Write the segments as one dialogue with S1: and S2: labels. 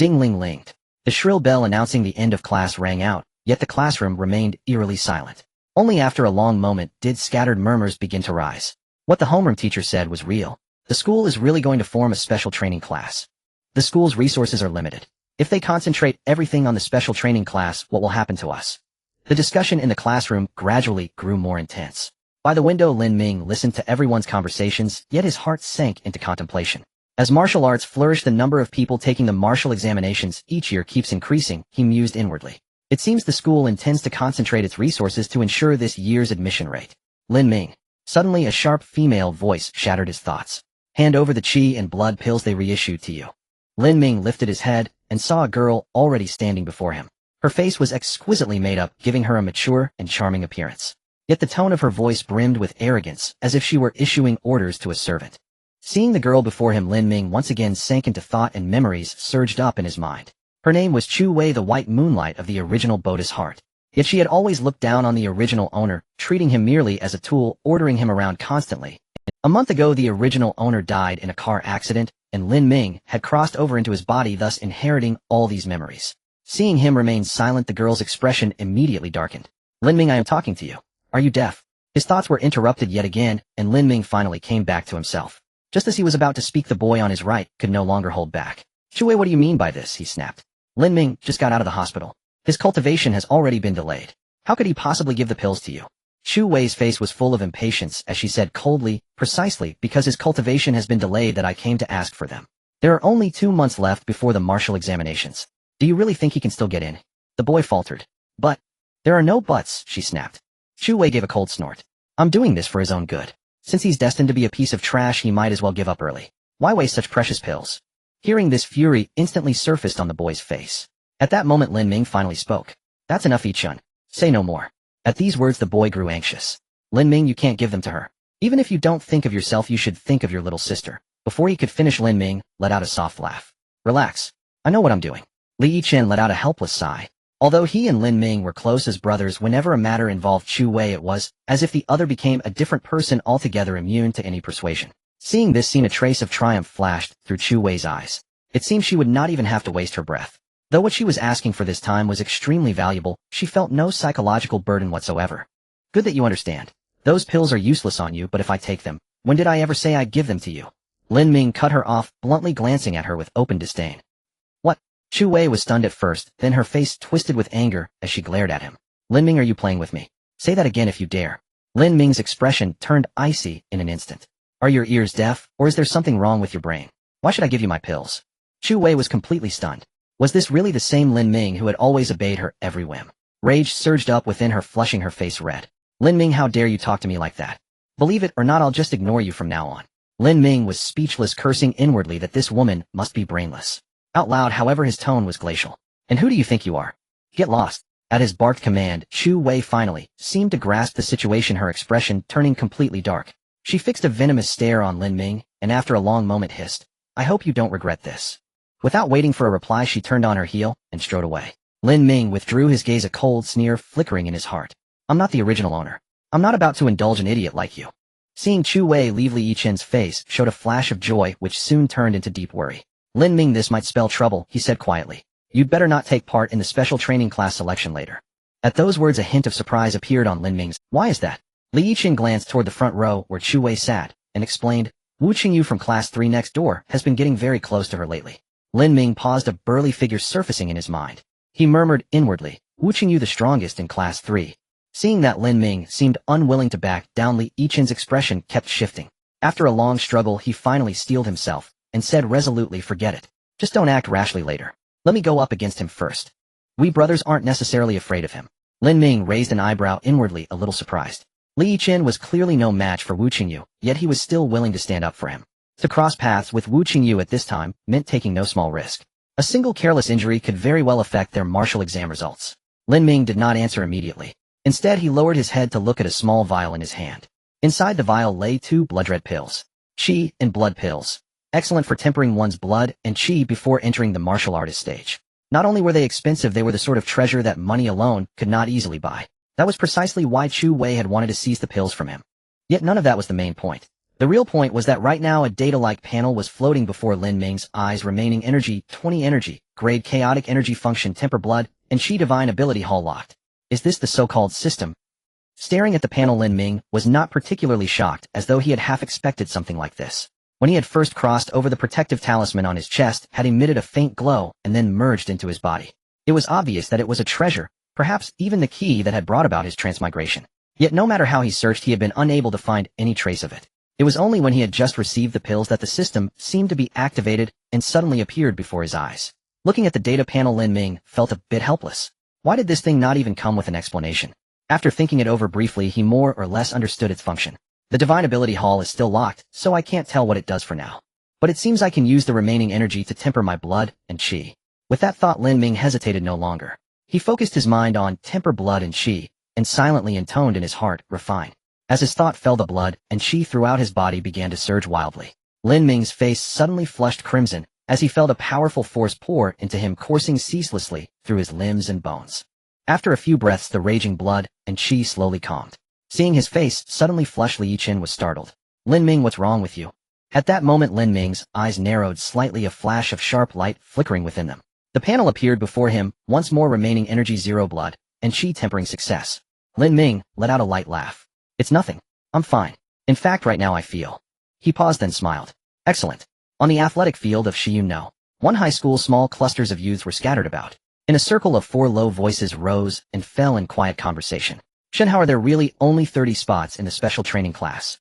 S1: Ding-ling-linged. The shrill bell announcing the end of class rang out, yet the classroom remained eerily silent. Only after a long moment did scattered murmurs begin to rise. What the homeroom teacher said was real. The school is really going to form a special training class. The school's resources are limited. If they concentrate everything on the special training class, what will happen to us? The discussion in the classroom gradually grew more intense. By the window, Lin Ming listened to everyone's conversations, yet his heart sank into contemplation. As martial arts flourish, the number of people taking the martial examinations each year keeps increasing, he mused inwardly. It seems the school intends to concentrate its resources to ensure this year's admission rate. Lin Ming. Suddenly a sharp female voice shattered his thoughts. Hand over the qi and blood pills they reissued to you. Lin Ming lifted his head and saw a girl already standing before him. Her face was exquisitely made up, giving her a mature and charming appearance. Yet the tone of her voice brimmed with arrogance, as if she were issuing orders to a servant. Seeing the girl before him, Lin Ming once again sank into thought and memories surged up in his mind. Her name was Chu Wei, the white moonlight of the original Buddha's heart. Yet she had always looked down on the original owner, treating him merely as a tool, ordering him around constantly. A month ago the original owner died in a car accident, and Lin Ming had crossed over into his body, thus inheriting all these memories. Seeing him remain silent, the girl's expression immediately darkened. Lin Ming, I am talking to you. Are you deaf? His thoughts were interrupted yet again, and Lin Ming finally came back to himself. Just as he was about to speak, the boy on his right could no longer hold back. Chu Wei, what do you mean by this? He snapped. Lin Ming just got out of the hospital. His cultivation has already been delayed. How could he possibly give the pills to you? Chu Wei's face was full of impatience as she said coldly, precisely because his cultivation has been delayed that I came to ask for them. There are only 2 months left before the martial examinations. Do you really think he can still get in? The boy faltered. But, there are no buts, she snapped. Chu Wei gave a cold snort. I'm doing this for his own good. Since he's destined to be a piece of trash, he might as well give up early. Why waste such precious pills? Hearing this, fury instantly surfaced on the boy's face. At that moment Lin Ming finally spoke. That's enough, Yi-chun. Say no more. At these words the boy grew anxious. Lin Ming, you can't give them to her. Even if you don't think of yourself, you should think of your little sister. Before he could finish, Lin Ming let out a soft laugh. Relax. I know what I'm doing. Li Yi-chen let out a helpless sigh. Although he and Lin Ming were close as brothers, whenever a matter involved Chu Wei it was as if the other became a different person altogether, immune to any persuasion. Seeing this scene, a trace of triumph flashed through Chu Wei's eyes. It seemed she would not even have to waste her breath. Though what she was asking for this time was extremely valuable, she felt no psychological burden whatsoever. Good that you understand. Those pills are useless on you, but if I take them, when did I ever say I'd give them to you? Lin Ming cut her off, bluntly glancing at her with open disdain. What? Chu Wei was stunned at first, then her face twisted with anger as she glared at him. Lin Ming, are you playing with me? Say that again if you dare. Lin Ming's expression turned icy in an instant. Are your ears deaf, or is there something wrong with your brain? Why should I give you my pills? Chu Wei was completely stunned. Was this really the same Lin Ming who had always obeyed her every whim? Rage surged up within her, flushing her face red. Lin Ming, how dare you talk to me like that? Believe it or not, I'll just ignore you from now on. Lin Ming was speechless, cursing inwardly that this woman must be brainless. Out loud, however, his tone was glacial. And who do you think you are? Get lost. At his barked command, Chu Wei finally seemed to grasp the situation, her expression turning completely dark. She fixed a venomous stare on Lin Ming, and after a long moment hissed, I hope you don't regret this. Without waiting for a reply, she turned on her heel and strode away. Lin Ming withdrew his gaze, a cold sneer flickering in his heart. I'm not the original owner. I'm not about to indulge an idiot like you. Seeing Chu Wei leave, Li Yichen's face showed a flash of joy which soon turned into deep worry. Lin Ming, this might spell trouble, he said quietly. You'd better not take part in the special training class selection later. At those words a hint of surprise appeared on Lin Ming's. Why is that? Li Yichen glanced toward the front row where Chu Wei sat, and explained, Wu Qingyu from class 3 next door has been getting very close to her lately. Lin Ming paused, a burly figure surfacing in his mind. He murmured inwardly, Wu Qingyu the strongest in class 3. Seeing that Lin Ming seemed unwilling to back down, Li Yichen's expression kept shifting. After a long struggle he finally steeled himself, and said resolutely, forget it. Just don't act rashly later. Let me go up against him first. We brothers aren't necessarily afraid of him. Lin Ming raised an eyebrow, inwardly a little surprised. Li Yichen was clearly no match for Wu Qingyu, yet he was still willing to stand up for him. To cross paths with Wu Qingyu at this time meant taking no small risk. A single careless injury could very well affect their martial exam results. Lin Ming did not answer immediately. Instead, he lowered his head to look at a small vial in his hand. Inside the vial lay 2 blood-red pills. Qi and blood pills. Excellent for tempering one's blood and qi before entering the martial artist stage. Not only were they expensive, they were the sort of treasure that money alone could not easily buy. That was precisely why Chu Wei had wanted to seize the pills from him. Yet none of that was the main point. The real point was that right now a data-like panel was floating before Lin Ming's eyes, remaining energy 20 energy, grade chaotic energy function temper blood, and Qi divine ability hall locked. Is this the so-called system? Staring at the panel, Lin Ming was not particularly shocked, as though he had half expected something like this. When he had first crossed over, the protective talisman on his chest had emitted a faint glow and then merged into his body. It was obvious that it was a treasure, perhaps even the key that had brought about his transmigration. Yet no matter how he searched, he had been unable to find any trace of it. It was only when he had just received the pills that the system seemed to be activated and suddenly appeared before his eyes. Looking at the data panel, Lin Ming felt a bit helpless. Why did this thing not even come with an explanation? After thinking it over briefly, he more or less understood its function. The divine ability hall is still locked, so I can't tell what it does for now. But it seems I can use the remaining energy to temper my blood and Qi. With that thought, Lin Ming hesitated no longer. He focused his mind on temper blood and Qi, and silently intoned in his heart, refine. As his thought fell, the blood and Qi throughout his body began to surge wildly. Lin Ming's face suddenly flushed crimson, as he felt a powerful force pour into him, coursing ceaselessly through his limbs and bones. After a few breaths, the raging blood and Qi slowly calmed. Seeing his face suddenly flush, Li Yichen was startled. Lin Ming, what's wrong with you? At that moment, Lin Ming's eyes narrowed slightly, a flash of sharp light flickering within them. The panel appeared before him, once more remaining energy 0 blood, and Qi tempering success. Lin Ming let out a light laugh. It's nothing. I'm fine. In fact, right now I feel. He paused, then smiled. Excellent. On the athletic field of Shiyun, one high school, small clusters of youths were scattered about. In a circle of 4 low voices rose and fell in quiet conversation. Shenhao, are there really only 30 spots in the special training class?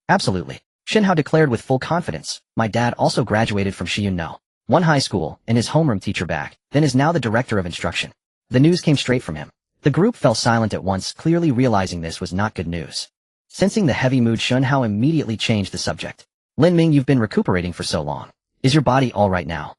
S1: Absolutely. Shenhao declared with full confidence. My dad also graduated from Shiyun, one high school, and his homeroom teacher back, then is now the director of instruction. The news came straight from him. The group fell silent at once, clearly realizing this was not good news. Sensing the heavy mood, Shenhao immediately changed the subject. Lin Ming, you've been recuperating for so long. Is your body all right now?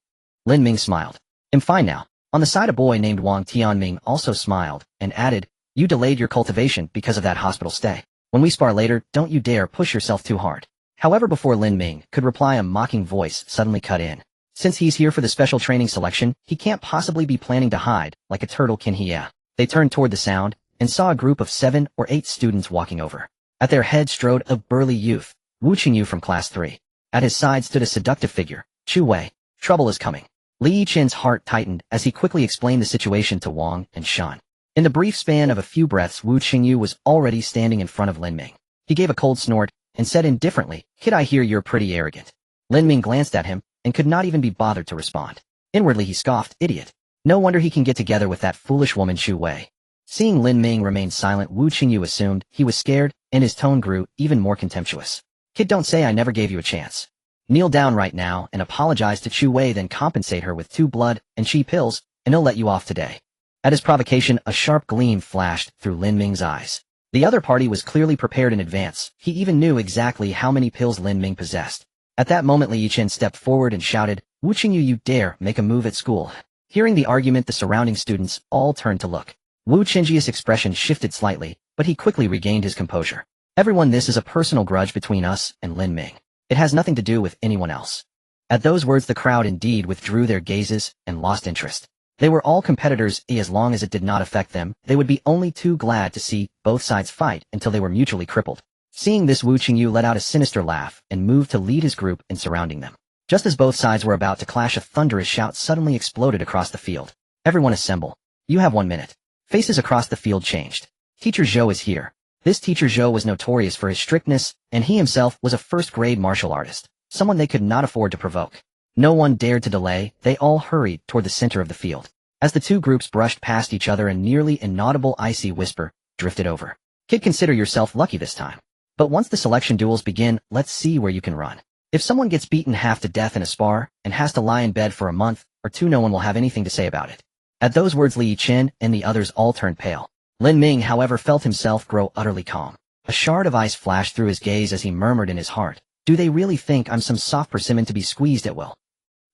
S1: Lin Ming smiled. I'm fine now. On the side, a boy named Wang Tianming also smiled and added, you delayed your cultivation because of that hospital stay. When we spar later, don't you dare push yourself too hard. However, before Lin Ming could reply, a mocking voice suddenly cut in. Since he's here for the special training selection, he can't possibly be planning to hide like a turtle, can he? Yeah. They turned toward the sound and saw a group of 7 or 8 students walking over. At their head strode a burly youth, Wu Qingyu from class 3. At his side stood a seductive figure, Chu Wei. Trouble is coming. Li Yichen's heart tightened as he quickly explained the situation to Wang and Shan. In the brief span of a few breaths, Wu Qingyu was already standing in front of Lin Ming. He gave a cold snort and said indifferently, Kid, I hear you're pretty arrogant. Lin Ming glanced at him and could not even be bothered to respond. Inwardly he scoffed, idiot. No wonder he can get together with that foolish woman Chu Wei. Seeing Lin Ming remain silent, Wu Qingyu assumed he was scared, and his tone grew even more contemptuous. Kid, don't say I never gave you a chance. Kneel down right now and apologize to Chu Wei, then compensate her with 2 blood and Qi pills, and he'll let you off today. At his provocation, a sharp gleam flashed through Lin Ming's eyes. The other party was clearly prepared in advance. He even knew exactly how many pills Lin Ming possessed. At that moment, Li Yichen stepped forward and shouted, Wu Qingyu, you dare make a move at school. Hearing the argument, the surrounding students all turned to look. Wu Qingji's expression shifted slightly, but he quickly regained his composure. Everyone, this is a personal grudge between us and Lin Ming. It has nothing to do with anyone else. At those words, the crowd indeed withdrew their gazes and lost interest. They were all competitors, as long as it did not affect them, they would be only too glad to see both sides fight until they were mutually crippled. Seeing this, Wu Qingyu let out a sinister laugh and moved to lead his group in surrounding them. Just as both sides were about to clash, a thunderous shout suddenly exploded across the field. Everyone assemble. You have 1 minute. Faces across the field changed. Teacher Zhou is here. This teacher Zhou was notorious for his strictness, and he himself was a first-grade martial artist, someone they could not afford to provoke. No one dared to delay, they all hurried toward the center of the field. As the 2 groups brushed past each other, a nearly inaudible icy whisper drifted over. Kid, consider yourself lucky this time. But once the selection duels begin, let's see where you can run. If someone gets beaten half to death in a spar and has to lie in bed for a month or 2, no one will have anything to say about it. At those words, Li Yichen and the others all turned pale. Lin Ming, however, felt himself grow utterly calm. A shard of ice flashed through his gaze as he murmured in his heart, do they really think I'm some soft persimmon to be squeezed at will?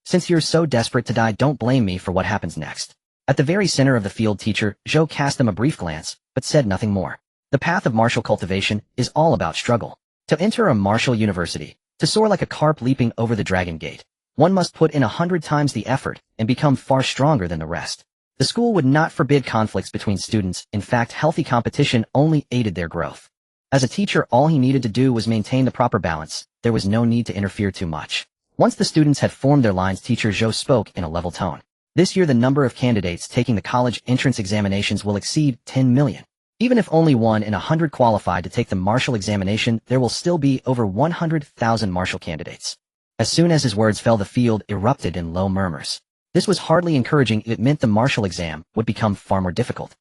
S1: Since you're so desperate to die, don't blame me for what happens next. At the very center of the field, teacher Zhou cast them a brief glance, but said nothing more. The path of martial cultivation is all about struggle. To enter a martial university, to soar like a carp leaping over the dragon gate, one must put in 100 times the effort and become far stronger than the rest. The school would not forbid conflicts between students. In fact, healthy competition only aided their growth. As a teacher, all he needed to do was maintain the proper balance. There was no need to interfere too much. Once the students had formed their lines, teacher Zhou spoke in a level tone. This year the number of candidates taking the college entrance examinations will exceed 10 million. Even if only 1 in 100 qualified to take the marshal examination, there will still be over 100,000 marshal candidates. As soon as his words fell, the field erupted in low murmurs. This was hardly encouraging. It meant the marshal exam would become far more difficult.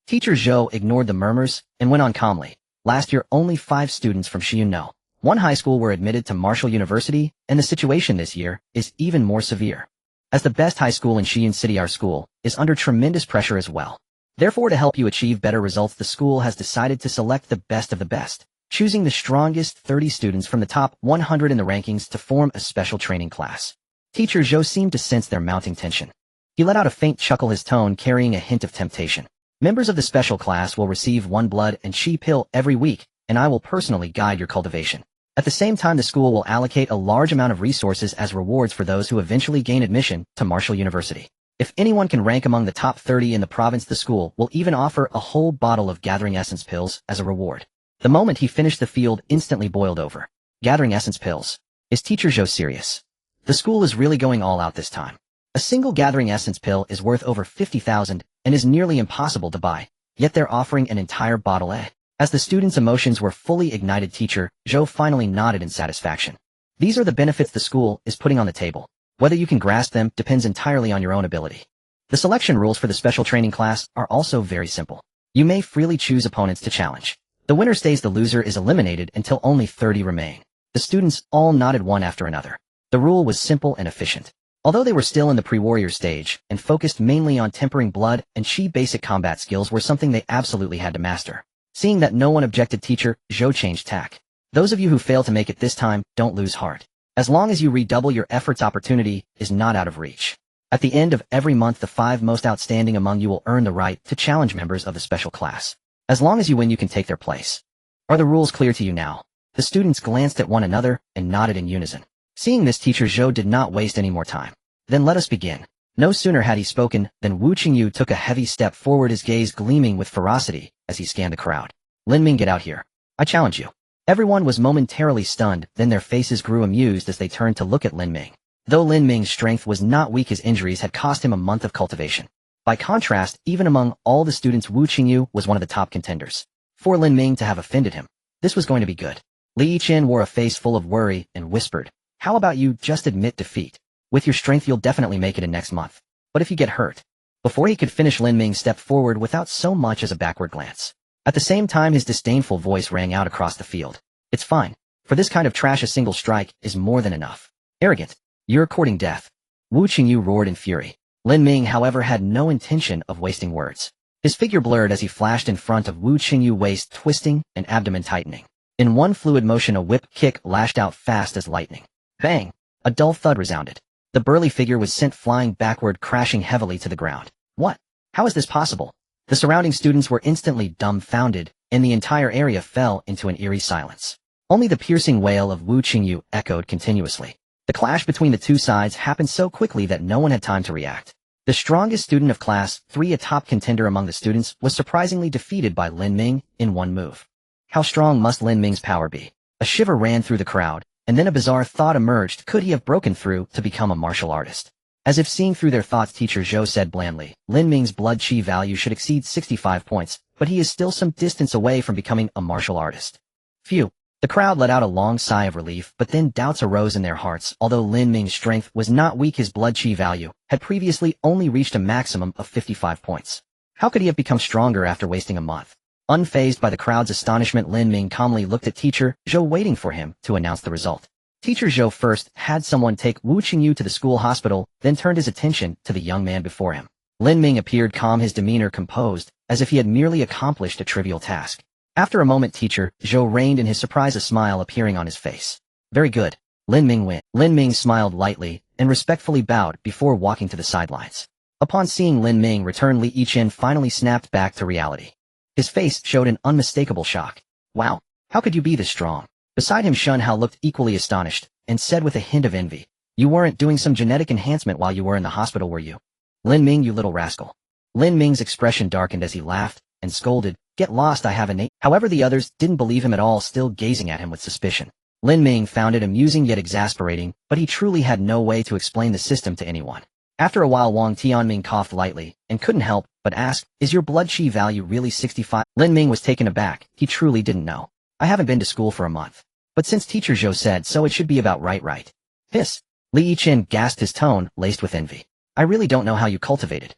S1: Teacher Zhou ignored the murmurs and went on calmly. Last year, only 5 students from Xiyun one high school were admitted to Marshall University, and the situation this year is even more severe. As the best high school in Xiyun City, our school is under tremendous pressure as well. Therefore, to help you achieve better results, the school has decided to select the best of the best, choosing the strongest 30 students from the top 100 in the rankings to form a special training class. Teacher Zhou seemed to sense their mounting tension. He let out a faint chuckle, his tone carrying a hint of temptation. Members of the special class will receive 1 blood and chi pill every week, and I will personally guide your cultivation. At the same time, the school will allocate a large amount of resources as rewards for those who eventually gain admission to Marshall University. If anyone can rank among the top 30 in the province, the school will even offer a whole bottle of gathering essence pills as a reward. The moment he finished, the field instantly boiled over. Gathering essence pills. Is Teacher Zhou serious? The school is really going all out this time. A single gathering essence pill is worth over 50,000 and is nearly impossible to buy, yet they're offering an entire bottle. As the students' emotions were fully ignited, Teacher Zhou finally nodded in satisfaction. These are the benefits the school is putting on the table. Whether you can grasp them depends entirely on your own ability. The selection rules for the special training class are also very simple. You may freely choose opponents to challenge. The winner stays, the loser is eliminated until only 30 remain. The students all nodded one after another. The rule was simple and efficient. Although they were still in the pre-warrior stage and focused mainly on tempering blood and chi, basic combat skills were something they absolutely had to master. Seeing that no one objected, Teacher Zhou changed tack. Those of you who fail to make it this time, don't lose heart. As long as you redouble your efforts, opportunity is not out of reach. At the end of every month, the 5 most outstanding among you will earn the right to challenge members of the special class. As long as you win, you can take their place. Are the rules clear to you now? The students glanced at one another and nodded in unison. Seeing this, Teacher Zhou did not waste any more time. Then let us begin. No sooner had he spoken than Wu Qingyu took a heavy step forward, his gaze gleaming with ferocity as he scanned the crowd. Lin Ming, get out here. I challenge you. Everyone was momentarily stunned, then their faces grew amused as they turned to look at Lin Ming. Though Lin Ming's strength was not weak, his injuries had cost him a month of cultivation. By contrast, even among all the students, Wu Qingyu was one of the top contenders. For Lin Ming to have offended him, this was going to be good. Li Chen wore a face full of worry and whispered, "How about you just admit defeat? With your strength, you'll definitely make it in next month. But if you get hurt..." Before he could finish, Lin Ming stepped forward without so much as a backward glance. At the same time, his disdainful voice rang out across the field. "It's fine. For this kind of trash, a single strike is more than enough. Arrogant. You're courting death." Wu Qingyu roared in fury. Lin Ming, however, had no intention of wasting words. His figure blurred as he flashed in front of Wu Qingyu, waist twisting and abdomen tightening. In one fluid motion, a whip kick lashed out fast as lightning. Bang! A dull thud resounded. The burly figure was sent flying backward, crashing heavily to the ground. What? How is this possible? The surrounding students were instantly dumbfounded, and the entire area fell into an eerie silence. Only the piercing wail of Wu Qingyu echoed continuously. The clash between the two sides happened so quickly that no one had time to react. The strongest student of Class 3, a top contender among the students, was surprisingly defeated by Lin Ming in one move. How strong must Lin Ming's power be? A shiver ran through the crowd, and then a bizarre thought emerged. Could he have broken through to become a martial artist? As if seeing through their thoughts, Teacher Zhou said blandly, "Lin Ming's blood chi value should exceed 65 points, but he is still some distance away from becoming a martial artist." Phew. The crowd let out a long sigh of relief, but then doubts arose in their hearts. Although Lin Ming's strength was not weak, his blood chi value had previously only reached a maximum of 55 points. How could he have become stronger after wasting a month? Unfazed by the crowd's astonishment, Lin Ming calmly looked at Teacher Zhou, waiting for him to announce the result. Teacher Zhou first had someone take Wu Qingyu to the school hospital, then turned his attention to the young man before him. Lin Ming appeared calm, his demeanor composed, as if he had merely accomplished a trivial task. After a moment, Teacher Zhou reigned in his surprise, a smile appearing on his face. "Very good. Lin Ming win." Lin Ming smiled lightly and respectfully bowed before walking to the sidelines. Upon seeing Lin Ming return, Li Yichen finally snapped back to reality. His face showed an unmistakable shock. "Wow, how could you be this strong?" Beside him, Shun Hao looked equally astonished and said with a hint of envy, "You weren't doing some genetic enhancement while you were in the hospital, were you? Lin Ming, you little rascal." Lin Ming's expression darkened as he laughed and scolded, "Get lost, I have innate." However, the others didn't believe him at all, still gazing at him with suspicion. Lin Ming found it amusing yet exasperating, but he truly had no way to explain the system to anyone. After a while Wang Tianming coughed lightly and couldn't help but ask, is your blood qi value really 65? Lin Ming was taken aback. He truly didn't know. I haven't been to school for a month. But since teacher Zhou said so, it should be about right. Hiss. Li Yiqian gasped, his tone laced with envy. I really don't know how you cultivated.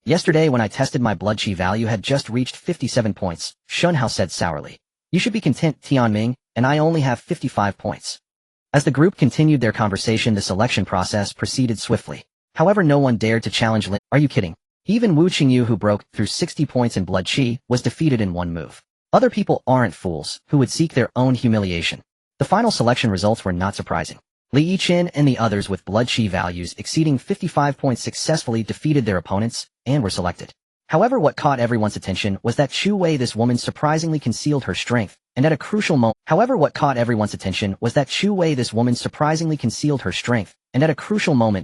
S1: Yesterday when I tested, my blood qi value had just reached 57 points, Shunhao said sourly. You should be content, Tianming, and I only have 55 points. As the group continued their conversation, the selection process proceeded swiftly. However, no one dared to challenge Lin. Are you kidding? Even Wu Qingyu, who broke through 60 points in blood qi, was defeated in one move. Other people aren't fools who would seek their own humiliation. The final selection results were not surprising. Li Yiqian and the others with blood qi values exceeding 55 points successfully defeated their opponents and were selected. However, what caught everyone's attention was that Chu Wei, this woman, surprisingly concealed her strength, and at a crucial moment,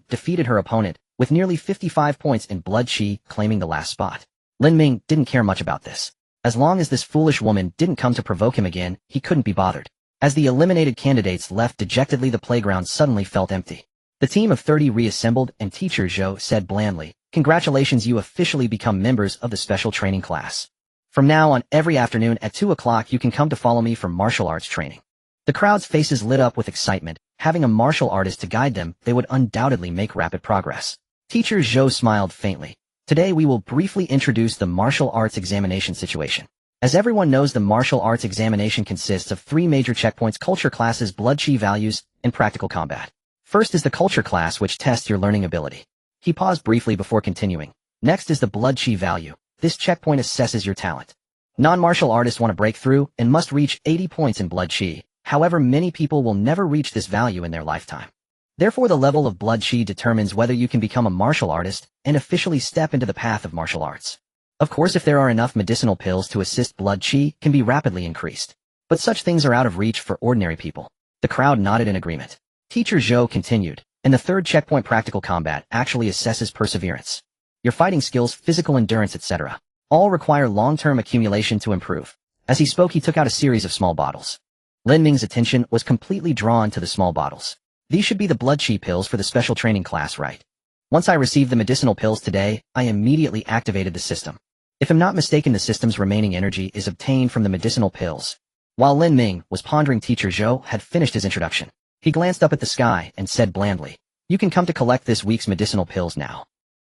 S1: defeated her opponent with nearly 55 points in blood qi, claiming the last spot. Lin Ming didn't care much about this. As long as this foolish woman didn't come to provoke him again, he couldn't be bothered. As the eliminated candidates left dejectedly, the playground suddenly felt empty. The team of 30 reassembled, and teacher Zhou said blandly, "Congratulations, you officially become members of the special training class. From now on, every afternoon at 2 o'clock you can come to follow me for martial arts training." The crowd's faces lit up with excitement. Having a martial artist to guide them, they would undoubtedly make rapid progress. Teacher Zhou smiled faintly. Today we will briefly introduce the martial arts examination situation. As everyone knows, the martial arts examination consists of 3 major checkpoints: culture classes, blood qi values, and practical combat. First is the culture class, which tests your learning ability. He paused briefly before continuing. Next is the blood qi value. This checkpoint assesses your talent. Non-martial artists want to break through and must reach 80 points in blood qi. However, many people will never reach this value in their lifetime. Therefore, the level of blood qi determines whether you can become a martial artist and officially step into the path of martial arts. Of course, if there are enough medicinal pills to assist, blood qi can be rapidly increased. But such things are out of reach for ordinary people. The crowd nodded in agreement. Teacher Zhou continued, and the third checkpoint, practical combat, actually assesses perseverance. Your fighting skills, physical endurance, etc. all require long-term accumulation to improve. As he spoke, he took out a series of small bottles. Lin Ming's attention was completely drawn to the small bottles. These should be the blood qi pills for the special training class, right? Once I received the medicinal pills today, I immediately activated the system. If I'm not mistaken, the system's remaining energy is obtained from the medicinal pills. While Lin Ming was pondering, teacher Zhou had finished his introduction. He glanced up at the sky and said blandly, "You can come to collect this week's medicinal pills now."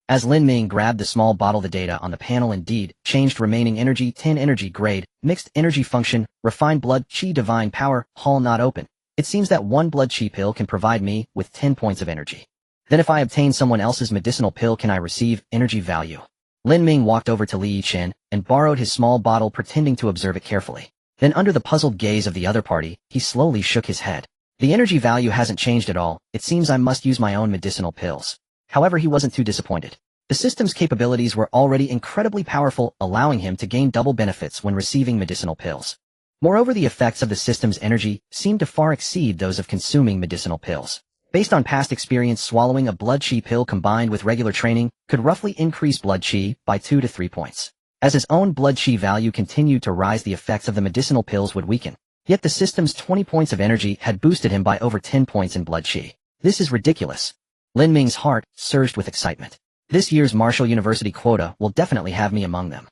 S1: As Lin Ming grabbed the small bottle, the data on the panel indeed changed: remaining energy 10, energy grade, mixed energy function, refined blood qi, divine power, hall not open. It seems that one blood qi pill can provide me with 10 points of energy. Then if I obtain someone else's medicinal pill, can I receive energy value? Lin Ming walked over to Li Yiqian and borrowed his small bottle, pretending to observe it carefully. Then under the puzzled gaze of the other party, he slowly shook his head. The energy value hasn't changed at all. It seems I must use my own medicinal pills. However, he wasn't too disappointed. The system's capabilities were already incredibly powerful, allowing him to gain double benefits when receiving medicinal pills. Moreover, the effects of the system's energy seemed to far exceed those of consuming medicinal pills. Based on past experience, swallowing a blood qi pill combined with regular training could roughly increase blood qi by 2 to 3 points. As his own blood qi value continued to rise, the effects of the medicinal pills would weaken. Yet the system's 20 points of energy had boosted him by over 10 points in blood qi. This is ridiculous. Lin Ming's heart surged with excitement. This year's Martial University quota will definitely have me among them.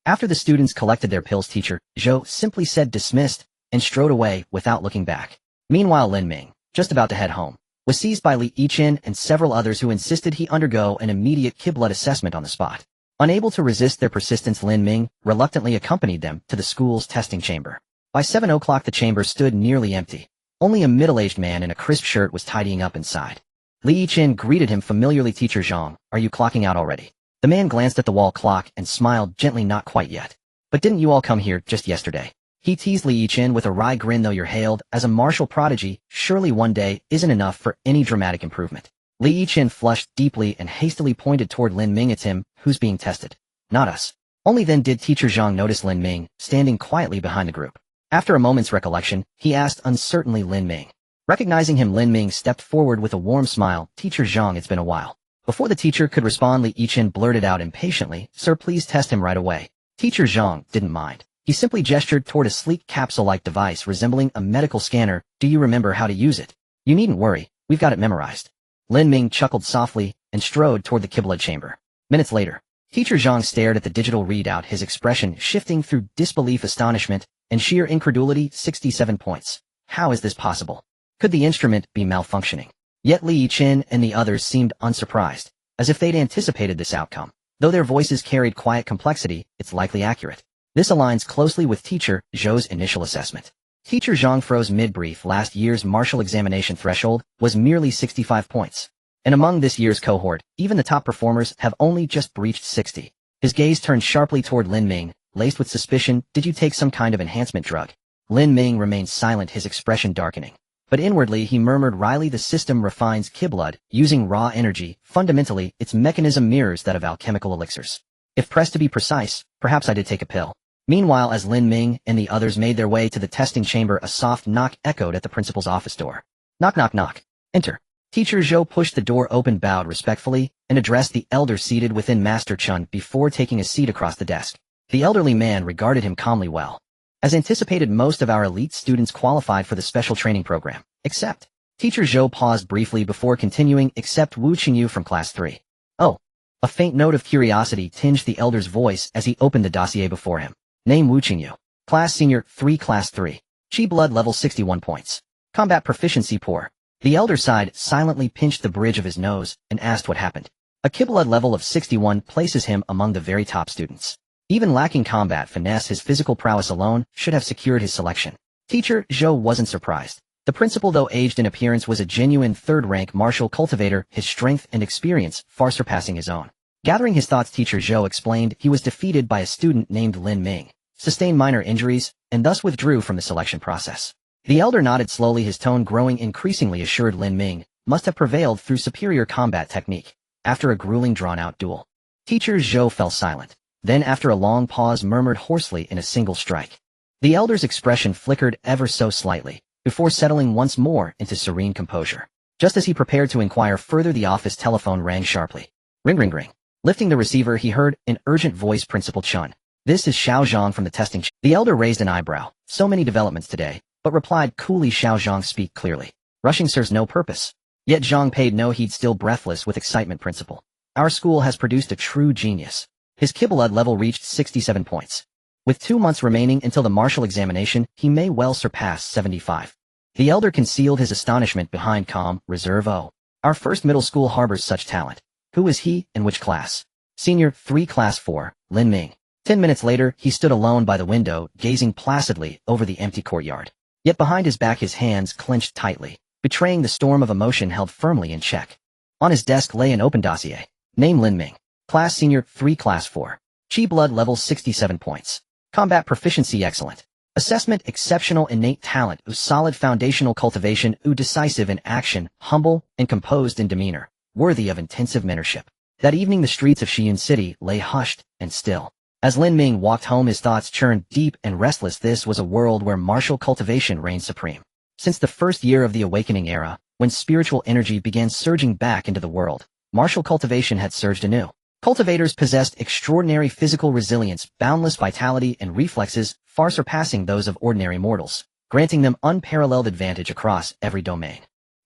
S1: After the students collected their pills, teacher Zhou simply said dismissed and strode away without looking back. Meanwhile, Lin Ming, just about to head home, was seized by Li Yiqian and several others who insisted he undergo an immediate qi blood assessment on the spot. Unable to resist their persistence, Lin Ming reluctantly accompanied them to the school's testing chamber. By 7 o'clock the chamber stood nearly empty. Only a middle-aged man in a crisp shirt was tidying up inside. Li Yiqian greeted him familiarly. "Teacher Zhang, are you clocking out already?" The man glanced at the wall clock and smiled gently. "Not quite yet. But didn't you all come here just yesterday?" He teased Li Yiqian with a wry grin. "Though you're hailed as a martial prodigy, surely one day isn't enough for any dramatic improvement." Li Yiqian flushed deeply and hastily pointed toward Lin Ming. "It's him who's being tested, not us." Only then did teacher Zhang notice Lin Ming standing quietly behind the group. After a moment's recollection, he asked uncertainly, "Lin Ming?" Recognizing him, Lin Ming stepped forward with a warm smile. "Teacher Zhang, it's been a while." Before the teacher could respond, Li Yiqian blurted out impatiently, "Sir, please test him right away." Teacher Zhang didn't mind. He simply gestured toward a sleek capsule-like device resembling a medical scanner. "Do you remember how to use it?" "You needn't worry, we've got it memorized." Lin Ming chuckled softly, and strode toward the Qibla chamber. Minutes later, Teacher Zhang stared at the digital readout, his expression shifting through disbelief, astonishment, and sheer incredulity. 67 points. How is this possible? Could the instrument be malfunctioning? Yet Li Qin and the others seemed unsurprised, as if they'd anticipated this outcome. Though their voices carried quiet complexity, it's likely accurate. This aligns closely with Teacher Zhou's initial assessment. Teacher Zhang froze mid-brief. Last year's martial examination threshold was merely 65 points. And among this year's cohort, even the top performers have only just breached 60. His gaze turned sharply toward Lin Ming, laced with suspicion. Did you take some kind of enhancement drug? Lin Ming remained silent, his expression darkening. But inwardly he murmured wryly, the system refines Qibla using raw energy. Fundamentally, its mechanism mirrors that of alchemical elixirs. If pressed to be precise, perhaps I did take a pill. Meanwhile, as Lin Ming and the others made their way to the testing chamber, a soft knock echoed at the principal's office door. Knock, knock, knock. Enter. Teacher Zhou pushed the door open, bowed respectfully, and addressed the elder seated within, Master Chun, before taking a seat across the desk. The elderly man regarded him calmly. Well, as anticipated, most of our elite students qualified for the special training program, except. Teacher Zhou paused briefly before continuing, except Wu Qingyu from Class 3. Oh. A faint note of curiosity tinged the elder's voice as he opened the dossier before him. Name Wu Qingyu. Class Senior 3, Class 3. Qi blood level 61 points. Combat proficiency poor. The elder sighed, silently pinched the bridge of his nose, and asked what happened. A Qi blood level of 61 places him among the very top students. Even lacking combat finesse, his physical prowess alone should have secured his selection. Teacher Zhou wasn't surprised. The principal, though aged in appearance, was a genuine third-rank martial cultivator, his strength and experience far surpassing his own. Gathering his thoughts, Teacher Zhou explained he was defeated by a student named Lin Ming, sustained minor injuries, and thus withdrew from the selection process. The elder nodded slowly, his tone growing increasingly assured. Lin Ming must have prevailed through superior combat technique. After a grueling, drawn-out duel, Teacher Zhou fell silent, then after a long pause murmured hoarsely, in a single strike. The elder's expression flickered ever so slightly, before settling once more into serene composure. Just as he prepared to inquire further, the office telephone rang sharply. Ring, ring, ring. Lifting the receiver, he heard an urgent voice. Principal Chun. This is Xiao Zhang from the testing. The elder raised an eyebrow. So many developments today, but replied coolly, Xiao Zhang, speak clearly. Rushing serves no purpose. Yet Zhang paid no heed, still breathless with excitement. Principal. Our school has produced a true genius. His Qi blood level reached 67 points. With 2 months remaining until the martial examination, he may well surpass 75. The elder concealed his astonishment behind calm reserve. Oh, our first middle school harbors such talent. Who is he, and which class? Senior 3, Class 4, Lin Ming. 10 minutes later, he stood alone by the window, gazing placidly over the empty courtyard. Yet behind his back his hands clenched tightly, betraying the storm of emotion held firmly in check. On his desk lay an open dossier. Name Lin Ming. Class Senior 3, Class 4. Qi blood level 67 points. Combat proficiency excellent. Assessment exceptional. Innate talent solid. Foundational cultivation decisive in action, humble and composed in demeanor, worthy of intensive mentorship. That evening the streets of Xiyun City lay hushed and still. As Lin Ming walked home, his thoughts churned deep and restless. This was a world where martial cultivation reigned supreme. Since the first year of the awakening era, when spiritual energy began surging back into the world, martial cultivation had surged anew. Cultivators possessed extraordinary physical resilience, boundless vitality, and reflexes far surpassing those of ordinary mortals, granting them unparalleled advantage across every domain.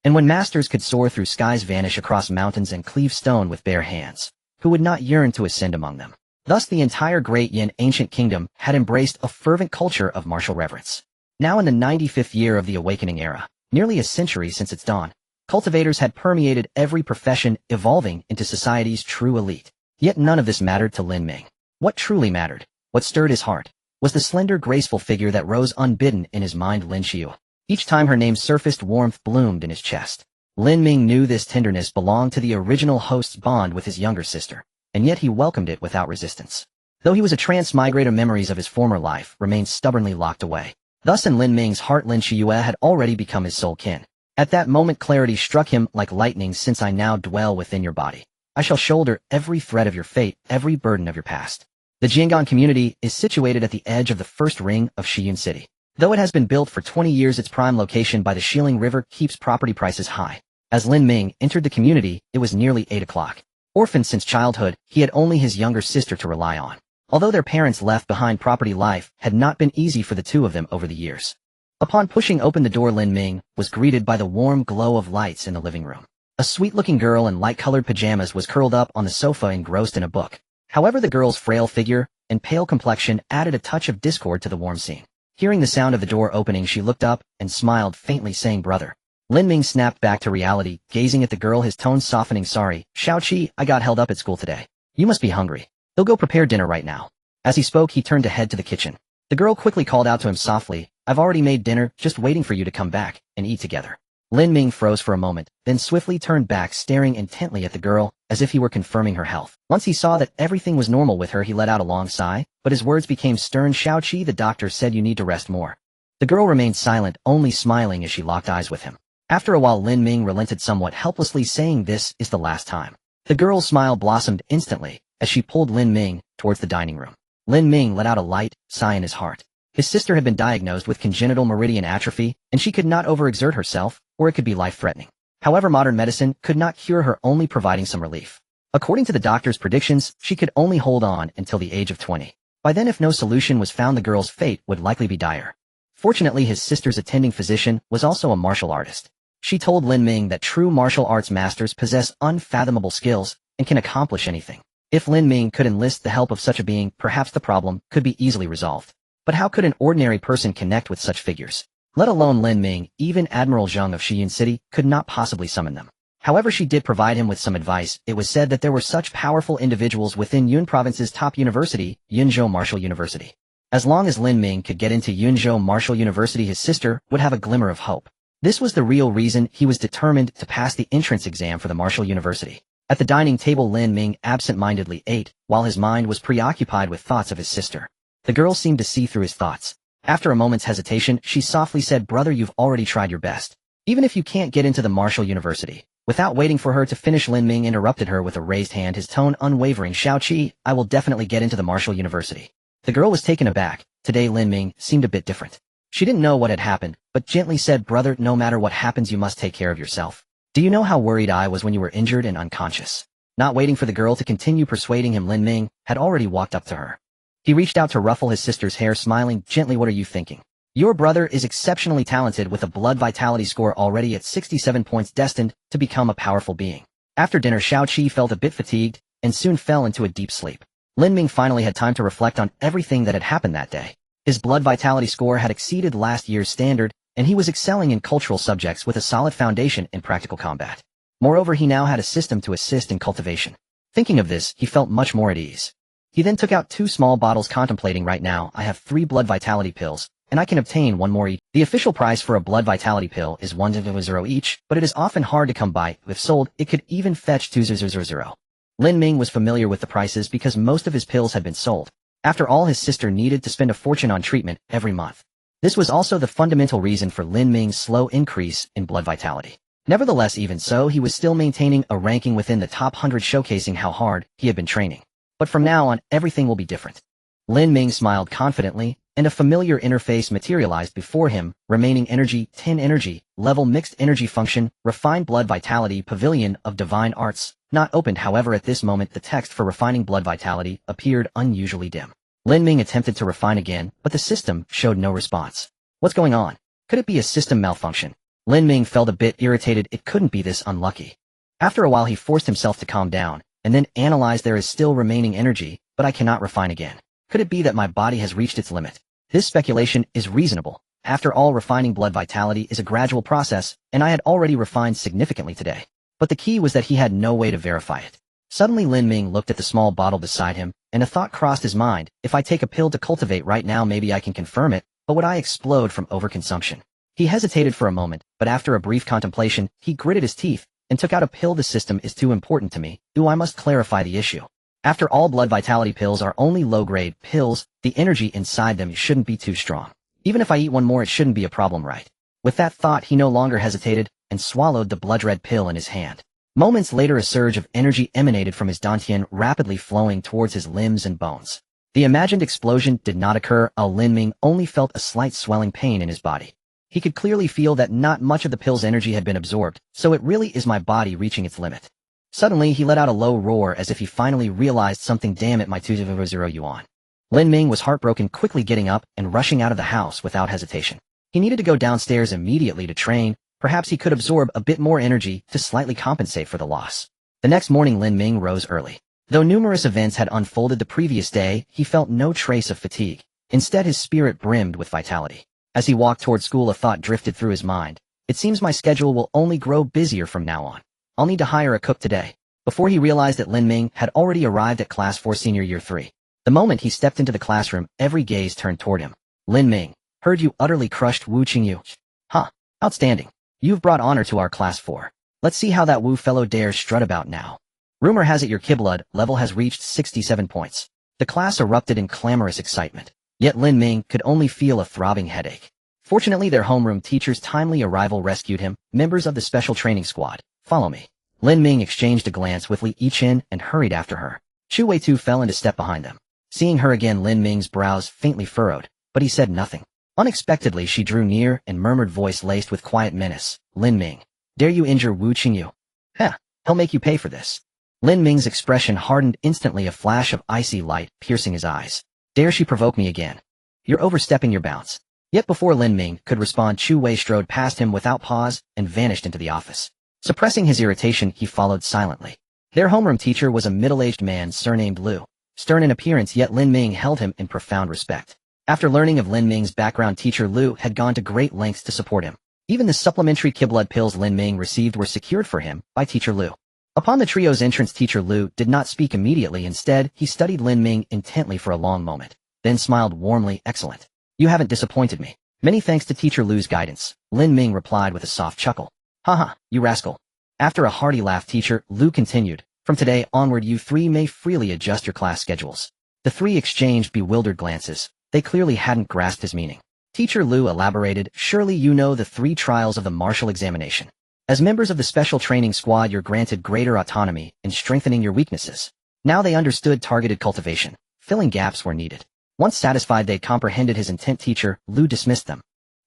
S1: And when masters could soar through skies, vanish across mountains, and cleave stone with bare hands, who would not yearn to ascend among them? Thus the entire great Yin ancient kingdom had embraced a fervent culture of martial reverence. Now in the 95th year of the awakening era, nearly a century since its dawn, cultivators had permeated every profession, evolving into society's true elite. Yet none of this mattered to Lin Ming. What truly mattered, what stirred his heart, was the slender, graceful figure that rose unbidden in his mind, Lin Xiu. Each time her name surfaced, warmth bloomed in his chest. Lin Ming knew this tenderness belonged to the original host's bond with his younger sister, and yet he welcomed it without resistance. Though he was a transmigrator, memories of his former life remained stubbornly locked away. Thus in Lin Ming's heart, Lin Xiu had already become his soul kin. At that moment clarity struck him like lightning. Since I now dwell within your body, I shall shoulder every thread of your fate, every burden of your past. The Jiangan community is situated at the edge of the first ring of Xiyun City. Though it has been built for 20 years, its prime location by the Xiling River keeps property prices high. As Lin Ming entered the community, it was nearly 8 o'clock. Orphaned since childhood, he had only his younger sister to rely on. Although their parents left behind, property life had not been easy for the two of them over the years. Upon pushing open the door, Lin Ming was greeted by the warm glow of lights in the living room. A sweet-looking girl in light-colored pajamas was curled up on the sofa engrossed in a book. However, the girl's frail figure and pale complexion added a touch of discord to the warm scene. Hearing the sound of the door opening, she looked up and smiled faintly, saying, "Brother." Lin Ming snapped back to reality, gazing at the girl, his tone softening. "Sorry, Xiaoqi, I got held up at school today. You must be hungry. He'll go prepare dinner right now." As he spoke, he turned to head to the kitchen. The girl quickly called out to him softly, "I've already made dinner, just waiting for you to come back and eat together." Lin Ming froze for a moment, then swiftly turned back, staring intently at the girl, as if he were confirming her health. Once he saw that everything was normal with her, he let out a long sigh, but his words became stern. "Xiaoqi, the doctor said you need to rest more." The girl remained silent, only smiling as she locked eyes with him. After a while, Lin Ming relented somewhat helplessly, saying, "This is the last time." The girl's smile blossomed instantly, as she pulled Lin Ming towards the dining room. Lin Ming let out a light sigh in his heart. His sister had been diagnosed with congenital meridian atrophy, and she could not overexert herself, or it could be life-threatening. However, modern medicine could not cure her, only providing some relief. According to the doctor's predictions, she could only hold on until the age of 20. By then, if no solution was found, the girl's fate would likely be dire. Fortunately, his sister's attending physician was also a martial artist. She told Lin Ming that true martial arts masters possess unfathomable skills and can accomplish anything. If Lin Ming could enlist the help of such a being, perhaps the problem could be easily resolved. But how could an ordinary person connect with such figures? Let alone Lin Ming, even Admiral Zheng of Shiyun City could not possibly summon them. However, she did provide him with some advice. It was said that there were such powerful individuals within Yun Province's top university, Yunzhou Martial University. As long as Lin Ming could get into Yunzhou Martial University, his sister would have a glimmer of hope. This was the real reason he was determined to pass the entrance exam for the Martial University. At the dining table, Lin Ming absent-mindedly ate, while his mind was preoccupied with thoughts of his sister. The girl seemed to see through his thoughts. After a moment's hesitation, she softly said, "Brother, you've already tried your best. Even if you can't get into the Martial University." Without waiting for her to finish, Lin Ming interrupted her with a raised hand, his tone unwavering. "Xiaoqi, I will definitely get into the Martial University." The girl was taken aback. Today Lin Ming seemed a bit different. She didn't know what had happened, but gently said, "Brother, no matter what happens, you must take care of yourself. Do you know how worried I was when you were injured and unconscious?" Not waiting for the girl to continue persuading him, Lin Ming had already walked up to her. He reached out to ruffle his sister's hair, smiling gently. "What are you thinking? Your brother is exceptionally talented, with a blood vitality score already at 67 points, destined to become a powerful being." After dinner, Xiaoqi felt a bit fatigued and soon fell into a deep sleep. Lin Ming finally had time to reflect on everything that had happened that day. His blood vitality score had exceeded last year's standard, and he was excelling in cultural subjects with a solid foundation in practical combat. Moreover, he now had a system to assist in cultivation. Thinking of this, he felt much more at ease. He then took out 2 small bottles, contemplating, "Right now, I have 3 blood vitality pills, and I can obtain 1 more each." The official price for a blood vitality pill is 100 each, but it is often hard to come by. If sold, it could even fetch 2000. Lin Ming was familiar with the prices because most of his pills had been sold. After all, his sister needed to spend a fortune on treatment every month. This was also the fundamental reason for Lin Ming's slow increase in blood vitality. Nevertheless, even so, he was still maintaining a ranking within the top 100, showcasing how hard he had been training. But from now on, everything will be different. Lin Ming smiled confidently, and a familiar interface materialized before him. Remaining energy, 10 energy, level mixed energy function, refined blood vitality, pavilion of divine arts. Not opened. However, at this moment, the text for refining blood vitality appeared unusually dim. Lin Ming attempted to refine again, but the system showed no response. What's going on? Could it be a system malfunction? Lin Ming felt a bit irritated. It couldn't be this unlucky. After a while, he forced himself to calm down, and then analyzed. There is still remaining energy, but I cannot refine again. Could it be that my body has reached its limit? This speculation is reasonable. After all, refining blood vitality is a gradual process, and I had already refined significantly today. But the key was that he had no way to verify it. Suddenly Lin Ming looked at the small bottle beside him, and a thought crossed his mind. If I take a pill to cultivate right now, maybe I can confirm it, but would I explode from overconsumption? He hesitated for a moment, but after a brief contemplation, he gritted his teeth and took out a pill. The system is too important to me. I must clarify the issue. After all, blood vitality pills are only low-grade pills. The energy inside them shouldn't be too strong. Even if I eat 1 more, it shouldn't be a problem, right? With that thought, he no longer hesitated and swallowed the blood-red pill in his hand. Moments later, a surge of energy emanated from his dantian, rapidly flowing towards his limbs and bones. The imagined explosion did not occur. Lin Ming only felt a slight swelling pain in his body. He could clearly feel that not much of the pill's energy had been absorbed, so it really is my body reaching its limit. Suddenly, he let out a low roar as if he finally realized something. Damn it, my 200 yuan. Lin Ming was heartbroken, quickly getting up and rushing out of the house without hesitation. He needed to go downstairs immediately to train, Perhaps he could absorb a bit more energy to slightly compensate for the loss. The next morning Lin Ming rose early. Though numerous events had unfolded the previous day, he felt no trace of fatigue. Instead, his spirit brimmed with vitality. As he walked toward school, a thought drifted through his mind. It seems my schedule will only grow busier from now on. I'll need to hire a cook today. Before he realized that Lin Ming had already arrived at Class 4 Senior Year 3. The moment he stepped into the classroom, every gaze turned toward him. Lin Ming, heard you utterly crushed Wu Qingyu. Huh, outstanding. You've brought honor to our Class 4. Let's see how that Wu fellow dares strut about now. Rumor has it your Kiblood level has reached 67 points. The class erupted in clamorous excitement. Yet Lin Ming could only feel a throbbing headache. Fortunately, their homeroom teacher's timely arrival rescued him. Members of the special training squad, follow me. Lin Ming exchanged a glance with Li Yichen and hurried after her. Chu Wei-tu fell into step behind them. Seeing her again, Lin Ming's brows faintly furrowed, but he said nothing. Unexpectedly, she drew near and murmured, voice laced with quiet menace, Lin Ming, dare you injure Wu Qingyu? Heh, he'll make you pay for this. Lin Ming's expression hardened instantly, a flash of icy light piercing his eyes. Dare she provoke me again? You're overstepping your bounds. Yet before Lin Ming could respond, Chu Wei strode past him without pause and vanished into the office. Suppressing his irritation, he followed silently. Their homeroom teacher was a middle-aged man surnamed Lu. Stern in appearance, yet Lin Ming held him in profound respect. After learning of Lin Ming's background, teacher Lu had gone to great lengths to support him. Even the supplementary Kiblood pills Lin Ming received were secured for him by teacher Lu. Upon the trio's entrance, teacher Lu did not speak immediately. Instead, he studied Lin Ming intently for a long moment, then smiled warmly. Excellent. You haven't disappointed me. Many thanks to teacher Lu's guidance, Lin Ming replied with a soft chuckle. Haha, you rascal. After a hearty laugh, teacher Lu continued, from today onward you three may freely adjust your class schedules. The three exchanged bewildered glances. They clearly hadn't grasped his meaning. Teacher Lu elaborated, surely you know the 3 trials of the martial examination. As members of the special training squad, you're granted greater autonomy in strengthening your weaknesses. Now they understood targeted cultivation, filling gaps where needed. Once satisfied they comprehended his intent, teacher Lu dismissed them.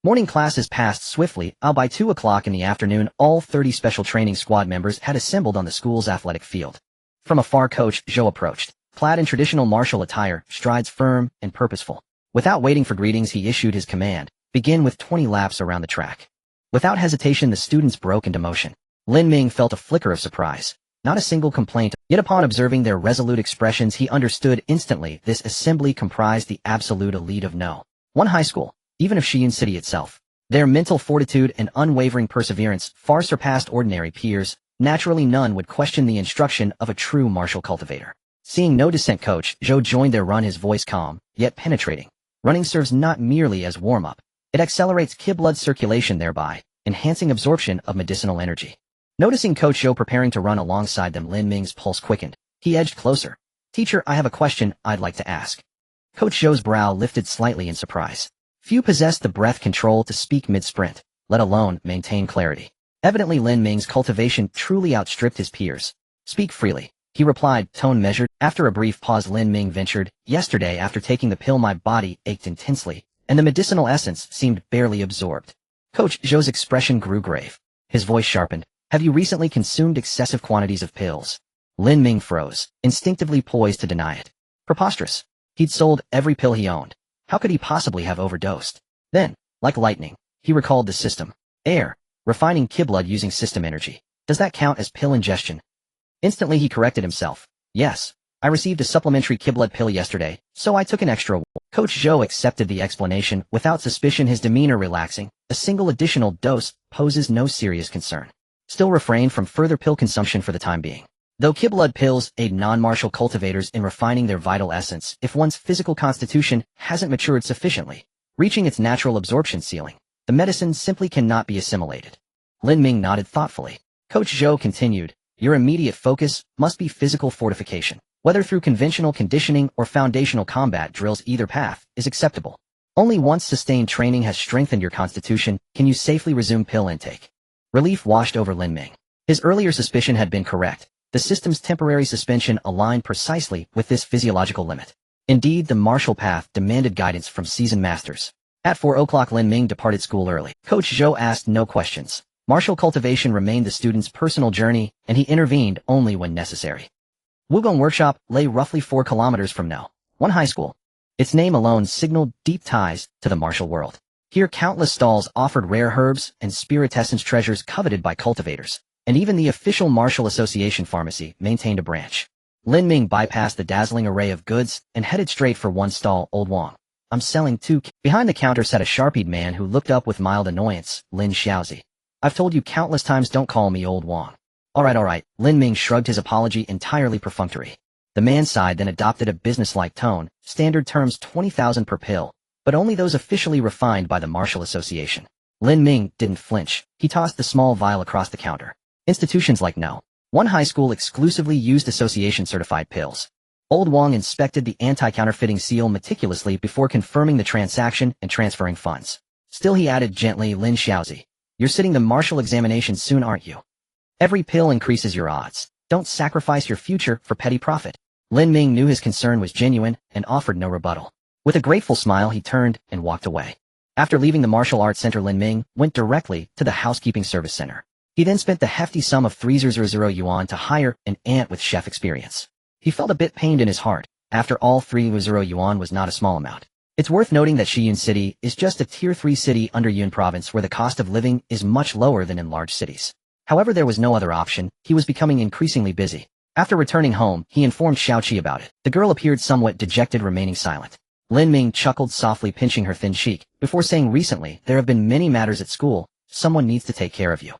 S1: Morning classes passed swiftly. By 2 o'clock in the afternoon, all 30 special training squad members had assembled on the school's athletic field. From afar, Coach Zhou approached, clad in traditional martial attire, strides firm and purposeful. Without waiting for greetings, he issued his command, begin with 20 laps around the track. Without hesitation, the students broke into motion. Lin Ming felt a flicker of surprise. Not a single complaint, yet upon observing their resolute expressions, he understood instantly this assembly comprised the absolute elite of no one high school, even of Xi'an City itself. Their mental fortitude and unwavering perseverance far surpassed ordinary peers. Naturally, none would question the instruction of a true martial cultivator. Seeing no dissent, Coach Zhou joined their run, his voice calm, yet penetrating. Running serves not merely as warm-up. It accelerates Kiblood circulation, thereby enhancing absorption of medicinal energy. Noticing Coach Zhou preparing to run alongside them, Lin Ming's pulse quickened. He edged closer. Teacher, I have a question I'd like to ask. Coach Zhou's brow lifted slightly in surprise. Few possessed the breath control to speak mid-sprint, let alone maintain clarity. Evidently, Lin Ming's cultivation truly outstripped his peers. Speak freely, he replied, tone measured. After a brief pause, Lin Ming ventured, yesterday after taking the pill my body ached intensely, and the medicinal essence seemed barely absorbed. Coach Zhou's expression grew grave. His voice sharpened. Have you recently consumed excessive quantities of pills? Lin Ming froze, instinctively poised to deny it. Preposterous. He'd sold every pill he owned. How could he possibly have overdosed? Then, like lightning, he recalled the system. Air, refining Kiblood using system energy. Does that count as pill ingestion? Instantly he corrected himself. Yes, I received a supplementary Kiblood pill yesterday, so I took an extra one. Coach Zhou accepted the explanation without suspicion, his demeanor relaxing. A single additional dose poses no serious concern. Still refrain from further pill consumption for the time being. Though Kiblood pills aid non-martial cultivators in refining their vital essence, if one's physical constitution hasn't matured sufficiently, reaching its natural absorption ceiling, the medicine simply cannot be assimilated. Lin Ming nodded thoughtfully. Coach Zhou continued, your immediate focus must be physical fortification. Whether through conventional conditioning or foundational combat drills, either path is acceptable. Only once sustained training has strengthened your constitution can you safely resume pill intake. Relief washed over Lin Ming. His earlier suspicion had been correct. The system's temporary suspension aligned precisely with this physiological limit. Indeed, the martial path demanded guidance from seasoned masters. At 4 o'clock, Lin Ming departed school early. Coach Zhou asked no questions. Martial cultivation remained the student's personal journey, and he intervened only when necessary. Wugong Workshop lay roughly 4 kilometers from No. 1 high school. Its name alone signaled deep ties to the martial world. Here countless stalls offered rare herbs and spirit essence treasures coveted by cultivators, and even the official Martial Association pharmacy maintained a branch. Lin Ming bypassed the dazzling array of goods and headed straight for one stall. Old Wang. I'm selling too. Behind the counter sat a sharp-eyed man who looked up with mild annoyance. Lin Xiaozi. I've told you countless times don't call me Old Wang. Alright. Lin Ming shrugged, his apology entirely perfunctory. The man sighed, then adopted a business-like tone. Standard terms 20,000 per pill, but only those officially refined by the Martial Association. Lin Ming didn't flinch. He tossed the small vial across the counter. Institutions like no. One high school exclusively used association-certified pills. Old Wang inspected the anti-counterfeiting seal meticulously before confirming the transaction and transferring funds. Still, he added gently, Lin Xiaozi, you're sitting the martial examination soon, aren't you? Every pill increases your odds. Don't sacrifice your future for petty profit. Lin Ming knew his concern was genuine and offered no rebuttal. With a grateful smile, he turned and walked away. After leaving the martial arts center, Lin Ming went directly to the housekeeping service center. He then spent the hefty sum of 3,000 yuan to hire an aunt with chef experience. He felt a bit pained in his heart. After all, 3,000 yuan was not a small amount. It's worth noting that Shiyun City is just a Tier 3 city under Yun Province, where the cost of living is much lower than in large cities. However, there was no other option. He was becoming increasingly busy. After returning home, he informed Xiaoqi about it. The girl appeared somewhat dejected, remaining silent. Lin Ming chuckled softly, pinching her thin cheek, before saying, recently, there have been many matters at school. Someone needs to take care of you.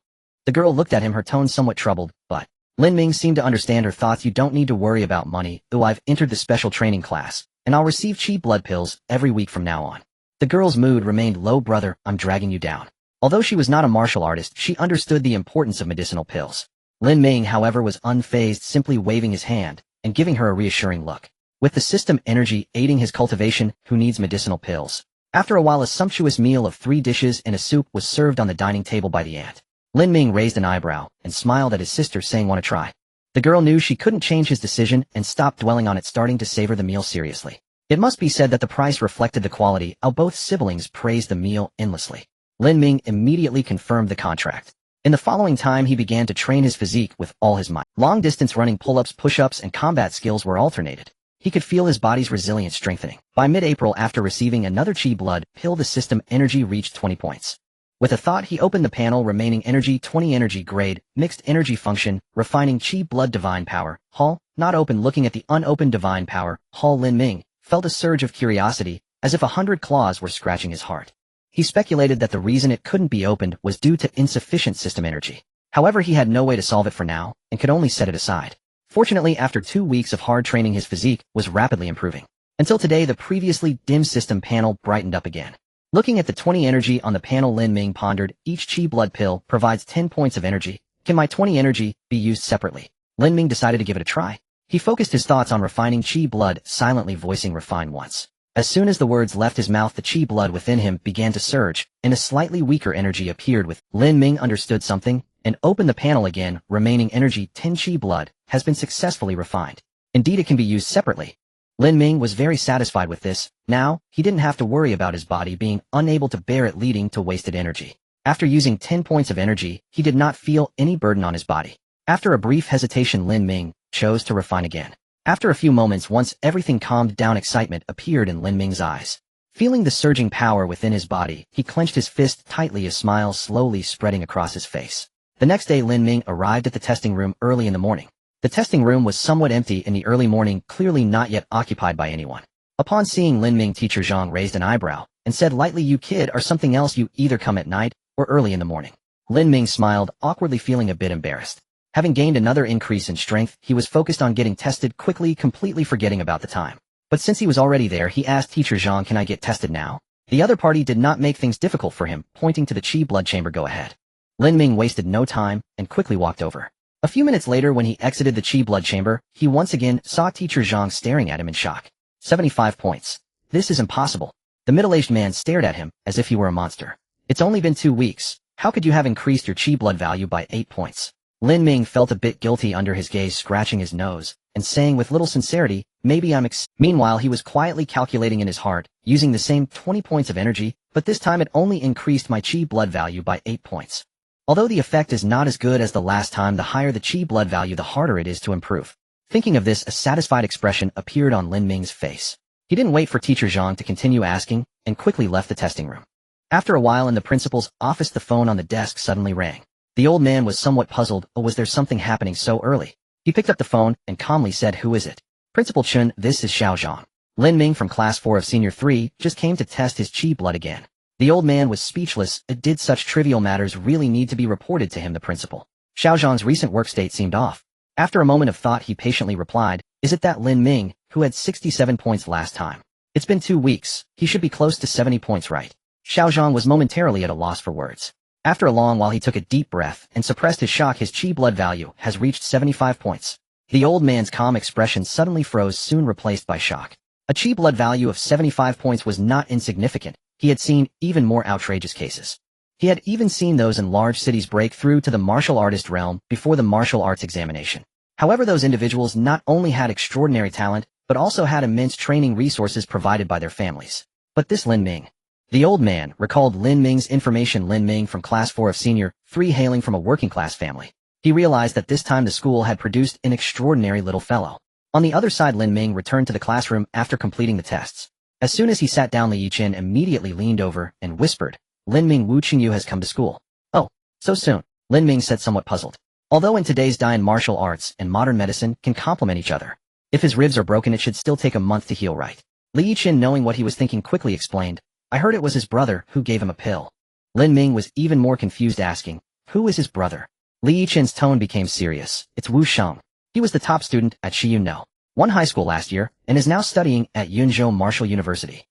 S1: The girl looked at him, her tone somewhat troubled, but Lin Ming seemed to understand her thoughts. You don't need to worry about money, though I've entered the special training class, and I'll receive cheap blood pills every week from now on. The girl's mood remained low. Brother, I'm dragging you down. Although she was not a martial artist, she understood the importance of medicinal pills. Lin Ming, however, was unfazed, simply waving his hand and giving her a reassuring look. With the system energy aiding his cultivation, who needs medicinal pills? After a while, a sumptuous meal of 3 dishes and a soup was served on the dining table by the aunt. Lin Ming raised an eyebrow and smiled at his sister, saying, want to try? The girl knew she couldn't change his decision and stopped dwelling on it, starting to savor the meal seriously. It must be said that the price reflected the quality. Both siblings praised the meal endlessly. Lin Ming immediately confirmed the contract. In the following time, he began to train his physique with all his might. Long-distance running, pull-ups, push-ups, and combat skills were alternated. He could feel his body's resilience strengthening. By mid-April, after receiving another chi blood pill, the system energy reached 20 points. With a thought, he opened the panel. Remaining energy 20, energy grade, mixed energy function, refining chi blood, divine power, hall, not open. Looking at the unopened divine power hall, Lin Ming felt a surge of curiosity, as if 100 claws were scratching his heart. He speculated that the reason it couldn't be opened was due to insufficient system energy. However, he had no way to solve it for now, and could only set it aside. Fortunately, after 2 weeks of hard training, his physique was rapidly improving. Until today, the previously dim system panel brightened up again. Looking at the 20 energy on the panel, Lin Ming pondered, each chi blood pill provides 10 points of energy. Can my 20 energy be used separately? Lin Ming decided to give it a try. He focused his thoughts on refining chi blood, silently voicing refine once. As soon as the words left his mouth, the chi blood within him began to surge, and a slightly weaker energy appeared with. Lin Ming understood something, and opened the panel again. Remaining energy 10 chi blood has been successfully refined. Indeed, it can be used separately. Lin Ming was very satisfied with this. Now, he didn't have to worry about his body being unable to bear it, leading to wasted energy. After using 10 points of energy, he did not feel any burden on his body. After a brief hesitation, Lin Ming chose to refine again. After a few moments, once everything calmed down, excitement appeared in Lin Ming's eyes. Feeling the surging power within his body, he clenched his fist tightly, a smile slowly spreading across his face. The next day, Lin Ming arrived at the testing room early in the morning. The testing room was somewhat empty in the early morning, clearly not yet occupied by anyone. Upon seeing Lin Ming, teacher Zhang raised an eyebrow and said lightly, you kid are something else. You either come at night or early in the morning. Lin Ming smiled, awkwardly feeling a bit embarrassed. Having gained another increase in strength, he was focused on getting tested quickly, completely forgetting about the time. But since he was already there, he asked teacher Zhang, can I get tested now? The other party did not make things difficult for him, pointing to the chi blood chamber. Go ahead. Lin Ming wasted no time and quickly walked over. A few minutes later, when he exited the chi blood chamber, he once again saw teacher Zhang staring at him in shock. 75 points. This is impossible. The middle-aged man stared at him as if he were a monster. It's only been 2 weeks. How could you have increased your chi blood value by 8 points? Lin Ming felt a bit guilty under his gaze, scratching his nose and saying with little sincerity, maybe I'm Meanwhile, he was quietly calculating in his heart, using the same 20 points of energy, but this time it only increased my chi blood value by 8 points. Although the effect is not as good as the last time, the higher the chi blood value, the harder it is to improve. Thinking of this, a satisfied expression appeared on Lin Ming's face. He didn't wait for teacher Zhang to continue asking, and quickly left the testing room. After a while in the principal's office, the phone on the desk suddenly rang. The old man was somewhat puzzled. Oh, was there something happening so early? He picked up the phone and calmly said, "Who is it?" "Principal Chun, this is Xiaozhang. Lin Ming from Class 4 of Senior 3 just came to test his chi blood again." The old man was speechless. Did such trivial matters really need to be reported to him, the principal? Xiaozhang's recent work state seemed off. After a moment of thought, he patiently replied, "Is it that Lin Ming, who had 67 points last time? It's been 2 weeks. He should be close to 70 points, right?" Xiaozhang was momentarily at a loss for words. After a long while he took a deep breath and suppressed his shock. "His chi blood value has reached 75 points. The old man's calm expression suddenly froze, soon replaced by shock. A chi blood value of 75 points was not insignificant. He had seen even more outrageous cases. He had even seen those in large cities break through to the martial artist realm before the martial arts examination. However, those individuals not only had extraordinary talent, but also had immense training resources provided by their families. But this Lin Ming. The old man recalled Lin Ming's information. Lin Ming from Class 4 of Senior 3, hailing from a working-class family. He realized that this time the school had produced an extraordinary little fellow. On the other side, Lin Ming returned to the classroom after completing the tests. As soon as he sat down, Li Yichen immediately leaned over and whispered, "Lin Ming, Wu Qingyu has come to school." "Oh, so soon?" Lin Ming said, somewhat puzzled. Although in today's day martial arts and modern medicine can complement each other. If his ribs are broken, it should still take a month to heal, right? Li Yichen, knowing what he was thinking, quickly explained, "I heard it was his brother who gave him a pill." Lin Ming was even more confused, asking, "Who is his brother?" Li Yichen's tone became serious. "It's Wu Sheng. He was the top student at Shiyun 1 high school last year and is now studying at Yunzhou Martial University.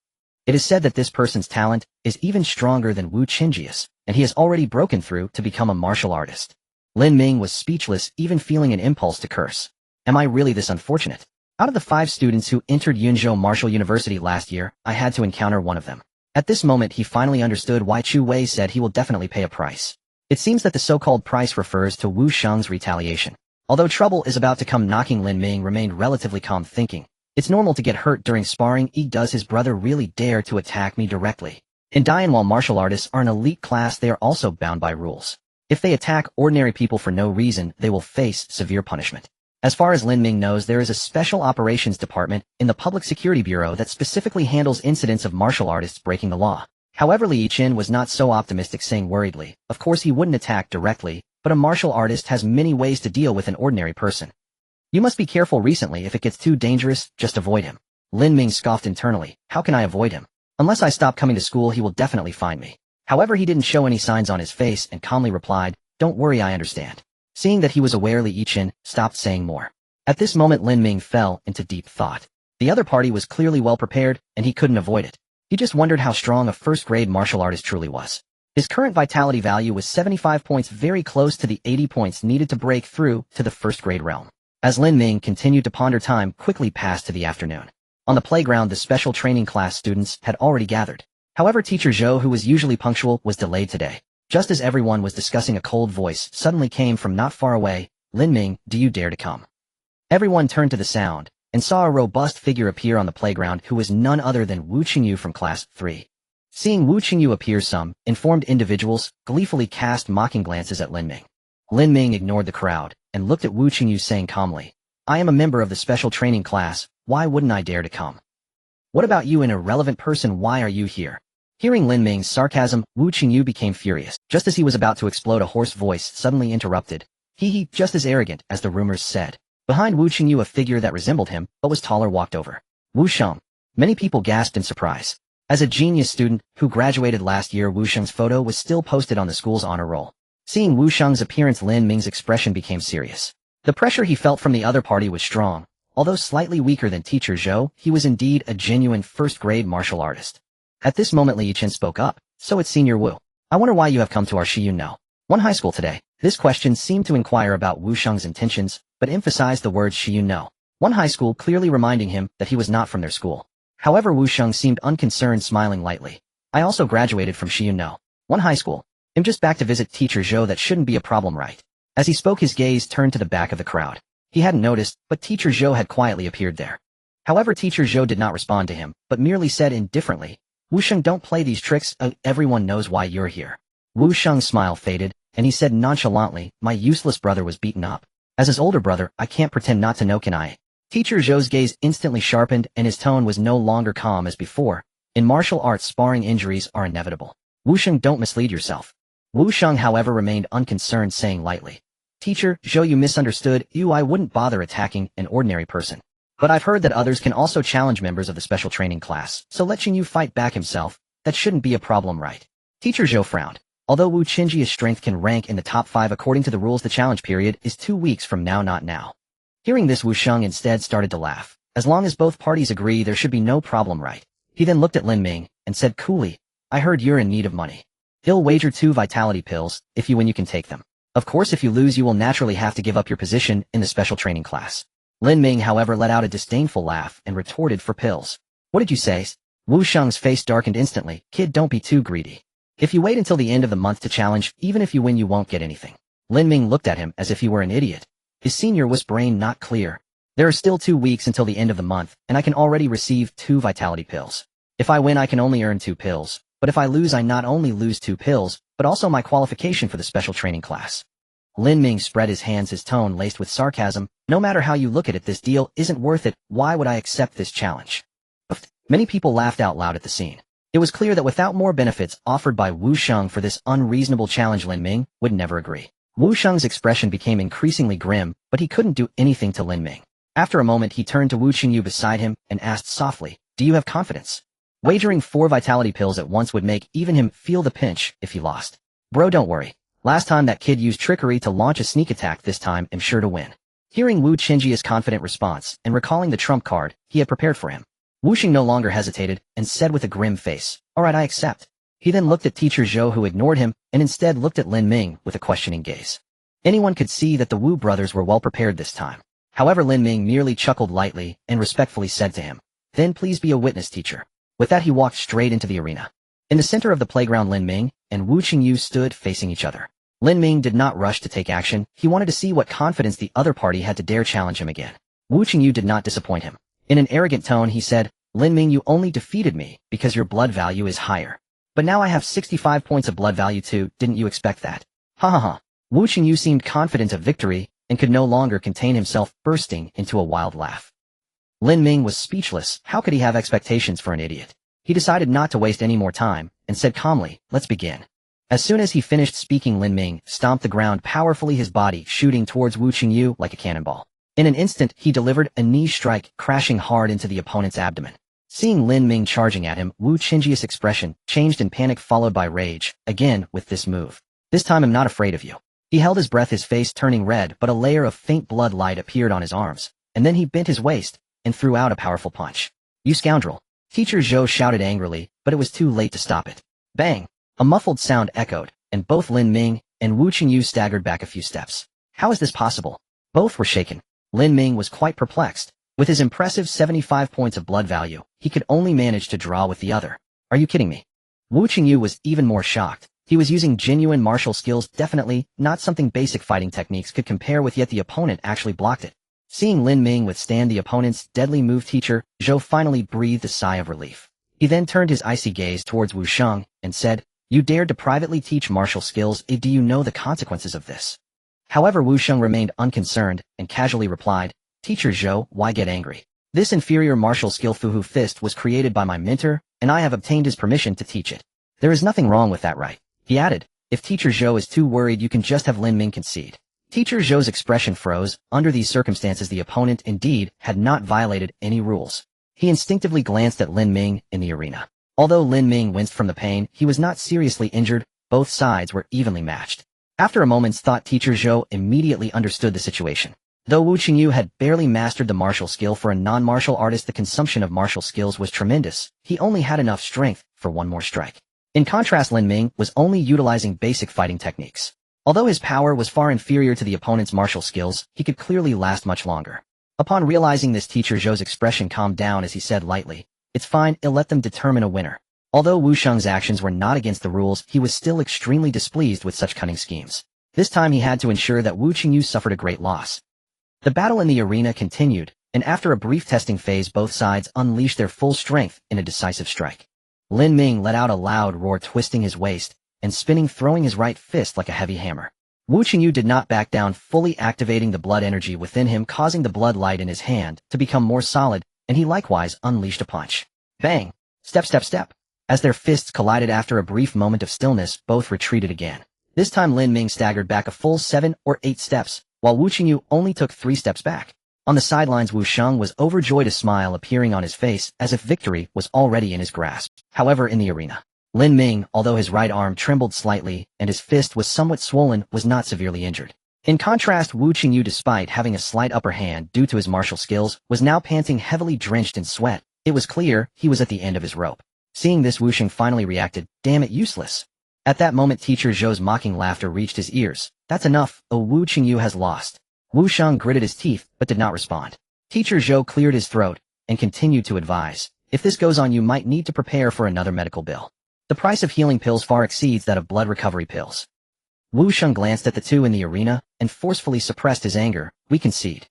S1: It is said that this person's talent is even stronger than Wu Qingjia's, and he has already broken through to become a martial artist." Lin Ming was speechless, even feeling an impulse to curse. Am I really this unfortunate? Out of the 5 students who entered Yunzhou Martial University last year, I had to encounter one of them. At this moment he finally understood why Chu Wei said he will definitely pay a price. It seems that the so-called price refers to Wu Sheng's retaliation. Although trouble is about to come knocking, Lin Ming remained relatively calm, thinking, "It's normal to get hurt during sparring. Does his brother really dare to attack me directly?" In Dian, while martial artists are an elite class, they are also bound by rules. If they attack ordinary people for no reason, they will face severe punishment. As far as Lin Ming knows, there is a special operations department in the Public Security Bureau that specifically handles incidents of martial artists breaking the law. However, Li Yichen was not so optimistic, saying worriedly, "Of course he wouldn't attack directly, but a martial artist has many ways to deal with an ordinary person. You must be careful recently. If it gets too dangerous, just avoid him." Lin Ming scoffed internally. "How can I avoid him? Unless I stop coming to school, he will definitely find me." However, he didn't show any signs on his face and calmly replied, "Don't worry, I understand." Seeing that he was aware, Li Yichen stopped saying more. At this moment Lin Ming fell into deep thought. The other party was clearly well prepared, and he couldn't avoid it. He just wondered how strong a first-grade martial artist truly was. His current vitality value was 75 points, very close to the 80 points needed to break through to the first-grade realm. As Lin Ming continued to ponder, time quickly passed to the afternoon. On the playground, the special training class students had already gathered. However, Teacher Zhou, who was usually punctual, was delayed today. Just as everyone was discussing, a cold voice suddenly came from not far away. "Lin Ming, do you dare to come?" Everyone turned to the sound and saw a robust figure appear on the playground, who was none other than Wu Qingyu from Class 3. Seeing Wu Qingyu appear, some informed individuals gleefully cast mocking glances at Lin Ming. Lin Ming ignored the crowd and looked at Wu Qingyu, saying calmly, "I am a member of the special training class. Why wouldn't I dare to come? What about you, an irrelevant person? Why are you here?" Hearing Lin Ming's sarcasm, Wu Qingyu became furious. Just as he was about to explode, a hoarse voice suddenly interrupted. He, just as arrogant as the rumors said." Behind Wu Qingyu, a figure that resembled him, but was taller, walked over. "Wu Sheng." Many people gasped in surprise. As a genius student who graduated last year, Wu Sheng's photo was still posted on the school's honor roll. Seeing Wu Sheng's appearance, Lin Ming's expression became serious. The pressure he felt from the other party was strong. Although slightly weaker than Teacher Zhou, he was indeed a genuine first-grade martial artist. At this moment Li Yichen spoke up. "So it's Senior Wu. I wonder why you have come to our Shiyun 1 high school today." This question seemed to inquire about Wu Sheng's intentions, but emphasized the words Shiyun 1 high school, clearly reminding him that he was not from their school. However, Wu Sheng seemed unconcerned, smiling lightly. "I also graduated from Shiyun 1 high school. I'm just back to visit Teacher Zhou. That shouldn't be a problem, right?" As he spoke, his gaze turned to the back of the crowd. He hadn't noticed, but Teacher Zhou had quietly appeared there. However, Teacher Zhou did not respond to him, but merely said indifferently, "Wu Sheng, don't play these tricks. Everyone knows why you're here." Wu Sheng's smile faded, and he said nonchalantly, "My useless brother was beaten up. As his older brother, I can't pretend not to know, can I?" Teacher Zhou's gaze instantly sharpened, and his tone was no longer calm as before. In martial arts, sparring, injuries are inevitable. Wu Sheng, don't mislead yourself. Wu Sheng, however, remained unconcerned, saying lightly, Teacher, Zhou, you misunderstood. I wouldn't bother attacking an ordinary person. But I've heard that others can also challenge members of the special training class, so letting you fight back himself, that shouldn't be a problem, right? Teacher Zhou frowned. Although Wu Qingjia's strength can rank in the top 5 according to the rules, the challenge period is 2 weeks from now, not now. Hearing this, Wu Sheng instead started to laugh. As long as both parties agree, there should be no problem, right? He then looked at Lin Ming and said coolly, I heard you're in need of money. He'll wager 2 vitality pills. If you win, you can take them. Of course, if you lose, you will naturally have to give up your position in the special training class. Lin Ming, however, let out a disdainful laugh and retorted, for pills. What did you say? Wu Sheng's face darkened instantly. Kid, don't be too greedy. If you wait until the end of the month to challenge, even if you win, you won't get anything. Lin Ming looked at him as if he were an idiot. His senior was brain not clear. There are still 2 weeks until the end of the month, and I can already receive 2 vitality pills. If I win, I can only earn 2 pills, but if I lose, I not only lose 2 pills, but also my qualification for the special training class. Lin Ming spread his hands, his tone laced with sarcasm. No matter how you look at it, this deal isn't worth it. Why would I accept this challenge? Many people laughed out loud at the scene. It was clear that without more benefits offered by Wu Sheng for this unreasonable challenge, Lin Ming would never agree. Wu Sheng's expression became increasingly grim, but he couldn't do anything to Lin Ming. After a moment, he turned to Wu Qingyu beside him and asked softly, do you have confidence? Wagering 4 vitality pills at once would make even him feel the pinch if he lost. Bro, don't worry. Last time that kid used trickery to launch a sneak attack, this time I'm sure to win. Hearing Wu Qingjia's confident response and recalling the trump card he had prepared for him, Wu Sheng no longer hesitated and said with a grim face, all right, I accept. He then looked at teacher Zhou, who ignored him, and instead looked at Lin Ming with a questioning gaze. Anyone could see that the Wu brothers were well prepared this time. However, Lin Ming merely chuckled lightly and respectfully said to him, then please be a witness, teacher. With that, he walked straight into the arena. In the center of the playground, Lin Ming and Wu Qingyu stood facing each other. Lin Ming did not rush to take action. He wanted to see what confidence the other party had to dare challenge him again. Wu Qingyu did not disappoint him. In an arrogant tone, he said, Lin Ming, you only defeated me because your blood value is higher. But now I have 65 points of blood value too. Didn't you expect that? Ha ha ha. Wu Qingyu seemed confident of victory and could no longer contain himself, bursting into a wild laugh. Lin Ming was speechless. How could he have expectations for an idiot? He decided not to waste any more time and said calmly, let's begin. As soon as he finished speaking, Lin Ming stomped the ground powerfully, his body shooting towards Wu Qingyu like a cannonball. In an instant, he delivered a knee strike, crashing hard into the opponent's abdomen. Seeing Lin Ming charging at him, Wu Qingjia's expression changed in panic followed by rage. Again, with this move. This time I'm not afraid of you. He held his breath, his face turning red, but a layer of faint blood light appeared on his arms, and then he bent his waist and threw out a powerful punch. You scoundrel! Teacher Zhou shouted angrily, but it was too late to stop it. Bang! A muffled sound echoed, and both Lin Ming and Wu Qingyu staggered back a few steps. How is this possible? Both were shaken. Lin Ming was quite perplexed. With his impressive 75 points of blood value, he could only manage to draw with the other. Are you kidding me? Wu Qingyu was even more shocked. He was using genuine martial skills, definitely not something basic fighting techniques could compare with, yet the opponent actually blocked it. Seeing Lin Ming withstand the opponent's deadly move, teacher Zhou finally breathed a sigh of relief. He then turned his icy gaze towards Wu Sheng and said, you dared to privately teach martial skills. Do you know the consequences of this? However, Wu Sheng remained unconcerned and casually replied, Teacher Zhou, why get angry? This inferior martial skill Fuhu Fist was created by my mentor, and I have obtained his permission to teach it. There is nothing wrong with that, right? He added, if Teacher Zhou is too worried, you can just have Lin Ming concede. Teacher Zhou's expression froze. Under these circumstances, the opponent indeed had not violated any rules. He instinctively glanced at Lin Ming in the arena. Although Lin Ming winced from the pain, he was not seriously injured. Both sides were evenly matched. After a moment's thought, Teacher Zhou immediately understood the situation. Though Wu Qingyu had barely mastered the martial skill, for a non-martial artist the consumption of martial skills was tremendous. He only had enough strength for one more strike. In contrast, Lin Ming was only utilizing basic fighting techniques. Although his power was far inferior to the opponent's martial skills, he could clearly last much longer. Upon realizing this, Teacher Zhou's expression calmed down as he said lightly, it's fine, I'll let them determine a winner. Although Wu Sheng's actions were not against the rules, he was still extremely displeased with such cunning schemes. This time he had to ensure that Wu Qingyu suffered a great loss. The battle in the arena continued, and after a brief testing phase, both sides unleashed their full strength in a decisive strike. Lin Ming let out a loud roar, twisting his waist and spinning, throwing his right fist like a heavy hammer. Wu Qingyu did not back down, fully activating the blood energy within him, causing the blood light in his hand to become more solid, and he likewise unleashed a punch. Bang! Step, step, step! As their fists collided after a brief moment of stillness, both retreated again. This time Lin Ming staggered back a full 7 or 8 steps, while Wu Qingyu only took 3 steps back. On the sidelines, Wu Sheng was overjoyed, a smile appearing on his face as if victory was already in his grasp. However, in the arena, Lin Ming, although his right arm trembled slightly and his fist was somewhat swollen, was not severely injured. In contrast, Wu Qingyu, despite having a slight upper hand due to his martial skills, was now panting, heavily drenched in sweat. It was clear he was at the end of his rope. Seeing this, Wu Sheng finally reacted, "Damn it, useless." At that moment, Teacher Zhou's mocking laughter reached his ears. "That's enough. Oh, Wu Qingyu has lost." Wu Sheng gritted his teeth, but did not respond. Teacher Zhou cleared his throat and continued to advise, "If this goes on, you might need to prepare for another medical bill. The price of healing pills far exceeds that of blood recovery pills." Wu Sheng glanced at the two in the arena and forcefully suppressed his anger. "We concede."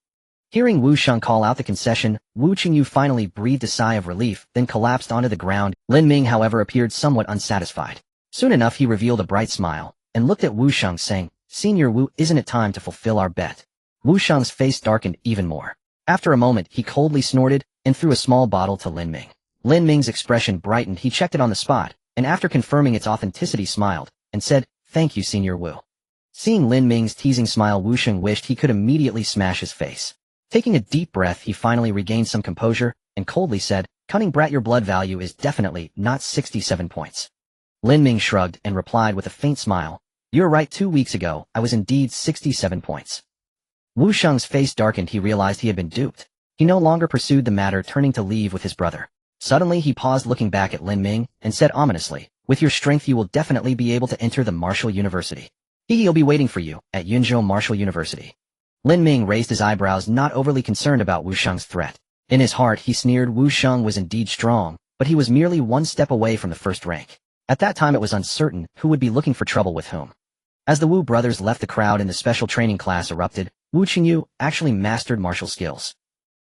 S1: Hearing Wu Sheng call out the concession, Wu Qingyu finally breathed a sigh of relief, then collapsed onto the ground. Lin Ming, however, appeared somewhat unsatisfied. Soon enough, he revealed a bright smile and looked at Wu Sheng, saying, "Senior Wu, isn't it time to fulfill our bet?" Wu Sheng's face darkened even more. After a moment, he coldly snorted and threw a small bottle to Lin Ming. Lin Ming's expression brightened. He checked it on the spot, and after confirming its authenticity, smiled and said, "Thank you, Senior Wu." Seeing Lin Ming's teasing smile, Wu Sheng wished he could immediately smash his face. Taking a deep breath, he finally regained some composure and coldly said, "Cunning brat, your blood value is definitely not 67 points. Lin Ming shrugged and replied with a faint smile, "You're right, 2 weeks ago, I was indeed 67 points. Wu Sheng's face darkened. He realized he had been duped. He no longer pursued the matter, turning to leave with his brother. Suddenly, he paused, looking back at Lin Ming, and said ominously, "With your strength, you will definitely be able to enter the martial university. He'll be waiting for you at Yunzhou Martial University." Lin Ming raised his eyebrows, not overly concerned about Wu Sheng's threat. In his heart, he sneered. Wu Sheng was indeed strong, but he was merely 1 step away from the first rank. At that time, it was uncertain who would be looking for trouble with whom. As the Wu brothers left, the crowd in the special training class erupted. Wu Qingyu actually mastered martial skills.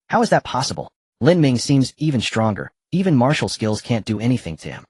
S1: How is that possible? Lin Ming seems even stronger. Even martial skills can't do anything to him.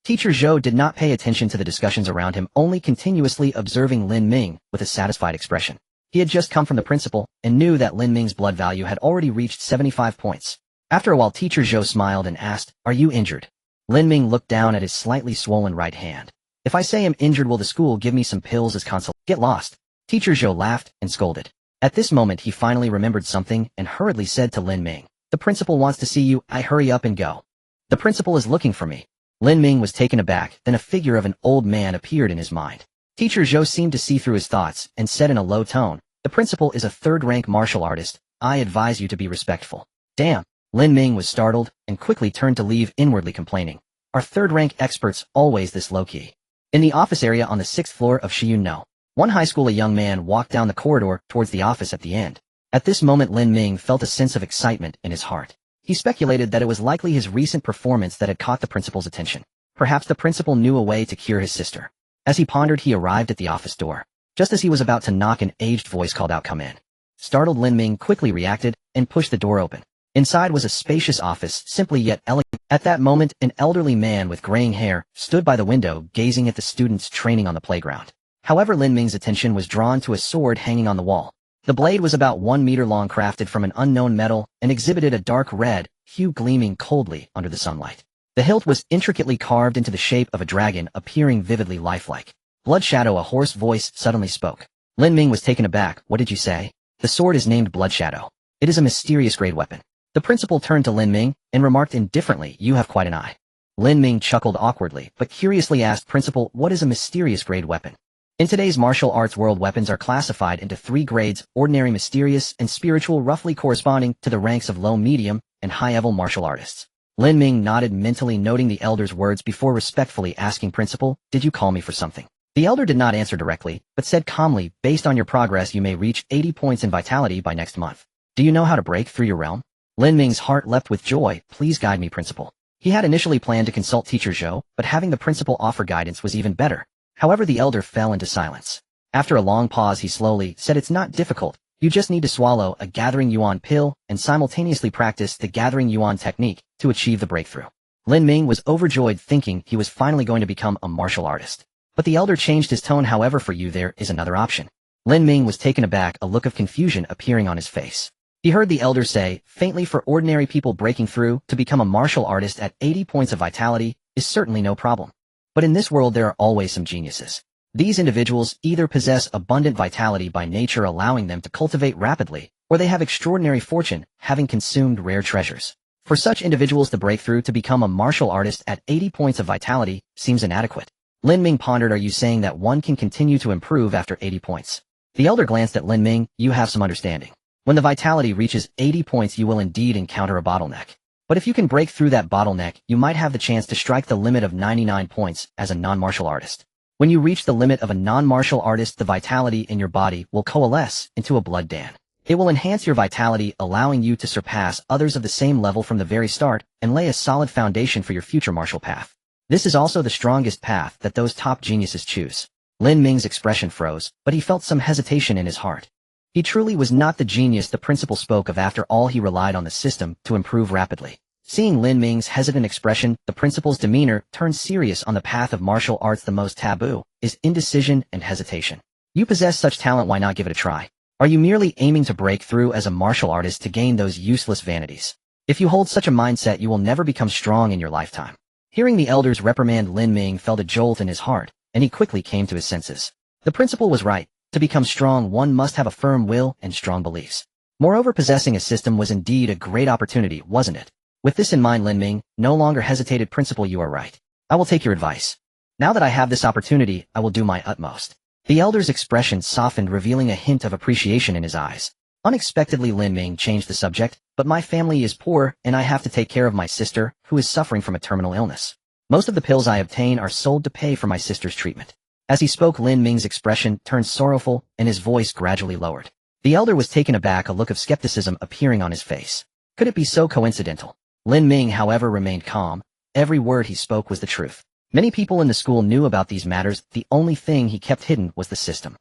S1: Teacher Zhou did not pay attention to the discussions around him, only continuously observing Lin Ming with a satisfied expression. He had just come from the principal and knew that Lin Ming's blood value had already reached 75 points. After a while, Teacher Zhou smiled and asked, "Are you injured?" Lin Ming looked down at his slightly swollen right hand. "If I say I'm injured, will the school give me some pills as consolation?" "Get lost." Teacher Zhou laughed and scolded. At this moment, he finally remembered something and hurriedly said to Lin Ming, "The principal wants to see you. I hurry up and go." "The principal is looking for me." Lin Ming was taken aback, then a figure of an old man appeared in his mind. Teacher Zhou seemed to see through his thoughts and said in a low tone, "The principal is a third-rank martial artist. I advise you to be respectful." "Damn." Lin Ming was startled and quickly turned to leave, inwardly complaining, "Are third-rank experts always this low-key?" In the office area on the 6th floor of Shiyun No. One high school, a young man walked down the corridor towards the office at the end. At this moment, Lin Ming felt a sense of excitement in his heart. He speculated that it was likely his recent performance that had caught the principal's attention. Perhaps the principal knew a way to cure his sister. As he pondered, he arrived at the office door. Just as he was about to knock, an aged voice called out, "Come in." Startled, Lin Ming quickly reacted and pushed the door open. Inside was a spacious office, simply yet elegant. At that moment, an elderly man with graying hair stood by the window, gazing at the students training on the playground. However, Lin Ming's attention was drawn to a sword hanging on the wall. The blade was about 1 meter long, crafted from an unknown metal, and exhibited a dark red hue, gleaming coldly under the sunlight. The hilt was intricately carved into the shape of a dragon, appearing vividly lifelike. Blood Shadow, a hoarse voice suddenly spoke. Lin Ming was taken aback. "What did you say?" "The sword is named Blood Shadow. It is a mysterious grade weapon." The principal turned to Lin Ming and remarked indifferently, "You have quite an eye." Lin Ming chuckled awkwardly, but curiously asked, "Principal, what is a mysterious grade weapon?" In today's martial arts world, weapons are classified into 3 grades, ordinary, mysterious, and spiritual, roughly corresponding to the ranks of low, medium, and high-level martial artists. Lin Ming nodded, mentally noting the elder's words before respectfully asking, "Principal, did you call me for something?" The elder did not answer directly, but said calmly, "Based on your progress, you may reach 80 points in vitality by next month. Do you know how to break through your realm?" Lin Ming's heart leapt with joy. "Please guide me, Principal." He had initially planned to consult Teacher Zhou, but having the principal offer guidance was even better. However, the elder fell into silence. After a long pause, he slowly said, "It's not difficult. You just need to swallow a Gathering Yuan pill and simultaneously practice the Gathering Yuan technique to achieve the breakthrough." Lin Ming was overjoyed, thinking he was finally going to become a martial artist. But the elder changed his tone. "However, for you there is another option." Lin Ming was taken aback, a look of confusion appearing on his face. He heard the elder say, faintly, "For ordinary people breaking through to become a martial artist at 80 points of vitality, is certainly no problem. But in this world there are always some geniuses. These individuals either possess abundant vitality by nature allowing them to cultivate rapidly, or they have extraordinary fortune, having consumed rare treasures. For such individuals to break through to become a martial artist at 80 points of vitality seems inadequate. Lin Ming pondered, are you saying that one can continue to improve after 80 points? The elder glanced at Lin Ming, you have some understanding. When the vitality reaches 80 points you will indeed encounter a bottleneck. But if you can break through that bottleneck, you might have the chance to strike the limit of 99 points as a non-martial artist. When you reach the limit of a non-martial artist, the vitality in your body will coalesce into a blood dam. It will enhance your vitality, allowing you to surpass others of the same level from the very start and lay a solid foundation for your future martial path. This is also the strongest path that those top geniuses choose. Lin Ming's expression froze, but he felt some hesitation in his heart. He truly was not the genius the principal spoke of. After all, he relied on the system to improve rapidly. Seeing Lin Ming's hesitant expression, the principal's demeanor turned serious. On the path of martial arts, the most taboo is indecision and hesitation. You possess such talent, why not give it a try? Are you merely aiming to break through as a martial artist to gain those useless vanities? If you hold such a mindset, you will never become strong in your lifetime. Hearing the elders reprimand, Lin Ming felt a jolt in his heart, and he quickly came to his senses. The principal was right. To become strong, one must have a firm will and strong beliefs. Moreover, possessing a system was indeed a great opportunity, wasn't it? With this in mind, Lin Ming no longer hesitated. Principal, you are right. I will take your advice. Now that I have this opportunity, I will do my utmost. The elder's expression softened, revealing a hint of appreciation in his eyes. Unexpectedly, Lin Ming changed the subject, but my family is poor, and I have to take care of my sister, who is suffering from a terminal illness. Most of the pills I obtain are sold to pay for my sister's treatment. As he spoke, Lin Ming's expression turned sorrowful, and his voice gradually lowered. The elder was taken aback, a look of skepticism appearing on his face. Could it be so coincidental? Lin Ming, however, remained calm. Every word he spoke was the truth. Many people in the school knew about these matters. The only thing he kept hidden was the system.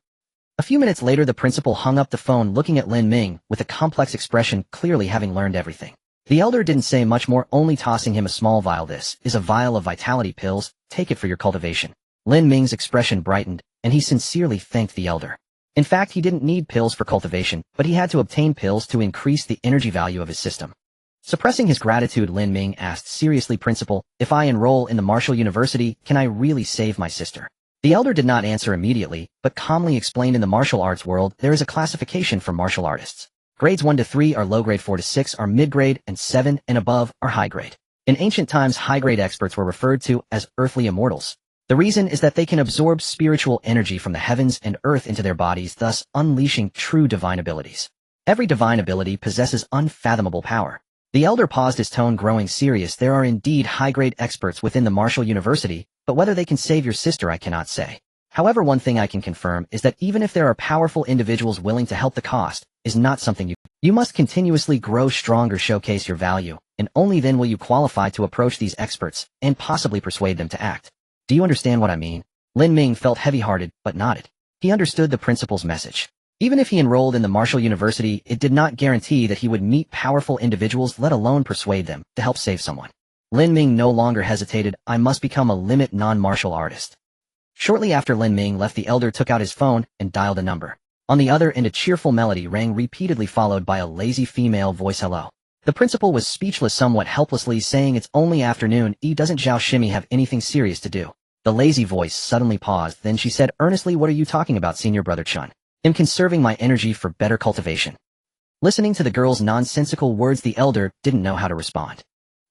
S1: A few minutes later, the principal hung up the phone, looking at Lin Ming with a complex expression, clearly having learned everything. The elder didn't say much more, only tossing him a small vial. This is a vial of vitality pills. Take it for your cultivation. Lin Ming's expression brightened, and he sincerely thanked the elder. In fact, he didn't need pills for cultivation, but he had to obtain pills to increase the energy value of his system. Suppressing his gratitude, Lin Ming asked seriously, Principal, if I enroll in the martial university, can I really save my sister? The elder did not answer immediately, but calmly explained, in the martial arts world, there is a classification for martial artists. Grades 1 to 3 are low grade, 4 to 6 are mid-grade, and 7 and above are high grade. In ancient times, high-grade experts were referred to as earthly immortals. The reason is that they can absorb spiritual energy from the heavens and earth into their bodies, thus unleashing true divine abilities. Every divine ability possesses unfathomable power. The elder paused, his tone growing serious. There are indeed high-grade experts within the martial university, but whether they can save your sister I cannot say. However, one thing I can confirm is that even if there are powerful individuals willing to help, the cost is not something you must continuously grow stronger, showcase your value, and only then will you qualify to approach these experts and possibly persuade them to act. Do you understand what I mean? Lin Ming felt heavy-hearted, but nodded. He understood the principal's message. Even if he enrolled in the martial university, it did not guarantee that he would meet powerful individuals, let alone persuade them to help save someone. Lin Ming no longer hesitated. I must become a limit non-martial artist. Shortly after Lin Ming left, the elder took out his phone and dialed a number. On the other end, a cheerful melody rang, repeatedly followed by a lazy female voice. Hello. The principal was speechless, somewhat helplessly saying, it's only afternoon. Doesn't Zhao Shimi have anything serious to do? The lazy voice suddenly paused, then she said earnestly, what are you talking about, senior brother Chun? I'm conserving my energy for better cultivation. Listening to the girl's nonsensical words, the elder didn't know how to respond.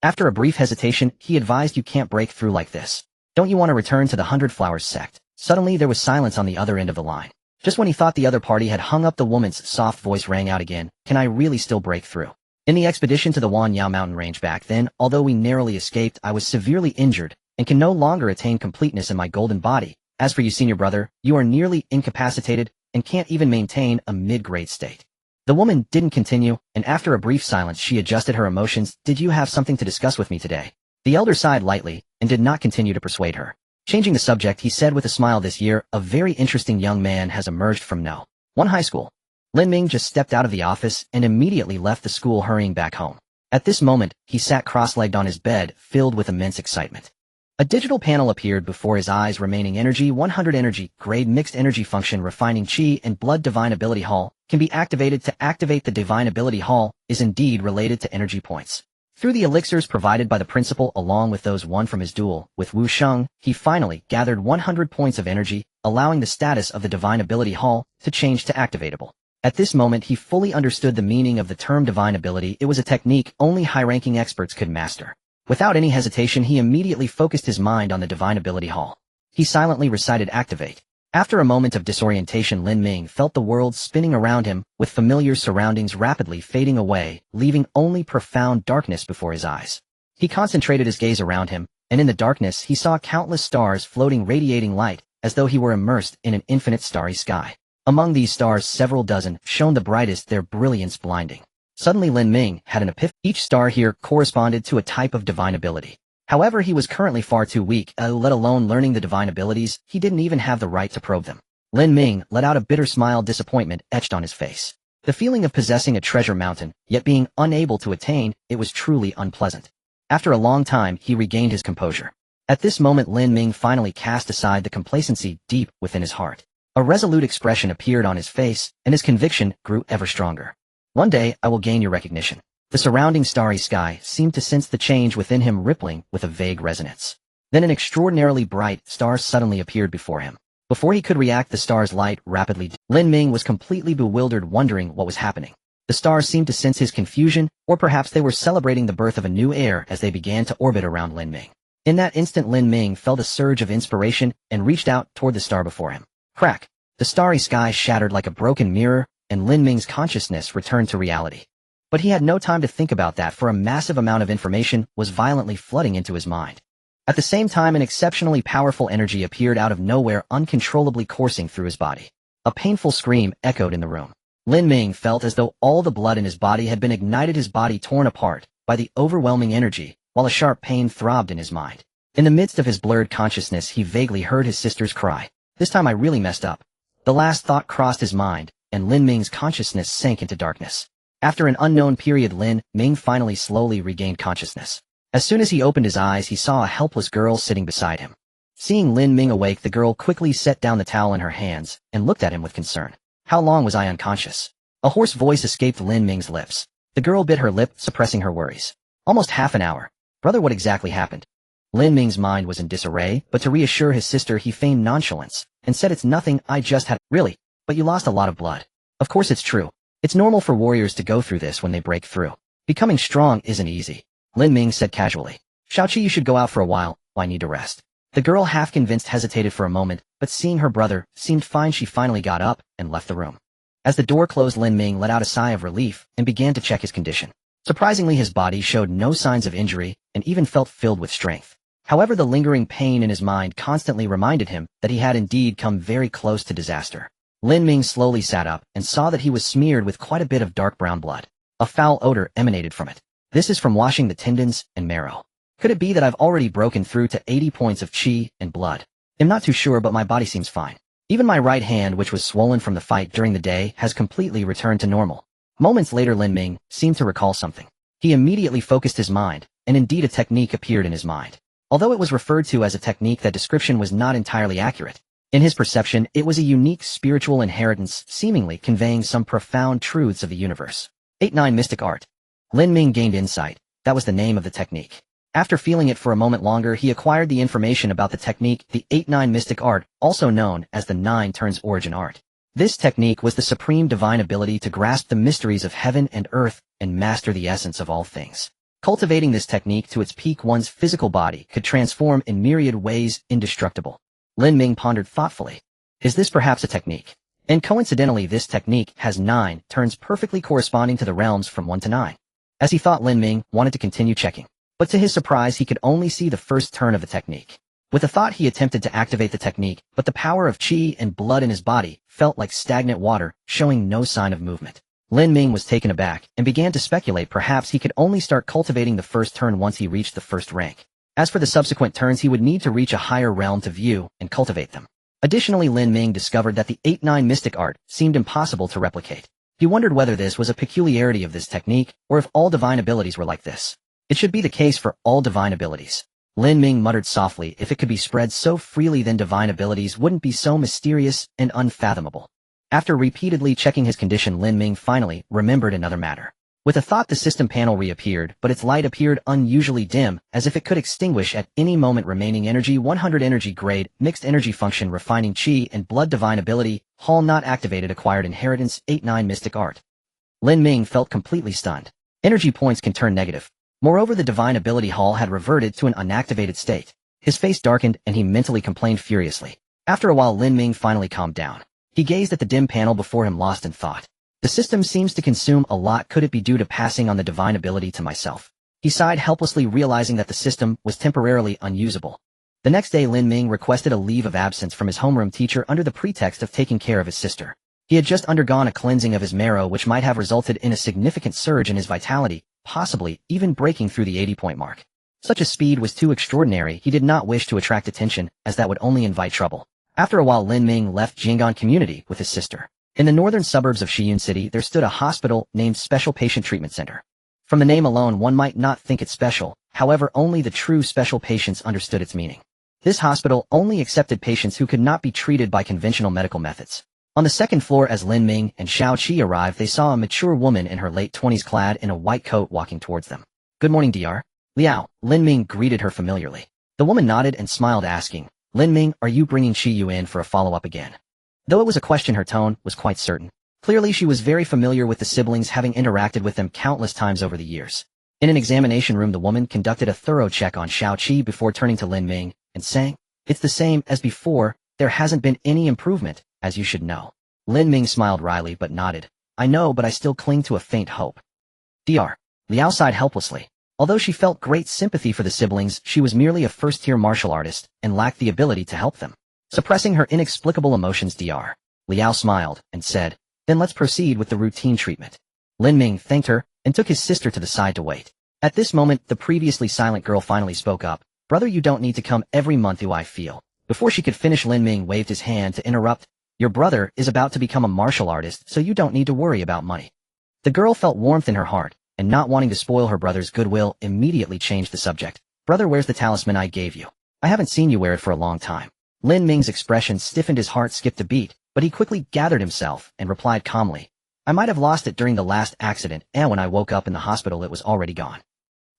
S1: After a brief hesitation, he advised, you can't break through like this. Don't you want to return to the 100 Flowers sect? Suddenly there was silence on the other end of the line. Just when he thought the other party had hung up, the woman's soft voice rang out again. Can I really still break through? In the expedition to the Wanyao mountain range back then, although we narrowly escaped, I was severely injured and can no longer attain completeness in my golden body. As for you, senior brother, you are nearly incapacitated and can't even maintain a mid-grade state. The woman didn't continue, and after a brief silence she adjusted her emotions. Did you have something to discuss with me today? The elder sighed lightly and did not continue to persuade her. Changing the subject, he said with a smile, this year, a very interesting young man has emerged from No. 1 high school. Lin Ming just stepped out of the office and immediately left the school, hurrying back home. At this moment, he sat cross-legged on his bed, filled with immense excitement. A digital panel appeared before his eyes, remaining energy 100 energy, grade mixed energy function, refining chi and blood, divine ability hall, can be activated. To activate the divine ability hall is indeed related to energy points. Through the elixirs provided by the principal along with those won from his duel with Wu Sheng, he finally gathered 100 points of energy, allowing the status of the Divine Ability Hall to change to activatable. At this moment he fully understood the meaning of the term Divine Ability. It was a technique only high-ranking experts could master. Without any hesitation he immediately focused his mind on the Divine Ability Hall. He silently recited Activate. After a moment of disorientation, Lin Ming felt the world spinning around him, with familiar surroundings rapidly fading away, leaving only profound darkness before his eyes. He concentrated his gaze around him, and in the darkness he saw countless stars floating radiating light, as though he were immersed in an infinite starry sky. Among these stars several dozen shone the brightest, their brilliance blinding. Suddenly Lin Ming had an epiphany. Each star here corresponded to a type of divine ability. However, he was currently far too weak, let alone learning the divine abilities. He didn't even have the right to probe them. Lin Ming let out a bitter smile, disappointment etched on his face. The feeling of possessing a treasure mountain, yet being unable to attain, it was truly unpleasant. After a long time, he regained his composure. At this moment Lin Ming finally cast aside the complacency deep within his heart. A resolute expression appeared on his face, and his conviction grew ever stronger. One day, I will gain your recognition. The surrounding starry sky seemed to sense the change within him, rippling with a vague resonance. Then an extraordinarily bright star suddenly appeared before him. Before he could react, the star's light rapidly dimmed. Lin Ming was completely bewildered, wondering what was happening. The stars seemed to sense his confusion, or perhaps they were celebrating the birth of a new heir as they began to orbit around Lin Ming. In that instant Lin Ming felt a surge of inspiration and reached out toward the star before him. Crack! The starry sky shattered like a broken mirror, and Lin Ming's consciousness returned to reality. But he had no time to think about that, for a massive amount of information was violently flooding into his mind. At the same time, an exceptionally powerful energy appeared out of nowhere, uncontrollably coursing through his body. A painful scream echoed in the room. Lin Ming felt as though all the blood in his body had been ignited, his body torn apart by the overwhelming energy, while a sharp pain throbbed in his mind. In the midst of his blurred consciousness, he vaguely heard his sister's cry. This time I really messed up. The last thought crossed his mind, and Lin Ming's consciousness sank into darkness. After an unknown period, Lin Ming finally slowly regained consciousness. As soon as he opened his eyes, he saw a helpless girl sitting beside him. Seeing Lin Ming awake, the girl quickly set down the towel in her hands and looked at him with concern. How long was I unconscious? A hoarse voice escaped Lin Ming's lips. The girl bit her lip, suppressing her worries. Almost half an hour. Brother, what exactly happened? Lin Ming's mind was in disarray, but to reassure his sister he feigned nonchalance and said, it's nothing, I just had— Really? But you lost a lot of blood. Of course it's true. It's normal for warriors to go through this when they break through. Becoming strong isn't easy. Lin Ming said casually. Shaoqi, you should go out for a while. I need to rest. The girl, half convinced, hesitated for a moment, but seeing her brother seemed fine, she finally got up and left the room. As the door closed, Lin Ming let out a sigh of relief and began to check his condition. Surprisingly, his body showed no signs of injury and even felt filled with strength. However, the lingering pain in his mind constantly reminded him that he had indeed come very close to disaster. Lin Ming slowly sat up and saw that he was smeared with quite a bit of dark brown blood. A foul odor emanated from it. This is from washing the tendons and marrow. Could it be that I've already broken through to 80 points of qi and blood? I'm not too sure, but my body seems fine. Even my right hand, which was swollen from the fight during the day, has completely returned to normal. Moments later, Lin Ming seemed to recall something. He immediately focused his mind, and indeed a technique appeared in his mind. Although it was referred to as a technique, that description was not entirely accurate. In his perception, it was a unique spiritual inheritance, seemingly conveying some profound truths of the universe. 8-9 Mystic Art. Lin Ming gained insight. That was the name of the technique. After feeling it for a moment longer, he acquired the information about the technique, the 8-9 Mystic Art, also known as the 9 Turns Origin Art. This technique was the supreme divine ability to grasp the mysteries of heaven and earth and master the essence of all things. Cultivating this technique to its peak, one's physical body could transform in myriad ways. Indestructible. Lin Ming pondered thoughtfully. Is this perhaps a technique? And coincidentally, this technique has 9 turns perfectly corresponding to the realms from 1 to 9. As he thought, Lin Ming wanted to continue checking. But to his surprise, he could only see the first turn of the technique. With a thought, he attempted to activate the technique, but the power of qi and blood in his body felt like stagnant water, showing no sign of movement. Lin Ming was taken aback and began to speculate perhaps he could only start cultivating the first turn once he reached the first rank. As for the subsequent turns, he would need to reach a higher realm to view and cultivate them. Additionally, Lin Ming discovered that the 8-9 Mystic Art seemed impossible to replicate. He wondered whether this was a peculiarity of this technique, or if all divine abilities were like this. It should be the case for all divine abilities. Lin Ming muttered softly, if it could be spread so freely, then divine abilities wouldn't be so mysterious and unfathomable. After repeatedly checking his condition, Lin Ming finally remembered another matter. With a thought, the system panel reappeared, but its light appeared unusually dim, as if it could extinguish at any moment. Remaining energy 100 energy grade, mixed energy function, refining chi and blood, divine ability, hall not activated, acquired inheritance 8-9 mystic art. Lin Ming felt completely stunned. Energy points can turn negative. Moreover, the divine ability hall had reverted to an unactivated state. His face darkened and he mentally complained furiously. After a while, Lin Ming finally calmed down. He gazed at the dim panel before him, lost in thought. The system seems to consume a lot. Could it be due to passing on the divine ability to myself? He sighed helplessly, realizing that the system was temporarily unusable. The next day, Lin Ming requested a leave of absence from his homeroom teacher under the pretext of taking care of his sister. He had just undergone a cleansing of his marrow, which might have resulted in a significant surge in his vitality, possibly even breaking through the 80-point mark. Such a speed was too extraordinary. He did not wish to attract attention, as that would only invite trouble. After a while, Lin Ming left Jiangan community with his sister. In the northern suburbs of Shiyun City, there stood a hospital named Special Patient Treatment Center. From the name alone, one might not think it special. However, only the true special patients understood its meaning. This hospital only accepted patients who could not be treated by conventional medical methods. On the second floor, as Lin Ming and Xiao Qi arrived, they saw a mature woman in her late 20s clad in a white coat walking towards them. "Good morning, Dr. Liao." Lin Ming greeted her familiarly. The woman nodded and smiled, asking, "Lin Ming, are you bringing Qi Yu in for a follow-up again?" Though it was a question, her tone was quite certain. Clearly, she was very familiar with the siblings, having interacted with them countless times over the years. In an examination room, the woman conducted a thorough check on Xiao Qi before turning to Lin Ming and saying, "It's the same as before. There hasn't been any improvement, as you should know." Lin Ming smiled wryly but nodded. "I know, but I still cling to a faint hope." Dr. Liao sighed helplessly. Although she felt great sympathy for the siblings, she was merely a first-tier martial artist and lacked the ability to help them. Suppressing her inexplicable emotions, Dr. Liao smiled and said, "Then let's proceed with the routine treatment." Lin Ming thanked her and took his sister to the side to wait. At this moment, the previously silent girl finally spoke up. "Brother, you don't need to come every month, do I feel?" Before she could finish, Lin Ming waved his hand to interrupt. "Your brother is about to become a martial artist, so you don't need to worry about money." The girl felt warmth in her heart, and not wanting to spoil her brother's goodwill, immediately changed the subject. "Brother, where's the talisman I gave you? I haven't seen you wear it for a long time." Lin Ming's expression stiffened, his heart skipped a beat, but he quickly gathered himself and replied calmly, "I might have lost it during the last accident, and when I woke up in the hospital it was already gone."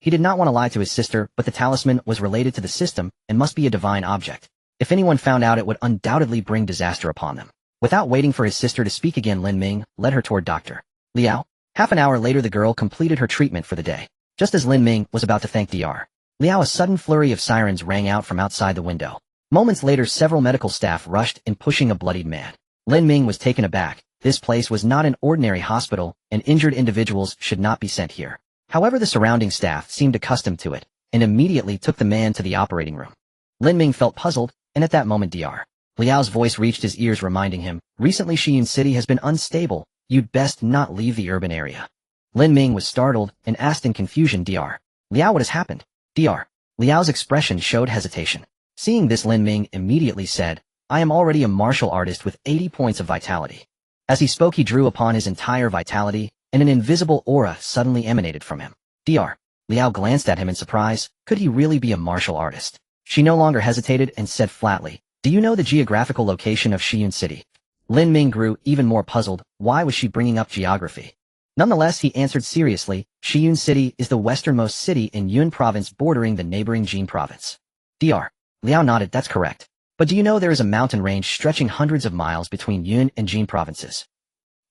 S1: He did not want to lie to his sister, but the talisman was related to the system and must be a divine object. If anyone found out, it would undoubtedly bring disaster upon them. Without waiting for his sister to speak again, Lin Ming led her toward Dr. Liao. Half an hour later, the girl completed her treatment for the day. Just as Lin Ming was about to thank Dr. Liao, a sudden flurry of sirens rang out from outside the window. Moments later, several medical staff rushed in, pushing a bloodied man. Lin Ming was taken aback. This place was not an ordinary hospital, and injured individuals should not be sent here. However, the surrounding staff seemed accustomed to it, and immediately took the man to the operating room. Lin Ming felt puzzled, and at that moment Dr. Liao's voice reached his ears, reminding him, "Recently Shiyun City has been unstable. You'd best not leave the urban area." Lin Ming was startled and asked in confusion, "Dr. Liao, what has happened?" Dr. Liao's expression showed hesitation. Seeing this, Lin Ming immediately said, "I am already a martial artist with 80 points of vitality." As he spoke, he drew upon his entire vitality, and an invisible aura suddenly emanated from him. Dr. Liao glanced at him in surprise. Could he really be a martial artist? She no longer hesitated and said flatly, "Do you know the geographical location of Shiyun City?" Lin Ming grew even more puzzled. Why was she bringing up geography? Nonetheless, he answered seriously, "Shiyun City is the westernmost city in Yun Province, bordering the neighboring Jin Province." Dr. Liao nodded. "That's correct. But do you know there is a mountain range stretching hundreds of miles between Yun and Jin provinces?"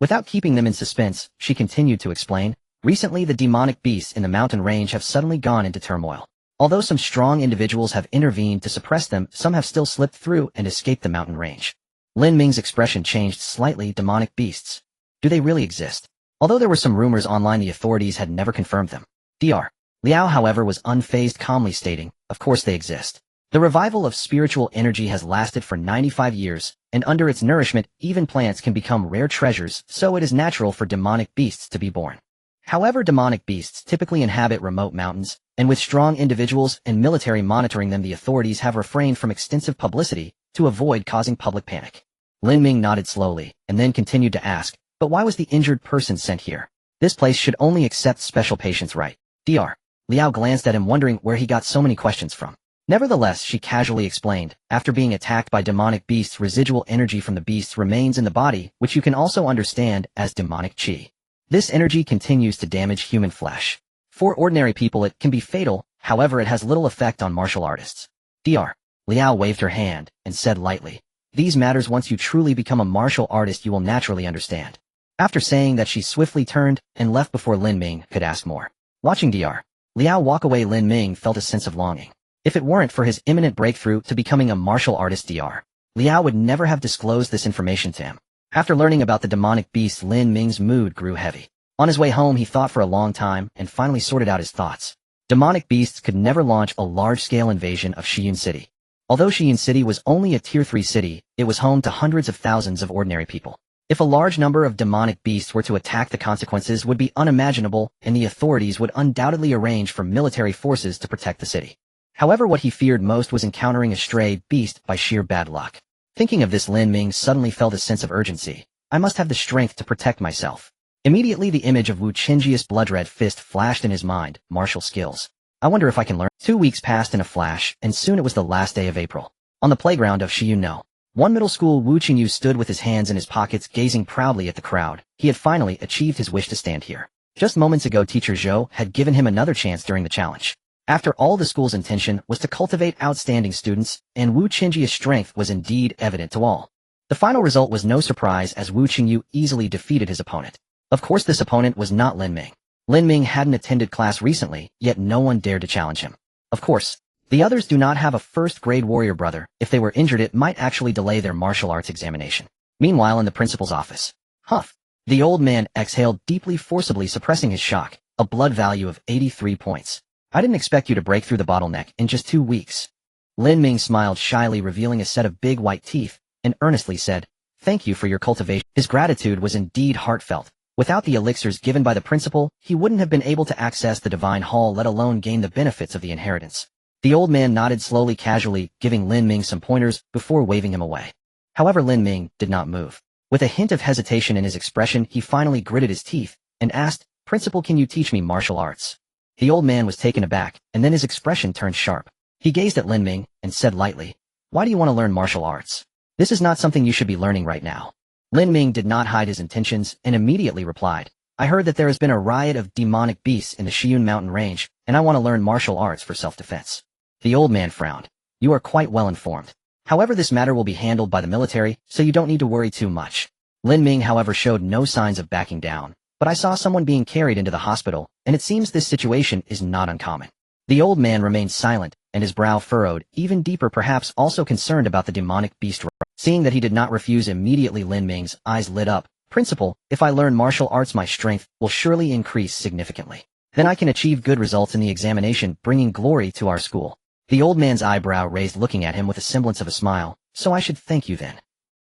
S1: Without keeping them in suspense, she continued to explain, "Recently the demonic beasts in the mountain range have suddenly gone into turmoil. Although some strong individuals have intervened to suppress them, some have still slipped through and escaped the mountain range." Lin Ming's expression changed slightly. "Demonic beasts? Do they really exist?" Although there were some rumors online, the authorities had never confirmed them. Dr. Liao, however, was unfazed, calmly stating, "Of course they exist. The revival of spiritual energy has lasted for 95 years, and under its nourishment, even plants can become rare treasures, so it is natural for demonic beasts to be born. However, demonic beasts typically inhabit remote mountains, and with strong individuals and military monitoring them, the authorities have refrained from extensive publicity to avoid causing public panic." Lin Ming nodded slowly, and then continued to ask, "But why was the injured person sent here? This place should only accept special patients, right?" Dr. Liao glanced at him, wondering where he got so many questions from. Nevertheless, she casually explained, "After being attacked by demonic beasts, residual energy from the beasts remains in the body, which you can also understand as demonic qi. This energy continues to damage human flesh. For ordinary people it can be fatal, however it has little effect on martial artists. Dr. Liao waved her hand and said lightly, "These matters once you truly become a martial artist you will naturally understand." After saying that she swiftly turned and left before Lin Ming could ask more. Watching Dr. Liao walk away, Lin Ming felt a sense of longing. If it weren't for his imminent breakthrough to becoming a martial artist, Dr. Liao would never have disclosed this information to him. After learning about the demonic beast, Lin Ming's mood grew heavy. On his way home he thought for a long time and finally sorted out his thoughts. Demonic beasts could never launch a large-scale invasion of Shiyun City. Although Shiyun City was only a Tier 3 city, it was home to hundreds of thousands of ordinary people. If a large number of demonic beasts were to attack, the consequences would be unimaginable, and the authorities would undoubtedly arrange for military forces to protect the city. However, what he feared most was encountering a stray beast by sheer bad luck. Thinking of this, Lin Ming suddenly felt a sense of urgency. I must have the strength to protect myself. Immediately the image of Wu Qingjia's blood-red fist flashed in his mind. Martial skills. I wonder if I can learn. 2 weeks passed in a flash, and soon it was the last day of April. On the playground of Shiyun one middle school, Wu Qingyu stood with his hands in his pockets, gazing proudly at the crowd. He had finally achieved his wish to stand here. Just moments ago, Teacher Zhou had given him another chance during the challenge. After all, the school's intention was to cultivate outstanding students, and Wu Qingjia's strength was indeed evident to all. The final result was no surprise, as Wu Qingyu easily defeated his opponent. Of course, this opponent was not Lin Ming. Lin Ming hadn't attended class recently, yet no one dared to challenge him. Of course, the others do not have a first-grade warrior brother. If they were injured, it might actually delay their martial arts examination. Meanwhile, in the principal's office, huff, the old man exhaled deeply, forcibly suppressing his shock, a blood value of 83 points. I didn't expect you to break through the bottleneck in just 2 weeks. Lin Ming smiled shyly, revealing a set of big white teeth, and earnestly said, "Thank you for your cultivation." His gratitude was indeed heartfelt. Without the elixirs given by the principal, he wouldn't have been able to access the divine hall, let alone gain the benefits of the inheritance. The old man nodded slowly, casually, giving Lin Ming some pointers before waving him away. However, Lin Ming did not move. With a hint of hesitation in his expression, he finally gritted his teeth and asked, "Principal, can you teach me martial arts?" The old man was taken aback, and then his expression turned sharp. He gazed at Lin Ming and said lightly, "Why do you want to learn martial arts? This is not something you should be learning right now." Lin Ming did not hide his intentions and immediately replied, "I heard that there has been a riot of demonic beasts in the Shiyun mountain range, and I want to learn martial arts for self-defense." The old man frowned. "You are quite well informed. However, this matter will be handled by the military, so you don't need to worry too much." Lin Ming, however, showed no signs of backing down. "But I saw someone being carried into the hospital, and it seems this situation is not uncommon." The old man remained silent, and his brow furrowed, even deeper, perhaps also concerned about the demonic beast. Seeing that he did not refuse immediately, Lin Ming's eyes lit up. "Principal, if I learn martial arts, my strength will surely increase significantly. Then I can achieve good results in the examination, bringing glory to our school." The old man's eyebrow raised, looking at him with a semblance of a smile. "So I should thank you then."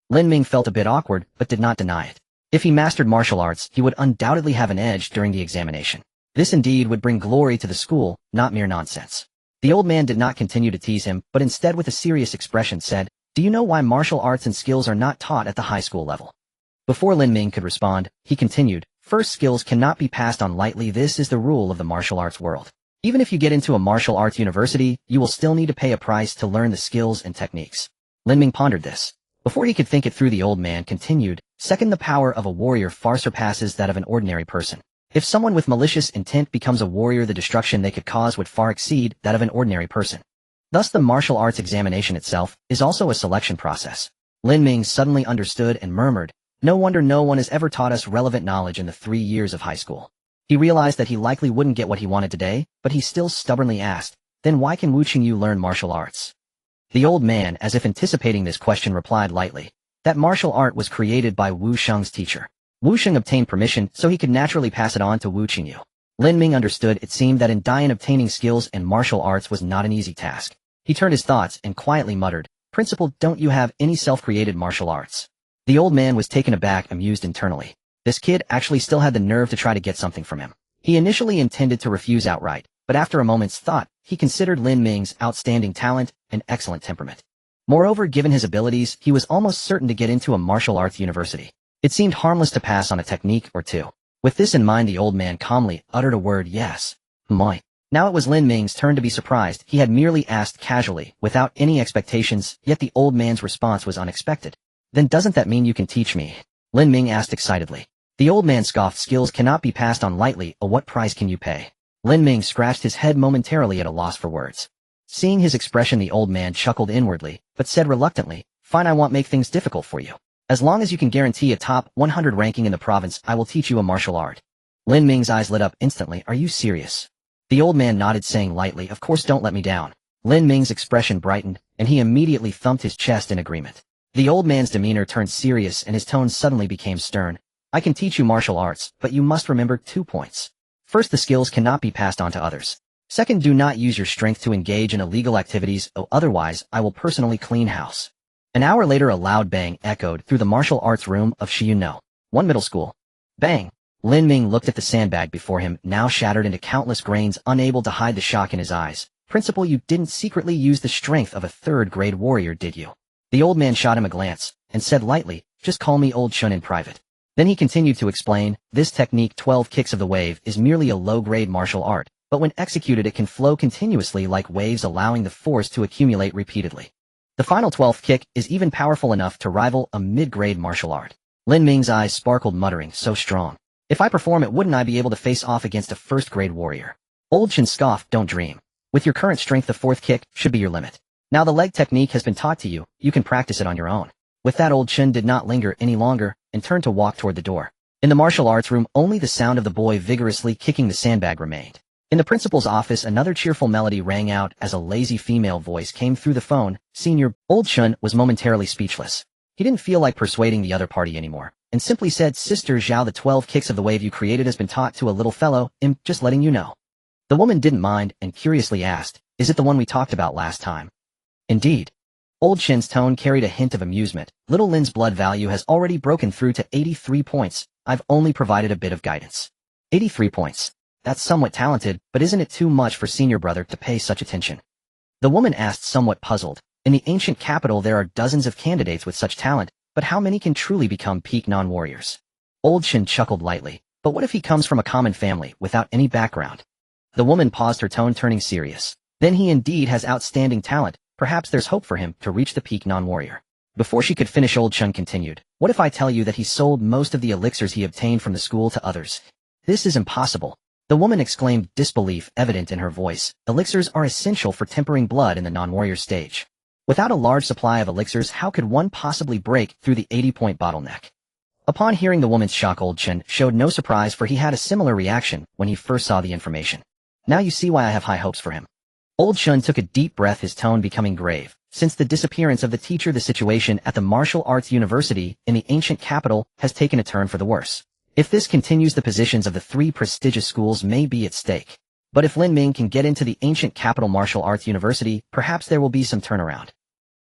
S1: Lin Ming felt a bit awkward, but did not deny it. If he mastered martial arts, he would undoubtedly have an edge during the examination. This indeed would bring glory to the school, not mere nonsense. The old man did not continue to tease him, but instead with a serious expression said, "Do you know why martial arts and skills are not taught at the high school level?" Before Lin Ming could respond, he continued, "First, skills cannot be passed on lightly. This is the rule of the martial arts world. Even if you get into a martial arts university, you will still need to pay a price to learn the skills and techniques." Lin Ming pondered this. Before he could think it through, the old man continued, "Second, the power of a warrior far surpasses that of an ordinary person. If someone with malicious intent becomes a warrior, the destruction they could cause would far exceed that of an ordinary person. Thus, the martial arts examination itself is also a selection process." Lin Ming suddenly understood and murmured, "No wonder no one has ever taught us relevant knowledge in the 3 years of high school." He realized that he likely wouldn't get what he wanted today, but he still stubbornly asked, "Then why can Wu Qingyu learn martial arts?" The old man, as if anticipating this question, replied lightly, "That martial art was created by Wu Sheng's teacher. Wu Sheng obtained permission so he could naturally pass it on to Wu Qingyu." Lin Ming understood. It seemed that in Dian obtaining skills and martial arts was not an easy task. He turned his thoughts and quietly muttered, "Principal, don't you have any self-created martial arts?" The old man was taken aback, amused internally. This kid actually still had the nerve to try to get something from him. He initially intended to refuse outright, but after a moment's thought, he considered Lin Ming's outstanding talent and excellent temperament. Moreover, given his abilities, he was almost certain to get into a martial arts university. It seemed harmless to pass on a technique or two. With this in mind, the old man calmly uttered a word, "Yes." "Moi." Now it was Lin Ming's turn to be surprised. He had merely asked casually, without any expectations, yet the old man's response was unexpected. "Then doesn't that mean you can teach me?" Lin Ming asked excitedly. The old man scoffed, skills cannot be passed on lightly, what price can you pay? Lin Ming scratched his head momentarily at a loss for words. Seeing his expression, the old man chuckled inwardly, but said reluctantly, fine, I won't make things difficult for you. As long as you can guarantee a top 100 ranking in the province, I will teach you a martial art. Lin Ming's eyes lit up instantly. Are you serious? The old man nodded, saying lightly, of course, don't let me down. Lin Ming's expression brightened, and he immediately thumped his chest in agreement. The old man's demeanor turned serious and his tone suddenly became stern. I can teach you martial arts, but you must remember 2 points. First, the skills cannot be passed on to others. Second, do not use your strength to engage in illegal activities, otherwise I will personally clean house. An hour later, a loud bang echoed through the martial arts room of Shiyun One middle school. Bang! Lin Ming looked at the sandbag before him, now shattered into countless grains, unable to hide the shock in his eyes. Principal, you didn't secretly use the strength of a third-grade warrior, did you? The old man shot him a glance, and said lightly, just call me Old Chun in private. Then he continued to explain, this technique, 12 kicks of the wave, is merely a low-grade martial art, but when executed it can flow continuously like waves, allowing the force to accumulate repeatedly. The final 12th kick is even powerful enough to rival a mid-grade martial art. Lin Ming's eyes sparkled, muttering, so strong. If I perform it, wouldn't I be able to face off against a first-grade warrior? Old Chun scoffed, don't dream. With your current strength, the 4th kick should be your limit. Now the leg technique has been taught to you, you can practice it on your own. With that, Old Chun did not linger any longer, and turned to walk toward the door. In the martial arts room, only the sound of the boy vigorously kicking the sandbag remained. In the principal's office, another cheerful melody rang out as a lazy female voice came through the phone. Senior, Old Chun was momentarily speechless. He didn't feel like persuading the other party anymore, and simply said, Sister Zhao, the 12 kicks of the wave you created has been taught to a little fellow, just letting you know. The woman didn't mind, and curiously asked, is it the one we talked about last time? Indeed. Old Chin's tone carried a hint of amusement. Little Lin's blood value has already broken through to 83 points. I've only provided a bit of guidance. 83 points. That's somewhat talented, but isn't it too much for senior brother to pay such attention? The woman asked, somewhat puzzled. In the ancient capital there are dozens of candidates with such talent, but how many can truly become peak non-warriors? Old Chin chuckled lightly. But what if he comes from a common family, without any background? The woman paused, her tone turning serious. Then he indeed has outstanding talent. Perhaps there's hope for him to reach the peak non-warrior. Before she could finish, Old Chun continued, what if I tell you that he sold most of the elixirs he obtained from the school to others? This is impossible. The woman exclaimed, disbelief evident in her voice. Elixirs are essential for tempering blood in the non-warrior stage. Without a large supply of elixirs, how could one possibly break through the 80-point bottleneck? Upon hearing the woman's shock, Old Chun showed no surprise, for he had a similar reaction when he first saw the information. Now you see why I have high hopes for him. Old Chun took a deep breath, his tone becoming grave. Since the disappearance of the teacher, the situation at the martial arts university in the ancient capital has taken a turn for the worse. If this continues, the positions of the 3 prestigious schools may be at stake. But if Lin Ming can get into the ancient capital martial arts university, perhaps there will be some turnaround.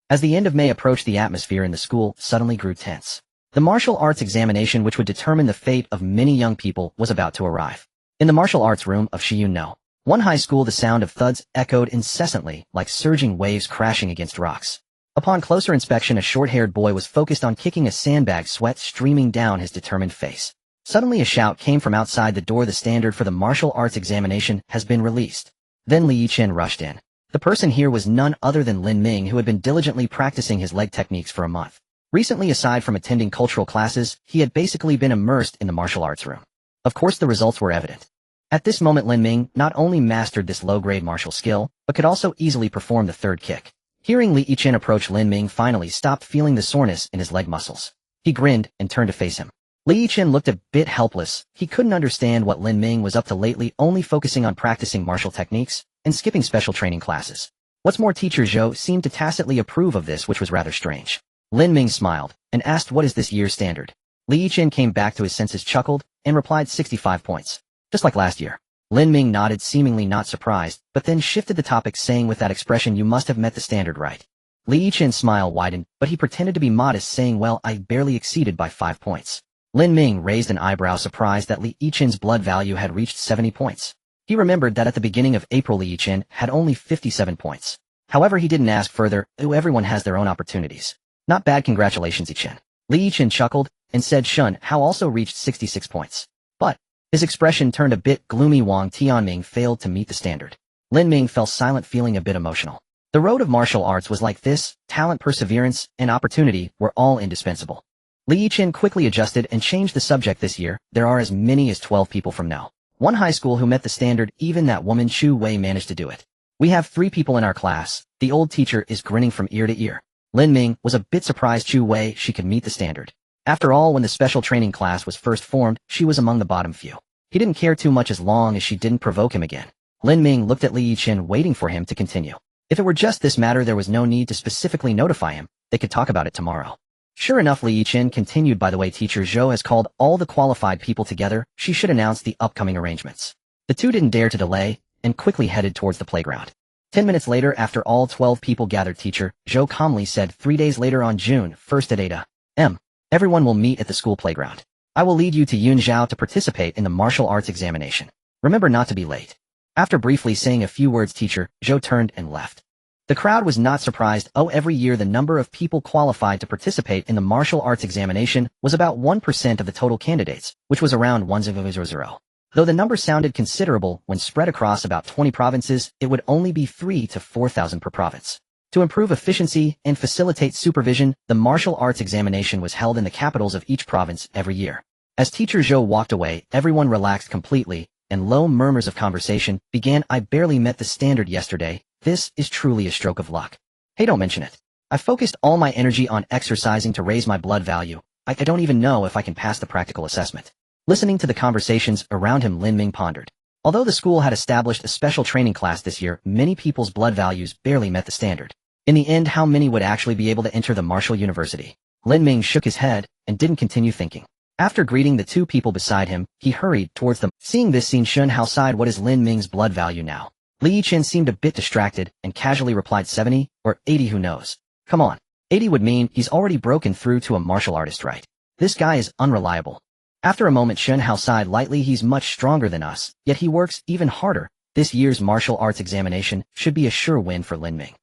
S1: As the end of May approached, the atmosphere in the school suddenly grew tense. The martial arts examination, which would determine the fate of many young people, was about to arrive. In the martial arts room of Shiyun One high school, the sound of thuds echoed incessantly, like surging waves crashing against rocks. Upon closer inspection, a short-haired boy was focused on kicking a sandbag, sweat streaming down his determined face. Suddenly a shout came from outside the door. The standard for the martial arts examination has been released. Then Li Yichen rushed in. The person here was none other than Lin Ming, who had been diligently practicing his leg techniques for a month. Recently, aside from attending cultural classes, he had basically been immersed in the martial arts room. Of course, the results were evident. At this moment, Lin Ming not only mastered this low-grade martial skill, but could also easily perform the 3rd kick. Hearing Li Yichen approach, Lin Ming finally stopped feeling the soreness in his leg muscles. He grinned and turned to face him. Li Yichen looked a bit helpless. He couldn't understand what Lin Ming was up to lately, only focusing on practicing martial techniques and skipping special training classes. What's more, Teacher Zhou seemed to tacitly approve of this, which was rather strange. Lin Ming smiled and asked, what is this year's standard? Li Yichen came back to his senses, chuckled, and replied, 65 points. Just like last year. Lin Ming nodded, seemingly not surprised, but then shifted the topic, saying with that expression, you must have met the standard, right? Li Yichen's smile widened, but he pretended to be modest, saying, well, I barely exceeded by 5 points. Lin Ming raised an eyebrow, surprised that Li Yichen's blood value had reached 70 points. He remembered that at the beginning of April Li Yichen had only 57 points. However, he didn't ask further. Everyone has their own opportunities. Not bad, congratulations, Yichen. Li Yichen chuckled and said Shun Hao also reached 66 points. But his expression turned a bit gloomy. Wang Tianming failed to meet the standard. Lin Ming fell silent, feeling a bit emotional. The road of martial arts was like this. Talent, perseverance, and opportunity were all indispensable. Li Yichen quickly adjusted and changed the subject. This year, there are as many as 12 people from now. One high school who met the standard. Even that woman Chu Wei managed to do it. We have 3 people in our class. The old teacher is grinning from ear to ear. Lin Ming was a bit surprised Chu Wei she could meet the standard. After all, when the special training class was first formed, she was among the bottom few. He didn't care too much as long as she didn't provoke him again. Lin Ming looked at Li Yichen, waiting for him to continue. If it were just this matter, there was no need to specifically notify him. They could talk about it tomorrow. Sure enough, Li Yichen continued. By the way, Teacher Zhou has called all the qualified people together. She should announce the upcoming arrangements. The two didn't dare to delay, and quickly headed towards the playground. 10 minutes later, after all 12 people gathered, Teacher Zhou calmly said, 3 days later on June 1st at 8 a.m. Everyone will meet at the school playground. I will lead you to Yunzhao to participate in the martial arts examination. Remember not to be late. After briefly saying a few words, Teacher Zhou turned and left. The crowd was not surprised. Every year the number of people qualified to participate in the martial arts examination was about 1% of the total candidates, which was around 1,000. Though the number sounded considerable, when spread across about 20 provinces, it would only be 3,000 to 4,000 per province. To improve efficiency and facilitate supervision, the martial arts examination was held in the capitals of each province every year. As Teacher Zhou walked away, everyone relaxed completely, and low murmurs of conversation began. I barely met the standard yesterday. This is truly a stroke of luck. Hey, don't mention it. I focused all my energy on exercising to raise my blood value. I don't even know if I can pass the practical assessment. Listening to the conversations around him, Lin Ming pondered. Although the school had established a special training class this year, many people's blood values barely met the standard. In the end, how many would actually be able to enter the martial university? Lin Ming shook his head and didn't continue thinking. After greeting the 2 people beside him, he hurried towards them. Seeing this scene, Shun Hao sighed. What is Lin Ming's blood value now? Li Yichen seemed a bit distracted and casually replied 70 or 80, who knows. Come on. 80 would mean he's already broken through to a martial artist, right? This guy is unreliable. After a moment, Shun Hao sighed lightly. He's much stronger than us, yet he works even harder. This year's martial arts examination should be a sure win for Lin Ming.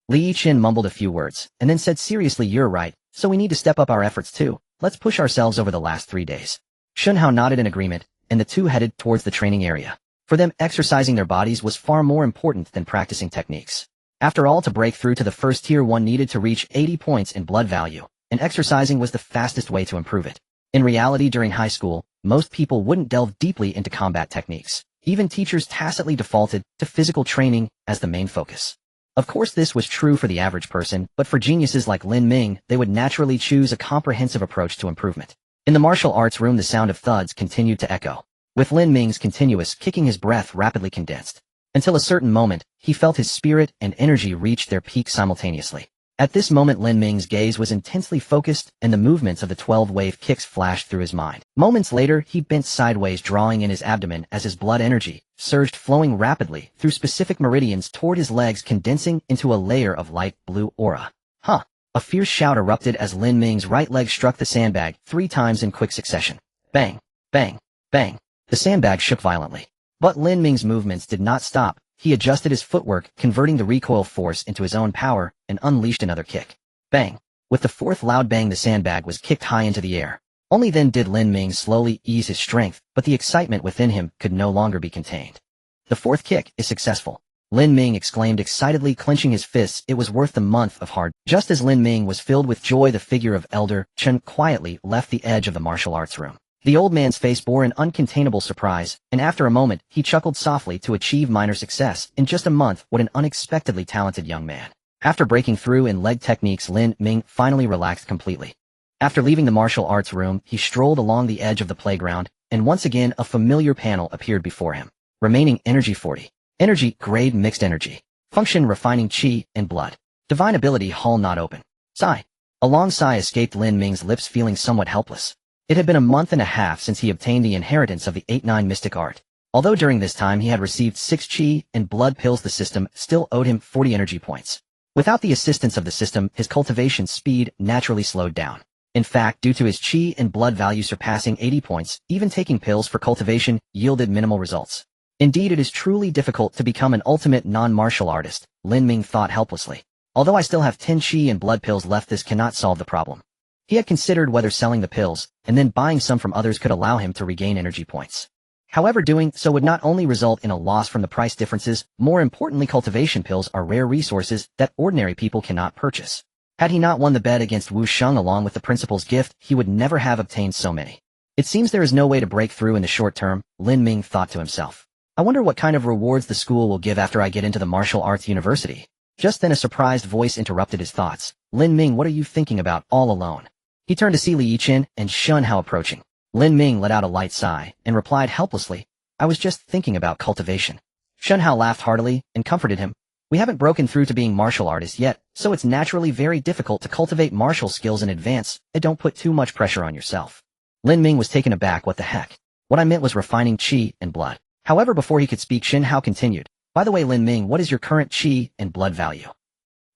S1: Li Yichen mumbled a few words, and then said seriously, you're right, so we need to step up our efforts too. Let's push ourselves over the last 3 days. Shun Hao nodded in agreement, and the two headed towards the training area. For them, exercising their bodies was far more important than practicing techniques. After all, to break through to the first tier, one needed to reach 80 points in blood value, and exercising was the fastest way to improve it. In reality, during high school, most people wouldn't delve deeply into combat techniques. Even teachers tacitly defaulted to physical training as the main focus. Of course, this was true for the average person, but for geniuses like Lin Ming, they would naturally choose a comprehensive approach to improvement. In the martial arts room, the sound of thuds continued to echo, with Lin Ming's continuous kicking, his breath rapidly condensed. Until a certain moment, he felt his spirit and energy reach their peak simultaneously. At this moment, Lin Ming's gaze was intensely focused, and the movements of the 12-wave kicks flashed through his mind. Moments later, he bent sideways, drawing in his abdomen as his blood energy surged, flowing rapidly through specific meridians toward his legs, condensing into a layer of light blue aura. Huh! A fierce shout erupted as Lin Ming's right leg struck the sandbag 3 times in quick succession. Bang! Bang! Bang! The sandbag shook violently. But Lin Ming's movements did not stop. He adjusted his footwork, converting the recoil force into his own power, and unleashed another kick. Bang! With the 4th loud bang, the sandbag was kicked high into the air. Only then did Lin Ming slowly ease his strength, but the excitement within him could no longer be contained. The 4th kick is successful. Lin Ming exclaimed excitedly, clenching his fists. It was worth the month of hard. Just as Lin Ming was filled with joy, the figure of Elder Chen quietly left the edge of the martial arts room. The old man's face bore an uncontainable surprise, and after a moment, he chuckled softly. To achieve minor success in just a month, what an unexpectedly talented young man. After breaking through in leg techniques, Lin Ming finally relaxed completely. After leaving the martial arts room, he strolled along the edge of the playground, and once again a familiar panel appeared before him. Remaining energy 40. Energy, grade mixed energy. Function, refining chi and blood. Divine ability, hull not open. Sigh. A long sigh escaped Lin Ming's lips, feeling somewhat helpless. It had been a month and a half since he obtained the inheritance of the 8-9 mystic art. Although during this time he had received 6 chi and blood pills, the system still owed him 40 energy points. Without the assistance of the system, his cultivation speed naturally slowed down. In fact, due to his chi and blood value surpassing 80 points, even taking pills for cultivation yielded minimal results. Indeed, it is truly difficult to become an ultimate non-martial artist, Lin Ming thought helplessly. Although I still have 10 chi and blood pills left, this cannot solve the problem. He had considered whether selling the pills and then buying some from others could allow him to regain energy points. However, doing so would not only result in a loss from the price differences, more importantly, cultivation pills are rare resources that ordinary people cannot purchase. Had he not won the bet against Wu Sheng along with the principal's gift, he would never have obtained so many. It seems there is no way to break through in the short term, Lin Ming thought to himself. I wonder what kind of rewards the school will give after I get into the martial arts university. Just then a surprised voice interrupted his thoughts. Lin Ming, what are you thinking about all alone? He turned to see Li Yichen and Shun Hao approaching. Lin Ming let out a light sigh and replied helplessly, I was just thinking about cultivation. Shun Hao laughed heartily and comforted him. We haven't broken through to being martial artists yet, so it's naturally very difficult to cultivate martial skills in advance, and don't put too much pressure on yourself. Lin Ming was taken aback. What the heck? What I meant was refining qi and blood. However, before he could speak, Shin Hao continued. By the way, Lin Ming, what is your current qi and blood value?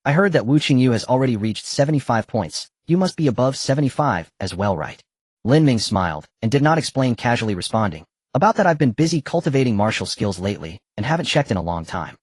S1: I heard that Wu Qingyu has already reached 75 points. You must be above 75 as well, right? Lin Ming smiled and did not explain, casually responding. About that, I've been busy cultivating martial skills lately and haven't checked in a long time.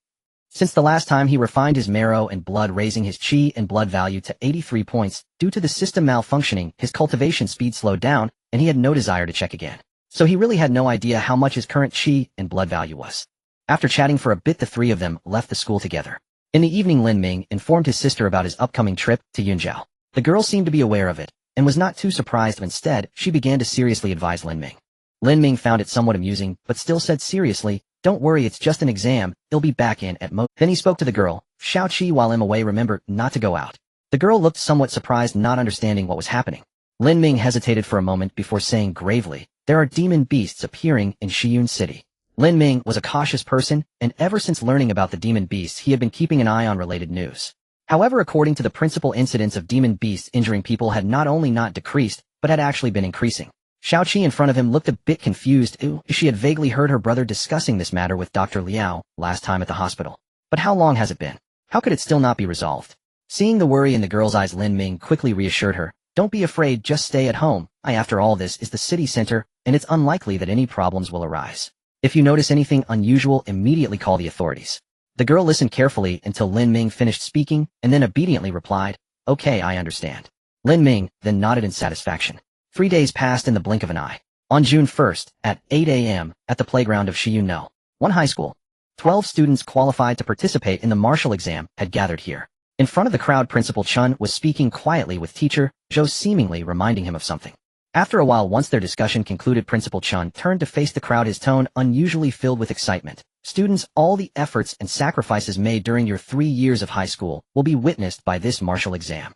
S1: Since the last time he refined his marrow and blood, raising his qi and blood value to 83 points, due to the system malfunctioning, his cultivation speed slowed down, and he had no desire to check again. So he really had no idea how much his current qi and blood value was. After chatting for a bit, the three of them left the school together. In the evening, Lin Ming informed his sister about his upcoming trip to Yunzhou. The girl seemed to be aware of it, and was not too surprised. Instead, she began to seriously advise Lin Ming. Lin Ming found it somewhat amusing, but still said seriously, don't worry, it's just an exam, he'll be back in at most. Then he spoke to the girl, Shao Qi, while I'm away, remember not to go out. The girl looked somewhat surprised, not understanding what was happening. Lin Ming hesitated for a moment before saying gravely, there are demon beasts appearing in Shiyun City. Lin Ming was a cautious person, and ever since learning about the demon beasts he had been keeping an eye on related news. However, according to the principal, incidents of demon beasts injuring people had not only not decreased, but had actually been increasing. Shao Qi in front of him looked a bit confused. She had vaguely heard her brother discussing this matter with Dr. Liao last time at the hospital. But how long has it been? How could it still not be resolved? Seeing the worry in the girl's eyes, Lin Ming quickly reassured her, don't be afraid, just stay at home. After all, this is the city center, and it's unlikely that any problems will arise. If you notice anything unusual, immediately call the authorities. The girl listened carefully until Lin Ming finished speaking, and then obediently replied, okay, I understand. Lin Ming then nodded in satisfaction. 3 days passed in the blink of an eye. On June 1st, at 8 a.m., at the playground of Shiyun One High School, 12 students qualified to participate in the martial exam had gathered here. In front of the crowd, Principal Chun was speaking quietly with Teacher Zhou, seemingly reminding him of something. After a while, once their discussion concluded, Principal Chun turned to face the crowd, his tone unusually filled with excitement. Students, all the efforts and sacrifices made during your 3 years of high school will be witnessed by this martial exam.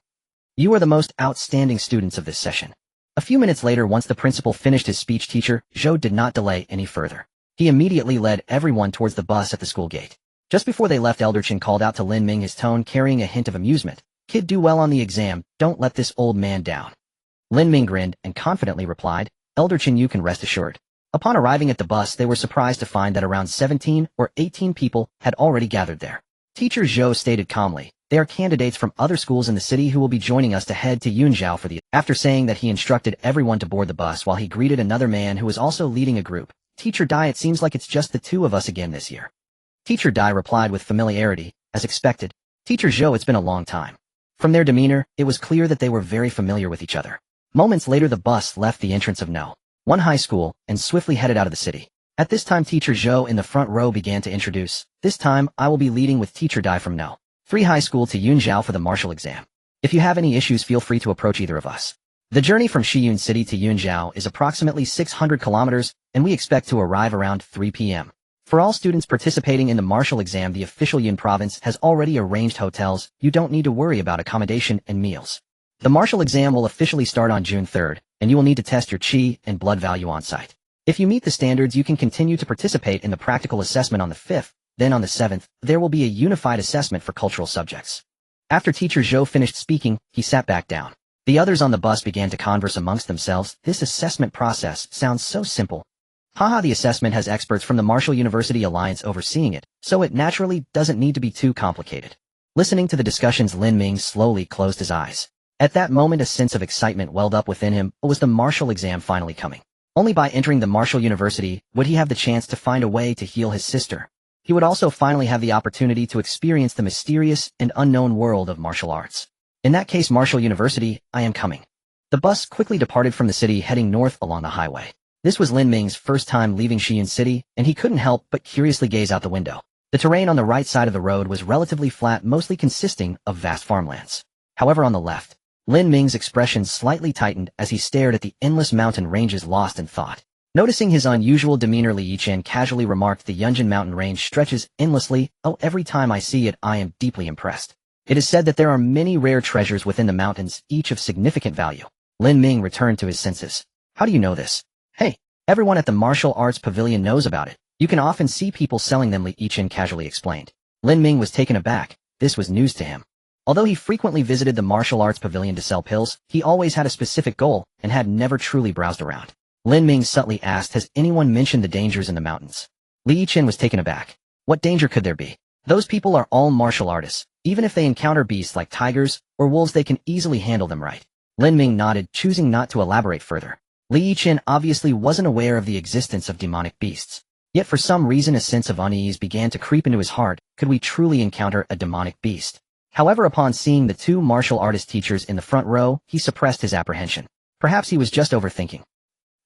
S1: You are the most outstanding students of this session. A few minutes later, once the principal finished his speech, Teacher Zhou did not delay any further. He immediately led everyone towards the bus at the school gate. Just before they left, Elder Chen called out to Lin Ming, his tone carrying a hint of amusement. Kid, do well on the exam, don't let this old man down. Lin Ming grinned and confidently replied, Elder Chen, you can rest assured. Upon arriving at the bus, they were surprised to find that around 17 or 18 people had already gathered there. Teacher Zhou stated calmly, they are candidates from other schools in the city who will be joining us to head to Yunzhou for the... After saying that, he instructed everyone to board the bus while he greeted another man who was also leading a group. Teacher Dai, it seems like it's just the two of us again this year. Teacher Dai replied with familiarity, as expected. Teacher Zhou, it's been a long time. From their demeanor, it was clear that they were very familiar with each other. Moments later, the bus left the entrance of One High School and swiftly headed out of the city. At this time, Teacher Zhou in the front row began to introduce. This time, I will be leading with Teacher Dai from 3 High School to Yunzhou for the martial exam. If you have any issues, feel free to approach either of us. The journey from Shiyun City to Yunzhou is approximately 600 kilometers, and we expect to arrive around 3 p.m. For all students participating in the martial exam, the official Yun province has already arranged hotels. You don't need to worry about accommodation and meals. The martial exam will officially start on June 3rd, and you will need to test your qi and blood value on site. If you meet the standards, you can continue to participate in the practical assessment on the 5th. Then on the 7th, there will be a unified assessment for cultural subjects. After Teacher Zhou finished speaking, he sat back down. The others on the bus began to converse amongst themselves. This assessment process sounds so simple. Haha, the assessment has experts from the Martial University Alliance overseeing it, so it naturally doesn't need to be too complicated. Listening to the discussions, Lin Ming slowly closed his eyes. At that moment, a sense of excitement welled up within him. Was the martial exam finally coming? Only by entering the Martial University would he have the chance to find a way to heal his sister. He would also finally have the opportunity to experience the mysterious and unknown world of martial arts. In that case, Martial University, I am coming. The bus quickly departed from the city, heading north along the highway. This was Lin Ming's first time leaving Shiyun City, and he couldn't help but curiously gaze out the window. The terrain on the right side of the road was relatively flat, mostly consisting of vast farmlands. However, on the left, Lin Ming's expression slightly tightened as he stared at the endless mountain ranges lost in thought. Noticing his unusual demeanor, Li Yiqian casually remarked, "The Yunjin mountain range stretches endlessly. Oh, every time I see it, I am deeply impressed. It is said that there are many rare treasures within the mountains, each of significant value." Lin Ming returned to his senses. "How do you know this?" "Hey, everyone at the martial arts pavilion knows about it. You can often see people selling them," Li Yiqian casually explained. Lin Ming was taken aback. This was news to him. Although he frequently visited the martial arts pavilion to sell pills, he always had a specific goal and had never truly browsed around. Lin Ming subtly asked, "Has anyone mentioned the dangers in the mountains?" Li Yiqian was taken aback. What danger could there be? Those people are all martial artists. Even if they encounter beasts like tigers or wolves, they can easily handle them, right? Lin Ming nodded, choosing not to elaborate further. Li Yiqian obviously wasn't aware of the existence of demonic beasts. Yet for some reason a sense of unease began to creep into his heart. Could we truly encounter a demonic beast? However, upon seeing the two martial artist teachers in the front row, he suppressed his apprehension. Perhaps he was just overthinking.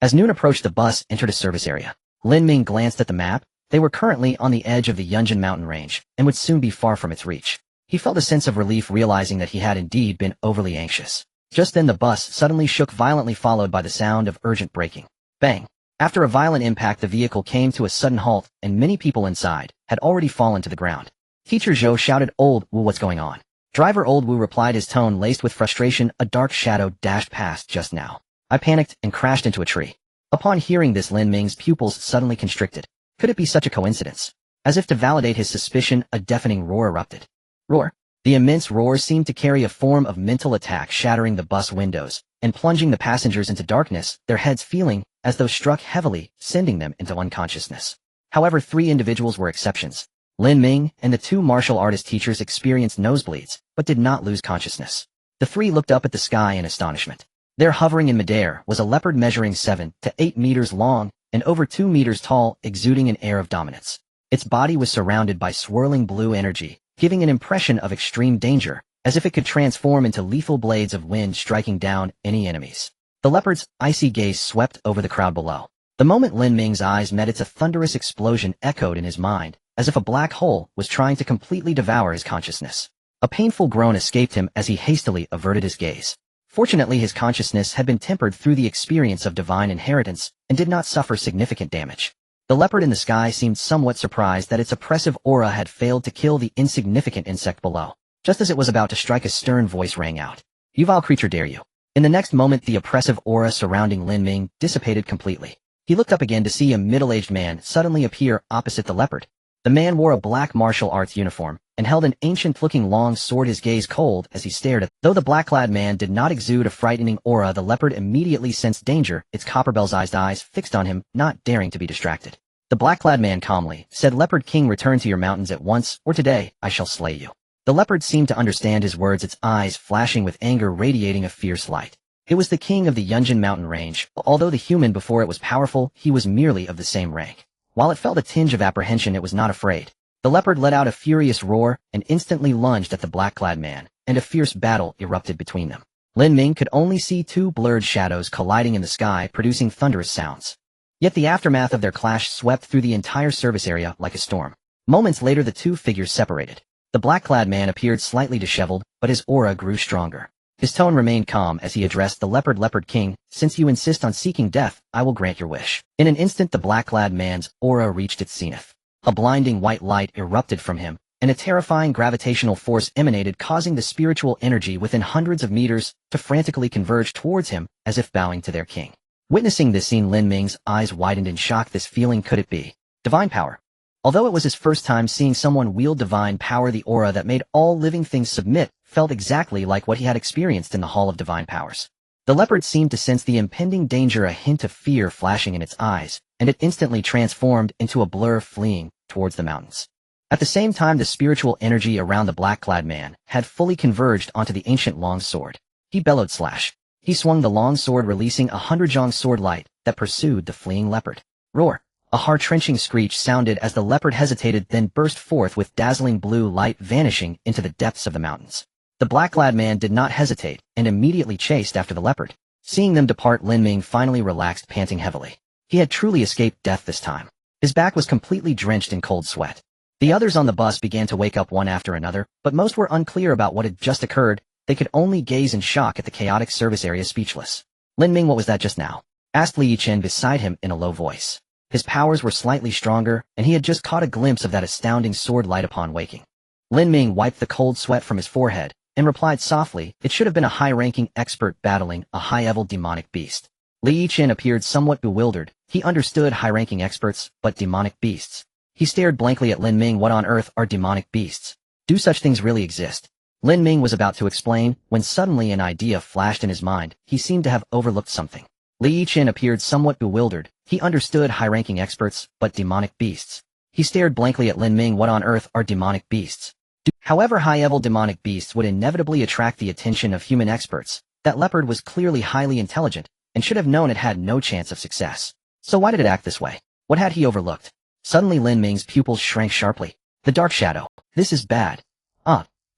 S1: As noon approached, the bus entered a service area. Lin Ming glanced at the map. They were currently on the edge of the Yunjin mountain range, and would soon be far from its reach. He felt a sense of relief, realizing that he had indeed been overly anxious. Just then the bus suddenly shook violently, followed by the sound of urgent braking. Bang! After a violent impact, the vehicle came to a sudden halt, and many people inside had already fallen to the ground. Teacher Zhou shouted, "Old Wu, what's going on?" Driver Old Wu replied, his tone laced with frustration. "A dark shadow dashed past just now. I panicked and crashed into a tree." Upon hearing this, Lin Ming's pupils suddenly constricted. Could it be such a coincidence? As if to validate his suspicion, a deafening roar erupted. Roar. The immense roar seemed to carry a form of mental attack, shattering the bus windows and plunging the passengers into darkness, their heads feeling as though struck heavily, sending them into unconsciousness. However, 3 individuals were exceptions. Lin Ming and the 2 martial artist teachers experienced nosebleeds, but did not lose consciousness. The 3 looked up at the sky in astonishment. There, hovering in midair, was a leopard measuring 7 to 8 meters long and over 2 meters tall, exuding an air of dominance. Its body was surrounded by swirling blue energy, giving an impression of extreme danger, as if it could transform into lethal blades of wind, striking down any enemies. The leopard's icy gaze swept over the crowd below. The moment Lin Ming's eyes met it, a thunderous explosion echoed in his mind, as if a black hole was trying to completely devour his consciousness. A painful groan escaped him as he hastily averted his gaze. Fortunately, his consciousness had been tempered through the experience of divine inheritance and did not suffer significant damage. The leopard in the sky seemed somewhat surprised that its oppressive aura had failed to kill the insignificant insect below. Just as it was about to strike, a stern voice rang out. "You vile creature, dare you!" In the next moment, the oppressive aura surrounding Lin Ming dissipated completely. He looked up again to see a middle-aged man suddenly appear opposite the leopard. The man wore a black martial arts uniform and held an ancient-looking long sword, his gaze cold as he stared at. Though the black-clad man did not exude a frightening aura, the leopard immediately sensed danger, its copper-bell-sized eyes fixed on him, not daring to be distracted. The black-clad man calmly said, "Leopard King, return to your mountains at once, or today I shall slay you." The leopard seemed to understand his words, its eyes flashing with anger, radiating a fierce light. It was the king of the Yunjin mountain range. Although the human before it was powerful, he was merely of the same rank. While it felt a tinge of apprehension, it was not afraid. The leopard let out a furious roar and instantly lunged at the black-clad man, and a fierce battle erupted between them. Lin Ming could only see 2 blurred shadows colliding in the sky, producing thunderous sounds. Yet the aftermath of their clash swept through the entire service area like a storm. Moments later, the 2 figures separated. The black-clad man appeared slightly disheveled, but his aura grew stronger. His tone remained calm as he addressed the leopard. "Leopard King, since you insist on seeking death, I will grant your wish." In an instant, the black-clad man's aura reached its zenith. A blinding white light erupted from him, and a terrifying gravitational force emanated, causing the spiritual energy within hundreds of meters to frantically converge towards him, as if bowing to their king. Witnessing this scene, Lin Ming's eyes widened in shock. This feeling, could it be divine power? Although it was his first time seeing someone wield divine power, the aura that made all living things submit felt exactly like what he had experienced in the Hall of Divine Powers. The leopard seemed to sense the impending danger, a hint of fear flashing in its eyes, and it instantly transformed into a blur, fleeing towards the mountains. At the same time, the spiritual energy around the black-clad man had fully converged onto the ancient long sword. He bellowed, "Slash!" He swung the long sword, releasing a 100-jong sword light that pursued the fleeing leopard. Roar! A heart-wrenching screech sounded as the leopard hesitated, then burst forth with dazzling blue light, vanishing into the depths of the mountains. The black-clad man did not hesitate and immediately chased after the leopard. Seeing them depart, Lin Ming finally relaxed, panting heavily. He had truly escaped death this time. His back was completely drenched in cold sweat. The others on the bus began to wake up one after another, but most were unclear about what had just occurred. They could only gaze in shock at the chaotic service area, speechless. Lin Ming, what was that just now? Asked Li Yichen beside him in a low voice. His powers were slightly stronger, and he had just caught a glimpse of that astounding sword light upon waking. Lin Ming wiped the cold sweat from his forehead, and replied softly, it should have been a high-ranking expert battling a high-level demonic beast. Li Yichen appeared somewhat bewildered. He understood high-ranking experts, but demonic beasts. He stared blankly at Lin Ming. What on earth are demonic beasts? Do such things really exist? Lin Ming was about to explain, when suddenly an idea flashed in his mind. He seemed to have overlooked something. Li Yichen appeared somewhat bewildered. He understood high-ranking experts, but demonic beasts. He stared blankly at Lin Ming. What on earth are demonic beasts? However, high-level demonic beasts would inevitably attract the attention of human experts. That leopard was clearly highly intelligent, and should have known it had no chance of success. So why did it act this way? What had he overlooked? Suddenly Lin Ming's pupils shrank sharply. The dark shadow. This is bad.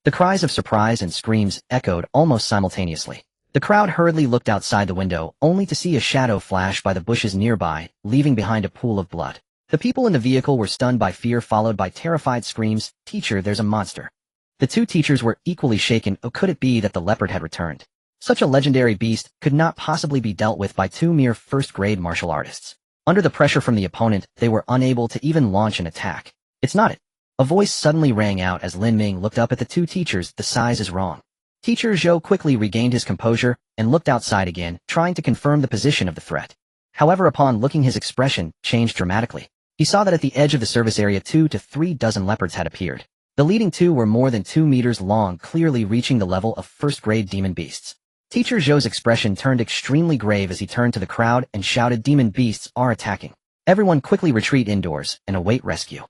S1: The cries of surprise and screams echoed almost simultaneously. The crowd hurriedly looked outside the window, only to see a shadow flash by the bushes nearby, leaving behind a pool of blood. The people in the vehicle were stunned by fear, followed by terrified screams, "Teacher, there's a monster." The two teachers were equally shaken. Oh, could it be that the leopard had returned? Such a legendary beast could not possibly be dealt with by two mere first-grade martial artists. Under the pressure from the opponent, they were unable to even launch an attack. It's not it. A voice suddenly rang out as Lin Ming looked up at the two teachers. The size is wrong. Teacher Zhou quickly regained his composure and looked outside again, trying to confirm the position of the threat. However, upon looking, his expression changed dramatically. He saw that at the edge of the service area 2 to 3 dozen leopards had appeared. The leading two were more than 2 meters long, clearly reaching the level of first-grade demon beasts. Teacher Zhou's expression turned extremely grave as he turned to the crowd and shouted, "Demon beasts are attacking. Everyone quickly retreat indoors and await rescue."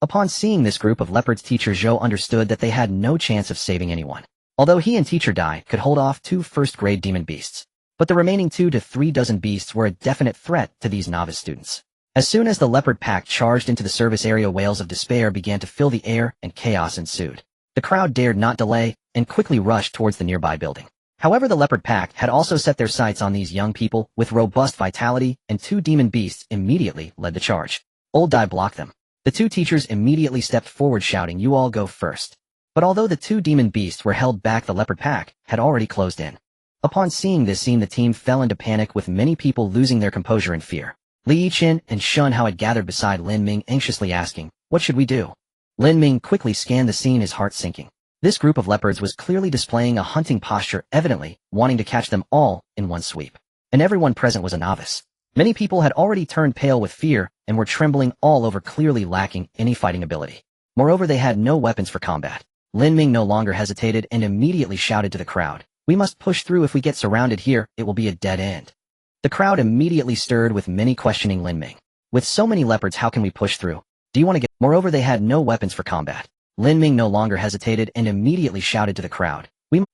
S1: Upon seeing this group of leopards, Teacher Zhou understood that they had no chance of saving anyone. Although he and Teacher Dai could hold off 2 first-grade demon beasts, but the remaining 2 to 3 dozen beasts were a definite threat to these novice students. As soon as the leopard pack charged into the service area, wails of despair began to fill the air and chaos ensued. The crowd dared not delay and quickly rushed towards the nearby building. However, the leopard pack had also set their sights on these young people with robust vitality, and 2 demon beasts immediately led the charge. Old Dai blocked them. The 2 teachers immediately stepped forward, shouting, "You all go first." But although the 2 demon beasts were held back, the leopard pack had already closed in. Upon seeing this scene, the team fell into panic, with many people losing their composure in fear. Li Yichen and Shun Hao had gathered beside Lin Ming, anxiously asking, "What should we do?" Lin Ming quickly scanned the scene, his heart sinking. This group of leopards was clearly displaying a hunting posture, evidently wanting to catch them all in one sweep. And everyone present was a novice. Many people had already turned pale with fear and were trembling all over, clearly lacking any fighting ability. Moreover, they had no weapons for combat. Lin Ming no longer hesitated and immediately shouted to the crowd, "We must push through. If we get surrounded here, it will be a dead end." The crowd immediately stirred, with many questioning Lin Ming. "With so many leopards, how can we push through? Do you want to get—" Moreover, they had no weapons for combat. Lin Ming no longer hesitated and immediately shouted to the crowd,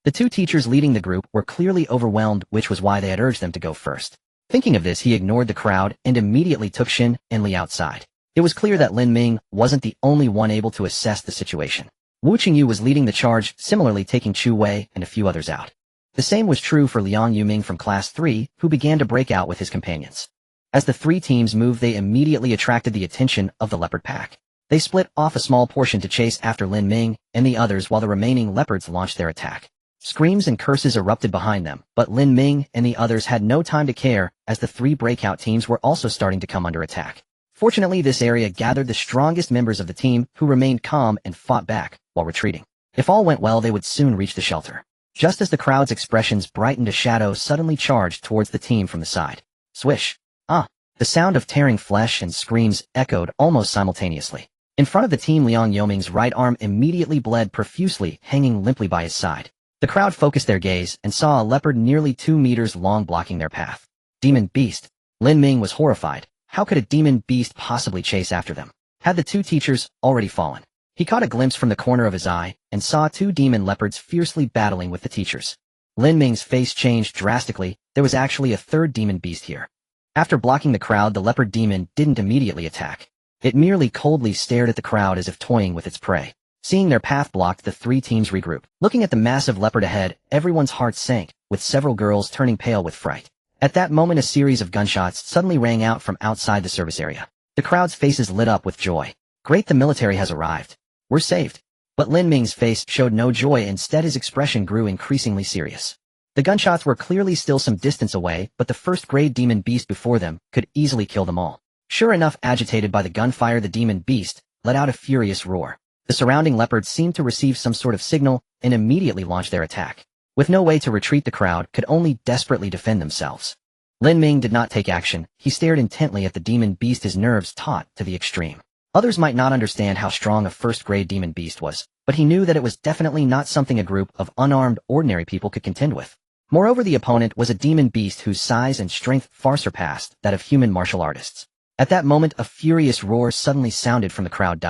S1: The 2 teachers leading the group were clearly overwhelmed, which was why they had urged them to go first. Thinking of this, he ignored the crowd and immediately took Shin and Li outside. It was clear that Lin Ming wasn't the only one able to assess the situation. Wu Qingyu was leading the charge, similarly taking Chu Wei and a few others out. The same was true for Liang Yuming from Class 3, who began to break out with his companions. As the 3 teams moved, they immediately attracted the attention of the leopard pack. They split off a small portion to chase after Lin Ming and the others, while the remaining leopards launched their attack. Screams and curses erupted behind them, but Lin Ming and the others had no time to care, as the 3 breakout teams were also starting to come under attack. Fortunately, this area gathered the strongest members of the team, who remained calm and fought back while retreating. If all went well, they would soon reach the shelter. Just as the crowd's expressions brightened, a shadow suddenly charged towards the team from the side. Swish! The sound of tearing flesh and screams echoed almost simultaneously. In front of the team, Liang Yoming's right arm immediately bled profusely, hanging limply by his side. The crowd focused their gaze and saw a leopard nearly 2 meters long blocking their path. Demon beast! Lin Ming was horrified. How could a demon beast possibly chase after them? Had the 2 teachers already fallen? He caught a glimpse from the corner of his eye and saw 2 demon leopards fiercely battling with the teachers. Lin Ming's face changed drastically. There was actually a 3rd demon beast here. After blocking the crowd, the leopard demon didn't immediately attack. It merely coldly stared at the crowd as if toying with its prey. Seeing their path blocked, the 3 teams regrouped. Looking at the massive leopard ahead, everyone's heart sank, with several girls turning pale with fright. At that moment, a series of gunshots suddenly rang out from outside the service area. The crowd's faces lit up with joy. Great, the military has arrived. We're saved. But Lin Ming's face showed no joy, instead his expression grew increasingly serious. The gunshots were clearly still some distance away, but the first-grade demon beast before them could easily kill them all. Sure enough, agitated by the gunfire, the demon beast let out a furious roar. The surrounding leopards seemed to receive some sort of signal and immediately launched their attack. With no way to retreat, the crowd could only desperately defend themselves. Lin Ming did not take action. He stared intently at the demon beast, his nerves taut to the extreme. Others might not understand how strong a first-grade demon beast was, but he knew that it was definitely not something a group of unarmed, ordinary people could contend with. Moreover, the opponent was a demon beast whose size and strength far surpassed that of human martial artists. At that moment, a furious roar suddenly sounded from the crowd.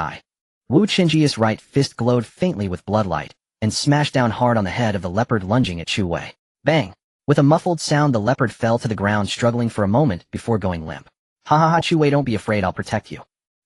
S1: Wu Qingji's right fist glowed faintly with bloodlight and smashed down hard on the head of the leopard lunging at Chu Wei. Bang! With a muffled sound, the leopard fell to the ground, struggling for a moment before going limp. Ha ha ha, Chu Wei, don't be afraid, I'll protect you.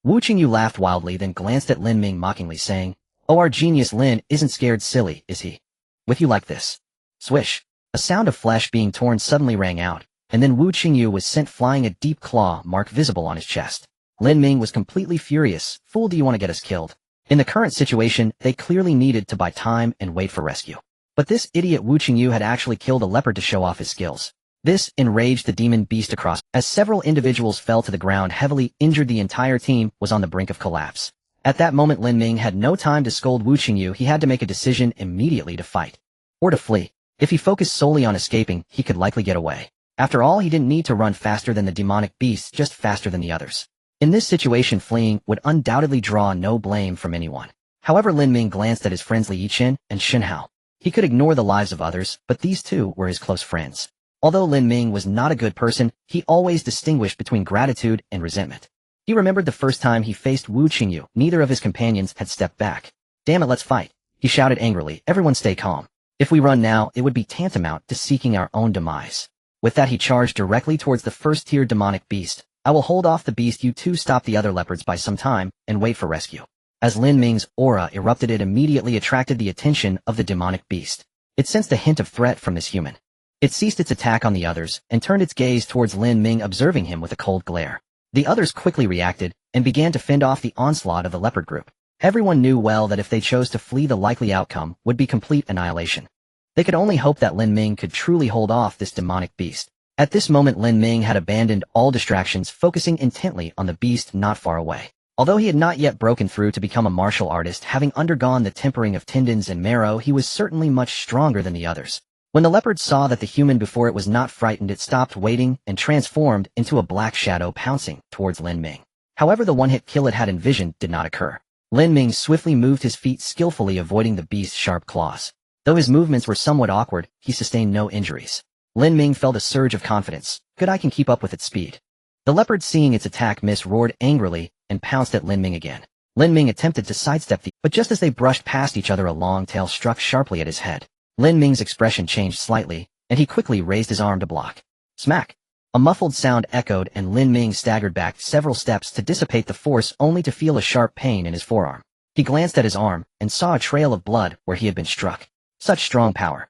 S1: Wu Qingyu laughed wildly, then glanced at Lin Ming mockingly, saying, "Oh, our genius Lin isn't scared, silly, is he? With you like this." Swish! A sound of flesh being torn suddenly rang out, and then Wu Qingyu was sent flying, a deep claw mark visible on his chest. Lin Ming was completely furious. Fool, do you want to get us killed? In the current situation, they clearly needed to buy time and wait for rescue. But this idiot Wu Qingyu had actually killed a leopard to show off his skills. This enraged the demon beast across. As several individuals fell to the ground heavily injured, the entire team was on the brink of collapse. At that moment, Lin Ming had no time to scold Wu Qingyu. He had to make a decision immediately, to fight or to flee. If he focused solely on escaping, he could likely get away. After all, he didn't need to run faster than the demonic beasts, just faster than the others. In this situation, fleeing would undoubtedly draw no blame from anyone. However, Lin Ming glanced at his friends Li Yiqian and Shen Hao. He could ignore the lives of others, but these two were his close friends. Although Lin Ming was not a good person, he always distinguished between gratitude and resentment. He remembered the first time he faced Wu Qingyu, neither of his companions had stepped back. "Damn it, let's fight," he shouted angrily. "Everyone stay calm. If we run now, it would be tantamount to seeking our own demise." With that, he charged directly towards the first-tier demonic beast. "I will hold off the beast, you two stop the other leopards by some time and wait for rescue." As Lin Ming's aura erupted, it immediately attracted the attention of the demonic beast. It sensed a hint of threat from this human. It ceased its attack on the others and turned its gaze towards Lin Ming, observing him with a cold glare. The others quickly reacted and began to fend off the onslaught of the leopard group. Everyone knew well that if they chose to flee, the likely outcome would be complete annihilation. They could only hope that Lin Ming could truly hold off this demonic beast. At this moment, Lin Ming had abandoned all distractions, focusing intently on the beast not far away. Although he had not yet broken through to become a martial artist, having undergone the tempering of tendons and marrow, he was certainly much stronger than the others. When the leopard saw that the human before it was not frightened, it stopped waiting and transformed into a black shadow, pouncing towards Lin Ming. However, the one-hit kill it had envisioned did not occur. Lin Ming swiftly moved his feet, skillfully avoiding the beast's sharp claws. Though his movements were somewhat awkward, he sustained no injuries. Lin Ming felt a surge of confidence. "Good, I can keep up with its speed." The leopard, seeing its attack miss, roared angrily and pounced at Lin Ming again. Lin Ming attempted to sidestep but just as they brushed past each other, a long tail struck sharply at his head. Lin Ming's expression changed slightly, and he quickly raised his arm to block. Smack! A muffled sound echoed, and Lin Ming staggered back several steps to dissipate the force, only to feel a sharp pain in his forearm. He glanced at his arm and saw a trail of blood where he had been struck. Such strong power.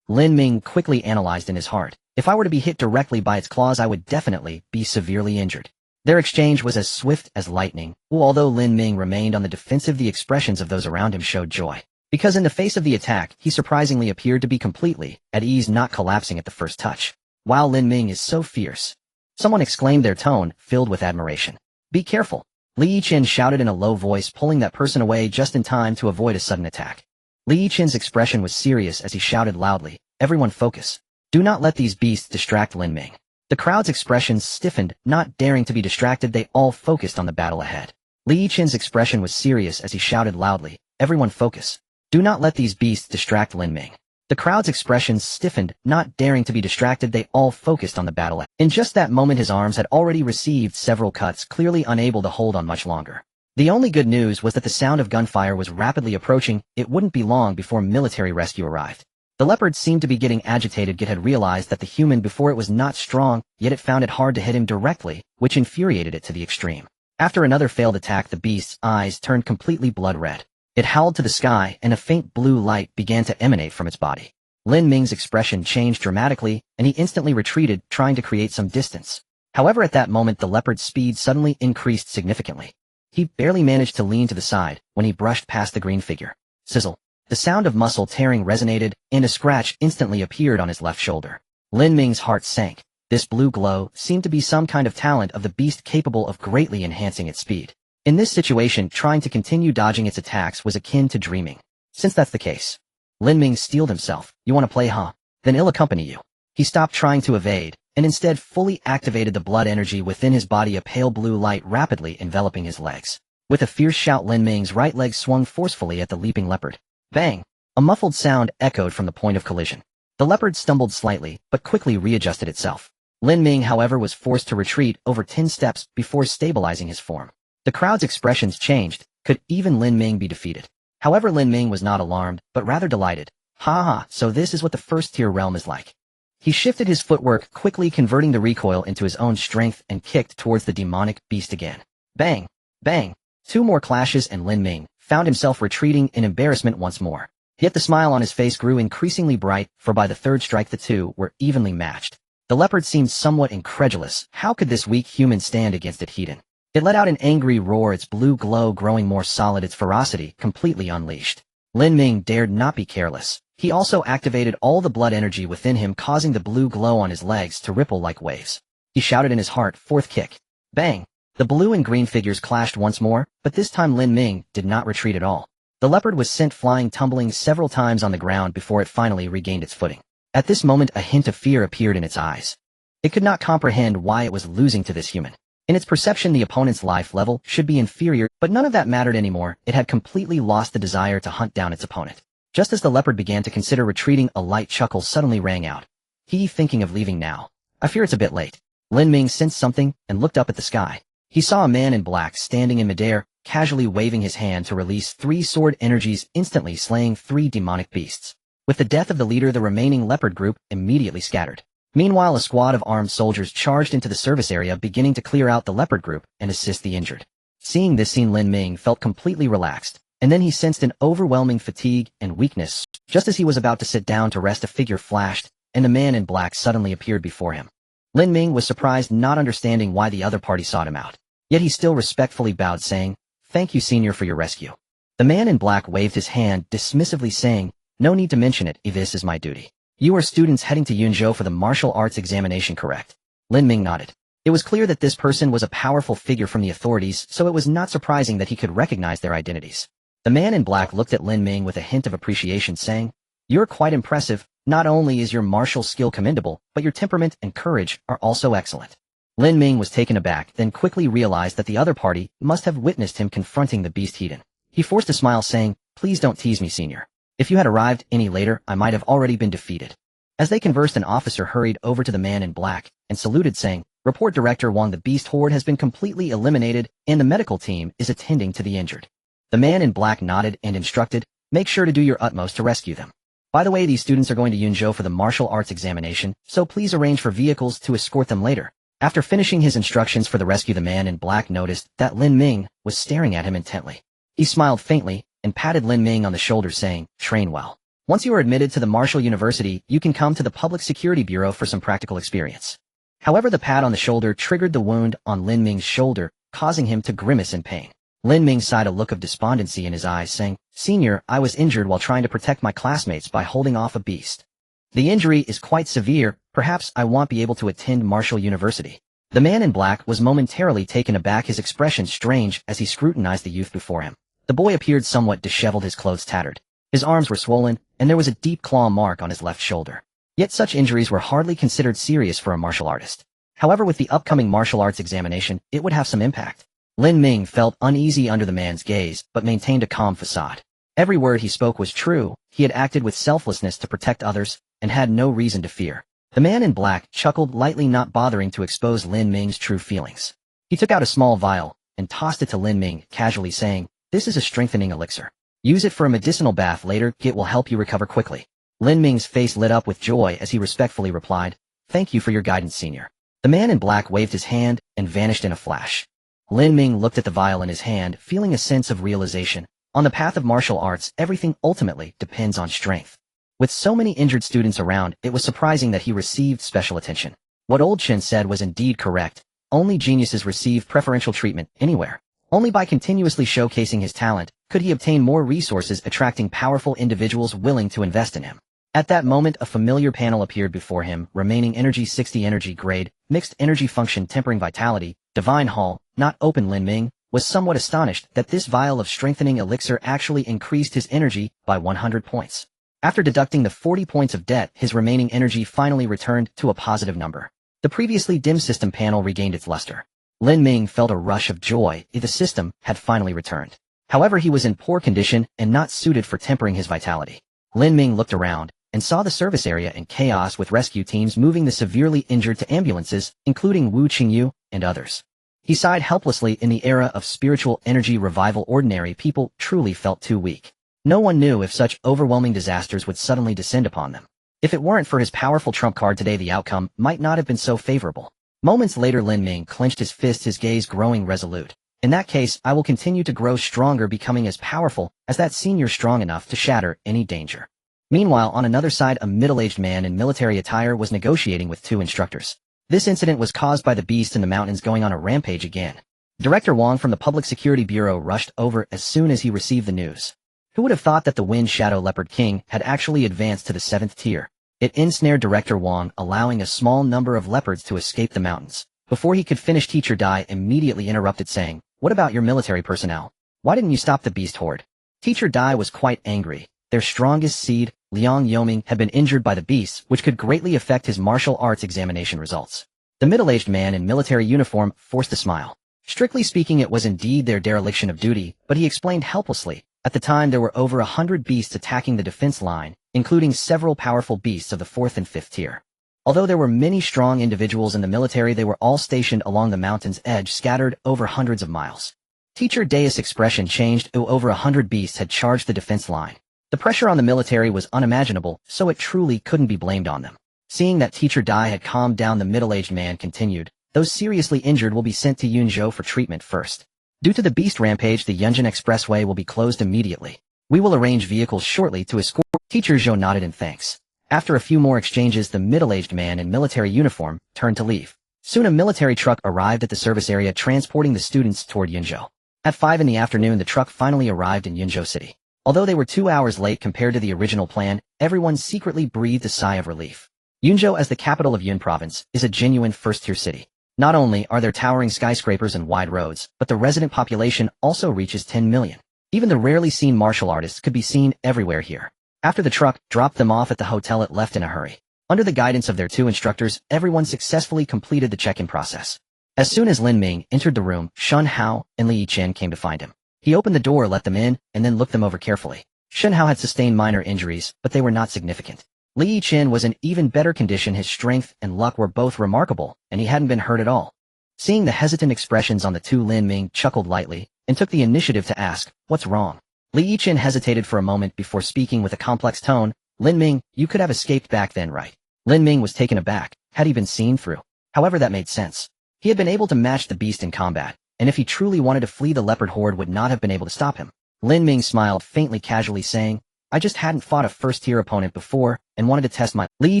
S1: Lin Ming quickly analyzed in his heart. If I were to be hit directly by its claws, I would definitely be severely injured. Their exchange was as swift as lightning. Although Lin Ming remained on the defensive, the expressions of those around him showed joy. Because in the face of the attack, he surprisingly appeared to be completely at ease, not collapsing at the first touch. "Wow, Lin Ming is so fierce," someone exclaimed, their tone filled with admiration. "Be careful," Li Yiqian shouted in a low voice, pulling that person away just in time to avoid a sudden attack. Li Yiqian's expression was serious as he shouted loudly, "Everyone focus. Do not let these beasts distract Lin Ming." The crowd's expressions stiffened, not daring to be distracted. They all focused on the battle ahead. Li Yiqian's expression was serious as he shouted loudly, "Everyone focus. Do not let these beasts distract Lin Ming." The crowd's expressions stiffened, not daring to be distracted. They all focused on the battle. In just that moment, his arms had already received several cuts, clearly unable to hold on much longer. The only good news was that the sound of gunfire was rapidly approaching. It wouldn't be long before military rescue arrived. The leopard seemed to be getting agitated. It had realized that the human before it was not strong, yet it found it hard to hit him directly, which infuriated it to the extreme. After another failed attack, the beast's eyes turned completely blood red. It howled to the sky, and a faint blue light began to emanate from its body. Lin Ming's expression changed dramatically, and he instantly retreated, trying to create some distance. However, at that moment, the leopard's speed suddenly increased significantly. He barely managed to lean to the side when he brushed past the green figure. Sizzle. The sound of muscle tearing resonated, and a scratch instantly appeared on his left shoulder. Lin Ming's heart sank. This blue glow seemed to be some kind of talent of the beast capable of greatly enhancing its speed. In this situation, trying to continue dodging its attacks was akin to dreaming. Since that's the case, Lin Ming steeled himself. You want to play, huh? Then I'll accompany you. He stopped trying to evade, and instead fully activated the blood energy within his body, a pale blue light rapidly enveloping his legs. With a fierce shout, Lin Ming's right leg swung forcefully at the leaping leopard. Bang! A muffled sound echoed from the point of collision. The leopard stumbled slightly, but quickly readjusted itself. Lin Ming, however, was forced to retreat over 10 steps before stabilizing his form. The crowd's expressions changed. Could even Lin Ming be defeated? However, Lin Ming was not alarmed, but rather delighted. Ha ha, so this is what the first-tier realm is like. He shifted his footwork, quickly converting the recoil into his own strength, and kicked towards the demonic beast again. Bang! Bang! 2 more clashes, and Lin Ming found himself retreating in embarrassment once more. Yet the smile on his face grew increasingly bright, for by the third strike the two were evenly matched. The leopard seemed somewhat incredulous. How could this weak human stand against it heathen? It let out an angry roar, its blue glow growing more solid, its ferocity completely unleashed. Lin Ming dared not be careless. He also activated all the blood energy within him, causing the blue glow on his legs to ripple like waves. He shouted in his heart, fourth kick. Bang! The blue and green figures clashed once more, but this time Lin Ming did not retreat at all. The leopard was sent flying, tumbling several times on the ground before it finally regained its footing. At this moment, a hint of fear appeared in its eyes. It could not comprehend why it was losing to this human. In its perception, the opponent's life level should be inferior, but none of that mattered anymore. It had completely lost the desire to hunt down its opponent. Just as the leopard began to consider retreating, a light chuckle suddenly rang out. He thinking of leaving now. I fear it's a bit late. Lin Ming sensed something and looked up at the sky. He saw a man in black standing in midair, casually waving his hand to release 3 sword energies, instantly slaying 3 demonic beasts. With the death of the leader, the remaining leopard group immediately scattered. Meanwhile, a squad of armed soldiers charged into the service area, beginning to clear out the leopard group and assist the injured. Seeing this scene, Lin Ming felt completely relaxed, and then he sensed an overwhelming fatigue and weakness. Just as he was about to sit down to rest, a figure flashed, and the man in black suddenly appeared before him. Lin Ming was surprised, not understanding why the other party sought him out. Yet he still respectfully bowed, saying, "Thank you, senior, for your rescue." The man in black waved his hand dismissively, saying, "No need to mention it, this is my duty." You are students heading to Yunzhou for the martial arts examination, correct? Lin Ming nodded. It was clear that this person was a powerful figure from the authorities, so it was not surprising that he could recognize their identities. The man in black looked at Lin Ming with a hint of appreciation, saying, "You're quite impressive. Not only is your martial skill commendable, but your temperament and courage are also excellent." Lin Ming was taken aback, then quickly realized that the other party must have witnessed him confronting the beast heathen. He forced a smile, saying, "Please don't tease me, senior. If you had arrived any later, I might have already been defeated." As they conversed, an officer hurried over to the man in black and saluted, saying, "Report, Director Wang, the beast horde has been completely eliminated and the medical team is attending to the injured." The man in black nodded and instructed, "Make sure to do your utmost to rescue them. By the way, these students are going to Yunzhou for the martial arts examination, so please arrange for vehicles to escort them later." After finishing his instructions for the rescue, the man in black noticed that Lin Ming was staring at him intently. He smiled faintly and patted Lin Ming on the shoulder, saying, "Train well. Once you are admitted to the Martial University, you can come to the Public Security Bureau for some practical experience." However, the pat on the shoulder triggered the wound on Lin Ming's shoulder, causing him to grimace in pain. Lin Ming sighed, a look of despondency in his eyes, saying, "Senior, I was injured while trying to protect my classmates by holding off a beast. The injury is quite severe. Perhaps I won't be able to attend Martial University." The man in black was momentarily taken aback, his expression strange as he scrutinized the youth before him. The boy appeared somewhat disheveled, his clothes tattered. His arms were swollen, and there was a deep claw mark on his left shoulder. Yet such injuries were hardly considered serious for a martial artist. However, with the upcoming martial arts examination, it would have some impact. Lin Ming felt uneasy under the man's gaze, but maintained a calm facade. Every word he spoke was true. He had acted with selflessness to protect others, and had no reason to fear. The man in black chuckled lightly, not bothering to expose Lin Ming's true feelings. He took out a small vial and tossed it to Lin Ming, casually saying, "This is a strengthening elixir. Use it for a medicinal bath later. It will help you recover quickly." Lin Ming's face lit up with joy as he respectfully replied, "Thank you for your guidance, senior." The man in black waved his hand and vanished in a flash. Lin Ming looked at the vial in his hand, feeling a sense of realization. On the path of martial arts, everything ultimately depends on strength. With so many injured students around, it was surprising that he received special attention. What Old Chen said was indeed correct. Only geniuses receive preferential treatment anywhere. Only by continuously showcasing his talent could he obtain more resources, attracting powerful individuals willing to invest in him. At that moment, a familiar panel appeared before him, remaining energy 60 energy grade, mixed energy function tempering vitality, divine hall, not open. Lin Ming was somewhat astonished that this vial of strengthening elixir actually increased his energy by 100 points. After deducting the 40 points of debt, his remaining energy finally returned to a positive number. The previously dim system panel regained its luster. Lin Ming felt a rush of joy. The system had finally returned. However, he was in poor condition and not suited for tempering his vitality. Lin Ming looked around and saw the service area in chaos with rescue teams moving the severely injured to ambulances, including Wu Qingyu and others. He sighed helplessly. In the era of spiritual energy revival, ordinary people truly felt too weak. No one knew if such overwhelming disasters would suddenly descend upon them. If it weren't for his powerful trump card today, the outcome might not have been so favorable. Moments later, Lin Ming clenched his fist, his gaze growing resolute. In that case, I will continue to grow stronger, becoming as powerful as that senior, strong enough to shatter any danger. Meanwhile, on another side, a middle-aged man in military attire was negotiating with two instructors. This incident was caused by the beast in the mountains going on a rampage again. Director Wang from the Public Security Bureau rushed over as soon as he received the news. Who would have thought that the Wind Shadow Leopard King had actually advanced to the 7th tier? It ensnared Director Wang, allowing a small number of leopards to escape the mountains. Before he could finish, Teacher Dai immediately interrupted, saying, "What about your military personnel? Why didn't you stop the beast horde?" Teacher Dai was quite angry. Their strongest seed, Liang Yoming, had been injured by the beasts, which could greatly affect his martial arts examination results. The middle-aged man in military uniform forced a smile. Strictly speaking, it was indeed their dereliction of duty, but he explained helplessly. At the time, there were over 100 beasts attacking the defense line, including several powerful beasts of the 4th and 5th tier. Although there were many strong individuals in the military, they were all stationed along the mountain's edge, scattered over hundreds of miles. Teacher Dai's expression changed. Over 100 beasts had charged the defense line. The pressure on the military was unimaginable, so it truly couldn't be blamed on them. Seeing that Teacher Dai had calmed down, the middle-aged man continued, "Those seriously injured will be sent to Yunzhou for treatment first. Due to the beast rampage, the Yunjin Expressway will be closed immediately. We will arrange vehicles shortly to escort." Teacher Zhou nodded in thanks. After a few more exchanges, the middle-aged man in military uniform turned to leave. Soon a military truck arrived at the service area, transporting the students toward Yunzhou. At 5 in the afternoon, the truck finally arrived in Yunzhou City. Although they were 2 hours late compared to the original plan, everyone secretly breathed a sigh of relief. Yunzhou, as the capital of Yun Province, is a genuine first-tier city. Not only are there towering skyscrapers and wide roads, but the resident population also reaches 10 million. Even the rarely seen martial artists could be seen everywhere here. After the truck dropped them off at the hotel, it left in a hurry. Under the guidance of their two instructors, everyone successfully completed the check-in process. As soon as Lin Ming entered the room, Shun Hao and Li Yichen came to find him. He opened the door, let them in, and then looked them over carefully. Shun Hao had sustained minor injuries, but they were not significant. Li Yichen was in even better condition. His strength and luck were both remarkable, and he hadn't been hurt at all. Seeing the hesitant expressions on the two, Lin Ming chuckled lightly and took the initiative to ask, "What's wrong?" Li Yichen hesitated for a moment before speaking with a complex tone, "Lin Ming, you could have escaped back then, right?" Lin Ming was taken aback. Had he been seen through? However, that made sense. He had been able to match the beast in combat, and if he truly wanted to flee, the leopard horde would not have been able to stop him. Lin Ming smiled faintly, casually saying, "I just hadn't fought a first-tier opponent before and wanted to test my—" Li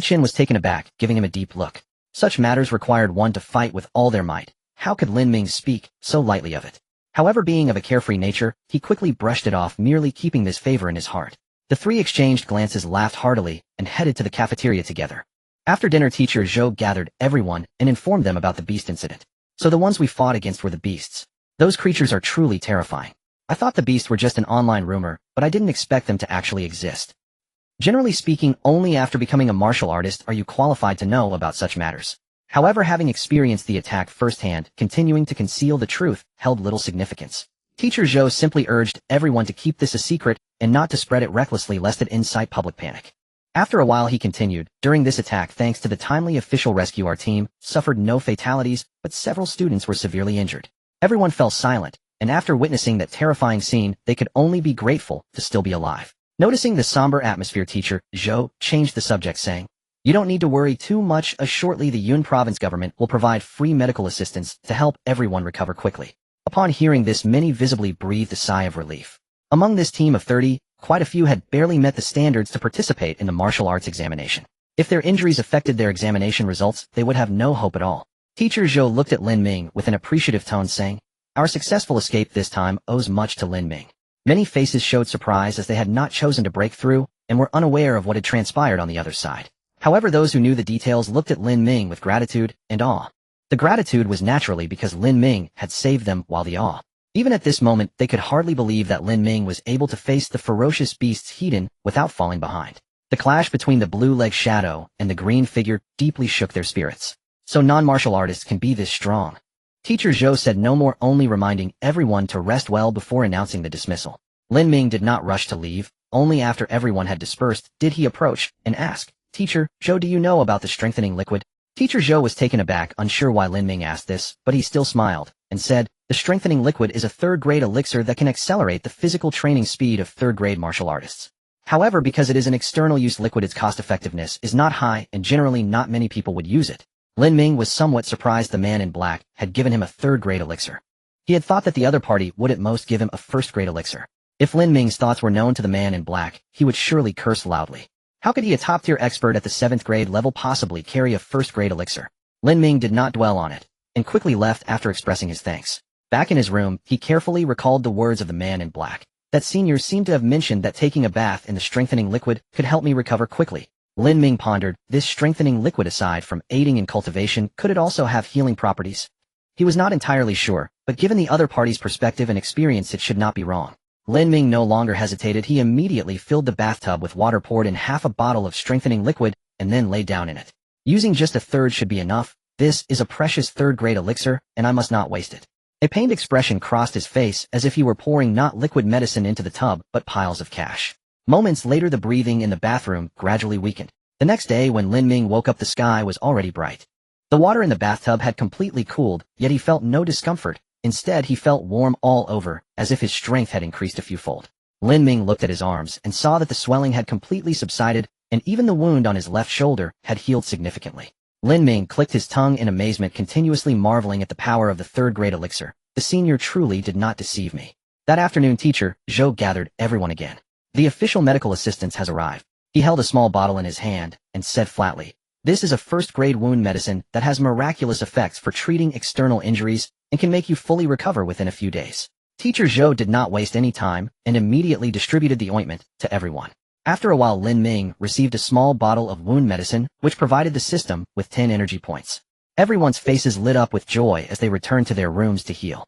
S1: Yichen was taken aback, giving him a deep look. Such matters required one to fight with all their might. How could Lin Ming speak so lightly of it? However, being of a carefree nature, he quickly brushed it off, merely keeping this favor in his heart. The three exchanged glances, laughed heartily, and headed to the cafeteria together. After dinner, Teacher Zhou gathered everyone and informed them about the beast incident. "So the ones we fought against were the beasts. Those creatures are truly terrifying. I thought the beasts were just an online rumor, but I didn't expect them to actually exist. Generally speaking, only after becoming a martial artist are you qualified to know about such matters. However, having experienced the attack firsthand, continuing to conceal the truth held little significance. Teacher Zhou simply urged everyone to keep this a secret and not to spread it recklessly lest it incite public panic." After a while, he continued, "During this attack, thanks to the timely official rescue, our team suffered no fatalities, but several students were severely injured." Everyone fell silent, and after witnessing that terrifying scene, they could only be grateful to still be alive. Noticing the somber atmosphere, Teacher Zhou changed the subject, saying, "You don't need to worry too much. Shortly the Yun province government will provide free medical assistance to help everyone recover quickly." Upon hearing this, many visibly breathed a sigh of relief. Among this team of 30, quite a few had barely met the standards to participate in the martial arts examination. If their injuries affected their examination results, they would have no hope at all. Teacher Zhou looked at Lin Ming with an appreciative tone, saying, Our successful escape this time owes much to Lin Ming. Many faces showed surprise as they had not chosen to break through and were unaware of what had transpired on the other side. However, those who knew the details looked at Lin Ming with gratitude and awe. The gratitude was naturally because Lin Ming had saved them, while the awe. Even at this moment, they could hardly believe that Lin Ming was able to face the ferocious beasts hidden without falling behind. The clash between the blue-leg shadow and the green figure deeply shook their spirits. So non-martial artists can be this strong. Teacher Zhou said no more, only reminding everyone to rest well before announcing the dismissal. Lin Ming did not rush to leave. Only after everyone had dispersed did he approach and ask, "Teacher Zhou, do you know about the strengthening liquid?" Teacher Zhou was taken aback, unsure why Lin Ming asked this, but he still smiled and said, "The strengthening liquid is a third-grade elixir that can accelerate the physical training speed of third-grade martial artists. However, because it is an external-use liquid, its cost-effectiveness is not high and generally not many people would use it." Lin Ming was somewhat surprised the man in black had given him a third-grade elixir. He had thought that the other party would at most give him a first-grade elixir. If Lin Ming's thoughts were known to the man in black, he would surely curse loudly. How could he, a top-tier expert at the 7th grade level, possibly carry a first-grade elixir? Lin Ming did not dwell on it, and quickly left after expressing his thanks. Back in his room, he carefully recalled the words of the man in black. That senior seemed to have mentioned that taking a bath in the strengthening liquid could help me recover quickly. Lin Ming pondered, this strengthening liquid, aside from aiding in cultivation, could it also have healing properties? He was not entirely sure, but given the other party's perspective and experience, it should not be wrong. Lin Ming no longer hesitated. He immediately filled the bathtub with water, poured in half a bottle of strengthening liquid, and then lay down in it. Using just a third should be enough. This is a precious third-grade elixir, and I must not waste it. A pained expression crossed his face, as if he were pouring not liquid medicine into the tub, but piles of cash. Moments later, the breathing in the bathroom gradually weakened. The next day, when Lin Ming woke up, the sky was already bright. The water in the bathtub had completely cooled, yet he felt no discomfort. Instead, he felt warm all over, as if his strength had increased a few-fold. Lin Ming looked at his arms and saw that the swelling had completely subsided, and even the wound on his left shoulder had healed significantly. Lin Ming clicked his tongue in amazement, continuously marveling at the power of the third-grade elixir. The senior truly did not deceive me. That afternoon, Teacher Zhou gathered everyone again. The official medical assistant has arrived. He held a small bottle in his hand and said flatly, "This is a first-grade wound medicine that has miraculous effects for treating external injuries and can make you fully recover within a few days." Teacher Zhou did not waste any time and immediately distributed the ointment to everyone. After a while, Lin Ming received a small bottle of wound medicine, which provided the system with 10 energy points. Everyone's faces lit up with joy as they returned to their rooms to heal.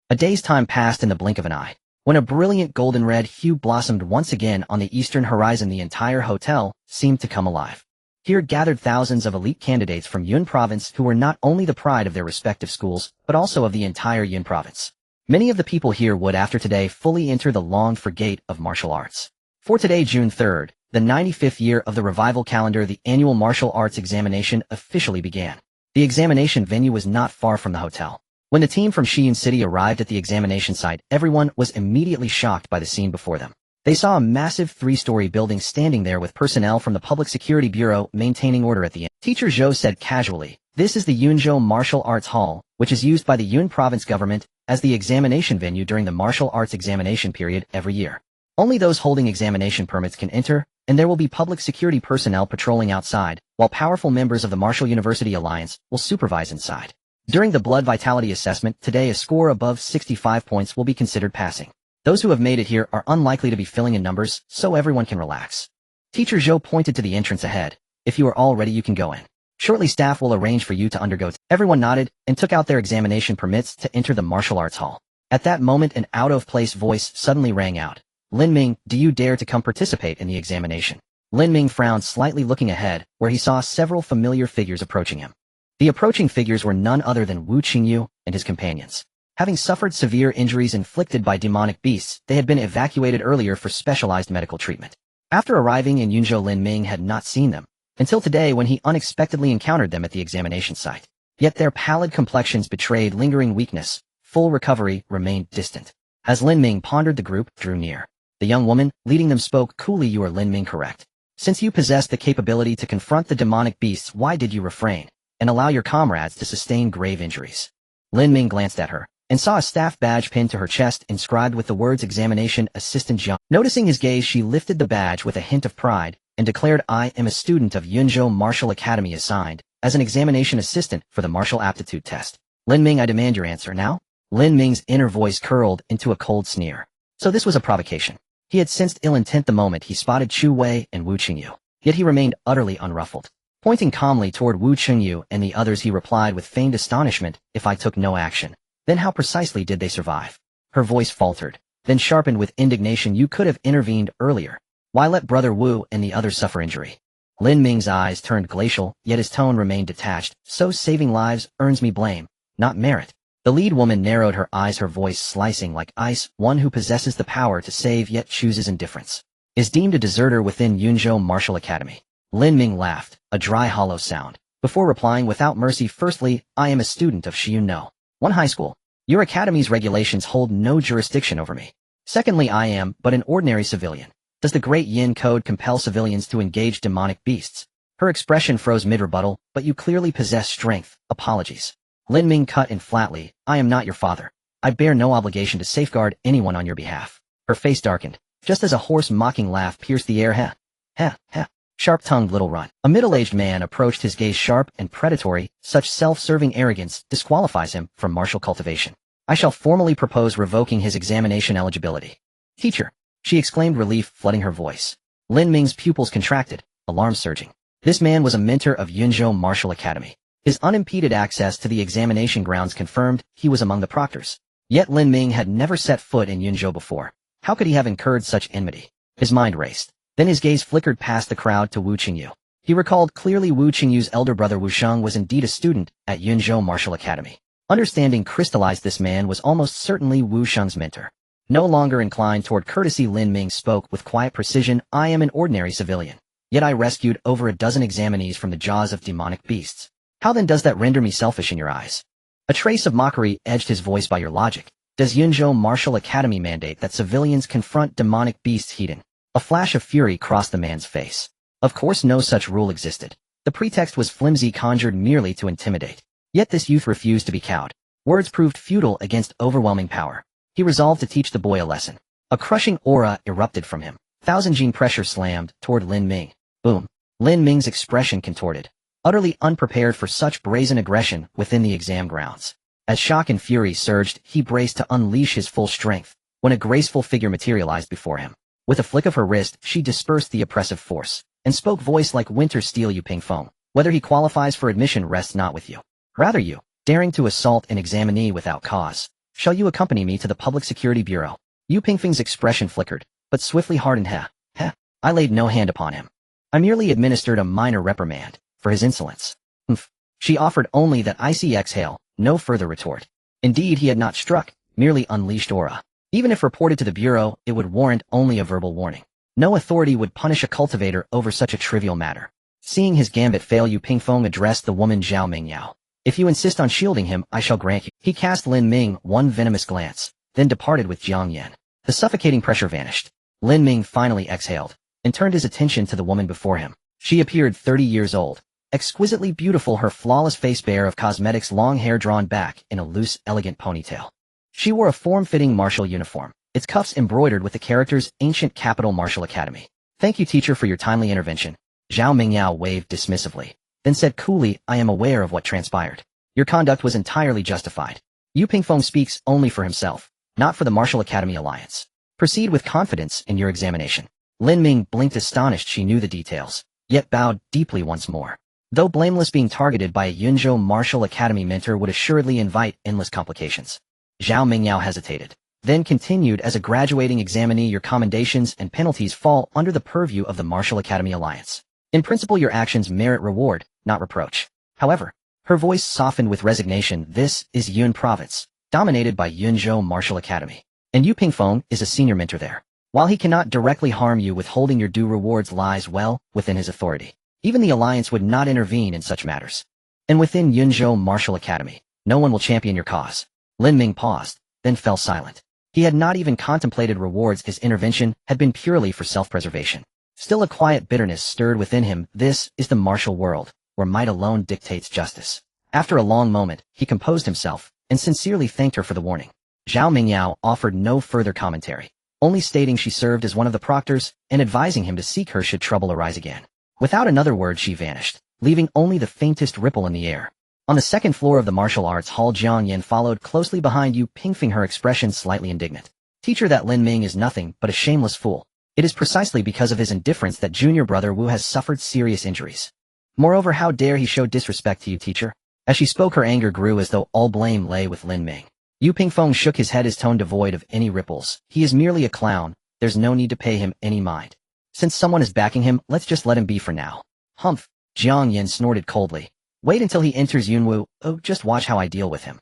S1: A day's time passed in the blink of an eye. When a brilliant golden red hue blossomed once again on the eastern horizon, the entire hotel seemed to come alive. Here gathered thousands of elite candidates from Yun Province who were not only the pride of their respective schools, but also of the entire Yun Province. Many of the people here would, after today, fully enter the longed-for gate of martial arts. For today, June 3rd, the 95th year of the revival calendar, the annual martial arts examination officially began. The examination venue was not far from the hotel. When the team from Shiyun City arrived at the examination site, everyone was immediately shocked by the scene before them. They saw a massive 3-story building standing there with personnel from the Public Security Bureau maintaining order at the end. Teacher Zhou said casually, "This is the Yunzhou Martial Arts Hall, which is used by the Yun Province government as the examination venue during the martial arts examination period every year. Only those holding examination permits can enter, and there will be public security personnel patrolling outside, while powerful members of the Martial University Alliance will supervise inside. During the blood vitality assessment today, a score above 65 points will be considered passing. Those who have made it here are unlikely to be filling in numbers, so everyone can relax." Teacher Zhou pointed to the entrance ahead. "If you are all ready, you can go in. Shortly, staff will arrange for you to undergo." Everyone nodded and took out their examination permits to enter the martial arts hall. At that moment, an out-of-place voice suddenly rang out. "Lin Ming, do you dare to come participate in the examination?" Lin Ming frowned slightly, looking ahead, where he saw several familiar figures approaching him. The approaching figures were none other than Wu Qingyu and his companions. Having suffered severe injuries inflicted by demonic beasts, they had been evacuated earlier for specialized medical treatment. After arriving in Yunzhou, Lin Ming had not seen them until today, when he unexpectedly encountered them at the examination site. Yet their pallid complexions betrayed lingering weakness. Full recovery remained distant. As Lin Ming pondered, the group drew near. The young woman leading them spoke coolly. "You are Lin Ming, correct? Since you possess the capability to confront the demonic beasts, why did you refrain and allow your comrades to sustain grave injuries?" Lin Ming glanced at her and saw a staff badge pinned to her chest inscribed with the words Examination Assistant Jiang. Noticing his gaze, she lifted the badge with a hint of pride and declared, "I am a student of Yunzhou Martial Academy assigned as an examination assistant for the martial aptitude test. Lin Ming, I demand your answer now." Lin Ming's inner voice curled into a cold sneer. So this was a provocation. He had sensed ill intent the moment he spotted Chu Wei and Wu Qingyu. Yet he remained utterly unruffled. Pointing calmly toward Wu Qingyu and the others, he replied with feigned astonishment, "If I took no action, then how precisely did they survive?" Her voice faltered, then sharpened with indignation. "You could have intervened earlier. Why let Brother Wu and the others suffer injury?" Lin Ming's eyes turned glacial, yet his tone remained detached. "So saving lives earns me blame, not merit." The lead woman narrowed her eyes, her voice slicing like ice. "One who possesses the power to save yet chooses indifference is deemed a deserter within Yunzhou Martial Academy." Lin Ming laughed, a dry hollow sound, before replying without mercy. "Firstly, I am a student of Shiyun No. 1 high school. Your academy's regulations hold no jurisdiction over me. Secondly, I am but an ordinary civilian. Does the Great Yin Code compel civilians to engage demonic beasts?" Her expression froze mid-rebuttal. "But you clearly possess strength. Apologies." Lin Ming cut in flatly. "I am not your father. I bear no obligation to safeguard anyone on your behalf." Her face darkened, just as a hoarse mocking laugh pierced the air. "Heh. Heh. Heh." Sharp-tongued little runt. A middle-aged man approached, his gaze sharp and predatory. Such self-serving arrogance disqualifies him from martial cultivation. I shall formally propose revoking his examination eligibility. "Teacher," she exclaimed, relief flooding her voice. Lin Ming's pupils contracted, alarm surging. This man was a mentor of Yunzhou Martial Academy. His unimpeded access to the examination grounds confirmed he was among the proctors. Yet Lin Ming had never set foot in Yunzhou before. How could he have incurred such enmity? His mind raced. Then his gaze flickered past the crowd to Wu Qingyu. He recalled clearly Wu Qingyu's elder brother Wu Sheng was indeed a student at Yunzhou Martial Academy. Understanding crystallized, this man was almost certainly Wu Sheng's mentor. No longer inclined toward courtesy, Lin Ming spoke with quiet precision. "I am an ordinary civilian. Yet I rescued over a dozen examinees from the jaws of demonic beasts. How then does that render me selfish in your eyes?" A trace of mockery edged his voice. "By your logic, does Yunzhou Martial Academy mandate that civilians confront demonic beasts head-on?" A flash of fury crossed the man's face. Of course no such rule existed. The pretext was flimsy, conjured merely to intimidate. Yet this youth refused to be cowed. Words proved futile against overwhelming power. He resolved to teach the boy a lesson. A crushing aura erupted from him. Thousand gene pressure slammed toward Lin Ming. Boom. Lin Ming's expression contorted, utterly unprepared for such brazen aggression within the exam grounds. As shock and fury surged, he braced to unleash his full strength, when a graceful figure materialized before him. With a flick of her wrist, she dispersed the oppressive force, and spoke, voice like winter steel. "Yu Pingfeng, whether he qualifies for admission rests not with you. Rather you, daring to assault an examinee without cause. Shall you accompany me to the Public Security Bureau?" Yu Pingfeng's expression flickered, but swiftly hardened. "Heh. Heh. I laid no hand upon him. I merely administered a minor reprimand for his insolence." "Humph." She offered only that icy exhale, no further retort. Indeed, he had not struck, merely unleashed aura. Even if reported to the Bureau, it would warrant only a verbal warning. No authority would punish a cultivator over such a trivial matter. Seeing his gambit fail, Yu Pingfeng addressed the woman Zhao Mingyao. "If you insist on shielding him, I shall grant you." He cast Lin Ming one venomous glance, then departed with Jiang Yan. The suffocating pressure vanished. Lin Ming finally exhaled, and turned his attention to the woman before him. She appeared 30 years old, exquisitely beautiful, her flawless face bare of cosmetics, long hair drawn back in a loose, elegant ponytail. She wore a form-fitting martial uniform, its cuffs embroidered with the characters Ancient Capital Martial Academy. "Thank you, teacher, for your timely intervention." Zhao Mingyao waved dismissively, then said coolly, "I am aware of what transpired. Your conduct was entirely justified. Yu Pingfeng speaks only for himself, not for the Martial Academy Alliance. Proceed with confidence in your examination." Lin Ming blinked, astonished. She knew the details, yet bowed deeply once more. Though blameless, being targeted by a Yunzhou Martial Academy mentor would assuredly invite endless complications. Zhao Mingyao hesitated, then continued, "As a graduating examinee, your commendations and penalties fall under the purview of the Martial Academy Alliance. In principle, your actions merit reward, not reproach. However," her voice softened with resignation, "this is Yun Province, dominated by Yunzhou Martial Academy, and Yu Pingfeng is a senior mentor there. While he cannot directly harm you, withholding your due rewards lies well within his authority. Even the Alliance would not intervene in such matters. And within Yunzhou Martial Academy, no one will champion your cause." Lin Ming paused, then fell silent. He had not even contemplated rewards. His intervention had been purely for self-preservation. Still, a quiet bitterness stirred within him. This is the martial world, where might alone dictates justice. After a long moment, he composed himself, and sincerely thanked her for the warning. Zhao Mingyao offered no further commentary, only stating she served as one of the proctors, and advising him to seek her should trouble arise again. Without another word, she vanished, leaving only the faintest ripple in the air. On the second floor of the martial arts hall, Jiang Yin followed closely behind Yu Pingfeng, her expression slightly indignant. Teacher, that Lin Ming is nothing but a shameless fool. It is precisely because of his indifference that junior brother Wu has suffered serious injuries. Moreover, how dare he show disrespect to you, teacher? As she spoke, her anger grew as though all blame lay with Lin Ming. Yu Pingfeng shook his head, his tone devoid of any ripples. He is merely a clown. There's no need to pay him any mind. Since someone is backing him, let's just let him be for now. Humph. Jiang Yin snorted coldly. Wait until he enters Yunwu. Oh, just watch how I deal with him.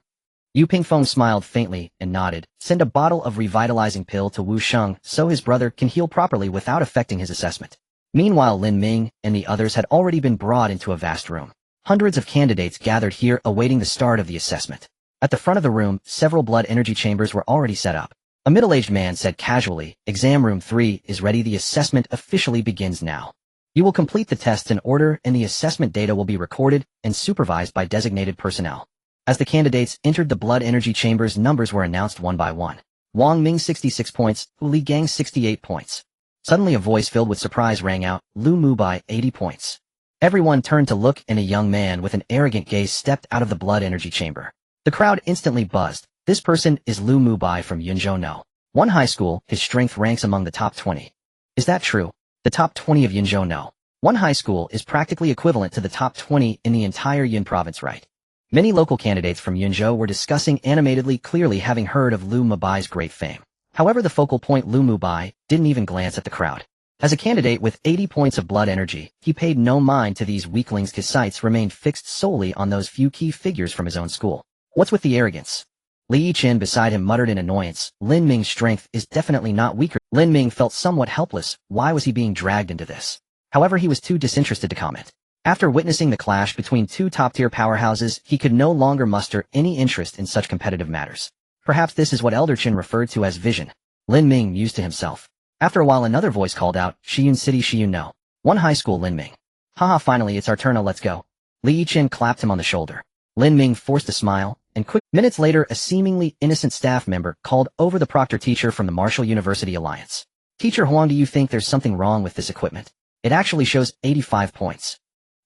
S1: Yu Pingfeng smiled faintly and nodded. Send a bottle of revitalizing pill to Wu Sheng so his brother can heal properly without affecting his assessment. Meanwhile, Lin Ming and the others had already been brought into a vast room. Hundreds of candidates gathered here awaiting the start of the assessment. At the front of the room, several blood energy chambers were already set up. A middle-aged man said casually, Exam room 3 is ready. The assessment officially begins now. You will complete the tests in order and the assessment data will be recorded and supervised by designated personnel. As the candidates entered the blood energy chambers, numbers were announced one by one. Wang Ming 66 points, Li Gang 68 points. Suddenly a voice filled with surprise rang out, Lu Mubai 80 points. Everyone turned to look and a young man with an arrogant gaze stepped out of the blood energy chamber. The crowd instantly buzzed. This person is Lu Mubai from Yunzhou No. One high school. His strength ranks among the top 20. Is that true? The top 20 of Yunzhou No. One high school is practically equivalent to the top 20 in the entire Yun province, right? Many local candidates from Yunzhou were discussing animatedly, clearly having heard of Lu Mubai's great fame. However, the focal point Lu Mubai didn't even glance at the crowd. As a candidate with 80 points of blood energy, he paid no mind to these weaklings. His sights remained fixed solely on those few key figures from his own school. What's with the arrogance? Li Yiqin beside him muttered in annoyance. Lin Ming's strength is definitely not weaker. Lin Ming felt somewhat helpless. Why was he being dragged into this? However, he was too disinterested to comment. After witnessing the clash between two top-tier powerhouses, he could no longer muster any interest in such competitive matters. Perhaps this is what Elder Qin referred to as vision. Lin Ming mused to himself. After a while, another voice called out, Shiyun City, Shiyun No. One high school, Lin Ming. Haha, finally it's our turn, now let's go. Li Yiqin clapped him on the shoulder. Lin Ming forced a smile, and quick minutes later a seemingly innocent staff member called over the proctor teacher from the Martial University Alliance. Teacher Huang, do you think there's something wrong with this equipment? It actually shows 85 points.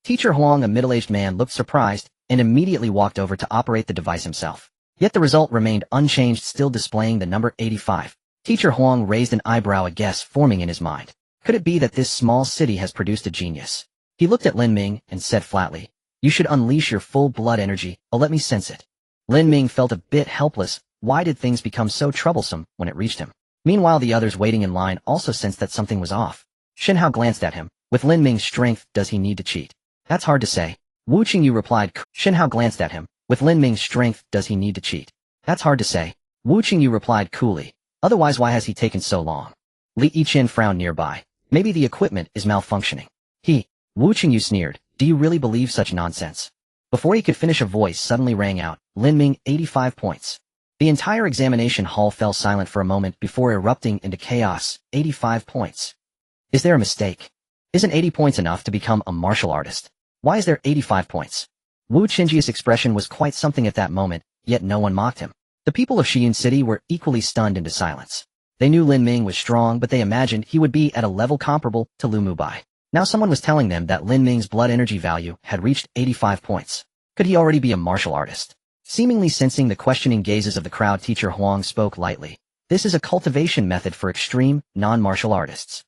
S1: Teacher Huang, a middle-aged man, looked surprised and immediately walked over to operate the device himself. Yet the result remained unchanged, still displaying the number 85. Teacher Huang raised an eyebrow, a guess forming in his mind. Could it be that this small city has produced a genius? He looked at Lin Ming and said flatly, You should unleash your full blood energy. Oh, let me sense it. Lin Ming felt a bit helpless. Why did things become so troublesome when it reached him? Meanwhile, the others waiting in line also sensed that something was off. Shen Hao glanced at him. With Lin Ming's strength, does he need to cheat? That's hard to say. Wu Qingyu replied. Shen Hao glanced at him. With Lin Ming's strength, does he need to cheat? That's hard to say. Wu Qingyu replied coolly. Otherwise, why has he taken so long? Li Yiqin frowned nearby. Maybe the equipment is malfunctioning. Wu Qingyu sneered. Do you really believe such nonsense? Before he could finish, a voice suddenly rang out. Lin Ming, 85 points. The entire examination hall fell silent for a moment before erupting into chaos. 85 points. Is there a mistake? Isn't 80 points enough to become a martial artist? Why is there 85 points? Wu Qingji's expression was quite something at that moment, yet no one mocked him. The people of Shiyun City were equally stunned into silence. They knew Lin Ming was strong, but they imagined he would be at a level comparable to Lu Mubai. Now someone was telling them that Lin Ming's blood energy value had reached 85 points. Could he already be a martial artist? Seemingly sensing the questioning gazes of the crowd, Teacher Huang spoke lightly. This is a cultivation method for extreme, non-martial artists.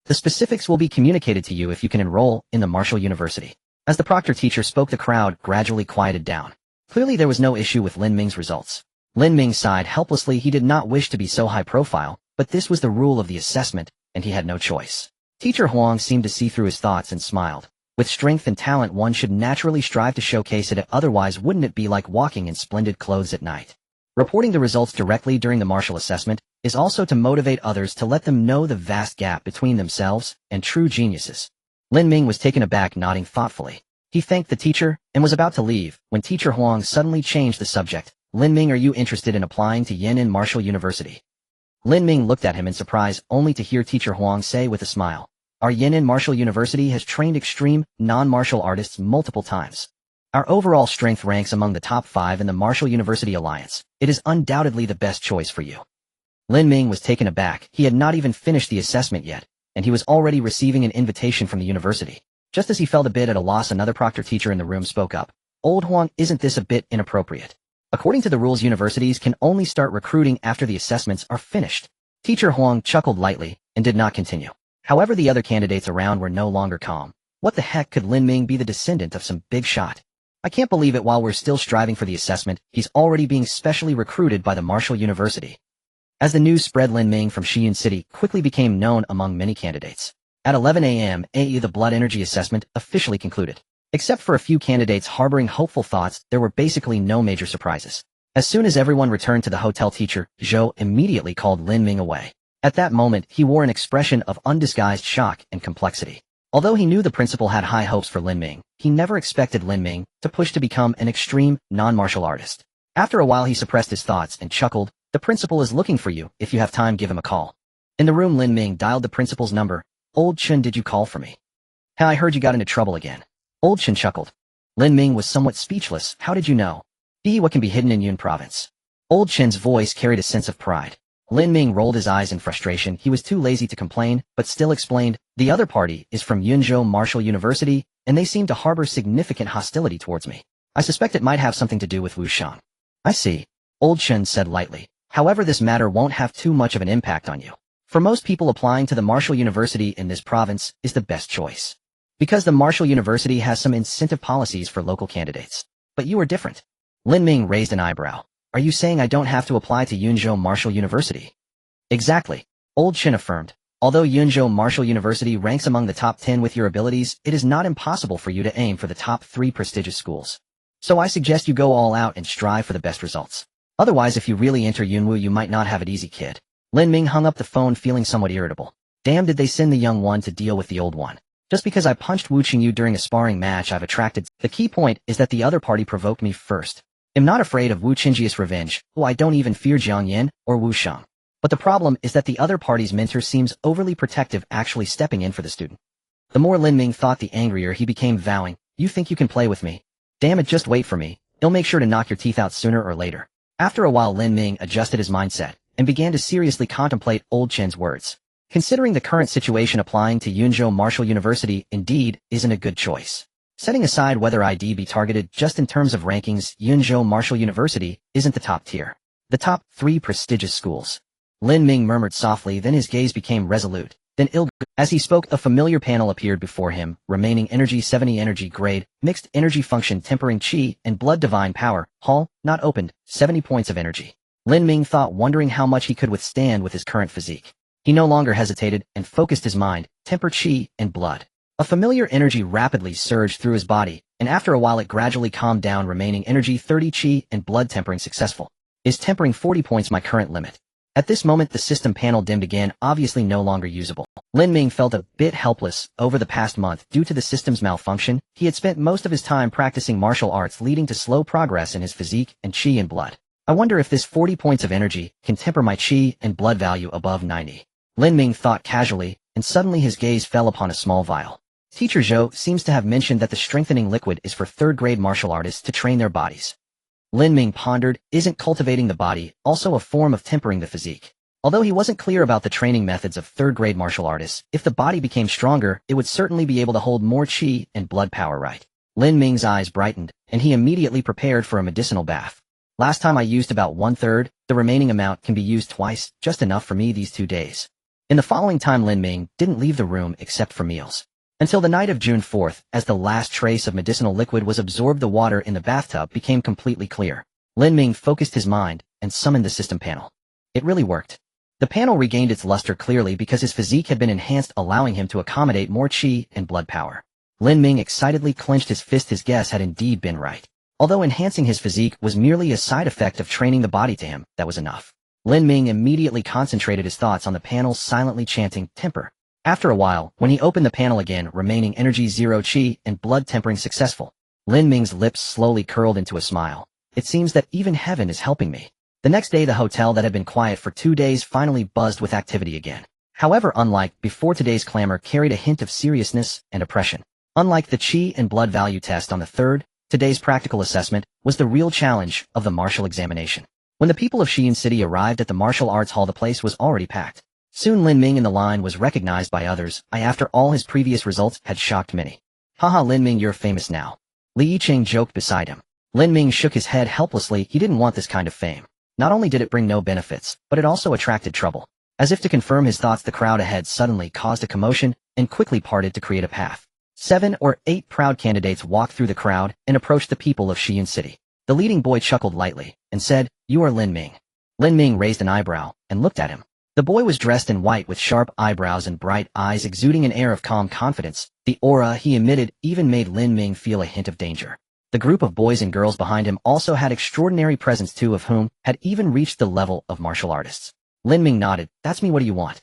S1: The specifics will be communicated to you if you can enroll in the Martial University. As the proctor teacher spoke, the crowd gradually quieted down. Clearly there was no issue with Lin Ming's results. Lin Ming sighed helplessly. He did not wish to be so high profile, but this was the rule of the assessment, and he had no choice. Teacher Huang seemed to see through his thoughts and smiled. With strength and talent, one should naturally strive to showcase it, otherwise wouldn't it be like walking in splendid clothes at night? Reporting the results directly during the martial assessment is also to motivate others, to let them know the vast gap between themselves and true geniuses. Lin Ming was taken aback, nodding thoughtfully. He thanked the teacher and was about to leave when Teacher Huang suddenly changed the subject. Lin Ming, are you interested in applying to Yan'an Martial University? Lin Ming looked at him in surprise, only to hear Teacher Huang say with a smile, Our Yan'an Martial University has trained extreme, non-martial artists multiple times. Our overall strength ranks among the top 5 in the Martial University Alliance. It is undoubtedly the best choice for you. Lin Ming was taken aback. He had not even finished the assessment yet, and he was already receiving an invitation from the university. Just as he felt a bit at a loss, another proctor teacher in the room spoke up. Old Huang, isn't this a bit inappropriate? According to the rules, universities can only start recruiting after the assessments are finished. Teacher Huang chuckled lightly and did not continue. However, the other candidates around were no longer calm. What the heck, could Lin Ming be the descendant of some big shot? I can't believe it. While we're still striving for the assessment, he's already being specially recruited by the Marshall University. As the news spread, Lin Ming from Xi'an City quickly became known among many candidates. At 11 a.m., the blood energy assessment officially concluded. Except for a few candidates harboring hopeful thoughts, there were basically no major surprises. As soon as everyone returned to the hotel, teacher Zhou immediately called Lin Ming away. At that moment, he wore an expression of undisguised shock and complexity. Although he knew the principal had high hopes for Lin Ming, he never expected Lin Ming to push to become an extreme, non-martial artist. After a while, he suppressed his thoughts and chuckled. The principal is looking for you. If you have time, give him a call. In the room, Lin Ming dialed the principal's number. Old Chen, did you call for me? I heard you got into trouble again. Old Chen chuckled. Lin Ming was somewhat speechless. How did you know? What can be hidden in Yun province? Old Chen's voice carried a sense of pride. Lin Ming rolled his eyes in frustration. He was too lazy to complain, but still explained, the other party is from Yunzhou Martial University, and they seem to harbor significant hostility towards me. I suspect it might have something to do with Wuxian. I see. Old Chen said lightly. However, this matter won't have too much of an impact on you. For most people, applying to the Martial University in this province is the best choice. Because the Martial University has some incentive policies for local candidates. But you are different. Lin Ming raised an eyebrow. Are you saying I don't have to apply to Yunzhou Martial University? Exactly. Old Chen affirmed. Although Yunzhou Martial University ranks among the top 10 with your abilities, it is not impossible for you to aim for the top 3 prestigious schools. So I suggest you go all out and strive for the best results. Otherwise, if you really enter Yunwu, you might not have it easy, kid. Lin Ming hung up the phone feeling somewhat irritable. Damn, did they send the young one to deal with the old one? Just because I punched Wu Qingyu during a sparring match, I've attracted. The key point is that the other party provoked me first. I'm not afraid of Wu Qingji's revenge. I don't even fear Jiang Yin or Wu Shang. But the problem is that the other party's mentor seems overly protective, actually stepping in for the student. The more Lin Ming thought, the angrier he became, vowing, you think you can play with me? Damn it, just wait for me. He'll make sure to knock your teeth out sooner or later. After a while, Lin Ming adjusted his mindset and began to seriously contemplate Old Chen's words. Considering the current situation, applying to Yunzhou Martial University indeed isn't a good choice. Setting aside whether ID be targeted, just in terms of rankings, Yunzhou Martial University isn't the top tier. The top 3 prestigious schools. Lin Ming murmured softly, then his gaze became resolute. Then as he spoke, a familiar panel appeared before him. Remaining energy 70, energy grade, mixed energy function, tempering chi and blood, divine power, hall, not opened, 70 points of energy. Lin Ming thought, wondering how much he could withstand with his current physique. He no longer hesitated and focused his mind, temper chi and blood. A familiar energy rapidly surged through his body, and after a while it gradually calmed down. Remaining energy 30, chi and blood, tempering successful. Is tempering 40 points my current limit? At this moment the system panel dimmed again, obviously no longer usable. Lin Ming felt a bit helpless. Over the past month, due to the system's malfunction, he had spent most of his time practicing martial arts, leading to slow progress in his physique and chi and blood. I wonder if this 40 points of energy can temper my chi and blood value above 90. Lin Ming thought casually, and suddenly his gaze fell upon a small vial. Teacher Zhou seems to have mentioned that the strengthening liquid is for third-grade martial artists to train their bodies. Lin Ming pondered, isn't cultivating the body also a form of tempering the physique? Although he wasn't clear about the training methods of third-grade martial artists, if the body became stronger, it would certainly be able to hold more chi and blood power, right? Lin Ming's eyes brightened, and he immediately prepared for a medicinal bath. Last time I used about 1/3, the remaining amount can be used twice, just enough for me these 2 days. In the following time, Lin Ming didn't leave the room except for meals. Until the night of June 4th, as the last trace of medicinal liquid was absorbed, the water in the bathtub became completely clear. Lin Ming focused his mind and summoned the system panel. It really worked. The panel regained its luster clearly because his physique had been enhanced, allowing him to accommodate more chi and blood power. Lin Ming excitedly clenched his fist. His guess had indeed been right. Although enhancing his physique was merely a side effect of training the body to him, that was enough. Lin Ming immediately concentrated his thoughts on the panel, silently chanting, temper. After a while, when he opened the panel again, remaining energy 0, chi and blood, tempering successful. Lin Ming's lips slowly curled into a smile. It seems that even heaven is helping me. The next day, the hotel that had been quiet for 2 days finally buzzed with activity again. However, unlike before, today's clamor carried a hint of seriousness and oppression. Unlike the chi and blood value test on the 3rd, today's practical assessment was the real challenge of the martial examination. When the people of Xi'an City arrived at the martial arts hall, the place was already packed. Soon Lin Ming in the line was recognized by others. After all his previous results had shocked many. Haha, Lin Ming, you're famous now. Li Yiqing joked beside him. Lin Ming shook his head helplessly. He didn't want this kind of fame. Not only did it bring no benefits, but it also attracted trouble. As if to confirm his thoughts, the crowd ahead suddenly caused a commotion and quickly parted to create a path. 7 or 8 proud candidates walked through the crowd and approached the people of Shiyun City. The leading boy chuckled lightly and said, "You are Lin Ming." Lin Ming raised an eyebrow and looked at him. The boy was dressed in white with sharp eyebrows and bright eyes, exuding an air of calm confidence. The aura he emitted even made Lin Ming feel a hint of danger. The group of boys and girls behind him also had extraordinary presence, 2 of whom had even reached the level of martial artists. Lin Ming nodded. "That's me, what do you want?"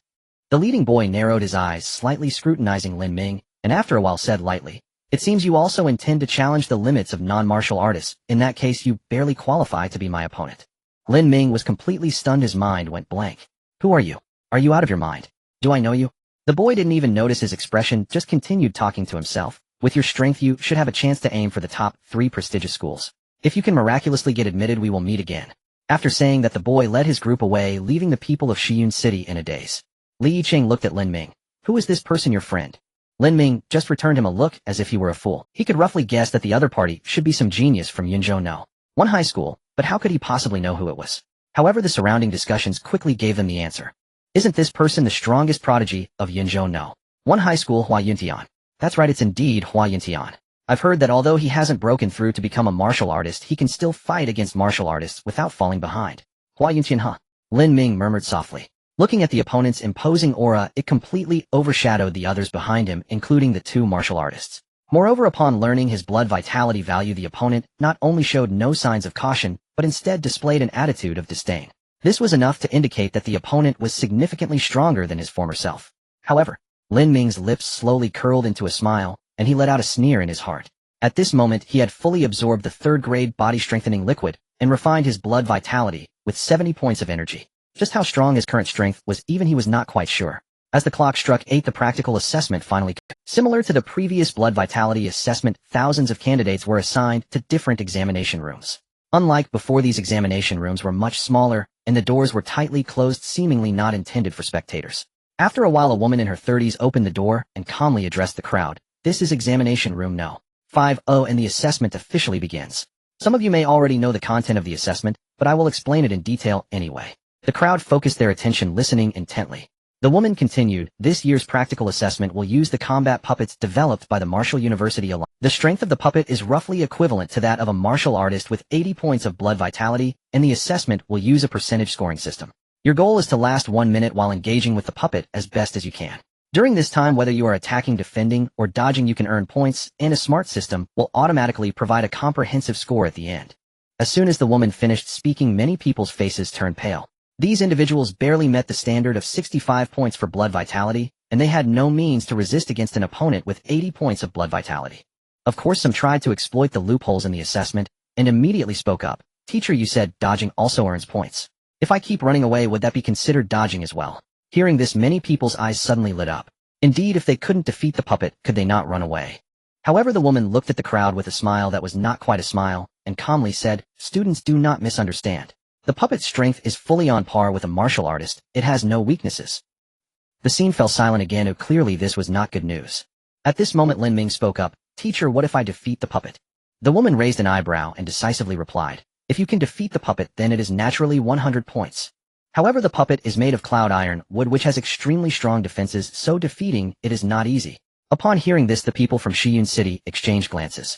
S1: The leading boy narrowed his eyes, slightly scrutinizing Lin Ming, and after a while said lightly, "It seems you also intend to challenge the limits of non-martial artists. In that case, you barely qualify to be my opponent." Lin Ming was completely stunned. His mind went blank. "Who are you? Are you out of your mind? Do I know you?" The boy didn't even notice his expression, just continued talking to himself. "With your strength, you should have a chance to aim for the top 3 prestigious schools. If you can miraculously get admitted, we will meet again." After saying that, the boy led his group away, leaving the people of Shiyun City in a daze. Li Yiqing looked at Lin Ming. "Who is this person, your friend?" Lin Ming just returned him a look as if he were a fool. He could roughly guess that the other party should be some genius from Yunzhou No. 1 high school, but how could he possibly know who it was? However, the surrounding discussions quickly gave them the answer. "Isn't this person the strongest prodigy of Yunzhou No. 1 high school, Hua Yuntian?" "That's right, it's indeed Hua Yuntian. I've heard that although he hasn't broken through to become a martial artist, he can still fight against martial artists without falling behind." "Hua Yuntian, huh?" Lin Ming murmured softly. Looking at the opponent's imposing aura, it completely overshadowed the others behind him, including the 2 martial artists. Moreover, upon learning his blood vitality value, the opponent not only showed no signs of caution, but instead displayed an attitude of disdain. This was enough to indicate that the opponent was significantly stronger than his former self. However, Lin Ming's lips slowly curled into a smile, and he let out a sneer in his heart. At this moment, he had fully absorbed the 3rd-grade body-strengthening liquid and refined his blood vitality with 70 points of energy. Just how strong his current strength was, even he was not quite sure. As the clock struck 8, the practical assessment finally came. Similar to the previous blood vitality assessment, thousands of candidates were assigned to different examination rooms. Unlike before, these examination rooms were much smaller, and the doors were tightly closed, seemingly not intended for spectators. After a while, a woman in her 30s opened the door and calmly addressed the crowd. "This is examination room No. 50, and the assessment officially begins. Some of you may already know the content of the assessment, but I will explain it in detail anyway." The crowd focused their attention, listening intently. The woman continued, "This year's practical assessment will use the combat puppets developed by the Martial University Alliance. The strength of the puppet is roughly equivalent to that of a martial artist with 80 points of blood vitality, and the assessment will use a percentage scoring system. Your goal is to last 1 minute while engaging with the puppet as best as you can. During this time, whether you are attacking, defending, or dodging, you can earn points, and a smart system will automatically provide a comprehensive score at the end." As soon as the woman finished speaking, many people's faces turned pale. These individuals barely met the standard of 65 points for blood vitality, and they had no means to resist against an opponent with 80 points of blood vitality. Of course, some tried to exploit the loopholes in the assessment, and immediately spoke up. "Teacher, you said dodging also earns points. If I keep running away, would that be considered dodging as well?" Hearing this, many people's eyes suddenly lit up. Indeed, if they couldn't defeat the puppet, could they not run away? However, the woman looked at the crowd with a smile that was not quite a smile, and calmly said, "Students, do not misunderstand. The puppet's strength is fully on par with a martial artist. It has no weaknesses." The scene fell silent again. Clearly, this was not good news. At this moment, Lin Ming spoke up. "Teacher, what if I defeat the puppet?" The woman raised an eyebrow and decisively replied, "If you can defeat the puppet, then it is naturally 100 points. However, the puppet is made of cloud iron wood, which has extremely strong defenses, so defeating it is not easy." Upon hearing this, the people from Shiyun City exchanged glances.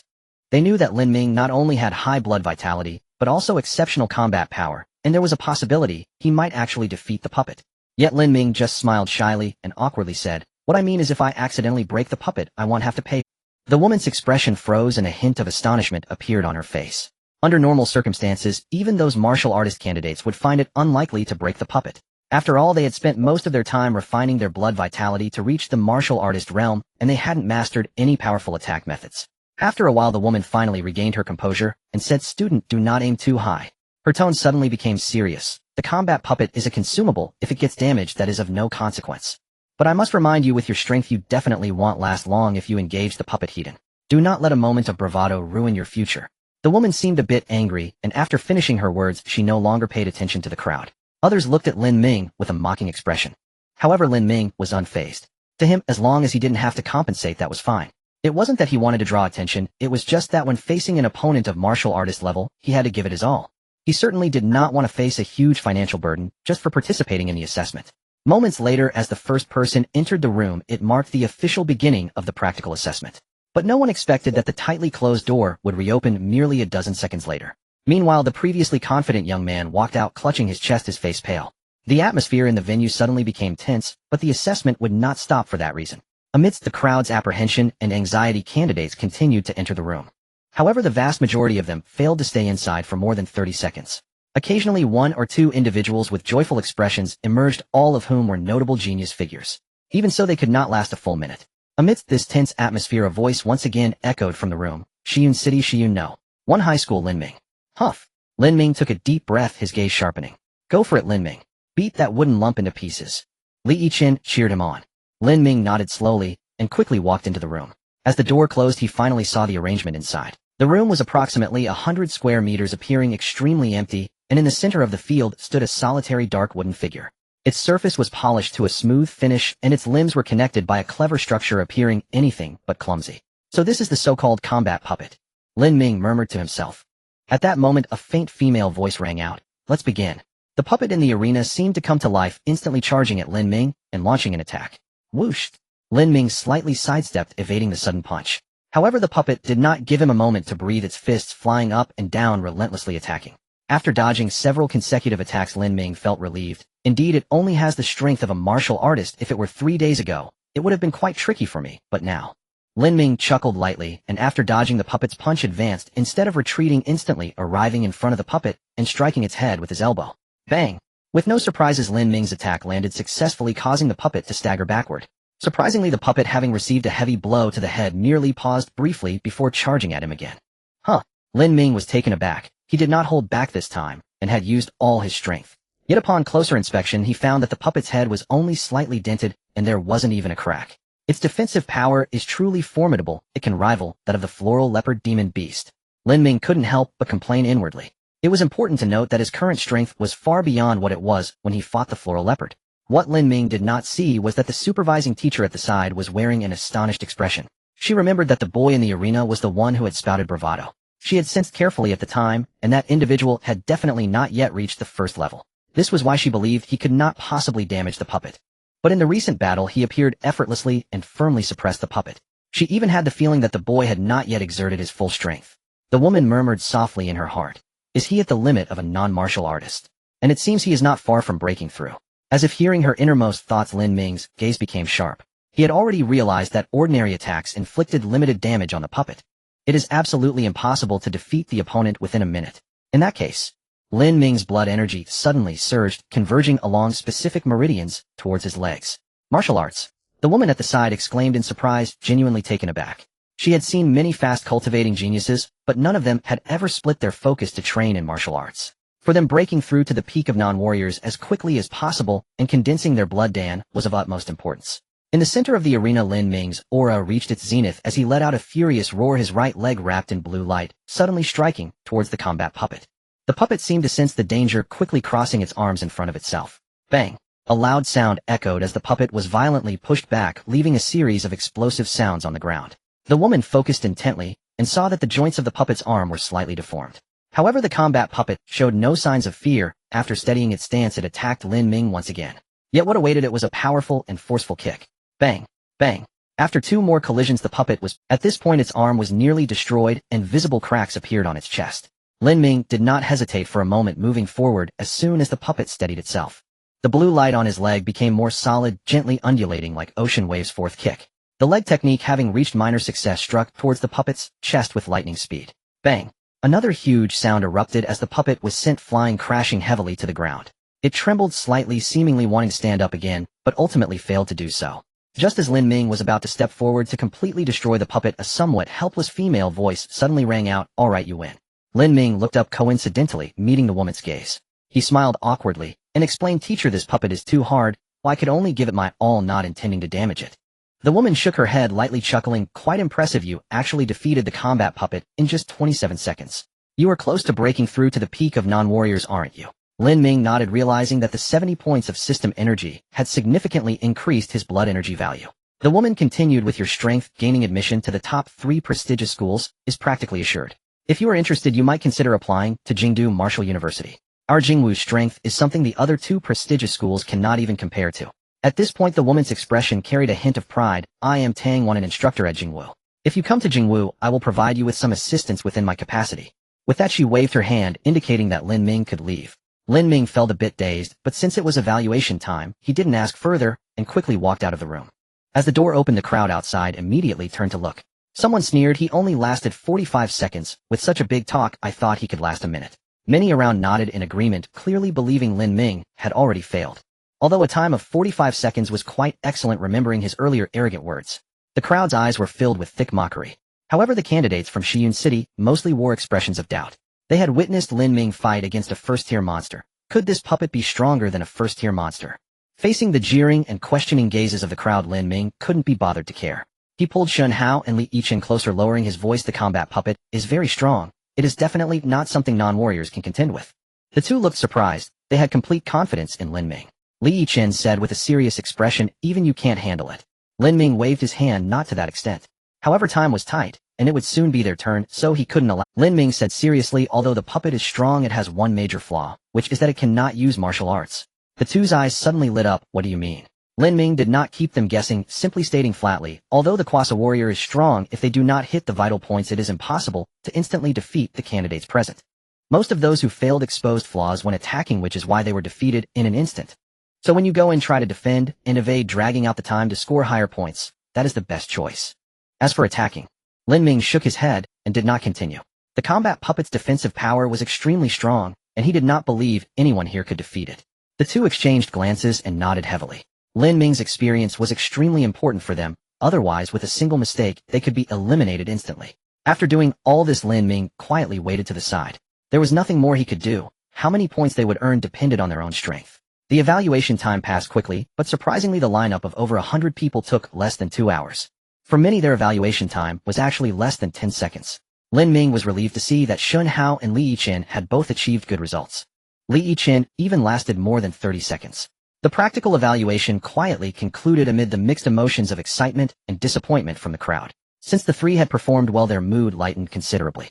S1: They knew that Lin Ming not only had high blood vitality, but also exceptional combat power, and there was a possibility he might actually defeat the puppet. Yet Lin Ming just smiled shyly and awkwardly said, "What I mean is, if I accidentally break the puppet, I won't have to pay." The woman's expression froze and a hint of astonishment appeared on her face. Under normal circumstances, even those martial artist candidates would find it unlikely to break the puppet. After all, they had spent most of their time refining their blood vitality to reach the martial artist realm, and they hadn't mastered any powerful attack methods. After a while, the woman finally regained her composure and said, "Student, do not aim too high." Her tone suddenly became serious. "The combat puppet is a consumable. If it gets damaged, that is of no consequence. But I must remind you, with your strength, you definitely won't last long if you engage the puppet Heaton. Do not let a moment of bravado ruin your future." The woman seemed a bit angry, and after finishing her words, she no longer paid attention to the crowd. Others looked at Lin Ming with a mocking expression. However, Lin Ming was unfazed. To him, as long as he didn't have to compensate, that was fine. It wasn't that he wanted to draw attention, it was just that when facing an opponent of martial artist level, he had to give it his all. He certainly did not want to face a huge financial burden just for participating in the assessment. Moments later, as the first person entered the room, it marked the official beginning of the practical assessment. But no one expected that the tightly closed door would reopen merely a dozen seconds later. Meanwhile, the previously confident young man walked out clutching his chest, his face pale. The atmosphere in the venue suddenly became tense, but the assessment would not stop for that reason. Amidst the crowd's apprehension and anxiety, candidates continued to enter the room. However, the vast majority of them failed to stay inside for more than 30 seconds. Occasionally, one or two individuals with joyful expressions emerged, all of whom were notable genius figures. Even so, they could not last a full minute. Amidst this tense atmosphere, a voice once again echoed from the room. Shiyun City, Shiyun no. One high school, Lin Ming. Huff. Lin Ming took a deep breath, his gaze sharpening. Go for it, Lin Ming. Beat that wooden lump into pieces. Li Yichen cheered him on. Lin Ming nodded slowly and quickly walked into the room. As the door closed, he finally saw the arrangement inside. The room was approximately 100 square meters, appearing extremely empty, and in the center of the field stood a solitary dark wooden figure. Its surface was polished to a smooth finish, and its limbs were connected by a clever structure appearing anything but clumsy. So this is the so-called combat puppet, Lin Ming murmured to himself. At that moment, a faint female voice rang out. Let's begin. The puppet in the arena seemed to come to life, instantly charging at Lin Ming and launching an attack. Whoosh! Lin Ming slightly sidestepped, evading the sudden punch. However, the puppet did not give him a moment to breathe, its fists flying up and down, relentlessly attacking. After dodging several consecutive attacks, Lin Ming felt relieved. Indeed, it only has the strength of a martial artist. If it were 3 days ago, it would have been quite tricky for me, but now. Lin Ming chuckled lightly, and after dodging the puppet's punch, advanced, instead of retreating, instantly arriving in front of the puppet and striking its head with his elbow. Bang! With no surprises, Lin Ming's attack landed successfully, causing the puppet to stagger backward. Surprisingly, the puppet, having received a heavy blow to the head, merely paused briefly before charging at him again. Huh! Lin Ming was taken aback. He did not hold back this time, and had used all his strength. Yet upon closer inspection, he found that the puppet's head was only slightly dented, and there wasn't even a crack. Its defensive power is truly formidable. It can rival that of the floral leopard demon beast. Lin Ming couldn't help but complain inwardly. It was important to note that his current strength was far beyond what it was when he fought the floral leopard. What Lin Ming did not see was that the supervising teacher at the side was wearing an astonished expression. She remembered that the boy in the arena was the one who had spouted bravado. She had sensed carefully at the time, and that individual had definitely not yet reached the first level. This was why she believed he could not possibly damage the puppet. But in the recent battle, he appeared effortlessly and firmly suppressed the puppet. She even had the feeling that the boy had not yet exerted his full strength. The woman murmured softly in her heart, "Is he at the limit of a non-martial artist? And it seems he is not far from breaking through." As if hearing her innermost thoughts, Lin Ming's gaze became sharp. He had already realized that ordinary attacks inflicted limited damage on the puppet. It is absolutely impossible to defeat the opponent within a minute. In that case, Lin Ming's blood energy suddenly surged, converging along specific meridians towards his legs. Martial arts. The woman at the side exclaimed in surprise, genuinely taken aback. She had seen many fast cultivating geniuses, but none of them had ever split their focus to train in martial arts. For them, breaking through to the peak of non-warriors as quickly as possible and condensing their blood dan was of utmost importance. In the center of the arena, Lin Ming's aura reached its zenith as he let out a furious roar, his right leg wrapped in blue light, suddenly striking towards the combat puppet. The puppet seemed to sense the danger, quickly crossing its arms in front of itself. Bang! A loud sound echoed as the puppet was violently pushed back, leaving a series of explosive sounds on the ground. The woman focused intently and saw that the joints of the puppet's arm were slightly deformed. However, the combat puppet showed no signs of fear. After steadying its stance, it attacked Lin Ming once again. Yet what awaited it was a powerful and forceful kick. Bang! Bang! After 2 more collisions, the puppet was... At this point, its arm was nearly destroyed, and visible cracks appeared on its chest. Lin Ming did not hesitate for a moment, moving forward as soon as the puppet steadied itself. The blue light on his leg became more solid, gently undulating like ocean waves' fourth kick. The leg technique, having reached minor success, struck towards the puppet's chest with lightning speed. Bang! Another huge sound erupted as the puppet was sent flying, crashing heavily to the ground. It trembled slightly, seemingly wanting to stand up again, but ultimately failed to do so. Just as Lin Ming was about to step forward to completely destroy the puppet, a somewhat helpless female voice suddenly rang out, "All right, you win." Lin Ming looked up, coincidentally meeting the woman's gaze. He smiled awkwardly and explained, "Teacher, this puppet is too hard. Well, I could only give it my all, not intending to damage it." The woman shook her head, lightly chuckling. "Quite impressive. You actually defeated the combat puppet in just 27 seconds. You are close to breaking through to the peak of non-warriors, aren't you?" Lin Ming nodded, realizing that the 70 points of system energy had significantly increased his blood energy value. The woman continued, with your strength, gaining admission to the top 3 prestigious schools is practically assured. If you are interested, you might consider applying to Jingdu Martial University. Our Jingwu's strength is something the other 2 prestigious schools cannot even compare to. At this point the woman's expression carried a hint of pride. I am Tang Wan, an instructor at Jingwu. If you come to Jingwu, I will provide you with some assistance within my capacity. With that she waved her hand, indicating that Lin Ming could leave. Lin Ming felt a bit dazed, but since it was evaluation time, he didn't ask further, and quickly walked out of the room. As the door opened, the crowd outside immediately turned to look. Someone sneered, he only lasted 45 seconds. With such a big talk, I thought he could last a minute. Many around nodded in agreement, clearly believing Lin Ming had already failed. Although a time of 45 seconds was quite excellent, remembering his earlier arrogant words. The crowd's eyes were filled with thick mockery. However, the candidates from Shiyun City mostly wore expressions of doubt. They had witnessed Lin Ming fight against a first-tier monster. Could this puppet be stronger than a first-tier monster? Facing the jeering and questioning gazes of the crowd, Lin Ming couldn't be bothered to care. He pulled Shun Hao and Li Yichen closer, lowering his voice. The combat puppet is very strong. It is definitely not something non-warriors can contend with. The 2 looked surprised. They had complete confidence in Lin Ming. Li Yichen said with a serious expression, even you can't handle it. Lin Ming waved his hand, not to that extent. However, time was tight, and it would soon be their turn, so he couldn't allow. Lin Ming said seriously, although the puppet is strong, it has one major flaw, which is that it cannot use martial arts. The 2's eyes suddenly lit up. What do you mean? Lin Ming did not keep them guessing, simply stating flatly, although the Kwasa warrior is strong, if they do not hit the vital points it is impossible to instantly defeat the candidates present. Most of those who failed exposed flaws when attacking, which is why they were defeated in an instant. So when you go and try to defend and evade, dragging out the time to score higher points, that is the best choice. As for attacking, Lin Ming shook his head and did not continue. The combat puppet's defensive power was extremely strong, and he did not believe anyone here could defeat it. The 2 exchanged glances and nodded heavily. Lin Ming's experience was extremely important for them, otherwise with a single mistake they could be eliminated instantly. After doing all this, Lin Ming quietly waited to the side. There was nothing more he could do. How many points they would earn depended on their own strength. The evaluation time passed quickly, but surprisingly the lineup of over 100 people took less than 2 hours. For many, their evaluation time was actually less than 10 seconds. Lin Ming was relieved to see that Shun Hao and Li Yichen had both achieved good results. Li Yichen even lasted more than 30 seconds. The practical evaluation quietly concluded amid the mixed emotions of excitement and disappointment from the crowd. Since the 3 had performed well, their mood lightened considerably.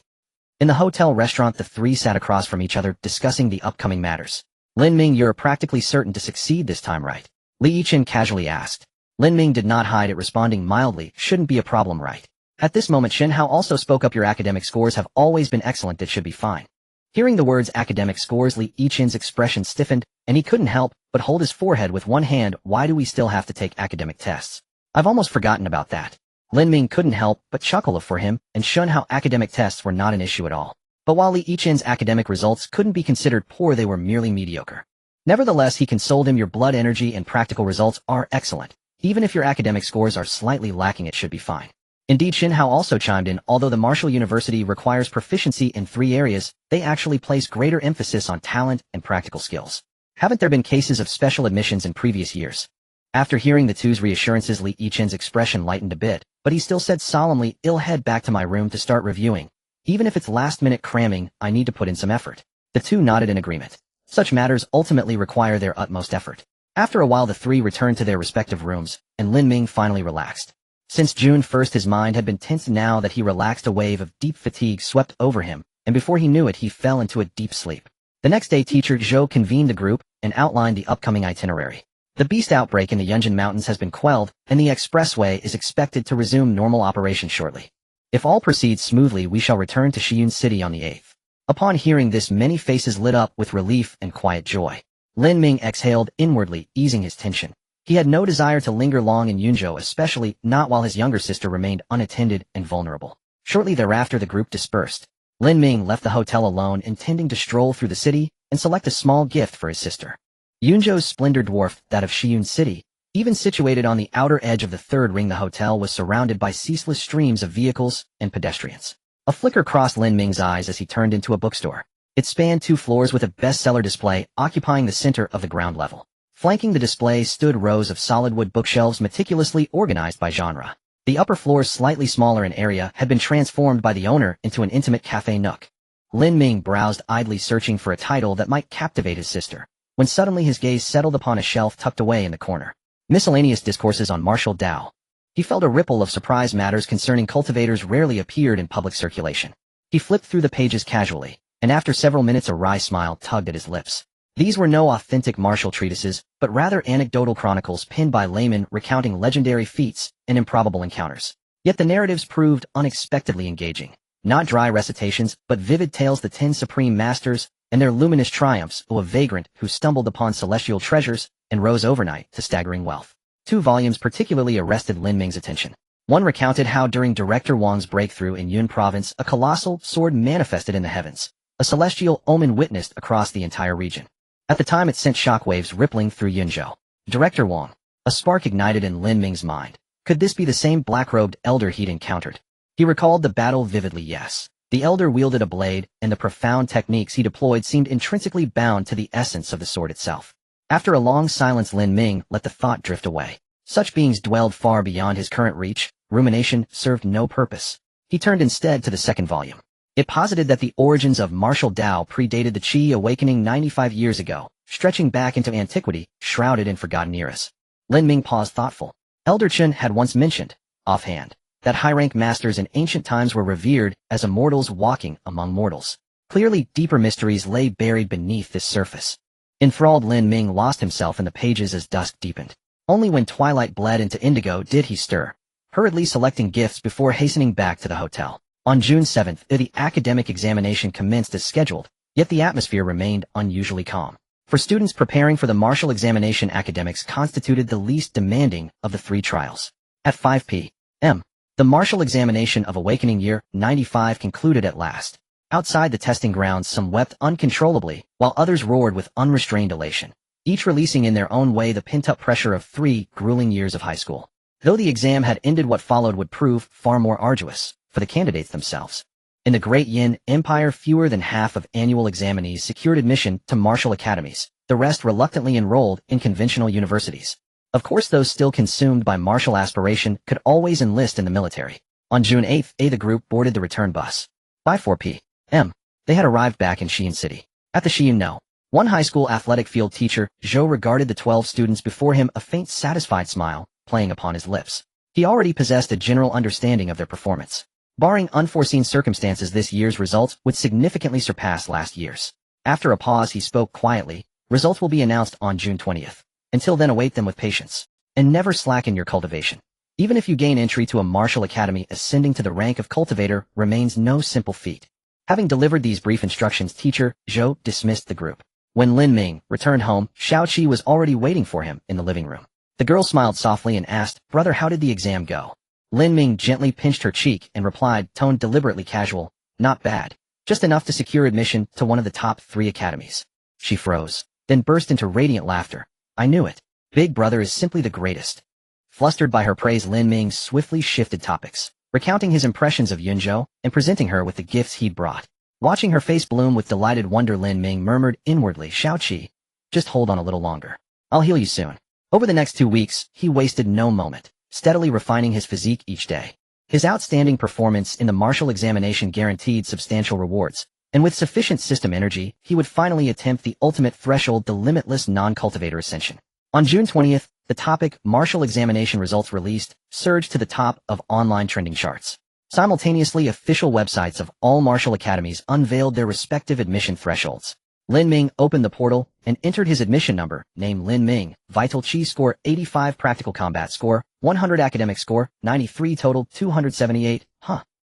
S1: In the hotel restaurant, the 3 sat across from each other, discussing the upcoming matters. Lin Ming, you're practically certain to succeed this time, right? Li Yichen casually asked. Lin Ming did not hide it, responding mildly, shouldn't be a problem, right? At this moment Shen Hao also spoke up, your academic scores have always been excellent, that should be fine. Hearing the words academic scores, Li Yichen's expression stiffened, and he couldn't help but hold his forehead with one hand. Why do we still have to take academic tests? I've almost forgotten about that. Lin Ming couldn't help but chuckle for him, and Shun Hao academic tests were not an issue at all. But while Li Yichen's academic results couldn't be considered poor, they were merely mediocre. Nevertheless, he consoled him, your blood energy and practical results are excellent. Even if your academic scores are slightly lacking, it should be fine. Indeed, Shen Hao also chimed in, although the Martial University requires proficiency in 3 areas, they actually place greater emphasis on talent and practical skills. Haven't there been cases of special admissions in previous years? After hearing the 2's reassurances, Li Yichen's expression lightened a bit, but he still said solemnly, I'll head back to my room to start reviewing. Even if it's last-minute cramming, I need to put in some effort. The 2 nodded in agreement. Such matters ultimately require their utmost effort. After a while, the 3 returned to their respective rooms, and Lin Ming finally relaxed. Since June 1st, his mind had been tense. Now that he relaxed, a wave of deep fatigue swept over him, and before he knew it, he fell into a deep sleep. The next day, teacher Zhou convened the group and outlined the upcoming itinerary. The beast outbreak in the Yunjin Mountains has been quelled, and the expressway is expected to resume normal operation shortly. If all proceeds smoothly, we shall return to Shiyun City on the 8th. Upon hearing this, many faces lit up with relief and quiet joy. Lin Ming exhaled inwardly, easing his tension. He had no desire to linger long in Yunzhou, especially not while his younger sister remained unattended and vulnerable. Shortly thereafter, the group dispersed. Lin Ming left the hotel alone, intending to stroll through the city and select a small gift for his sister. Yunzhou's splendor dwarfed that of Shiyun City. Even situated on the outer edge of the third ring, the hotel was surrounded by ceaseless streams of vehicles and pedestrians. A flicker crossed Lin Ming's eyes as he turned into a bookstore. It spanned 2 floors with a bestseller display occupying the center of the ground level. Flanking the display stood rows of solid wood bookshelves meticulously organized by genre. The upper floors, slightly smaller in area, had been transformed by the owner into an intimate cafe nook. Lin Ming browsed idly, searching for a title that might captivate his sister, when suddenly his gaze settled upon a shelf tucked away in the corner. Miscellaneous discourses on martial Tao. He felt a ripple of surprise. Matters concerning cultivators rarely appeared in public circulation. He flipped through the pages casually, and after several minutes a wry smile tugged at his lips. These were no authentic martial treatises, but rather anecdotal chronicles penned by laymen recounting legendary feats and improbable encounters. Yet the narratives proved unexpectedly engaging. Not dry recitations, but vivid tales. The 10 supreme masters and their luminous triumphs of a vagrant who stumbled upon celestial treasures and rose overnight to staggering wealth. 2 volumes particularly arrested Lin Ming's attention. One recounted how during Director Wang's breakthrough in Yun Province a colossal sword manifested in the heavens, a celestial omen witnessed across the entire region. At the time it sent shockwaves rippling through Yunzhou. Director Wang. A spark ignited in Lin Ming's mind. Could this be the same black-robed elder he'd encountered? He recalled the battle vividly. Yes. The elder wielded a blade, and the profound techniques he deployed seemed intrinsically bound to the essence of the sword itself. After a long silence Lin Ming let the thought drift away. Such beings dwelled far beyond his current reach. Rumination served no purpose. He turned instead to the second volume. It posited that the origins of martial Tao predated the Qi awakening 95 years ago, stretching back into antiquity, shrouded in forgotten eras. Lin Ming paused thoughtful. Elder Chen had once mentioned, offhand, that high-rank masters in ancient times were revered as immortals walking among mortals. Clearly deeper mysteries lay buried beneath this surface. Enthralled, Lin Ming lost himself in the pages as dusk deepened. Only when twilight bled into indigo did he stir, hurriedly selecting gifts before hastening back to the hotel. On June 7th, the academic examination commenced as scheduled, yet the atmosphere remained unusually calm. For students preparing for the martial examination, academics constituted the least demanding of the 3 trials. At 5 p.m., the martial examination of Awakening Year 95 concluded at last. Outside the testing grounds, some wept uncontrollably, while others roared with unrestrained elation, each releasing in their own way the pent-up pressure of 3 grueling years of high school. Though the exam had ended, what followed would prove far more arduous for the candidates themselves. In the Great Yin Empire, fewer than half of annual examinees secured admission to martial academies. The rest reluctantly enrolled in conventional universities. Of course, those still consumed by martial aspiration could always enlist in the military. On June 8th, the group boarded the return bus. By 4 p.m., they had arrived back in Xi'an City. At the Xi'an No. 1 high school athletic field, teacher Zhou regarded the 12 students before him, a faint satisfied smile playing upon his lips. He already possessed a general understanding of their performance. Barring unforeseen circumstances, this year's results would significantly surpass last year's. After a pause, he spoke quietly. Results will be announced on June 20th. Until then, await them with patience. And never slacken your cultivation. Even if you gain entry to a martial academy, ascending to the rank of cultivator remains no simple feat. Having delivered these brief instructions, teacher Zhou dismissed the group. When Lin Ming returned home, Xiaoqi was already waiting for him in the living room. The girl smiled softly and asked, "Brother, how did the exam go?" Lin Ming gently pinched her cheek and replied, tone deliberately casual, "Not bad. Just enough to secure admission to one of the top 3 academies." She froze, then burst into radiant laughter. "I knew it. Big brother is simply the greatest." Flustered by her praise, Lin Ming swiftly shifted topics, recounting his impressions of Yunzhou and presenting her with the gifts he'd brought. Watching her face bloom with delighted wonder, Lin Ming murmured inwardly, "Xiaoqi, just hold on a little longer. I'll heal you soon." Over the next 2 weeks, he wasted no moment, steadily refining his physique each day. His outstanding performance in the martial examination guaranteed substantial rewards, and with sufficient system energy, he would finally attempt the ultimate threshold, the limitless non-cultivator ascension. On June 20th, the topic, martial examination results released, surged to the top of online trending charts. Simultaneously, official websites of all martial academies unveiled their respective admission thresholds. Lin Ming opened the portal and entered his admission number, name Lin Ming, Vital Chi score 85, Practical Combat score 100, Academic score 93, total 278.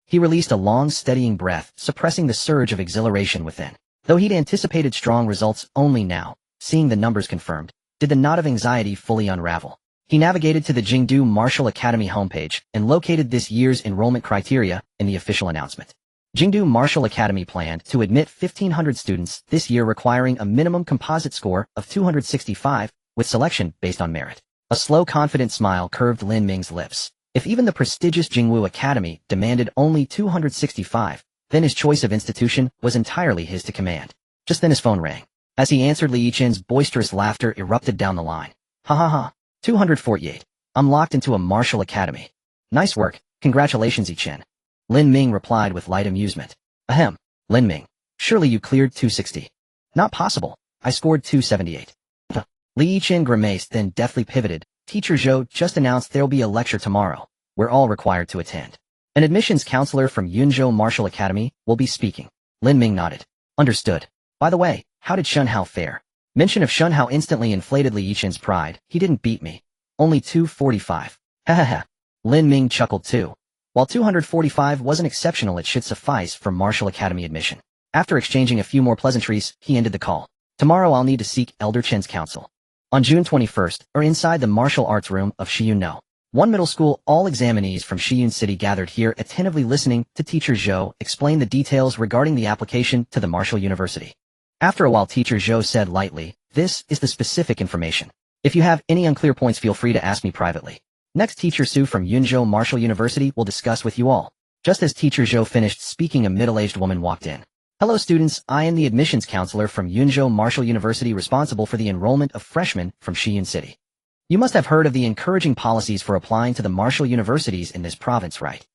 S1: He released a long, steadying breath, suppressing the surge of exhilaration within. Though he'd anticipated strong results, only now, seeing the numbers confirmed, did the knot of anxiety fully unravel. He navigated to the Jingdu Martial Academy homepage and located this year's enrollment criteria in the official announcement. Jingdu Martial Academy planned to admit 1,500 students this year, requiring a minimum composite score of 265, with selection based on merit. A slow, confident smile curved Lin Ming's lips. If even the prestigious Jingwu Academy demanded only 265, then his choice of institution was entirely his to command. Just then his phone rang. As he answered, Li Yichen's boisterous laughter erupted down the line. "Ha ha ha. 248. I'm locked into a martial academy. Nice work. Congratulations, Yichen." Lin Ming replied with light amusement. "Ahem, Lin Ming. Surely you cleared 260. "Not possible. I scored 278. Li Yichen grimaced, then deftly pivoted. "Teacher Zhou just announced there'll be a lecture tomorrow. we're all required to attend. An admissions counselor from Yunzhou Martial Academy will be speaking. Lin Ming nodded. Understood. By the way, how did Shun Hao fare? Mention of Shun Hao instantly inflated Li Yichen's pride. He didn't beat me. Only 245. Ha ha ha. Lin Ming chuckled too. While 245 wasn't exceptional, it should suffice for Martial Academy admission. After exchanging a few more pleasantries, he ended the call. Tomorrow I'll need to seek Elder Chen's counsel. On June 21st, or inside the martial arts room of Shiyun No. One middle school, all examinees from Shiyun City gathered here attentively listening to Teacher Zhou explain the details regarding the application to the Martial University. After a while, Teacher Zhou said lightly, "This is the specific information. If you have any unclear points, feel free to ask me privately." Next, Teacher Su from Yunzhou Martial University will discuss with you all. Just as Teacher Zhou finished speaking, a middle-aged woman walked in. Hello students, I am the admissions counselor from Yunzhou Martial University responsible for the enrollment of freshmen from Shiyun City. You must have heard of the encouraging policies for applying to the martial universities in this province, right?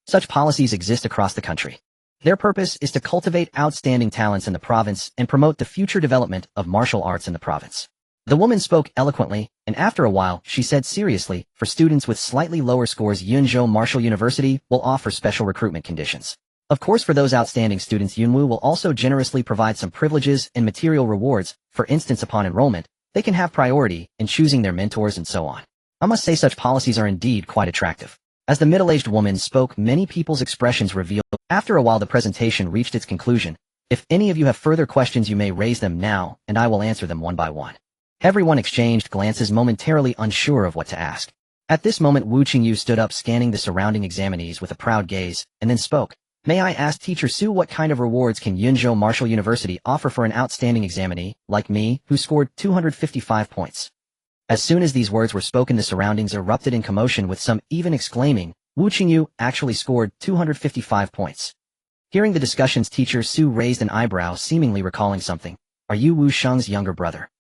S1: Such policies exist across the country. Their purpose is to cultivate outstanding talents in the province and promote the future development of martial arts in the province. The woman spoke eloquently, and after a while, she said seriously, for students with slightly lower scores, Yunzhou Martial University will offer special recruitment conditions. Of course, for those outstanding students, Yunwu will also generously provide some privileges and material rewards. For instance, upon enrollment, they can have priority in choosing their mentors and so on. I must say such policies are indeed quite attractive. As the middle-aged woman spoke, many people's expressions revealed. After a while, the presentation reached its conclusion. If any of you have further questions, you may raise them now, and I will answer them one by one. Everyone exchanged glances, momentarily unsure of what to ask. At this moment, Wu Qingyu stood up, scanning the surrounding examinees with a proud gaze, and then spoke. May I ask Teacher Su, what kind of rewards can Yunzhou Martial University offer for an outstanding examinee, like me, who scored 255 points? As soon as these words were spoken, the surroundings erupted in commotion, with some even exclaiming, Wu Qingyu actually scored 255 points. Hearing the discussions, Teacher Su raised an eyebrow, seemingly recalling something. Are you Wu Sheng's younger brother?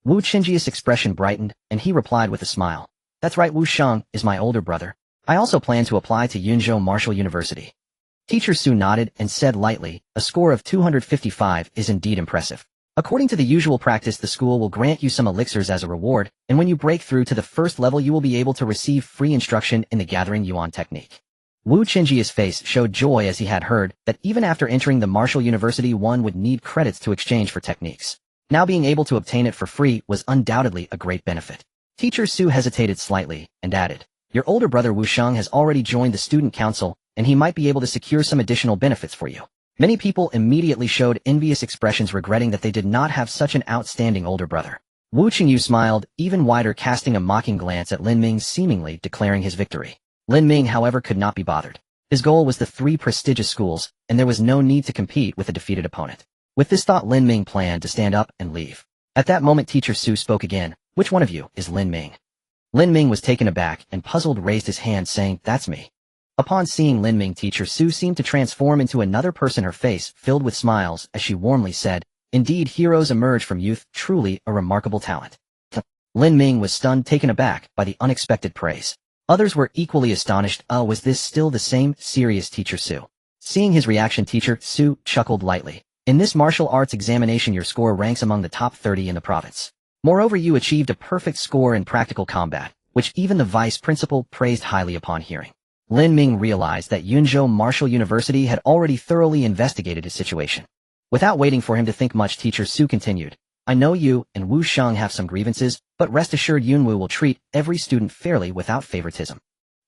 S1: Wu Qingji's expression brightened, and he replied with a smile. That's right, Wu Sheng is my older brother. I also plan to apply to Yunzhou Martial University. Teacher Su nodded and said lightly, a score of 255 is indeed impressive. According to the usual practice, the school will grant you some elixirs as a reward, and when you break through to the first level, you will be able to receive free instruction in the Gathering Yuan technique. Wu Qingji's face showed joy as he had heard that even after entering the Martial University, one would need credits to exchange for techniques. Now being able to obtain it for free was undoubtedly a great benefit. Teacher Su hesitated slightly and added, your older brother Wu Sheng has already joined the student council, and he might be able to secure some additional benefits for you. Many people immediately showed envious expressions, regretting that they did not have such an outstanding older brother. Wu Qingyu smiled even wider, casting a mocking glance at Lin Ming, seemingly declaring his victory. Lin Ming, however, could not be bothered. His goal was the 3 prestigious schools, and there was no need to compete with a defeated opponent. With this thought, Lin Ming planned to stand up and leave. At that moment, Teacher Su spoke again. Which one of you is Lin Ming? Lin Ming was taken aback and puzzled, raised his hand saying, that's me. Upon seeing Lin Ming, Teacher Su seemed to transform into another person, her face filled with smiles as she warmly said, indeed, heroes emerge from youth, truly a remarkable talent. Lin Ming was stunned, taken aback by the unexpected praise. Others were equally astonished. Was this still the same serious Teacher Su? Seeing his reaction, Teacher Su chuckled lightly. In this martial arts examination, your score ranks among the top 30 in the province. Moreover, you achieved a perfect score in practical combat, which even the vice principal praised highly. Upon hearing, Lin Ming realized that Yunzhou Martial University had already thoroughly investigated his situation. Without waiting for him to think much, Teacher Su continued, I know you and Wu Sheng have some grievances, but rest assured Yunwu will treat every student fairly without favoritism.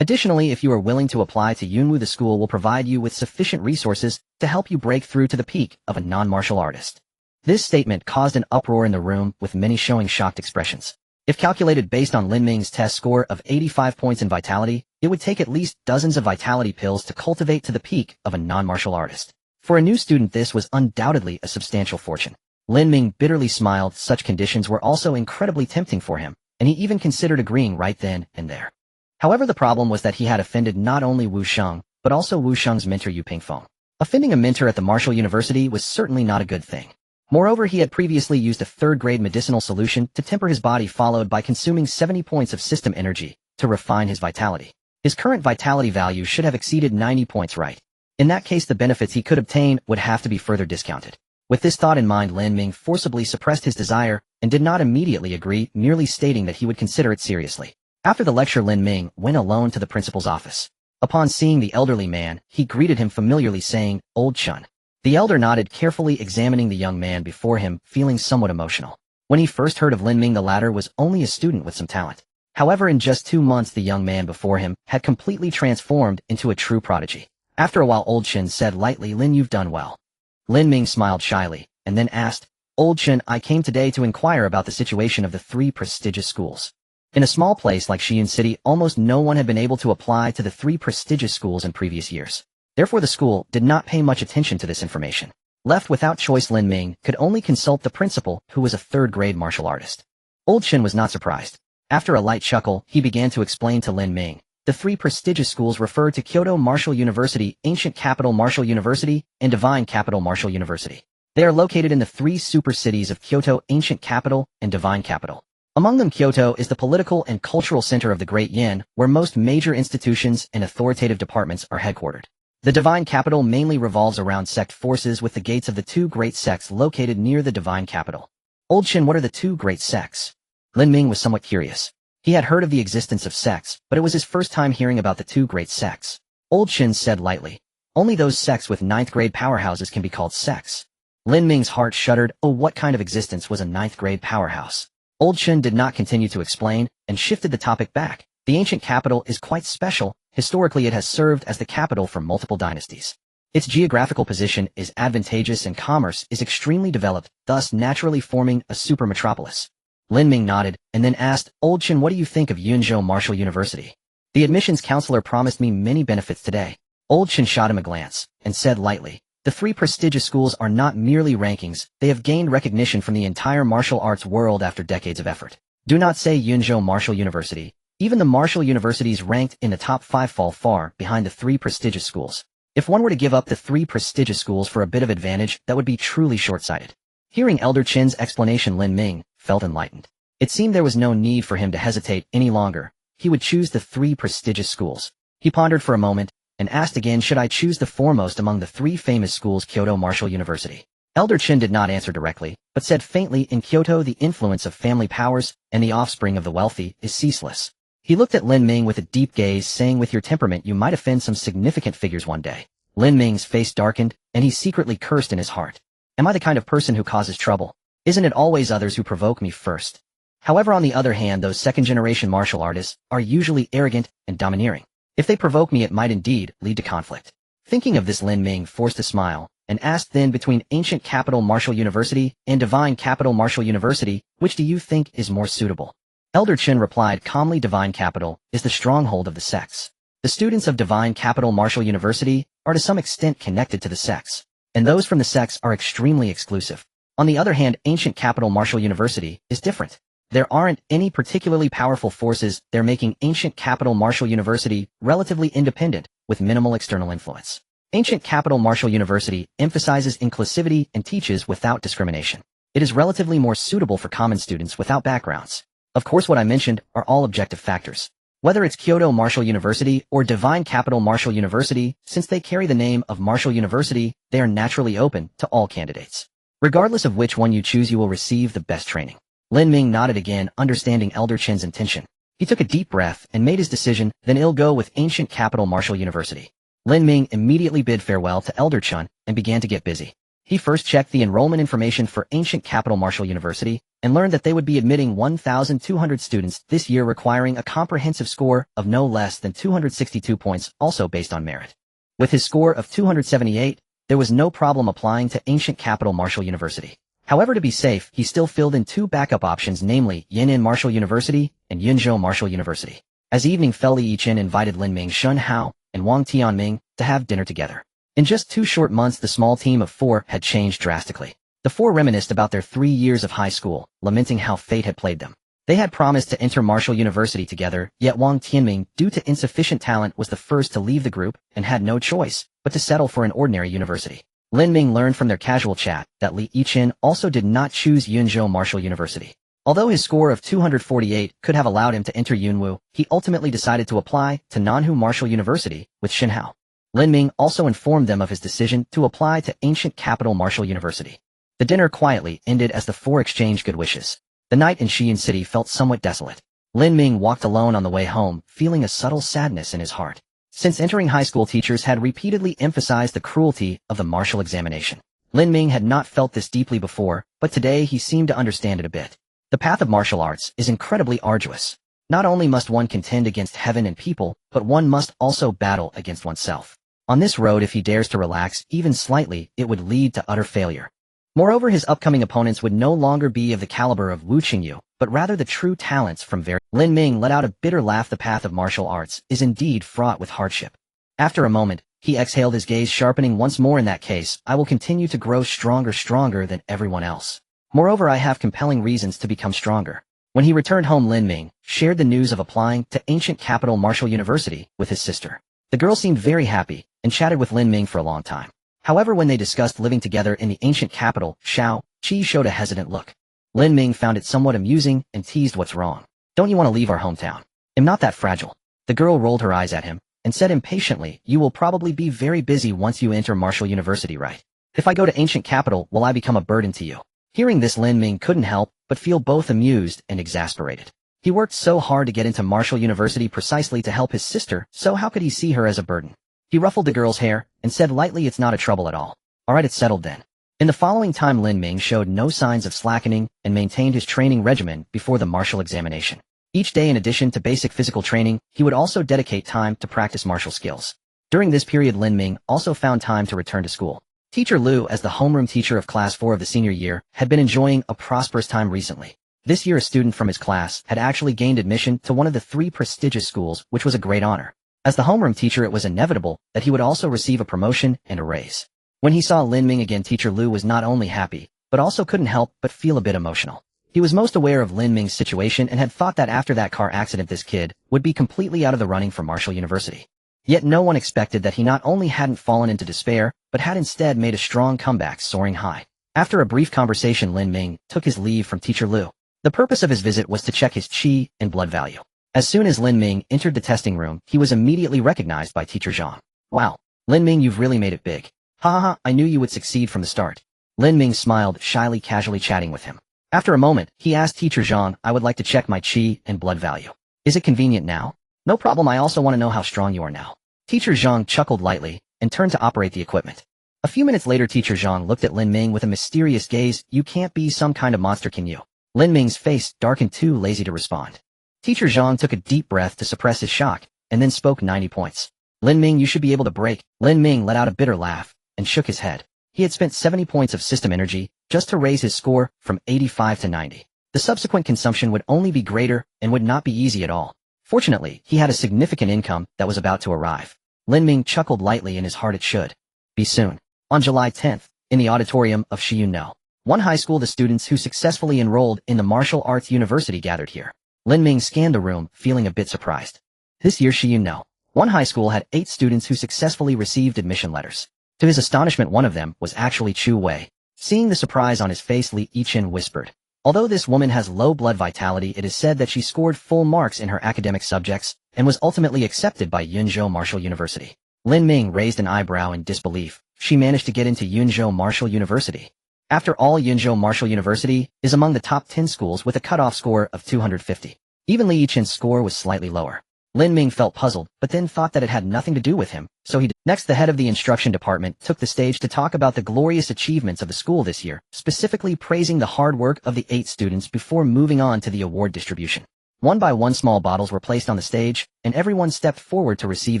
S1: Additionally, if you are willing to apply to Yunwu, the school will provide you with sufficient resources to help you break through to the peak of a non-martial artist. This statement caused an uproar in the room, with many showing shocked expressions. If calculated based on Lin Ming's test score of 85 points in vitality, it would take at least dozens of vitality pills to cultivate to the peak of a non-martial artist. For a new student, this was undoubtedly a substantial fortune. Lin Ming bitterly smiled. Such conditions were also incredibly tempting for him, and he even considered agreeing right then and there. However, the problem was that he had offended not only Wu Sheng, but also Wu Sheng's mentor Yu Pingfeng. Offending a mentor at the Martial University was certainly not a good thing. Moreover, he had previously used a 3rd-grade medicinal solution to temper his body, followed by consuming 70 points of system energy to refine his vitality. His current vitality value should have exceeded 90 points, right? In that case, the benefits he could obtain would have to be further discounted. With this thought in mind, Lin Ming forcibly suppressed his desire and did not immediately agree, merely stating that he would consider it seriously. After the lecture, Lin Ming went alone to the principal's office. Upon seeing the elderly man, he greeted him familiarly saying, "Old Chun." The elder nodded, carefully examining the young man before him, feeling somewhat emotional. When he first heard of Lin Ming, the latter was only a student with some talent. However, in just 2 months, the young man before him had completely transformed into a true prodigy. After a while, Old Chun said lightly, "Lin, you've done well." Lin Ming smiled shyly, and then asked, "Old Chun, I came today to inquire about the situation of the 3 prestigious schools." In a small place like Xi'an City, almost no one had been able to apply to the 3 prestigious schools in previous years. Therefore, the school did not pay much attention to this information. Left without choice, Lin Ming could only consult the principal, who was a 3rd-grade martial artist. Old Chun was not surprised. After a light chuckle, he began to explain to Lin Ming. The 3 prestigious schools refer to Kyoto Martial University, Ancient Capital Martial University, and Divine Capital Martial University. They are located in the 3 super cities of Kyoto, Ancient Capital, and Divine Capital. Among them, Kyoto is the political and cultural center of the Great Yin, where most major institutions and authoritative departments are headquartered. The Divine Capital mainly revolves around sect forces, with the gates of the 2 great sects located near the Divine Capital. Old Chun, what are the 2 great sects? Lin Ming was somewhat curious. He had heard of the existence of sects, but it was his first time hearing about the 2 great sects. Old Chun said lightly, "Only those sects with 9th-grade powerhouses can be called sects." Lin Ming's heart shuddered. Oh, what kind of existence was a 9th-grade powerhouse? Old Chun did not continue to explain, and shifted the topic back. The ancient capital is quite special. Historically, it has served as the capital for multiple dynasties. Its geographical position is advantageous and commerce is extremely developed, thus naturally forming a super metropolis. Lin Ming nodded, and then asked, "Old Chun, what do you think of Yunzhou Martial University? The admissions counselor promised me many benefits today." Old Chun shot him a glance, and said lightly, "The 3 prestigious schools are not merely rankings, they have gained recognition from the entire martial arts world after decades of effort. Do not say Yunzhou Martial University. Even the martial universities ranked in the top 5 fall far behind the 3 prestigious schools. If one were to give up the 3 prestigious schools for a bit of advantage, that would be truly short-sighted." Hearing Elder Chin's explanation, Lin Ming felt enlightened. It seemed there was no need for him to hesitate any longer. He would choose the 3 prestigious schools. He pondered for a moment, and asked again, "Should I choose the foremost among the 3 famous schools, Kyoto Martial University?" Elder Chin did not answer directly, but said faintly, "In Kyoto, the influence of family powers and the offspring of the wealthy is ceaseless." He looked at Lin Ming with a deep gaze, saying, "With your temperament, you might offend some significant figures one day." Lin Ming's face darkened, and he secretly cursed in his heart. "Am I the kind of person who causes trouble? Isn't it always others who provoke me first?" However, on the other hand, those 2nd-generation martial artists are usually arrogant and domineering. If they provoke me, it might indeed lead to conflict. Thinking of this, Lin Ming forced a smile, and asked then, "Between Ancient Capital Martial University and Divine Capital Martial University, which do you think is more suitable?" Elder Chin replied calmly, "Divine Capital is the stronghold of the sects. The students of Divine Capital Martial University are to some extent connected to the sects, and those from the sects are extremely exclusive. On the other hand, Ancient Capital Martial University is different. There aren't any particularly powerful forces there, making Ancient Capital Martial University relatively independent, with minimal external influence. Ancient Capital Martial University emphasizes inclusivity and teaches without discrimination. It is relatively more suitable for common students without backgrounds. Of course, what I mentioned are all objective factors. Whether it's Kyoto Martial University or Divine Capital Martial University, since they carry the name of Martial University, they are naturally open to all candidates. Regardless of which one you choose, you will receive the best training." Lin Ming nodded again, understanding Elder Chin's intention. He took a deep breath and made his decision, then "I'll go with Ancient Capital Martial University." Lin Ming immediately bid farewell to Elder Chun and began to get busy. He first checked the enrollment information for Ancient Capital Martial University and learned that they would be admitting 1,200 students this year, requiring a comprehensive score of no less than 262 points, also based on merit. With his score of 278, there was no problem applying to Ancient Capital Martial University. However, to be safe, he still filled in 2 backup options, namely Yan'an Martial University and Yunzhou Martial University. As evening fell, Li Yichen invited Lin Ming, Shun Hao, and Wang Tianming to have dinner together. In just 2 short months, the small team of 4 had changed drastically. The 4 reminisced about their 3 years of high school, lamenting how fate had played them. They had promised to enter Martial University together, yet Wang Tianming, due to insufficient talent, was the first to leave the group and had no choice but to settle for an ordinary university. Lin Ming learned from their casual chat that Li Yichen also did not choose Yunzhou Martial University. Although his score of 248 could have allowed him to enter Yunwu, he ultimately decided to apply to Nanhu Martial University with Shin Hao. Lin Ming also informed them of his decision to apply to Ancient Capital Martial University. The dinner quietly ended as the 4 exchanged good wishes. The night in Xi'an City felt somewhat desolate. Lin Ming walked alone on the way home, feeling a subtle sadness in his heart. Since entering high school, teachers had repeatedly emphasized the cruelty of the martial examination. Lin Ming had not felt this deeply before, but today he seemed to understand it a bit. The path of martial arts is incredibly arduous. Not only must one contend against heaven and people, but one must also battle against oneself. On this road, if he dares to relax even slightly, it would lead to utter failure. Moreover, his upcoming opponents would no longer be of the caliber of Wu Qingyu, but rather the true talents from Lin Ming let out a bitter laugh. The path of martial arts is indeed fraught with hardship. After a moment, he exhaled, his gaze sharpening once more. In that case, I will continue to grow stronger than everyone else. Moreover, I have compelling reasons to become stronger. When he returned home, Lin Ming shared the news of applying to ancient capital Martial University with his sister. The girl seemed very happy and chatted with Lin Ming for a long time. However, when they discussed living together in the ancient capital, Xiao Qi showed a hesitant look. Lin Ming found it somewhat amusing and teased, "What's wrong? Don't you want to leave our hometown?" "I'm not that fragile." The girl rolled her eyes at him and said impatiently, "You will probably be very busy once you enter Martial University, right? If I go to ancient capital, will I become a burden to you?" Hearing this, Lin Ming couldn't help but feel both amused and exasperated. He worked so hard to get into Martial University precisely to help his sister, so how could he see her as a burden? He ruffled the girl's hair and said lightly, "It's not a trouble at all. Alright, it's settled then." In the following time, Lin Ming showed no signs of slackening and maintained his training regimen before the martial examination. Each day, in addition to basic physical training, he would also dedicate time to practice martial skills. During this period, Lin Ming also found time to return to school. Teacher Liu, as the homeroom teacher of Class 4 of the senior year, had been enjoying a prosperous time recently. This year, a student from his class had actually gained admission to one of the 3 prestigious schools, which was a great honor. As the homeroom teacher, it was inevitable that he would also receive a promotion and a raise. When he saw Lin Ming again, Teacher Liu was not only happy, but also couldn't help but feel a bit emotional. He was most aware of Lin Ming's situation and had thought that after that car accident, this kid would be completely out of the running for Martial University. Yet no one expected that he not only hadn't fallen into despair, but had instead made a strong comeback, soaring high. After a brief conversation, Lin Ming took his leave from Teacher Liu. The purpose of his visit was to check his qi and blood value. As soon as Lin Ming entered the testing room, he was immediately recognized by Teacher Zhang. "Wow, Lin Ming, you've really made it big. Ha ha ha, I knew you would succeed from the start." Lin Ming smiled, shyly casually chatting with him. After a moment, he asked Teacher Zhang, "I would like to check my qi and blood value. Is it convenient now?" "No problem, I also want to know how strong you are now." Teacher Zhang chuckled lightly and turned to operate the equipment. A few minutes later, Teacher Zhang looked at Lin Ming with a mysterious gaze. "You can't be some kind of monster, can you?" Lin Ming's face darkened, too lazy to respond. Teacher Zhang took a deep breath to suppress his shock, and then spoke. 90 points. "Lin Ming, you should be able to break." Lin Ming let out a bitter laugh and shook his head. He had spent 70 points of system energy just to raise his score from 85 to 90. The subsequent consumption would only be greater and would not be easy at all. Fortunately, he had a significant income that was about to arrive. Lin Ming chuckled lightly in his heart. It should be soon. On July 10th, in the auditorium of Shiyun one high school, the students who successfully enrolled in the martial arts university gathered here. Lin Ming scanned the room, feeling a bit surprised. This year, Shiyun one high school had 8 students who successfully received admission letters. To his astonishment, one of them was actually Chu Wei. Seeing the surprise on his face, Li Yichen whispered, "Although this woman has low blood vitality, it is said that she scored full marks in her academic subjects and was ultimately accepted by Yunzhou Martial University." Lin Ming raised an eyebrow in disbelief. She managed to get into Yunzhou Martial University. After all, Yunzhou Martial University is among the top 10 schools with a cutoff score of 250. Even Li Yichen's score was slightly lower. Lin Ming felt puzzled, but then thought that it had nothing to do with him, so he did. Next, the head of the instruction department took the stage to talk about the glorious achievements of the school this year, specifically praising the hard work of the 8 students before moving on to the award distribution. One by one, small bottles were placed on the stage, and everyone stepped forward to receive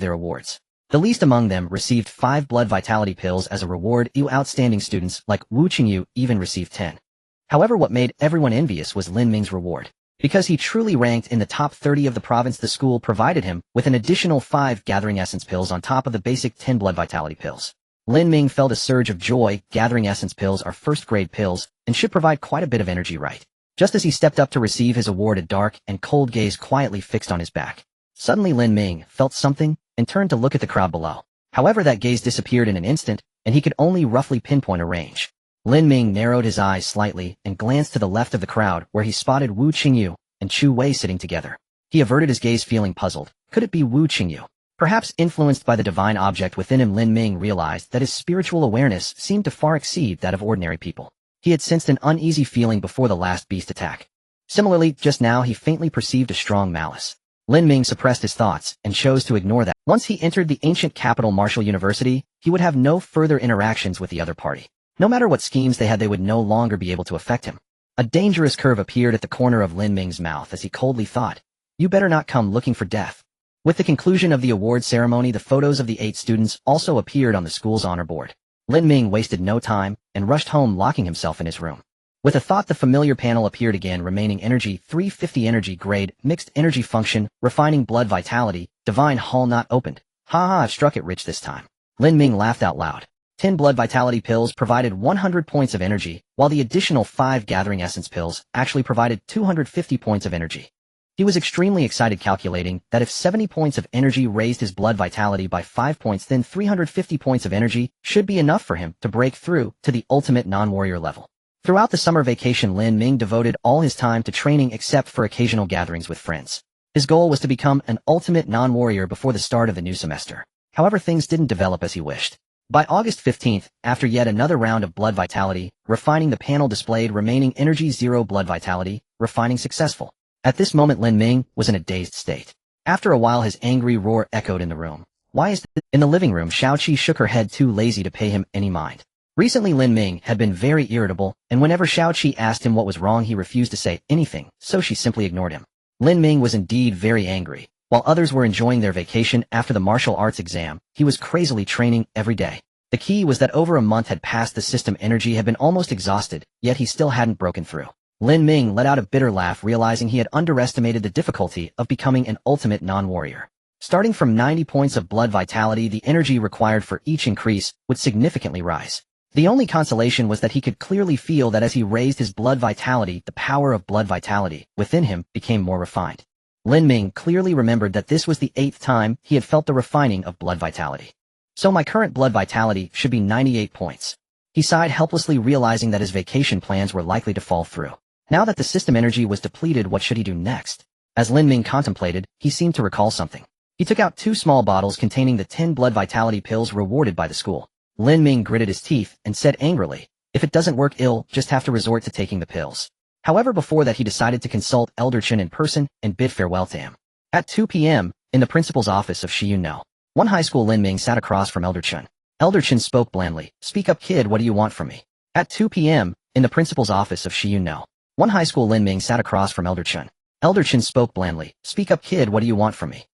S1: their awards. The least among them received 5 blood vitality pills as a reward. Outstanding students like Wu Qingyu even received 10. However, what made everyone envious was Lin Ming's reward. Because he truly ranked in the top 30 of the province, the school provided him with an additional 5 gathering essence pills on top of the basic 10 blood vitality pills. Lin Ming felt a surge of joy. Gathering essence pills are first-grade pills and should provide quite a bit of energy, right? Just as he stepped up to receive his award, a dark and cold gaze quietly fixed on his back. Suddenly, Lin Ming felt something and turned to look at the crowd below. However, that gaze disappeared in an instant, and he could only roughly pinpoint a range. Lin Ming narrowed his eyes slightly and glanced to the left of the crowd, where he spotted Wu Qingyu and Chu Wei sitting together. He averted his gaze, feeling puzzled. Could it be Wu Qingyu? Perhaps influenced by the divine object within him, Lin Ming realized that his spiritual awareness seemed to far exceed that of ordinary people. He had sensed an uneasy feeling before the last beast attack. Similarly, just now he faintly perceived a strong malice. Lin Ming suppressed his thoughts and chose to ignore that. Once he entered the ancient capital Martial University, he would have no further interactions with the other party. No matter what schemes they had, they would no longer be able to affect him. A dangerous curve appeared at the corner of Lin Ming's mouth as he coldly thought, "You better not come looking for death." With the conclusion of the award ceremony, the photos of the 8 students also appeared on the school's honor board. Lin Ming wasted no time and rushed home, locking himself in his room. With a thought, the familiar panel appeared again, remaining energy 350 energy grade, mixed energy function, refining blood vitality, divine hall not opened. Ha, I've struck it rich this time. Lin Ming laughed out loud. 10 blood vitality pills provided 100 points of energy, while the additional 5 gathering essence pills actually provided 250 points of energy. He was extremely excited, calculating that if 70 points of energy raised his blood vitality by 5 points, then 350 points of energy should be enough for him to break through to the ultimate non-warrior level. Throughout the summer vacation, Lin Ming devoted all his time to training except for occasional gatherings with friends. His goal was to become an ultimate non-warrior before the start of the new semester. However, things didn't develop as he wished. By August 15th, after yet another round of blood vitality, refining, the panel displayed remaining energy 0 blood vitality, refining successful. At this moment, Lin Ming was in a dazed state. After a while, his angry roar echoed in the room. "Why is this?" In the living room, Xiaoqi shook her head, too lazy to pay him any mind. Recently, Lin Ming had been very irritable, and whenever Xiaoqi asked him what was wrong, he refused to say anything, so she simply ignored him. Lin Ming was indeed very angry. While others were enjoying their vacation after the martial arts exam, he was crazily training every day. The key was that over a month had passed, the system energy had been almost exhausted, yet he still hadn't broken through. Lin Ming let out a bitter laugh, realizing he had underestimated the difficulty of becoming an ultimate non-warrior. Starting from 90 points of blood vitality, the energy required for each increase would significantly rise. The only consolation was that he could clearly feel that as he raised his blood vitality, the power of blood vitality within him became more refined. Lin Ming clearly remembered that this was the 8th time he had felt the refining of blood vitality. So my current blood vitality should be 98 points. He sighed helplessly, realizing that his vacation plans were likely to fall through. Now that the system energy was depleted, what should he do next? As Lin Ming contemplated, he seemed to recall something. He took out 2 small bottles containing the 10 blood vitality pills rewarded by the school. Lin Ming gritted his teeth and said angrily, "If it doesn't work, I'll just have to resort to taking the pills." However, before that, he decided to consult Elder Chen in person and bid farewell to him. At 2 p.m., in the principal's office of Shiyun One High School, Lin Ming sat across from Elder Chen. Elder Chen spoke blandly, "Speak up, kid, what do you want from me?" At 2 p.m., in the principal's office of Shiyun One High School, Lin Ming sat across from Elder Chen. Elder Chen spoke blandly, "Speak up, kid, what do you want from me?"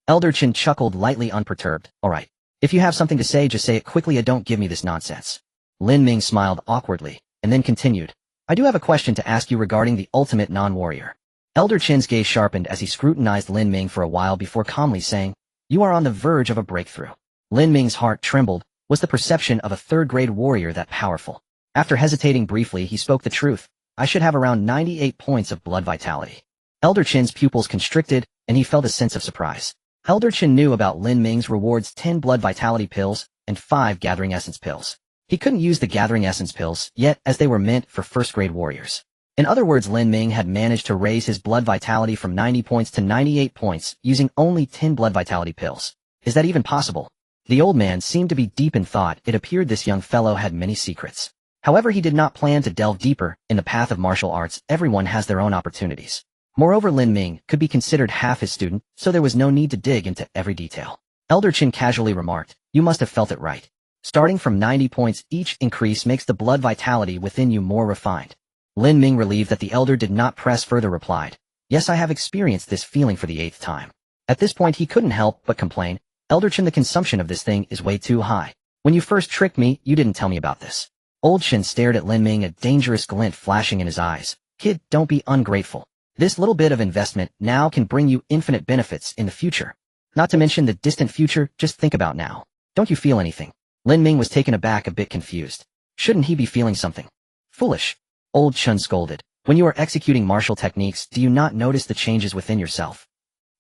S1: Elder Chen chuckled lightly, unperturbed. "All right. If you have something to say, just say it quickly and don't give me this nonsense." Lin Ming smiled awkwardly, and then continued, "I do have a question to ask you regarding the ultimate non-warrior." Elder Chen's gaze sharpened as he scrutinized Lin Ming for a while before calmly saying, "You are on the verge of a breakthrough." Lin Ming's heart trembled. Was the perception of a 3rd-grade warrior that powerful? After hesitating briefly, he spoke the truth. "I should have around 98 points of blood vitality." Elder Chen's pupils constricted, and he felt a sense of surprise. Elder Chen knew about Lin Ming's rewards: 10 blood vitality pills and 5 gathering essence pills. He couldn't use the gathering essence pills yet, as they were meant for 1st-grade warriors. In other words, Lin Ming had managed to raise his blood vitality from 90 points to 98 points using only 10 blood vitality pills. Is that even possible? The old man seemed to be deep in thought. It appeared this young fellow had many secrets. However, he did not plan to delve deeper in the path of martial arts. Everyone has their own opportunities. Moreover, Lin Ming could be considered half his student, so there was no need to dig into every detail. Elder Chen casually remarked, "You must have felt it right. Starting from 90 points, each increase makes the blood vitality within you more refined." Lin Ming, relieved that the elder did not press further, replied, "Yes, I have experienced this feeling for the 8th time." At this point, he couldn't help but complain, "Elder Chen, the consumption of this thing is way too high. When you first tricked me, you didn't tell me about this." Old Chen stared at Lin Ming, a dangerous glint flashing in his eyes. "Kid, don't be ungrateful. This little bit of investment now can bring you infinite benefits in the future. Not to mention the distant future. Just think about now. Don't you feel anything?" Lin Ming was taken aback, a bit confused. Shouldn't he be feeling something? Foolish. Old Chen scolded. "When you are executing martial techniques, do you not notice the changes within yourself?"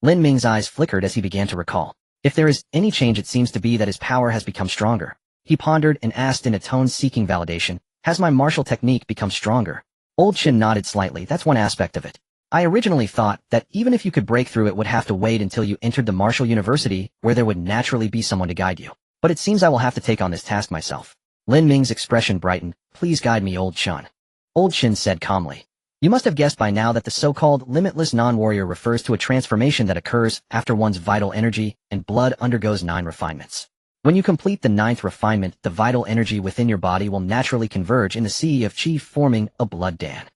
S1: Lin Ming's eyes flickered as he began to recall. If there is any change, it seems to be that his power has become stronger. He pondered and asked in a tone seeking validation, "Has my martial technique become stronger?" Old Chen nodded slightly. "That's one aspect of it. I originally thought that even if you could break through, it would have to wait until you entered the martial university, where there would naturally be someone to guide you. But it seems I will have to take on this task myself." Lin Ming's expression brightened. "Please guide me, Old Chen." Old Chen said calmly, You must have guessed by now that the so-called limitless non-warrior refers to a transformation that occurs after one's vital energy and blood undergoes 9 refinements. When you complete the 9th refinement, the vital energy within your body will naturally converge in the sea of qi, forming a blood dan.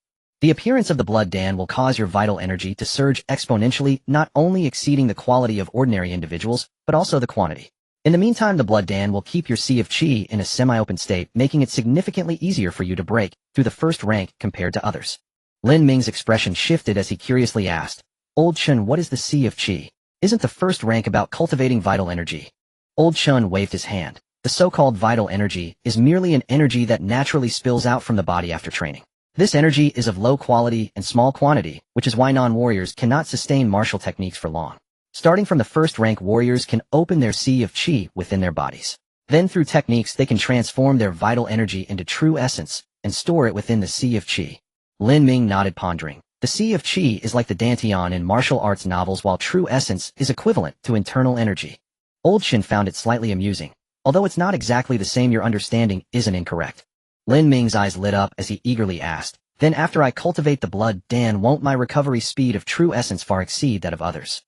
S1: The appearance of the blood dan will cause your vital energy to surge exponentially, not only exceeding the quality of ordinary individuals, but also the quantity. In the meantime, the blood dan will keep your sea of qi in a semi-open state, making it significantly easier for you to break through the first rank compared to others. Lin Ming's expression shifted as he curiously asked, "Old Chun, what is the sea of qi? Isn't the first rank about cultivating vital energy?" Old Chun waved his hand. The so-called vital energy is merely an energy that naturally spills out from the body after training. This energy is of low quality and small quantity, which is why non-warriors cannot sustain martial techniques for long. Starting from the first rank, warriors can open their sea of qi within their bodies. Then through techniques they can transform their vital energy into true essence and store it within the sea of qi. Lin Ming nodded, pondering. The sea of qi is like the dantian in martial arts novels, while true essence is equivalent to internal energy. Old Shin found it slightly amusing. Although it's not exactly the same, your understanding isn't incorrect. Lin Ming's eyes lit up as he eagerly asked, "Then after I cultivate the blood dan, won't my recovery speed of true essence far exceed that of others?"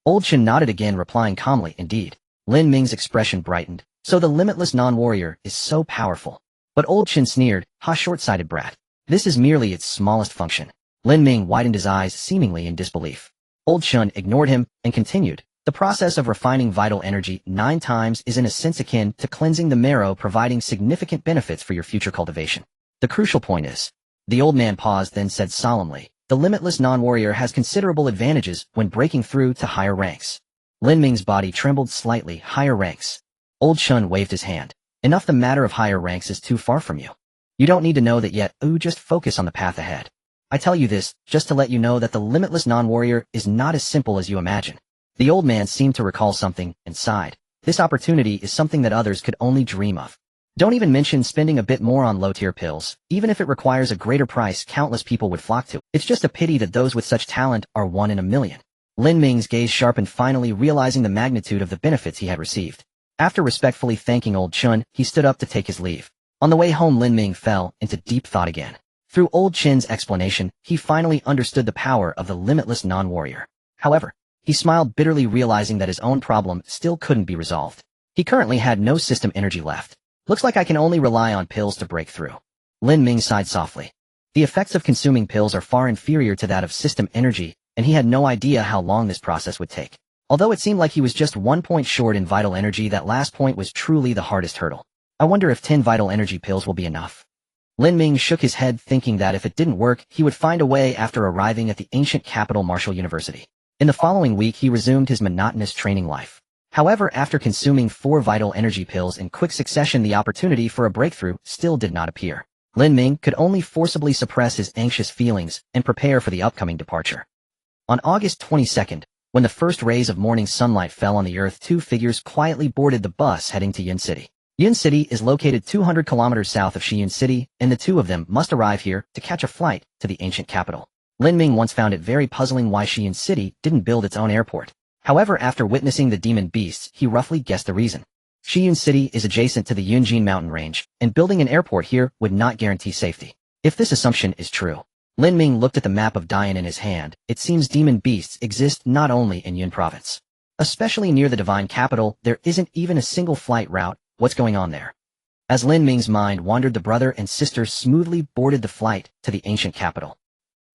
S1: Old Shin nodded again, replying calmly, "Indeed." Lin Ming's expression brightened. So the limitless non-warrior is so powerful. But Old Shin sneered, "Ha, short-sighted brat. This is merely its smallest function." Lin Ming widened his eyes, seemingly in disbelief. Old Shun ignored him and continued, "The process of refining vital energy 9 times is in a sense akin to cleansing the marrow, providing significant benefits for your future cultivation. The crucial point is..." The old man paused, then said solemnly, "The limitless non-warrior has considerable advantages when breaking through to higher ranks." Lin Ming's body trembled slightly. "Higher ranks?" Old Shun waved his hand. "Enough, the matter of higher ranks is too far from you. You don't need to know that yet. Just focus on the path ahead. I tell you this, just to let you know that the limitless non-warrior is not as simple as you imagine." The old man seemed to recall something and sighed. "This opportunity is something that others could only dream of. Don't even mention spending a bit more on low-tier pills. Even if it requires a greater price, countless people would flock to it. It's just a pity that those with such talent are 1 in a million." Lin Ming's gaze sharpened, finally realizing the magnitude of the benefits he had received. After respectfully thanking Old Chun, he stood up to take his leave. On the way home, Lin Ming fell into deep thought again. Through Old Chin's explanation, he finally understood the power of the limitless non-warrior. However, he smiled bitterly, realizing that his own problem still couldn't be resolved. He currently had no system energy left. "Looks like I can only rely on pills to break through." Lin Ming sighed softly. The effects of consuming pills are far inferior to that of system energy, and he had no idea how long this process would take. Although it seemed like he was just 1 point short in vital energy, that last point was truly the hardest hurdle. "I wonder if 10 vital energy pills will be enough." Lin Ming shook his head, thinking that if it didn't work, he would find a way after arriving at the ancient capital Martial University. In the following week, he resumed his monotonous training life. However, after consuming 4 vital energy pills in quick succession, the opportunity for a breakthrough still did not appear. Lin Ming could only forcibly suppress his anxious feelings and prepare for the upcoming departure. On August 22nd, when the first rays of morning sunlight fell on the earth, 2 figures quietly boarded the bus heading to Yun City. Yun City is located 200 kilometers south of Shiyun City, and the 2 of them must arrive here to catch a flight to the ancient capital. Lin Ming once found it very puzzling why Shiyun City didn't build its own airport. However, after witnessing the demon beasts, he roughly guessed the reason. Shiyun City is adjacent to the Yunjin mountain range, and building an airport here would not guarantee safety. If this assumption is true, Lin Ming looked at the map of Dian in his hand. It seems demon beasts exist not only in Yun province. Especially near the divine capital, there isn't even a single flight route. What's going on there? As Lin Ming's mind wandered, the brother and sister smoothly boarded the flight to the ancient capital.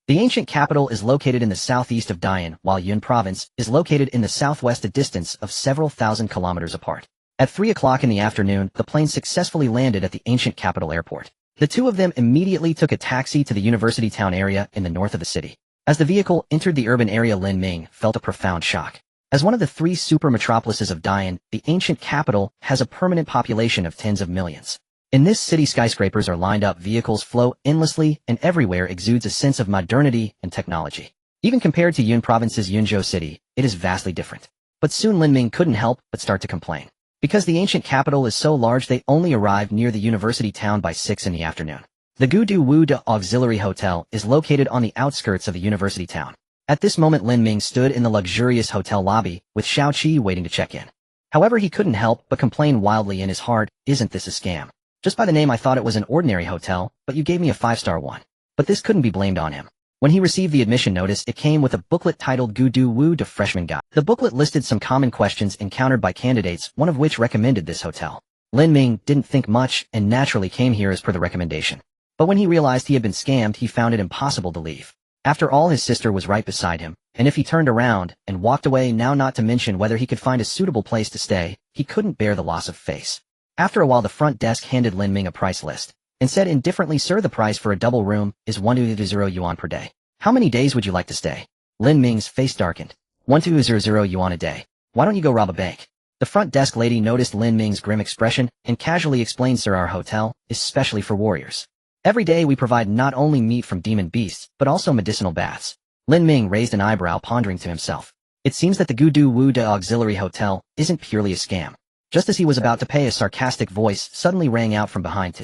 S1: The ancient capital is located in the southeast of Dian, while Yun province is located in the southwest, a distance of several thousand kilometers apart. At 3 o'clock in the afternoon, the plane successfully landed at the ancient capital airport. The 2 of them immediately took a taxi to the university town area in the north of the city. As the vehicle entered the urban area, Lin Ming felt a profound shock. As one of the 3 super metropolises of Dian, the ancient capital has a permanent population of tens of millions. In this city, skyscrapers are lined up, vehicles flow endlessly, and everywhere exudes a sense of modernity and technology. Even compared to Yun province's Yunzhou city, it is vastly different. But soon Lin Ming couldn't help but start to complain. Because the ancient capital is so large, they only arrived near the university town by 6 in the afternoon. The Gudu Wu De Auxiliary Hotel is located on the outskirts of the university town. At this moment, Lin Ming stood in the luxurious hotel lobby, with Xiao Qi waiting to check in. However, he couldn't help but complain wildly in his heart, "Isn't this a scam? Just by the name I thought it was an ordinary hotel, but you gave me a 5-star one." But this couldn't be blamed on him. When he received the admission notice, it came with a booklet titled Gudu Wu de Freshman Guide. The booklet listed some common questions encountered by candidates, one of which recommended this hotel. Lin Ming didn't think much and naturally came here as per the recommendation. But when he realized he had been scammed, he found it impossible to leave. After all, his sister was right beside him, and if he turned around and walked away, now not to mention whether he could find a suitable place to stay, he couldn't bear the loss of face. After a while, the front desk handed Lin Ming a price list and said indifferently, "Sir, the price for a double room is 1,200 yuan per day. How many days would you like to stay?" Lin Ming's face darkened. 1,200 yuan a day. Why don't you go rob a bank? The front desk lady noticed Lin Ming's grim expression and casually explained, "Sir, our hotel is specially for warriors. Every day we provide not only meat from demon beasts, but also medicinal baths." Lin Ming raised an eyebrow, pondering to himself. It seems that the Gudu Wu de Auxiliary Hotel isn't purely a scam. Just as he was about to pay, a sarcastic voice suddenly rang out from behind.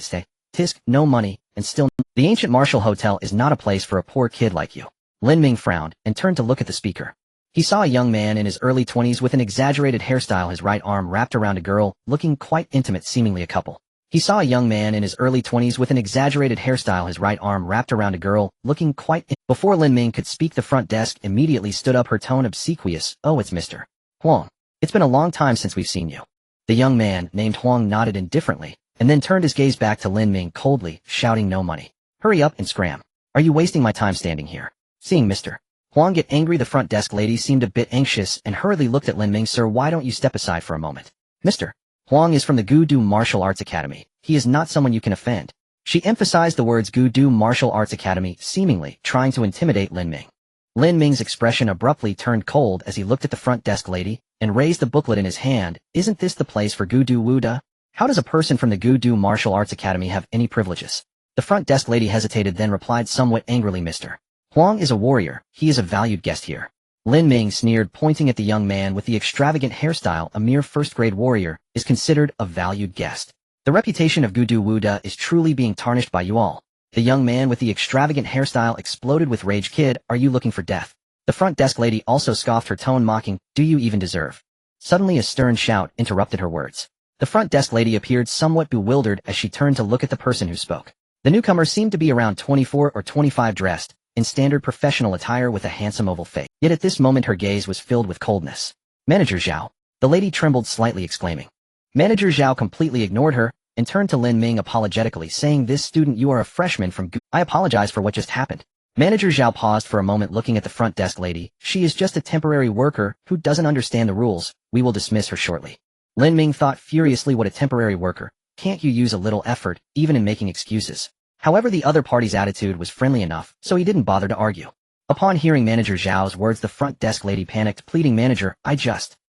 S1: Tisk, no money, and still the ancient Martial Hotel is not a place for a poor kid like you." Lin Ming frowned and turned to look at the speaker. He saw a young man in his early 20s with an exaggerated hairstyle, his right arm wrapped around a girl, looking quite intimate, seemingly a couple. He saw a young man in his early 20s with an exaggerated hairstyle, his right arm wrapped around a girl, looking quite Before Lin Ming could speak, the front desk immediately stood up, her tone obsequious. "Oh, it's Mr. Huang. It's been a long time since we've seen you." The young man, named Huang, nodded indifferently, and then turned his gaze back to Lin Ming coldly, shouting, "No money. Hurry up and scram. Are you wasting my time standing here?" Seeing Mr. Huang get angry, the front desk lady seemed a bit anxious and hurriedly looked at Lin Ming. "Sir, why don't you step aside for a moment? Mr. Huang is from the Gudu Martial Arts Academy. He is not someone you can offend." She emphasized the words Gudu Martial Arts Academy, seemingly trying to intimidate Lin Ming. Lin Ming's expression abruptly turned cold as he looked at the front desk lady and raised the booklet in his hand. "Isn't this the place for Gudu Wu de? How does a person from the Gudu Martial Arts Academy have any privileges?" The front desk lady hesitated, then replied somewhat angrily, "Mr. Huang is a warrior. He is a valued guest here." Lin Ming sneered, pointing at the young man with the extravagant hairstyle. "A mere first-grade warrior is considered a valued guest. The reputation of Gudu Wu de is truly being tarnished by you all." The young man with the extravagant hairstyle exploded with rage. "Kid, are you looking for death?" The front desk lady also scoffed, her tone mocking. "Do you even deserve?" Suddenly a stern shout interrupted her words. The front desk lady appeared somewhat bewildered as she turned to look at the person who spoke. The newcomer seemed to be around 24 or 25, dressed in standard professional attire with a handsome oval face. Yet at this moment her gaze was filled with coldness. "Manager Zhao." The lady trembled slightly, exclaiming. Manager Zhao completely ignored her and turned to Lin Ming apologetically, saying, "This student, you are a freshman from Gu. I apologize for what just happened." Manager Zhao paused for a moment, looking at the front desk lady. "She is just a temporary worker who doesn't understand the rules. We will dismiss her shortly." Lin Ming thought furiously, what a temporary worker? Can't you use a little effort, even in making excuses? However, the other party's attitude was friendly enough, so he didn't bother to argue. Upon hearing Manager Zhao's words, the front desk lady panicked, pleading, "Manager,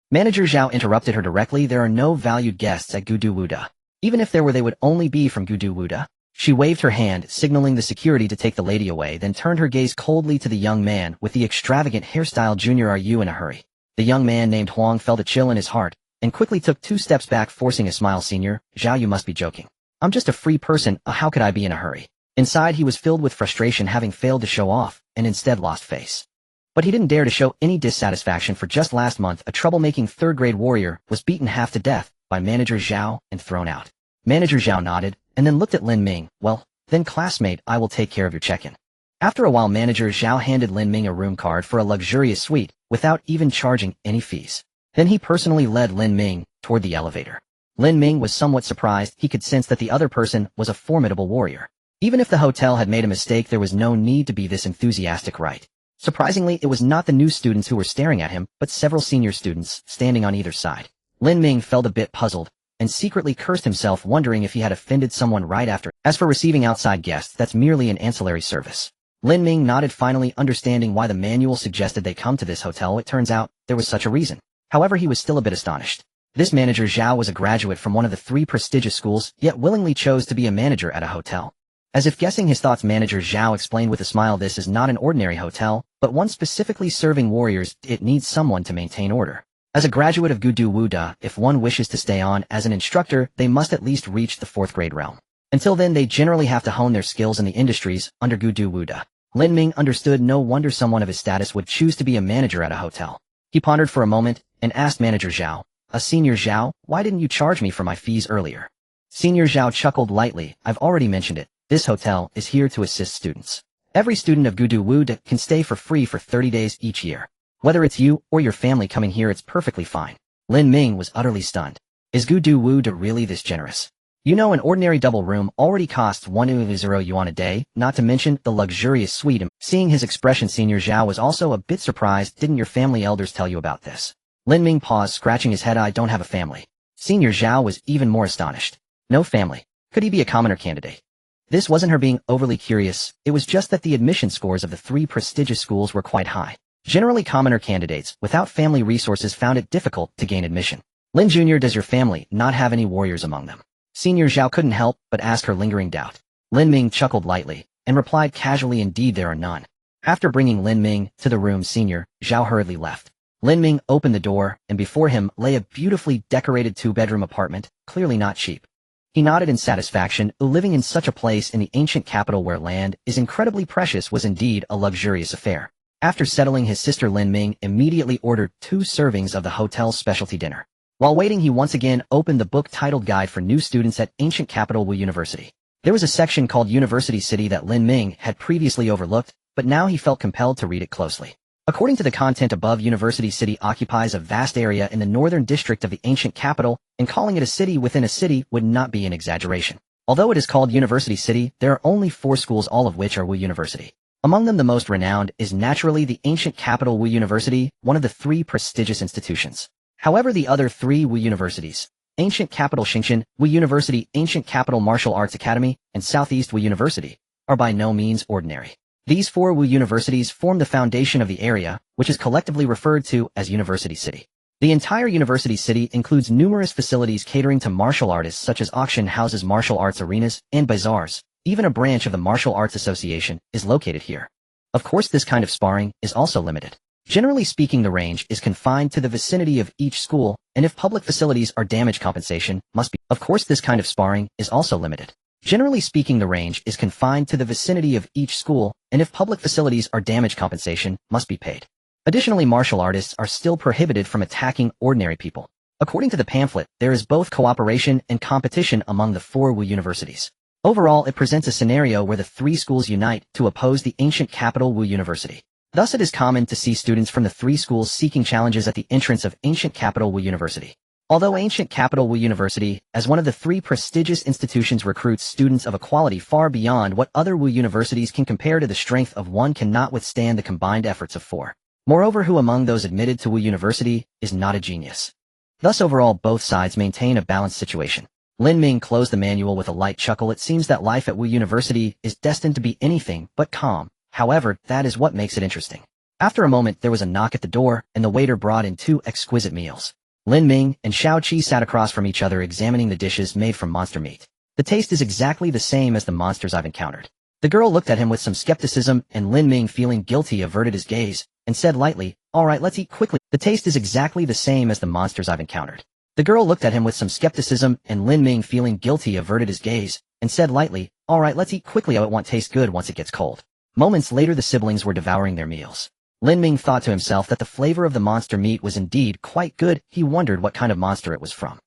S1: Manager Zhao interrupted her directly. "There are no valued guests at Gudu Wu de. Even if there were, they would only be from Gudu Wu de." She waved her hand, signaling the security to take the lady away, then turned her gaze coldly to the young man with the extravagant hairstyle. "Junior, are you in a hurry?" The young man named Huang felt a chill in his heart and quickly took 2 steps back, forcing a smile. "Senior, Zhao, you must be joking. I'm just a free person. How could I be in a hurry?" Inside, he was filled with frustration, having failed to show off and instead lost face. But he didn't dare to show any dissatisfaction, for just last month a troublemaking third-grade warrior was beaten half to death by Manager Zhao and thrown out. Manager Zhao nodded and then looked at Lin Ming. "Well, then classmate, I will take care of your check-in." After a while, Manager Zhao handed Lin Ming a room card for a luxurious suite without even charging any fees. Then he personally led Lin Ming toward the elevator. Lin Ming was somewhat surprised. He could sense that the other person was a formidable warrior. Even if the hotel had made a mistake, there was no need to be this enthusiastic, right? Surprisingly, it was not the new students who were staring at him, but several senior students standing on either side. Lin Ming felt a bit puzzled and secretly cursed himself, wondering if he had offended someone right after. As for receiving outside guests, that's merely an ancillary service. Lin Ming nodded, finally understanding why the manual suggested they come to this hotel. It turns out there was such a reason. However, he was still a bit astonished. This Manager Zhao was a graduate from one of the 3 prestigious schools, yet willingly chose to be a manager at a hotel. As if guessing his thoughts, Manager Zhao explained with a smile, "This is not an ordinary hotel, but one specifically serving warriors. It needs someone to maintain order. As a graduate of Gudu Wu de, if one wishes to stay on as an instructor, they must at least reach the 4th grade realm. Until then, they generally have to hone their skills in the industries under Gudu Wu de." Lin Ming understood. No wonder someone of his status would choose to be a manager at a hotel. He pondered for a moment and asked Manager Zhao, "Senior Zhao, why didn't you charge me for my fees earlier?" Senior Zhao chuckled lightly. "I've already mentioned it. This hotel is here to assist students. Every student of Gudu Wu can stay for free for 30 days each year. Whether it's you or your family coming here, it's perfectly fine. Lin Ming was utterly stunned. Is Gudu Wu really this generous? You know, an ordinary double room already costs 100 yuan a day, not to mention the luxurious suite. Seeing his expression, Senior Zhao was also a bit surprised. Didn't your family elders tell you about this? Lin Ming paused, scratching his head. I don't have a family. Senior Zhao was even more astonished. No family. Could he be a commoner candidate? This wasn't her being overly curious, it was just that the admission scores of the 3 prestigious schools were quite high. Generally, commoner candidates without family resources found it difficult to gain admission. Lin Jr., does your family not have any warriors among them? Senior Zhao couldn't help but ask her lingering doubt. Lin Ming chuckled lightly and replied casually, indeed there are none. After bringing Lin Ming to the room, Senior Zhao hurriedly left. Lin Ming opened the door, and before him lay a beautifully decorated 2-bedroom apartment, clearly not cheap. He nodded in satisfaction. Living in such a place in the ancient capital where land is incredibly precious was indeed a luxurious affair. After settling, his sister Lin Ming immediately ordered 2 servings of the hotel's specialty dinner. While waiting, he once again opened the book titled Guide for New Students at Ancient Capital Wu University. There was a section called University City that Lin Ming had previously overlooked, but now he felt compelled to read it closely. According to the content above, University City occupies a vast area in the northern district of the ancient capital, and calling it a city within a city would not be an exaggeration. Although it is called University City, there are only 4 schools, all of which are Wu University. Among them, the most renowned is naturally the ancient capital Wu University, one of the 3 prestigious institutions. However, the other 3 Wu Universities, Ancient Capital Xingqian Wu University, Ancient Capital Martial Arts Academy, and Southeast Wu University, are by no means ordinary. These 4 Wu universities form the foundation of the area, which is collectively referred to as University City. The entire University City includes numerous facilities catering to martial artists such as auction houses, martial arts arenas, and bazaars. Even a branch of the Martial Arts Association is located here. Of course, this kind of sparring is also limited. Generally speaking, the range is confined to the vicinity of each school, and if public facilities are damaged, compensation must be. Of course, this kind of sparring is also limited. Generally speaking, the range is confined to the vicinity of each school, and if public facilities are damaged, compensation must be paid. Additionally, martial artists are still prohibited from attacking ordinary people. According to the pamphlet, there is both cooperation and competition among the 4 Wu universities. Overall, it presents a scenario where the 3 schools unite to oppose the ancient capital Wu University. Thus, it is common to see students from the 3 schools seeking challenges at the entrance of ancient capital Wu University. Although ancient capital Wu University, as one of the 3 prestigious institutions, recruits students of a quality far beyond what other Wu universities can compare to, the strength of one cannot withstand the combined efforts of 4. Moreover, who among those admitted to Wu University is not a genius? Thus, overall, both sides maintain a balanced situation. Lin Ming closed the manual with a light chuckle. It seems that life at Wu University is destined to be anything but calm. However, that is what makes it interesting. After a moment, there was a knock at the door, and the waiter brought in 2 exquisite meals. Lin Ming and Xiao Qi sat across from each other, examining the dishes made from monster meat. The taste is exactly the same as the monsters I've encountered. The girl looked at him with some skepticism, and Lin Ming, feeling guilty, averted his gaze and said lightly, "All right, let's eat quickly." The taste is exactly the same as the monsters I've encountered. The girl looked at him with some skepticism, and Lin Ming, feeling guilty, averted his gaze and said lightly, "All right, let's eat quickly. Oh, it won't taste good once it gets cold." Moments later, the siblings were devouring their meals. Lin Ming thought to himself that the flavor of the monster meat was indeed quite good. He wondered what kind of monster it was from.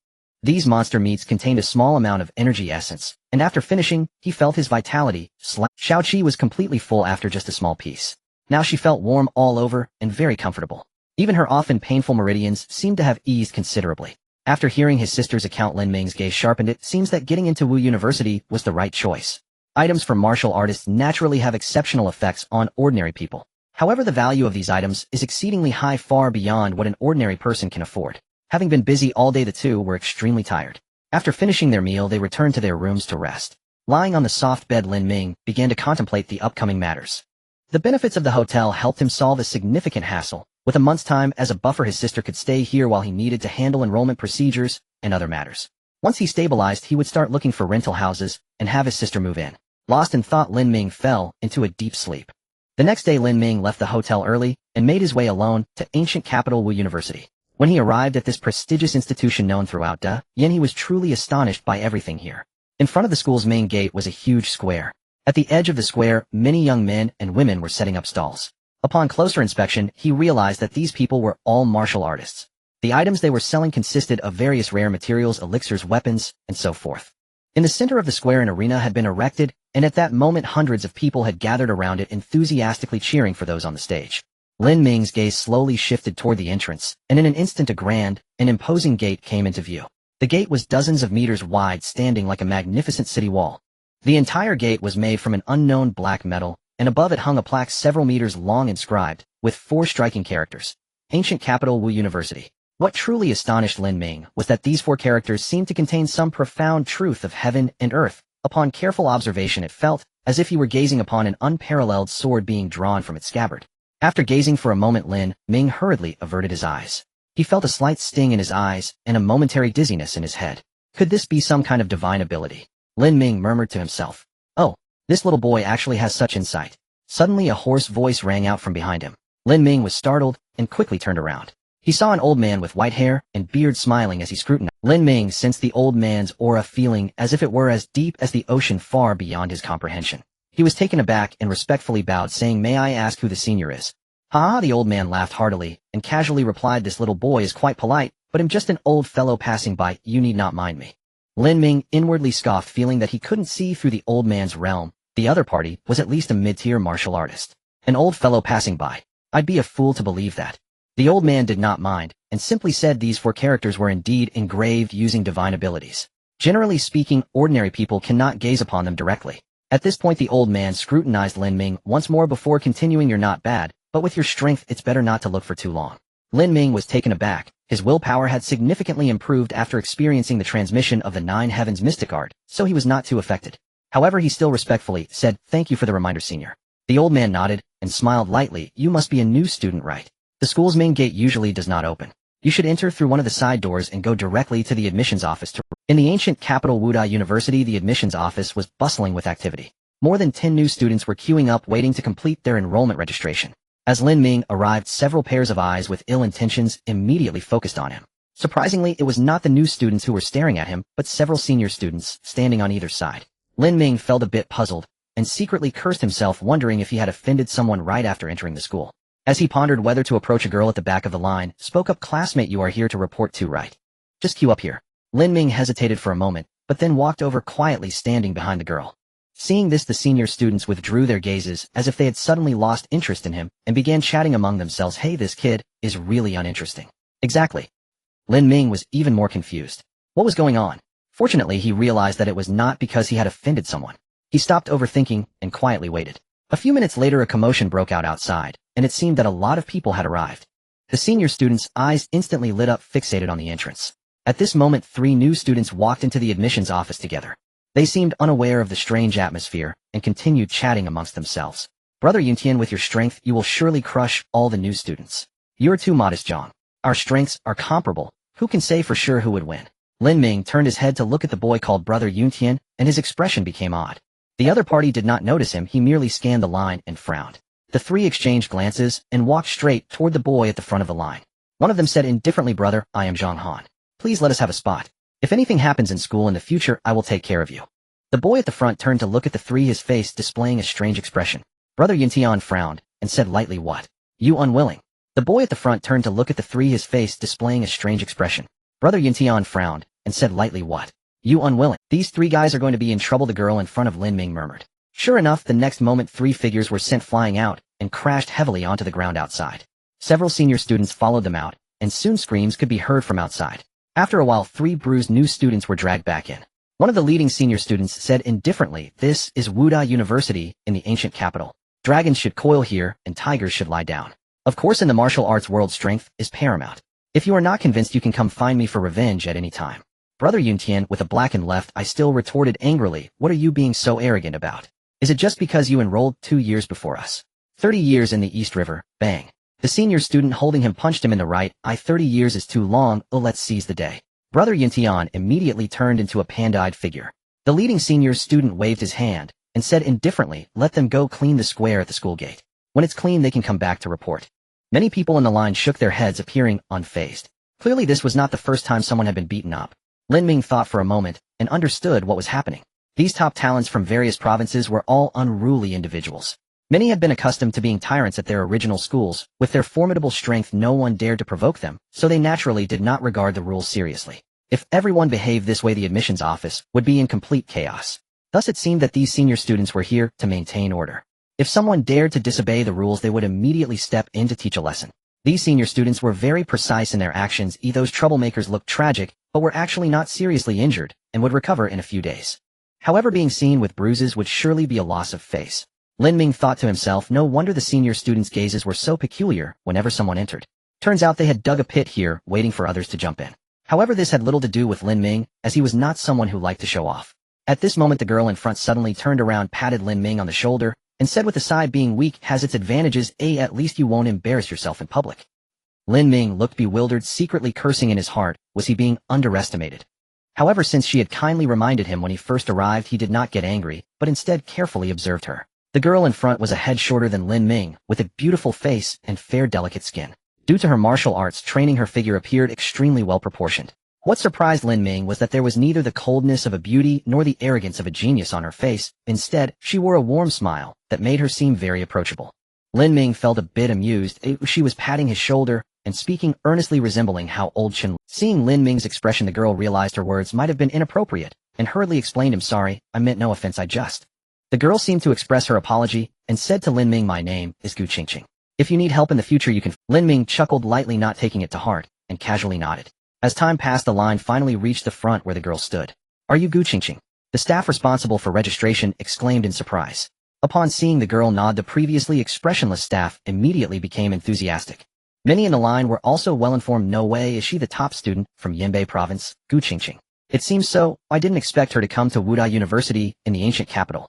S1: These monster meats contained a small amount of energy essence, and after finishing, he felt his vitality slap. Xiao Qi was completely full after just a small piece. Now she felt warm all over and very comfortable. Even her often painful meridians seemed to have eased considerably. After hearing his sister's account, Lin Ming's gaze sharpened. It seems that getting into Wu University was the right choice. Items for martial artists naturally have exceptional effects on ordinary people. However, the value of these items is exceedingly high, far beyond what an ordinary person can afford. Having been busy all day, the 2 were extremely tired. After finishing their meal, they returned to their rooms to rest. Lying on the soft bed, Lin Ming began to contemplate the upcoming matters. The benefits of the hotel helped him solve a significant hassle. With a month's time as a buffer, his sister could stay here while he needed to handle enrollment procedures and other matters. Once he stabilized, he would start looking for rental houses and have his sister move in. Lost in thought, Lin Ming fell into a deep sleep. The next day, Lin Ming left the hotel early and made his way alone to ancient capital Wu University. When he arrived at this prestigious institution known throughout Yin, he was truly astonished by everything here. In front of the school's main gate was a huge square. At the edge of the square, many young men and women were setting up stalls. Upon closer inspection, he realized that these people were all martial artists. The items they were selling consisted of various rare materials, elixirs, weapons, and so forth. In the center of the square an arena had been erected, and at that moment hundreds of people had gathered around it enthusiastically cheering for those on the stage. Lin Ming's gaze slowly shifted toward the entrance, and in an instant a grand and imposing gate came into view. The gate was dozens of meters wide, standing like a magnificent city wall. The entire gate was made from an unknown black metal, and above it hung a plaque several meters long inscribed, with 4 striking characters. Ancient Capital Wu University. What truly astonished Lin Ming was that these 4 characters seemed to contain some profound truth of heaven and earth. Upon careful observation it felt as if he were gazing upon an unparalleled sword being drawn from its scabbard. After gazing for a moment Lin Ming hurriedly averted his eyes. He felt a slight sting in his eyes and a momentary dizziness in his head. Could this be some kind of divine ability? Lin Ming murmured to himself. Oh, this little boy actually has such insight. Suddenly a hoarse voice rang out from behind him. Lin Ming was startled and quickly turned around. He saw an old man with white hair and beard smiling as he scrutinized. Lin Ming sensed the old man's aura, feeling as if it were as deep as the ocean, far beyond his comprehension. He was taken aback and respectfully bowed, saying, "May I ask who the senior is?" "Ha!" The old man laughed heartily and casually replied, "This little boy is quite polite, but I'm just an old fellow passing by. You need not mind me." Lin Ming inwardly scoffed, feeling that he couldn't see through the old man's realm. The other party was at least a mid-tier martial artist. An old fellow passing by. I'd be a fool to believe that. The old man did not mind, and simply said these 4 characters were indeed engraved using divine abilities. Generally speaking, ordinary people cannot gaze upon them directly. At this point the old man scrutinized Lin Ming once more before continuing, "You're not bad, but with your strength it's better not to look for too long." Lin Ming was taken aback. His willpower had significantly improved after experiencing the transmission of the 9 heavens mystic art, so he was not too affected. However, he still respectfully said, "Thank you for the reminder, senior." The old man nodded and smiled lightly. "You must be a new student, right? The school's main gate usually does not open. You should enter through one of the side doors and go directly to the admissions office." In the ancient capital Wu University, the admissions office was bustling with activity. More than 10 new students were queuing up, waiting to complete their enrollment registration. As Lin Ming arrived, several pairs of eyes with ill intentions immediately focused on him. Surprisingly, it was not the new students who were staring at him, but several senior students standing on either side. Lin Ming felt a bit puzzled and secretly cursed himself, wondering if he had offended someone right after entering the school. As he pondered whether to approach a girl at the back of the line, spoke up, "Classmate, you are here to report too, right? Just queue up here." Lin Ming hesitated for a moment, but then walked over, quietly standing behind the girl. Seeing this, the senior students withdrew their gazes as if they had suddenly lost interest in him and began chatting among themselves. "Hey, this kid is really uninteresting." "Exactly." Lin Ming was even more confused. What was going on? Fortunately, he realized that it was not because he had offended someone. He stopped overthinking and quietly waited. A few minutes later a commotion broke out outside, and it seemed that a lot of people had arrived. The senior students' eyes instantly lit up, fixated on the entrance. At this moment 3 new students walked into the admissions office together. They seemed unaware of the strange atmosphere and continued chatting amongst themselves. "Brother Yuntian, with your strength you will surely crush all the new students." "You're too modest, Zhang. Our strengths are comparable. Who can say for sure who would win?" Lin Ming turned his head to look at the boy called Brother Yuntian, and his expression became odd. The other party did not notice him. He merely scanned the line and frowned. The 3 exchanged glances and walked straight toward the boy at the front of the line. One of them said indifferently, "Brother, I am Zhang Han. Please let us have a spot. If anything happens in school in the future, I will take care of you." The boy at the front turned to look at the 3, his face displaying a strange expression. Brother Yuntian frowned and said lightly, "What? You unwilling?" The boy at the front turned to look at the 3, his face displaying a strange expression. Brother Yuntian frowned and said lightly, "What? You unwilling? These 3 guys are going to be in trouble," the girl in front of Lin Ming murmured. Sure enough, the next moment 3 figures were sent flying out and crashed heavily onto the ground outside. Several senior students followed them out, and soon screams could be heard from outside. After a while 3 bruised new students were dragged back in. One of the leading senior students said indifferently, "This is Wu University in the ancient capital. Dragons should coil here and tigers should lie down. Of course, in the martial arts world strength is paramount. If you are not convinced, you can come find me for revenge at any time." Brother Yuntian, with a blackened left eye, still retorted angrily, "What are you being so arrogant about? Is it just because you enrolled 2 years before us? 30 years in the East River." Bang. The senior student holding him punched him in the right eye. 30 years is too long. Oh, let's seize the day. Brother Yuntian immediately turned into a panda-eyed figure. The leading senior student waved his hand and said indifferently, "Let them go clean the square at the school gate. When it's clean they can come back to report." Many people in the line shook their heads, appearing unfazed. Clearly this was not the first time someone had been beaten up. Lin Ming thought for a moment and understood what was happening. These top talents from various provinces were all unruly individuals. Many had been accustomed to being tyrants at their original schools. With their formidable strength no one dared to provoke them, so they naturally did not regard the rules seriously. If everyone behaved this way, the admissions office would be in complete chaos. Thus it seemed that these senior students were here to maintain order. If someone dared to disobey the rules, they would immediately step in to teach a lesson. These senior students were very precise in their actions. Those troublemakers looked tragic, but were actually not seriously injured, and would recover in a few days. However, being seen with bruises would surely be a loss of face. Lin Ming thought to himself, no wonder the senior students' gazes were so peculiar whenever someone entered. Turns out they had dug a pit here, waiting for others to jump in. However, this had little to do with Lin Ming, as he was not someone who liked to show off. At this moment, the girl in front suddenly turned around, patted Lin Ming on the shoulder, and said with a sigh, being weak has its advantages, at least you won't embarrass yourself in public. Lin Ming looked bewildered, secretly cursing in his heart. Was he being underestimated? However, since she had kindly reminded him when he first arrived, he did not get angry, but instead carefully observed her. The girl in front was a head shorter than Lin Ming, with a beautiful face and fair, delicate skin. Due to her martial arts training, her figure appeared extremely well proportioned. What surprised Lin Ming was that there was neither the coldness of a beauty nor the arrogance of a genius on her face. Instead, she wore a warm smile that made her seem very approachable. Lin Ming felt a bit amused. She was patting his shoulder and speaking earnestly, resembling how old Chen looked. Seeing Lin Ming's expression, the girl realized her words might have been inappropriate and hurriedly explained, "I'm sorry, I meant no offense, I just..." The girl seemed to express her apology and said to Lin Ming, "My name is Gu Qingqing. If you need help in the future, you can..." Lin Ming chuckled lightly, not taking it to heart, and casually nodded. As time passed, the line finally reached the front where the girl stood. "Are you Gu Qingqing?" The staff responsible for registration exclaimed in surprise. Upon seeing the girl nod, the previously expressionless staff immediately became enthusiastic. Many in the line were also well informed. "No way, is she the top student from Yanbei province, Gu Qingqing?" "It seems so. I didn't expect her to come to Wudai University in the ancient capital."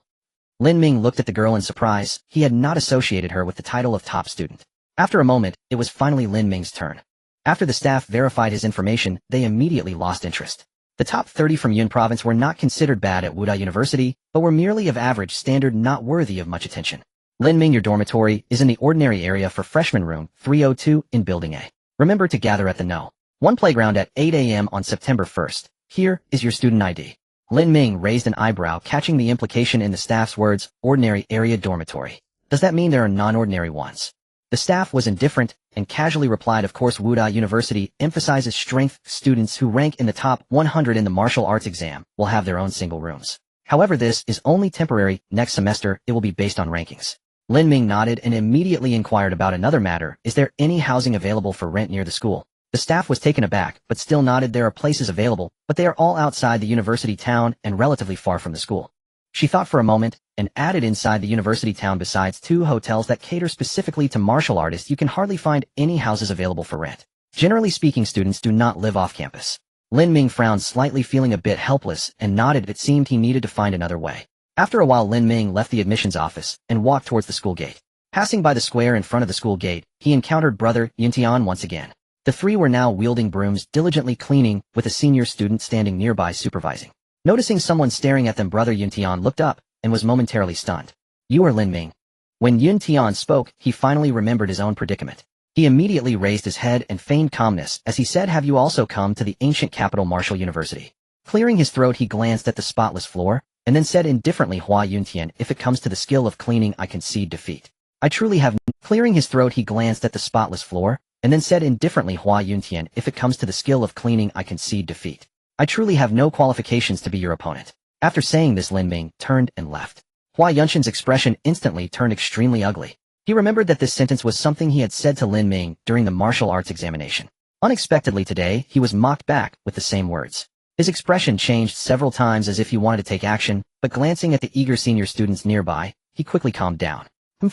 S1: Lin Ming looked at the girl in surprise. He had not associated her with the title of top student. After a moment, it was finally Lin Ming's turn. After the staff verified his information, they immediately lost interest. The top 30 from Yun province were not considered bad at Wudai University, but were merely of average standard, not worthy of much attention. "Lin Ming, your dormitory is in the ordinary area for freshman room 302 in Building A. Remember to gather at the No. 1 playground at 8 a.m. on September 1st. Here is your student ID. Lin Ming raised an eyebrow, catching the implication in the staff's words, ordinary area dormitory. Does that mean there are non-ordinary ones? The staff was indifferent and casually replied, of course, Wudai University emphasizes strength. Students who rank in the top 100 in the martial arts exam will have their own single rooms. However, this is only temporary. Next semester, it will be based on rankings. Lin Ming nodded and immediately inquired about another matter. Is there any housing available for rent near the school? The staff was taken aback, but still nodded. There are places available, but they are all outside the university town and relatively far from the school. She thought for a moment and added, inside the university town, besides 2 hotels that cater specifically to martial artists, you can hardly find any houses available for rent. Generally speaking, students do not live off campus. Lin Ming frowned slightly, feeling a bit helpless, and nodded. It seemed he needed to find another way. After a while, Lin Ming left the admissions office and walked towards the school gate. Passing by the square in front of the school gate, he encountered brother Yuntian once again. The three were now wielding brooms, diligently cleaning, with a senior student standing nearby supervising. Noticing someone staring at them, brother Yuntian looked up and was momentarily stunned. "You are Lin Ming." When Yuntian spoke, he finally remembered his own predicament. He immediately raised his head and feigned calmness as he said, "Have you also come to the ancient capital Martial University?" Clearing his throat, he glanced at the spotless floor and then said indifferently, "Hua Yuntian, if it comes to the skill of cleaning, I concede defeat. I truly have..." Clearing his throat, he glanced at the spotless floor and then said indifferently, "Hua Yuntian, if it comes to the skill of cleaning, I concede defeat. I truly have no qualifications to be your opponent." After saying this, Lin Ming turned and left. Hua Yunshin's expression instantly turned extremely ugly. He remembered that this sentence was something he had said to Lin Ming during the martial arts examination. Unexpectedly today, he was mocked back with the same words. His expression changed several times as if he wanted to take action, but glancing at the eager senior students nearby, he quickly calmed down.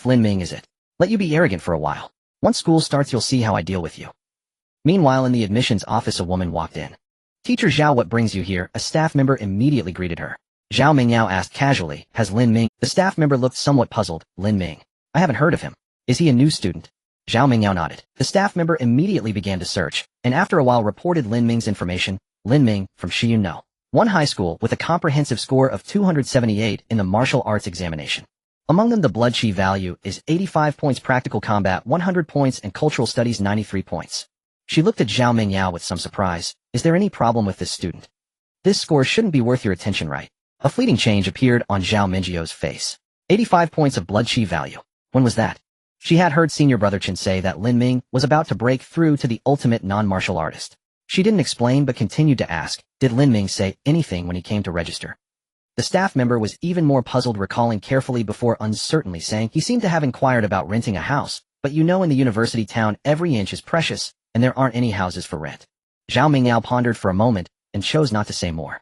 S1: Lin Ming, is it? Let you be arrogant for a while. Once school starts, you'll see how I deal with you." Meanwhile, in the admissions office, a woman walked in. "Teacher Zhao, what brings you here?" A staff member immediately greeted her. Zhao Mingyao asked casually, "Has Lin Ming..." The staff member looked somewhat puzzled. "Lin Ming? I haven't heard of him. Is he a new student?" Zhao Mingyao nodded. The staff member immediately began to search, and after a while reported Lin Ming's information. Lin Ming, from Shiyun No. 1 high school, with a comprehensive score of 278 in the martial arts examination. Among them, the blood chi value is 85 points, practical combat 100 points, and cultural studies 93 points. She looked at Zhao Mingyao with some surprise. "Is there any problem with this student? This score shouldn't be worth your attention, right?" A fleeting change appeared on Zhao Mingyio's face. 85 points of blood chi value. When was that? She had heard senior brother Chen say that Lin Ming was about to break through to the ultimate non-martial artist. She didn't explain but continued to ask, did Lin Ming say anything when he came to register? The staff member was even more puzzled, recalling carefully before uncertainly saying he seemed to have inquired about renting a house, but you know in the university town every inch is precious, and there aren't any houses for rent. Zhao Mingyao pondered for a moment and chose not to say more.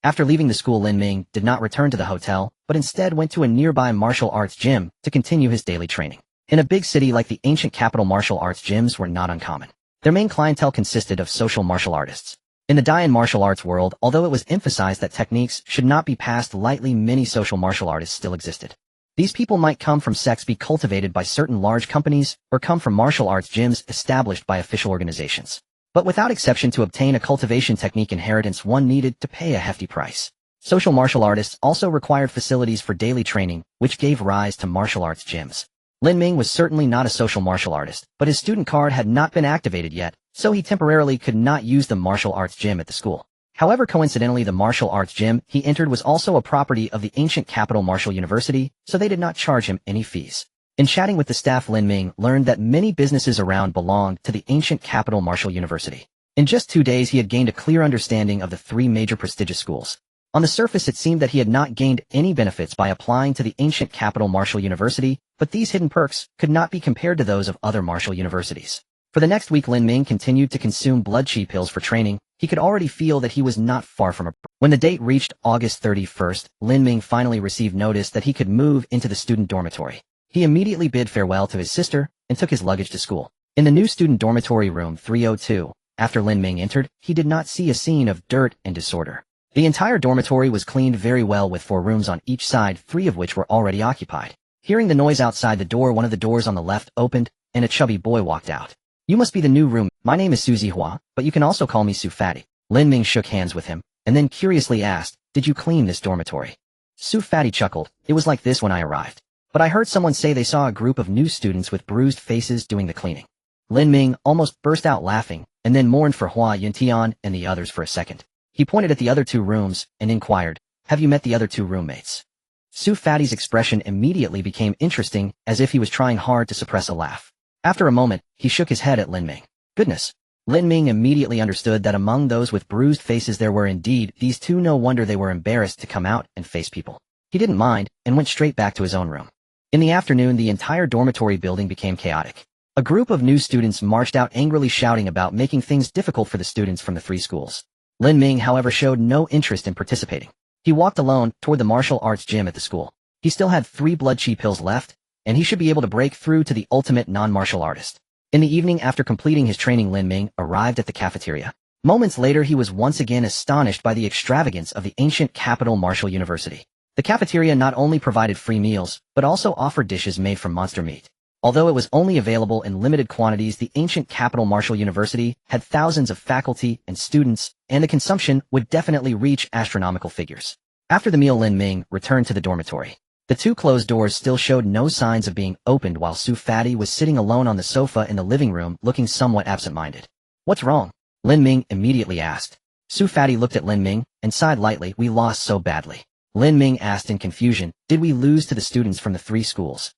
S1: After leaving the school, Lin Ming did not return to the hotel, but instead went to a nearby martial arts gym to continue his daily training. In a big city like the ancient capital, martial arts gyms were not uncommon. Their main clientele consisted of social martial artists. In the Dayan martial arts world, although it was emphasized that techniques should not be passed lightly, many social martial artists still existed. These people might come from sects be cultivated by certain large companies, or come from martial arts gyms established by official organizations. But without exception, to obtain a cultivation technique inheritance, one needed to pay a hefty price. Social martial artists also required facilities for daily training, which gave rise to martial arts gyms. Lin Ming was certainly not a social martial artist, but his student card had not been activated yet, so he temporarily could not use the martial arts gym at the school. However, coincidentally, the martial arts gym he entered was also a property of the ancient capital martial university, so they did not charge him any fees. In chatting with the staff, Lin Ming learned that many businesses around belonged to the ancient capital martial university. In just 2 days, he had gained a clear understanding of the 3 major prestigious schools. On the surface, it seemed that he had not gained any benefits by applying to the ancient capital martial university, but these hidden perks could not be compared to those of other martial universities. For the next week, Lin Ming continued to consume blood chi pills for training. He could already feel that he was not far from a... When the date reached August 31st, Lin Ming finally received notice that he could move into the student dormitory. He immediately bid farewell to his sister and took his luggage to school. In the new student dormitory room 302, after Lin Ming entered, he did not see a scene of dirt and disorder. The entire dormitory was cleaned very well, with 4 rooms on each side, 3 of which were already occupied. Hearing the noise outside the door, one of the doors on the left opened, and a chubby boy walked out. You must be the new room. My name is Su Zihua, but you can also call me Su Fatty. Lin Ming shook hands with him, and then curiously asked, did you clean this dormitory? Su Fatty chuckled. It was like this when I arrived. But I heard someone say they saw a group of new students with bruised faces doing the cleaning. Lin Ming almost burst out laughing, and then mourned for Hua Yuntian and the others for a second. He pointed at the other 2 rooms and inquired, have you met the other 2 roommates? Su Fatty's expression immediately became interesting, as if he was trying hard to suppress a laugh. After a moment, he shook his head at Lin Ming. Goodness. Lin Ming immediately understood that among those with bruised faces there were indeed these 2. No wonder they were embarrassed to come out and face people. He didn't mind, and went straight back to his own room. In the afternoon, the entire dormitory building became chaotic. A group of new students marched out angrily, shouting about making things difficult for the students from the 3 schools. Lin Ming, however, showed no interest in participating. He walked alone toward the martial arts gym at the school. He still had 3 blood chi pills left, and he should be able to break through to the ultimate non-martial artist. In the evening, after completing his training, Lin Ming arrived at the cafeteria. Moments later, he was once again astonished by the extravagance of the ancient capital martial university. The cafeteria not only provided free meals, but also offered dishes made from monster meat. Although it was only available in limited quantities, the ancient capital martial university had thousands of faculty and students, and the consumption would definitely reach astronomical figures. After the meal, Lin Ming returned to the dormitory. The 2 closed doors still showed no signs of being opened, while Su Fatty was sitting alone on the sofa in the living room, looking somewhat absent-minded. What's wrong? Lin Ming immediately asked. Su Fatty looked at Lin Ming and sighed lightly. We lost so badly. Lin Ming asked in confusion, did we lose to the students from the 3 schools?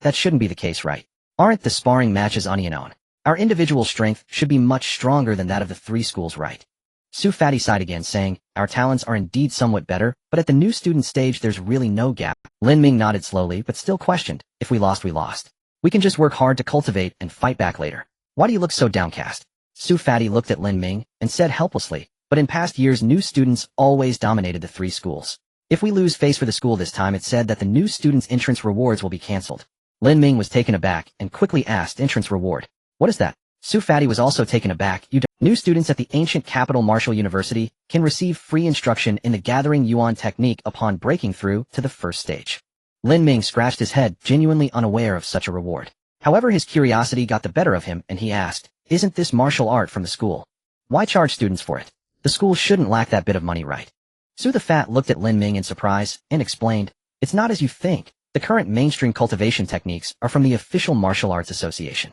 S1: That shouldn't be the case, right? Aren't the sparring matches on and on? Our individual strength should be much stronger than that of the 3 schools, right? Su Fatty sighed again, saying, our talents are indeed somewhat better, but at the new student stage there's really no gap. Lin Ming nodded slowly, but still questioned, if we lost, we lost. We can just work hard to cultivate and fight back later. Why do you look so downcast? Su Fatty looked at Lin Ming and said helplessly, but in past years new students always dominated the 3 schools. If we lose face for the school this time, it's said that the new students' entrance rewards will be cancelled. Lin Ming was taken aback and quickly asked, entrance reward? What is that? Su Fatty was also taken aback. New students at the ancient capital martial university can receive free instruction in the gathering yuan technique upon breaking through to the first stage. Lin Ming scratched his head, genuinely unaware of such a reward. However, his curiosity got the better of him, and he asked, isn't this martial art from the school? Why charge students for it? The school shouldn't lack that bit of money, right? Su the Fat looked at Lin Ming in surprise and explained, it's not as you think. The current mainstream cultivation techniques are from the official Martial Arts Association.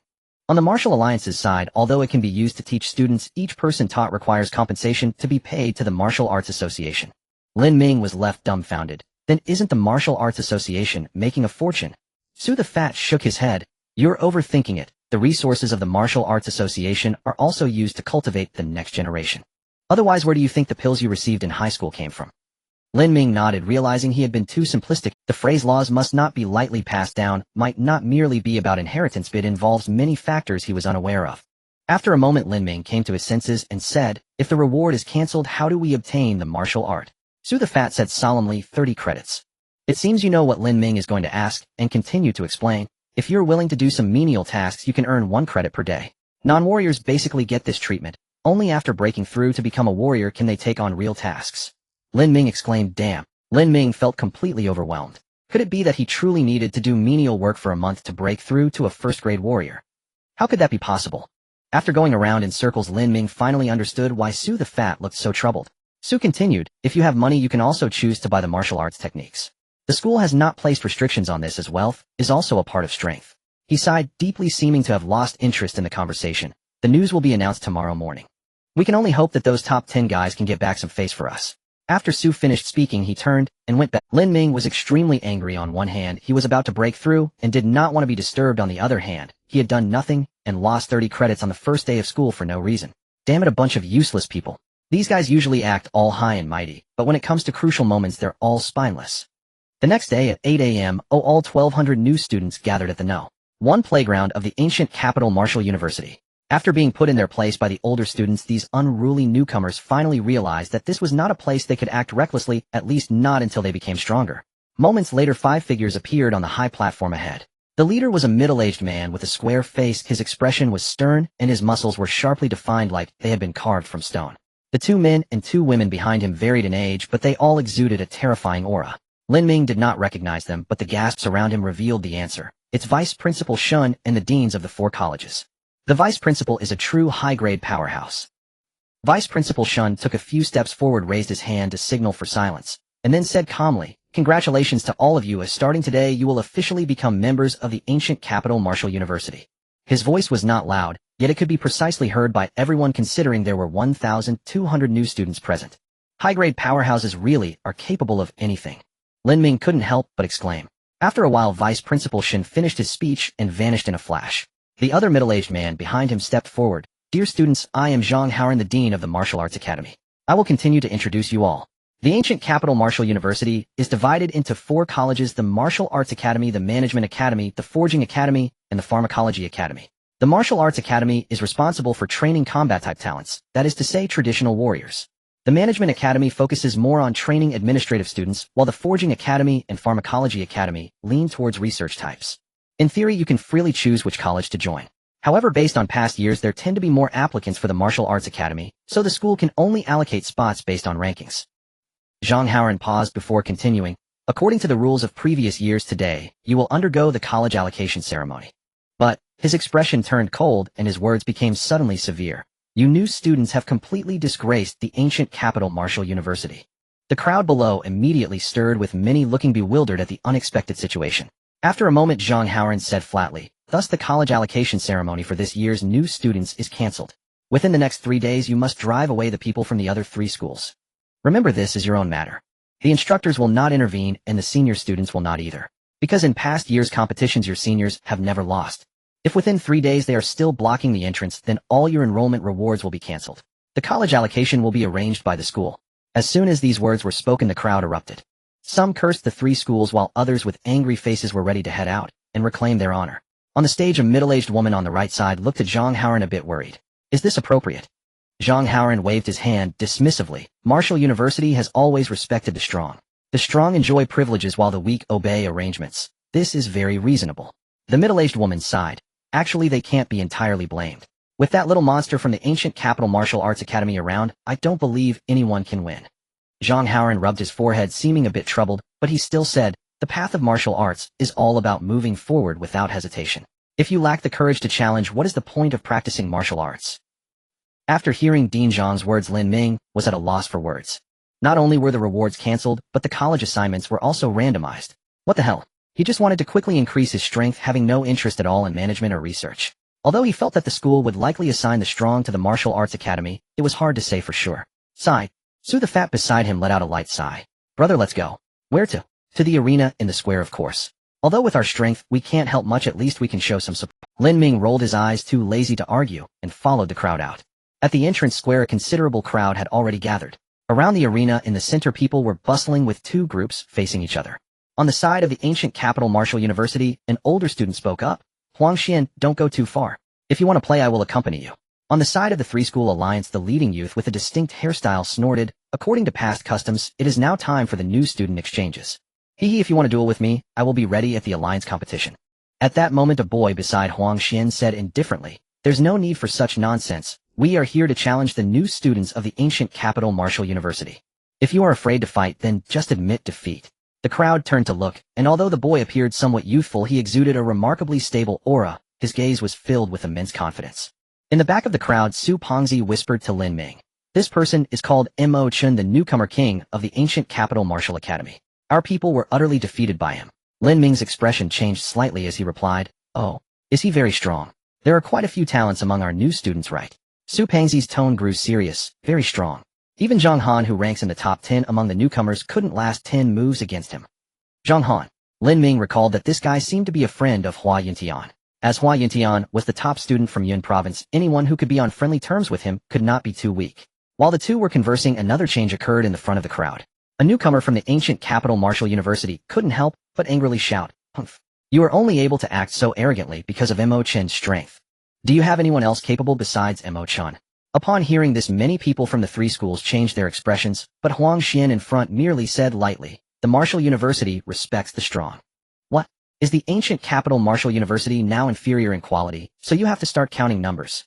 S1: On the Martial Alliance's side, although it can be used to teach students, each person taught requires compensation to be paid to the Martial Arts Association. Lin Ming was left dumbfounded. Then isn't the Martial Arts Association making a fortune? Su the Fat shook his head. You're overthinking it. The resources of the Martial Arts Association are also used to cultivate the next generation. Otherwise, where do you think the pills you received in high school came from? Lin Ming nodded, realizing he had been too simplistic. The phrase laws must not be lightly passed down might not merely be about inheritance, but involves many factors he was unaware of. After a moment, Lin Ming came to his senses and said, if the reward is cancelled, how do we obtain the martial art? Su the Fat said solemnly, 30 credits. It seems you know what Lin Ming is going to ask, and continued to explain. If you're willing to do some menial tasks, you can earn 1 credit per day. Non-warriors basically get this treatment. Only after breaking through to become a warrior can they take on real tasks. Lin Ming exclaimed, damn. Lin Ming felt completely overwhelmed. Could it be that he truly needed to do menial work for a month to break through to a first-grade warrior? How could that be possible? After going around in circles, Lin Ming finally understood why Su the Fat looked so troubled. Su continued, if you have money, you can also choose to buy the martial arts techniques. The school has not placed restrictions on this, as wealth is also a part of strength. He sighed deeply, seeming to have lost interest in the conversation. The news will be announced tomorrow morning. We can only hope that those top 10 guys can get back some face for us. After Su finished speaking, he turned and went back. Lin Ming was extremely angry. On one hand, he was about to break through and did not want to be disturbed. On the other hand, he had done nothing and lost 30 credits on the first day of school for no reason. Damn it, a bunch of useless people. These guys usually act all high and mighty, but when it comes to crucial moments, they're all spineless. The next day at 8 a.m., all 1,200 new students gathered at the No. 1 playground of the ancient capital Martial University. After being put in their place by the older students, these unruly newcomers finally realized that this was not a place they could act recklessly, at least not until they became stronger. Moments later, 5 figures appeared on the high platform ahead. The leader was a middle-aged man with a square face. His expression was stern, and his muscles were sharply defined like they had been carved from stone. The 2 men and 2 women behind him varied in age, but they all exuded a terrifying aura. Lin Ming did not recognize them, but the gasps around him revealed the answer. It's Vice Principal Shun and the deans of the 4 colleges. The Vice Principal is a true high-grade powerhouse. Vice Principal Shun took a few steps forward, raised his hand to signal for silence, and then said calmly, congratulations to all of you, as starting today you will officially become members of the ancient capital Martial University. His voice was not loud, yet it could be precisely heard by everyone, considering there were 1,200 new students present. High-grade powerhouses really are capable of anything. Lin Ming couldn't help but exclaim. After a while, Vice Principal Shin finished his speech and vanished in a flash. The other middle-aged man behind him stepped forward. Dear students, I am Zhang Haoran, the Dean of the Martial Arts Academy. I will continue to introduce you all. The ancient capital Martial University is divided into 4 colleges: the Martial Arts Academy, the Management Academy, the Forging Academy, and the Pharmacology Academy. The Martial Arts Academy is responsible for training combat-type talents, that is to say, traditional warriors. The Management Academy focuses more on training administrative students, while the Forging Academy and Pharmacology Academy lean towards research types. In theory, you can freely choose which college to join. However, based on past years, there tend to be more applicants for the Martial Arts Academy, so the school can only allocate spots based on rankings. Zhang Haoran paused before continuing. According to the rules of previous years, today, you will undergo the college allocation ceremony. But, his expression turned cold and his words became suddenly severe. You new students have completely disgraced the ancient capital Martial University. The crowd below immediately stirred, with many looking bewildered at the unexpected situation. After a moment, Zhang Haoran said flatly, thus the college allocation ceremony for this year's new students is cancelled. Within the next 3 days you must drive away the people from the other 3 schools. Remember, this is your own matter. The instructors will not intervene and the senior students will not either. Because in past years' competitions your seniors have never lost. If within 3 days they are still blocking the entrance, then all your enrollment rewards will be cancelled. The college allocation will be arranged by the school. As soon as these words were spoken, the crowd erupted. Some cursed the 3 schools, while others with angry faces were ready to head out and reclaim their honor. On the stage, a middle-aged woman on the right side looked at Zhang Haoran a bit worried. Is this appropriate? Zhang Haoran waved his hand dismissively. Martial University has always respected the strong. The strong enjoy privileges while the weak obey arrangements. This is very reasonable. The middle-aged woman sighed. Actually, they can't be entirely blamed. With that little monster from the ancient capital Martial Arts Academy around, I don't believe anyone can win. Zhang Haoran rubbed his forehead, seeming a bit troubled, but he still said, the path of martial arts is all about moving forward without hesitation. If you lack the courage to challenge, what is the point of practicing martial arts? After hearing Dean Zhang's words, Lin Ming was at a loss for words. Not only were the rewards cancelled, but the college assignments were also randomized. What the hell? He just wanted to quickly increase his strength, having no interest at all in management or research. Although he felt that the school would likely assign the strong to the Martial Arts Academy, it was hard to say for sure. Sigh. Su the Fat beside him let out a light sigh. Brother, let's go. Where to? To the arena in the square, of course. Although with our strength we can't help much, at least we can show some support. Lin Ming rolled his eyes, too lazy to argue, and followed the crowd out. At the entrance square a considerable crowd had already gathered. Around the arena in the center people were bustling with two groups facing each other. On the side of the ancient capital Martial University, an older student spoke up. Huang Xian, don't go too far. If you want to play I will accompany you. On the side of the three-school alliance the leading youth with a distinct hairstyle snorted, according to past customs, it is now time for the new student exchanges. Hee if you want to duel with me, I will be ready at the alliance competition. At that moment a boy beside Huang Xian said indifferently, there's no need for such nonsense, we are here to challenge the new students of the ancient capital Martial University. If you are afraid to fight then just admit defeat. The crowd turned to look, and although the boy appeared somewhat youthful he exuded a remarkably stable aura, his gaze was filled with immense confidence. In the back of the crowd Su Pengzi whispered to Lin Ming. This person is called Mo Chun, the newcomer king of the ancient capital Martial Academy. Our people were utterly defeated by him. Lin Ming's expression changed slightly as he replied, oh, is he very strong? There are quite a few talents among our new students, right? Su Pengzi's tone grew serious, very strong. Even Zhang Han, who ranks in the top 10 among the newcomers, couldn't last 10 moves against him. Zhang Han. Lin Ming recalled that this guy seemed to be a friend of Hua Yuntian. As Hua Yuntian was the top student from Yun province, anyone who could be on friendly terms with him could not be too weak. While the two were conversing, another change occurred in the front of the crowd. A newcomer from the ancient capital Martial University couldn't help but angrily shout, "Humph! You are only able to act so arrogantly because of Mo Chen's strength. Do you have anyone else capable besides Mo Chen?" Upon hearing this many people from the three schools changed their expressions, but Huang Xian in front merely said lightly, the Martial University respects the strong. What? Is the ancient capital Martial University now inferior in quality, so you have to start counting numbers?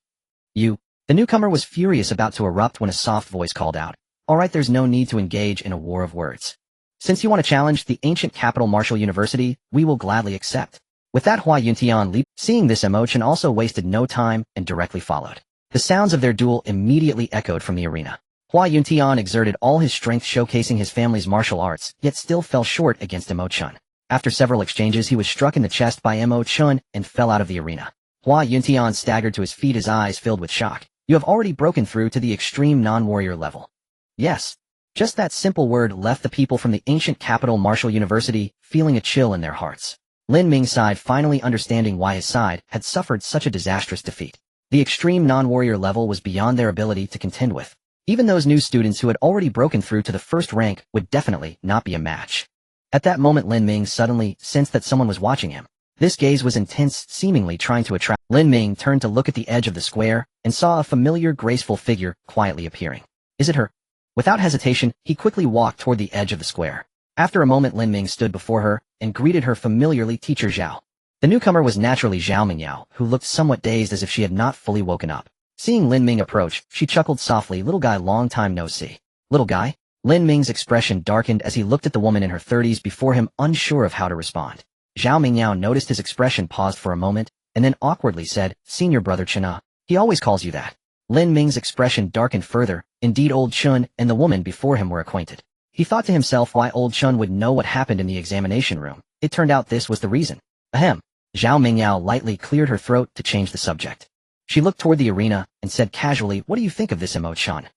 S1: You. The newcomer was furious about to erupt when a soft voice called out, alright, there's no need to engage in a war of words. Since you want to challenge the ancient capital Martial University, we will gladly accept. With that Hua Yuntian leaped. Seeing this, Mo Chen also wasted no time and directly followed. The sounds of their duel immediately echoed from the arena. Hua Yuntian exerted all his strength showcasing his family's martial arts, yet still fell short against Mo Chen. After several exchanges he was struck in the chest by Mo Chen and fell out of the arena. Hua Yuntian staggered to his feet, his eyes filled with shock. You have already broken through to the extreme non-warrior level. Yes. Just that simple word left the people from the ancient capital Martial University feeling a chill in their hearts. Lin Ming sighed, finally understanding why his side had suffered such a disastrous defeat. The extreme non-warrior level was beyond their ability to contend with. Even those new students who had already broken through to the first rank would definitely not be a match. At that moment Lin Ming suddenly sensed that someone was watching him. This gaze was intense, seemingly trying to attract. Lin Ming turned to look at the edge of the square and saw a familiar, graceful figure quietly appearing. Is it her? Without hesitation, he quickly walked toward the edge of the square. After a moment Lin Ming stood before her and greeted her familiarly, Teacher Zhao. The newcomer was naturally Zhao Mingyao, who looked somewhat dazed as if she had not fully woken up. Seeing Lin Ming approach, she chuckled softly, little guy, long time no see. Little guy? Lin Ming's expression darkened as he looked at the woman in her 30s before him, unsure of how to respond. Zhao Mingyao noticed his expression, paused for a moment, and then awkwardly said, Senior brother Chena. He always calls you that. Lin Ming's expression darkened further. Indeed, old Chun and the woman before him were acquainted. He thought to himself why old Chun would know what happened in the examination room. It turned out this was the reason. Ahem. Zhao Mingyao lightly cleared her throat to change the subject. She looked toward the arena and said casually, what do you think of this Mo Chun?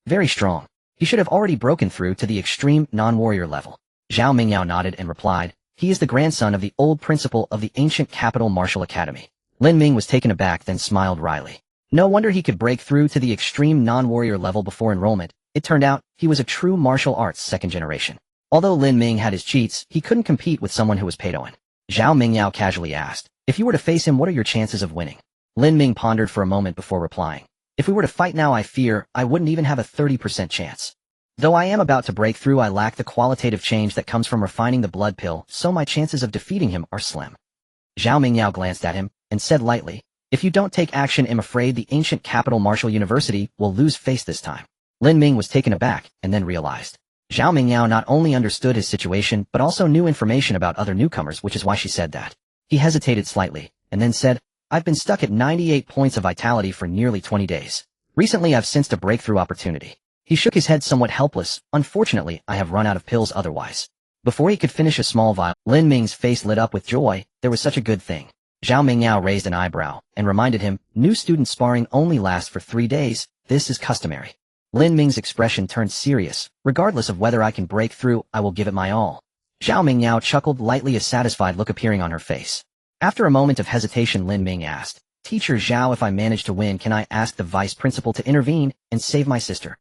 S1: Very strong. He should have already broken through to the extreme non-warrior level. Zhao Mingyao nodded and replied, he is the grandson of the old principal of the ancient capital Martial Academy. Lin Ming was taken aback, then smiled wryly. No wonder he could break through to the extreme non-warrior level before enrollment. It turned out he was a true martial arts second generation. Although Lin Ming had his cheats, he couldn't compete with someone who was paid on. Zhao Mingyao casually asked, if you were to face him, what are your chances of winning? Lin Ming pondered for a moment before replying, if we were to fight now, I fear I wouldn't even have a 30% chance. Though I am about to break through, I lack the qualitative change that comes from refining the blood pill, so my chances of defeating him are slim. Zhao Mingyao glanced at him and said lightly, if you don't take action, I'm afraid the ancient capital Martial University will lose face this time. Lin Ming was taken aback and then realized. Zhao Mingyao not only understood his situation but also knew information about other newcomers, which is why she said that. He hesitated slightly and then said, I've been stuck at 98 points of vitality for nearly 20 days. Recently I've sensed a breakthrough opportunity. He shook his head somewhat helpless. Unfortunately, I have run out of pills otherwise. Before he could finish a small vial, Lin Ming's face lit up with joy. There was such a good thing. Zhao Mingyao raised an eyebrow and reminded him, new student sparring only lasts for 3 days. This is customary. Lin Ming's expression turned serious. Regardless of whether I can break through, I will give it my all. Zhao Mingyao chuckled lightly, a satisfied look appearing on her face. After a moment of hesitation, Lin Ming asked, Teacher Zhao, if I manage to win, can I ask the vice principal to intervene and save my sister?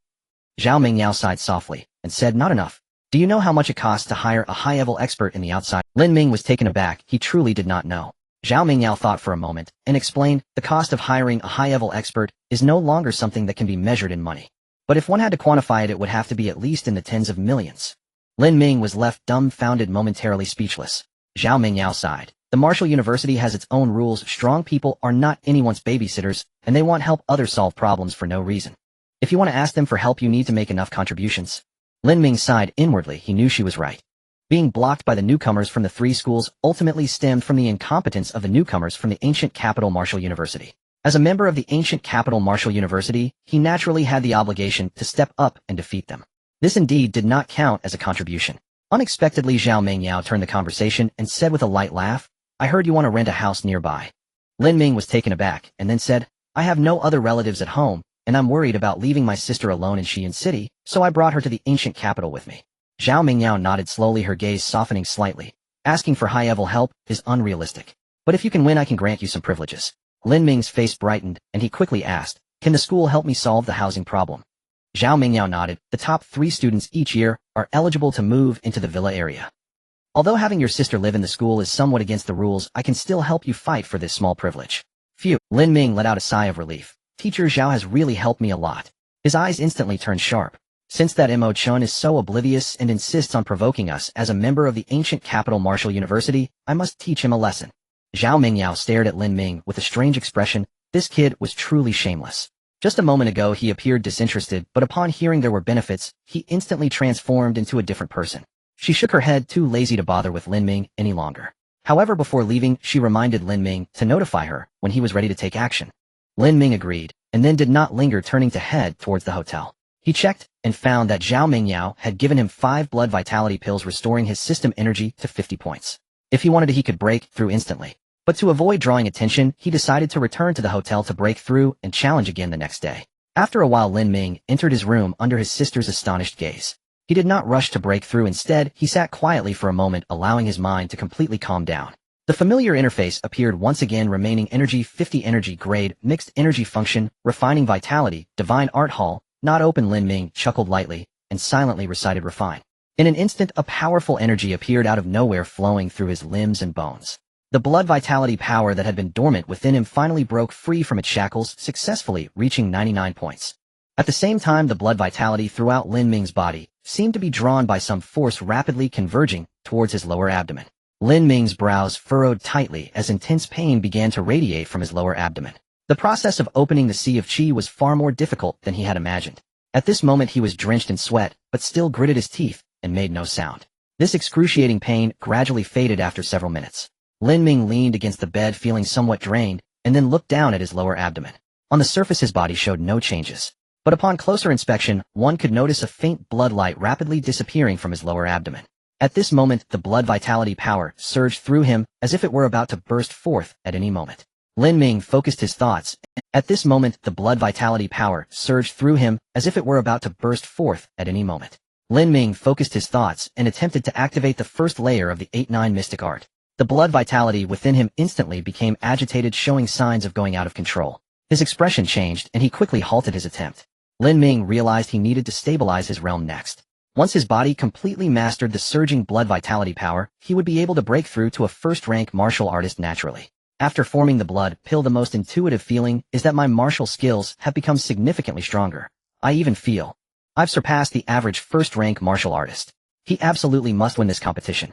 S1: Zhao Mingyao sighed softly and said, Not enough. Do you know how much it costs to hire a high-level expert in the outside? Lin Ming was taken aback. He truly did not know. Zhao Mingyao thought for a moment and explained, the cost of hiring a high-level expert is no longer something that can be measured in money. But if one had to quantify it, it would have to be at least in the tens of millions. Lin Ming was left dumbfounded, momentarily speechless. Zhao Mingyao sighed. The Martial University has its own rules. Strong people are not anyone's babysitters, and they want help others solve problems for no reason. If you want to ask them for help, you need to make enough contributions. Lin Ming sighed inwardly. He knew she was right. Being blocked by the newcomers from the three schools ultimately stemmed from the incompetence of the newcomers from the ancient capital Martial University. As a member of the ancient capital Martial University, he naturally had the obligation to step up and defeat them. This indeed did not count as a contribution. Unexpectedly, Zhao Mingyao turned the conversation and said with a light laugh, I heard you want to rent a house nearby. Lin Ming was taken aback and then said, I have no other relatives at home, and I'm worried about leaving my sister alone in Xi'an City, so I brought her to the ancient capital with me. Zhao Mingyao nodded slowly, her gaze softening slightly. Asking for high-level help is unrealistic. But if you can win, I can grant you some privileges. Lin Ming's face brightened, and he quickly asked, Can the school help me solve the housing problem? Zhao Mingyao nodded. The top 3 students each year are eligible to move into the villa area. Although having your sister live in the school is somewhat against the rules, I can still help you fight for this small privilege. Phew. Lin Ming let out a sigh of relief. Teacher Zhao has really helped me a lot. His eyes instantly turned sharp. Since that Mo Chun is so oblivious and insists on provoking us as a member of the ancient capital Martial University, I must teach him a lesson. Zhao Mingyao stared at Lin Ming with a strange expression. This kid was truly shameless. Just a moment ago he appeared disinterested, but upon hearing there were benefits, he instantly transformed into a different person. She shook her head, too lazy to bother with Lin Ming any longer. However, before leaving, she reminded Lin Ming to notify her when he was ready to take action. Lin Ming agreed, and then did not linger, turning to head towards the hotel. He checked and found that Zhao Mingyao had given him 5 blood vitality pills, restoring his system energy to 50 points. If he wanted to, he could break through instantly. But to avoid drawing attention, he decided to return to the hotel to break through and challenge again the next day. After a while, Lin Ming entered his room under his sister's astonished gaze. He did not rush to break through. Instead, he sat quietly for a moment, allowing his mind to completely calm down. The familiar interface appeared once again, remaining energy 50, energy grade, mixed energy function, refining vitality, divine art hall, not open. Lin Ming chuckled lightly and silently recited refine. In an instant, a powerful energy appeared out of nowhere, flowing through his limbs and bones. The blood vitality power that had been dormant within him finally broke free from its shackles, successfully reaching 99 points. At the same time, the blood vitality throughout Lin Ming's body seemed to be drawn by some force, rapidly converging towards his lower abdomen. Lin Ming's brows furrowed tightly as intense pain began to radiate from his lower abdomen. The process of opening the sea of qi was far more difficult than he had imagined. At this moment he was drenched in sweat, but still gritted his teeth and made no sound. This excruciating pain gradually faded after several minutes. Lin Ming leaned against the bed, feeling somewhat drained, and then looked down at his lower abdomen. On the surface his body showed no changes. But upon closer inspection, one could notice a faint blood light rapidly disappearing from his lower abdomen. At this moment, the blood vitality power surged through him as if it were about to burst forth at any moment. Lin Ming focused his thoughts. At this moment, the blood vitality power surged through him as if it were about to burst forth at any moment. Lin Ming focused his thoughts and attempted to activate the first layer of the 8-9 mystic art. The blood vitality within him instantly became agitated, showing signs of going out of control. His expression changed, and he quickly halted his attempt. Lin Ming realized he needed to stabilize his realm next. Once his body completely mastered the surging blood vitality power, he would be able to break through to a first-rank martial artist naturally. After forming the blood pill, the most intuitive feeling is that my martial skills have become significantly stronger. I even feel I've surpassed the average first-rank martial artist. He absolutely must win this competition.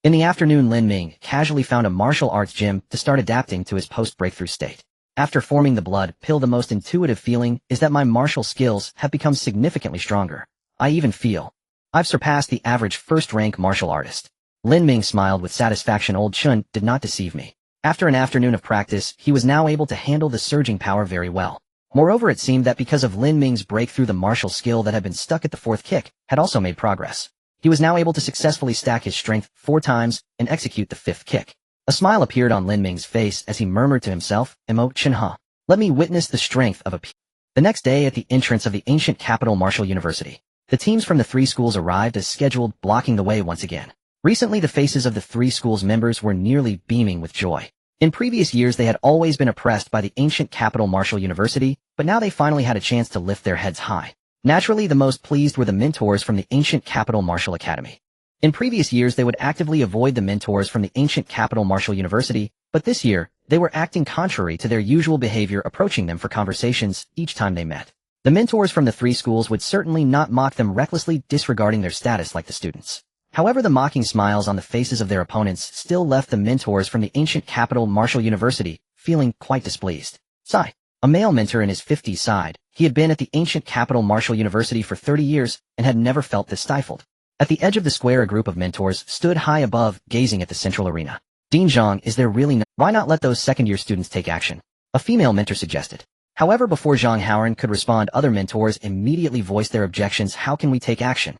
S1: In the afternoon, Lin Ming casually found a martial arts gym to start adapting to his post-breakthrough state. After forming the blood pill, the most intuitive feeling is that my martial skills have become significantly stronger. I even feel I've surpassed the average first-rank martial artist. Lin Ming smiled with satisfaction. Old Chun did not deceive me. After an afternoon of practice, he was now able to handle the surging power very well. Moreover, it seemed that because of Lin Ming's breakthrough, the martial skill that had been stuck at the 4th kick had also made progress. He was now able to successfully stack his strength 4 times and execute the 5th kick. A smile appeared on Lin Ming's face as he murmured to himself, Mo Chin-ha. Let me witness the strength of a p. The next day, at the entrance of the ancient capital Martial University, the teams from the 3 schools arrived as scheduled, blocking the way once again. Recently, the faces of the three schools' members were nearly beaming with joy. In previous years, they had always been oppressed by the ancient capital Marshall University, but now they finally had a chance to lift their heads high. Naturally, the most pleased were the mentors from the ancient capital Marshall Academy. In previous years, they would actively avoid the mentors from the ancient capital Marshall University, but this year, they were acting contrary to their usual behavior, approaching them for conversations each time they met. The mentors from the three schools would certainly not mock them, recklessly disregarding their status like the students. However, the mocking smiles on the faces of their opponents still left the mentors from the ancient capital Marshall University feeling quite displeased. Sai, a male mentor in his 50s, sighed. He had been at the ancient capital Marshall University for 30 years and had never felt this stifled. At the edge of the square, a group of mentors stood high above, gazing at the central arena. Dean Zhang, is there really no— Why not let those second-year students take action? A female mentor suggested. However, before Zhang Haoran could respond, other mentors immediately voiced their objections. How can we take action?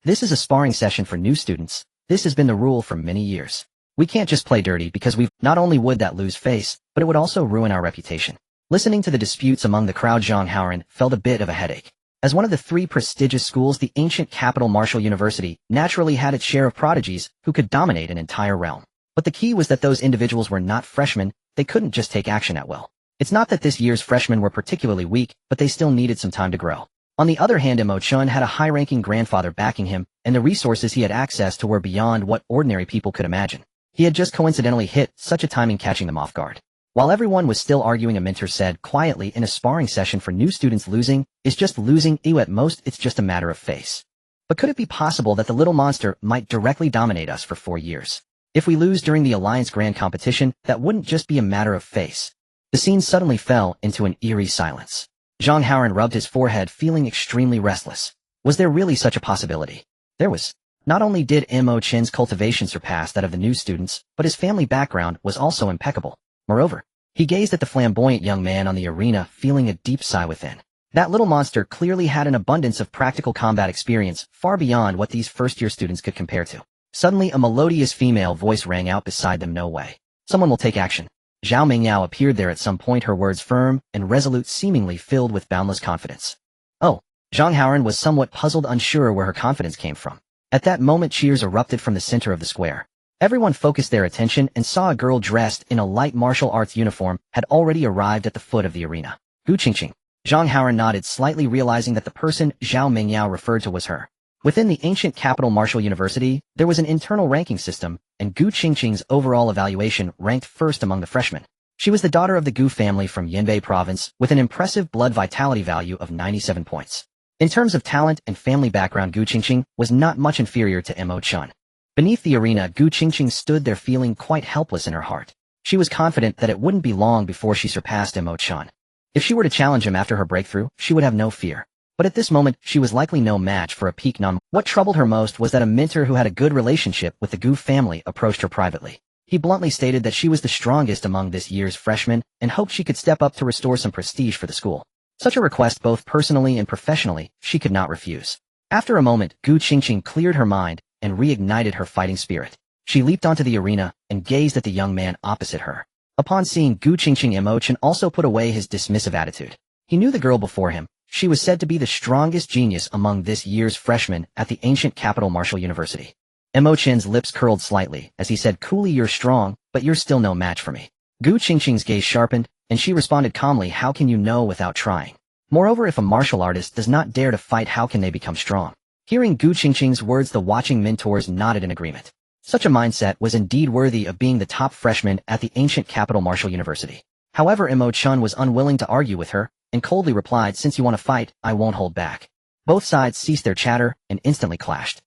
S1: This is a sparring session for new students. This has been the rule for many years. We can't just play dirty because we've— Not only would that lose face, but it would also ruin our reputation. Listening to the disputes among the crowd, Zhang Haoran felt a bit of a headache. As one of the three prestigious schools, the ancient capital Marshall University naturally had its share of prodigies who could dominate an entire realm. But the key was that those individuals were not freshmen. They couldn't just take action at will. It's not that this year's freshmen were particularly weak, but they still needed some time to grow. On the other hand, Mo Chun had a high-ranking grandfather backing him, and the resources he had access to were beyond what ordinary people could imagine. He had just coincidentally hit such a timing, catching them off guard. While everyone was still arguing, a mentor said quietly, in a sparring session for new students, losing is just losing. At most, it's just a matter of face. But could it be possible that the little monster might directly dominate us for 4 years? If we lose during the Alliance Grand Competition, that wouldn't just be a matter of face. The scene suddenly fell into an eerie silence. Zhang Haoran rubbed his forehead, feeling extremely restless. Was there really such a possibility? There was. Not only did Mo Chen's cultivation surpass that of the new students, but his family background was also impeccable. Moreover, he gazed at the flamboyant young man on the arena, feeling a deep sigh within. That little monster clearly had an abundance of practical combat experience, far beyond what these first-year students could compare to. Suddenly, a melodious female voice rang out beside them. No way. Someone will take action. Zhao Mingyao appeared there at some point, her words firm and resolute, seemingly filled with boundless confidence. Oh, Zhang Haoran was somewhat puzzled, unsure where her confidence came from. At that moment, cheers erupted from the center of the square. Everyone focused their attention and saw a girl dressed in a light martial arts uniform had already arrived at the foot of the arena. Gu Qingqing. Zhang Haoran nodded slightly, realizing that the person Zhao Mingyao referred to was her. Within the ancient capital Marshall University, there was an internal ranking system, and Gu Qingqing's overall evaluation ranked first among the freshmen. She was the daughter of the Gu family from Yanbei province, with an impressive blood vitality value of 97 points. In terms of talent and family background, Gu Qingqing was not much inferior to Mo Chun. Beneath the arena, Gu Qingqing stood there, feeling quite helpless in her heart. She was confident that it wouldn't be long before she surpassed Mo Chun. If she were to challenge him after her breakthrough, she would have no fear. But at this moment, she was likely no match for a peak non. What troubled her most was that a mentor who had a good relationship with the Gu family approached her privately. He bluntly stated that she was the strongest among this year's freshmen and hoped she could step up to restore some prestige for the school. Such a request, both personally and professionally, she could not refuse. After a moment, Gu Qingqing cleared her mind and reignited her fighting spirit. She leaped onto the arena and gazed at the young man opposite her. Upon seeing Gu Qingqing, Mo Chun also put away his dismissive attitude. He knew the girl before him. She was said to be the strongest genius among this year's freshmen at the ancient capital Marshall University. Mo Chun's lips curled slightly as he said coolly, "You're strong, but you're still no match for me." Gu Qingqing's gaze sharpened, and she responded calmly, "How can you know without trying? Moreover, if a martial artist does not dare to fight, how can they become strong?" Hearing Gu Qingqing's words, the watching mentors nodded in agreement. Such a mindset was indeed worthy of being the top freshman at the ancient capital Marshall University. However, Mo Chun was unwilling to argue with her, and coldly replied, "Since you want to fight, I won't hold back." Both sides ceased their chatter and instantly clashed.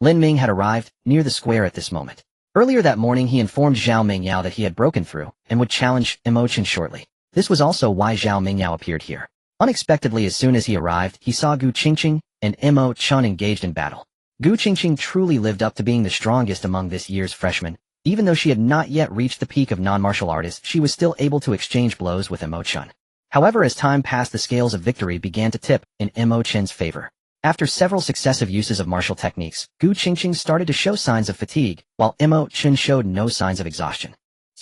S1: Lin Ming had arrived near the square at this moment. Earlier that morning, he informed Zhao Mingyao that he had broken through and would challenge Mo Chun shortly. This was also why Zhao Mingyao appeared here. Unexpectedly, as soon as he arrived, he saw Gu Qingqing and Mo Chun engaged in battle. Gu Qingqing truly lived up to being the strongest among this year's freshmen. Even though she had not yet reached the peak of non-martial artist, she was still able to exchange blows with Mo Chun. However, as time passed, the scales of victory began to tip in Mo Chun's favor. After several successive uses of martial techniques, Gu Qingqing started to show signs of fatigue, while Mo Chun showed no signs of exhaustion.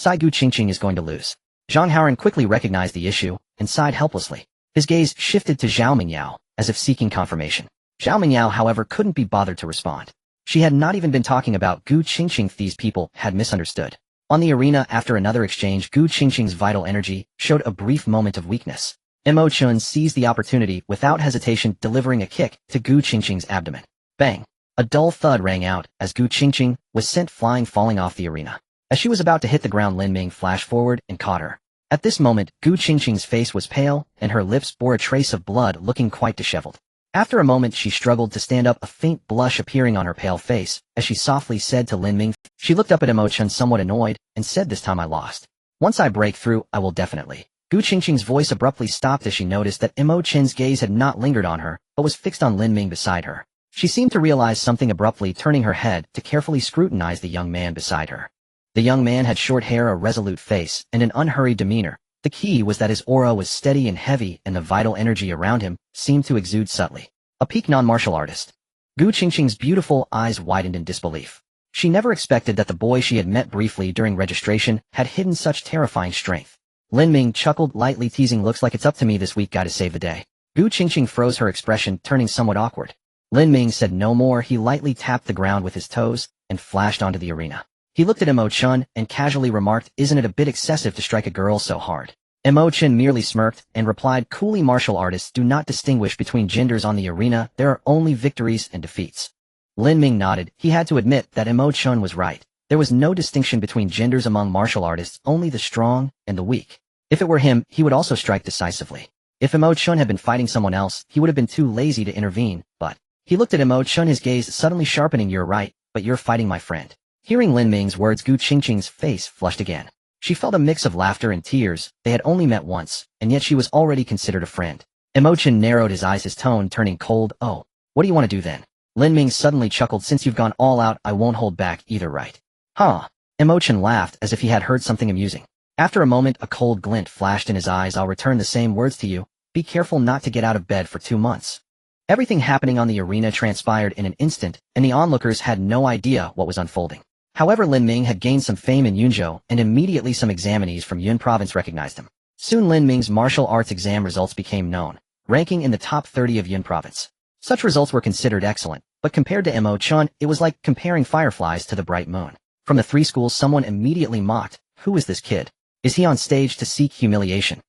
S1: Gu Qingqing is going to lose. Zhang Haoran quickly recognized the issue and sighed helplessly. His gaze shifted to Zhao Mingyao, as if seeking confirmation. Zhao Mingyao, however, couldn't be bothered to respond. She had not even been talking about Gu Qingqing. These people had misunderstood. On the arena, after another exchange, Gu Qingqing's vital energy showed a brief moment of weakness. Mo Chun seized the opportunity without hesitation, delivering a kick to Gu Qingqing's abdomen. Bang! A dull thud rang out as Gu Qingqing was sent flying, falling off the arena. As she was about to hit the ground, Lin Ming flashed forward and caught her. At this moment, Gu Qingqing's face was pale, and her lips bore a trace of blood, looking quite disheveled. After a moment, she struggled to stand up, a faint blush appearing on her pale face, as she softly said to Lin Ming. She looked up at Mo Chun somewhat annoyed, and said, "This time I lost. Once I break through, I will definitely." Gu Qingqing's voice abruptly stopped as she noticed that Mo Chun's gaze had not lingered on her, but was fixed on Lin Ming beside her. She seemed to realize something, abruptly turning her head to carefully scrutinize the young man beside her. The young man had short hair, a resolute face, and an unhurried demeanor. The key was that his aura was steady and heavy, and the vital energy around him seemed to exude subtly. A peak non-martial artist. Gu Qingqing's beautiful eyes widened in disbelief. She never expected that the boy she had met briefly during registration had hidden such terrifying strength. Lin Ming chuckled lightly, teasing, "Looks like it's up to me this week, gotta save the day." Gu Qingqing froze, her expression turning somewhat awkward. Lin Ming said no more. He lightly tapped the ground with his toes and flashed onto the arena. He looked at Mo Chun and casually remarked, "Isn't it a bit excessive to strike a girl so hard?" Mo Chun merely smirked and replied coolly, "Martial artists do not distinguish between genders on the arena. There are only victories and defeats." Lin Ming nodded. He had to admit that Mo Chun was right. There was no distinction between genders among martial artists, only the strong and the weak. If it were him, he would also strike decisively. If Mo Chun had been fighting someone else, he would have been too lazy to intervene, but he looked at Mo Chun, his gaze suddenly sharpening. "You're right, but you're fighting my friend." Hearing Lin Ming's words, Gu Qingqing's face flushed again. She felt a mix of laughter and tears. They had only met once, and yet she was already considered a friend. Mo Chun narrowed his eyes, his tone turning cold. "Oh, what do you want to do then?" Lin Ming suddenly chuckled. "Since you've gone all out, I won't hold back either, right?" "Huh?" Mo Chun laughed as if he had heard something amusing. After a moment, a cold glint flashed in his eyes. "I'll return the same words to you. Be careful not to get out of bed for 2 months." Everything happening on the arena transpired in an instant, and the onlookers had no idea what was unfolding. However, Lin Ming had gained some fame in Yunzhou, and immediately some examinees from Yun province recognized him. Soon Lin Ming's martial arts exam results became known, ranking in the top 30 of Yun province. Such results were considered excellent, but compared to Mo Chun, it was like comparing fireflies to the bright moon. From the 3 schools, someone immediately mocked, "Who is this kid? Is he on stage to seek humiliation?"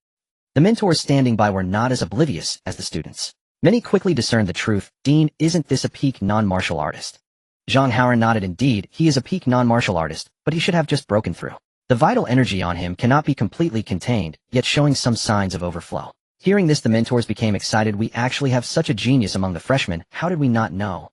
S1: The mentors standing by were not as oblivious as the students. Many quickly discerned the truth. "Dean, isn't this a peak non-martial artist?" Zhang Haoran nodded. "Indeed, he is a peak non-martial artist, but he should have just broken through. The vital energy on him cannot be completely contained, yet showing some signs of overflow." Hearing this, the mentors became excited. "We actually have such a genius among the freshmen. How did we not know?"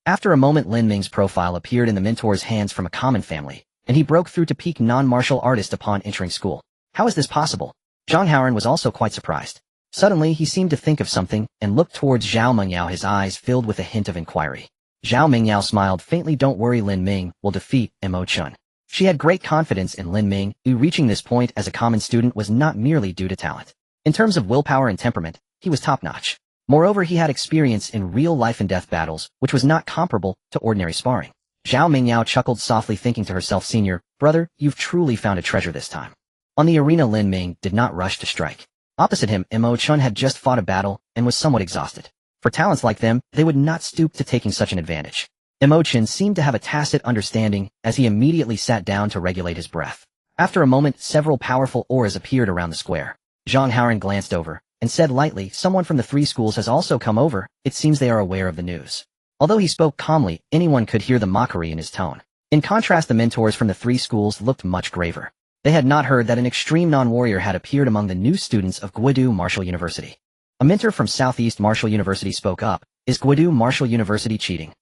S1: After a moment, Lin Ming's profile appeared in the mentor's hands from a common family, and he broke through to peak non-martial artist upon entering school. How is this possible? Zhang Haoran was also quite surprised. Suddenly, he seemed to think of something and looked towards Zhao Mengyao, his eyes filled with a hint of inquiry. Zhao Mengyao smiled faintly. "Don't worry, Lin Ming will defeat Mo Chun." She had great confidence in Lin Ming, who reaching this point as a common student was not merely due to talent. In terms of willpower and temperament, he was top-notch. Moreover, he had experience in real life and death battles, which was not comparable to ordinary sparring. Zhao Mengyao chuckled softly, thinking to herself, "Senior, brother, you've truly found a treasure this time." On the arena, Lin Ming did not rush to strike. Opposite him, Mo Chun had just fought a battle and was somewhat exhausted. For talents like them, they would not stoop to taking such an advantage. Mo Chun seemed to have a tacit understanding as he immediately sat down to regulate his breath. After a moment, several powerful auras appeared around the square. Zhang Haoran glanced over and said lightly, "Someone from the 3 schools has also come over. It seems they are aware of the news." Although he spoke calmly, anyone could hear the mockery in his tone. In contrast, the mentors from the 3 schools looked much graver. They had not heard that an extreme non-warrior had appeared among the new students of Guodu Martial University. A mentor from Southeast Martial University spoke up. "Is Guodu Martial University cheating?"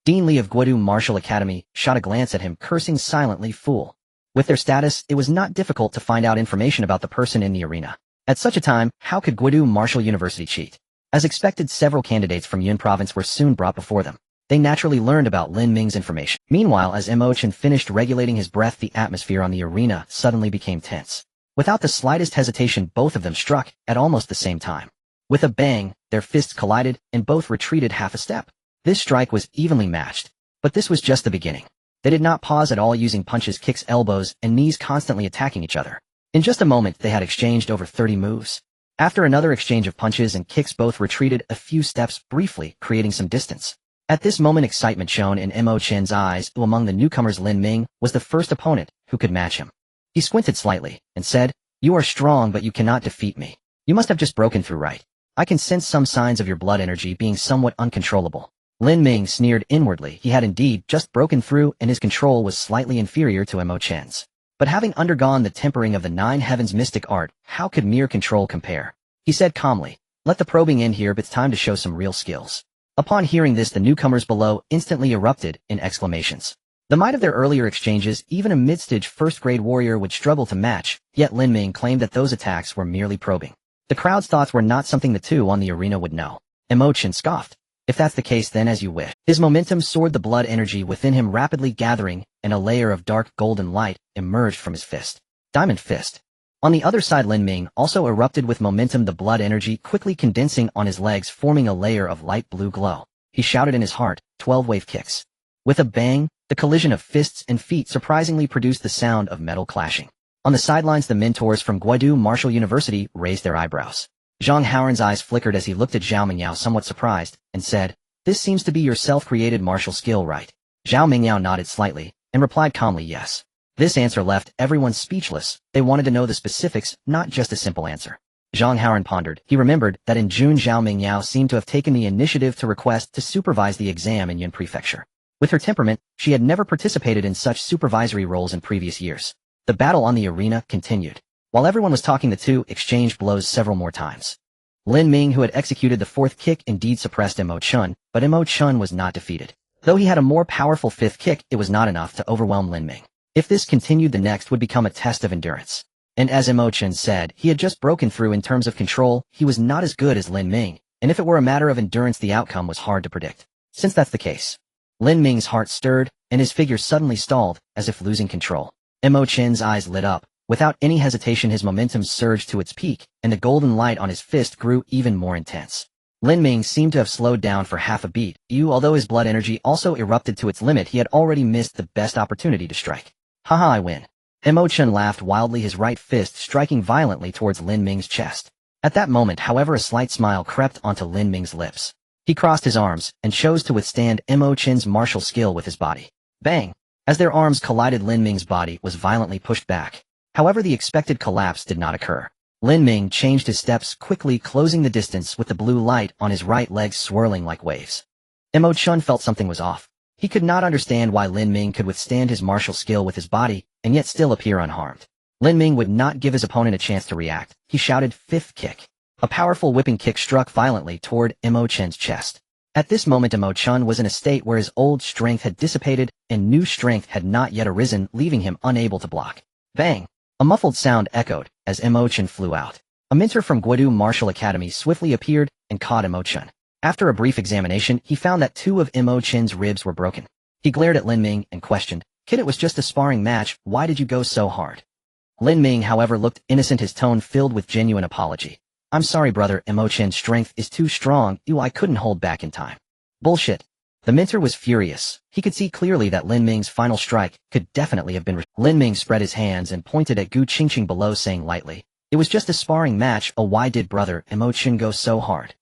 S1: Dean Li of Guodu Martial Academy shot a glance at him, cursing silently, "Fool." With their status, it was not difficult to find out information about the person in the arena. At such a time, how could Guodu Martial University cheat? As expected, several candidates from Yun province were soon brought before them. They naturally learned about Lin Ming's information. Meanwhile, as Mo Chun finished regulating his breath, the atmosphere on the arena suddenly became tense. Without the slightest hesitation, both of them struck at almost the same time. With a bang, their fists collided, and both retreated half a step. This strike was evenly matched, but this was just the beginning. They did not pause at all, using punches, kicks, elbows, and knees, constantly attacking each other. In just a moment, they had exchanged over 30 moves. After another exchange of punches and kicks, both retreated a few steps briefly, creating some distance. At this moment excitement shone in Mo Chen's eyes, who among the newcomers Lin Ming was the first opponent who could match him. He squinted slightly and said, "You are strong but you cannot defeat me. You must have just broken through, right? I can sense some signs of your blood energy being somewhat uncontrollable." Lin Ming sneered inwardly. He had indeed just broken through and his control was slightly inferior to Mo Chen's. But having undergone the tempering of the 9 heavens mystic art, how could mere control compare? He said calmly, "Let the probing end here, but it's time to show some real skills." Upon hearing this, the newcomers below instantly erupted in exclamations. The might of their earlier exchanges, even a mid-stage first-grade warrior would struggle to match, yet Lin Ming claimed that those attacks were merely probing. The crowd's thoughts were not something the two on the arena would know. Mo Chen scoffed. "If that's the case, then as you wish." His momentum soared, the blood energy within him rapidly gathering, and a layer of dark golden light emerged from his fist. Diamond Fist. On the other side, Lin Ming also erupted with momentum, the blood energy quickly condensing on his legs, forming a layer of light blue glow. He shouted in his heart, 12 wave kicks. With a bang, the collision of fists and feet surprisingly produced the sound of metal clashing. On the sidelines, the mentors from Guodu Martial University raised their eyebrows. Zhang Haoran's eyes flickered as he looked at Zhao Mingyao somewhat surprised, and said, "This seems to be your self-created martial skill, right?" Zhao Mingyao nodded slightly, and replied calmly, "Yes." This answer left everyone speechless. They wanted to know the specifics, not just a simple answer. Zhang Haoran pondered. He remembered that in June Zhao Mingyao seemed to have taken the initiative to request to supervise the exam in Yun Prefecture. With her temperament, she had never participated in such supervisory roles in previous years. The battle on the arena continued. While everyone was talking, the two exchanged blows several more times. Lin Ming, who had executed the 4th kick, indeed suppressed Mo Chen, but Mo Chen was not defeated. Though he had a more powerful 5th kick, it was not enough to overwhelm Lin Ming. If this continued, the next would become a test of endurance. And as Mo Chen said, he had just broken through in terms of control. He was not as good as Lin Ming, and if it were a matter of endurance, the outcome was hard to predict. Since that's the case, Lin Ming's heart stirred, and his figure suddenly stalled, as if losing control. Mo Chen's eyes lit up. Without any hesitation, his momentum surged to its peak, and the golden light on his fist grew even more intense. Lin Ming seemed to have slowed down for half a beat. Although his blood energy also erupted to its limit, he had already missed the best opportunity to strike. "Haha, I win." Mo Chen laughed wildly, his right fist striking violently towards Lin Ming's chest. At that moment, however, a slight smile crept onto Lin Ming's lips. He crossed his arms and chose to withstand Mo Chen's martial skill with his body. Bang! As their arms collided, Lin Ming's body was violently pushed back. However, the expected collapse did not occur. Lin Ming changed his steps quickly, closing the distance with the blue light on his right leg swirling like waves. Mo Chen felt something was off. He could not understand why Lin Ming could withstand his martial skill with his body and yet still appear unharmed. Lin Ming would not give his opponent a chance to react. He shouted, "5th kick." A powerful whipping kick struck violently toward Mo Chen's chest. At this moment, Mo Chen was in a state where his old strength had dissipated and new strength had not yet arisen, leaving him unable to block. Bang! A muffled sound echoed as Mo Chen flew out. A mentor from Guodu Martial Academy swiftly appeared and caught Mo Chen. After a brief examination, he found that 2 of Mo Chen's ribs were broken. He glared at Lin Ming and questioned, "Kid, it was just a sparring match. Why did you go so hard?" Lin Ming, however, looked innocent, his tone filled with genuine apology. "I'm sorry, brother. Mo Chen's strength is too strong. I couldn't hold back in time." Bullshit. The mentor was furious. He could see clearly that Lin Ming's final strike could definitely have been. Lin Ming spread his hands and pointed at Gu Qingqing below, saying lightly, "It was just a sparring match. Oh, why did brother Mo Chen go so hard?"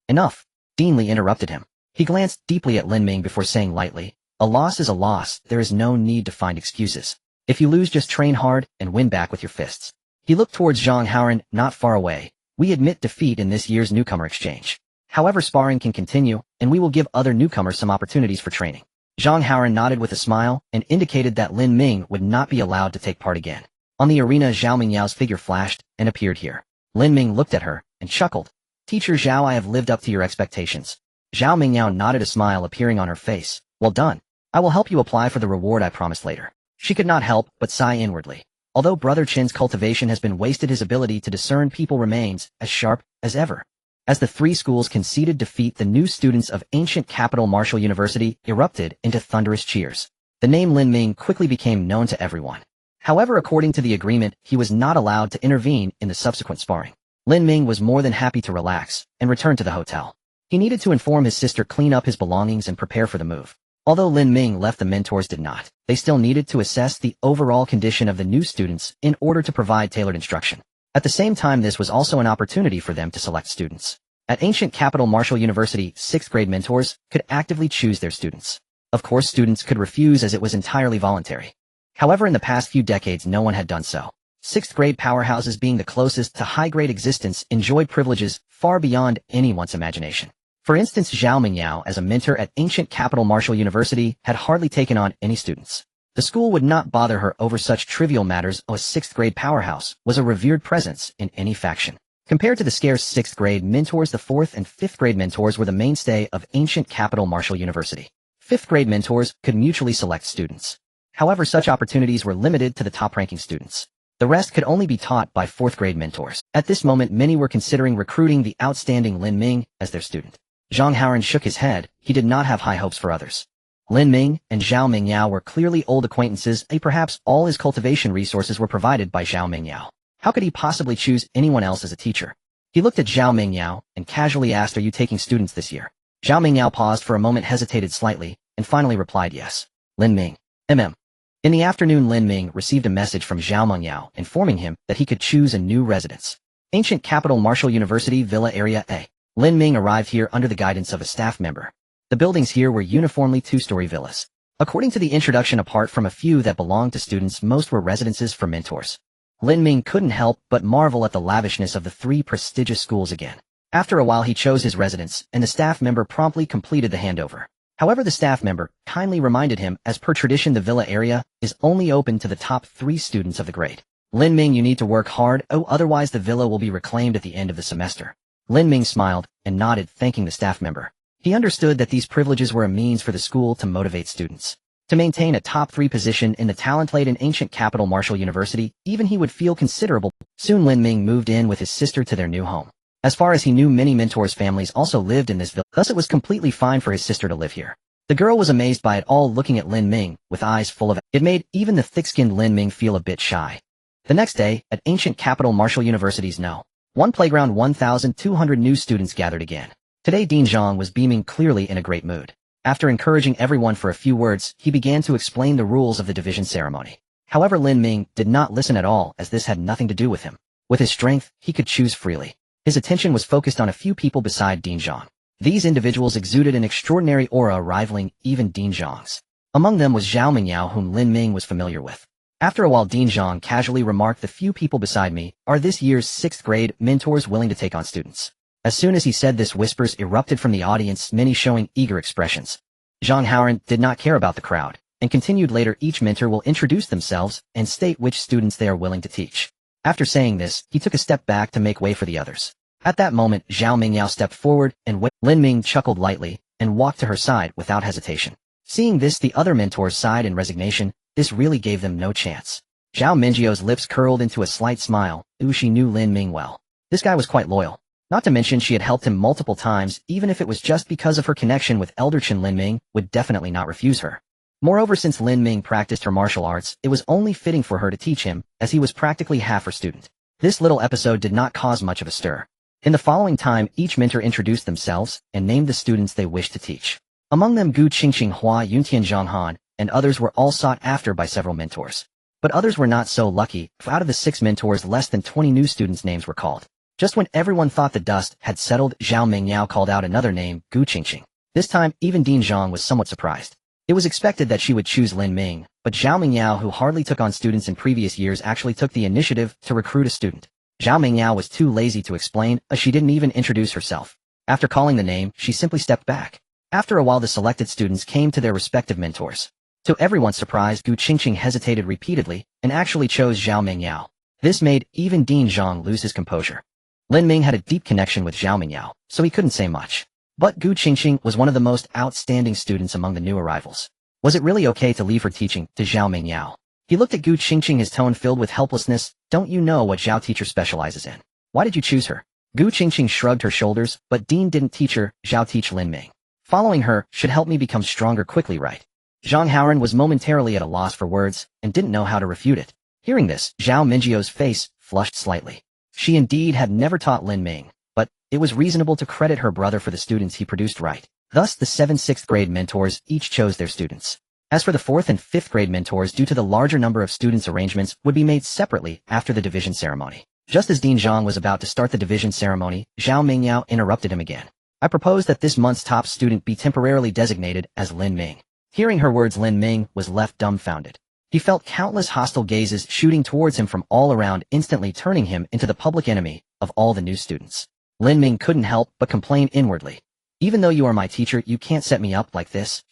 S1: Enough. Dean Li interrupted him. He glanced deeply at Lin Ming before saying lightly, "A loss is a loss. There is no need to find excuses. If you lose, just train hard and win back with your fists." He looked towards Zhang Haoran, not far away. "We admit defeat in this year's newcomer exchange. However, sparring can continue, and we will give other newcomers some opportunities for training." Zhang Haoran nodded with a smile and indicated that Lin Ming would not be allowed to take part again. On the arena, Zhao Mingyao's figure flashed and appeared here. Lin Ming looked at her and chuckled. "Teacher Zhao, I have lived up to your expectations." Zhao Mingyao nodded, a smile appearing on her face. "Well done. I will help you apply for the reward I promised later." She could not help but sigh inwardly. Although Brother Chen's cultivation has been wasted, his ability to discern people remains as sharp as ever. As the 3 schools conceded defeat, the new students of ancient capital Martial University erupted into thunderous cheers. The name Lin Ming quickly became known to everyone. However, according to the agreement, he was not allowed to intervene in the subsequent sparring. Lin Ming was more than happy to relax and return to the hotel. He needed to inform his sister, clean up his belongings, and prepare for the move. Although Lin Ming left, the mentors did not. They still needed to assess the overall condition of the new students in order to provide tailored instruction. At the same time, this was also an opportunity for them to select students. At ancient capital Marshall University, 6th grade mentors could actively choose their students. Of course, students could refuse as it was entirely voluntary. However, in the past few decades, no one had done so. 6th grade powerhouses, being the closest to high-grade existence, enjoyed privileges far beyond anyone's imagination. For instance, Zhao Mingyao, as a mentor at ancient capital Marshall University, had hardly taken on any students. The school would not bother her over such trivial matters. A 6th grade powerhouse was a revered presence in any faction. Compared to the scarce 6th grade mentors, the 4th and 5th grade mentors were the mainstay of ancient capital Marshall University. 5th grade mentors could mutually select students. However, such opportunities were limited to the top-ranking students. The rest could only be taught by 4th grade mentors. At this moment, many were considering recruiting the outstanding Lin Ming as their student. Zhang Haoran shook his head. He did not have high hopes for others. Lin Ming and Zhao Mingyao were clearly old acquaintances, and perhaps all his cultivation resources were provided by Zhao Mingyao. How could he possibly choose anyone else as a teacher? He looked at Zhao Mingyao and casually asked, "Are you taking students this year?" Zhao Mingyao paused for a moment, hesitated slightly, and finally replied, "Yes." Lin Ming. In the afternoon, Lin Ming received a message from Zhao Mingyao informing him that he could choose a new residence. Ancient capital Marshall University Villa Area A. Lin Ming arrived here under the guidance of a staff member. The buildings here were uniformly two-story villas. According to the introduction, apart from a few that belonged to students, most were residences for mentors. Lin Ming couldn't help but marvel at the lavishness of the 3 prestigious schools again. After a while, he chose his residence, and the staff member promptly completed the handover. However, the staff member kindly reminded him, as per tradition, the villa area is only open to the top 3 students of the grade. Lin Ming, you need to work hard, otherwise the villa will be reclaimed at the end of the semester. Lin Ming smiled and nodded, thanking the staff member. He understood that these privileges were a means for the school to motivate students. To maintain a top 3 position in the talent-laden ancient capital Marshall University, even he would feel considerable. Soon Lin Ming moved in with his sister to their new home. As far as he knew, many mentors' families also lived in this villa, thus it was completely fine for his sister to live here. The girl was amazed by it all, looking at Lin Ming with eyes full of it. It made even the thick-skinned Lin Ming feel a bit shy. The next day, at ancient capital Marshall University's No. 1 playground, 1,200 new students gathered again. Today Dean Zhang was beaming, clearly in a great mood. After encouraging everyone for a few words, he began to explain the rules of the division ceremony. However, Lin Ming did not listen at all, as this had nothing to do with him. With his strength, he could choose freely. His attention was focused on a few people beside Dean Zhang. These individuals exuded an extraordinary aura rivaling even Dean Zhang's. Among them was Zhao Mingyao, whom Lin Ming was familiar with. After a while, Dean Zhang casually remarked, "The few people beside me are this year's 6th grade mentors willing to take on students." As soon as he said this, whispers erupted from the audience, many showing eager expressions. Zhang Haoran did not care about the crowd, and continued, "Later, each mentor will introduce themselves and state which students they are willing to teach." After saying this, he took a step back to make way for the others. At that moment, Zhao Mingyao stepped forward and Lin Ming chuckled lightly and walked to her side without hesitation. Seeing this, the other mentors sighed in resignation. This really gave them no chance. Zhao Mingyao's lips curled into a slight smile. She knew Lin Ming well. This guy was quite loyal. Not to mention, she had helped him multiple times. Even if it was just because of her connection with Elder Chen, Lin Ming would definitely not refuse her. Moreover, since Lin Ming practiced her martial arts, it was only fitting for her to teach him, as he was practically half her student. This little episode did not cause much of a stir. In the following time, each mentor introduced themselves and named the students they wished to teach. Among them, Gu Qingqing, Hua Yuntian, Zhang Han, and others were all sought after by several mentors. But others were not so lucky. Out of the 6 mentors, less than 20 new students' names were called. Just when everyone thought the dust had settled, Zhao Mingyao called out another name, Gu Qingqing. This time, even Dean Zhang was somewhat surprised. It was expected that she would choose Lin Ming, but Zhao Mingyao, who hardly took on students in previous years, actually took the initiative to recruit a student. Zhao Mingyao was too lazy to explain, as she didn't even introduce herself. After calling the name, she simply stepped back. After a while, the selected students came to their respective mentors. To everyone's surprise, Gu Qingqing hesitated repeatedly and actually chose Zhao Mingyao. This made even Dean Zhang lose his composure. Lin Ming had a deep connection with Zhao Mingyao, so he couldn't say much. But Gu Qingqing was one of the most outstanding students among the new arrivals. Was it really okay to leave her teaching to Zhao Mingyao? He looked at Gu Qingqing, his tone filled with helplessness. "Don't you know what Zhao teacher specializes in? Why did you choose her?" Gu Qingqing shrugged her shoulders, "But Dean didn't teach her. Zhao teach Lin Ming. Following her should help me become stronger quickly, right?" Zhang Haoran was momentarily at a loss for words and didn't know how to refute it. Hearing this, Zhao Mingyao's face flushed slightly. She indeed had never taught Lin Ming, but it was reasonable to credit her brother for the students he produced, right? Thus, the 7 6th grade mentors each chose their students. As for the 4th and 5th grade mentors, due to the larger number of students, arrangements would be made separately after the division ceremony. Just as Dean Zhang was about to start the division ceremony, Zhao Mingyao interrupted him again. I propose that this month's top student be temporarily designated as Lin Ming. Hearing her words, Lin Ming was left dumbfounded. He felt countless hostile gazes shooting towards him from all around, instantly turning him into the public enemy of all the new students. Lin Ming couldn't help but complain inwardly. Even though you are my teacher, you can't set me up like this.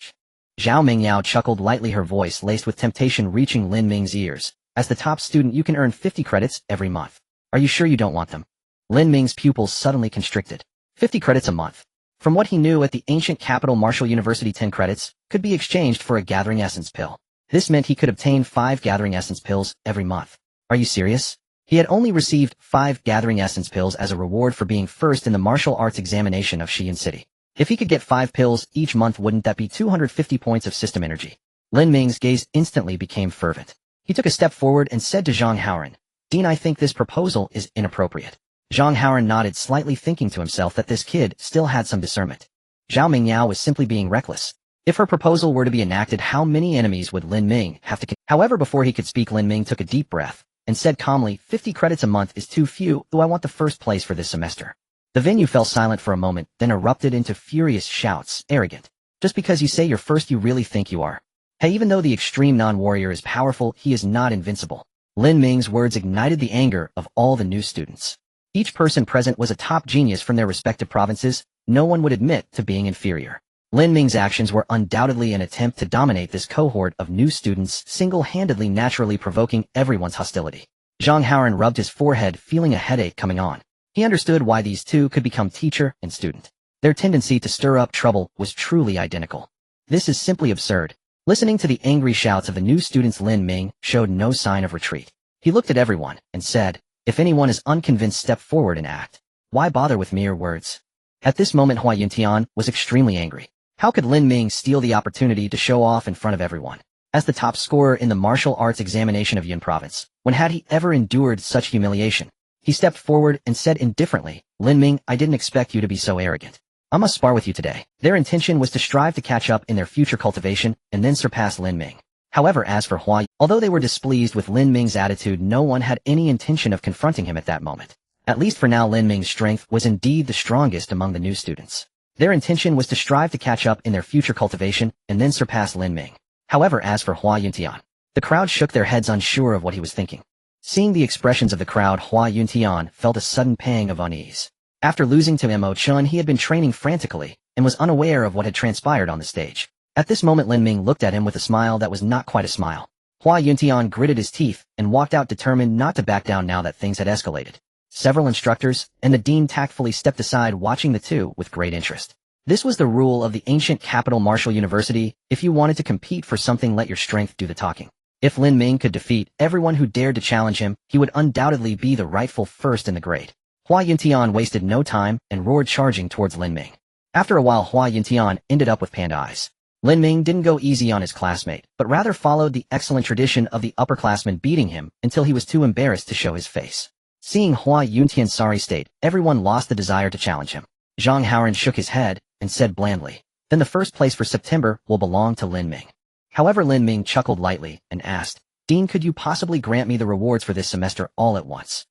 S1: Zhao Mingyao chuckled lightly, her voice laced with temptation reaching Lin Ming's ears. As the top student, you can earn 50 credits every month. Are you sure you don't want them? Lin Ming's pupils suddenly constricted. 50 credits a month. From what he knew at the ancient capital Martial University, 10 credits could be exchanged for a gathering essence pill. This meant he could obtain 5 gathering essence pills every month. Are you serious? He had only received 5 gathering essence pills as a reward for being first in the martial arts examination of Xi'an City. If he could get 5 pills each month, wouldn't that be 250 points of system energy? Lin Ming's gaze instantly became fervent. He took a step forward and said to Zhang Haoran, Dean, I think this proposal is inappropriate. Zhang Haoran nodded slightly, thinking to himself that this kid still had some discernment. Zhao Mingyao was simply being reckless. If her proposal were to be enacted, how many enemies would Lin Ming have to kill? However, before he could speak, Lin Ming took a deep breath and said calmly, 50 credits a month is too few, though I want the first place for this semester. The venue fell silent for a moment, then erupted into furious shouts. Arrogant. Just because you say you're first, you really think you are? Hey, even though the extreme non-warrior is powerful, he is not invincible. Lin Ming's words ignited the anger of all the new students. Each person present was a top genius from their respective provinces. No one would admit to being inferior. Lin Ming's actions were undoubtedly an attempt to dominate this cohort of new students, single-handedly, naturally provoking everyone's hostility. Zhang Haoran rubbed his forehead, feeling a headache coming on. He understood why these two could become teacher and student. Their tendency to stir up trouble was truly identical. This is simply absurd. Listening to the angry shouts of the new students, Lin Ming showed no sign of retreat. He looked at everyone and said, if anyone is unconvinced, step forward and act. Why bother with mere words? At this moment, Hua Yuntian was extremely angry. How could Lin Ming steal the opportunity to show off in front of everyone? As the top scorer in the martial arts examination of Yun Province, when had he ever endured such humiliation? He stepped forward and said indifferently, Lin Ming, I didn't expect you to be so arrogant. I must spar with you today. Their intention was to strive to catch up in their future cultivation and then surpass Lin Ming. However, as for Hua, although they were displeased with Lin Ming's attitude, no one had any intention of confronting him at that moment. At least for now, Lin Ming's strength was indeed the strongest among the new students. Their intention was to strive to catch up in their future cultivation and then surpass Lin Ming. However, as for Hua Yuntian, the crowd shook their heads, unsure of what he was thinking. Seeing the expressions of the crowd, Hua Yuntian felt a sudden pang of unease. After losing to Mo Chun, he had been training frantically and was unaware of what had transpired on the stage. At this moment, Lin Ming looked at him with a smile that was not quite a smile. Hua Yuntian gritted his teeth and walked out, determined not to back down now that things had escalated. Several instructors and the dean tactfully stepped aside, watching the two with great interest. This was the rule of the ancient capital Martial University. If you wanted to compete for something, let your strength do the talking. If Lin Ming could defeat everyone who dared to challenge him, he would undoubtedly be the rightful first in the grade. Hua Yuntian wasted no time and roared, charging towards Lin Ming. After a while, Hua Yuntian ended up with panda eyes. Lin Ming didn't go easy on his classmate, but rather followed the excellent tradition of the upperclassmen, beating him until he was too embarrassed to show his face. Seeing Hua Yuntian's sorry state, everyone lost the desire to challenge him. Zhang Haoran shook his head and said blandly, then the first place for September will belong to Lin Ming. However, Lin Ming chuckled lightly and asked, Dean, could you possibly grant me the rewards for this semester all at once?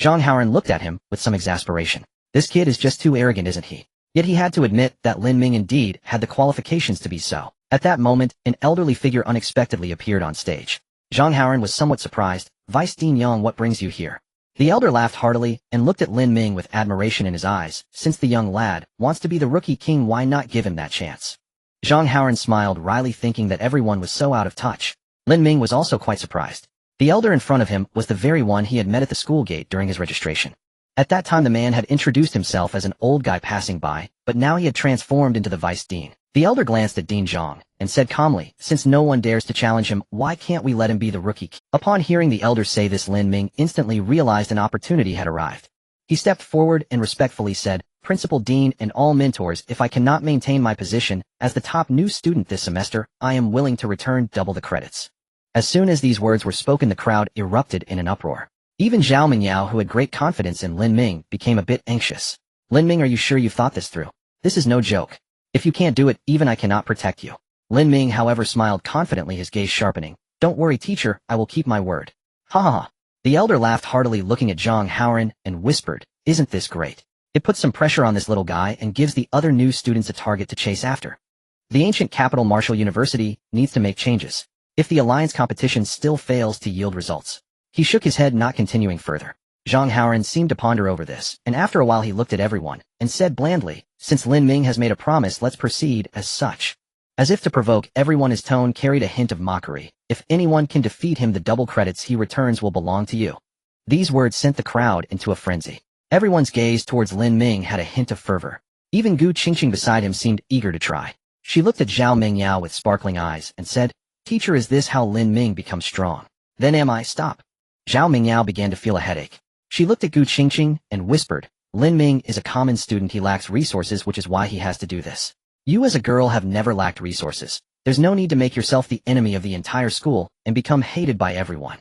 S1: Zhang Haoran looked at him with some exasperation. This kid is just too arrogant, isn't he? Yet he had to admit that Lin Ming indeed had the qualifications to be so. At that moment, an elderly figure unexpectedly appeared on stage. Zhang Haoran was somewhat surprised. Vice Dean Yang, what brings you here? The elder laughed heartily and looked at Lin Ming with admiration in his eyes. Since the young lad wants to be the rookie king, why not give him that chance? Zhang Haoran smiled wryly, thinking that everyone was so out of touch. Lin Ming was also quite surprised. The elder in front of him was the very one he had met at the school gate during his registration. At that time, the man had introduced himself as an old guy passing by, but now he had transformed into the vice dean. The elder glanced at Dean Zhang and said calmly, since no one dares to challenge him, why can't we let him be the rookie? Upon hearing the elder say this, Lin Ming instantly realized an opportunity had arrived. He stepped forward and respectfully said, Principal Dean and all mentors, if I cannot maintain my position as the top new student this semester, I am willing to return double the credits. As soon as these words were spoken, the crowd erupted in an uproar. Even Zhao Mingyao, who had great confidence in Lin Ming, became a bit anxious. Lin Ming, are you sure you've thought this through? This is no joke. If you can't do it, even I cannot protect you. Lin Ming, however, smiled confidently, his gaze sharpening. Don't worry, teacher, I will keep my word. Ha ha ha. The elder laughed heartily looking at Zhang Haoran and whispered, "Isn't this great? It puts some pressure on this little guy and gives the other new students a target to chase after. The ancient capital Martial University needs to make changes if the alliance competition still fails to yield results." He shook his head, not continuing further. Zhang Haoran seemed to ponder over this, and after a while he looked at everyone and said blandly, "Since Lin Ming has made a promise, let's proceed as such." As if to provoke everyone, his tone carried a hint of mockery. "If anyone can defeat him, the double credits he returns will belong to you." These words sent the crowd into a frenzy. Everyone's gaze towards Lin Ming had a hint of fervor. Even Gu Qingqing beside him seemed eager to try. She looked at Zhao Mingyao with sparkling eyes and said, "Teacher, is this how Lin Ming becomes strong? Then am I?" Stop. Zhao Mingyao began to feel a headache. She looked at Gu Qingqing and whispered, "Lin Ming is a common student. He lacks resources, which is why he has to do this. You as a girl have never lacked resources. There's no need to make yourself the enemy of the entire school and become hated by everyone."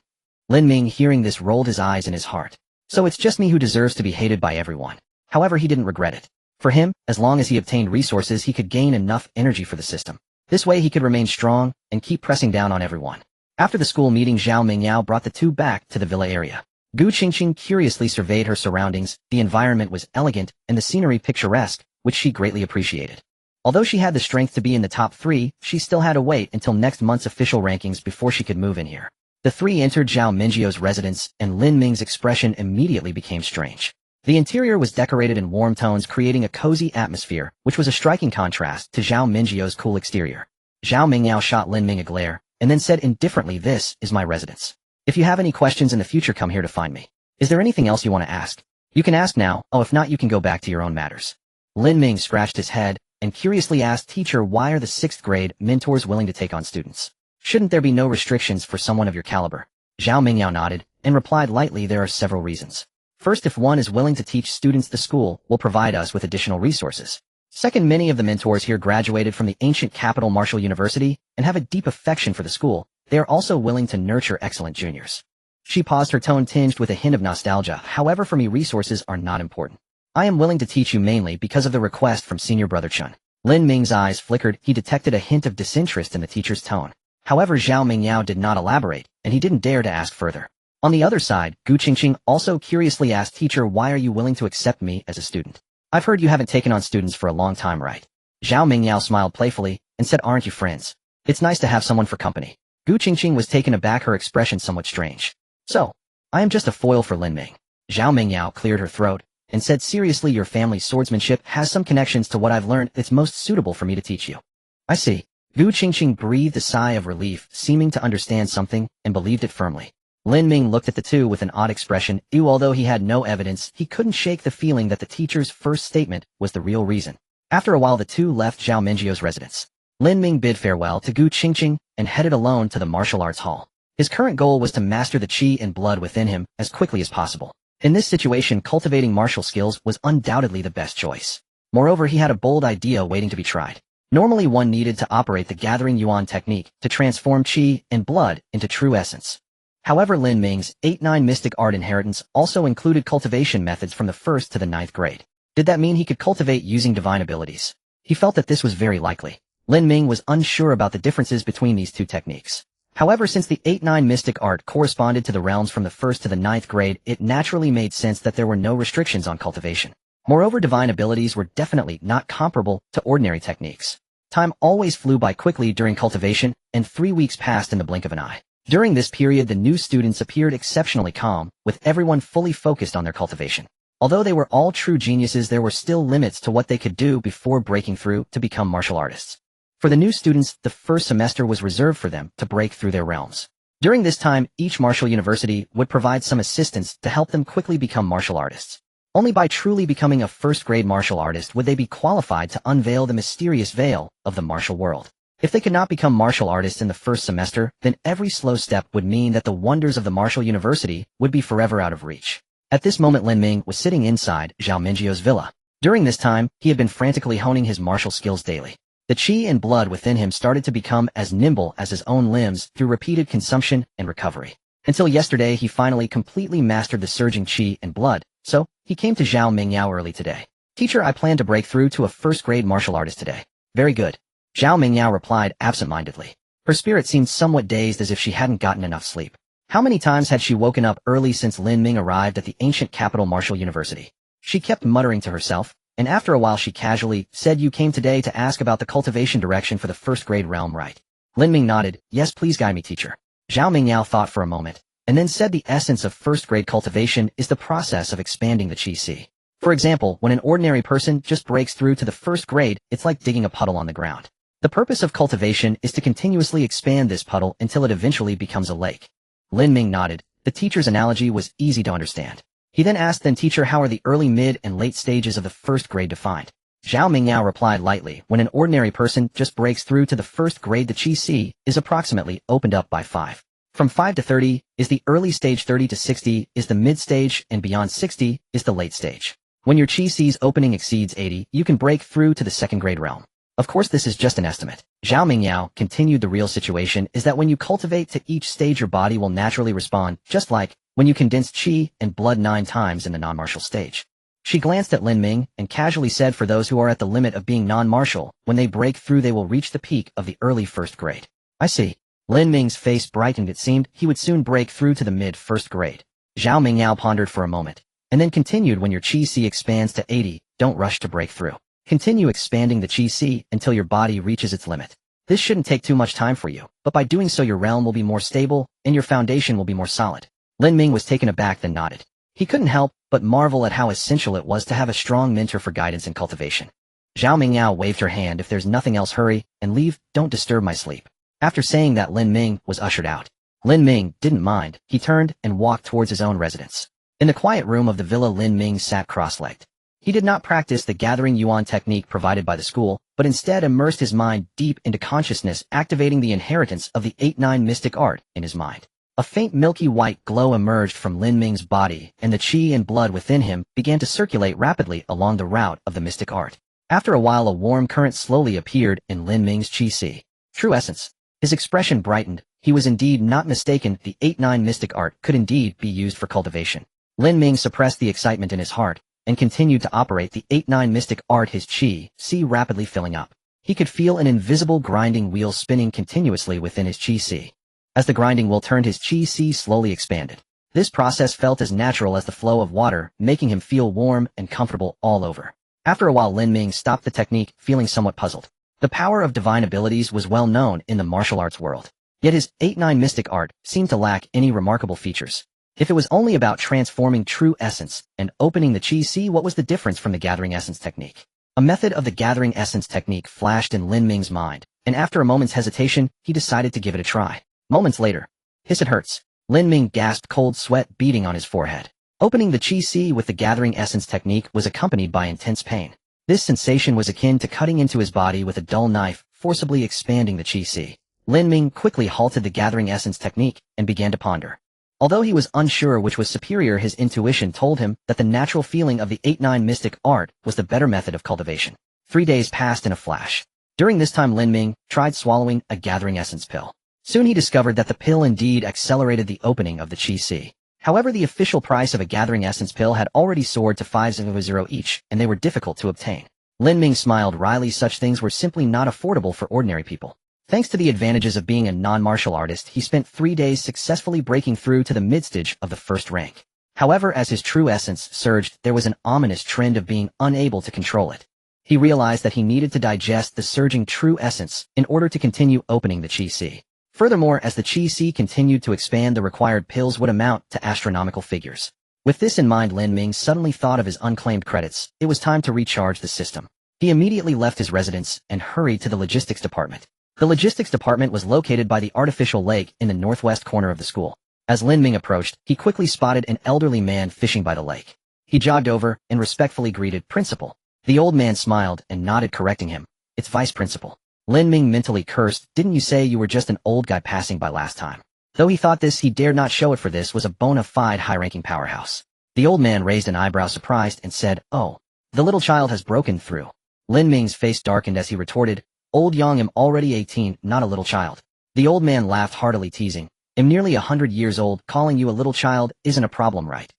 S1: Lin Ming, hearing this, rolled his eyes in his heart. So it's just me who deserves to be hated by everyone. However, he didn't regret it. For him, as long as he obtained resources, he could gain enough energy for the system. This way he could remain strong and keep pressing down on everyone. After the school meeting, Zhao Mingyao brought the two back to the villa area. Gu Qingqing curiously surveyed her surroundings. The environment was elegant and the scenery picturesque, which she greatly appreciated. Although she had the strength to be in the top 3, she still had to wait until next month's official rankings before she could move in here. The three entered Zhao Mingyou's residence, and Lin Ming's expression immediately became strange. The interior was decorated in warm tones, creating a cozy atmosphere, which was a striking contrast to Zhao Mingyou's cool exterior. Zhao Mingyao shot Lin Ming a glare, and then said indifferently, "This is my residence. If you have any questions in the future, come here to find me. Is there anything else you want to ask? You can ask now. Oh, if not, you can go back to your own matters." Lin Ming scratched his head and curiously asked, "Teacher, why are the 6th grade mentors willing to take on students? Shouldn't there be no restrictions for someone of your caliber?" Zhao Mingyao nodded and replied lightly, "There are several reasons. First, if one is willing to teach students, the school will provide us with additional resources. Second, many of the mentors here graduated from the ancient capital Martial University and have a deep affection for the school. They are also willing to nurture excellent juniors." She paused, her tone tinged with a hint of nostalgia. "However, for me, resources are not important. I am willing to teach you mainly because of the request from Senior Brother Chun." Lin Ming's eyes flickered. He detected a hint of disinterest in the teacher's tone. However, Zhao Mingyao did not elaborate, and he didn't dare to ask further. On the other side, Gu Qingqing also curiously asked, "Teacher, why are you willing to accept me as a student? I've heard you haven't taken on students for a long time, right?" Zhao Mingyao smiled playfully and said, "Aren't you friends? It's nice to have someone for company." Gu Qingqing was taken aback, her expression somewhat strange. "So, I am just a foil for Lin Ming." Zhao Mingyao cleared her throat and said, "Seriously, your family's swordsmanship has some connections to what I've learned. It's most suitable for me to teach you." "I see." Gu Qingqing breathed a sigh of relief, seeming to understand something, and believed it firmly. Lin Ming looked at the two with an odd expression. Although he had no evidence, he couldn't shake the feeling that the teacher's first statement was the real reason. After a while, the two left Zhao Mingyou's residence. Lin Ming bid farewell to Gu Qingqing and headed alone to the martial arts hall. His current goal was to master the qi and blood within him as quickly as possible. In this situation, cultivating martial skills was undoubtedly the best choice. Moreover, he had a bold idea waiting to be tried. Normally, one needed to operate the gathering yuan technique to transform qi and blood into true essence. However, Lin Ming's 8-9 mystic art inheritance also included cultivation methods from the 1st to the 9th grade. Did that mean he could cultivate using divine abilities? He felt that this was very likely. Lin Ming was unsure about the differences between these two techniques. However, since the 8-9 mystic art corresponded to the realms from the 1st to the 9th grade, it naturally made sense that there were no restrictions on cultivation. Moreover, divine abilities were definitely not comparable to ordinary techniques. Time always flew by quickly during cultivation, and 3 weeks passed in the blink of an eye. During this period, the new students appeared exceptionally calm, with everyone fully focused on their cultivation. Although they were all true geniuses, there were still limits to what they could do before breaking through to become martial artists. For the new students, the first semester was reserved for them to break through their realms. During this time, each martial university would provide some assistance to help them quickly become martial artists. Only by truly becoming a first-grade martial artist would they be qualified to unveil the mysterious veil of the martial world. If they could not become martial artists in the first semester, then every slow step would mean that the wonders of the martial university would be forever out of reach. At this moment, Lin Ming was sitting inside Zhao Mingyou's villa. During this time, he had been frantically honing his martial skills daily. The qi and blood within him started to become as nimble as his own limbs through repeated consumption and recovery. Until yesterday, he finally completely mastered the surging qi and blood, so he came to Zhao Mingyao early today. "Teacher, I plan to break through to a first-grade martial artist today." "Very good." Zhao Mingyao replied absent-mindedly. Her spirit seemed somewhat dazed, as if she hadn't gotten enough sleep. How many times had she woken up early since Lin Ming arrived at the ancient capital Martial University? She kept muttering to herself, and after a while she casually said, "You came today to ask about the cultivation direction for the first grade realm, right?" Lin Ming nodded. "Yes, please guide me, teacher." Zhao Mingyao thought for a moment, and then said the essence of first grade cultivation is the process of expanding the qi. For example, when an ordinary person just breaks through to the first grade, it's like digging a puddle on the ground. The purpose of cultivation is to continuously expand this puddle until it eventually becomes a lake. Lin Ming nodded. The teacher's analogy was easy to understand. He then asked, "Then teacher, how are the early, mid, and late stages of the first grade defined?" Zhao Mingyao replied lightly, "When an ordinary person just breaks through to the first grade, the qi is approximately opened up by 5. From 5 to 30 is the early stage, 30 to 60 is the mid stage, and beyond 60 is the late stage. When your qi's opening exceeds 80, you can break through to the second grade realm. Of course, this is just an estimate." Zhao Mingyao continued, "The real situation is that when you cultivate to each stage, your body will naturally respond, just like when you condense qi and blood 9 times in the non-martial stage." She glanced at Lin Ming and casually said, "For those who are at the limit of being non-martial, when they break through they will reach the peak of the early first grade." "I see." Lin Ming's face brightened. It seemed he would soon break through to the mid-first grade. Zhao Mingyao pondered for a moment, and then continued, "When your qi expands to 80, don't rush to break through. Continue expanding the qi until your body reaches its limit. This shouldn't take too much time for you, but by doing so your realm will be more stable, and your foundation will be more solid." Lin Ming was taken aback, then nodded. He couldn't help but marvel at how essential it was to have a strong mentor for guidance in cultivation. Zhao Mingyao waved her hand. "If there's nothing else, hurry and leave, don't disturb my sleep." After saying that, Lin Ming was ushered out. Lin Ming didn't mind. He turned and walked towards his own residence. In the quiet room of the villa, Lin Ming sat cross-legged. He did not practice the gathering yuan technique provided by the school, but instead immersed his mind deep into consciousness, activating the inheritance of the 8-9 mystic art in his mind. A faint milky white glow emerged from Lin Ming's body, and the qi and blood within him began to circulate rapidly along the route of the mystic art. After a while, a warm current slowly appeared in Lin Ming's qi. True essence. His expression brightened. He was indeed not mistaken. The 8-9 mystic art could indeed be used for cultivation. Lin Ming suppressed the excitement in his heart and continued to operate the 8-9 mystic art, his qi rapidly filling up. He could feel an invisible grinding wheel spinning continuously within his qi. As the grinding wheel turned, his qi slowly expanded. This process felt as natural as the flow of water, making him feel warm and comfortable all over. After a while, Lin Ming stopped the technique, feeling somewhat puzzled. The power of divine abilities was well known in the martial arts world. Yet his 8-9 mystic art seemed to lack any remarkable features. If it was only about transforming true essence and opening the qi, what was the difference from the gathering essence technique? A method of the gathering essence technique flashed in Lin Ming's mind, and after a moment's hesitation, he decided to give it a try. Moments later, "Hiss, it hurts." Lin Ming gasped, cold sweat beading on his forehead. Opening the qi with the gathering essence technique was accompanied by intense pain. This sensation was akin to cutting into his body with a dull knife, forcibly expanding the qi. Lin Ming quickly halted the gathering essence technique and began to ponder. Although he was unsure which was superior, his intuition told him that the natural feeling of the 8-9 mystic art was the better method of cultivation. 3 days passed in a flash. During this time, Lin Ming tried swallowing a gathering essence pill. Soon he discovered that the pill indeed accelerated the opening of the qi. However, the official price of a gathering essence pill had already soared to 500 each, and they were difficult to obtain. Lin Ming smiled wryly. Such things were simply not affordable for ordinary people. Thanks to the advantages of being a non-martial artist, he spent 3 days successfully breaking through to the mid-stage of the first rank. However, as his true essence surged, there was an ominous trend of being unable to control it. He realized that he needed to digest the surging true essence in order to continue opening the qi. Furthermore, as the qi continued to expand, the required pills would amount to astronomical figures. With this in mind, Lin Ming suddenly thought of his unclaimed credits. It was time to recharge the system. He immediately left his residence and hurried to the logistics department. The logistics department was located by the artificial lake in the northwest corner of the school. As Lin Ming approached, he quickly spotted an elderly man fishing by the lake. He jogged over and respectfully greeted, "Principal." The old man smiled and nodded, correcting him. "It's Vice Principal." Lin Ming mentally cursed. "Didn't you say you were just an old guy passing by last time?" Though he thought this, he dared not show it, for this was a bona fide high-ranking powerhouse. The old man raised an eyebrow, surprised, and said, "Oh, the little child has broken through." Lin Ming's face darkened as he retorted, "Old Yang, am already 18, not a little child." The old man laughed heartily, teasing, "I'm nearly 100 years old, calling you a little child isn't a problem, right?"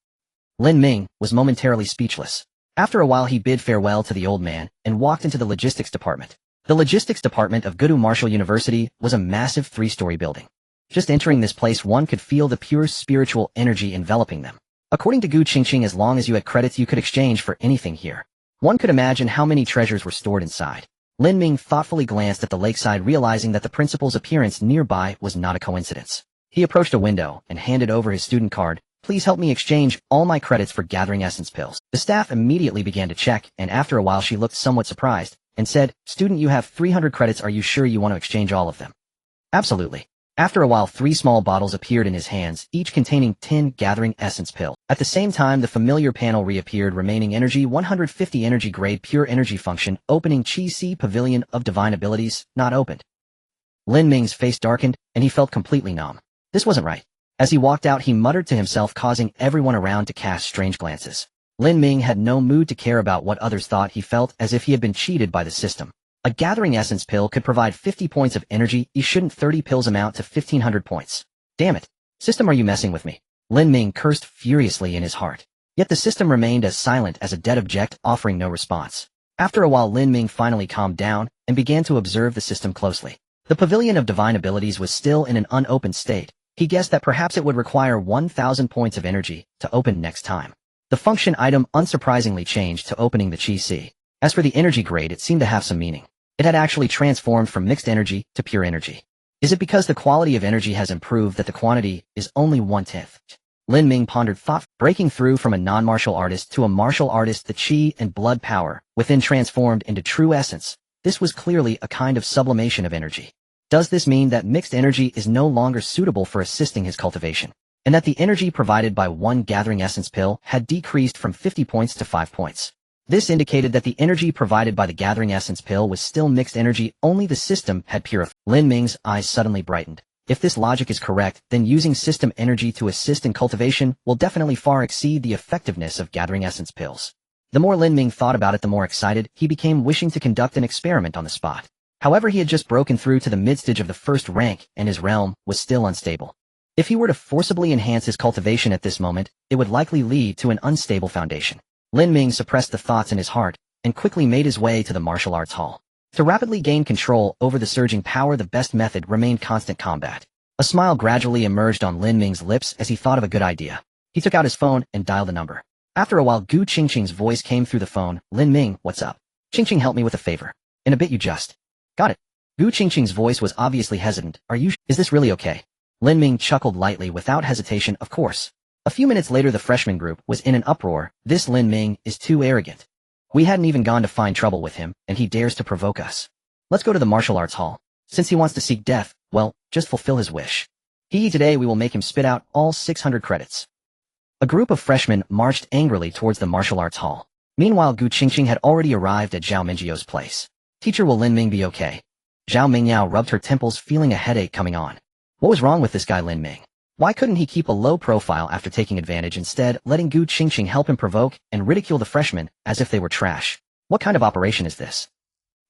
S1: Lin Ming was momentarily speechless. After a while, he bid farewell to the old man and walked into the logistics department. The logistics department of Gudu Martial University was a massive 3-story building. Just entering this place one could feel the pure spiritual energy enveloping them. According to Gu Qingqing, as long as you had credits you could exchange for anything here. One could imagine how many treasures were stored inside. Lin Ming thoughtfully glanced at the lakeside, realizing that the principal's appearance nearby was not a coincidence. He approached a window and handed over his student card. Please help me exchange all my credits for gathering essence pills. The staff immediately began to check, and after a while she looked somewhat surprised and said, Student, you have 300 credits. Are you sure you want to exchange all of them? Absolutely. After a while 3 small bottles appeared in his hands, each containing 10 gathering essence pills. At the same time the familiar panel reappeared, remaining energy 150 energy grade pure energy function, opening Chi Si Pavilion of Divine Abilities, not opened. Lin Ming's face darkened, and he felt completely numb. This wasn't right. As he walked out he muttered to himself, causing everyone around to cast strange glances. Lin Ming had no mood to care about what others thought. He felt as if he had been cheated by the system. A gathering essence pill could provide 50 points of energy. Shouldn't 30 pills amount to 1500 points? Damn it. System, are you messing with me? Lin Ming cursed furiously in his heart. Yet the system remained as silent as a dead object, offering no response. After a while Lin Ming finally calmed down and began to observe the system closely. The Pavilion of Divine Abilities was still in an unopened state. He guessed that perhaps it would require 1000 points of energy to open next time. The function item unsurprisingly changed to opening the Chi Si. As for the energy grade, it seemed to have some meaning. It had actually transformed from mixed energy to pure energy. Is it because the quality of energy has improved that the quantity is only 1/10? Lin Ming pondered thought, breaking through from a non-martial artist to a martial artist. The chi and blood power within transformed into true essence. This was clearly a kind of sublimation of energy. Does this mean that mixed energy is no longer suitable for assisting his cultivation, and that the energy provided by one gathering essence pill had decreased from 50 points to 5 points? This indicated that the energy provided by the gathering essence pill was still mixed energy, only the system had purified. Lin Ming's eyes suddenly brightened. If this logic is correct, then using system energy to assist in cultivation will definitely far exceed the effectiveness of gathering essence pills. The more Lin Ming thought about it, the more excited he became, wishing to conduct an experiment on the spot. However, he had just broken through to the mid-stage of the first rank, and his realm was still unstable. If he were to forcibly enhance his cultivation at this moment, it would likely lead to an unstable foundation. Lin Ming suppressed the thoughts in his heart and quickly made his way to the martial arts hall. To rapidly gain control over the surging power, the best method remained constant combat. A smile gradually emerged on Lin Ming's lips as he thought of a good idea. He took out his phone and dialed the number. After a while Gu Qingqing's voice came through the phone. Lin Ming, what's up? Qingqing, help me with a favor. In a bit you just. Got it. Gu Qingqing's voice was obviously hesitant. Is this really okay? Lin Ming chuckled lightly without hesitation. Of course. A few minutes later the freshman group was in an uproar. This Lin Ming is too arrogant. We hadn't even gone to find trouble with him, and he dares to provoke us. Let's go to the martial arts hall. Since he wants to seek death, well, just fulfill his wish. Today we will make him spit out all 600 credits. A group of freshmen marched angrily towards the martial arts hall. Meanwhile Gu Qingqing had already arrived at Zhao Mingyu's place. Teacher, will Lin Ming be okay? Zhao Mingyao rubbed her temples, feeling a headache coming on. What was wrong with this guy Lin Ming? Why couldn't he keep a low profile after taking advantage, instead letting Gu Qingqing help him provoke and ridicule the freshmen as if they were trash? What kind of operation is this?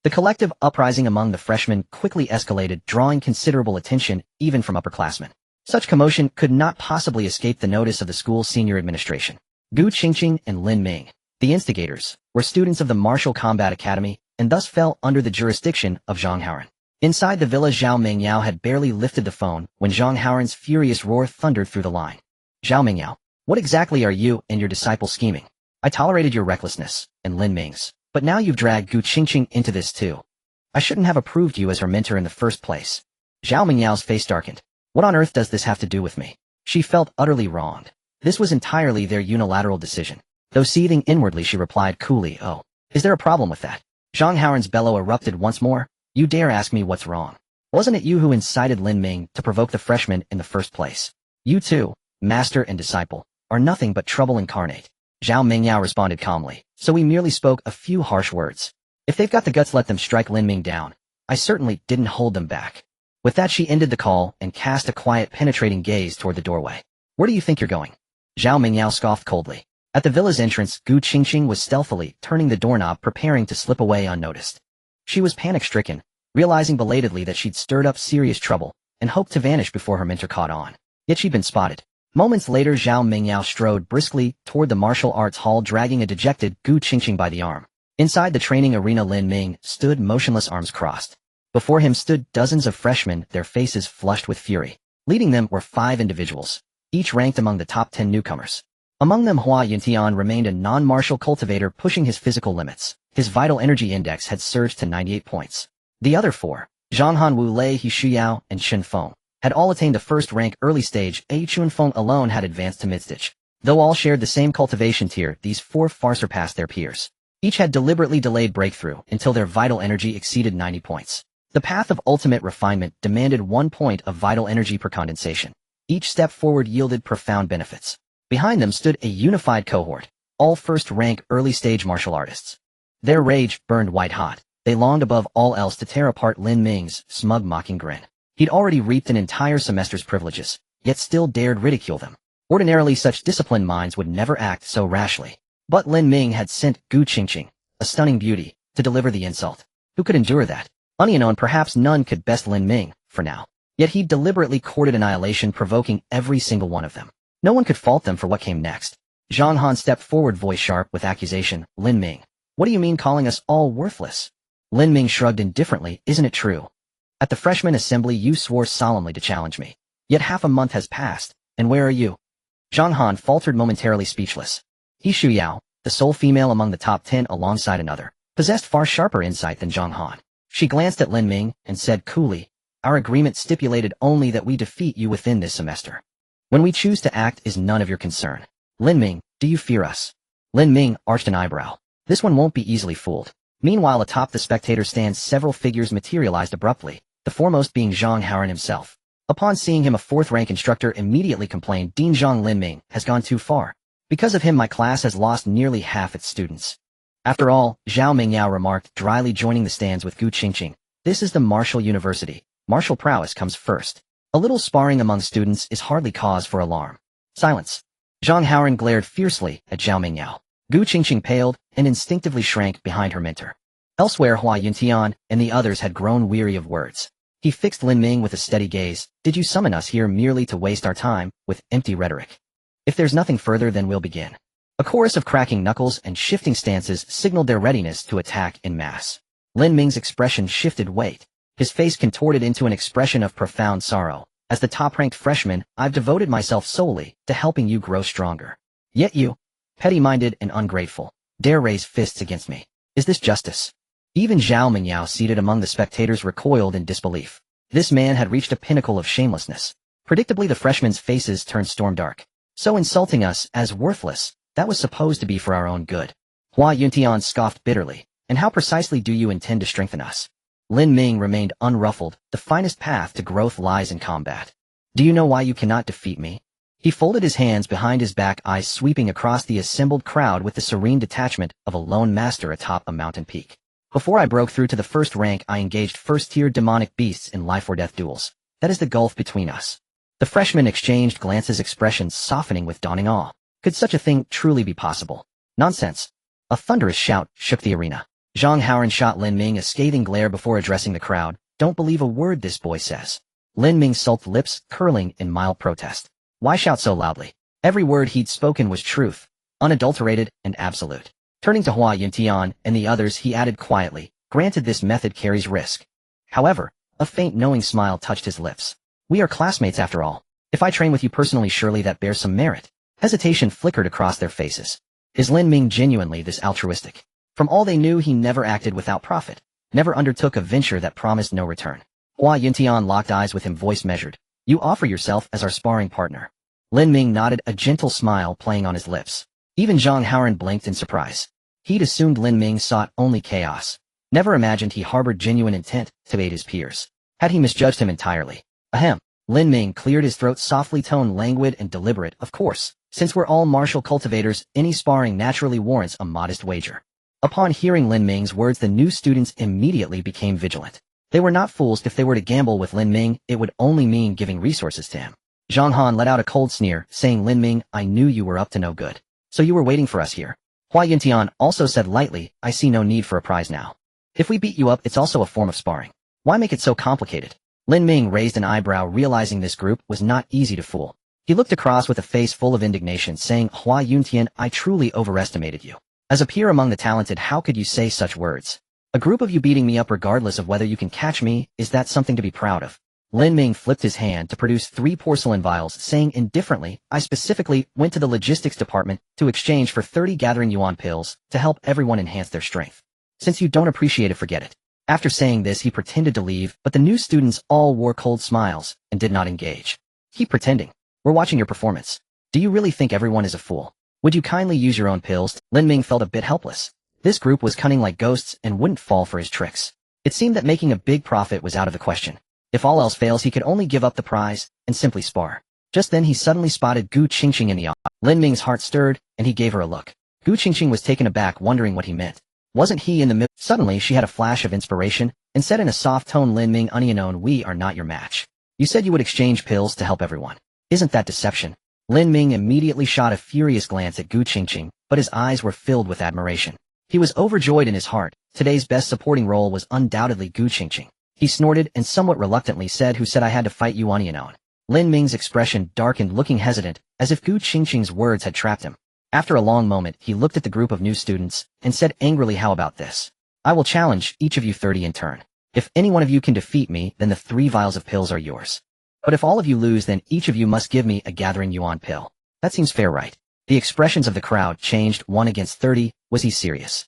S1: The collective uprising among the freshmen quickly escalated, drawing considerable attention even from upperclassmen. Such commotion could not possibly escape the notice of the school's senior administration. Gu Qingqing and Lin Ming, the instigators, were students of the Martial Combat Academy and thus fell under the jurisdiction of Zhang Haoran. Inside the villa, Zhao Mingyao had barely lifted the phone when Zhang Haoran's furious roar thundered through the line. Zhao Mingyao, what exactly are you and your disciple scheming? I tolerated your recklessness, and Lin Ming's, but now you've dragged Gu Qingqing into this too. I shouldn't have approved you as her mentor in the first place. Zhao Mingyao's face darkened. What on earth does this have to do with me? She felt utterly wronged. This was entirely their unilateral decision. Though seething inwardly, she replied coolly, oh, is there a problem with that? Zhang Haoran's bellow erupted once more. You dare ask me what's wrong? Wasn't it you who incited Lin Ming to provoke the freshman in the first place? You two, master and disciple, are nothing but trouble incarnate. Zhao Mingyao responded calmly. So we merely spoke a few harsh words. If they've got the guts, let them strike Lin Ming down. I certainly didn't hold them back. With that she ended the call and cast a quiet, penetrating gaze toward the doorway. Where do you think you're going? Zhao Mingyao scoffed coldly. At the villa's entrance, Gu Qingqing was stealthily turning the doorknob, preparing to slip away unnoticed. She was panic-stricken, realizing belatedly that she'd stirred up serious trouble, and hoped to vanish before her mentor caught on. Yet she'd been spotted. Moments later Zhao Mingyao strode briskly toward the martial arts hall, dragging a dejected Gu Qingqing by the arm. Inside the training arena Lin Ming stood motionless, arms crossed. Before him stood dozens of freshmen, their faces flushed with fury. Leading them were 5 individuals, each ranked among the top 10 newcomers. Among them Hua Yuntian remained a non-martial cultivator pushing his physical limits. His vital energy index had surged to 98 points. The other 4, Zhanghan Wu Lei, He Shuyao, and Chen Feng, had all attained the first rank early stage. A Chun Feng alone had advanced to mid-stage. Though all shared the same cultivation tier, these 4 far surpassed their peers. Each had deliberately delayed breakthrough until their vital energy exceeded 90 points. The path of ultimate refinement demanded 1 point of vital energy per condensation. Each step forward yielded profound benefits. Behind them stood a unified cohort, all first-rank early-stage martial artists. Their rage burned white-hot. They longed above all else to tear apart Lin Ming's smug mocking grin. He'd already reaped an entire semester's privileges, yet still dared ridicule them. Ordinarily such disciplined minds would never act so rashly. But Lin Ming had sent Gu Qingqing, a stunning beauty, to deliver the insult. Who could endure that? Unknown, perhaps none could best Lin Ming, for now. Yet he deliberately courted annihilation, provoking every single one of them. No one could fault them for what came next. Zhang Han stepped forward, voice sharp with accusation. Lin Ming, what do you mean calling us all worthless? Lin Ming shrugged indifferently. Isn't it true? At the freshman assembly you swore solemnly to challenge me. Yet half a month has passed, and where are you? Zhang Han faltered, momentarily speechless. He Shuyao, the sole female among the top 10 alongside another, possessed far sharper insight than Zhang Han. She glanced at Lin Ming and said coolly, our agreement stipulated only that we defeat you within this semester. When we choose to act is none of your concern. Lin Ming, do you fear us? Lin Ming arched an eyebrow. This one won't be easily fooled. Meanwhile, atop the spectator stands several figures materialized abruptly, the foremost being Zhang Haoran himself. Upon seeing him, a 4th-rank instructor immediately complained, Dean Zhang, Lin Ming has gone too far. Because of him my class has lost nearly half its students. After all, Zhao Mingyao remarked, dryly joining the stands with Gu Qingqing, this is the martial university. Martial prowess comes first. A little sparring among students is hardly cause for alarm. Silence. Zhang Haoran glared fiercely at Zhao Mingyao. Gu Qingqing paled and instinctively shrank behind her mentor. Elsewhere, Hua Yuntian and the others had grown weary of words. He fixed Lin Ming with a steady gaze. Did you summon us here merely to waste our time with empty rhetoric? If there's nothing further, then we'll begin. A chorus of cracking knuckles and shifting stances signaled their readiness to attack en masse. Lin Ming's expression shifted weight. His face contorted into an expression of profound sorrow. As the top-ranked freshman, I've devoted myself solely to helping you grow stronger. Yet you, petty-minded and ungrateful, dare raise fists against me. Is this justice? Even Zhao Mingyao, seated among the spectators, recoiled in disbelief. This man had reached a pinnacle of shamelessness. Predictably, the freshmen's faces turned storm-dark. So insulting us as worthless, that was supposed to be for our own good. Hua Yuntian scoffed bitterly. And how precisely do you intend to strengthen us? Lin Ming remained unruffled. The finest path to growth lies in combat. Do you know why you cannot defeat me? He folded his hands behind his back, eyes sweeping across the assembled crowd with the serene detachment of a lone master atop a mountain peak. Before I broke through to the first rank, I engaged first-tier demonic beasts in life-or-death duels. That is the gulf between us. The freshmen exchanged glances, expressions softening with dawning awe. Could such a thing truly be possible? Nonsense. A thunderous shout shook the arena. Zhang Haoran shot Lin Ming a scathing glare before addressing the crowd. Don't believe a word this boy says. Lin Ming sulked, lips curling in mild protest. Why shout so loudly? Every word he'd spoken was truth, unadulterated and absolute. Turning to Hua Yuntian and the others, he added quietly, granted this method carries risk. However, a faint knowing smile touched his lips. We are classmates after all. If I train with you personally, surely that bears some merit. Hesitation flickered across their faces. Is Lin Ming genuinely this altruistic? From all they knew, he never acted without profit, never undertook a venture that promised no return. Hua Yuntian locked eyes with him, voice measured. You offer yourself as our sparring partner. Lin Ming nodded, a gentle smile playing on his lips. Even Zhang Haoran blinked in surprise. He'd assumed Lin Ming sought only chaos. Never imagined he harbored genuine intent to aid his peers. Had he misjudged him entirely? Ahem. Lin Ming cleared his throat, softly, tone languid and deliberate. Of course, since we're all martial cultivators, any sparring naturally warrants a modest wager. Upon hearing Lin Ming's words, the new students immediately became vigilant. They were not fools. If they were to gamble with Lin Ming, it would only mean giving resources to him. Zhang Han let out a cold sneer, saying, Lin Ming, I knew you were up to no good. So you were waiting for us here. Hua Yuntian also said lightly, I see no need for a prize now. If we beat you up, it's also a form of sparring. Why make it so complicated? Lin Ming raised an eyebrow, realizing this group was not easy to fool. He looked across with a face full of indignation, saying, Hua Yuntian, I truly overestimated you. As a peer among the talented, how could you say such words? A group of you beating me up regardless of whether you can catch me, is that something to be proud of? Lin Ming flipped his hand to produce 3 porcelain vials, saying indifferently, I specifically went to the logistics department to exchange for 30 gathering yuan pills to help everyone enhance their strength. Since you don't appreciate it, forget it. After saying this, he pretended to leave, but the new students all wore cold smiles and did not engage. Keep pretending. We're watching your performance. Do you really think everyone is a fool? Would you kindly use your own pills? Lin Ming felt a bit helpless. This group was cunning like ghosts and wouldn't fall for his tricks. It seemed that making a big profit was out of the question. If all else fails, he could only give up the prize and simply spar. Just then he suddenly spotted Gu Qingqing in the eye. Lin Ming's heart stirred, and he gave her a look. Gu Qingqing was taken aback, wondering what he meant. Wasn't he in the middle? Suddenly she had a flash of inspiration, and said in a soft tone, Lin Ming, unknown, we are not your match. You said you would exchange pills to help everyone. Isn't that deception? Lin Ming immediately shot a furious glance at Gu Qingqing, but his eyes were filled with admiration. He was overjoyed in his heart. Today's best supporting role was undoubtedly Gu Qingqing. He snorted and somewhat reluctantly said, who said I had to fight you, unknown? Lin Ming's expression darkened, looking hesitant, as if Gu Qingqing's words had trapped him. After a long moment, he looked at the group of new students and said angrily, how about this? I will challenge each of you 30 in turn. If any one of you can defeat me, then the 3 vials of pills are yours. But if all of you lose, then each of you must give me a gathering yuan pill. That seems fair, right? The expressions of the crowd changed. 1 against 30, was he serious?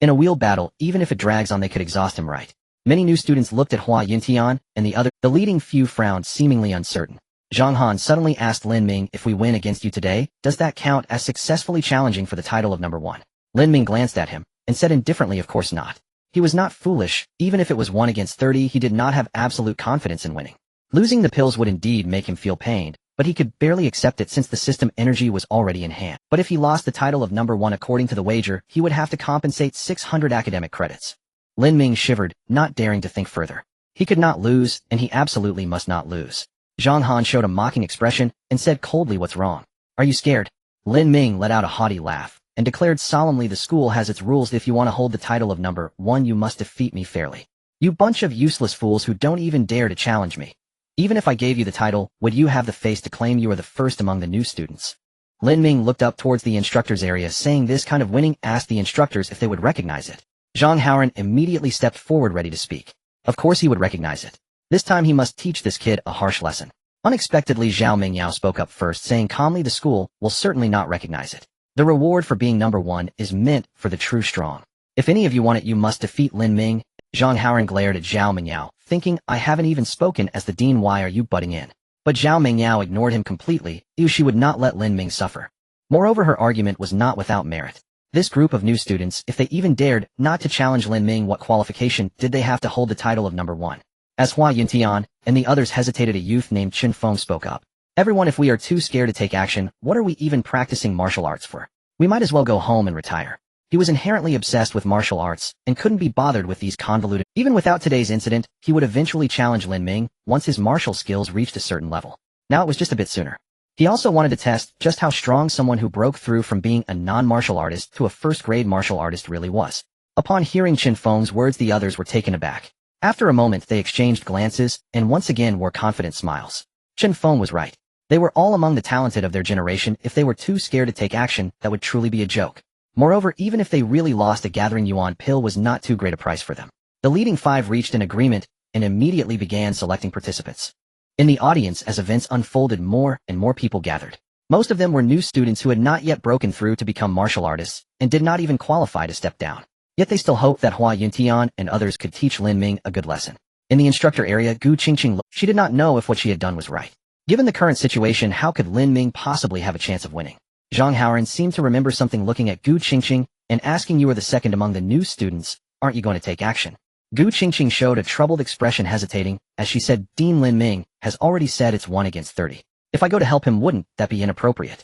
S1: In a wheel battle, even if it drags on, they could exhaust him, right? Many new students looked at Hua Yuntian and the leading few frowned, seemingly uncertain. Zhang Han suddenly asked Lin Ming, if we win against you today, does that count as successfully challenging for the title of number 1? Lin Ming glanced at him and said indifferently, of course not. He was not foolish. Even if it was 1 against 30, he did not have absolute confidence in winning. Losing the pills would indeed make him feel pained, but he could barely accept it since the system energy was already in hand. But if he lost the title of number 1 according to the wager, he would have to compensate 600 academic credits. Lin Ming shivered, not daring to think further. He could not lose, and he absolutely must not lose. Zhang Han showed a mocking expression and said coldly, what's wrong? Are you scared? Lin Ming let out a haughty laugh and declared solemnly, the school has its rules. If you want to hold the title of number 1, you must defeat me fairly. You bunch of useless fools who don't even dare to challenge me. Even if I gave you the title, would you have the face to claim you are the first among the new students? Lin Ming looked up towards the instructors area, saying this kind of winning, asked the instructors if they would recognize it. Zhang Haoran immediately stepped forward, ready to speak. Of course he would recognize it. This time he must teach this kid a harsh lesson. Unexpectedly, Zhao Mingyao spoke up first, saying calmly, the school will certainly not recognize it. The reward for being number 1 is meant for the true strong. If any of you want it, you must defeat Lin Ming. Zhang Haoran glared at Zhao Mingyao, thinking, I haven't even spoken as the dean, why are you butting in? But Zhao Mingyao ignored him completely. She would not let Lin Ming suffer. Moreover, her argument was not without merit. This group of new students, if they even dared not to challenge Lin Ming, what qualification did they have to hold the title of number 1? As Hua Yuntian and the others hesitated, a youth named Chen Feng spoke up. Everyone, if we are too scared to take action, what are we even practicing martial arts for? We might as well go home and retire. He was inherently obsessed with martial arts and couldn't be bothered with these convoluted. Even without today's incident, he would eventually challenge Lin Ming once his martial skills reached a certain level. Now it was just a bit sooner. He also wanted to test just how strong someone who broke through from being a non-martial artist to a first-grade martial artist really was. Upon hearing Chen Feng's words, the others were taken aback. After a moment, they exchanged glances and once again wore confident smiles. Chen Feng was right. They were all among the talented of their generation. If they were too scared to take action, that would truly be a joke. Moreover, even if they really lost, a gathering yuan pill was not too great a price for them. The leading 5 reached an agreement and immediately began selecting participants. In the audience, as events unfolded, more and more people gathered. Most of them were new students who had not yet broken through to become martial artists and did not even qualify to step down. Yet they still hoped that Hua Yuntian and others could teach Lin Ming a good lesson. In the instructor area, Gu Qingqing, she did not know if what she had done was right. Given the current situation, how could Lin Ming possibly have a chance of winning? Zhang Haoran seemed to remember something, looking at Gu Qingqing and asking, you are the second among the new students, aren't you going to take action? Gu Qingqing showed a troubled expression, hesitating, as she said, Dean Lin Ming has already said it's 1 against 30. If I go to help him, wouldn't that be inappropriate?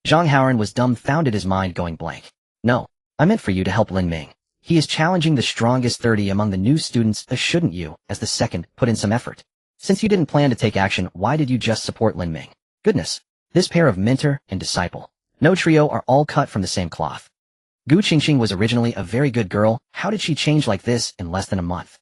S1: Zhang Haoran was dumbfounded, his mind going blank. No, I meant for you to help Lin Ming. He is challenging the strongest 30 among the new students, shouldn't you, as the second, put in some effort? Since you didn't plan to take action, why did you just support Lin Ming? Goodness, this pair of mentor and disciple. No trio are all cut from the same cloth. Gu Qingqing was originally a very good girl. How did she change like this in less than a month?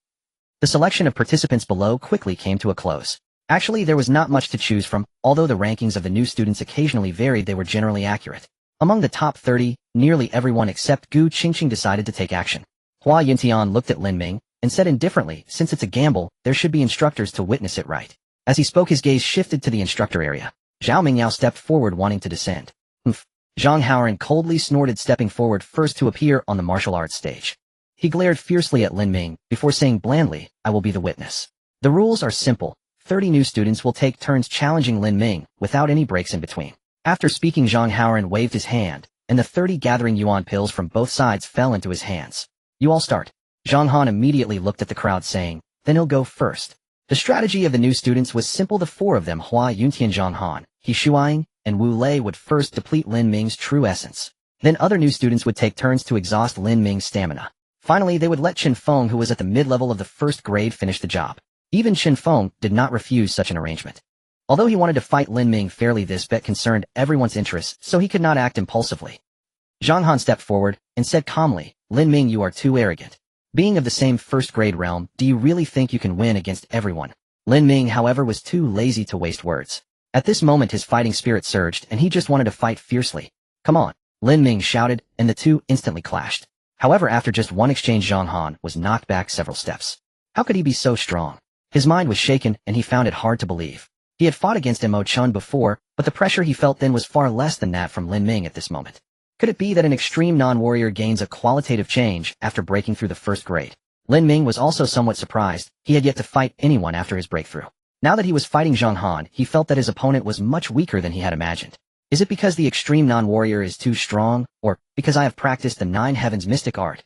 S1: The selection of participants below quickly came to a close. Actually, there was not much to choose from. Although the rankings of the new students occasionally varied, they were generally accurate. Among the top 30, nearly everyone except Gu Qingqing decided to take action. Hua Yuntian looked at Lin Ming and said indifferently, since it's a gamble, there should be instructors to witness it, right? As he spoke, his gaze shifted to the instructor area. Zhao Mingyao stepped forward, wanting to descend. Humph. Zhang Haoran coldly snorted, stepping forward first to appear on the martial arts stage. He glared fiercely at Lin Ming, before saying blandly, I will be the witness. The rules are simple. 30 new students will take turns challenging Lin Ming, without any breaks in between. After speaking, Zhang Haoran waved his hand, and the 30 gathering yuan pills from both sides fell into his hands. You all start. Zhang Han immediately looked at the crowd, saying, then he'll go first. The strategy of the new students was simple. The four of them, Hua Yuntian, Zhang Han, He Shuang, and Wu Lei, would first deplete Lin Ming's true essence. Then other new students would take turns to exhaust Lin Ming's stamina. Finally, they would let Chen Feng, who was at the mid-level of the first grade, finish the job. Even Chen Feng did not refuse such an arrangement. Although he wanted to fight Lin Ming fairly, this bet concerned everyone's interests, so he could not act impulsively. Zhang Han stepped forward and said calmly, Lin Ming, you are too arrogant. Being of the same first-grade realm, do you really think you can win against everyone? Lin Ming, however, was too lazy to waste words. At this moment, his fighting spirit surged, and he just wanted to fight fiercely. Come on, Lin Ming shouted, and the two instantly clashed. However, after just one exchange, Zhang Han was knocked back several steps. How could he be so strong? His mind was shaken, and he found it hard to believe. He had fought against Mo Chun before, but the pressure he felt then was far less than that from Lin Ming at this moment. Could it be that an extreme non-warrior gains a qualitative change after breaking through the first grade? Lin Ming was also somewhat surprised. He had yet to fight anyone after his breakthrough. Now that he was fighting Zhang Han, he felt that his opponent was much weaker than he had imagined. Is it because the extreme non-warrior is too strong, or because I have practiced the 9 heavens mystic art?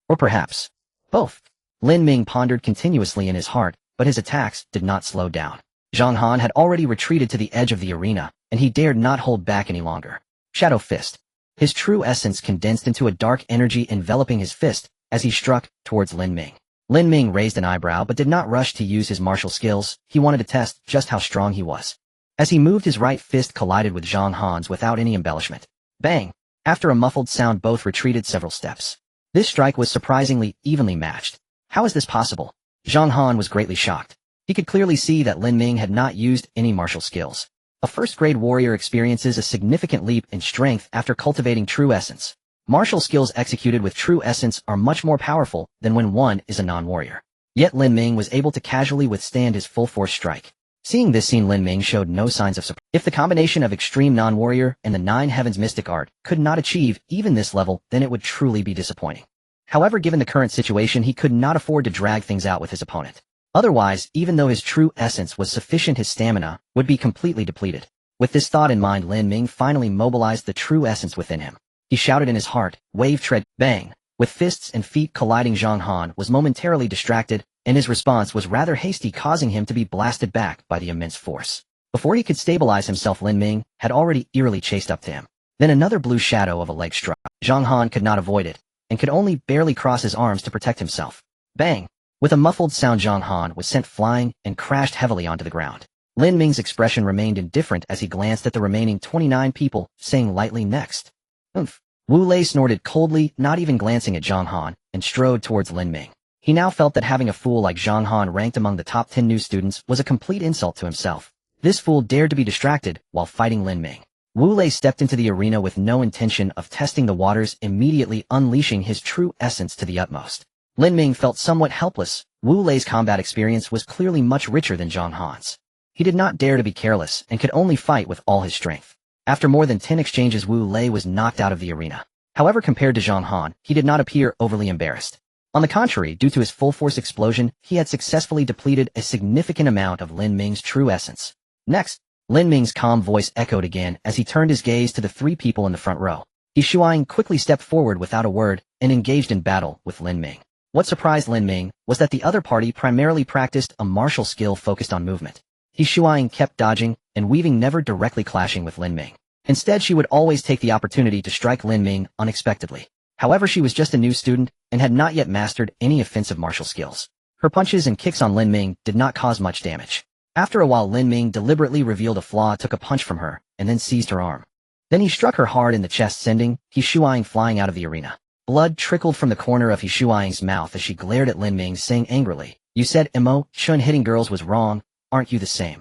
S1: Or perhaps both? Lin Ming pondered continuously in his heart, but his attacks did not slow down. Zhang Han had already retreated to the edge of the arena, and he dared not hold back any longer. Shadow Fist. His true essence condensed into a dark energy enveloping his fist as he struck towards Lin Ming. Lin Ming raised an eyebrow but did not rush to use his martial skills. He wanted to test just how strong he was. As he moved, his right fist collided with Zhang Han's without any embellishment. Bang! After a muffled sound, both retreated several steps. This strike was surprisingly evenly matched. How is this possible? Zhang Han was greatly shocked. He could clearly see that Lin Ming had not used any martial skills. A first-grade warrior experiences a significant leap in strength after cultivating true essence. Martial skills executed with true essence are much more powerful than when one is a non-warrior. Yet Lin Ming was able to casually withstand his full-force strike. Seeing this scene, Lin Ming showed no signs of surprise. If the combination of extreme non-warrior and the 9 heavens mystic art could not achieve even this level, then it would truly be disappointing. However, given the current situation, he could not afford to drag things out with his opponent. Otherwise, even though his true essence was sufficient, his stamina would be completely depleted. With this thought in mind, Lin Ming finally mobilized the true essence within him. He shouted in his heart, wave tread, bang! With fists and feet colliding, Zhang Han was momentarily distracted, and his response was rather hasty, causing him to be blasted back by the immense force. Before he could stabilize himself, Lin Ming had already eerily chased up to him. Then another blue shadow of a leg struck. Zhang Han could not avoid it, and could only barely cross his arms to protect himself. Bang! With a muffled sound, Zhang Han was sent flying and crashed heavily onto the ground. Lin Ming's expression remained indifferent as he glanced at the remaining 29 people, saying lightly, next. Oomph. Wu Lei snorted coldly, not even glancing at Zhang Han, and strode towards Lin Ming. He now felt that having a fool like Zhang Han ranked among the top 10 new students was a complete insult to himself. This fool dared to be distracted while fighting Lin Ming. Wu Lei stepped into the arena with no intention of testing the waters, immediately unleashing his true essence to the utmost. Lin Ming felt somewhat helpless. Wu Lei's combat experience was clearly much richer than Zhang Han's. He did not dare to be careless and could only fight with all his strength. After more than 10 exchanges, Wu Lei was knocked out of the arena. However, compared to Zhang Han, he did not appear overly embarrassed. On the contrary, due to his full-force explosion, he had successfully depleted a significant amount of Lin Ming's true essence. Next, Lin Ming's calm voice echoed again as he turned his gaze to the 3 people in the front row. He Shuang quickly stepped forward without a word and engaged in battle with Lin Ming. What surprised Lin Ming was that the other party primarily practiced a martial skill focused on movement. He Shuang kept dodging and weaving, never directly clashing with Lin Ming. Instead, she would always take the opportunity to strike Lin Ming unexpectedly. However, she was just a new student and had not yet mastered any offensive martial skills. Her punches and kicks on Lin Ming did not cause much damage. After a while, Lin Ming deliberately revealed a flaw, took a punch from her, and then seized her arm. Then he struck her hard in the chest, sending He Shuang flying out of the arena. Blood trickled from the corner of He Shuang's mouth as she glared at Lin Ming, saying angrily, "You said Mo Chun hitting girls was wrong, aren't you the same?"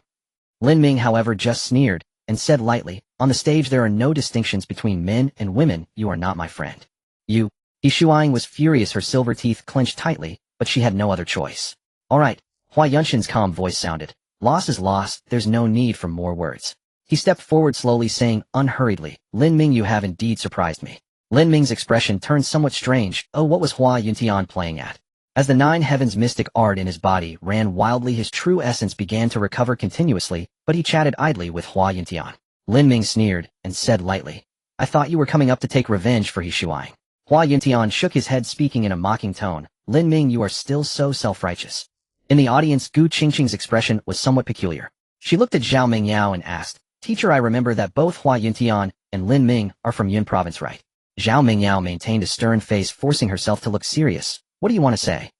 S1: Lin Ming, however, just sneered and said lightly, "On the stage there are no distinctions between men and women, you are not my friend." You. He Shuang was furious, her silver teeth clenched tightly, but she had no other choice. All right, Hua Yunshin's calm voice sounded. Loss is loss, there's no need for more words. He stepped forward slowly saying, unhurriedly, Lin Ming, you have indeed surprised me. Lin Ming's expression turned somewhat strange. Oh, what was Hua Yuntian playing at? As the nine heavens mystic art in his body ran wildly, his true essence began to recover continuously, but he chatted idly with Hua Yuntian. Lin Ming sneered and said lightly, I thought you were coming up to take revenge for He Shuai. Hua Yuntian shook his head, speaking in a mocking tone. Lin Ming, you are still so self-righteous. In the audience, Gu Qingqing's expression was somewhat peculiar. She looked at Zhao Mingyao and asked, Teacher, I remember that both Hua Yuntian and Lin Ming are from Yun province, right? Zhao Mingyao maintained a stern face, forcing herself to look serious. What do you want to say?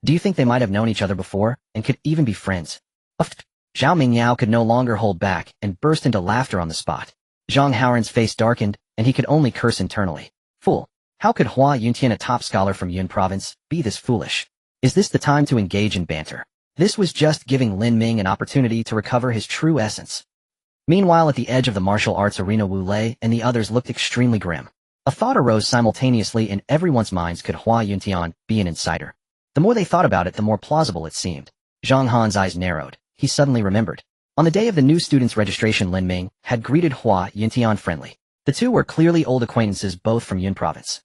S1: Do you think they might have known each other before, and could even be friends? Zhao Mingyao could no longer hold back, and burst into laughter on the spot. Zhang Haoran's face darkened, and he could only curse internally. Fool! How could Hua Yuntian, a top scholar from Yun province, be this foolish? Is this the time to engage in banter? This was just giving Lin Ming an opportunity to recover his true essence. Meanwhile, at the edge of the martial arts arena, Wu Lei and the others looked extremely grim. A thought arose simultaneously in everyone's minds: could Hua Yuntian be an insider? The more they thought about it, the more plausible it seemed. Zhang Han's eyes narrowed. He suddenly remembered. On the day of the new students' registration, Lin Ming had greeted Hua Yuntian friendly. The two were clearly old acquaintances, both from Yun province.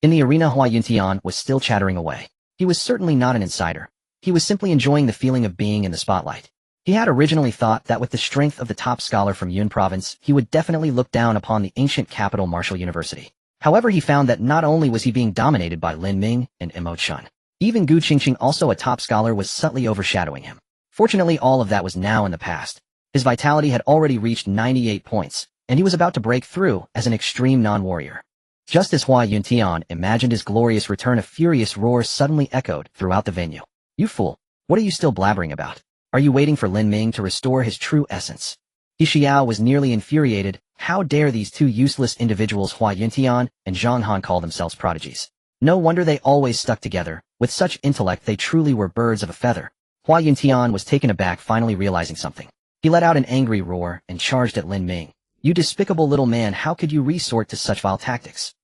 S1: In the arena, Hua Yuntian was still chattering away. He was certainly not an insider. He was simply enjoying the feeling of being in the spotlight. He had originally thought that with the strength of the top scholar from Yun province, he would definitely look down upon the ancient capital Martial University. However, he found that not only was he being dominated by Lin Ming and Mo Chun, even Gu Qingqing, also a top scholar, was subtly overshadowing him. Fortunately, all of that was now in the past. His vitality had already reached 98 points, and he was about to break through as an extreme non-warrior. Just as Hua Yuntian imagined his glorious return, a furious roar suddenly echoed throughout the venue. You fool! What are you still blabbering about? Are you waiting for Lin Ming to restore his true essence? He Xiao was nearly infuriated. How dare these two useless individuals, Hua Yuntian and Zhang Han, call themselves prodigies? No wonder they always stuck together. With such intellect, they truly were birds of a feather. Hua Yuntian was taken aback, finally realizing something. He let out an angry roar and charged at Lin Ming. You despicable little man, how could you resort to such vile tactics?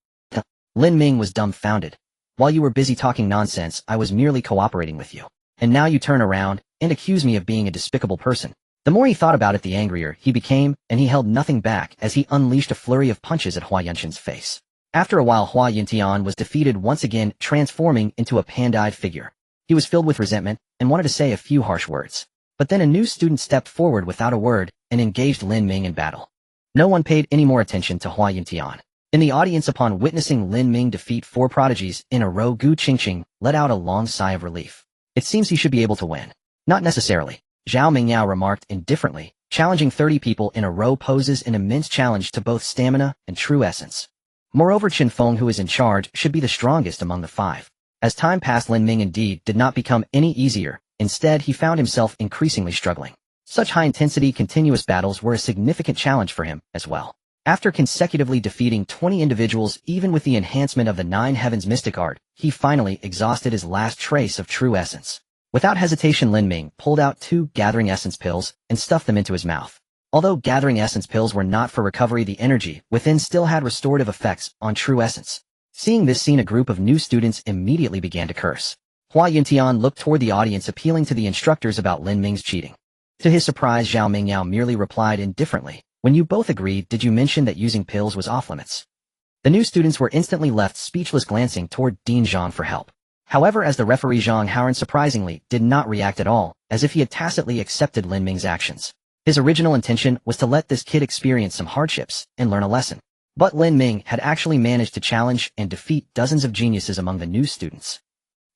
S1: Lin Ming was dumbfounded. While you were busy talking nonsense, I was merely cooperating with you. And now you turn around and accuse me of being a despicable person. The more he thought about it, the angrier he became, and he held nothing back as he unleashed a flurry of punches at Hua Yunshin's face. After a while, Hua Yuntian was defeated once again, transforming into a panda-eyed figure. He was filled with resentment and wanted to say a few harsh words. But then a new student stepped forward without a word and engaged Lin Ming in battle. No one paid any more attention to Hua Yuntian. In the audience, upon witnessing Lin Ming defeat four prodigies in a row, Gu Qingqing let out a long sigh of relief. It seems he should be able to win. Not necessarily. Zhao Mingyao remarked indifferently. Challenging 30 people in a row poses an immense challenge to both stamina and true essence. Moreover, Qin Feng, who is in charge, should be the strongest among the five. As time passed, Lin Ming indeed did not become any easier. Instead, he found himself increasingly struggling. Such high-intensity, continuous battles were a significant challenge for him as well. After consecutively defeating 20 individuals, even with the enhancement of the Nine Heavens mystic art, he finally exhausted his last trace of true essence. Without hesitation, Lin Ming pulled out 2 gathering essence pills and stuffed them into his mouth. Although gathering essence pills were not for recovery, the energy within still had restorative effects on true essence. Seeing this scene, a group of new students immediately began to curse. Hua Yuntian looked toward the audience, appealing to the instructors about Lin Ming's cheating. To his surprise, Zhao Mingyao merely replied indifferently, when you both agreed, did you mention that using pills was off limits? The new students were instantly left speechless, glancing toward Dean Zhang for help. However, as the referee, Zhang Haoran surprisingly did not react at all, as if he had tacitly accepted Lin Ming's actions. His original intention was to let this kid experience some hardships and learn a lesson. But Lin Ming had actually managed to challenge and defeat dozens of geniuses among the new students.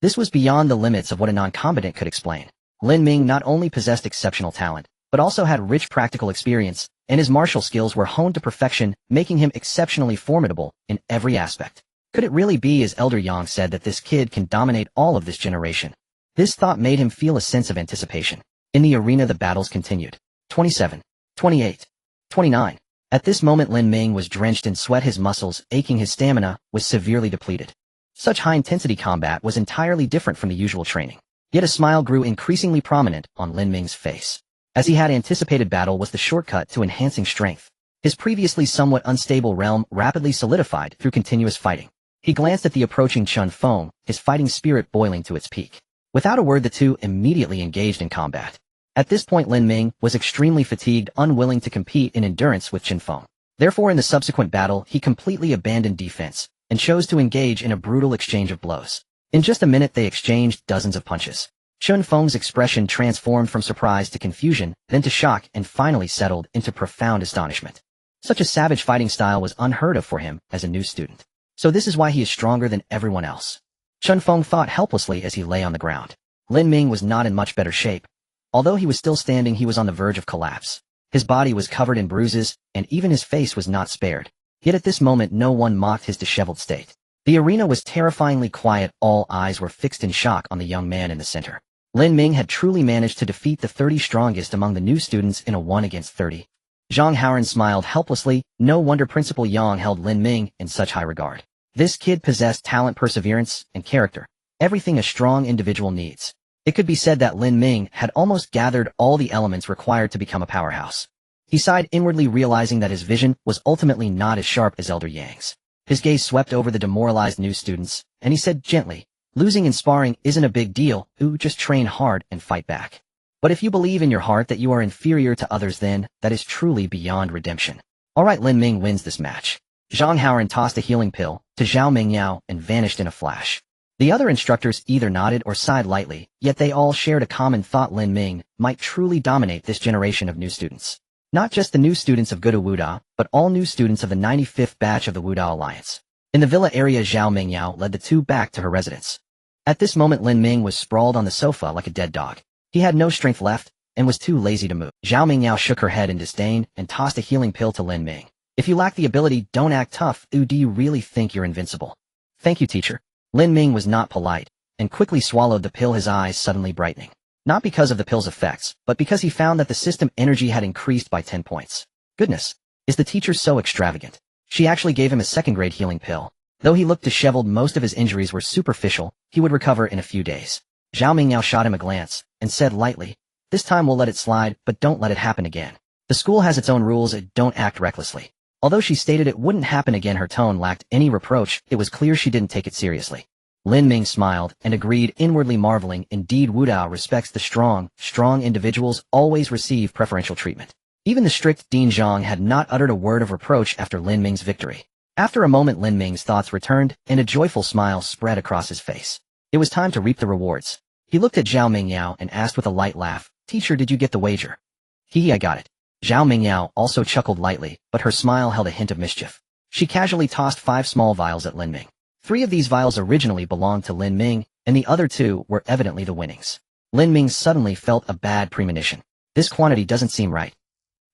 S1: This was beyond the limits of what a non-combatant could explain. Lin Ming not only possessed exceptional talent, but also had rich practical experience, and his martial skills were honed to perfection, making him exceptionally formidable in every aspect. Could it really be, as Elder Yang said, that this kid can dominate all of this generation? This thought made him feel a sense of anticipation. In the arena, the battles continued. 27, 28, 29. At this moment, Lin Ming was drenched in sweat, his muscles aching, his stamina was severely depleted. Such high-intensity combat was entirely different from the usual training. Yet a smile grew increasingly prominent on Lin Ming's face. As he had anticipated, battle was the shortcut to enhancing strength. His previously somewhat unstable realm rapidly solidified through continuous fighting. He glanced at the approaching Chun Feng, his fighting spirit boiling to its peak. Without a word, the two immediately engaged in combat. At this point, Lin Ming was extremely fatigued, unwilling to compete in endurance with Chen Feng. Therefore, in the subsequent battle, he completely abandoned defense and chose to engage in a brutal exchange of blows. In just a minute, they exchanged dozens of punches. Chen Feng's expression transformed from surprise to confusion, then to shock, and finally settled into profound astonishment. Such a savage fighting style was unheard of for him as a new student. So this is why he is stronger than everyone else. Chen Feng thought helplessly as he lay on the ground. Lin Ming was not in much better shape. Although he was still standing, he was on the verge of collapse. His body was covered in bruises, and even his face was not spared. Yet at this moment no one mocked his disheveled state. The arena was terrifyingly quiet, all eyes were fixed in shock on the young man in the center. Lin Ming had truly managed to defeat the 30 strongest among the new students in a 1 against 30. Zhang Haoran smiled helplessly. No wonder Principal Yang held Lin Ming in such high regard. This kid possessed talent, perseverance, and character. Everything a strong individual needs. It could be said that Lin Ming had almost gathered all the elements required to become a powerhouse. He sighed inwardly, realizing that his vision was ultimately not as sharp as Elder Yang's. His gaze swept over the demoralized new students, and he said gently, "Losing in sparring isn't a big deal. Just train hard and fight back. But if you believe in your heart that you are inferior to others, then that is truly beyond redemption." Alright, Lin Ming wins this match. Zhang Haoran tossed a healing pill to Zhao Mingyao and vanished in a flash. The other instructors either nodded or sighed lightly, yet they all shared a common thought: Lin Ming might truly dominate this generation of new students. Not just the new students of Guda Wuda, but all new students of the 95th batch of the Wuda Alliance. In the villa area, Zhao Mingyao led the two back to her residence. At this moment, Lin Ming was sprawled on the sofa like a dead dog. He had no strength left, and was too lazy to move. Zhao Mingyao shook her head in disdain and tossed a healing pill to Lin Ming. "If you lack the ability, don't act tough. Do you really think you're invincible?" "Thank you, teacher." Lin Ming was not polite, and quickly swallowed the pill, his eyes suddenly brightening. Not because of the pill's effects, but because he found that the system energy had increased by 10 points. Goodness, is the teacher so extravagant? She actually gave him a second-grade healing pill. Though he looked disheveled, most of his injuries were superficial. He would recover in a few days. Zhao Mingyao shot him a glance, and said lightly, "This time we'll let it slide, but don't let it happen again. The school has its own rules, don't act recklessly." Although she stated it wouldn't happen again, her tone lacked any reproach. It was clear she didn't take it seriously. Lin Ming smiled and agreed, inwardly marveling. Indeed, Wudao respects the strong. Strong individuals always receive preferential treatment. Even the strict Dean Zhang had not uttered a word of reproach after Lin Ming's victory. After a moment, Lin Ming's thoughts returned, and a joyful smile spread across his face. It was time to reap the rewards. He looked at Zhao Mingyao and asked with a light laugh, "Teacher, did you get the wager?" "Hee, I got it." Zhao Mingyao also chuckled lightly, but her smile held a hint of mischief. She casually tossed 5 small vials at Lin Ming. 3 of these vials originally belonged to Lin Ming, and the other 2 were evidently the winnings. Lin Ming suddenly felt a bad premonition. This quantity doesn't seem right.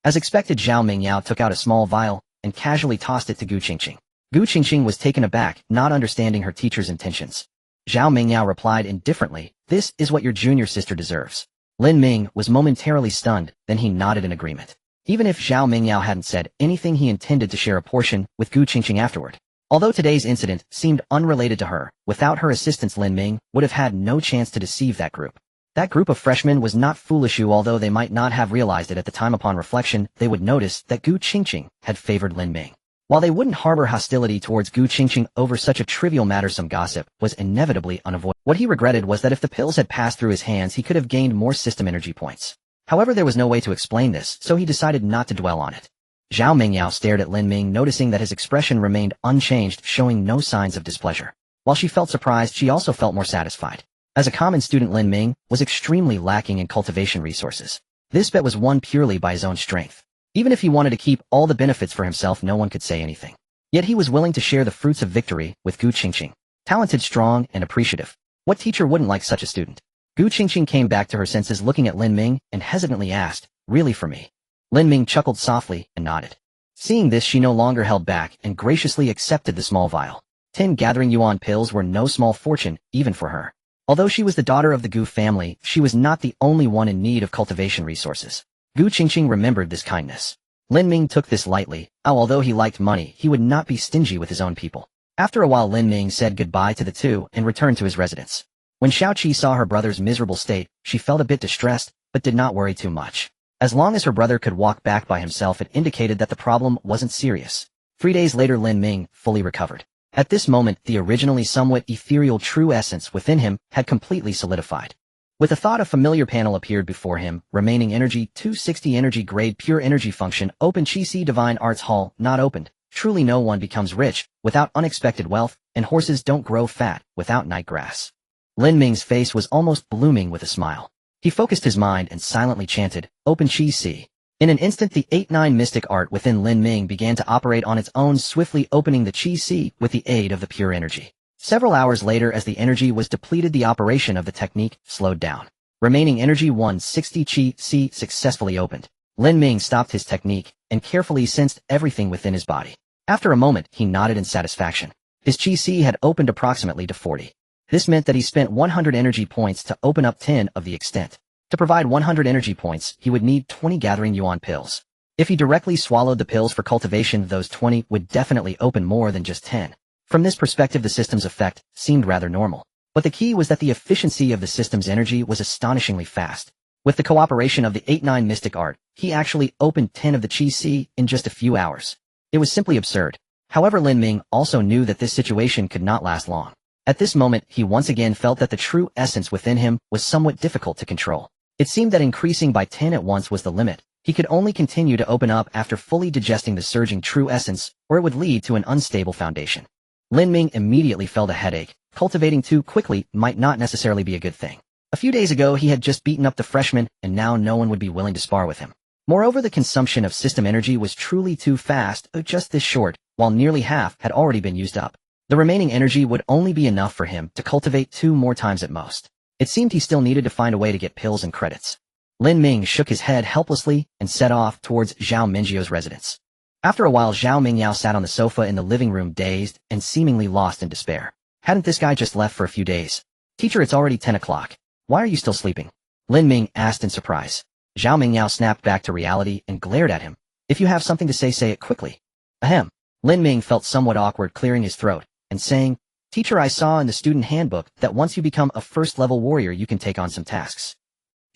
S1: As expected, Zhao Mingyao took out a small vial and casually tossed it to Gu Qingqing. Gu Qingqing was taken aback, not understanding her teacher's intentions. Zhao Mingyao replied indifferently, "This is what your junior sister deserves." Lin Ming was momentarily stunned, then he nodded in agreement. Even if Zhao Mingyao hadn't said anything, he intended to share a portion with Gu Qingqing afterward. Although today's incident seemed unrelated to her, without her assistance Lin Ming would have had no chance to deceive that group. That group of freshmen was not foolish, although they might not have realized it at the time. Upon reflection, they would notice that Gu Qingqing had favored Lin Ming. While they wouldn't harbor hostility towards Gu Qingqing over such a trivial matter, some gossip was inevitably unavoidable. What he regretted was that if the pills had passed through his hands, he could have gained more system energy points. However, there was no way to explain this, so he decided not to dwell on it. Zhao Mingyao stared at Lin Ming, noticing that his expression remained unchanged, showing no signs of displeasure. While she felt surprised, she also felt more satisfied. As a common student, Lin Ming was extremely lacking in cultivation resources. This bet was won purely by his own strength. Even if he wanted to keep all the benefits for himself, no one could say anything. Yet he was willing to share the fruits of victory with Gu Qingqing. Talented, strong, and appreciative. What teacher wouldn't like such a student? Gu Qingqing came back to her senses, looking at Lin Ming, and hesitantly asked, "Really, for me?" Lin Ming chuckled softly and nodded. Seeing this, she no longer held back and graciously accepted the small vial. 10 gathering yuan pills were no small fortune, even for her. Although she was the daughter of the Gu family, she was not the only one in need of cultivation resources. Gu Qingqing remembered this kindness. Lin Ming took this lightly. Although he liked money, he would not be stingy with his own people. After a while, Lin Ming said goodbye to the two and returned to his residence. When Xiaoqi saw her brother's miserable state, she felt a bit distressed, but did not worry too much. As long as her brother could walk back by himself, it indicated that the problem wasn't serious. 3 days later, Lin Ming fully recovered. At this moment, the originally somewhat ethereal true essence within him had completely solidified. With the thought, a familiar panel appeared before him, remaining energy 260 energy grade pure energy function open Chi-Si Divine Arts Hall, not opened. Truly no one becomes rich without unexpected wealth, and horses don't grow fat without night grass. Lin Ming's face was almost blooming with a smile. He focused his mind and silently chanted, Open Chi-Si. In an instant, the 8-9 mystic art within Lin Ming began to operate on its own, swiftly opening the Chi-Si with the aid of the pure energy. Several hours later, as the energy was depleted, the operation of the technique slowed down. Remaining energy 160 Chi-Si successfully opened. Lin Ming stopped his technique and carefully sensed everything within his body. After a moment, he nodded in satisfaction. His Chi-Si had opened approximately to 40. This meant that he spent 100 energy points to open up 10 of the extent. To provide 100 energy points, he would need 20 gathering yuan pills. If he directly swallowed the pills for cultivation, those 20 would definitely open more than just 10. From this perspective, the system's effect seemed rather normal. But the key was that the efficiency of the system's energy was astonishingly fast. With the cooperation of the 8-9 mystic art, he actually opened 10 of the Chi-Si in just a few hours. It was simply absurd. However, Lin Ming also knew that this situation could not last long. At this moment, he once again felt that the true essence within him was somewhat difficult to control. It seemed that increasing by 10 at once was the limit. He could only continue to open up after fully digesting the surging true essence, or it would lead to an unstable foundation. Lin Ming immediately felt a headache. Cultivating too quickly might not necessarily be a good thing. A few days ago, he had just beaten up the freshman, and now no one would be willing to spar with him. Moreover, the consumption of system energy was truly too fast, just this short, while nearly half had already been used up. The remaining energy would only be enough for him to cultivate 2 more times at most. It seemed he still needed to find a way to get pills and credits. Lin Ming shook his head helplessly and set off towards Zhao Mingyu's residence. After a while, Zhao Mingyao sat on the sofa in the living room, dazed and seemingly lost in despair. Hadn't this guy just left for a few days? Teacher, it's already 10 o'clock. Why are you still sleeping? Lin Ming asked in surprise. Zhao Mingyao snapped back to reality and glared at him. If you have something to say it quickly. Ahem. Lin Ming felt somewhat awkward, clearing his throat and saying, Teacher, I saw in the student handbook that once you become a first-level warrior, you can take on some tasks.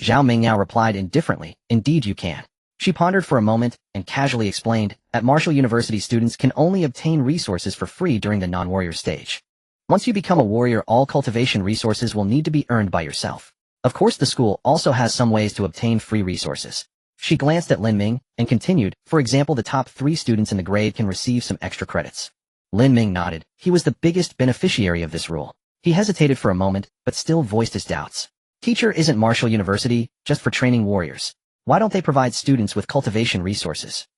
S1: Zhao Mingyao replied indifferently, Indeed you can. She pondered for a moment and casually explained, at Martial University, students can only obtain resources for free during the non-warrior stage. Once you become a warrior, all cultivation resources will need to be earned by yourself. Of course, the school also has some ways to obtain free resources. She glanced at Lin Ming and continued, for example, the top 3 students in the grade can receive some extra credits. Lin Ming nodded. He was the biggest beneficiary of this rule. He hesitated for a moment, but still voiced his doubts. Teacher, isn't Martial University just for training warriors? Why don't they provide students with cultivation resources?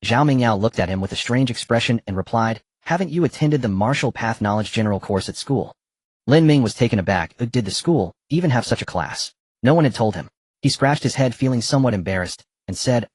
S1: Zhao Mingyao looked at him with a strange expression and replied, Haven't you attended the Martial Path Knowledge General course at school? Lin Ming was taken aback. Did the school even have such a class? No one had told him. He scratched his head, feeling somewhat embarrassed, and said,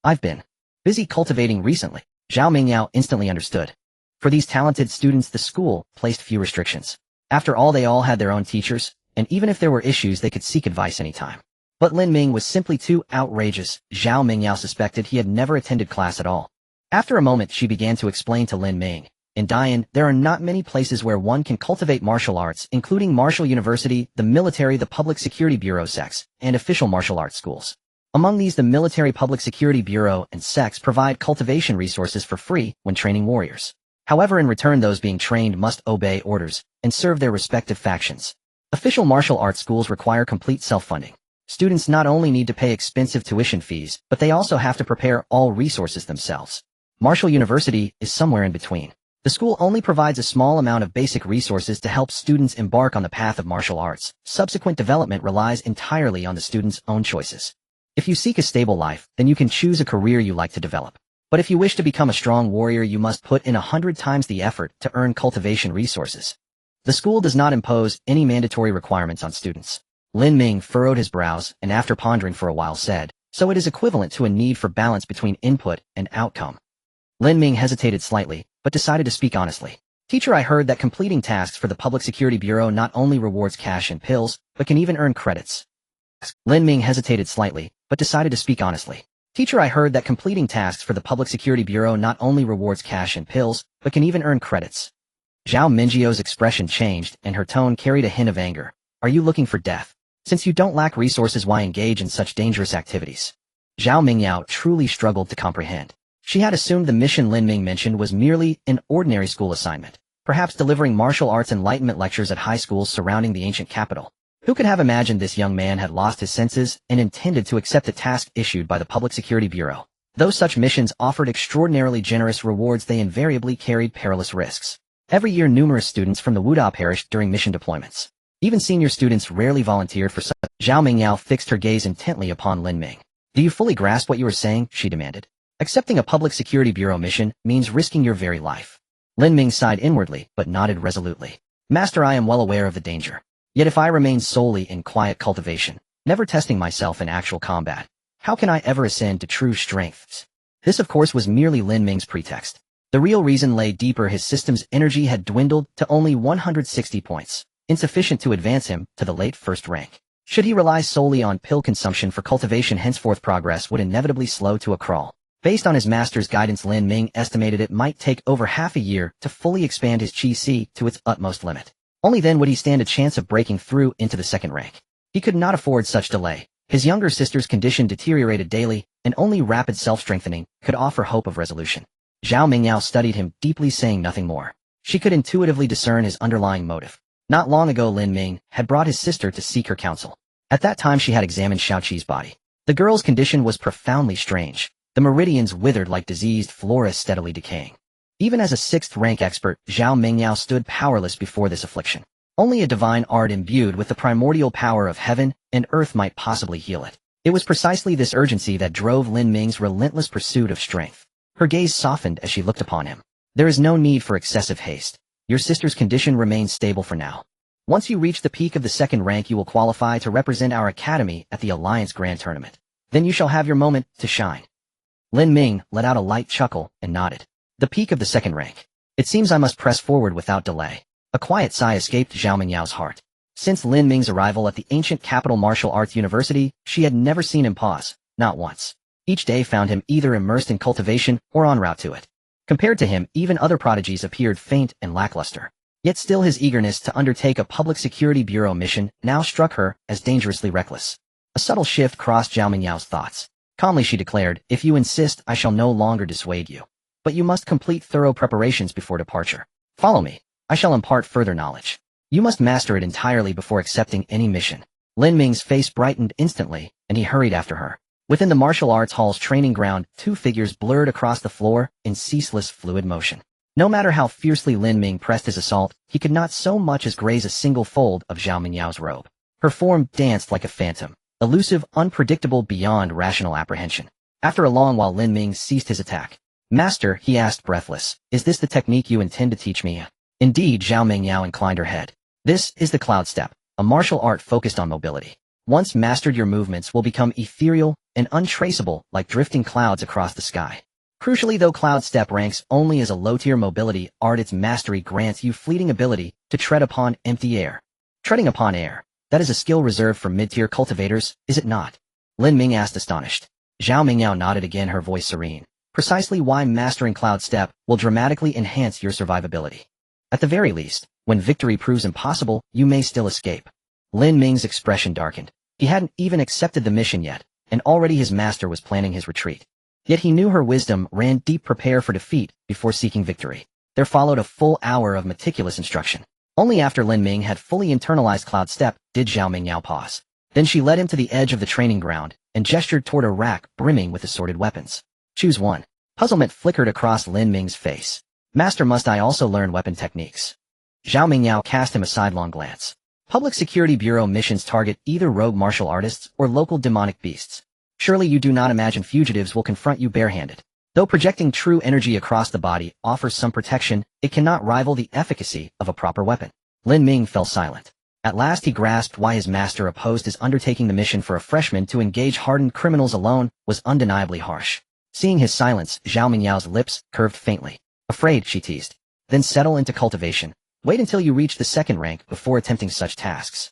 S1: I've been busy cultivating recently. Zhao Mingyao instantly understood. For these talented students, the school placed few restrictions. After all, they all had their own teachers, and even if there were issues, they could seek advice anytime. But Lin Ming was simply too outrageous. Zhao Mingyao suspected he had never attended class at all. After a moment, she began to explain to Lin Ming. In Dian, there are not many places where one can cultivate martial arts, including Martial University, the military, the Public Security Bureau sects, and official martial arts schools. Among these, the Military Public Security Bureau and sects provide cultivation resources for free when training warriors. However, in return, those being trained must obey orders and serve their respective factions. Official martial arts schools require complete self-funding. Students not only need to pay expensive tuition fees, but they also have to prepare all resources themselves. Martial University is somewhere in between. The school only provides a small amount of basic resources to help students embark on the path of martial arts. Subsequent development relies entirely on the student's own choices. If you seek a stable life, then you can choose a career you like to develop. But if you wish to become a strong warrior, you must put in 100 times the effort to earn cultivation resources. The school does not impose any mandatory requirements on students. Lin Ming furrowed his brows and after pondering for a while said, So it is equivalent to a need for balance between input and outcome. Lin Ming hesitated slightly, but decided to speak honestly. Teacher, I heard that completing tasks for the Public Security Bureau not only rewards cash and pills, but can even earn credits. Lin Ming hesitated slightly, but decided to speak honestly. Teacher, I heard that completing tasks for the Public Security Bureau not only rewards cash and pills, but can even earn credits. Zhao Mingyu's expression changed and her tone carried a hint of anger. Are you looking for death? Since you don't lack resources, why engage in such dangerous activities? Zhao Mingyao truly struggled to comprehend. She had assumed the mission Lin Ming mentioned was merely an ordinary school assignment. perhaps delivering martial arts enlightenment lectures at high schools surrounding the ancient capital. Who could have imagined this young man had lost his senses and intended to accept a task issued by the Public Security Bureau? Though such missions offered extraordinarily generous rewards, they invariably carried perilous risks. Every year numerous students from the Wuda perished during mission deployments. Even senior students rarely volunteered for such. Zhao Mingyao fixed her gaze intently upon Lin Ming. Do you fully grasp what you are saying? She demanded. Accepting a Public Security Bureau mission means risking your very life. Lin Ming sighed inwardly, but nodded resolutely. Master, I am well aware of the danger. Yet if I remain solely in quiet cultivation, never testing myself in actual combat, how can I ever ascend to true strengths? This of course was merely Lin Ming's pretext. The real reason lay deeper. His system's energy had dwindled to only 160 points, insufficient to advance him to the late first rank. Should he rely solely on pill consumption for cultivation, henceforth progress would inevitably slow to a crawl. Based on his master's guidance, Lin Ming estimated it might take over half a year to fully expand his Qi to its utmost limit. Only then would he stand a chance of breaking through into the second rank. He could not afford such delay. His younger sister's condition deteriorated daily, and only rapid self-strengthening could offer hope of resolution. Zhao Mingyao studied him deeply, saying nothing more. She could intuitively discern his underlying motive. Not long ago Lin Ming had brought his sister to seek her counsel. At that time she had examined Xiaoqi's body. The girl's condition was profoundly strange. The meridians withered like diseased flora steadily decaying. Even as a sixth-rank expert, Zhao Mingyao stood powerless before this affliction. Only a divine art imbued with the primordial power of heaven and earth might possibly heal it. It was precisely this urgency that drove Lin Ming's relentless pursuit of strength. Her gaze softened as she looked upon him. There is no need for excessive haste. Your sister's condition remains stable for now. Once you reach the peak of the second rank, you will qualify to represent our academy at the Alliance Grand Tournament. Then you shall have your moment to shine. Lin Ming let out a light chuckle and nodded. The peak of the second rank. It seems I must press forward without delay. A quiet sigh escaped Zhao Mingyao's heart. Since Lin Ming's arrival at the ancient capital martial arts university, she had never seen him pause, not once. Each day found him either immersed in cultivation or en route to it. Compared to him, even other prodigies appeared faint and lackluster. Yet still his eagerness to undertake a Public Security Bureau mission now struck her as dangerously reckless. A subtle shift crossed Zhao Mingyao's thoughts. Calmly she declared, if you insist, I shall no longer dissuade you. But you must complete thorough preparations before departure. Follow me. I shall impart further knowledge. You must master it entirely before accepting any mission. Lin Ming's face brightened instantly, and he hurried after her. Within the martial arts hall's training ground, two figures blurred across the floor in ceaseless fluid motion. No matter how fiercely Lin Ming pressed his assault, he could not so much as graze a single fold of Zhao Mingyao's robe. Her form danced like a phantom, elusive, unpredictable beyond rational apprehension. After a long while Lin Ming ceased his attack. Master, he asked breathless, is this the technique you intend to teach me? Indeed, Zhao Mingyao inclined her head. This is the cloud step, a martial art focused on mobility. Once mastered, your movements will become ethereal and untraceable like drifting clouds across the sky. Crucially though, cloud step ranks only as a low-tier mobility art. Its mastery grants you fleeting ability to tread upon empty air. Treading upon air, that is a skill reserved for mid-tier cultivators, is it not? Lin Ming asked, astonished. Zhao Mingyao nodded again, her voice serene. Precisely why mastering cloud step will dramatically enhance your survivability. At the very least, when victory proves impossible, you may still escape. Lin Ming's expression darkened. He hadn't even accepted the mission yet, and already his master was planning his retreat. Yet he knew her wisdom ran deep. Prepare for defeat before seeking victory. There followed a full hour of meticulous instruction. Only after Lin Ming had fully internalized cloud step did Zhao Mingyao pause. Then she led him to the edge of the training ground and gestured toward a rack brimming with assorted weapons. Choose one. Puzzlement flickered across Lin Ming's face. Master, must I also learn weapon techniques? Zhao Mingyao cast him a sidelong glance. Public Security Bureau missions target either rogue martial artists or local demonic beasts. Surely you do not imagine fugitives will confront you barehanded. Though projecting true energy across the body offers some protection, it cannot rival the efficacy of a proper weapon. Lin Ming fell silent. At last he grasped why his master opposed his undertaking. The mission for a freshman to engage hardened criminals alone was undeniably harsh. Seeing his silence, Zhao Mingyao's lips curved faintly. Afraid, she teased. Then settle into cultivation. Wait until you reach the second rank before attempting such tasks.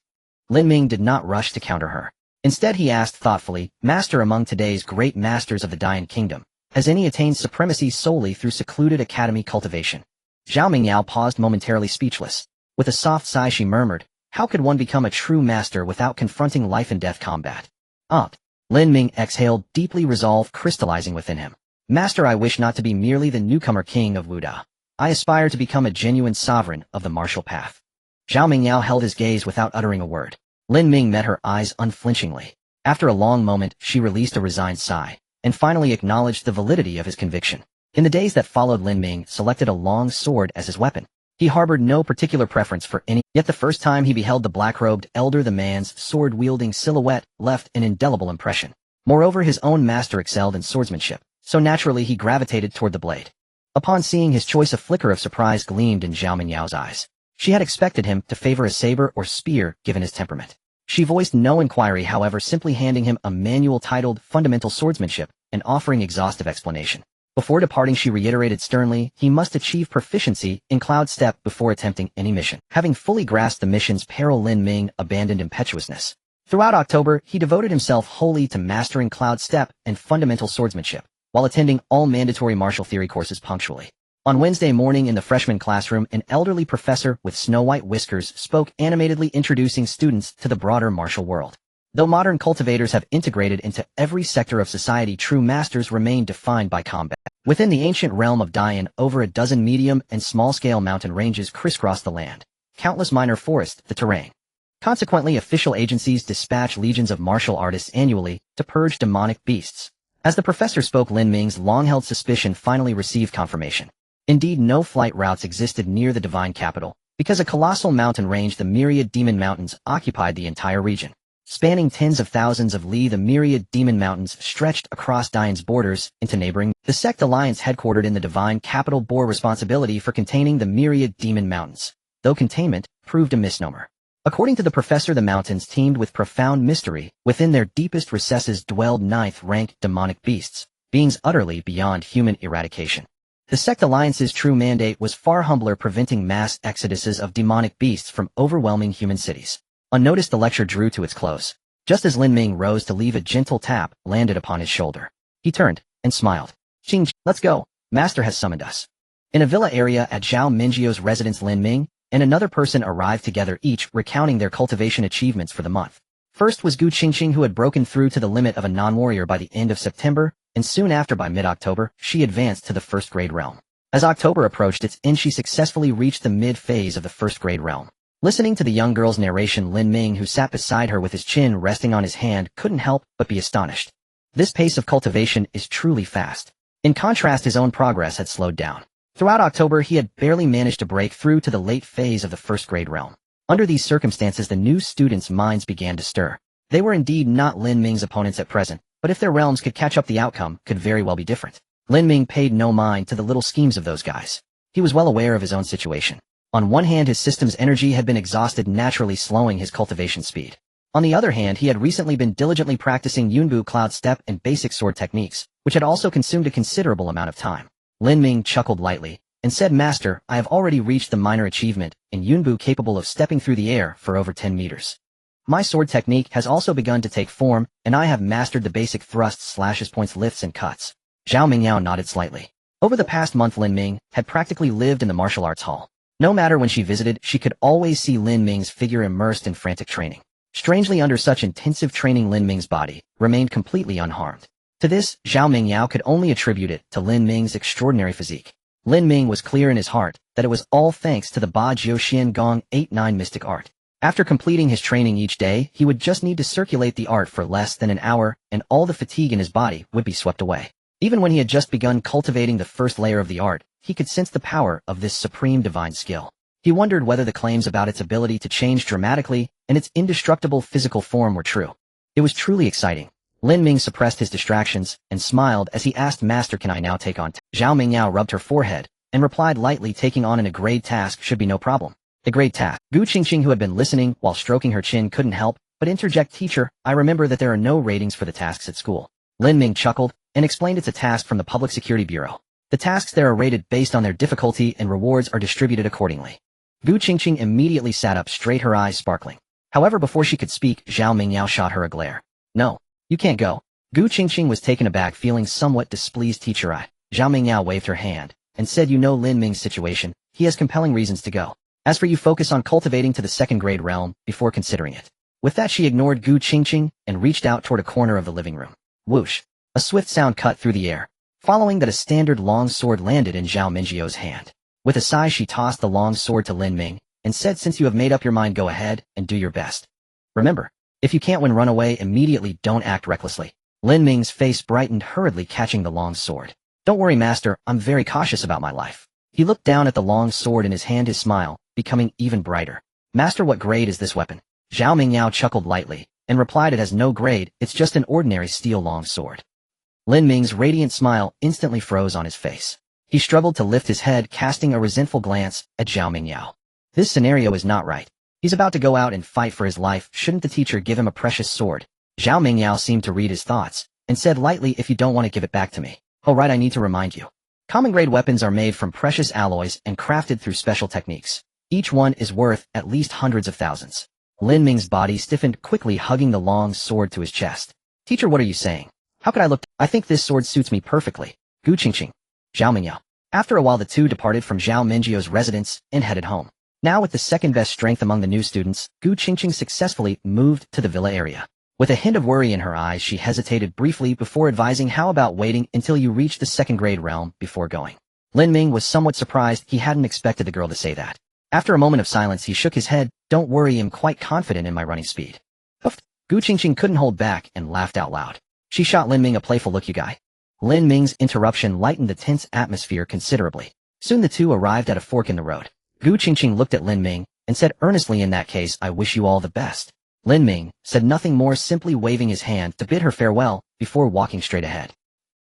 S1: Lin Ming did not rush to counter her. Instead he asked thoughtfully, Master, among today's great masters of the Dian Kingdom, has any attained supremacy solely through secluded academy cultivation? Zhao Mingyao paused momentarily, speechless. With a soft sigh she murmured, how could one become a true master without confronting life and death combat? Lin Ming exhaled, deeply resolve crystallizing within him. Master, I wish not to be merely the newcomer king of Wuda. I aspire to become a genuine sovereign of the martial path. Zhao Mingyao held his gaze without uttering a word. Lin Ming met her eyes unflinchingly. After a long moment, she released a resigned sigh, and finally acknowledged the validity of his conviction. In the days that followed, Lin Ming selected a long sword as his weapon. He harbored no particular preference for any, yet the first time he beheld the black-robed elder, the man's sword-wielding silhouette left an indelible impression. Moreover, his own master excelled in swordsmanship, so naturally he gravitated toward the blade. Upon seeing his choice, a flicker of surprise gleamed in Zhao Mingyao's eyes. She had expected him to favor a saber or spear given his temperament. She voiced no inquiry, however, simply handing him a manual titled Fundamental Swordsmanship and offering exhaustive explanation. Before departing, she reiterated sternly, he must achieve proficiency in Cloud Step before attempting any mission. Having fully grasped the mission's peril, Lin Ming abandoned impetuousness. Throughout October, he devoted himself wholly to mastering Cloud Step and fundamental swordsmanship, while attending all mandatory martial theory courses punctually. On Wednesday morning in the freshman classroom, an elderly professor with snow-white whiskers spoke animatedly, introducing students to the broader martial world. Though modern cultivators have integrated into every sector of society, true masters remain defined by combat. Within the ancient realm of Dian, over a dozen medium and small-scale mountain ranges crisscross the land. Countless minor forests the terrain. Consequently, official agencies dispatch legions of martial artists annually to purge demonic beasts. As the professor spoke, Lin Ming's long-held suspicion finally received confirmation. Indeed, no flight routes existed near the divine capital, because a colossal mountain range, the myriad demon mountains, occupied the entire region. Spanning tens of thousands of li, the myriad demon mountains stretched across Dian's borders into neighboring. The sect alliance headquartered in the divine capital bore responsibility for containing the myriad demon mountains, though containment proved a misnomer. According to the professor, the mountains teemed with profound mystery. Within their deepest recesses dwelled ninth-ranked demonic beasts, beings utterly beyond human eradication. The sect alliance's true mandate was far humbler, preventing mass exoduses of demonic beasts from overwhelming human cities. Unnoticed, the lecture drew to its close. Just as Lin Ming rose to leave, a gentle tap landed upon his shoulder. He turned and smiled. Ching, let's go. Master has summoned us. In a villa area at Zhao Mingyio's residence, Lin Ming and another person arrived together, each recounting their cultivation achievements for the month. First was Gu Qingqing, who had broken through to the limit of a non-warrior by the end of September, and soon after, by mid-October, she advanced to the first-grade realm. As October approached its end, she successfully reached the mid-phase of the first-grade realm. Listening to the young girl's narration, Lin Ming, who sat beside her with his chin resting on his hand, couldn't help but be astonished. This pace of cultivation is truly fast. In contrast, his own progress had slowed down. Throughout October, he had barely managed to break through to the late phase of the first-grade realm. Under these circumstances, the new students' minds began to stir. They were indeed not Lin Ming's opponents at present, but if their realms could catch up, the outcome could very well be different. Lin Ming paid no mind to the little schemes of those guys. He was well aware of his own situation. On one hand, his system's energy had been exhausted, naturally slowing his cultivation speed. On the other hand, he had recently been diligently practicing Yunbu Cloud Step and basic sword techniques, which had also consumed a considerable amount of time. Lin Ming chuckled lightly and said, Master, I have already reached the minor achievement in Yunbu, capable of stepping through the air for over 10 meters. My sword technique has also begun to take form, and I have mastered the basic thrusts, slashes, points, lifts, and cuts. Zhao Mingyao nodded slightly. Over the past month, Lin Ming had practically lived in the martial arts hall. No matter when she visited, she could always see Lin Ming's figure immersed in frantic training. Strangely, under such intensive training, Lin Ming's body remained completely unharmed. To this, Zhao Mingyao could only attribute it to Lin Ming's extraordinary physique. Lin Ming was clear in his heart that it was all thanks to the Ba Jiu Xian Gong 8-9 mystic art. After completing his training each day, he would just need to circulate the art for less than an hour, and all the fatigue in his body would be swept away. Even when he had just begun cultivating the first layer of the art, he could sense the power of this supreme divine skill. He wondered whether the claims about its ability to change dramatically and its indestructible physical form were true. It was truly exciting. Lin Ming suppressed his distractions and smiled as he asked, Master, can I now take on Zhao Mingyao rubbed her forehead and replied lightly, taking on a grade task should be no problem. A grade task. Gu Qingqing, who had been listening while stroking her chin, couldn't help but interject, Teacher, I remember that there are no ratings for the tasks at school. Lin Ming chuckled and explained it's a task from the Public Security Bureau. The tasks there are rated based on their difficulty and rewards are distributed accordingly. Gu Qingqing immediately sat up straight, her eyes sparkling. However, before she could speak, Zhao Mingyao shot her a glare. No, you can't go. Gu Qingqing was taken aback, feeling somewhat displeased. Teacher, Zhao Mingyao waved her hand and said, you know Lin Ming's situation. He has compelling reasons to go. As for you, focus on cultivating to the second grade realm before considering it. With that, she ignored Gu Qingqing and reached out toward a corner of the living room. Whoosh! A swift sound cut through the air. Following that, a standard long sword landed in Zhao Mingyio's hand. With a sigh, she tossed the long sword to Lin Ming and said, since you have made up your mind, go ahead and do your best. Remember, if you can't win, run away immediately, don't act recklessly. Lin Ming's face brightened, hurriedly catching the long sword. Don't worry, master, I'm very cautious about my life. He looked down at the long sword in his hand, his smile becoming even brighter. Master, what grade is this weapon? Zhao Mingyao chuckled lightly and replied, it has no grade, it's just an ordinary steel long sword. Lin Ming's radiant smile instantly froze on his face. He struggled to lift his head, casting a resentful glance at Zhao Mingyao. This scenario is not right. He's about to go out and fight for his life. Shouldn't the teacher give him a precious sword? Zhao Mingyao seemed to read his thoughts and said lightly, if you don't want to give it back to me. Oh right, I need to remind you. Common grade weapons are made from precious alloys and crafted through special techniques. Each one is worth at least hundreds of thousands. Lin Ming's body stiffened, quickly hugging the long sword to his chest. Teacher, what are you saying? How could I look? I think this sword suits me perfectly. Gu Qingqing. Zhao Mingyao. After a while, the two departed from Zhao Mingyio's residence and headed home. Now with the second best strength among the new students, Gu Qingqing successfully moved to the villa area. With a hint of worry in her eyes, she hesitated briefly before advising, how about waiting until you reach the second grade realm before going? Lin Ming was somewhat surprised. He hadn't expected the girl to say that. After a moment of silence, he shook his head. Don't worry, I'm quite confident in my running speed. Huffed. Gu Qingqing couldn't hold back and laughed out loud. She shot Lin Ming a playful look. You guy. Lin Ming's interruption lightened the tense atmosphere considerably. Soon the two arrived at a fork in the road. Gu Qingqing looked at Lin Ming and said earnestly, in that case, I wish you all the best. Lin Ming said nothing more, simply waving his hand to bid her farewell before walking straight ahead.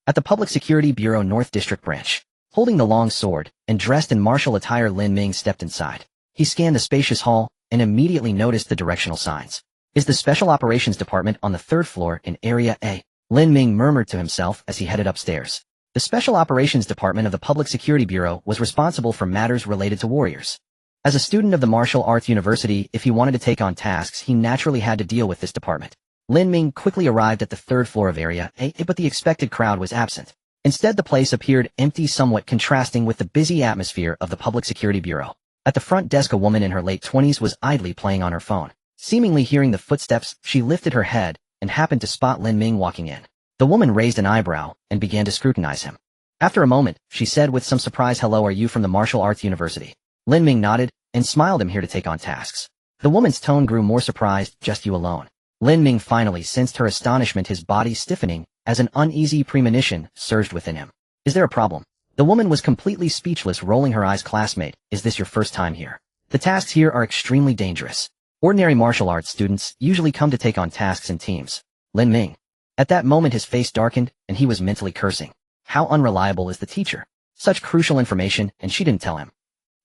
S1: At the Public Security Bureau North District Branch, holding the long sword and dressed in martial attire, Lin Ming stepped inside. He scanned the spacious hall and immediately noticed the directional signs. Is the Special Operations Department on the third floor in Area A? Lin Ming murmured to himself as he headed upstairs. The Special Operations Department of the Public Security Bureau was responsible for matters related to warriors. As a student of the Martial Arts University, if he wanted to take on tasks, he naturally had to deal with this department. Lin Ming quickly arrived at the third floor of Area A, but the expected crowd was absent. Instead, the place appeared empty, somewhat contrasting with the busy atmosphere of the Public Security Bureau. At the front desk, a woman in her late 20s was idly playing on her phone. Seemingly hearing the footsteps, she lifted her head and happened to spot Lin Ming walking in. The woman raised an eyebrow and began to scrutinize him. After a moment, she said with some surprise, hello, are you from the Martial Arts University? Lin Ming nodded and smiled. I'm here to take on tasks. The woman's tone grew more surprised. Just you alone? Lin Ming finally sensed her astonishment, his body stiffening as an uneasy premonition surged within him. Is there a problem? The woman was completely speechless, rolling her eyes. Classmate, is this your first time here? The tasks here are extremely dangerous. Ordinary martial arts students usually come to take on tasks in teams. Lin Ming. At that moment his face darkened and he was mentally cursing. How unreliable is the teacher? Such crucial information and she didn't tell him.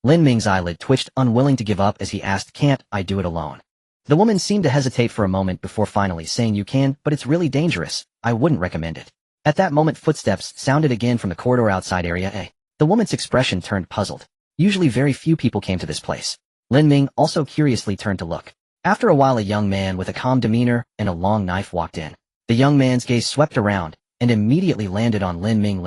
S1: Lin Ming's eyelid twitched, unwilling to give up as he asked, can't I do it alone? The woman seemed to hesitate for a moment before finally saying, you can, but it's really dangerous. I wouldn't recommend it. At that moment footsteps sounded again from the corridor outside Area A. The woman's expression turned puzzled. Usually very few people came to this place. Lin Ming also curiously turned to look. After a while a young man with a calm demeanor and a long knife walked in. The young man's gaze swept around and immediately landed on Lin Ming.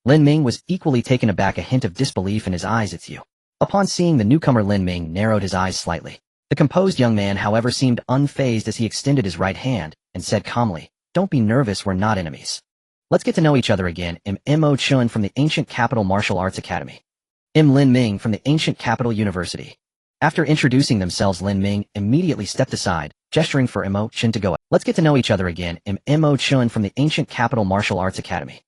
S1: Lin Ming was equally taken aback, a hint of disbelief in his eyes. It's you. Upon seeing the newcomer, Lin Ming narrowed his eyes slightly. The composed young man, however, seemed unfazed as he extended his right hand and said calmly, don't be nervous, we're not enemies. Let's get to know each other again. Mo Chun from the Ancient Capital Martial Arts Academy. Lin Ming from the Ancient Capital University. After introducing themselves, Lin Ming immediately stepped aside, gesturing for Mo Chun to go. Let's get to know each other again. Mo Chun from the Ancient Capital Martial Arts Academy.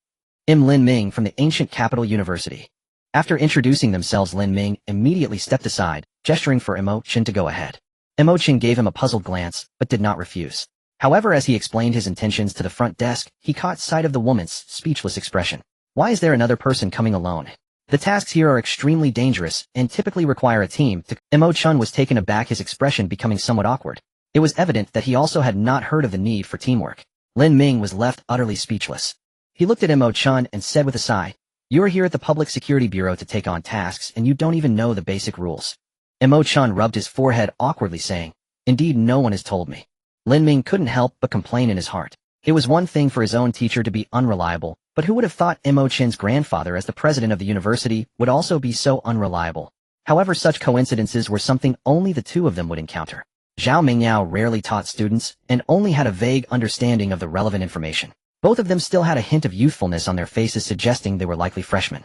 S1: Lin Ming from the Ancient Capital University. After introducing themselves, Lin Ming immediately stepped aside, gesturing for Mo Chun to go ahead. Mo Chun gave him a puzzled glance, but did not refuse. However, as he explained his intentions to the front desk, he caught sight of the woman's speechless expression. Why is there another person coming alone? The tasks here are extremely dangerous and typically require a team to— Mo Chun was taken aback, his expression becoming somewhat awkward. It was evident that he also had not heard of the need for teamwork. Lin Ming was left utterly speechless. He looked at Mo Chun and said with a sigh, you are here at the Public Security Bureau to take on tasks and you don't even know the basic rules. Mo Chun rubbed his forehead awkwardly, saying, indeed, no one has told me. Lin Ming couldn't help but complain in his heart. It was one thing for his own teacher to be unreliable, but who would have thought Mo Chun's grandfather, as the president of the university, would also be so unreliable? However, such coincidences were something only the two of them would encounter. Zhao Mingyao rarely taught students and only had a vague understanding of the relevant information. Both of them still had a hint of youthfulness on their faces, suggesting they were likely freshmen.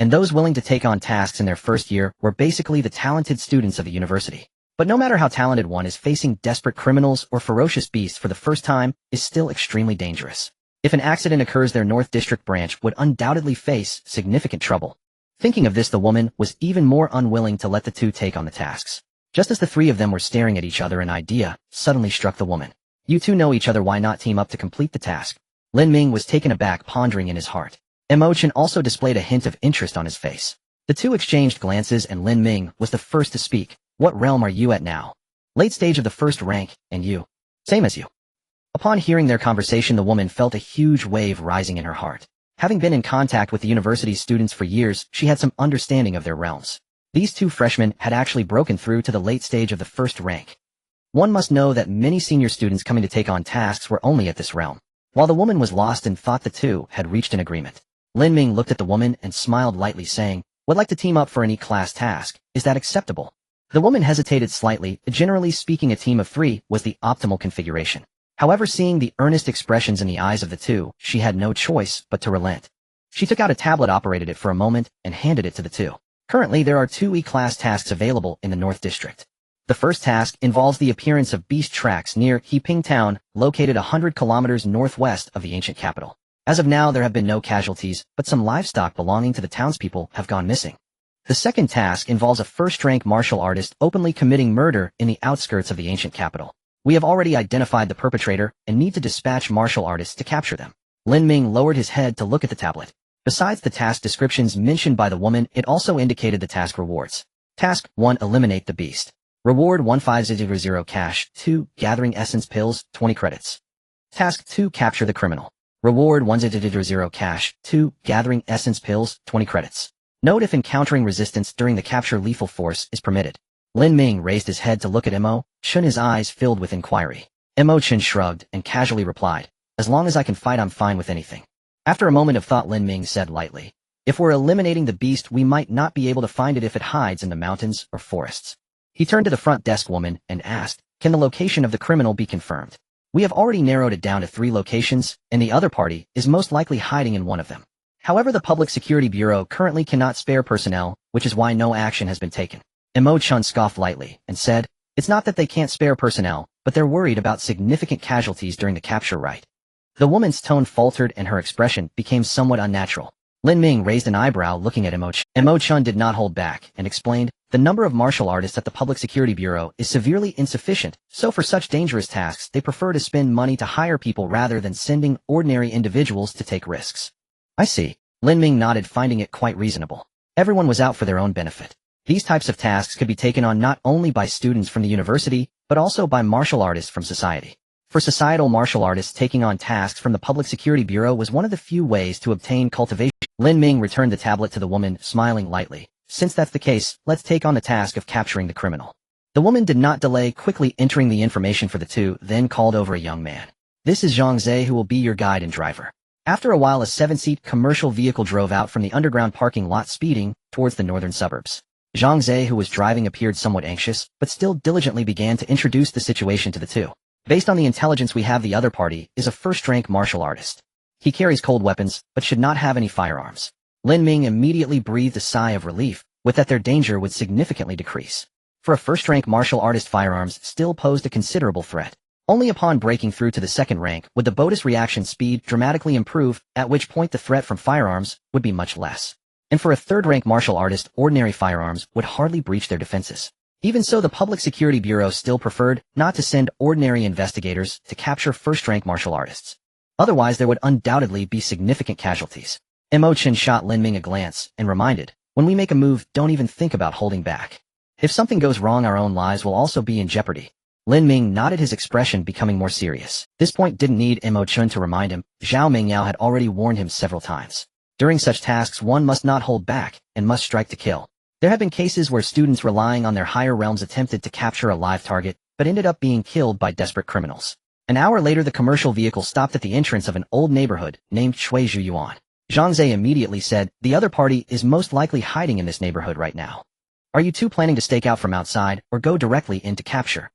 S1: And those willing to take on tasks in their first year were basically the talented students of the university. But no matter how talented one is, facing desperate criminals or ferocious beasts for the first time is still extremely dangerous. If an accident occurs, their North District branch would undoubtedly face significant trouble. Thinking of this, the woman was even more unwilling to let the two take on the tasks. Just as the three of them were staring at each other, an idea suddenly struck the woman. You two know each other, why not team up to complete the task? Lin Ming was taken aback, pondering in his heart. Emotion also displayed a hint of interest on his face. The two exchanged glances and Lin Ming was the first to speak. What realm are you at now? Late stage of the first rank, and you? Same as you. Upon hearing their conversation, the woman felt a huge wave rising in her heart. Having been in contact with the university's students for years, she had some understanding of their realms. These two freshmen had actually broken through to the late stage of the first rank. One must know that many senior students coming to take on tasks were only at this realm. While the woman was lost and thought the two had reached an agreement, Lin Ming looked at the woman and smiled lightly, saying, "Would like to team up for any class task. Is that acceptable?" The woman hesitated slightly. Generally speaking, a team of 3 was the optimal configuration. However, seeing the earnest expressions in the eyes of the two, she had no choice but to relent. She took out a tablet, operated it for a moment, and handed it to the two. Currently, there are 2 E-class tasks available in the North District. The first task involves the appearance of beast tracks near Heiping Town, located 100 kilometers northwest of the ancient capital. As of now, there have been no casualties, but some livestock belonging to the townspeople have gone missing. The second task involves a first-rank martial artist openly committing murder in the outskirts of the ancient capital. We have already identified the perpetrator and need to dispatch martial artists to capture them. Lin Ming lowered his head to look at the tablet. Besides the task descriptions mentioned by the woman, it also indicated the task rewards. Task 1, eliminate the beast. Reward 1500 cash. 2, gathering essence pills, 20 credits. Task 2, capture the criminal. Reward 1000 cash. 2, gathering essence pills, 20 credits. Note: if encountering resistance during the capture, lethal force is permitted. Lin Ming raised his head to look at Mo Chun, his eyes filled with inquiry. Mo Chun shrugged and casually replied, "As long as I can fight, I'm fine with anything." After a moment of thought, Lin Ming said lightly, "If we're eliminating the beast, we might not be able to find it if it hides in the mountains or forests." He turned to the front desk woman and asked, "Can the location of the criminal be confirmed?" "We have already narrowed it down to 3 locations, and the other party is most likely hiding in one of them. However, the Public Security Bureau currently cannot spare personnel, which is why no action has been taken." Mo Chun scoffed lightly and said, "It's not that they can't spare personnel, but they're worried about significant casualties during the capture, right?" The woman's tone faltered and her expression became somewhat unnatural. Lin Ming raised an eyebrow, looking at Mo Chun. Mo Chun did not hold back and explained, "The number of martial artists at the Public Security Bureau is severely insufficient, so for such dangerous tasks they prefer to spend money to hire people rather than sending ordinary individuals to take risks." "I see." Lin Ming nodded, finding it quite reasonable. Everyone was out for their own benefit. These types of tasks could be taken on not only by students from the university, but also by martial artists from society. For societal martial artists, taking on tasks from the Public Security Bureau was one of the few ways to obtain cultivation. Lin Ming returned the tablet to the woman, smiling lightly. "Since that's the case, let's take on the task of capturing the criminal." The woman did not delay, quickly entering the information for the two, then called over a young man. "This is Zhang Zhe, who will be your guide and driver." After a while, a 7-seat commercial vehicle drove out from the underground parking lot, speeding towards the northern suburbs. Zhang Zhe, who was driving, appeared somewhat anxious, but still diligently began to introduce the situation to the two. "Based on the intelligence we have, the other party is a first-rank martial artist. He carries cold weapons, but should not have any firearms." Lin Ming immediately breathed a sigh of relief, with that their danger would significantly decrease. For a first-rank martial artist, firearms still posed a considerable threat. Only upon breaking through to the second rank would the bonus reaction speed dramatically improve, at which point the threat from firearms would be much less. And for a third-rank martial artist, ordinary firearms would hardly breach their defenses. Even so, the Public Security Bureau still preferred not to send ordinary investigators to capture first-rank martial artists. Otherwise, there would undoubtedly be significant casualties. Mo Chun shot Lin Ming a glance and reminded, "When we make a move, don't even think about holding back. If something goes wrong, our own lives will also be in jeopardy." Lin Ming nodded, his expression becoming more serious. This point didn't need Mo Chun to remind him. Zhao Mingyao had already warned him several times. During such tasks, one must not hold back and must strike to kill. There have been cases where students relying on their higher realms attempted to capture a live target, but ended up being killed by desperate criminals. An hour later, the commercial vehicle stopped at the entrance of an old neighborhood named Shui Zhuyuan. Zhang Zhe immediately said, "The other party is most likely hiding in this neighborhood right now. Are you two planning to stake out from outside or go directly into capture?"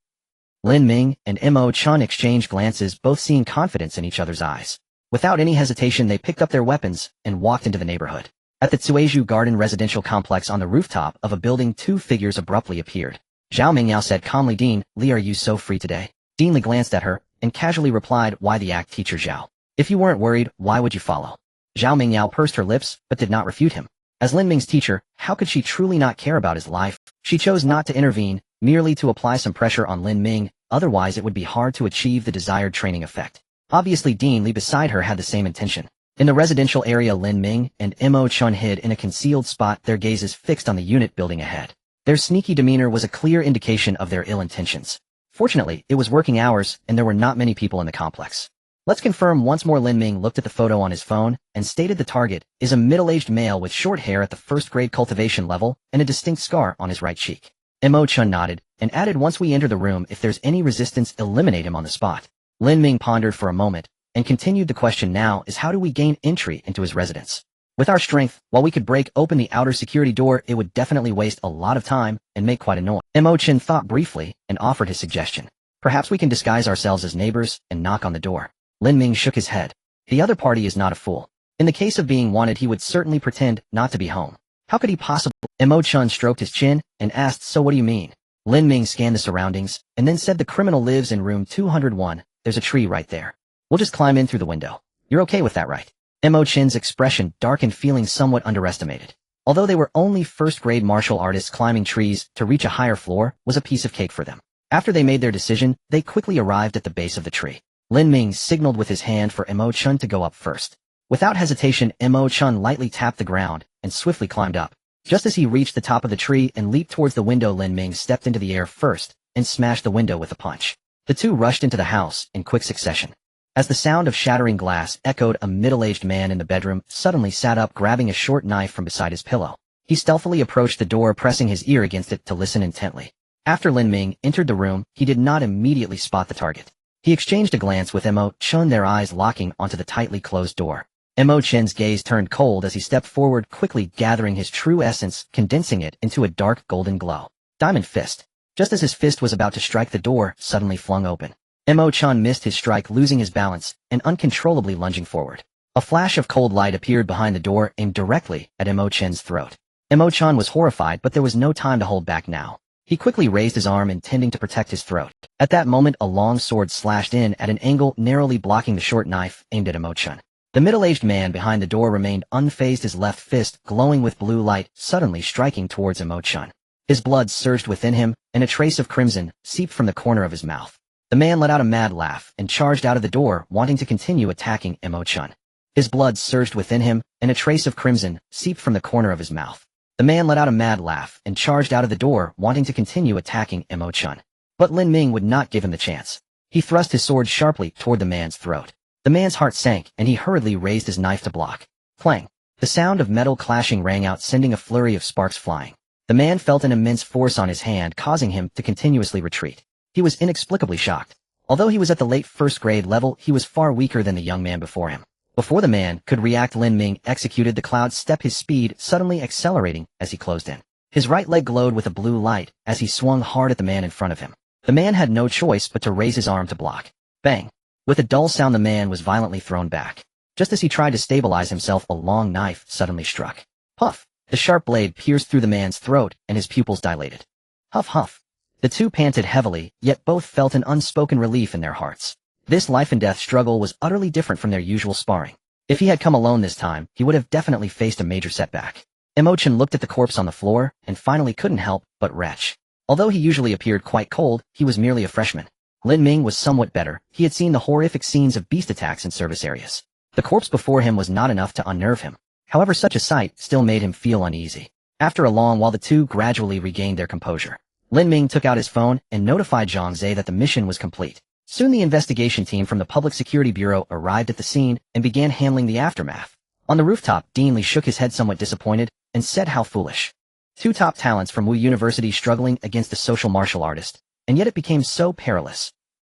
S1: Lin Ming and Mo Chun exchanged glances, both seeing confidence in each other's eyes. Without any hesitation, they picked up their weapons and walked into the neighborhood. At the Tsueju Garden residential complex on the rooftop of a building, two figures abruptly appeared. Zhao Mingyao said calmly, "Dean, Li, are you so free today?" Dean Li glanced at her and casually replied, "Why the act, teacher Zhao? If you weren't worried, why would you follow?" Zhao Mingyao pursed her lips but did not refute him. As Lin Ming's teacher, how could she truly not care about his life? She chose not to intervene, merely to apply some pressure on Lin Ming, otherwise it would be hard to achieve the desired training effect. Obviously Dean Li beside her had the same intention. In the residential area, Lin Ming and Mo Chun hid in a concealed spot, their gazes fixed on the unit building ahead. Their sneaky demeanor was a clear indication of their ill intentions. Fortunately, it was working hours, and there were not many people in the complex. Let's confirm once more. Lin Ming looked at the photo on his phone and stated the target is a middle-aged male with short hair at the first-grade cultivation level and a distinct scar on his right cheek. Mo Chun nodded and added, "Once we enter the room, if there's any resistance, eliminate him on the spot." Lin Ming pondered for a moment and continued, "The question now is how do we gain entry into his residence? With our strength, while we could break open the outer security door, it would definitely waste a lot of time and make quite a noise." Mo Chun thought briefly and offered his suggestion. "Perhaps we can disguise ourselves as neighbors and knock on the door." Lin Ming shook his head. The other party is not a fool. In the case of being wanted, he would certainly pretend not to be home. How could he possibly? Mo Chun stroked his chin and asked, "So what do you mean?" Lin Ming scanned the surroundings and then said, "The criminal lives in room 201. There's a tree right there. We'll just climb in through the window. You're okay with that, right?" Mo Chun's expression darkened, feeling somewhat underestimated. Although they were only first-grade martial artists, climbing trees to reach a higher floor was a piece of cake for them. After they made their decision, they quickly arrived at the base of the tree. Lin Ming signaled with his hand for Mo Chun to go up first. Without hesitation, Mo Chun lightly tapped the ground and swiftly climbed up. Just as he reached the top of the tree and leaped towards the window, Lin Ming stepped into the air first and smashed the window with a punch. The two rushed into the house in quick succession. As the sound of shattering glass echoed, a middle-aged man in the bedroom suddenly sat up, grabbing a short knife from beside his pillow. He stealthily approached the door, pressing his ear against it to listen intently. After Lin Ming entered the room, he did not immediately spot the target. He exchanged a glance with Mo Chun, their eyes locking onto the tightly closed door. Mo Chun's gaze turned cold as he stepped forward, quickly gathering his true essence, condensing it into a dark golden glow. Diamond Fist. Just as his fist was about to strike, the door suddenly flung open. Mo Chun missed his strike, losing his balance and uncontrollably lunging forward. A flash of cold light appeared behind the door, aimed directly at Mo Chun's throat. Mo Chun was horrified, but there was no time to hold back now. He quickly raised his arm, intending to protect his throat. At that moment, a long sword slashed in at an angle, narrowly blocking the short knife aimed at Mo Chun. The middle-aged man behind the door remained unfazed, his left fist glowing with blue light, suddenly striking towards Mo Chun. His blood surged within him, and a trace of crimson seeped from the corner of his mouth. The man let out a mad laugh and charged out of the door, wanting to continue attacking Mo Chun. His blood surged within him, and a trace of crimson seeped from the corner of his mouth. The man let out a mad laugh and charged out of the door, wanting to continue attacking Mo Chun. But Lin Ming would not give him the chance. He thrust his sword sharply toward the man's throat. The man's heart sank, and he hurriedly raised his knife to block. Clang! The sound of metal clashing rang out, sending a flurry of sparks flying. The man felt an immense force on his hand, causing him to continuously retreat. He was inexplicably shocked. Although he was at the late first-grade level, he was far weaker than the young man before him. Before the man could react, Lin Ming executed the cloud step, his speed suddenly accelerating as he closed in. His right leg glowed with a blue light as he swung hard at the man in front of him. The man had no choice but to raise his arm to block. Bang! With a dull sound, the man was violently thrown back. Just as he tried to stabilize himself, a long knife suddenly struck. Puff! The sharp blade pierced through the man's throat, and his pupils dilated. Huff huff! The two panted heavily, yet both felt an unspoken relief in their hearts. This life-and-death struggle was utterly different from their usual sparring. If he had come alone this time, he would have definitely faced a major setback. Mo Chun looked at the corpse on the floor, and finally couldn't help but retch. Although he usually appeared quite cold, he was merely a freshman. Lin Ming was somewhat better. He had seen the horrific scenes of beast attacks in service areas. The corpse before him was not enough to unnerve him. However, such a sight still made him feel uneasy. After a long while, the two gradually regained their composure. Lin Ming took out his phone and notified Zhang Zhe that the mission was complete. Soon the investigation team from the Public Security Bureau arrived at the scene and began handling the aftermath. On the rooftop, Dean Li shook his head, somewhat disappointed, and said, "How foolish. Two top talents from Wu University struggling against a social martial artist, and yet it became so perilous.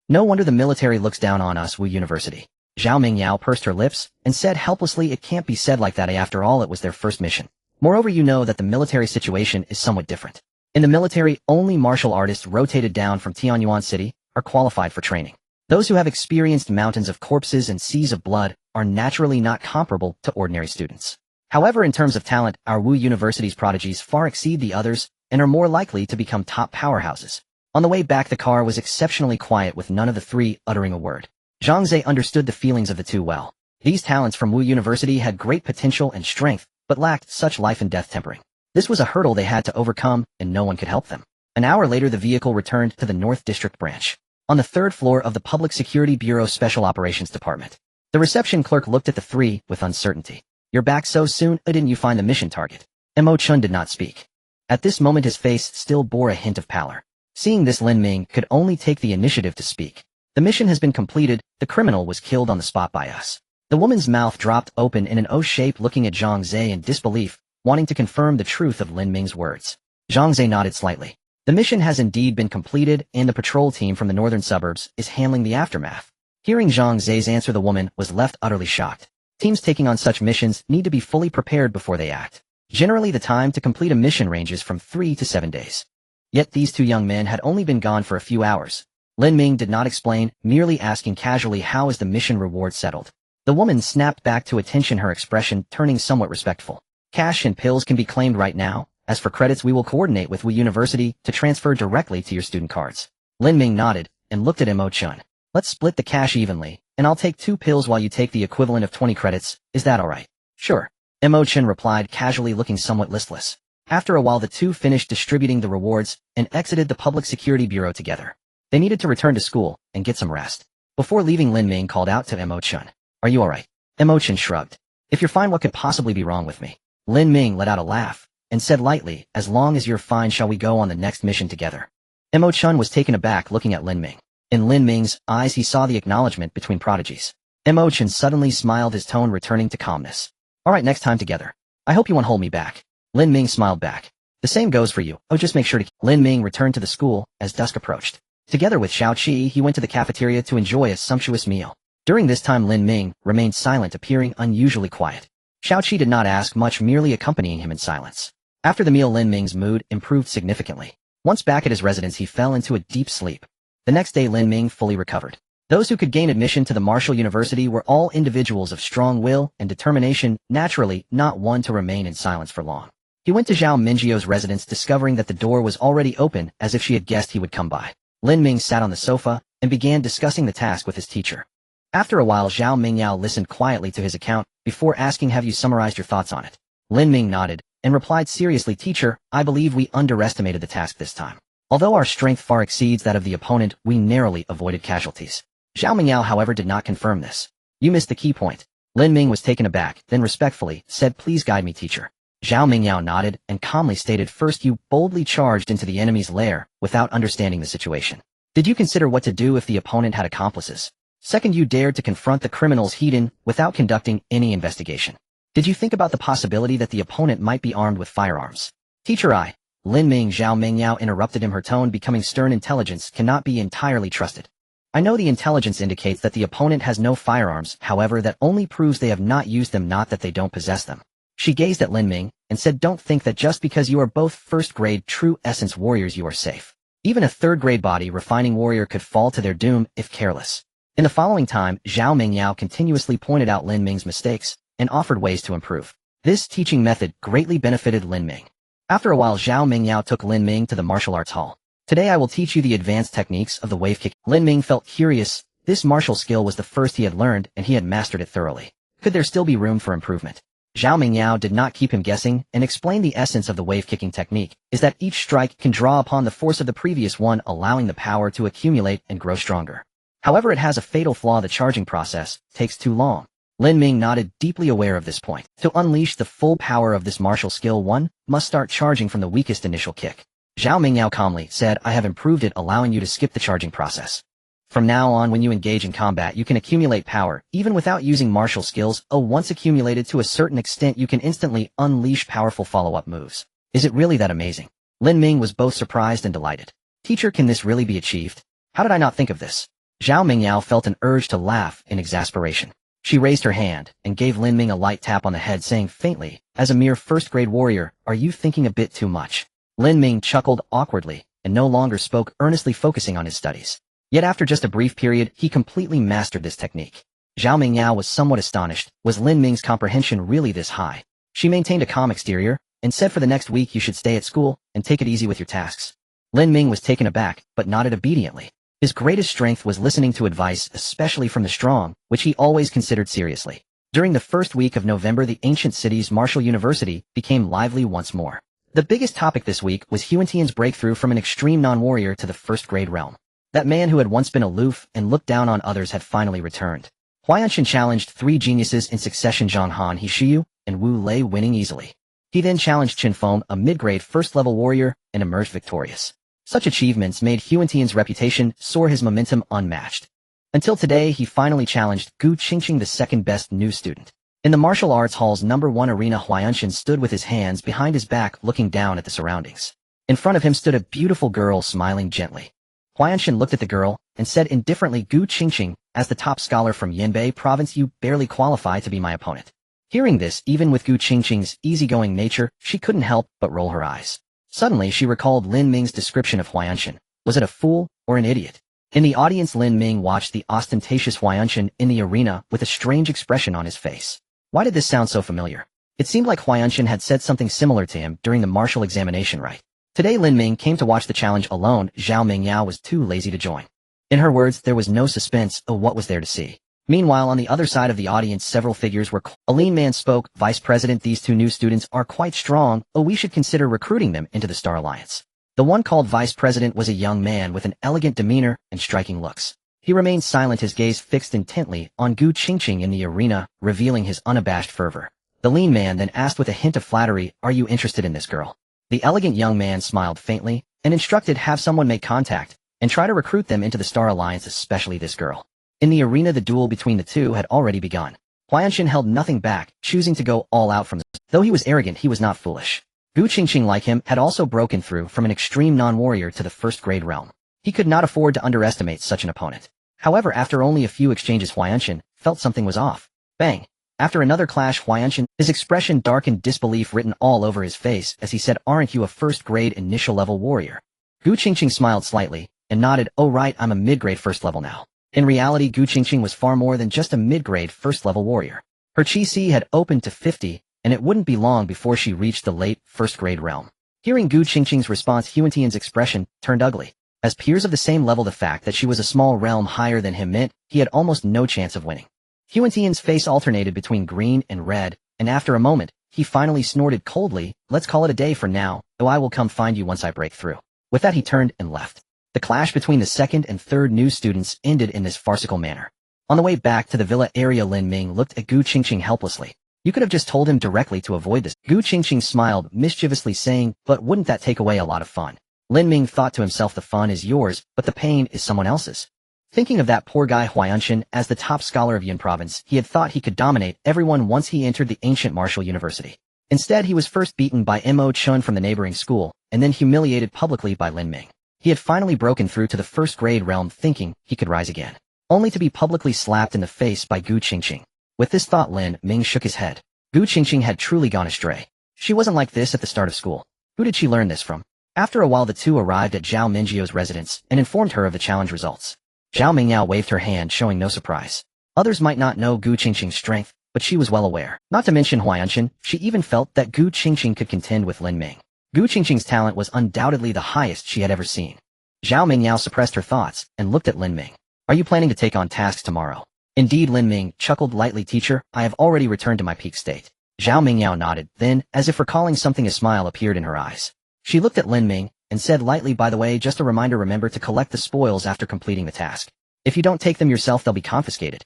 S1: No wonder the military looks down on us, Wu University." Zhao Mingyao pursed her lips and said helplessly, "It can't be said like that. After all, it was their first mission. Moreover, you know that the military situation is somewhat different. In the military, only martial artists rotated down from Tianyuan City are qualified for training. Those who have experienced mountains of corpses and seas of blood are naturally not comparable to ordinary students. However, in terms of talent, our Wu University's prodigies far exceed the others and are more likely to become top powerhouses. On the way back, the car was exceptionally quiet, with none of the three uttering a word. Zhang Zhe understood the feelings of the two well. These talents from Wu University had great potential and strength, but lacked such life and death tempering. This was a hurdle they had to overcome, and no one could help them. An hour later, the vehicle returned to the North District branch, on the third floor of the Public Security Bureau Special Operations Department. The reception clerk looked at the three with uncertainty. "You're back so soon? Didn't you find the mission target?" Mo Chun did not speak. At this moment his face still bore a hint of pallor. Seeing this, Lin Ming could only take the initiative to speak. "The mission has been completed. The criminal was killed on the spot by us." The woman's mouth dropped open in an O shape, looking at Zhang Zhe in disbelief, wanting to confirm the truth of Lin Ming's words. Zhang Zhe nodded slightly. "The mission has indeed been completed, and the patrol team from the northern suburbs is handling the aftermath." Hearing Zhang Zhe's answer, the woman was left utterly shocked. Teams taking on such missions need to be fully prepared before they act. Generally, the time to complete a mission ranges from 3 to 7 days. Yet these two young men had only been gone for a few hours. Lin Ming did not explain, merely asking casually, "How is the mission reward settled?" The woman snapped back to attention, her expression turning somewhat respectful. "Cash and pills can be claimed right now. As for credits, we will coordinate with Wu University to transfer directly to your student cards." Lin Ming nodded and looked at Mo Chun. "Let's split the cash evenly, and I'll take 2 pills while you take the equivalent of 20 credits. Is that all right?" "Sure," Mo Chun replied casually, looking somewhat listless. After a while, the two finished distributing the rewards and exited the Public Security Bureau together. They needed to return to school and get some rest. Before leaving, Lin Ming called out to Mo Chun. "Are you all right?" Mo Chun shrugged. "If you're fine, what could possibly be wrong with me?" Lin Ming let out a laugh and said lightly, "As long as you're fine, shall we go on the next mission together?" Mo Chun was taken aback, looking at Lin Ming. In Lin Ming's eyes he saw the acknowledgement between prodigies. Mo Chun suddenly smiled, his tone returning to calmness. "All right, next time together. I hope you won't hold me back." Lin Ming smiled back. "The same goes for you. Oh, just make sure to..." Lin Ming returned to the school as dusk approached. Together with Xiao Qi, he went to the cafeteria to enjoy a sumptuous meal. During this time, Lin Ming remained silent, appearing unusually quiet. Xiao Qi did not ask much, merely accompanying him in silence. After the meal, Lin Ming's mood improved significantly. Once back at his residence, he fell into a deep sleep. The next day, Lin Ming fully recovered. Those who could gain admission to the Martial University were all individuals of strong will and determination, naturally not one to remain in silence for long. He went to Zhao Mingjio's residence, discovering that the door was already open, as if she had guessed he would come by. Lin Ming sat on the sofa and began discussing the task with his teacher. After a while, Zhao Mingyao listened quietly to his account before asking, "Have you summarized your thoughts on it?" Lin Ming nodded and replied seriously, "Teacher, I believe we underestimated the task this time. Although our strength far exceeds that of the opponent, we narrowly avoided casualties." Zhao Mingyao, however, did not confirm this. "You missed the key point." Lin Ming was taken aback, then respectfully said, "Please guide me, teacher." Zhao Mingyao nodded and calmly stated, "First, you boldly charged into the enemy's lair without understanding the situation. Did you consider what to do if the opponent had accomplices? Second, you dared to confront the criminals hidden without conducting any investigation. Did you think about the possibility that the opponent might be armed with firearms?" "Teacher, Lin Ming," Zhao Mingyao interrupted him, her tone becoming stern. "Intelligence cannot be entirely trusted. I know the intelligence indicates that the opponent has no firearms, however that only proves they have not used them, not that they don't possess them." She gazed at Lin Ming and said, "Don't think that just because you are both first-grade true essence warriors you are safe. Even a third-grade body refining warrior could fall to their doom if careless." In the following time, Zhao Mingyao continuously pointed out Lin Ming's mistakes and offered ways to improve. This teaching method greatly benefited Lin Ming. After a while, Zhao Mingyao took Lin Ming to the martial arts hall. "Today I will teach you the advanced techniques of the wave kick." Lin Ming felt curious. This martial skill was the first he had learned, and he had mastered it thoroughly. Could there still be room for improvement? Zhao Mingyao did not keep him guessing and explained the essence of the wave kicking technique is that each strike can draw upon the force of the previous one, allowing the power to accumulate and grow stronger. However, it has a fatal flaw: the charging process takes too long. Lin Ming nodded, deeply aware of this point. To unleash the full power of this martial skill, one must start charging from the weakest initial kick. Zhao Mingyao calmly said, "I have improved it, allowing you to skip the charging process. From now on, when you engage in combat, you can accumulate power, even without using martial skills. Once accumulated to a certain extent, you can instantly unleash powerful follow-up moves." "Is it really that amazing?" Lin Ming was both surprised and delighted. "Teacher, can this really be achieved? How did I not think of this?" Zhao Mingyao felt an urge to laugh in exasperation. She raised her hand and gave Lin Ming a light tap on the head, saying faintly, "As a mere first-grade warrior, are you thinking a bit too much?" Lin Ming chuckled awkwardly and no longer spoke, earnestly focusing on his studies. Yet after just a brief period, he completely mastered this technique. Zhao Mingyao was somewhat astonished. Was Lin Ming's comprehension really this high? She maintained a calm exterior, and said for the next week you should stay at school, and take it easy with your tasks. Lin Ming was taken aback, but nodded obediently. His greatest strength was listening to advice, especially from the strong, which he always considered seriously. During the first week of November, the ancient city's martial university became lively once more. The biggest topic this week was Huantian's breakthrough from an extreme non-warrior to the first-grade realm. That man who had once been aloof and looked down on others had finally returned. Huayanshan challenged 3 geniuses in succession, Zhang Han, He Shiyu, and Wu Lei, winning easily. He then challenged Qin Feng, a mid-grade first-level warrior, and emerged victorious. Such achievements made Huantian's reputation soar, his momentum unmatched. Until today, he finally challenged Gu Qingqing, the second-best new student. In the martial arts hall's #1 arena, Huayanshan stood with his hands behind his back, looking down at the surroundings. In front of him stood a beautiful girl, smiling gently. Huayanshan looked at the girl and said indifferently, Gu Qingqing, as the top scholar from Yanbei province, you barely qualify to be my opponent. Hearing this, even with Gu Qingqing's easygoing nature, she couldn't help but roll her eyes. Suddenly, she recalled Lin Ming's description of Huayanshan. Was it a fool or an idiot? In the audience, Lin Ming watched the ostentatious Huayanshan in the arena with a strange expression on his face. Why did this sound so familiar? It seemed like Huayanshan had said something similar to him during the martial examination, right? Today, Lin Ming came to watch the challenge alone. Zhao Mingyao was too lazy to join. In her words, there was no suspense. Oh, what was there to see? Meanwhile, on the other side of the audience, several figures were. A lean man spoke. Vice President, these 2 new students are quite strong. Oh, we should consider recruiting them into the Star Alliance. The one called Vice President was a young man with an elegant demeanor and striking looks. He remained silent, his gaze fixed intently on Gu Qingqing in the arena, revealing his unabashed fervor. The lean man then asked with a hint of flattery, are you interested in this girl? The elegant young man smiled faintly and instructed, have someone make contact and try to recruit them into the Star Alliance, especially this girl. In the arena, the duel between the two had already begun. Huayanshan held nothing back, choosing to go all out from the. Though he was arrogant, he was not foolish. Gu Qingqing, like him, had also broken through from an extreme non-warrior to the first-grade realm. He could not afford to underestimate such an opponent. However, after only a few exchanges, Huayanshan felt something was off. Bang! After another clash, Huayanshan, his expression darkened, disbelief written all over his face as he said, aren't you a first-grade initial-level warrior? Gu Qingqing smiled slightly and nodded, oh right, I'm a mid-grade first-level now. In reality, Gu Qingqing was far more than just a mid-grade first-level warrior. Her Qi had opened to 50, and it wouldn't be long before she reached the late first-grade realm. Hearing Gu Qingqing's response, Huantian's expression turned ugly. As peers of the same level, the fact that she was a small realm higher than him meant he had almost no chance of winning. Huantian's face alternated between green and red, and after a moment, he finally snorted coldly, let's call it a day for now, though I will come find you once I break through. With that, he turned and left. The clash between the second and third new students ended in this farcical manner. On the way back to the villa area, Lin Ming looked at Gu Qingqing helplessly. You could have just told him directly to avoid this. Gu Qingqing smiled mischievously, saying, but wouldn't that take away a lot of fun? Lin Ming thought to himself, the fun is yours, but the pain is someone else's. Thinking of that poor guy Huayanshan as the top scholar of Yan province, he had thought he could dominate everyone once he entered the ancient martial university. Instead, he was first beaten by Mo Chun from the neighboring school, and then humiliated publicly by Lin Ming. He had finally broken through to the first-grade realm, thinking he could rise again, only to be publicly slapped in the face by Gu Qingqing. With this thought, Lin Ming shook his head. Gu Qingqing had truly gone astray. She wasn't like this at the start of school. Who did she learn this from? After a while, the two arrived at Zhao Mingyu's residence and informed her of the challenge results. Zhao Mingyao waved her hand, showing no surprise. Others might not know Gu Qingqing's strength, but she was well aware. Not to mention Huayanshan, she even felt that Gu Qingqing could contend with Lin Ming. Gu Qingqing's talent was undoubtedly the highest she had ever seen. Zhao Mingyao suppressed her thoughts and looked at Lin Ming. Are you planning to take on tasks tomorrow? Indeed, Lin Ming chuckled lightly. Teacher, I have already returned to my peak state. Zhao Mingyao nodded, then, as if recalling something, a smile appeared in her eyes. She looked at Lin Ming and said lightly, by the way, just a reminder, remember to collect the spoils after completing the task. If you don't take them yourself, they'll be confiscated.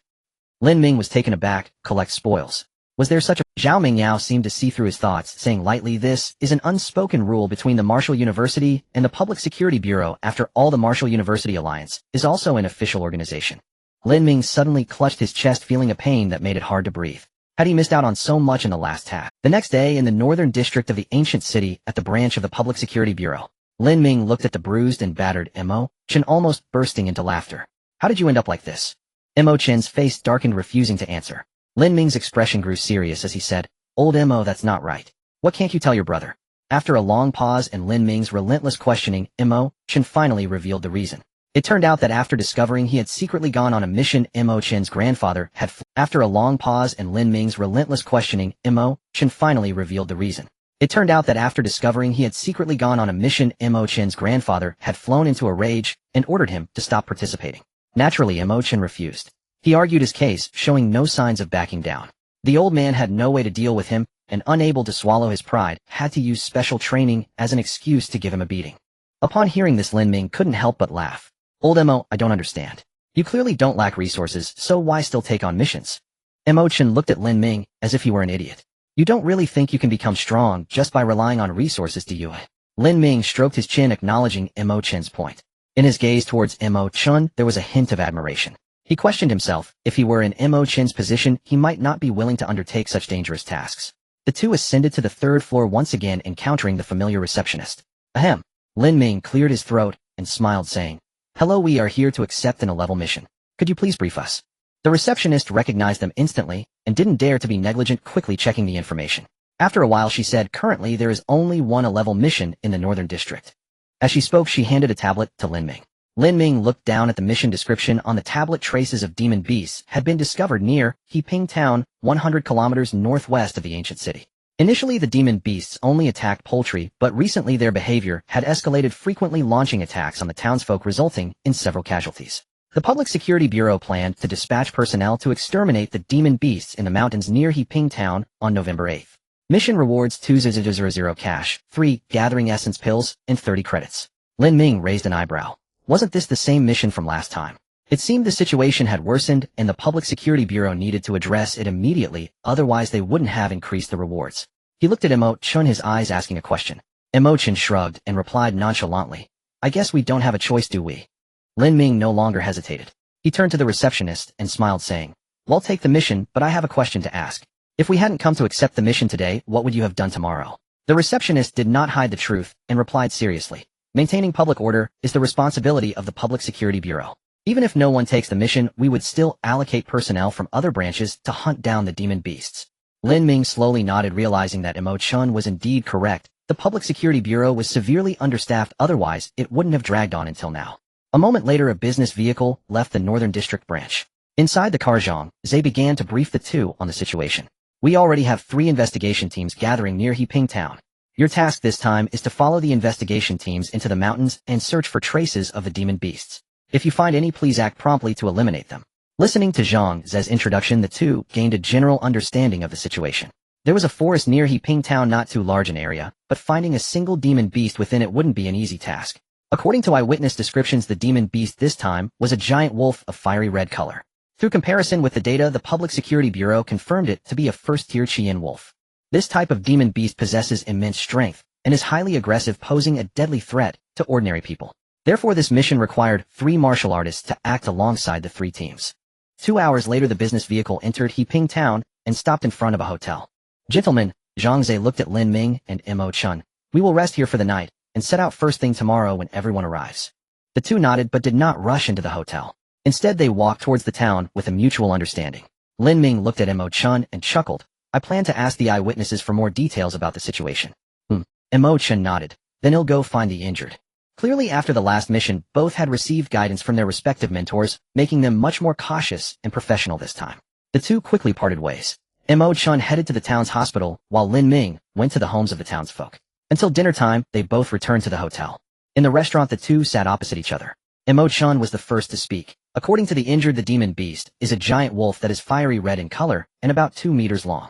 S1: Lin Ming was taken aback. Collect spoils. Was there such a... Zhao Mingyao seemed to see through his thoughts, saying lightly, this is an unspoken rule between the Martial University and the Public Security Bureau. After all, the Martial University Alliance is also an official organization. Lin Ming suddenly clutched his chest, feeling a pain that made it hard to breathe. Had he missed out on so much in the last task? The next day, in the northern district of the ancient city, at the branch of the Public Security Bureau, Lin Ming looked at the bruised and battered Mo Chen, almost bursting into laughter. How did you end up like this? Mo Chen's face darkened, refusing to answer. Lin Ming's expression grew serious as he said, Old Mo, that's not right. What can't you tell your brother? After a long pause and Lin Ming's relentless questioning, Mo Chen finally revealed the reason. It turned out that after discovering he had secretly gone on a mission, Mo Chen's grandfather had after a long pause and Lin Ming's relentless questioning, Mo Chen finally revealed the reason. It turned out that after discovering he had secretly gone on a mission, Mo Chen's grandfather had flown into a rage and ordered him to stop participating. Naturally, Mo Chen refused. He argued his case, showing no signs of backing down. The old man had no way to deal with him, and unable to swallow his pride, had to use special training as an excuse to give him a beating. Upon hearing this, Lin Ming couldn't help but laugh. Old Mo, I don't understand. You clearly don't lack resources, so why still take on missions? Mo Chen looked at Lin Ming as if he were an idiot. You don't really think you can become strong just by relying on resources, do you? Lin Ming stroked his chin, acknowledging Mo Chen's point. In his gaze towards Mo Chen, there was a hint of admiration. He questioned himself, if he were in Mo Chen's position, he might not be willing to undertake such dangerous tasks. The two ascended to the third floor, once again encountering the familiar receptionist. Ahem. Lin Ming cleared his throat and smiled, saying, Hello, we are here to accept an A-level mission. Could you please brief us? The receptionist recognized them instantly and didn't dare to be negligent, quickly checking the information. After a while she said, currently there is only one A-level mission in the Northern District. As she spoke, she handed a tablet to Lin Ming. Lin Ming looked down at the mission description on the tablet. Traces of demon beasts had been discovered near Heiping Town, 100 kilometers northwest of the ancient city. Initially, the demon beasts only attacked poultry, but recently their behavior had escalated, frequently launching attacks on the townsfolk, resulting in several casualties. The Public Security Bureau planned to dispatch personnel to exterminate the demon beasts in the mountains near Heiping Town on November 8th. Mission rewards 2,000 cash, 3 gathering essence pills, and 30 credits. Lin Ming raised an eyebrow. Wasn't this the same mission from last time? It seemed the situation had worsened and the Public Security Bureau needed to address it immediately, otherwise they wouldn't have increased the rewards. He looked at Mo Chen, his eyes asking a question. Mo Chen shrugged and replied nonchalantly, I guess we don't have a choice, do we? Lin Ming no longer hesitated. He turned to the receptionist and smiled, saying, Well, take the mission, but I have a question to ask. If we hadn't come to accept the mission today, what would you have done tomorrow? The receptionist did not hide the truth and replied seriously, Maintaining public order is the responsibility of the Public Security Bureau. Even if no one takes the mission, we would still allocate personnel from other branches to hunt down the demon beasts. Lin Ming slowly nodded, realizing that Mo Chen was indeed correct. The Public Security Bureau was severely understaffed, otherwise it wouldn't have dragged on until now. A moment later, a business vehicle left the Northern District branch. Inside the car, Zhang Zhe began to brief the two on the situation. We already have 3 investigation teams gathering near Heiping Town. Your task this time is to follow the investigation teams into the mountains and search for traces of the demon beasts. If you find any, please act promptly to eliminate them. Listening to Zhang Ze's introduction, the two gained a general understanding of the situation. There was a forest near Heiping Town, not too large an area, but finding a single demon beast within it wouldn't be an easy task. According to eyewitness descriptions, the demon beast this time was a giant wolf of fiery red color. Through comparison with the data, the Public Security Bureau confirmed it to be a first-tier Qian wolf. This type of demon beast possesses immense strength and is highly aggressive, posing a deadly threat to ordinary people. Therefore, this mission required 3 martial artists to act alongside the 3 teams. 2 hours later, the business vehicle entered Heiping Town and stopped in front of a hotel. Gentlemen, Zhang Ze looked at Lin Ming and Mo Chen. We will rest here for the night and set out first thing tomorrow when everyone arrives. The two nodded but did not rush into the hotel. Instead, they walked towards the town with a mutual understanding. Lin Ming looked at Mo Chen and chuckled. I plan to ask the eyewitnesses for more details about the situation. Mo Chen nodded. Then he'll go find the injured. Clearly, after the last mission, both had received guidance from their respective mentors, making them much more cautious and professional this time. The two quickly parted ways. Mo Chen headed to the town's hospital, while Lin Ming went to the homes of the townsfolk. Until dinner time, they both returned to the hotel. In the restaurant, the two sat opposite each other. Mo Chen was the first to speak. According to the injured, the demon beast is a giant wolf that is fiery red in color and about 2 meters long.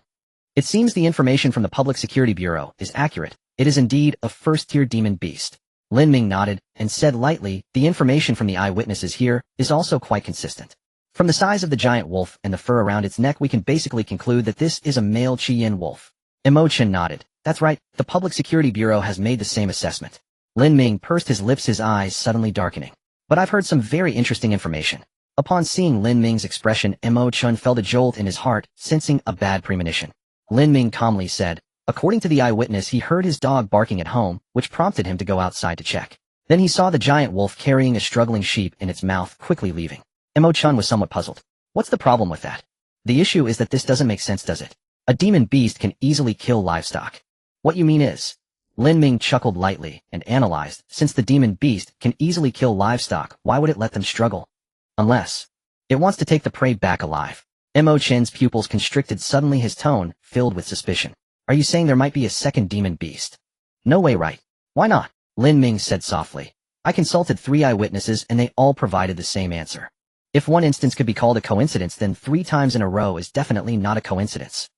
S1: It seems the information from the Public Security Bureau is accurate. It is indeed a first-tier demon beast. Lin Ming nodded and said lightly, the information from the eyewitnesses here is also quite consistent. From the size of the giant wolf and the fur around its neck, we can basically conclude that this is a male Qian wolf. Mo Chen nodded. That's right, the Public Security Bureau has made the same assessment. Lin Ming pursed his lips, his eyes suddenly darkening. But I've heard some very interesting information. Upon seeing Lin Ming's expression, Mo Chen felt a jolt in his heart, sensing a bad premonition. Lin Ming calmly said, according to the eyewitness, he heard his dog barking at home, which prompted him to go outside to check. Then he saw the giant wolf carrying a struggling sheep in its mouth, quickly leaving. Mo Chen was somewhat puzzled. What's the problem with that? The issue is that this doesn't make sense, does it? A demon beast can easily kill livestock. What you mean is, Lin Ming chuckled lightly and analyzed, since the demon beast can easily kill livestock, why would it let them struggle? Unless it wants to take the prey back alive. Mo Chen's pupils constricted suddenly, his tone filled with suspicion. Are you saying there might be a second demon beast? No way, right? Why not? Lin Ming said softly. I consulted 3 eyewitnesses and they all provided the same answer. If one instance could be called a coincidence, then 3 times in a row is definitely not a coincidence.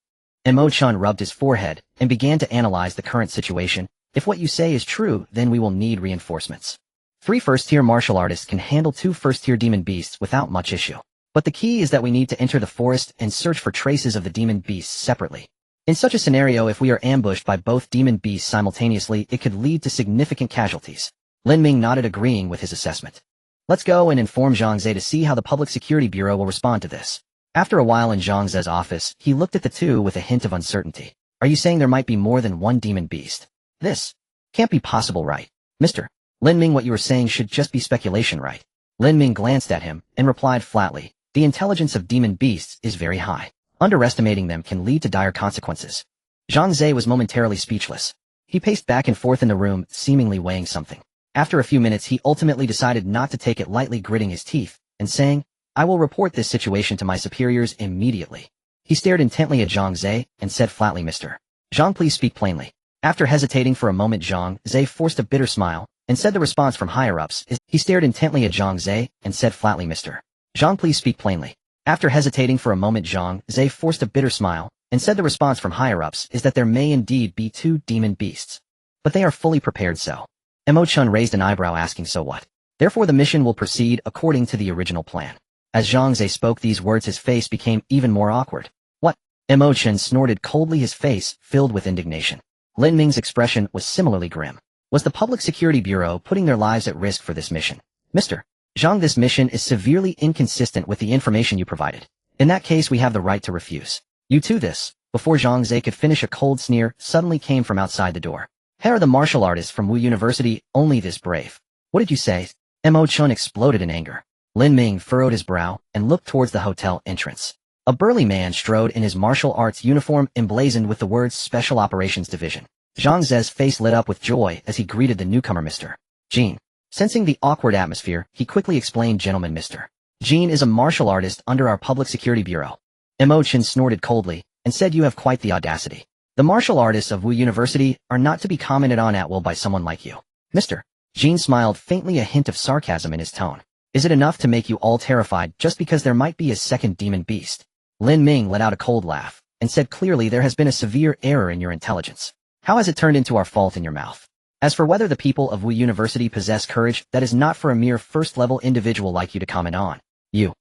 S1: Mo Chen rubbed his forehead and began to analyze the current situation. If what you say is true, then we will need reinforcements. 3 first-tier martial artists can handle 2 first-tier demon beasts without much issue. But the key is that we need to enter the forest and search for traces of the demon beasts separately. In such a scenario, if we are ambushed by both demon beasts simultaneously, it could lead to significant casualties. Lin Ming nodded, agreeing with his assessment. Let's go and inform Zhang Ze to see how the Public Security Bureau will respond to this. After a while in Zhang Ze's office, he looked at the two with a hint of uncertainty. Are you saying there might be more than one demon beast? This can't be possible, right? Mr. Lin Ming, what you are saying should just be speculation, right? Lin Ming glanced at him and replied flatly, the intelligence of demon beasts is very high. Underestimating them can lead to dire consequences. Zhang Ze was momentarily speechless. He paced back and forth in the room, seemingly weighing something. After a few minutes, he ultimately decided not to take it lightly, gritting his teeth and saying, I will report this situation to my superiors immediately. He stared intently at Zhang Ze and said flatly, Mr. Zhang, please speak plainly. After hesitating for a moment, Zhang Ze forced a bitter smile and said the response from higher-ups is. He stared intently at Zhang Ze and said flatly, Mr. Zhang, please speak plainly. After hesitating for a moment, Zhang Ze forced a bitter smile and said the response from higher-ups is that there may indeed be 2 demon beasts. But they are fully prepared, so. Mo Chun raised an eyebrow, asking, so what? Therefore the mission will proceed according to the original plan. As Zhang Ze spoke these words, his face became even more awkward. What? Mo Chun snorted coldly, his face filled with indignation. Lin Ming's expression was similarly grim. Was the Public Security Bureau putting their lives at risk for this mission? Mr. Zhang, this mission is severely inconsistent with the information you provided. In that case, we have the right to refuse. You too. This. Before Zhang Ze could finish, a cold sneer suddenly came from outside the door. Here are the martial artists from Wu University, only this brave. What did you say? Mo Chun exploded in anger. Lin Ming furrowed his brow and looked towards the hotel entrance. A burly man strode in his martial arts uniform emblazoned with the words Special Operations Division. Zhang Ze's face lit up with joy as he greeted the newcomer, Mr. Jean. Sensing the awkward atmosphere, he quickly explained, Gentlemen, Mr. Jean is a martial artist under our Public Security Bureau. Mo Chun snorted coldly and said, you have quite the audacity. The martial artists of Wu University are not to be commented on at will by someone like you. Mr. Jean smiled faintly, a hint of sarcasm in his tone. Is it enough to make you all terrified just because there might be a second demon beast? Lin Ming let out a cold laugh and said, clearly there has been a severe error in your intelligence. How has it turned into our fault in your mouth? As for whether the people of Wu University possess courage, that is not for a mere first-level individual like you to comment on. You.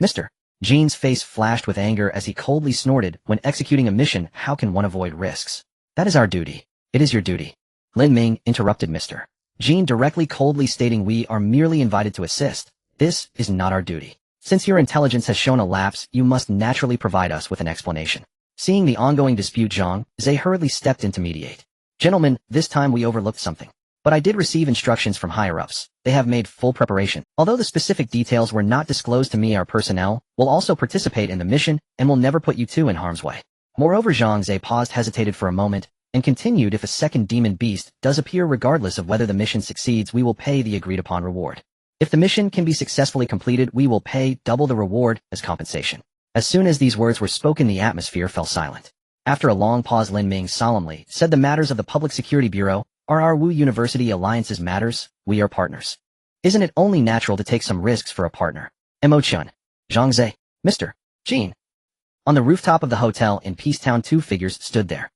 S1: Mr. Jean's face flashed with anger as he coldly snorted, when executing a mission, how can one avoid risks? That is our duty. It is your duty. Lin Ming interrupted Mr. Jean directly, coldly stating, we are merely invited to assist. This is not our duty. Since your intelligence has shown a lapse, you must naturally provide us with an explanation. Seeing the ongoing dispute, Zhang Ze hurriedly stepped in to mediate. Gentlemen, this time we overlooked something. But I did receive instructions from higher-ups. They have made full preparation. Although the specific details were not disclosed to me, our personnel will also participate in the mission and will never put you two in harm's way. Moreover, Zhang Ze paused, hesitated for a moment, and continued, if a second demon beast does appear, regardless of whether the mission succeeds, we will pay the agreed-upon reward. If the mission can be successfully completed, we will pay double the reward as compensation. As soon as these words were spoken, the atmosphere fell silent. After a long pause, Lin Ming solemnly said, the matters of the Public Security Bureau are our Wu University Alliance's matters. We are partners. Isn't it only natural to take some risks for a partner? Mo Chun. Zhang Ze. Mr. Jean. On the rooftop of the hotel in Peacetown, 2 figures stood there.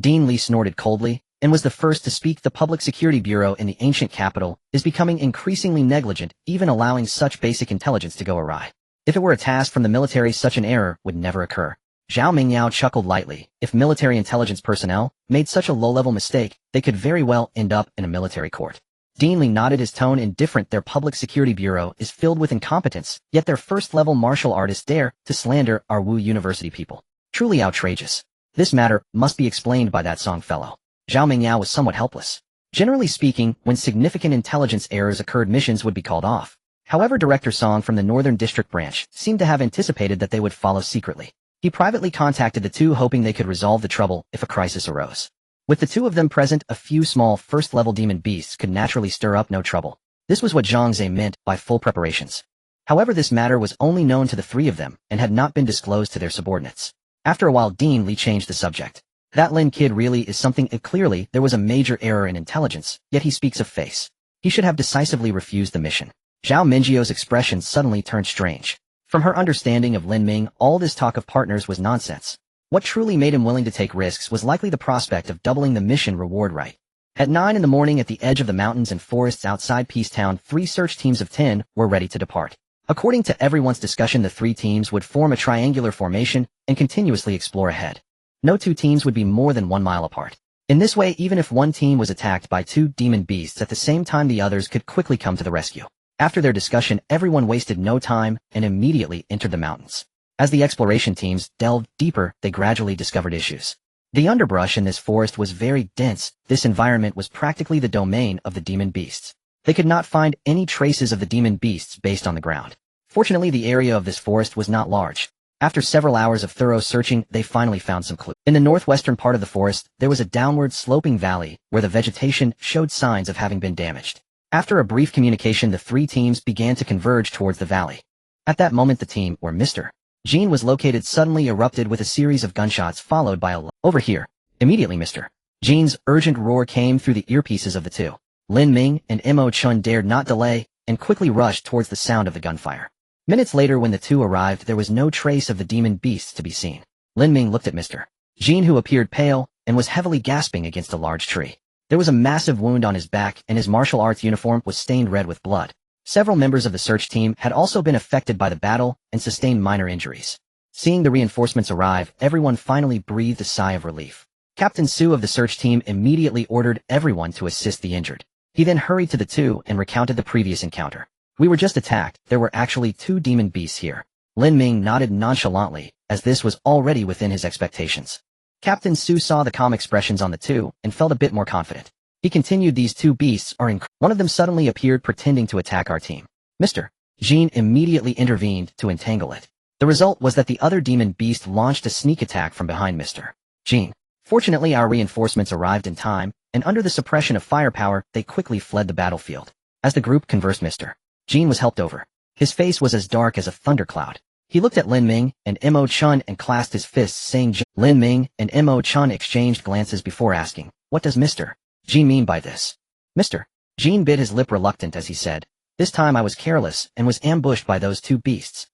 S1: Dean Li snorted coldly and was the first to speak. The Public Security Bureau in the ancient capital is becoming increasingly negligent, even allowing such basic intelligence to go awry. If it were a task from the military, such an error would never occur. Zhao Mingyao chuckled lightly. If military intelligence personnel made such a low-level mistake, they could very well end up in a military court. Dean Li nodded, his tone indifferent. Their Public Security Bureau is filled with incompetence, yet their first-level martial artists dare to slander our Wu University people. Truly outrageous. This matter must be explained by that Song fellow. Zhao Mingyao was somewhat helpless. Generally speaking, when significant intelligence errors occurred, missions would be called off. However, Director Song from the Northern District Branch seemed to have anticipated that they would follow secretly. He privately contacted the two, hoping they could resolve the trouble if a crisis arose. With the two of them present, a few small first-level demon beasts could naturally stir up no trouble. This was what Zhang Ze meant by full preparations. However, this matter was only known to the three of them and had not been disclosed to their subordinates. After a while, Dean Li changed the subject. That Lin kid really is something. Clearly, there was a major error in intelligence, yet he speaks of face. He should have decisively refused the mission. Zhao Mingjio's expression suddenly turned strange. From her understanding of Lin Ming, all this talk of partners was nonsense. What truly made him willing to take risks was likely the prospect of doubling the mission reward right. At 9 in the morning at the edge of the mountains and forests outside Peacetown, 3 search teams of 10 were ready to depart. According to everyone's discussion, the 3 teams would form a triangular formation and continuously explore ahead. No 2 teams would be more than 1 mile apart. In this way, even if one team was attacked by 2 demon beasts at the same time, the others could quickly come to the rescue. After their discussion, everyone wasted no time and immediately entered the mountains. As the exploration teams delved deeper, they gradually discovered issues. The underbrush in this forest was very dense. This environment was practically the domain of the demon beasts. They could not find any traces of the demon beasts based on the ground. Fortunately, the area of this forest was not large. After several hours of thorough searching, they finally found some clues. In the northwestern part of the forest, there was a downward sloping valley where the vegetation showed signs of having been damaged. After a brief communication, the 3 teams began to converge towards the valley. At that moment, the team, where Mr. Jean was located, suddenly erupted with a series of gunshots followed by a "Over here!" Immediately, Mr. Jean's urgent roar came through the earpieces of the 2. Lin Ming and Mo Chun dared not delay and quickly rushed towards the sound of the gunfire. Minutes later, when the 2 arrived, there was no trace of the demon beasts to be seen. Lin Ming looked at Mr. Jean, who appeared pale and was heavily gasping against a large tree. There was a massive wound on his back and his martial arts uniform was stained red with blood. Several members of the search team had also been affected by the battle and sustained minor injuries. Seeing the reinforcements arrive, everyone finally breathed a sigh of relief. Captain Su of the search team immediately ordered everyone to assist the injured. He then hurried to the 2 and recounted the previous encounter. "We were just attacked. There were actually 2 demon beasts here." Lin Ming nodded nonchalantly, as this was already within his expectations. Captain Su saw the calm expressions on the 2 and felt a bit more confident. He continued, "These 2 beasts are One of them suddenly appeared pretending to attack our team. Mr. Jean immediately intervened to entangle it. The result was that the other demon beast launched a sneak attack from behind Mr. Jean. Fortunately, our reinforcements arrived in time, and under the suppression of firepower, they quickly fled the battlefield. As the group conversed, Mr. Jean was helped over. His face was as dark as a thundercloud. He looked at Lin Ming and Mo Chun and clasped his fists, saying, Lin Ming and Mo Chun exchanged glances before asking, "What does Mr. Jean mean by this?" Mr. Jean bit his lip reluctant as he said, "This time I was careless and was ambushed by those 2 beasts.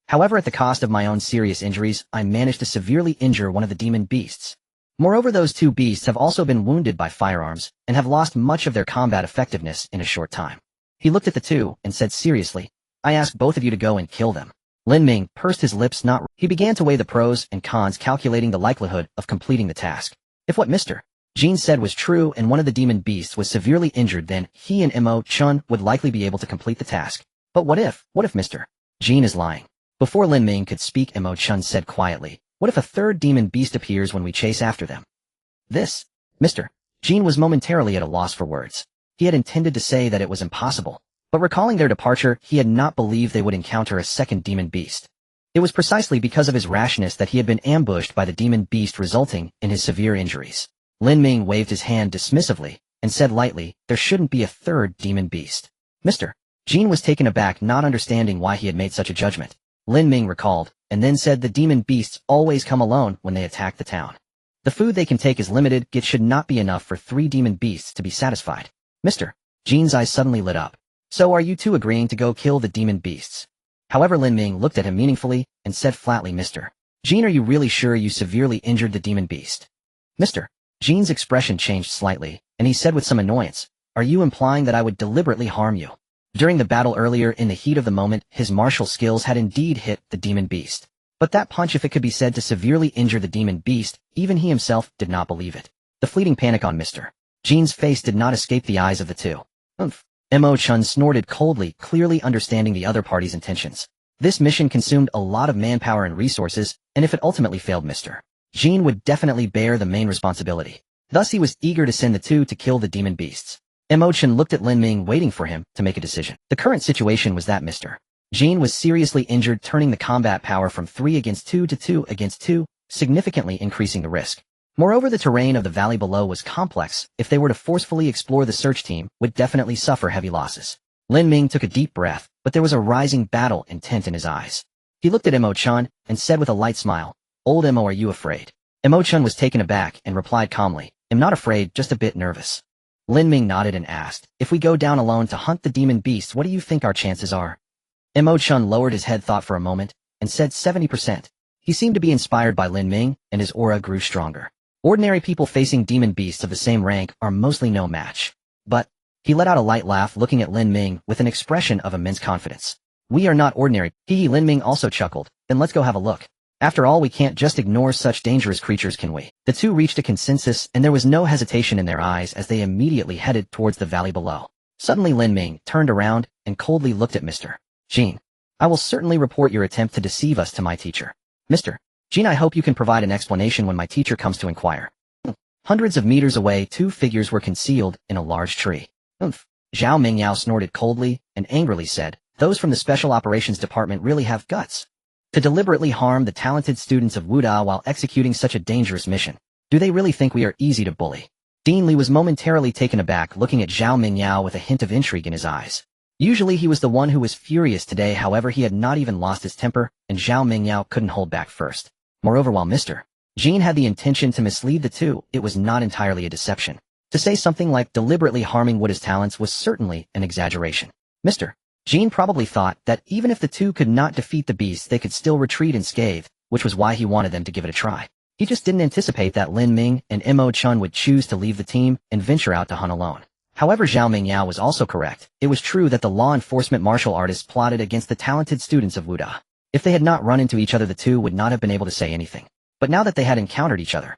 S1: However, at the cost of my own serious injuries, I managed to severely injure one of the demon beasts. Moreover, those 2 beasts have also been wounded by firearms and have lost much of their combat effectiveness in a short time." He looked at the 2 and said seriously, "I ask both of you to go and kill them." Lin Ming pursed his lips. He began to weigh the pros and cons, calculating the likelihood of completing the task. If what Mr. Jean said was true and one of the demon beasts was severely injured, then he and Mo Chun would likely be able to complete the task. But what if Mr. Jean is lying? Before Lin Ming could speak, Mo Chun said quietly, "What if a 3rd demon beast appears when we chase after them?" This, Mr. Jean was momentarily at a loss for words. He had intended to say that it was impossible, but recalling their departure, he had not believed they would encounter a 2nd demon beast. It was precisely because of his rashness that he had been ambushed by the demon beast, resulting in his severe injuries. Lin Ming waved his hand dismissively and said lightly, "There shouldn't be a 3rd demon beast." Mr. Jean was taken aback, not understanding why he had made such a judgment. Lin Ming recalled, and then said, "The demon beasts always come alone when they attack the town. The food they can take is limited, yet should not be enough for 3 demon beasts to be satisfied." Mr. Jean's eyes suddenly lit up. "So are you 2 agreeing to go kill the demon beasts?" However, Lin Ming looked at him meaningfully and said flatly, "Mr. Jean, are you really sure you severely injured the demon beast?" Mr. Jean's expression changed slightly, and he said with some annoyance, "Are you implying that I would deliberately harm you?" During the battle earlier, in the heat of the moment, his martial skills had indeed hit the demon beast. But that punch, if it could be said to severely injure the demon beast, even he himself did not believe it. The fleeting panic on Mr. Jean's face did not escape the eyes of the 2. "Umph." Mo Chun snorted coldly, clearly understanding the other party's intentions. This mission consumed a lot of manpower and resources, and if it ultimately failed, Mr. Jean would definitely bear the main responsibility. Thus he was eager to send the 2 to kill the demon beasts. Mo Chun looked at Lin Ming, waiting for him to make a decision. The current situation was that Mr. Jean was seriously injured, turning the combat power from 3 against 2 to 2 against 2, significantly increasing the risk. Moreover, the terrain of the valley below was complex. If they were to forcefully explore, the search team would definitely suffer heavy losses. Lin Ming took a deep breath, but there was a rising battle intent in his eyes. He looked at Imo-chan and said with a light smile, "Old Imo, are you afraid?" Imo-chan was taken aback and replied calmly, "I'm not afraid, just a bit nervous." Lin Ming nodded and asked, "If we go down alone to hunt the demon beasts, what do you think our chances are?" Imo-chan lowered his head, thought for a moment, and said 70%. He seemed to be inspired by Lin Ming, and his aura grew stronger. Ordinary people facing demon beasts of the same rank are mostly no match. But he let out a light laugh, looking at Lin Ming with an expression of immense confidence. "We are not ordinary." Lin Ming also chuckled. "Then let's go have a look. After all, we can't just ignore such dangerous creatures, can we?" The two reached a consensus, and there was no hesitation in their eyes as they immediately headed towards the valley below. Suddenly Lin Ming turned around and coldly looked at Mr. Jin. "I will certainly report your attempt to deceive us to my teacher. Mr. Jin, I hope you can provide an explanation when my teacher comes to inquire." Hundreds of meters away, two figures were concealed in a large tree. "Umph." Zhao Mingyao snorted coldly and angrily said, "Those from the Special Operations Department really have guts to deliberately harm the talented students of Wuda while executing such a dangerous mission. Do they really think we are easy to bully?" Dean Li was momentarily taken aback, looking at Zhao Mingyao with a hint of intrigue in his eyes. Usually he was the one who was furious today, however he had not even lost his temper, and Zhao Mingyao couldn't hold back first. Moreover, while Mr. Jin had the intention to mislead the two, it was not entirely a deception. To say something like deliberately harming Wuda's talents was certainly an exaggeration. Mr. Jin probably thought that even if the two could not defeat the beasts, they could still retreat unscathed, which was why he wanted them to give it a try. He just didn't anticipate that Lin Ming and Imo-chan would choose to leave the team and venture out to hunt alone. However, Zhao Mingyao was also correct. It was true that the law enforcement martial artists plotted against the talented students of Wuda. If they had not run into each other, the two would not have been able to say anything. But now that they had encountered each other,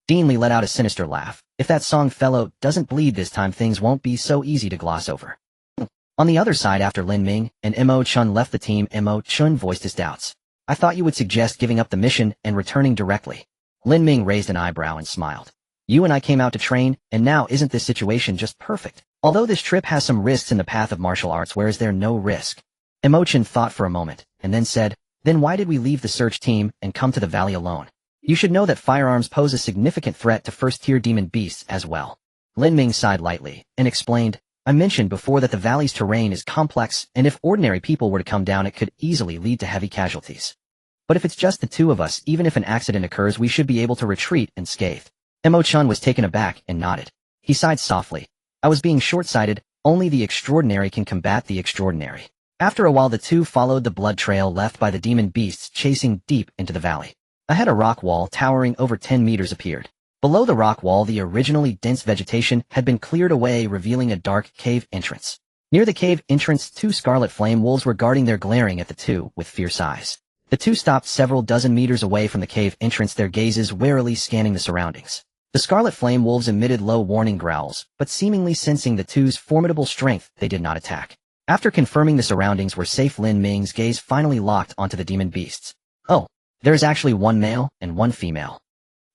S1: Dean Li let out a sinister laugh. "If that Song fellow doesn't bleed this time, things won't be so easy to gloss over." On the other side, after Lin Ming and Imo-chan left the team, Imo-chan voiced his doubts. "I thought you would suggest giving up the mission and returning directly." Lin Ming raised an eyebrow and smiled. "You and I came out to train, and now isn't this situation just perfect? Although this trip has some risks in the path of martial arts, where is there no risk?" Imo-chan thought for a moment, and then said, "Then why did we leave the search team and come to the valley alone? You should know that firearms pose a significant threat to first-tier demon beasts as well." Lin Ming sighed lightly and explained, "I mentioned before that the valley's terrain is complex, and if ordinary people were to come down, it could easily lead to heavy casualties. But if it's just the two of us, even if an accident occurs, we should be able to retreat unscathed." Imo-chan was taken aback and nodded. He sighed softly. "I was being short-sighted. Only the extraordinary can combat the extraordinary." After a while, the two followed the blood trail left by the demon beasts, chasing deep into the valley. Ahead, a rock wall towering over 10 meters appeared. Below the rock wall, the originally dense vegetation had been cleared away, revealing a dark cave entrance. Near the cave entrance, two scarlet flame wolves were guarding there, glaring at the two with fierce eyes. The two stopped several dozen meters away from the cave entrance, their gazes warily scanning the surroundings. The scarlet flame wolves emitted low warning growls, but seemingly sensing the two's formidable strength, they did not attack. After confirming the surroundings were safe, Lin Ming's gaze finally locked onto the demon beasts. "Oh, there is actually one male and one female."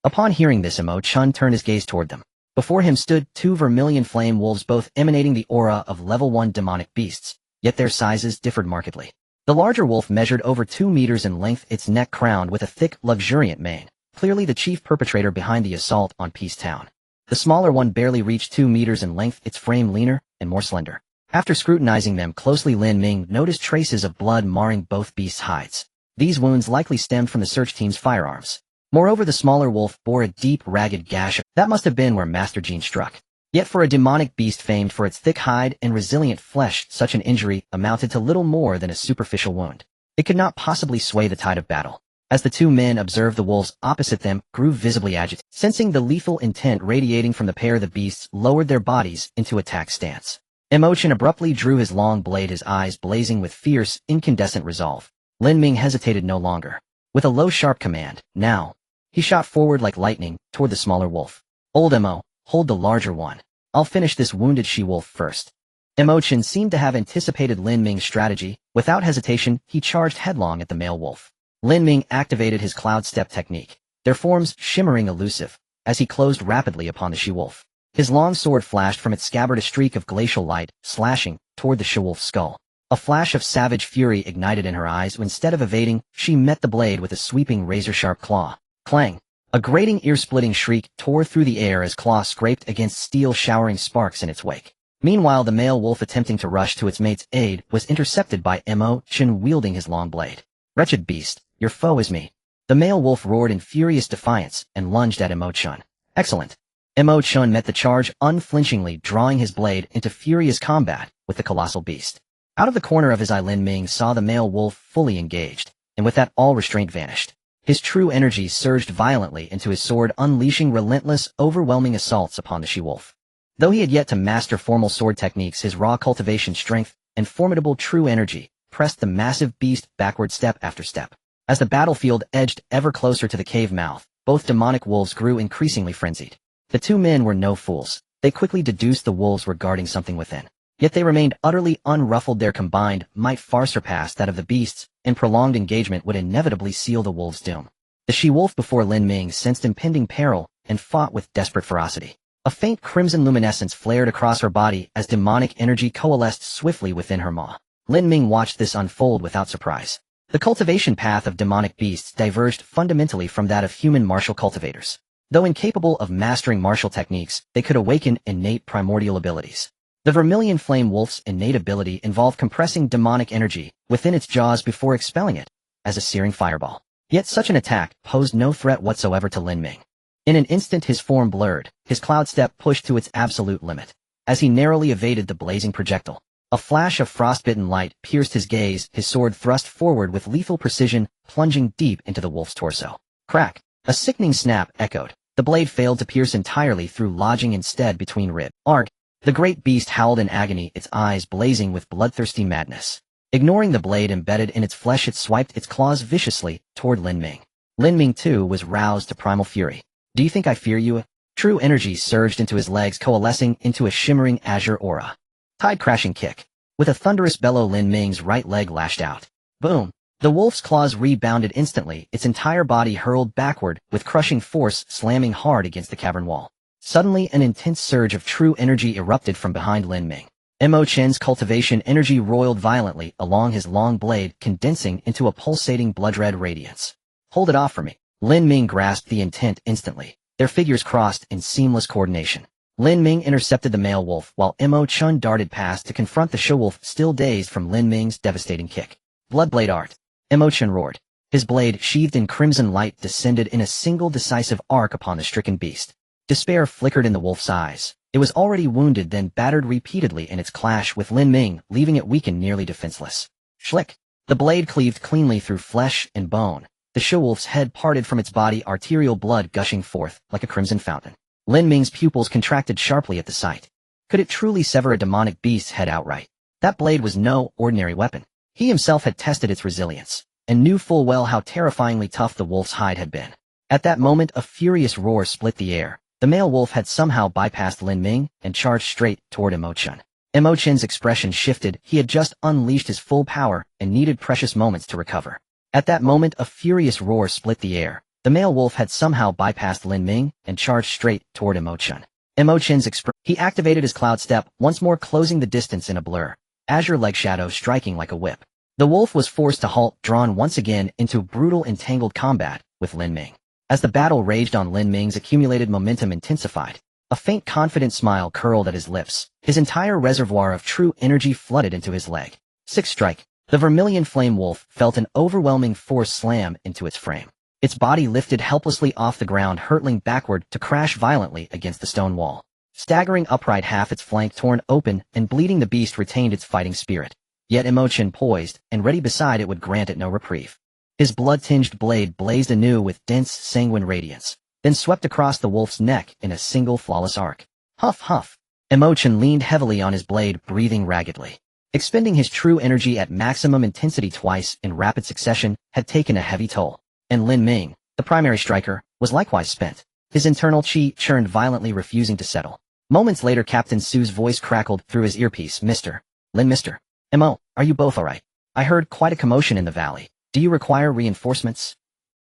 S1: Upon hearing this, Imo-chan turned his gaze toward them. Before him stood two vermilion flame wolves, both emanating the aura of level 1 demonic beasts, yet their sizes differed markedly. The larger wolf measured over 2 meters in length, its neck crowned with a thick, luxuriant mane, clearly the chief perpetrator behind the assault on Peace Town. The smaller one barely reached 2 meters in length, its frame leaner and more slender. After scrutinizing them closely, Lin Ming noticed traces of blood marring both beasts' hides. These wounds likely stemmed from the search team's firearms. Moreover, the smaller wolf bore a deep, ragged gash. That must have been where Master Jin struck. Yet for a demonic beast famed for its thick hide and resilient flesh, such an injury amounted to little more than a superficial wound. It could not possibly sway the tide of battle. As the two men observed, the wolves opposite them grew visibly agitated. Sensing the lethal intent radiating from the pair, the beasts lowered their bodies into attack stance. Imo-chan abruptly drew his long blade, his eyes blazing with fierce, incandescent resolve. Lin Ming hesitated no longer. With a low, sharp command, "Now!" he shot forward like lightning toward the smaller wolf. "Old Imo, hold the larger one. I'll finish this wounded she-wolf first." Imo-chan seemed to have anticipated Lin Ming's strategy. Without hesitation, he charged headlong at the male wolf. Lin Ming activated his cloud step technique, their forms shimmering elusive, as he closed rapidly upon the she-wolf. His long sword flashed from its scabbard, a streak of glacial light, slashing toward the she-wolf's skull. A flash of savage fury ignited in her eyes. Instead of evading, she met the blade with a sweeping razor-sharp claw. Clang! A grating ear-splitting shriek tore through the air as claws scraped against steel, showering sparks in its wake. Meanwhile, the male wolf attempting to rush to its mate's aid was intercepted by Mo Chen wielding his long blade. "Wretched beast, your foe is me." The male wolf roared in furious defiance and lunged at Mo Chen. Excellent. Mo Chen met the charge unflinchingly, drawing his blade into furious combat with the colossal beast. Out of the corner of his eye, Lin Ming saw the male wolf fully engaged, and with that all restraint vanished. His true energy surged violently into his sword, unleashing relentless, overwhelming assaults upon the she-wolf. Though he had yet to master formal sword techniques, his raw cultivation strength and formidable true energy pressed the massive beast backward step after step. As the battlefield edged ever closer to the cave mouth, both demonic wolves grew increasingly frenzied. The two men were no fools. They quickly deduced the wolves were guarding something within. Yet they remained utterly unruffled. Their combined might far surpassed that of the beasts, and prolonged engagement would inevitably seal the wolves' doom. The she-wolf before Lin Ming sensed impending peril and fought with desperate ferocity. A faint crimson luminescence flared across her body as demonic energy coalesced swiftly within her maw. Lin Ming watched this unfold without surprise. The cultivation path of demonic beasts diverged fundamentally from that of human martial cultivators. Though incapable of mastering martial techniques, they could awaken innate primordial abilities. The vermilion flame wolf's innate ability involved compressing demonic energy within its jaws before expelling it as a searing fireball. Yet such an attack posed no threat whatsoever to Lin Ming. In an instant his form blurred, his cloud step pushed to its absolute limit. As he narrowly evaded the blazing projectile, a flash of frostbitten light pierced his gaze, his sword thrust forward with lethal precision, plunging deep into the wolf's torso. Crack! A sickening snap echoed. The blade failed to pierce entirely through, lodging instead between rib. Arg! The great beast howled in agony, its eyes blazing with bloodthirsty madness. Ignoring the blade embedded in its flesh, it swiped its claws viciously toward Lin Ming. Lin Ming too was roused to primal fury. "Do you think I fear you?" True energy surged into his legs, coalescing into a shimmering azure aura. Tide-crashing kick. With a thunderous bellow, Lin Ming's right leg lashed out. Boom! The wolf's claws rebounded instantly, its entire body hurled backward with crushing force, slamming hard against the cavern wall. Suddenly, an intense surge of true energy erupted from behind Lin Ming. Mo Chen's cultivation energy roiled violently along his long blade, condensing into a pulsating blood-red radiance. "Hold it off for me." Lin Ming grasped the intent instantly. Their figures crossed in seamless coordination. Lin Ming intercepted the male wolf while Mo Chen darted past to confront the she-wolf, still dazed from Lin Ming's devastating kick. "Bloodblade art." Mo Chen roared. His blade, sheathed in crimson light, descended in a single decisive arc upon the stricken beast. Despair flickered in the wolf's eyes. It was already wounded, then battered repeatedly in its clash with Lin Ming, leaving it weakened, nearly defenseless. Schlick! The blade cleaved cleanly through flesh and bone. The she-wolf's head parted from its body, arterial blood gushing forth like a crimson fountain. Lin Ming's pupils contracted sharply at the sight. Could it truly sever a demonic beast's head outright? That blade was no ordinary weapon. He himself had tested its resilience, and knew full well how terrifyingly tough the wolf's hide had been. At that moment, a furious roar split the air. The male wolf had somehow bypassed Lin Ming and charged straight toward Mo Chen. Mo Chen's expression shifted. He had just unleashed his full power and needed precious moments to recover. At that moment, a furious roar split the air. The male wolf had somehow bypassed Lin Ming and charged straight toward Mo Chen. Mo Chen's he activated his cloud step, once more closing the distance in a blur. Azure leg shadow striking like a whip. The wolf was forced to halt, drawn once again into brutal entangled combat with Lin Ming. As the battle raged on, Lin Ming's accumulated momentum intensified. A faint confident smile curled at his lips. His entire reservoir of true energy flooded into his leg. Sixth strike. The vermilion flame wolf felt an overwhelming force slam into its frame. Its body lifted helplessly off the ground, hurtling backward to crash violently against the stone wall. Staggering upright, half its flank torn open and bleeding, the beast retained its fighting spirit. Yet Mo Chen, poised and ready beside it, would grant it no reprieve. His blood-tinged blade blazed anew with dense, sanguine radiance, then swept across the wolf's neck in a single flawless arc. Huff, huff. Mo Chen leaned heavily on his blade, breathing raggedly. Expending his true energy at maximum intensity twice in rapid succession had taken a heavy toll. And Lin Ming, the primary striker, was likewise spent. His internal chi churned violently, refusing to settle. Moments later, Captain Su's voice crackled through his earpiece. "Mr. Lin, Mr. Mo, are you both alright? I heard quite a commotion in the valley. Do you require reinforcements?"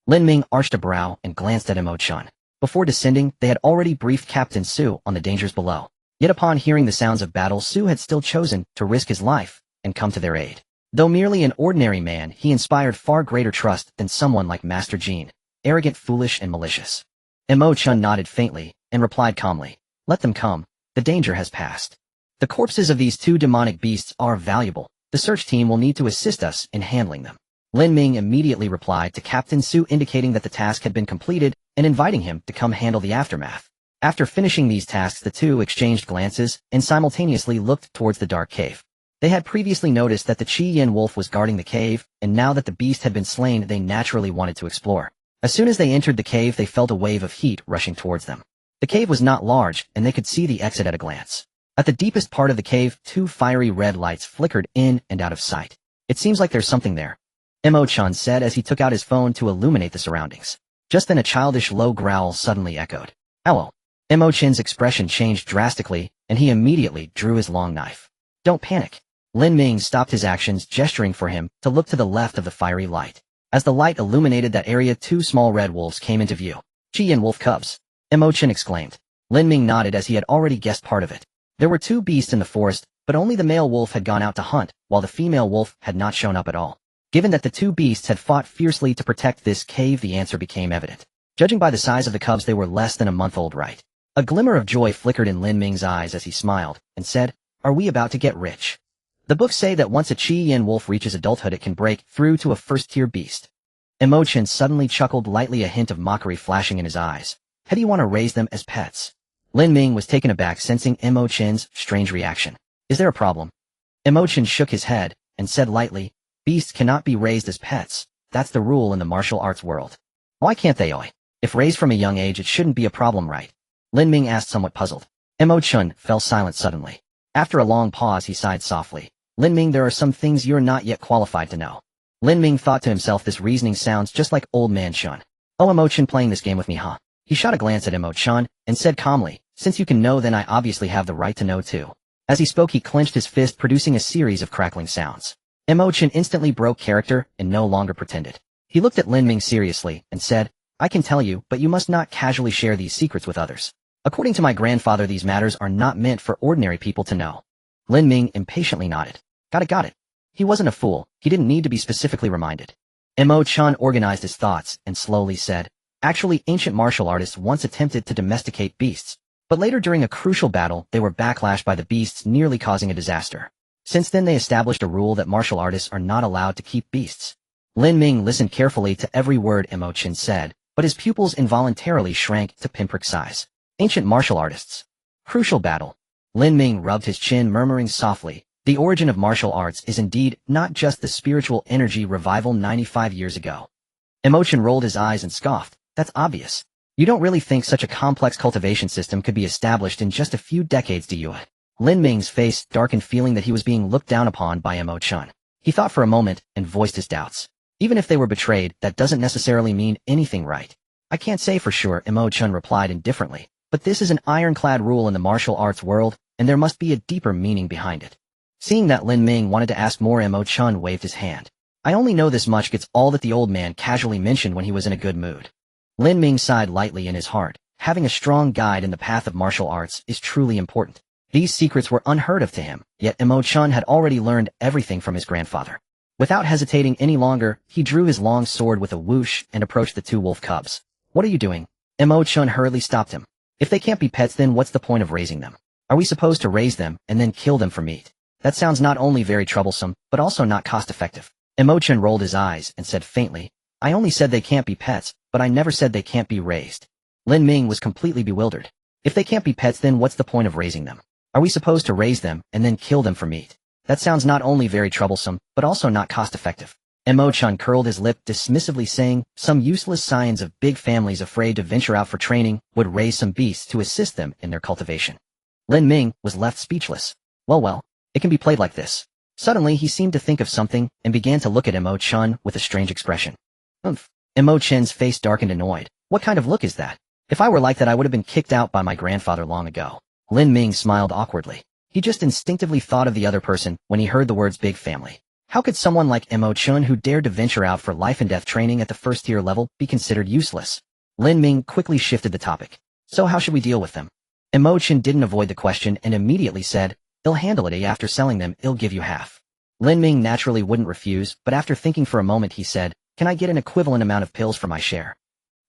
S1: Lin Ming arched a brow and glanced at Mo Chen. Before descending, they had already briefed Captain Su on the dangers below. Yet upon hearing the sounds of battle, Su had still chosen to risk his life and come to their aid. Though merely an ordinary man, he inspired far greater trust than someone like Master Jean, arrogant, foolish, and malicious. Mo Chun nodded faintly and replied calmly, "Let them come. The danger has passed. The corpses of these two demonic beasts are valuable. The search team will need to assist us in handling them." Lin Ming immediately replied to Captain Su, indicating that the task had been completed and inviting him to come handle the aftermath. After finishing these tasks, the two exchanged glances and simultaneously looked towards the dark cave. They had previously noticed that the Qi Yin wolf was guarding the cave, and now that the beast had been slain, they naturally wanted to explore. As soon as they entered the cave, they felt a wave of heat rushing towards them. The cave was not large, and they could see the exit at a glance. At the deepest part of the cave, two fiery red lights flickered in and out of sight. "It seems like there's something there," Mo Chun said as he took out his phone to illuminate the surroundings. Just then a childish low growl suddenly echoed. "Ow!" Mo Chun's expression changed drastically, and he immediately drew his long knife. "Don't panic." Lin Ming stopped his actions, gesturing for him to look to the left of the fiery light. As the light illuminated that area, two small red wolves came into view. "Qi Yin wolf cubs," Mo Chun exclaimed. Lin Ming nodded as he had already guessed part of it. There were two beasts in the forest, but only the male wolf had gone out to hunt, while the female wolf had not shown up at all. Given that the two beasts had fought fiercely to protect this cave, the answer became evident. Judging by the size of the cubs, they were less than a month old, right? A glimmer of joy flickered in Lin Ming's eyes as he smiled and said, "Are we about to get rich?" The books say that once a Qi Yin wolf reaches adulthood, it can break through to a first-tier beast. Mo Chun suddenly chuckled lightly, a hint of mockery flashing in his eyes. "How do you want to raise them as pets?" Lin Ming was taken aback, sensing Mo Chun's strange reaction. "Is there a problem?" Mo Chun shook his head and said lightly, "Beasts cannot be raised as pets. That's the rule in the martial arts world." "Why can't they, oi? If raised from a young age, it shouldn't be a problem, right?" Lin Ming asked, somewhat puzzled. Mo Chun fell silent suddenly. After a long pause, he sighed softly. "Lin Ming, there are some things you're not yet qualified to know." Lin Ming thought to himself, this reasoning sounds just like old man Chun. "Oh, Mo Chun playing this game with me, huh?" He shot a glance at Mo Chun and said calmly, "Since you can know, then I obviously have the right to know too." As he spoke, he clenched his fist, producing a series of crackling sounds. Mo Chun instantly broke character and no longer pretended. He looked at Lin Ming seriously and said, "I can tell you, but you must not casually share these secrets with others. According to my grandfather, these matters are not meant for ordinary people to know." Lin Ming impatiently nodded. Got it. He wasn't a fool. He didn't need to be specifically reminded. Mo Chun organized his thoughts and slowly said, "Actually, ancient martial artists once attempted to domesticate beasts, but later during a crucial battle, they were backlashed by the beasts, nearly causing a disaster. Since then, they established a rule that martial artists are not allowed to keep beasts." Lin Ming listened carefully to every word Mo Chun said, but his pupils involuntarily shrank to pinprick size. Ancient martial artists. Crucial battle. Lin Ming rubbed his chin, murmuring softly, "The origin of martial arts is indeed not just the spiritual energy revival 95 years ago." Mo Chun rolled his eyes and scoffed. "That's obvious. You don't really think such a complex cultivation system could be established in just a few decades, do you?" Lin Ming's face darkened, feeling that he was being looked down upon by Mo Chun. He thought for a moment and voiced his doubts. "Even if they were betrayed, that doesn't necessarily mean anything, right?" "I can't say for sure," Mo Chun replied indifferently, "but this is an ironclad rule in the martial arts world, and there must be a deeper meaning behind it." Seeing that Lin Ming wanted to ask more, Mo Chun waved his hand. "I only know this much," gets all that the old man casually mentioned when he was in a good mood. Lin Ming sighed lightly in his heart. Having a strong guide in the path of martial arts is truly important. These secrets were unheard of to him, yet Mo Chun had already learned everything from his grandfather. Without hesitating any longer, he drew his long sword with a whoosh and approached the two wolf cubs. "What are you doing?" Mo Chun hurriedly stopped him. "If they can't be pets, then what's the point of raising them? Are we supposed to raise them and then kill them for meat? That sounds not only very troublesome, but also not cost-effective." Mo Chun rolled his eyes and said faintly, "I only said they can't be pets, but I never said they can't be raised." Lin Ming was completely bewildered. "If they can't be pets, then what's the point of raising them? Are we supposed to raise them and then kill them for meat? That sounds not only very troublesome, but also not cost-effective." Mo Chun curled his lip dismissively, saying, "Some useless scions of big families afraid to venture out for training would raise some beasts to assist them in their cultivation." Lin Ming was left speechless. Well, it can be played like this." Suddenly, he seemed to think of something and began to look at Mo Chun with a strange expression. "Umph." Mo Chun's face darkened, annoyed. "What kind of look is that? If I were like that, I would have been kicked out by my grandfather long ago." Lin Ming smiled awkwardly. He just instinctively thought of the other person when he heard the words big family. How could someone like Mo Chun, who dared to venture out for life and death training at the first-tier level, be considered useless? Lin Ming quickly shifted the topic. "So how should we deal with them?" Mo Chun didn't avoid the question and immediately said, "They'll handle it. After selling them, I'll give you half." Lin Ming naturally wouldn't refuse, but after thinking for a moment, he said, "Can I get an equivalent amount of pills for my share?"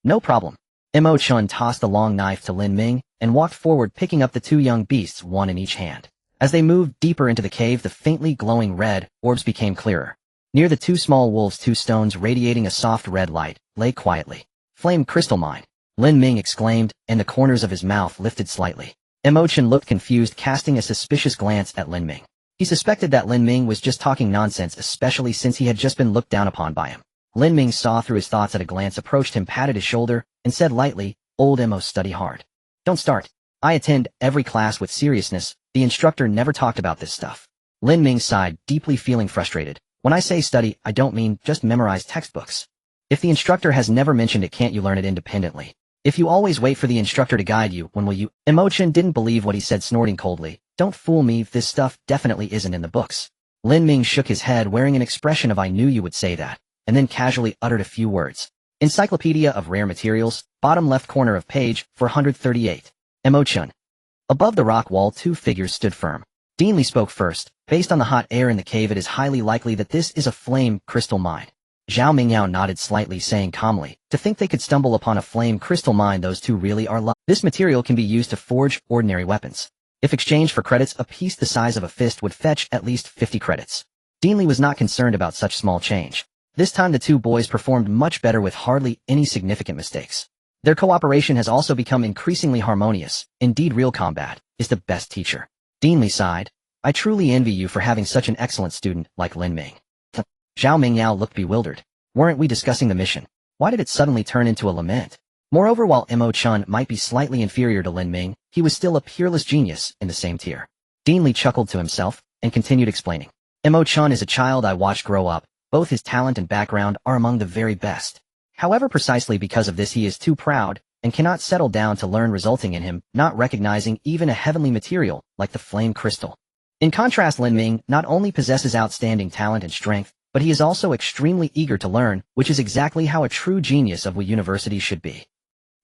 S1: "No problem." Mo Chun tossed the long knife to Lin Ming and walked forward, picking up the two young beasts, one in each hand. As they moved deeper into the cave, the faintly glowing red orbs became clearer. Near the two small wolves, two stones radiating a soft red light lay quietly. Flame crystal mine, Lin Ming exclaimed, and the corners of his mouth lifted slightly. Mo Chun looked confused, casting a suspicious glance at Lin Ming. He suspected that Lin Ming was just talking nonsense, especially since he had just been looked down upon by him. Lin Ming saw through his thoughts at a glance, approached him, patted his shoulder, and said lightly, "Old Mo, study hard. Don't start. I attend every class with seriousness. The instructor never talked about this stuff." Lin Ming sighed, deeply feeling frustrated. "When I say study, I don't mean just memorize textbooks. If the instructor has never mentioned it, can't you learn it independently? If you always wait for the instructor to guide you, when will you?" Mo Chun didn't believe what he said, snorting coldly, "Don't fool me, this stuff definitely isn't in the books." Lin Ming shook his head, wearing an expression of "I knew you would say that," and then casually uttered a few words. Encyclopedia of Rare Materials, bottom left corner of page 438. Mo Chun. Above the rock wall, two figures stood firm. Dean Li spoke first. "Based on the hot air in the cave, it is highly likely that this is a flame crystal mine." Zhao Mingyao nodded slightly, saying calmly, "To think they could stumble upon a flame crystal mine, those two really are lucky. This material can be used to forge ordinary weapons. If exchanged for credits, a piece the size of a fist would fetch at least 50 credits. Dean Li was not concerned about such small change. This time the two boys performed much better with hardly any significant mistakes. Their cooperation has also become increasingly harmonious. Indeed, real combat is the best teacher. Dean Li sighed. "I truly envy you for having such an excellent student like Lin Ming." Zhao Mingyao looked bewildered. "Weren't we discussing the mission? Why did it suddenly turn into a lament?" Moreover, while Mo Chun might be slightly inferior to Lin Ming, he was still a peerless genius in the same tier. Dean Li chuckled to himself and continued explaining. "Mo Chun is a child I watched grow up. Both his talent and background are among the very best. However, precisely because of this, he is too proud and cannot settle down to learn, resulting in him not recognizing even a heavenly material like the flame crystal. In contrast, Lin Ming not only possesses outstanding talent and strength, but he is also extremely eager to learn, which is exactly how a true genius of a university should be."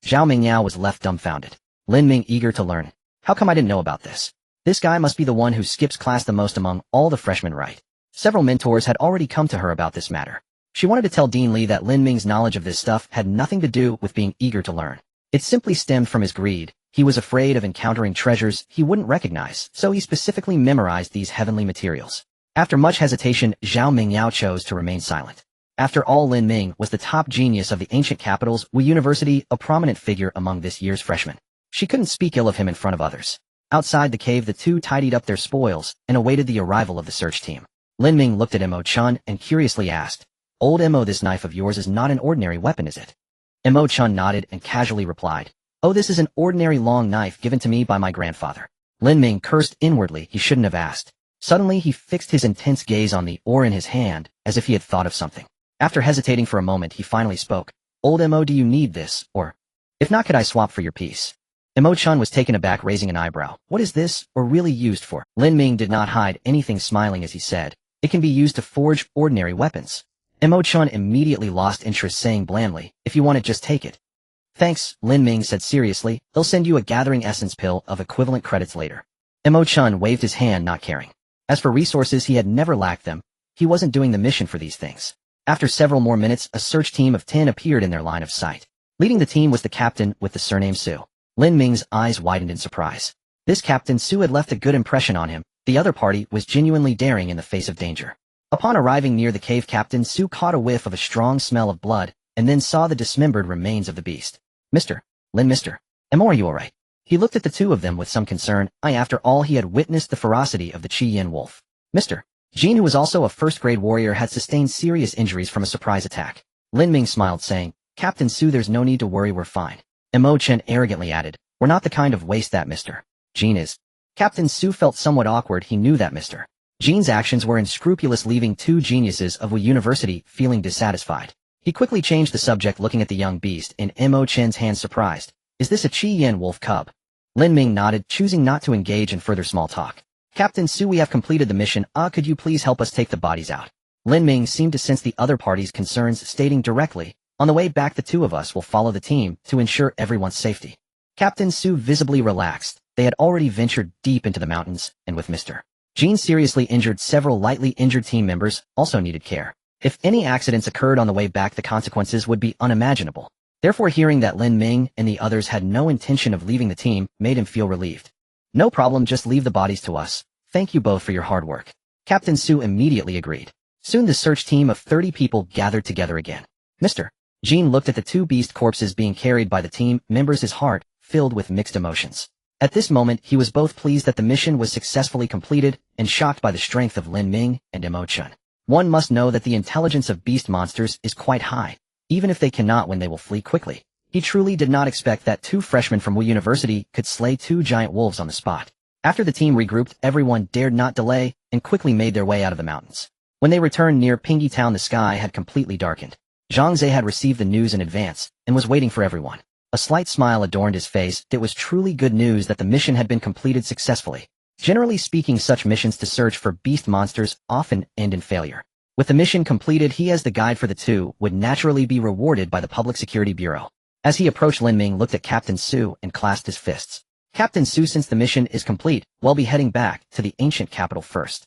S1: Zhao Mingyao was left dumbfounded. Lin Ming eager to learn. How come I didn't know about this? This guy must be the one who skips class the most among all the freshmen, right? Several mentors had already come to her about this matter. She wanted to tell Dean Li that Lin Ming's knowledge of this stuff had nothing to do with being eager to learn. It simply stemmed from his greed. He was afraid of encountering treasures he wouldn't recognize, so he specifically memorized these heavenly materials. After much hesitation, Zhao Mingyao chose to remain silent. After all, Lin Ming was the top genius of the ancient capital's Wu University, a prominent figure among this year's freshmen. She couldn't speak ill of him in front of others. Outside the cave, the two tidied up their spoils and awaited the arrival of the search team. Lin Ming looked at Mo Chun and curiously asked, "Old Mo, this knife of yours is not an ordinary weapon, is it?" Mo Chun nodded and casually replied, "Oh, this is an ordinary long knife given to me by my grandfather." Lin Ming cursed inwardly. He shouldn't have asked. Suddenly, he fixed his intense gaze on the ore in his hand, as if he had thought of something. After hesitating for a moment, he finally spoke. "Old Mo, do you need this, or? If not, could I swap for your piece?" Mo Chun was taken aback, raising an eyebrow. "What is this, or really used for?" Lin Ming did not hide anything, smiling as he said, "It can be used to forge ordinary weapons." Mo Chun immediately lost interest, saying blandly, "If you want it, just take it." "Thanks," Lin Ming said seriously. "They'll send you a gathering essence pill of equivalent credits later." Mo Chun waved his hand, not caring. As for resources, he had never lacked them. He wasn't doing the mission for these things. After several more minutes, a search team of 10 appeared in their line of sight. Leading the team was the captain with the surname Su. Lin Ming's eyes widened in surprise. This Captain Su had left a good impression on him. The other party was genuinely daring in the face of danger. Upon arriving near the cave, Captain Su caught a whiff of a strong smell of blood, and then saw the dismembered remains of the beast. "Mr. Lin, Mr. Mo, are you alright?" He looked at the two of them with some concern. After all, he had witnessed the ferocity of the Qi Yin wolf. Mr. Jean, who was also a first-grade warrior, had sustained serious injuries from a surprise attack. Lin Ming smiled, saying, "Captain Su, there's no need to worry, we're fine." Mo Chen arrogantly added, "We're not the kind of waste that Mr. Jean is." Captain Su felt somewhat awkward. He knew that Mr. Jean's actions were unscrupulous, leaving two geniuses of Wu University feeling dissatisfied. He quickly changed the subject, looking at the young beast in Mo Chen's hand, surprised. "Is this a Qi Yin wolf cub?" Lin Ming nodded, choosing not to engage in further small talk. "Captain Su, we have completed the mission. Could you please help us take the bodies out?" Lin Ming seemed to sense the other party's concerns, stating directly, "On the way back, the two of us will follow the team to ensure everyone's safety." Captain Su visibly relaxed. They had already ventured deep into the mountains, and with Mr. Jean seriously injured, several lightly injured team members also needed care. If any accidents occurred on the way back, the consequences would be unimaginable. Therefore, hearing that Lin Ming and the others had no intention of leaving the team made him feel relieved. No problem, just leave the bodies to us. Thank you both for your hard work. Captain Su immediately agreed. Soon the search team of 30 people gathered together again. Mr. Jean looked at the two beast corpses being carried by the team members, his heart filled with mixed emotions. At this moment, he was both pleased that the mission was successfully completed and shocked by the strength of Lin Ming and Mo Chun. One must know that the intelligence of beast monsters is quite high, even if they cannot when they will flee quickly. He truly did not expect that two freshmen from Wu University could slay two giant wolves on the spot. After the team regrouped, everyone dared not delay and quickly made their way out of the mountains. When they returned near Pingy Town, the sky had completely darkened. Zhang Zhe had received the news in advance and was waiting for everyone. A slight smile adorned his face. It was truly good news that the mission had been completed successfully. Generally speaking, such missions to search for beast monsters often end in failure. With the mission completed, he as the guide for the two would naturally be rewarded by the Public Security Bureau. As he approached, Lin Ming looked at Captain Su and clasped his fists. Captain Su, since the mission is complete, we'll be heading back to the ancient capital first.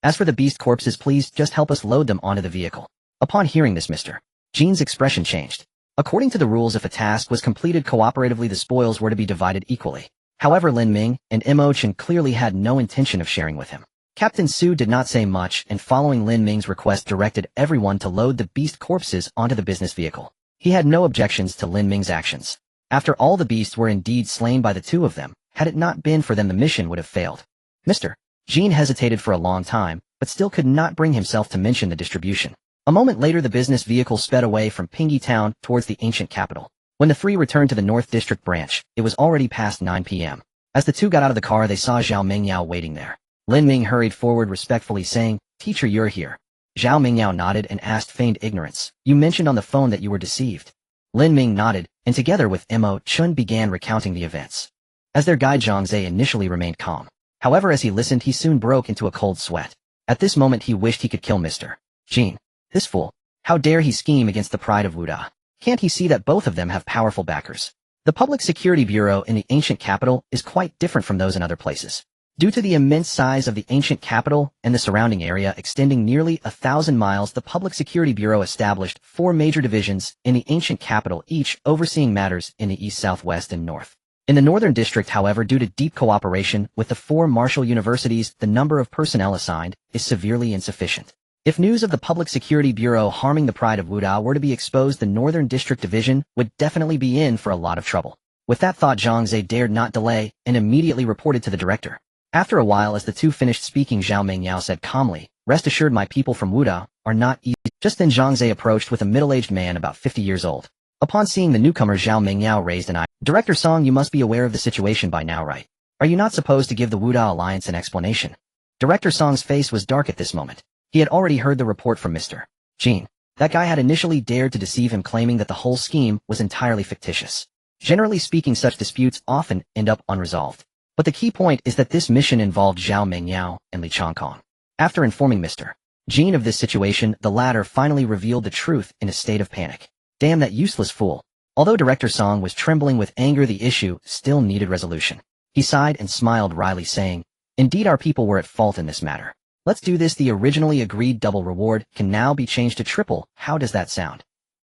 S1: As for the beast corpses, please just help us load them onto the vehicle. Upon hearing this, Mr. Jean's expression changed. According to the rules, if a task was completed cooperatively, the spoils were to be divided equally. However, Lin Ming and Mo Chun clearly had no intention of sharing with him. Captain Su did not say much, and following Lin Ming's request, directed everyone to load the beast corpses onto the business vehicle. He had no objections to Lin Ming's actions. After all, the beasts were indeed slain by the two of them. Had it not been for them, the mission would have failed. Mr. Jean hesitated for a long time, but still could not bring himself to mention the distribution. A moment later, the business vehicle sped away from Pingy Town towards the ancient capital. When the three returned to the North District branch, it was already past 9 p.m. As the two got out of the car, they saw Zhao Mingyao waiting there. Lin Ming hurried forward respectfully, saying, "Teacher, you're here." Zhao Mingyao nodded and asked, feigned ignorance, "You mentioned on the phone that you were deceived." Lin Ming nodded, and together with Mo Chun began recounting the events. As their guide, Zhang Zhe initially remained calm. However, as he listened, he soon broke into a cold sweat. At this moment, he wished he could kill Mr. Jean. This fool. How dare he scheme against the pride of Wuda? Can't he see that both of them have powerful backers? The Public Security Bureau in the ancient capital is quite different from those in other places. Due to the immense size of the ancient capital and the surrounding area extending nearly 1,000 miles, the Public Security Bureau established 4 major divisions in the ancient capital, each overseeing matters in the east, southwest, and north. In the northern district, however, due to deep cooperation with the 4 martial universities, the number of personnel assigned is severely insufficient. If news of the Public Security Bureau harming the pride of Wuda were to be exposed, the Northern District Division would definitely be in for a lot of trouble. With that thought, Zhang Zhe dared not delay and immediately reported to the director. After a while, as the two finished speaking, Zhao Mingyao said calmly, "Rest assured, my people from Wuda are not easy." Just then Zhang Zhe approached with a middle-aged man about 50 years old. Upon seeing the newcomer, Zhao Mingyao raised an eye. "Director Song, you must be aware of the situation by now, right? Are you not supposed to give the Wuda Alliance an explanation?" Director Song's face was dark at this moment. He had already heard the report from Mr. Jean. That guy had initially dared to deceive him, claiming that the whole scheme was entirely fictitious. Generally speaking, such disputes often end up unresolved. But the key point is that this mission involved Zhao Mingyao and Li Chongkong. After informing Mr. Jean of this situation, the latter finally revealed the truth in a state of panic. Damn that useless fool. Although Director Song was trembling with anger, the issue still needed resolution. He sighed and smiled wryly, saying, "Indeed, our people were at fault in this matter. Let's do this. The originally agreed double reward can now be changed to triple. How does that sound?"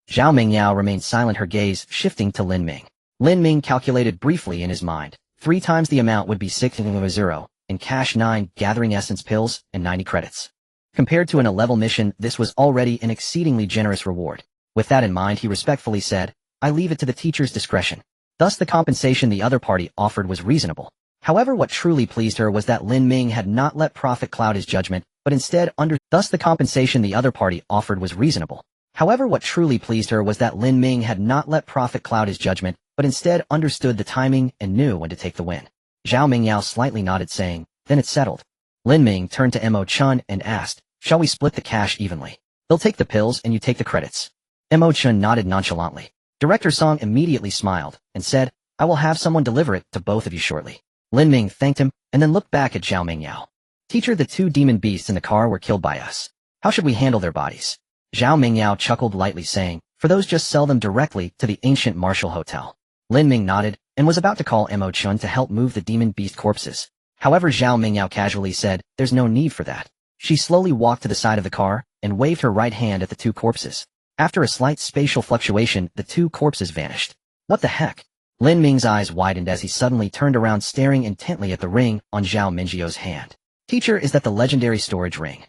S1: Zhao Mingyao remained silent, her gaze shifting to Lin Ming. Lin Ming calculated briefly in his mind. 3 times the amount would be 6,000, in cash 9 gathering essence pills, and 90 credits. Compared to an A-level mission, this was already an exceedingly generous reward. With that in mind, he respectfully said, "I leave it to the teacher's discretion." Thus the compensation the other party offered was reasonable. However, what truly pleased her was that Lin Ming had not let profit cloud his judgment, but instead Thus the compensation the other party offered was reasonable. However, what truly pleased her was that Lin Ming had not let profit cloud his judgment, but instead understood the timing and knew when to take the win. Zhao Mingyao slightly nodded, saying, "Then it's settled." Lin Ming turned to Mo Chun and asked, "Shall we split the cash evenly? They'll take the pills and you take the credits." Mo Chun nodded nonchalantly. Director Song immediately smiled and said, "I will have someone deliver it to both of you shortly." Lin Ming thanked him and then looked back at Zhao Mingyao. "Teacher, the 2 demon beasts in the car were killed by us. How should we handle their bodies?" Zhao Mingyao chuckled lightly, saying, "For those, just sell them directly to the ancient Martial Hotel." Lin Ming nodded and was about to call Mo Chun to help move the demon beast corpses. However, Zhao Mingyao casually said, "There's no need for that." She slowly walked to the side of the car and waved her right hand at the 2 corpses. After a slight spatial fluctuation, the two corpses vanished. What the heck? Lin Ming's eyes widened as he suddenly turned around staring intently at the ring on Zhao Mingjio's hand. Teacher, is that the legendary storage ring?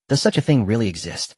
S1: Does such a thing really exist?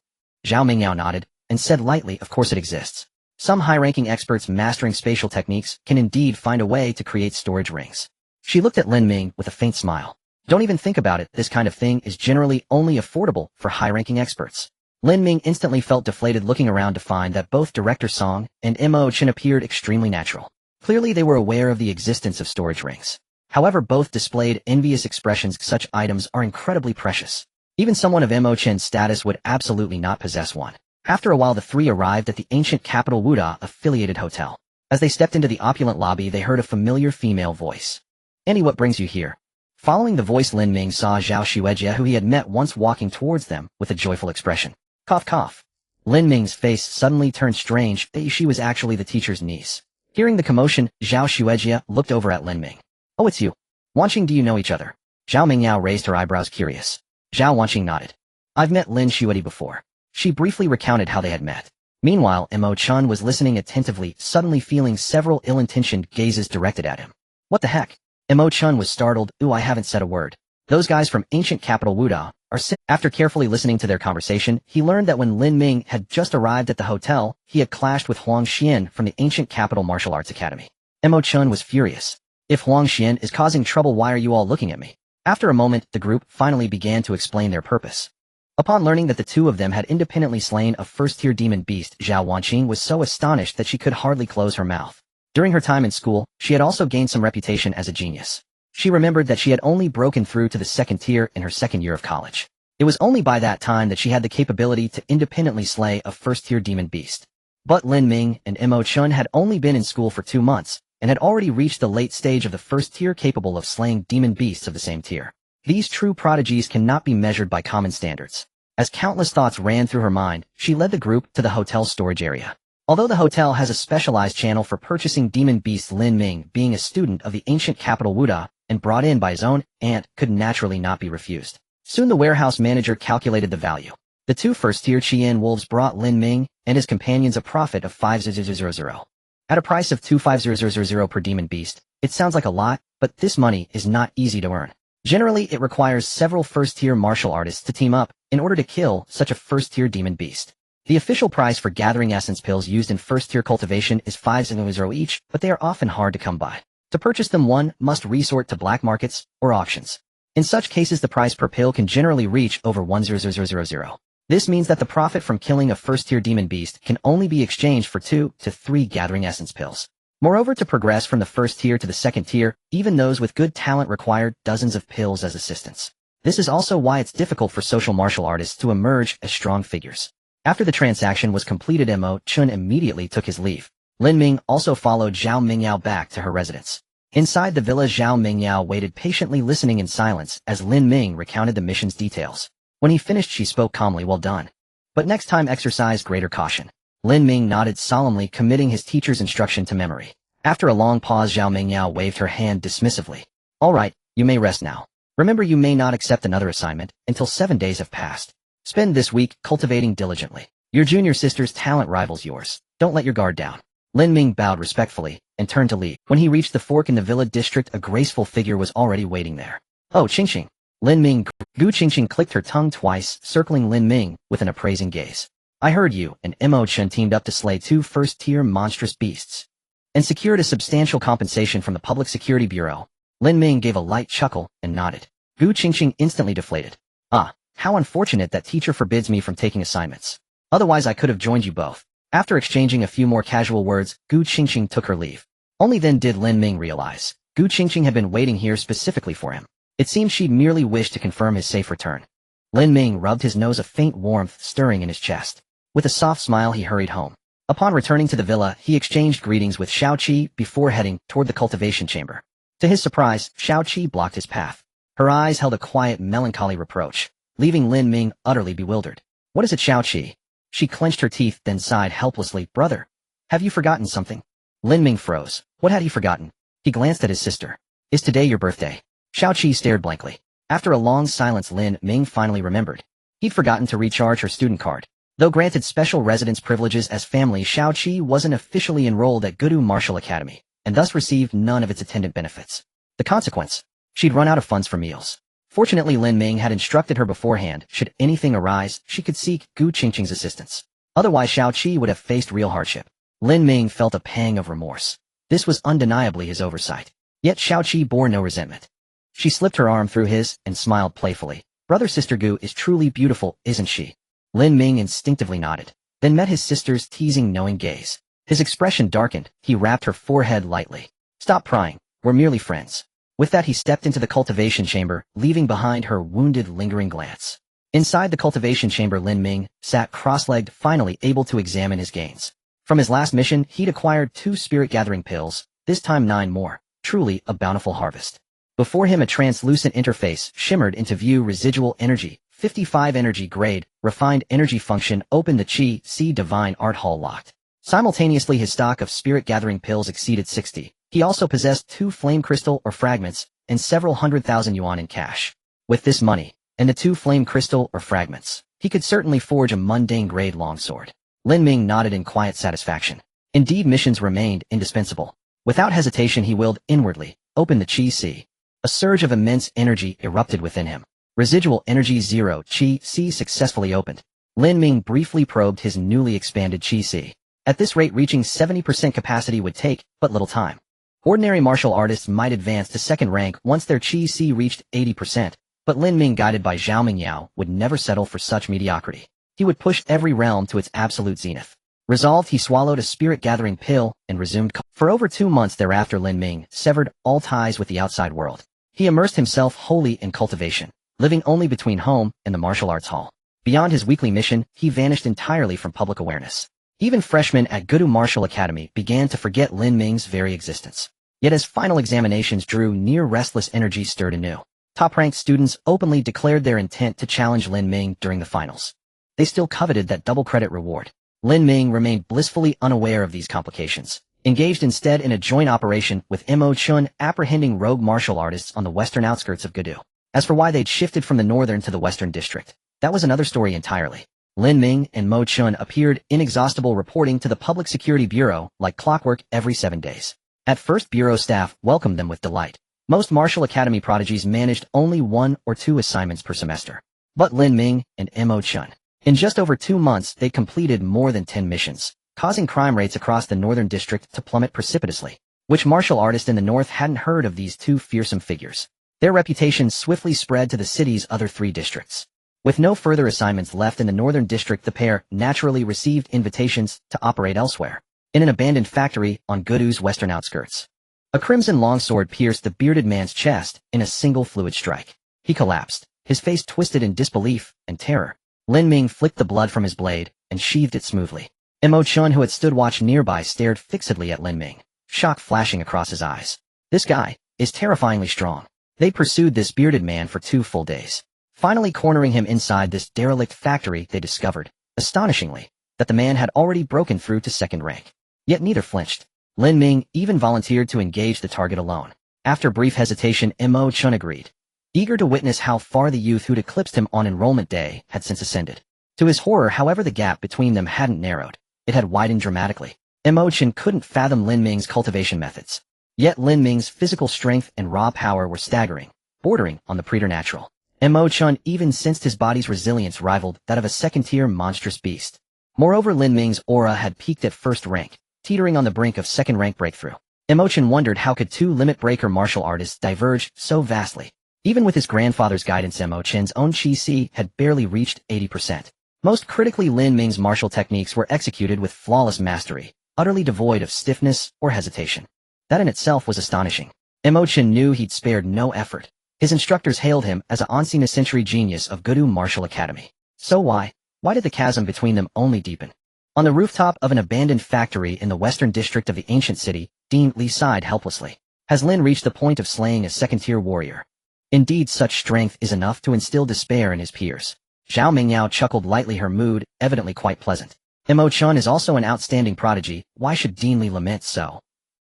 S1: Zhao Mingyao nodded, and said lightly, of course it exists. Some high-ranking experts mastering spatial techniques can indeed find a way to create storage rings. She looked at Lin Ming with a faint smile. Don't even think about it, this kind of thing is generally only affordable for high-ranking experts. Lin Ming instantly felt deflated looking around to find that both Director Song and Mo Chen appeared extremely natural. Clearly they were aware of the existence of storage rings. However, both displayed envious expressions. Such items are incredibly precious. Even someone of Mo Chen's status would absolutely not possess one. After a while the three arrived at the ancient capital Wuda-affiliated hotel. As they stepped into the opulent lobby they heard a familiar female voice. Annie, what brings you here? Following the voice, Lin Ming saw Zhao Xuejie, who he had met once, walking towards them with a joyful expression. Cough cough. Lin Ming's face suddenly turned strange. She was actually the teacher's niece. Hearing the commotion, Zhao Xuejie looked over at Lin Ming. Oh, it's you. Wanqing, do you know each other? Zhao Mingyao raised her eyebrows, curious. Zhao Wanqing nodded. I've met Lin Xuejie before. She briefly recounted how they had met. Meanwhile, Mo Chen was listening attentively, suddenly feeling several ill-intentioned gazes directed at him. What the heck? Mo Chen was startled. Ooh, I haven't said a word. Those guys from ancient capital Wuda are sick. After carefully listening to their conversation, he learned that when Lin Ming had just arrived at the hotel, he had clashed with Huang Xian from the ancient capital martial arts academy. Mo Chen was furious. If Huang Xian is causing trouble, why are you all looking at me? After a moment, the group finally began to explain their purpose. Upon learning that the two of them had independently slain a first-tier demon beast, Zhao Wanqing was so astonished that she could hardly close her mouth. During her time in school, she had also gained some reputation as a genius. She remembered that she had only broken through to the second tier in her second year of college. It was only by that time that she had the capability to independently slay a first-tier demon beast. But Lin Ming and Mo Chen had only been in school for 2 months, and had already reached the late stage of the first tier, capable of slaying demon beasts of the same tier. These true prodigies cannot be measured by common standards. As countless thoughts ran through her mind, she led the group to the hotel's storage area. Although the hotel has a specialized channel for purchasing demon beasts, Lin Ming, being a student of the ancient capital Wuda, and brought in by his own aunt, could naturally not be refused. Soon the warehouse manager calculated the value. The two first-tier Qian wolves brought Lin Ming and his companions a profit of 5,000. At a price of 250,000 per demon beast, it sounds like a lot, but this money is not easy to earn. Generally, it requires several first-tier martial artists to team up in order to kill such a first-tier demon beast. The official price for gathering essence pills used in first-tier cultivation is 5,000 each, but they are often hard to come by. To purchase them, one must resort to black markets or auctions. In such cases, the price per pill can generally reach over 1,000. This means that the profit from killing a first-tier demon beast can only be exchanged for 2 to 3 gathering essence pills. Moreover, to progress from the first tier to the second tier, even those with good talent required dozens of pills as assistance. This is also why it's difficult for social martial artists to emerge as strong figures. After the transaction was completed, Mo Chen immediately took his leave. Lin Ming also followed Zhao Mingyao back to her residence. Inside the villa, Zhao Mingyao waited patiently, listening in silence as Lin Ming recounted the mission's details. When he finished, she spoke calmly, well done. But next time exercise greater caution. Lin Ming nodded solemnly, committing his teacher's instruction to memory. After a long pause, Zhao Mingyao waved her hand dismissively. All right, you may rest now. Remember, you may not accept another assignment until 7 days have passed. Spend this week cultivating diligently. Your junior sister's talent rivals yours. Don't let your guard down. Lin Ming bowed respectfully and turned to leave. When he reached the fork in the villa district, a graceful figure was already waiting there. Oh, Qingqing. Lin Ming. Gu Qingqing clicked her tongue twice, circling Lin Ming with an appraising gaze. I heard you and Mo Chen teamed up to slay 2 first-tier monstrous beasts and secured a substantial compensation from the Public Security Bureau. Lin Ming gave a light chuckle and nodded. Gu Qingqing instantly deflated. Ah, how unfortunate that teacher forbids me from taking assignments. Otherwise I could have joined you both. After exchanging a few more casual words, Gu Qingqing took her leave. Only then did Lin Ming realize Gu Qingqing had been waiting here specifically for him. It seemed she merely wished to confirm his safe return. Lin Ming rubbed his nose, a faint warmth stirring in his chest. With a soft smile, he hurried home. Upon returning to the villa, he exchanged greetings with Xiao Qi before heading toward the cultivation chamber. To his surprise, Xiao Qi blocked his path. Her eyes held a quiet, melancholy reproach, leaving Lin Ming utterly bewildered. What is it, Xiao Qi? She clenched her teeth, then sighed helplessly. Brother, have you forgotten something? Lin Ming froze. What had he forgotten? He glanced at his sister. Is today your birthday? Xiao Qi stared blankly. After a long silence, Lin Ming finally remembered. He'd forgotten to recharge her student card. Though granted special residence privileges as family, Xiaoqi wasn't officially enrolled at Gudu Martial Academy, and thus received none of its attendant benefits. The consequence? She'd run out of funds for meals. Fortunately, Lin Ming had instructed her beforehand, should anything arise, she could seek Gu Qingqing's assistance. Otherwise, Xiaoqi would have faced real hardship. Lin Ming felt a pang of remorse. This was undeniably his oversight. Yet Xiaoqi bore no resentment. She slipped her arm through his and smiled playfully. Brother Sister Gu is truly beautiful, isn't she? Lin Ming instinctively nodded, then met his sister's teasing knowing gaze. His expression darkened, he rapped her forehead lightly. Stop prying, we're merely friends. With that he stepped into the cultivation chamber, leaving behind her wounded lingering glance. Inside the cultivation chamber Lin Ming sat cross-legged, finally able to examine his gains. From his last mission he'd acquired 2 spirit-gathering pills, this time 9 more, truly a bountiful harvest. Before him a translucent interface shimmered into view. Residual energy, 55 energy grade, refined energy function opened. The Qi C Divine Art Hall locked. Simultaneously his stock of spirit-gathering pills exceeded 60. He also possessed 2 flame crystal or fragments, and several 100,000 yuan in cash. With this money, and the 2 flame crystal or fragments, he could certainly forge a mundane grade longsword. Lin Ming nodded in quiet satisfaction. Indeed, missions remained indispensable. Without hesitation he willed inwardly, opened the Qi C. A surge of immense energy erupted within him. Residual energy 0 Qi C successfully opened. Lin Ming briefly probed his newly expanded Qi C. At this rate reaching 70% capacity would take but little time. Ordinary martial artists might advance to second rank once their Qi C reached 80%, but Lin Ming, guided by Zhao Mingyao, would never settle for such mediocrity. He would push every realm to its absolute zenith. Resolved, he swallowed a spirit-gathering pill and resumed. For over 2 months thereafter Lin Ming severed all ties with the outside world. He immersed himself wholly in cultivation, living only between home and the martial arts hall. Beyond his weekly mission, he vanished entirely from public awareness. Even freshmen at Gudu Martial Academy began to forget Lin Ming's very existence. Yet as final examinations drew near, restless energy stirred anew. Top-ranked students openly declared their intent to challenge Lin Ming during the finals. They still coveted that double credit reward. Lin Ming remained blissfully unaware of these complications, engaged instead in a joint operation with Mo Chun, apprehending rogue martial artists on the western outskirts of Gudu. As for why they'd shifted from the northern to the western district, that was another story entirely. Lin Ming and Mo Chun appeared inexhaustible, reporting to the Public Security Bureau like clockwork every 7 days. At first, bureau staff welcomed them with delight. Most martial academy prodigies managed only 1 or 2 assignments per semester. But Lin Ming and Mo Chun, in just over 2 months, they completed more than 10 missions, causing crime rates across the northern district to plummet precipitously. Which martial artist in the north hadn't heard of these 2 fearsome figures? Their reputation swiftly spread to the city's other 3 districts. With no further assignments left in the northern district, the pair naturally received invitations to operate elsewhere, in an abandoned factory on Gudu's western outskirts. A crimson longsword pierced the bearded man's chest in a single fluid strike. He collapsed, his face twisted in disbelief and terror. Lin Ming flicked the blood from his blade and sheathed it smoothly. Mo Chun, who had stood watch nearby, stared fixedly at Lin Ming, shock flashing across his eyes. This guy is terrifyingly strong. They pursued this bearded man for 2 full days. Finally cornering him inside this derelict factory, they discovered, astonishingly, that the man had already broken through to second rank. Yet neither flinched. Lin Ming even volunteered to engage the target alone. After brief hesitation, Mo Chun agreed, eager to witness how far the youth who'd eclipsed him on enrollment day had since ascended. To his horror, however, the gap between them hadn't narrowed. It had widened dramatically. Mo Chun couldn't fathom Lin Ming's cultivation methods. Yet Lin Ming's physical strength and raw power were staggering, bordering on the preternatural. Mo Chun even sensed his body's resilience rivaled that of a second-tier monstrous beast. Moreover, Lin Ming's aura had peaked at first rank, teetering on the brink of second-rank breakthrough. Mo Chun wondered how could 2 limit-breaker martial artists diverge so vastly. Even with his grandfather's guidance, Mo Chun's own Qi C had barely reached 80%. Most critically, Lin Ming's martial techniques were executed with flawless mastery, utterly devoid of stiffness or hesitation. That in itself was astonishing. Mo Chun knew he'd spared no effort. His instructors hailed him as an ancient-century genius of Gudu Martial Academy. So why did the chasm between them only deepen? On the rooftop of an abandoned factory in the western district of the ancient city, Dean Li sighed helplessly. Has Lin reached the point of slaying a second-tier warrior? Indeed, such strength is enough to instill despair in his peers. Zhao Mingyao chuckled lightly, her mood evidently quite pleasant. Mo Chun is also an outstanding prodigy, why should Dean Li lament so?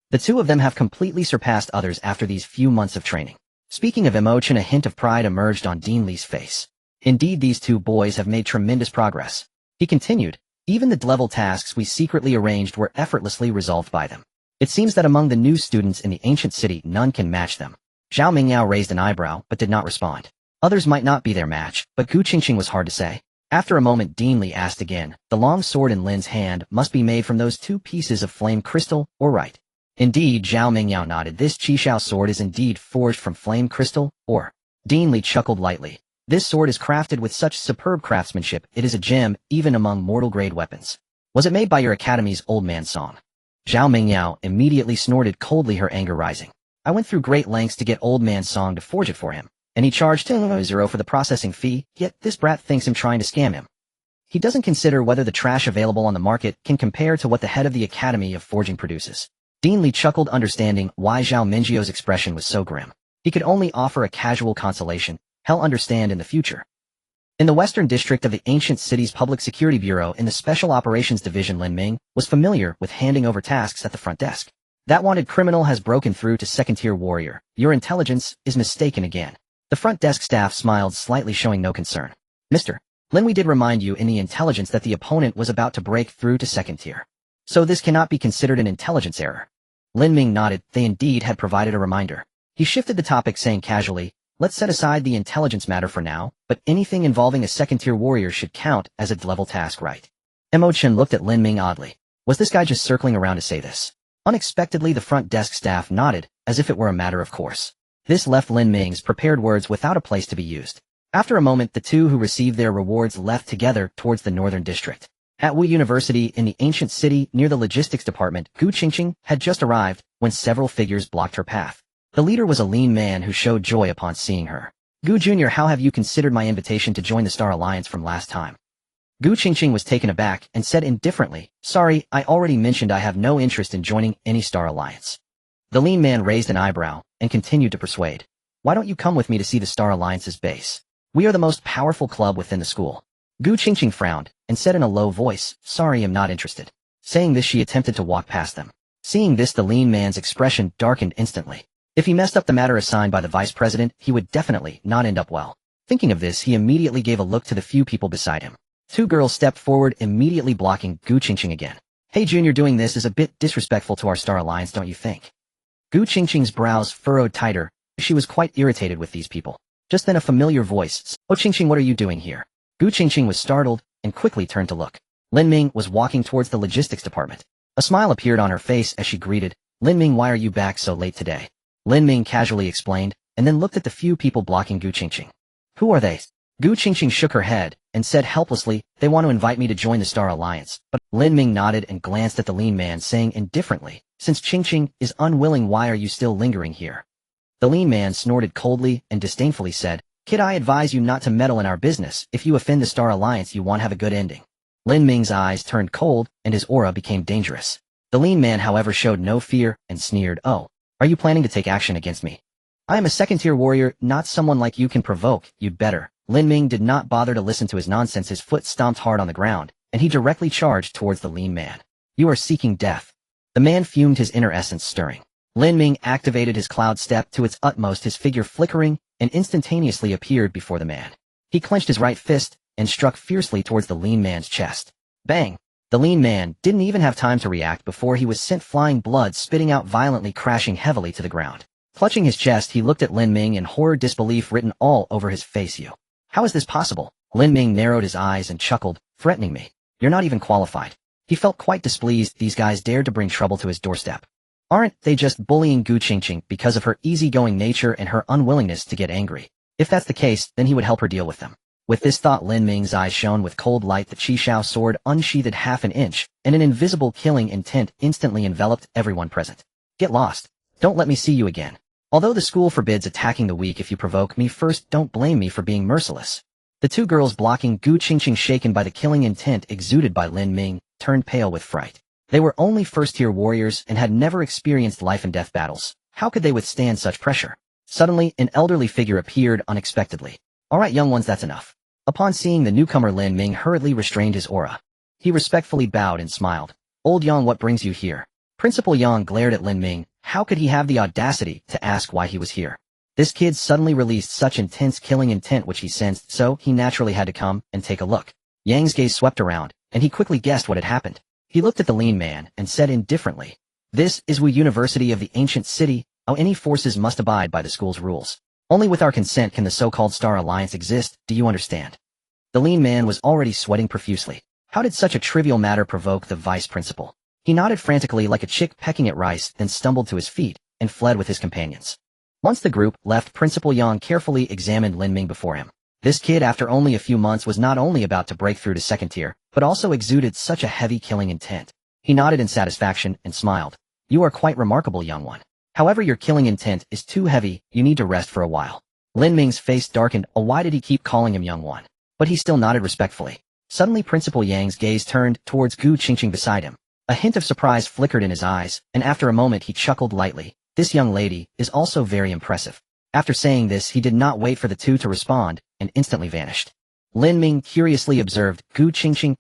S1: The 2 of them have completely surpassed others after these few months of training. Speaking of Mo Chun, a hint of pride emerged on Dean Li's face. Indeed, these 2 boys have made tremendous progress. He continued, even the level tasks we secretly arranged were effortlessly resolved by them. It seems that among the new students in the ancient city none can match them. Zhao Mingyao raised an eyebrow but did not respond. Others might not be their match, but Gu Qingqing was hard to say. After a moment Dean Li asked again, the long sword in Lin's hand must be made from those 2 pieces of flame crystal, or right? Indeed, Zhao Mingyao nodded. This Qishao sword is indeed forged from flame crystal, or... Dean Li chuckled lightly. This sword is crafted with such superb craftsmanship, it is a gem even among mortal-grade weapons. Was it made by your academy's old man Song? Zhao Mingyao immediately snorted coldly, her anger rising. I went through great lengths to get old man Song to forge it for him, and he charged 0 for the processing fee, yet this brat thinks I'm trying to scam him. He doesn't consider whether the trash available on the market can compare to what the head of the Academy of Forging produces. Dean Li chuckled, understanding why Zhao Mingyu's expression was so grim. He could only offer a casual consolation. He'll understand in the future. In the Western District of the ancient city's Public Security Bureau in the Special Operations Division, Lin Ming was familiar with handing over tasks at the front desk. That wanted criminal has broken through to second-tier warrior. Your intelligence is mistaken again. The front desk staff smiled slightly, showing no concern. Mr. Lin, we did remind you in the intelligence that the opponent was about to break through to second tier. So this cannot be considered an intelligence error. Lin Ming nodded. They indeed had provided a reminder. He shifted the topic, saying casually, let's set aside the intelligence matter for now, but anything involving a second-tier warrior should count as a level task, right? Mo Chen looked at Lin Ming oddly. Was this guy just circling around to say this? Unexpectedly, the front desk staff nodded, as if it were a matter of course. This left Lin Ming's prepared words without a place to be used. After a moment, the 2 who received their rewards left together towards the northern district. At Wu University in the ancient city near the logistics department, Gu Qingqing had just arrived when several figures blocked her path. The leader was a lean man who showed joy upon seeing her. Gu Jr., how have you considered my invitation to join the Star Alliance from last time? Gu Qingqing was taken aback and said indifferently, sorry, I already mentioned I have no interest in joining any Star Alliance. The lean man raised an eyebrow and continued to persuade. Why don't you come with me to see the Star Alliance's base? We are the most powerful club within the school. Gu Qingqing frowned and said in a low voice, sorry, I'm not interested. Saying this, she attempted to walk past them. Seeing this, the lean man's expression darkened instantly. If he messed up the matter assigned by the vice president, he would definitely not end up well. Thinking of this, he immediately gave a look to the few people beside him. 2 girls stepped forward, immediately blocking Gu Qingqing again. Hey Junior, doing this is a bit disrespectful to our Star Alliance, don't you think? Gu Qingqing's brows furrowed tighter. She was quite irritated with these people. Just then a familiar voice, Oh Qingqing, what are you doing here? Gu Qingqing was startled and quickly turned to look. Lin Ming was walking towards the logistics department. A smile appeared on her face as she greeted, Lin Ming, why are you back so late today? Lin Ming casually explained, and then looked at the few people blocking Gu Qingqing. Who are they? Gu Qingqing shook her head and said helplessly, they want to invite me to join the Star Alliance. But Lin Ming nodded and glanced at the lean man, saying indifferently, since Qingqing is unwilling, why are you still lingering here? The lean man snorted coldly and disdainfully said, Kid, I advise you not to meddle in our business. If you offend the Star Alliance, you won't have a good ending. Lin Ming's eyes turned cold and his aura became dangerous. The lean man, however, showed no fear and sneered, oh, are you planning to take action against me? I am a second-tier warrior, not someone like you can provoke, you'd better. Lin Ming did not bother to listen to his nonsense. His foot stomped hard on the ground, and he directly charged towards the lean man. You are seeking death. The man fumed, his inner essence stirring. Lin Ming activated his cloud step to its utmost, his figure flickering, and instantaneously appeared before the man. He clenched his right fist and struck fiercely towards the lean man's chest. Bang! The lean man didn't even have time to react before he was sent flying, blood spitting out violently, crashing heavily to the ground. Clutching his chest, he looked at Lin Ming in horror, disbelief written all over his face. You. How is this possible? Lin Ming narrowed his eyes and chuckled, threatening me. You're not even qualified. He felt quite displeased these guys dared to bring trouble to his doorstep. Aren't they just bullying Gu Qingqing because of her easygoing nature and her unwillingness to get angry? If that's the case, then he would help her deal with them. With this thought, Lin Ming's eyes shone with cold light. The Qishao sword unsheathed half an inch, and an invisible killing intent instantly enveloped everyone present. Get lost. Don't let me see you again. Although the school forbids attacking the weak, if you provoke me first, don't blame me for being merciless. The 2 girls blocking Gu Qingqing, shaken by the killing intent exuded by Lin Ming, turned pale with fright. They were only first-tier warriors and had never experienced life-and-death battles. How could they withstand such pressure? Suddenly, an elderly figure appeared unexpectedly. All right, young ones, that's enough. Upon seeing the newcomer, Lin Ming hurriedly restrained his aura. He respectfully bowed and smiled. Old Yang, what brings you here? Principal Yang glared at Lin Ming. How could he have the audacity to ask why he was here? This kid suddenly released such intense killing intent which he sensed, so he naturally had to come and take a look. Yang's gaze swept around, and he quickly guessed what had happened. He looked at the lean man and said indifferently, "This is Wu University of the ancient city. Any forces must abide by the school's rules. Only with our consent can the so-called Star Alliance exist, do you understand?" The lean man was already sweating profusely. How did such a trivial matter provoke the vice principal? He nodded frantically like a chick pecking at rice, then stumbled to his feet and fled with his companions. Once the group left, Principal Yang carefully examined Lin Ming before him. This kid, after only a few months, was not only about to break through to second tier, but also exuded such a heavy killing intent. He nodded in satisfaction and smiled. "You are quite remarkable, young one. However, your killing intent is too heavy, you need to rest for a while." Lin Ming's face darkened. Why did he keep calling him young one? But he still nodded respectfully. Suddenly Principal Yang's gaze turned towards Gu Qingqing beside him. A hint of surprise flickered in his eyes, and after a moment he chuckled lightly. "This young lady is also very impressive." After saying this, he did not wait for the two to respond, and instantly vanished. Lin Ming curiously observed Gu Qingqing.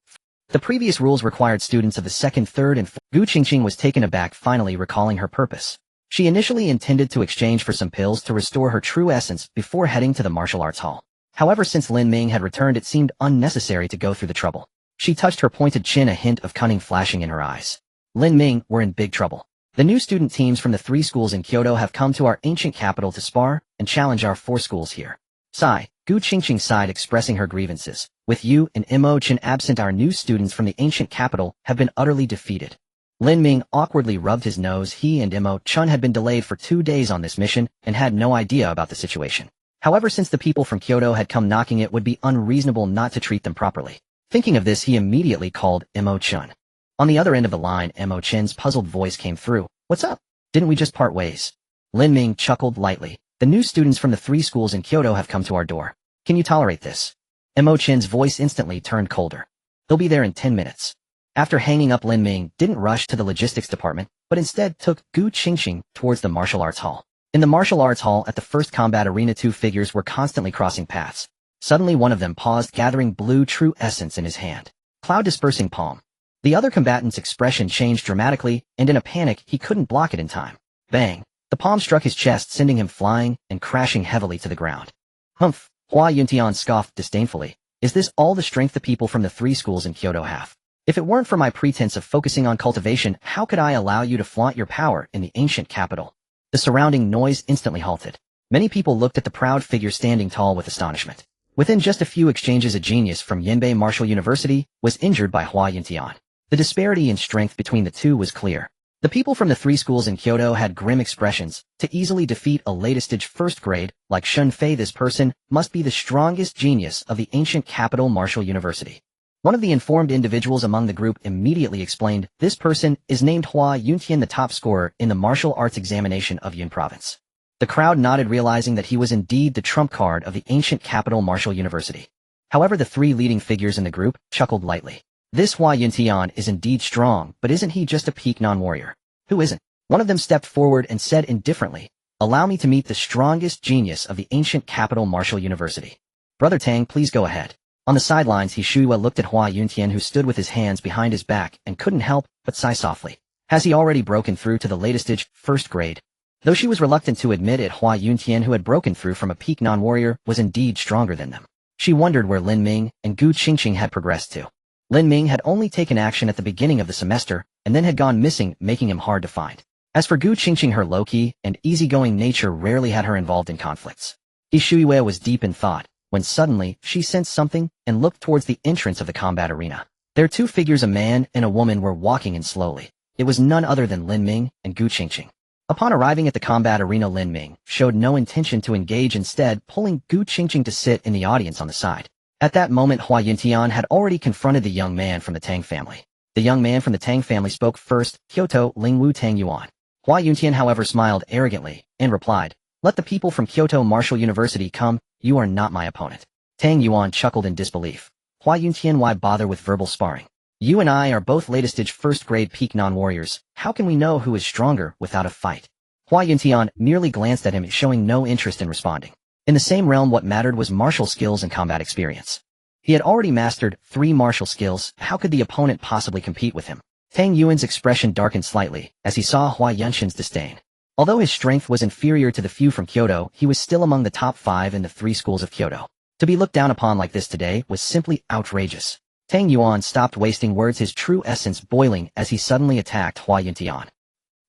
S1: The previous rules required students of the second, third, and fourth. Gu Qingqing was taken aback, finally recalling her purpose. She initially intended to exchange for some pills to restore her true essence before heading to the martial arts hall. However, since Lin Ming had returned, it seemed unnecessary to go through the trouble. She touched her pointed chin, a hint of cunning flashing in her eyes. Lin Ming, we're in big trouble. The new student teams from the 3 schools in Kyoto have come to our ancient capital to spar and challenge our 4 schools here. Sigh. Gu Qingqing sighed, expressing her grievances. With you and Mo Chen absent, our new students from the ancient capital have been utterly defeated. Lin Ming awkwardly rubbed his nose. He and Mo Chen had been delayed for 2 days on this mission and had no idea about the situation. However, since the people from Kyoto had come knocking, it would be unreasonable not to treat them properly. Thinking of this, he immediately called Mo Chen. On the other end of the line, Mo Chen's puzzled voice came through. "What's up? Didn't we just part ways?" Lin Ming chuckled lightly. "The new students from the 3 schools in Kyoto have come to our door. Can you tolerate this?" Mo Chen's voice instantly turned colder. "They'll be there in 10 minutes. After hanging up, Lin Ming didn't rush to the logistics department, but instead took Gu Qingqing towards the martial arts hall. In the martial arts hall at the first combat arena, 2 figures were constantly crossing paths. Suddenly one of them paused, gathering blue true essence in his hand. Cloud dispersing palm. The other combatant's expression changed dramatically, and in a panic, he couldn't block it in time. Bang! The palm struck his chest, sending him flying and crashing heavily to the ground. "Humph!" Hua Yuntian scoffed disdainfully. "Is this all the strength the people from the 3 schools in Kyoto have? If it weren't for my pretense of focusing on cultivation, how could I allow you to flaunt your power in the ancient capital?" The surrounding noise instantly halted. Many people looked at the proud figure standing tall with astonishment. Within just a few exchanges, a genius from Yenbei Martial University was injured by Hua Yuntian. The disparity in strength between the two was clear. The people from the 3 schools in Kyoto had grim expressions. To easily defeat a latest-stage first grade like Shun Fei, this person must be the strongest genius of the ancient capital Martial University. One of the informed individuals among the group immediately explained, "This person is named Hua Yuntian, the top scorer in the martial arts examination of Yun Province." The crowd nodded, realizing that he was indeed the trump card of the ancient capital Martial University. However, the 3 leading figures in the group chuckled lightly. "This Hua Yuntian is indeed strong, but isn't he just a peak non-warrior?" "Who isn't?" One of them stepped forward and said indifferently, "Allow me to meet the strongest genius of the ancient capital Martial University. Brother Tang, please go ahead." On the sidelines, He Shuiwa looked at Hua Yuntian, who stood with his hands behind his back and couldn't help but sigh softly. Has he already broken through to the latest stage, first grade? Though she was reluctant to admit it, Hua Yuntian, who had broken through from a peak non-warrior, was indeed stronger than them. She wondered where Lin Ming and Gu Qingqing had progressed to. Lin Ming had only taken action at the beginning of the semester, and then had gone missing, making him hard to find. As for Gu Qingqing, her low-key and easygoing nature rarely had her involved in conflicts. He Shuiwa was deep in thought, when suddenly she sensed something and looked towards the entrance of the combat arena. There 2 figures, a man and a woman, were walking in slowly. It was none other than Lin Ming and Gu Qingqing. Upon arriving at the combat arena, Lin Ming showed no intention to engage, instead pulling Gu Qingqing to sit in the audience on the side. At that moment, Hua Yuntian had already confronted the young man from the Tang family. The young man from the Tang family spoke first, Kyoto, Lingwu Tang Yuan. Hua Yuntian, however, smiled arrogantly and replied, "Let the people from Kyoto Martial University come, you are not my opponent." Tang Yuan chuckled in disbelief. "Hua Yuntian, why bother with verbal sparring? You and I are both latest-stage first-grade peak non-warriors. How can we know who is stronger without a fight?" Hua Yuntian merely glanced at him, showing no interest in responding. In the same realm, what mattered was martial skills and combat experience. He had already mastered 3 martial skills. How could the opponent possibly compete with him? Tang Yuan's expression darkened slightly as he saw Hua Yuntian's disdain. Although his strength was inferior to the few from Kyoto, he was still among the top 5 in the 3 schools of Kyoto. To be looked down upon like this today was simply outrageous. Tang Yuan stopped wasting words, his true essence boiling as he suddenly attacked Hua Yuntian.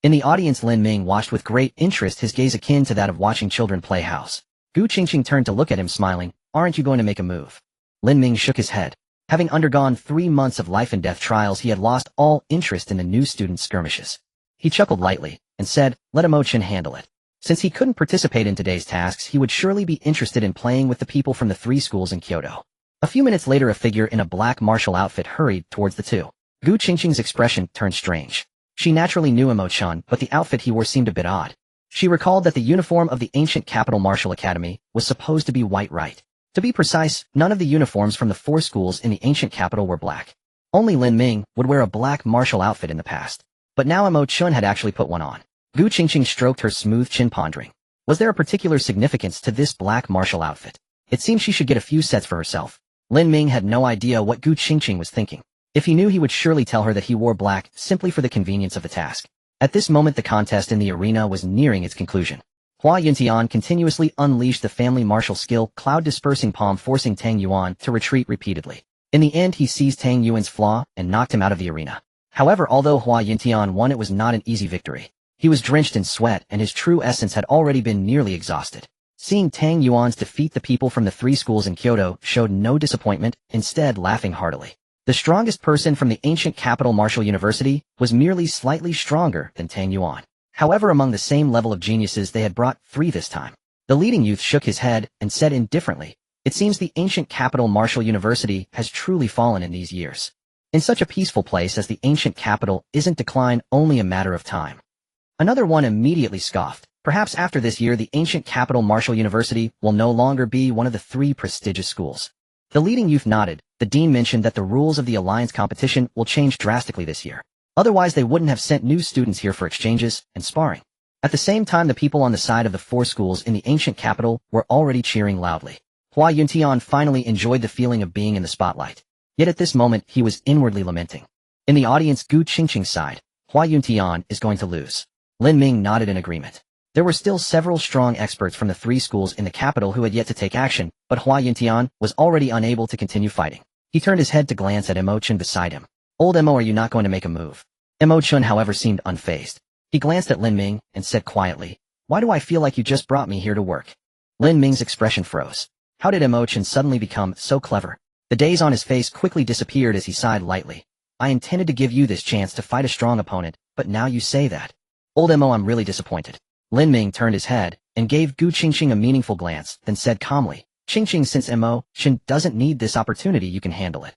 S1: In the audience, Lin Ming watched with great interest, his gaze akin to that of watching children play house. Gu Qingqing turned to look at him, smiling. Aren't you going to make a move? Lin Ming shook his head. Having undergone 3 months of life and death trials, he had lost all interest in the new student skirmishes. He chuckled lightly and said, let Mo Chen handle it. Since he couldn't participate in today's tasks, he would surely be interested in playing with the people from the 3 schools in Kyoto. A few minutes later, a figure in a black martial outfit hurried towards the two. Gu Qingqing's expression turned strange. She naturally knew Mo Chen, but the outfit he wore seemed a bit odd. She recalled that the uniform of the ancient capital martial academy was supposed to be white, right? To be precise, none of the uniforms from the 4 schools in the ancient capital were black. Only Lin Ming would wear a black martial outfit in the past. But now Mo Chen had actually put one on. Gu Qingqing stroked her smooth chin, pondering. Was there a particular significance to this black martial outfit? It seemed she should get a few sets for herself. Lin Ming had no idea what Gu Qingqing was thinking. If he knew, he would surely tell her that he wore black simply for the convenience of the task. At this moment, the contest in the arena was nearing its conclusion. Hua Yuntian continuously unleashed the family martial skill, cloud dispersing palm, forcing Tang Yuan to retreat repeatedly. In the end, he seized Tang Yuan's flaw and knocked him out of the arena. However, although Hua Yuntian won, it was not an easy victory. He was drenched in sweat, and his true essence had already been nearly exhausted. Seeing Tang Yuan's defeat, the people from the 3 schools in Kyoto showed no disappointment, instead laughing heartily. The strongest person from the ancient capital martial university was merely slightly stronger than Tang Yuan. However, among the same level of geniuses, they had brought 3 this time. The leading youth shook his head and said indifferently, it seems the ancient capital martial university has truly fallen in these years. In such a peaceful place as the ancient capital, isn't decline only a matter of time? Another one immediately scoffed. Perhaps after this year, the ancient capital martial university will no longer be one of the 3 prestigious schools. The leading youth nodded. The dean mentioned that the rules of the alliance competition will change drastically this year. Otherwise, they wouldn't have sent new students here for exchanges and sparring. At the same time, the people on the side of the 4 schools in the ancient capital were already cheering loudly. Hua Yuntian finally enjoyed the feeling of being in the spotlight. Yet at this moment, he was inwardly lamenting. In the audience, Gu Qingqing sighed. Hua Yuntian is going to lose. Lin Ming nodded in agreement. There were still several strong experts from the 3 schools in the capital who had yet to take action, but Hua Yuntian was already unable to continue fighting. He turned his head to glance at Mo Chen beside him. Old Mo, are you not going to make a move? Mo Chen, however, seemed unfazed. He glanced at Lin Ming and said quietly, why do I feel like you just brought me here to work? Lin Ming's expression froze. How did Mo Chen suddenly become so clever? The daze on his face quickly disappeared as he sighed lightly. I intended to give you this chance to fight a strong opponent, but now you say that. Old Mo, I'm really disappointed. Lin Ming turned his head and gave Gu Qingqing a meaningful glance, then said calmly, Qingqing, since Mo Chen doesn't need this opportunity, you can handle it.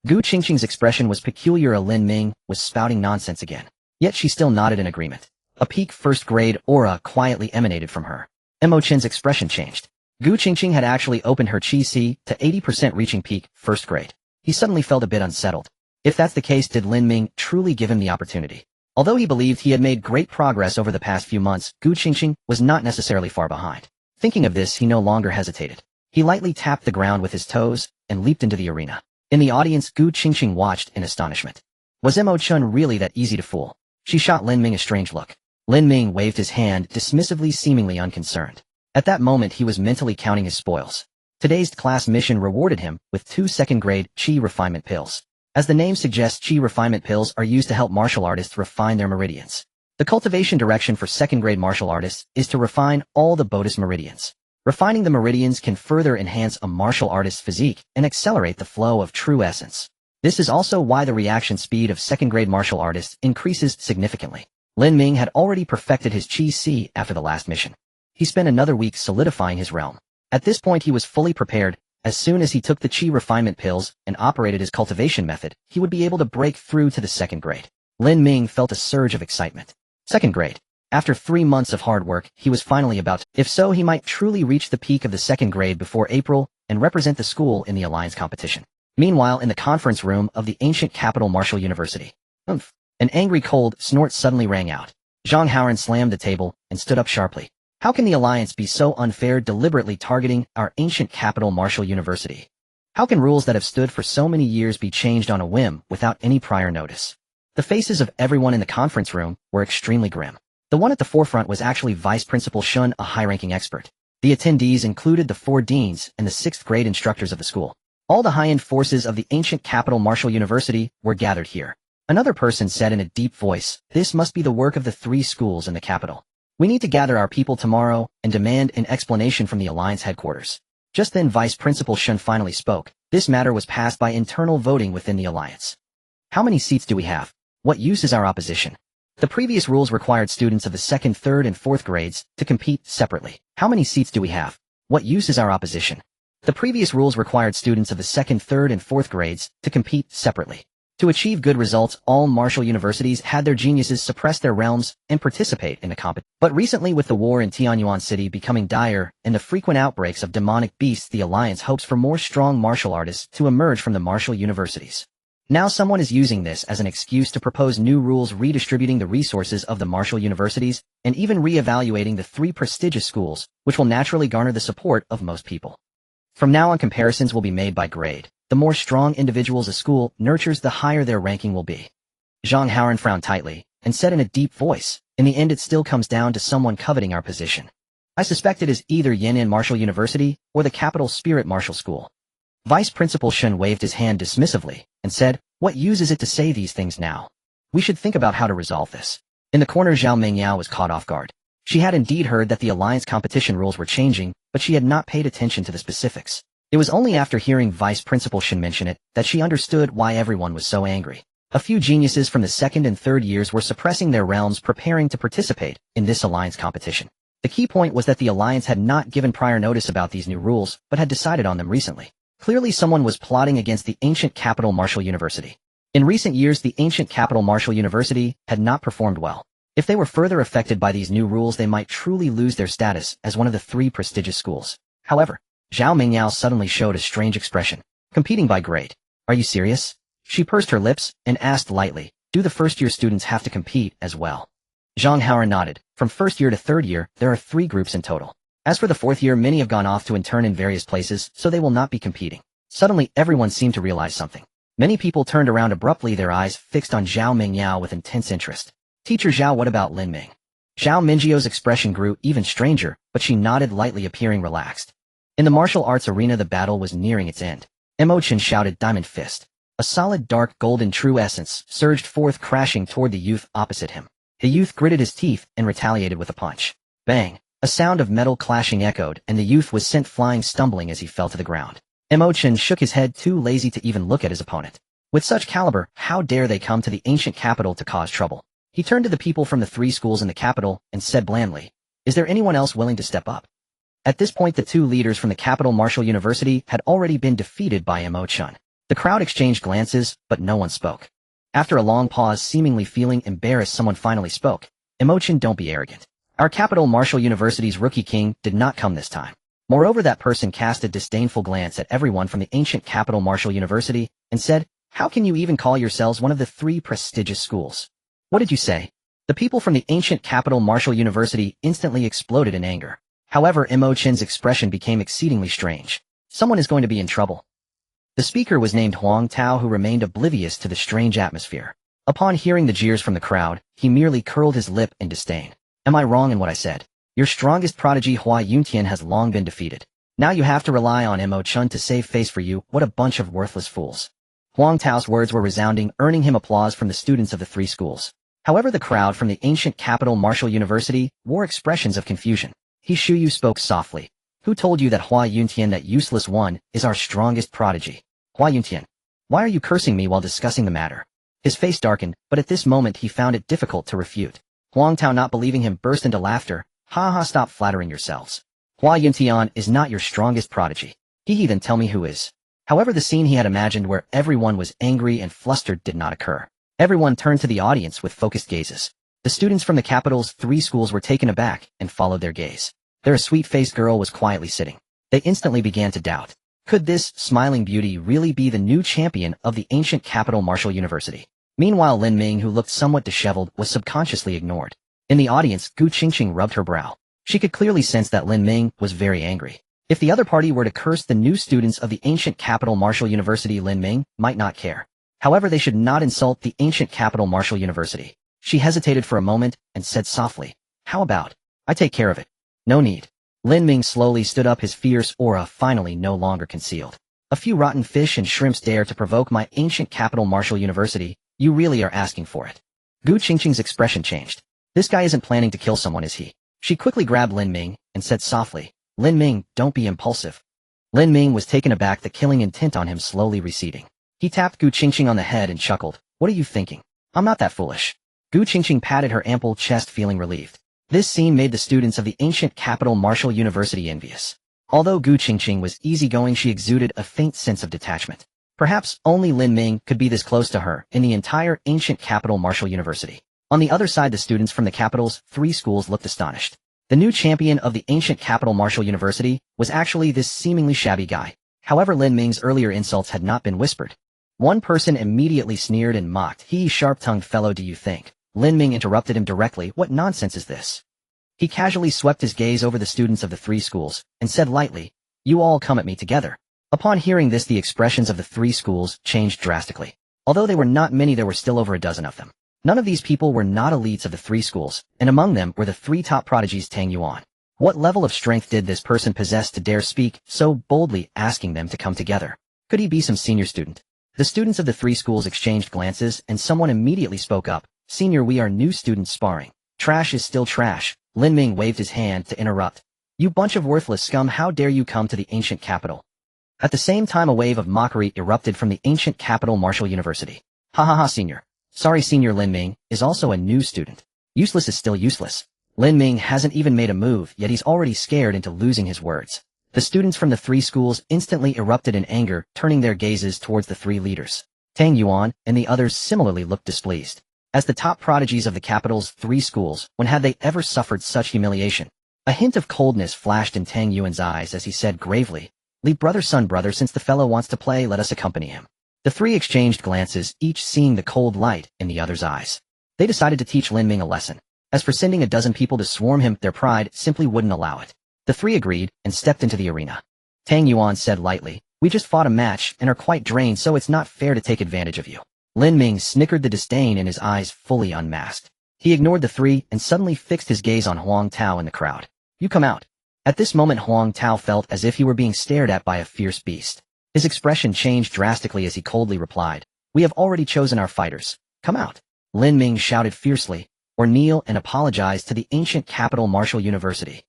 S1: Gu Qingqing's expression was peculiar. Lin Ming was spouting nonsense again. Yet she still nodded in agreement. A peak first-grade aura quietly emanated from her. Mo Chen's expression changed. Gu Qingqing had actually opened her Qi to 80%, reaching peak first grade. He suddenly felt a bit unsettled. If that's the case, did Lin Ming truly give him the opportunity? Although he believed he had made great progress over the past few months, Gu Qingqing was not necessarily far behind. Thinking of this, he no longer hesitated. He lightly tapped the ground with his toes and leaped into the arena. In the audience, Gu Qingqing watched in astonishment. Was Mo Chen really that easy to fool? She shot Lin Ming a strange look. Lin Ming waved his hand dismissively, seemingly unconcerned. At that moment, he was mentally counting his spoils. Today's class mission rewarded him with 2 second-grade Qi refinement pills. As the name suggests, Qi refinement pills are used to help martial artists refine their meridians. The cultivation direction for second-grade martial artists is to refine all the Bodhis meridians. Refining the meridians can further enhance a martial artist's physique and accelerate the flow of true essence. This is also why the reaction speed of second-grade martial artists increases significantly. Lin Ming had already perfected his Qi after the last mission. He spent another week solidifying his realm. At this point, he was fully prepared. As soon as he took the Qi refinement pills and operated his cultivation method, he would be able to break through to the second grade. Lin Ming felt a surge of excitement. Second grade. After 3 months of hard work, he was finally about. If so, he might truly reach the peak of the second grade before April and represent the school in the alliance competition. Meanwhile, in the conference room of the ancient capital martial university. Oomph. An angry cold snort suddenly rang out. Zhang Haoran slammed the table and stood up sharply. How can the alliance be so unfair, deliberately targeting our ancient capital martial university? How can rules that have stood for so many years be changed on a whim without any prior notice? The faces of everyone in the conference room were extremely grim. The one at the forefront was actually Vice Principal Shun, a high-ranking expert. The attendees included the 4 deans and the 6th grade instructors of the school. All the high-end forces of the ancient capital Martial University were gathered here. Another person said in a deep voice, "This must be the work of the 3 schools in the capital. We need to gather our people tomorrow and demand an explanation from the Alliance headquarters." Just then Vice Principal Shun finally spoke. This matter was passed by internal voting within the Alliance. How many seats do we have? What use is our opposition? The previous rules required students of the 2nd, 3rd, and 4th grades to compete separately. How many seats do we have? What use is our opposition? The previous rules required students of the 2nd, 3rd, and 4th grades to compete separately. To achieve good results, all martial universities had their geniuses suppress their realms and participate in the competition. But recently, with the war in Tianyuan City becoming dire and the frequent outbreaks of demonic beasts, the Alliance hopes for more strong martial artists to emerge from the martial universities. Now someone is using this as an excuse to propose new rules redistributing the resources of the martial universities and even re-evaluating the 3 prestigious schools, which will naturally garner the support of most people. From now on, comparisons will be made by grade. The more strong individuals a school nurtures, the higher their ranking will be. Zhang Haoran frowned tightly and said in a deep voice, "In the end, it still comes down to someone coveting our position. I suspect it is either Yan'an Martial University or the Capital Spirit Martial School." Vice Principal Shun waved his hand dismissively and said, "What use is it to say these things now? We should think about how to resolve this." In the corner, Zhao Mingyao was caught off guard. She had indeed heard that the Alliance competition rules were changing, but she had not paid attention to the specifics. It was only after hearing Vice Principal Shun mention it that she understood why everyone was so angry. A few geniuses from the 2nd and 3rd years were suppressing their realms, preparing to participate in this Alliance competition. The key point was that the Alliance had not given prior notice about these new rules, but had decided on them recently. Clearly someone was plotting against the ancient capital Martial University. In recent years, the ancient capital Martial University had not performed well. If they were further affected by these new rules, they might truly lose their status as one of the 3 prestigious schools. However, Zhao Mingyao suddenly showed a strange expression. "Competing by grade. Are you serious?" She pursed her lips and asked lightly, "Do the first-year students have to compete as well?" Zhang Haoran nodded. From 1st year to 3rd year, there are 3 groups in total. As for the 4th year, many have gone off to intern in various places, so they will not be competing. Suddenly, everyone seemed to realize something. Many people turned around abruptly, their eyes fixed on Zhao Mingyao with intense interest. "Teacher Zhao, what about Lin Ming?" Zhao Mingyio's expression grew even stranger, but she nodded lightly, appearing relaxed. In the martial arts arena, the battle was nearing its end. Mo Chen shouted, "Diamond Fist." A solid dark golden true essence surged forth, crashing toward the youth opposite him. The youth gritted his teeth and retaliated with a punch. Bang! A sound of metal clashing echoed, and the youth was sent flying, stumbling as he fell to the ground. Mo Chen shook his head, too lazy to even look at his opponent. With such caliber, how dare they come to the ancient capital to cause trouble? He turned to the people from the 3 schools in the capital and said blandly, "Is there anyone else willing to step up?" At this point, the 2 leaders from the Capital Martial University had already been defeated by Mo Chen. The crowd exchanged glances, but no one spoke. After a long pause, seemingly feeling embarrassed, someone finally spoke. "Mo Chen, don't be arrogant. Our Capital Martial University's rookie king did not come this time." Moreover, that person cast a disdainful glance at everyone from the ancient Capital Martial University and said, "How can you even call yourselves one of the 3 prestigious schools?" "What did you say?" The people from the ancient Capital Martial University instantly exploded in anger. However, Mo Chen's expression became exceedingly strange. Someone is going to be in trouble. The speaker was named Huang Tao, who remained oblivious to the strange atmosphere. Upon hearing the jeers from the crowd, he merely curled his lip in disdain. "Am I wrong in what I said? Your strongest prodigy Hua Yuntian has long been defeated. Now you have to rely on Mo Chen to save face for you. What a bunch of worthless fools." Huang Tao's words were resounding, earning him applause from the students of the 3 schools. However, the crowd from the ancient Capital Martial University wore expressions of confusion. He Shuyu spoke softly. "Who told you that Hua Yuntian, that useless one, is our strongest prodigy?" "Hua Yuntian, why are you cursing me while discussing the matter?" His face darkened, but at this moment he found it difficult to refute. Huang Tao, not believing him, burst into laughter. "Ha ha, stop flattering yourselves. Hua Yuntian is not your strongest prodigy. He then tell me who is." However, the scene he had imagined where everyone was angry and flustered did not occur. Everyone turned to the audience with focused gazes. The students from the capital's 3 schools were taken aback and followed their gaze. There a sweet-faced girl was quietly sitting. They instantly began to doubt. Could this smiling beauty really be the new champion of the ancient Capital Martial University? Meanwhile, Lin Ming, who looked somewhat disheveled, was subconsciously ignored. In the audience, Gu Qingqing rubbed her brow. She could clearly sense that Lin Ming was very angry. If the other party were to curse the new students of the ancient Capital Martial University, Lin Ming might not care. However, they should not insult the ancient Capital Martial University. She hesitated for a moment and said softly, "How about I take care of it?" "No need." Lin Ming slowly stood up, his fierce aura finally no longer concealed. A few rotten fish and shrimps dare to provoke my ancient capital Martial University. You really are asking for it. Gu Qingqing's expression changed. This guy isn't planning to kill someone, is he? She quickly grabbed Lin Ming and said softly, Lin Ming, don't be impulsive. Lin Ming was taken aback, the killing intent on him slowly receding. He tapped Gu Qingqing on the head and chuckled. What are you thinking? I'm not that foolish. Gu Qingqing patted her ample chest, feeling relieved. This scene made the students of the ancient capital Martial University envious. Although Gu Qingqing was easygoing, she exuded a faint sense of detachment. Perhaps only Lin Ming could be this close to her in the entire ancient capital Martial University. On the other side, the students from the capital's 3 schools looked astonished. The new champion of the ancient capital Martial University was actually this seemingly shabby guy. However, Lin Ming's earlier insults had not been whispered. One person immediately sneered and mocked. He, sharp-tongued fellow, do you think? Lin Ming interrupted him directly. What nonsense is this? He casually swept his gaze over the students of the 3 schools and said lightly, you all come at me together. Upon hearing this, the expressions of the 3 schools changed drastically. Although they were not many, there were still over a dozen of them. None of these people were not elites of the 3 schools, and among them were the 3 top prodigies. Tang Yuan. What level of strength did this person possess to dare speak so boldly, asking them to come together? Could he be some senior student? The students of the 3 schools exchanged glances, and someone immediately spoke up. Senior, we are new students sparring. Trash is still trash. Lin Ming waved his hand to interrupt. You bunch of worthless scum, how dare you come to the ancient capital? At the same time, a wave of mockery erupted from the ancient capital Martial University. Ha ha ha, senior. Sorry, senior. Lin Ming is also a new student. Useless is still useless. Lin Ming hasn't even made a move, yet he's already scared into losing his words. The students from the 3 schools instantly erupted in anger, turning their gazes towards the 3 leaders. Tang Yuan and the others similarly looked displeased. As the top prodigies of the capital's 3 schools, when had they ever suffered such humiliation? A hint of coldness flashed in Tang Yuan's eyes as he said gravely, Leave brother, son, brother, since the fellow wants to play, let us accompany him. The 3 exchanged glances, each seeing the cold light in the other's eyes. They decided to teach Lin Ming a lesson. As for sending a dozen people to swarm him, their pride simply wouldn't allow it. The 3 agreed and stepped into the arena. Tang Yuan said lightly, we just fought a match and are quite drained, so it's not fair to take advantage of you. Lin Ming snickered, the disdain in his eyes fully unmasked. He ignored the 3 and suddenly fixed his gaze on Huang Tao in the crowd. You come out. At this moment, Huang Tao felt as if he were being stared at by a fierce beast. His expression changed drastically as he coldly replied, we have already chosen our fighters. Come out. Lin Ming shouted fiercely, or kneel and apologize to the ancient capital Martial University.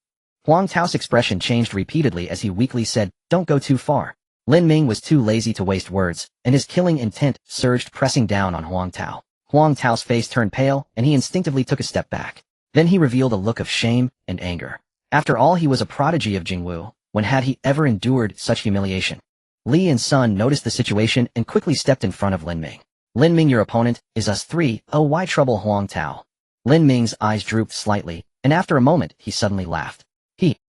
S1: Huang Tao's expression changed repeatedly as he weakly said, don't go too far. Lin Ming was too lazy to waste words, and his killing intent surged, pressing down on Huang Tao. Huang Tao's face turned pale, and he instinctively took a step back. Then he revealed a look of shame and anger. After all, he was a prodigy of Jingwu. When had he ever endured such humiliation? Li and Sun noticed the situation and quickly stepped in front of Lin Ming. Lin Ming, your opponent is us 3. Oh, why trouble Huang Tao? Lin Ming's eyes drooped slightly, and after a moment, he suddenly laughed.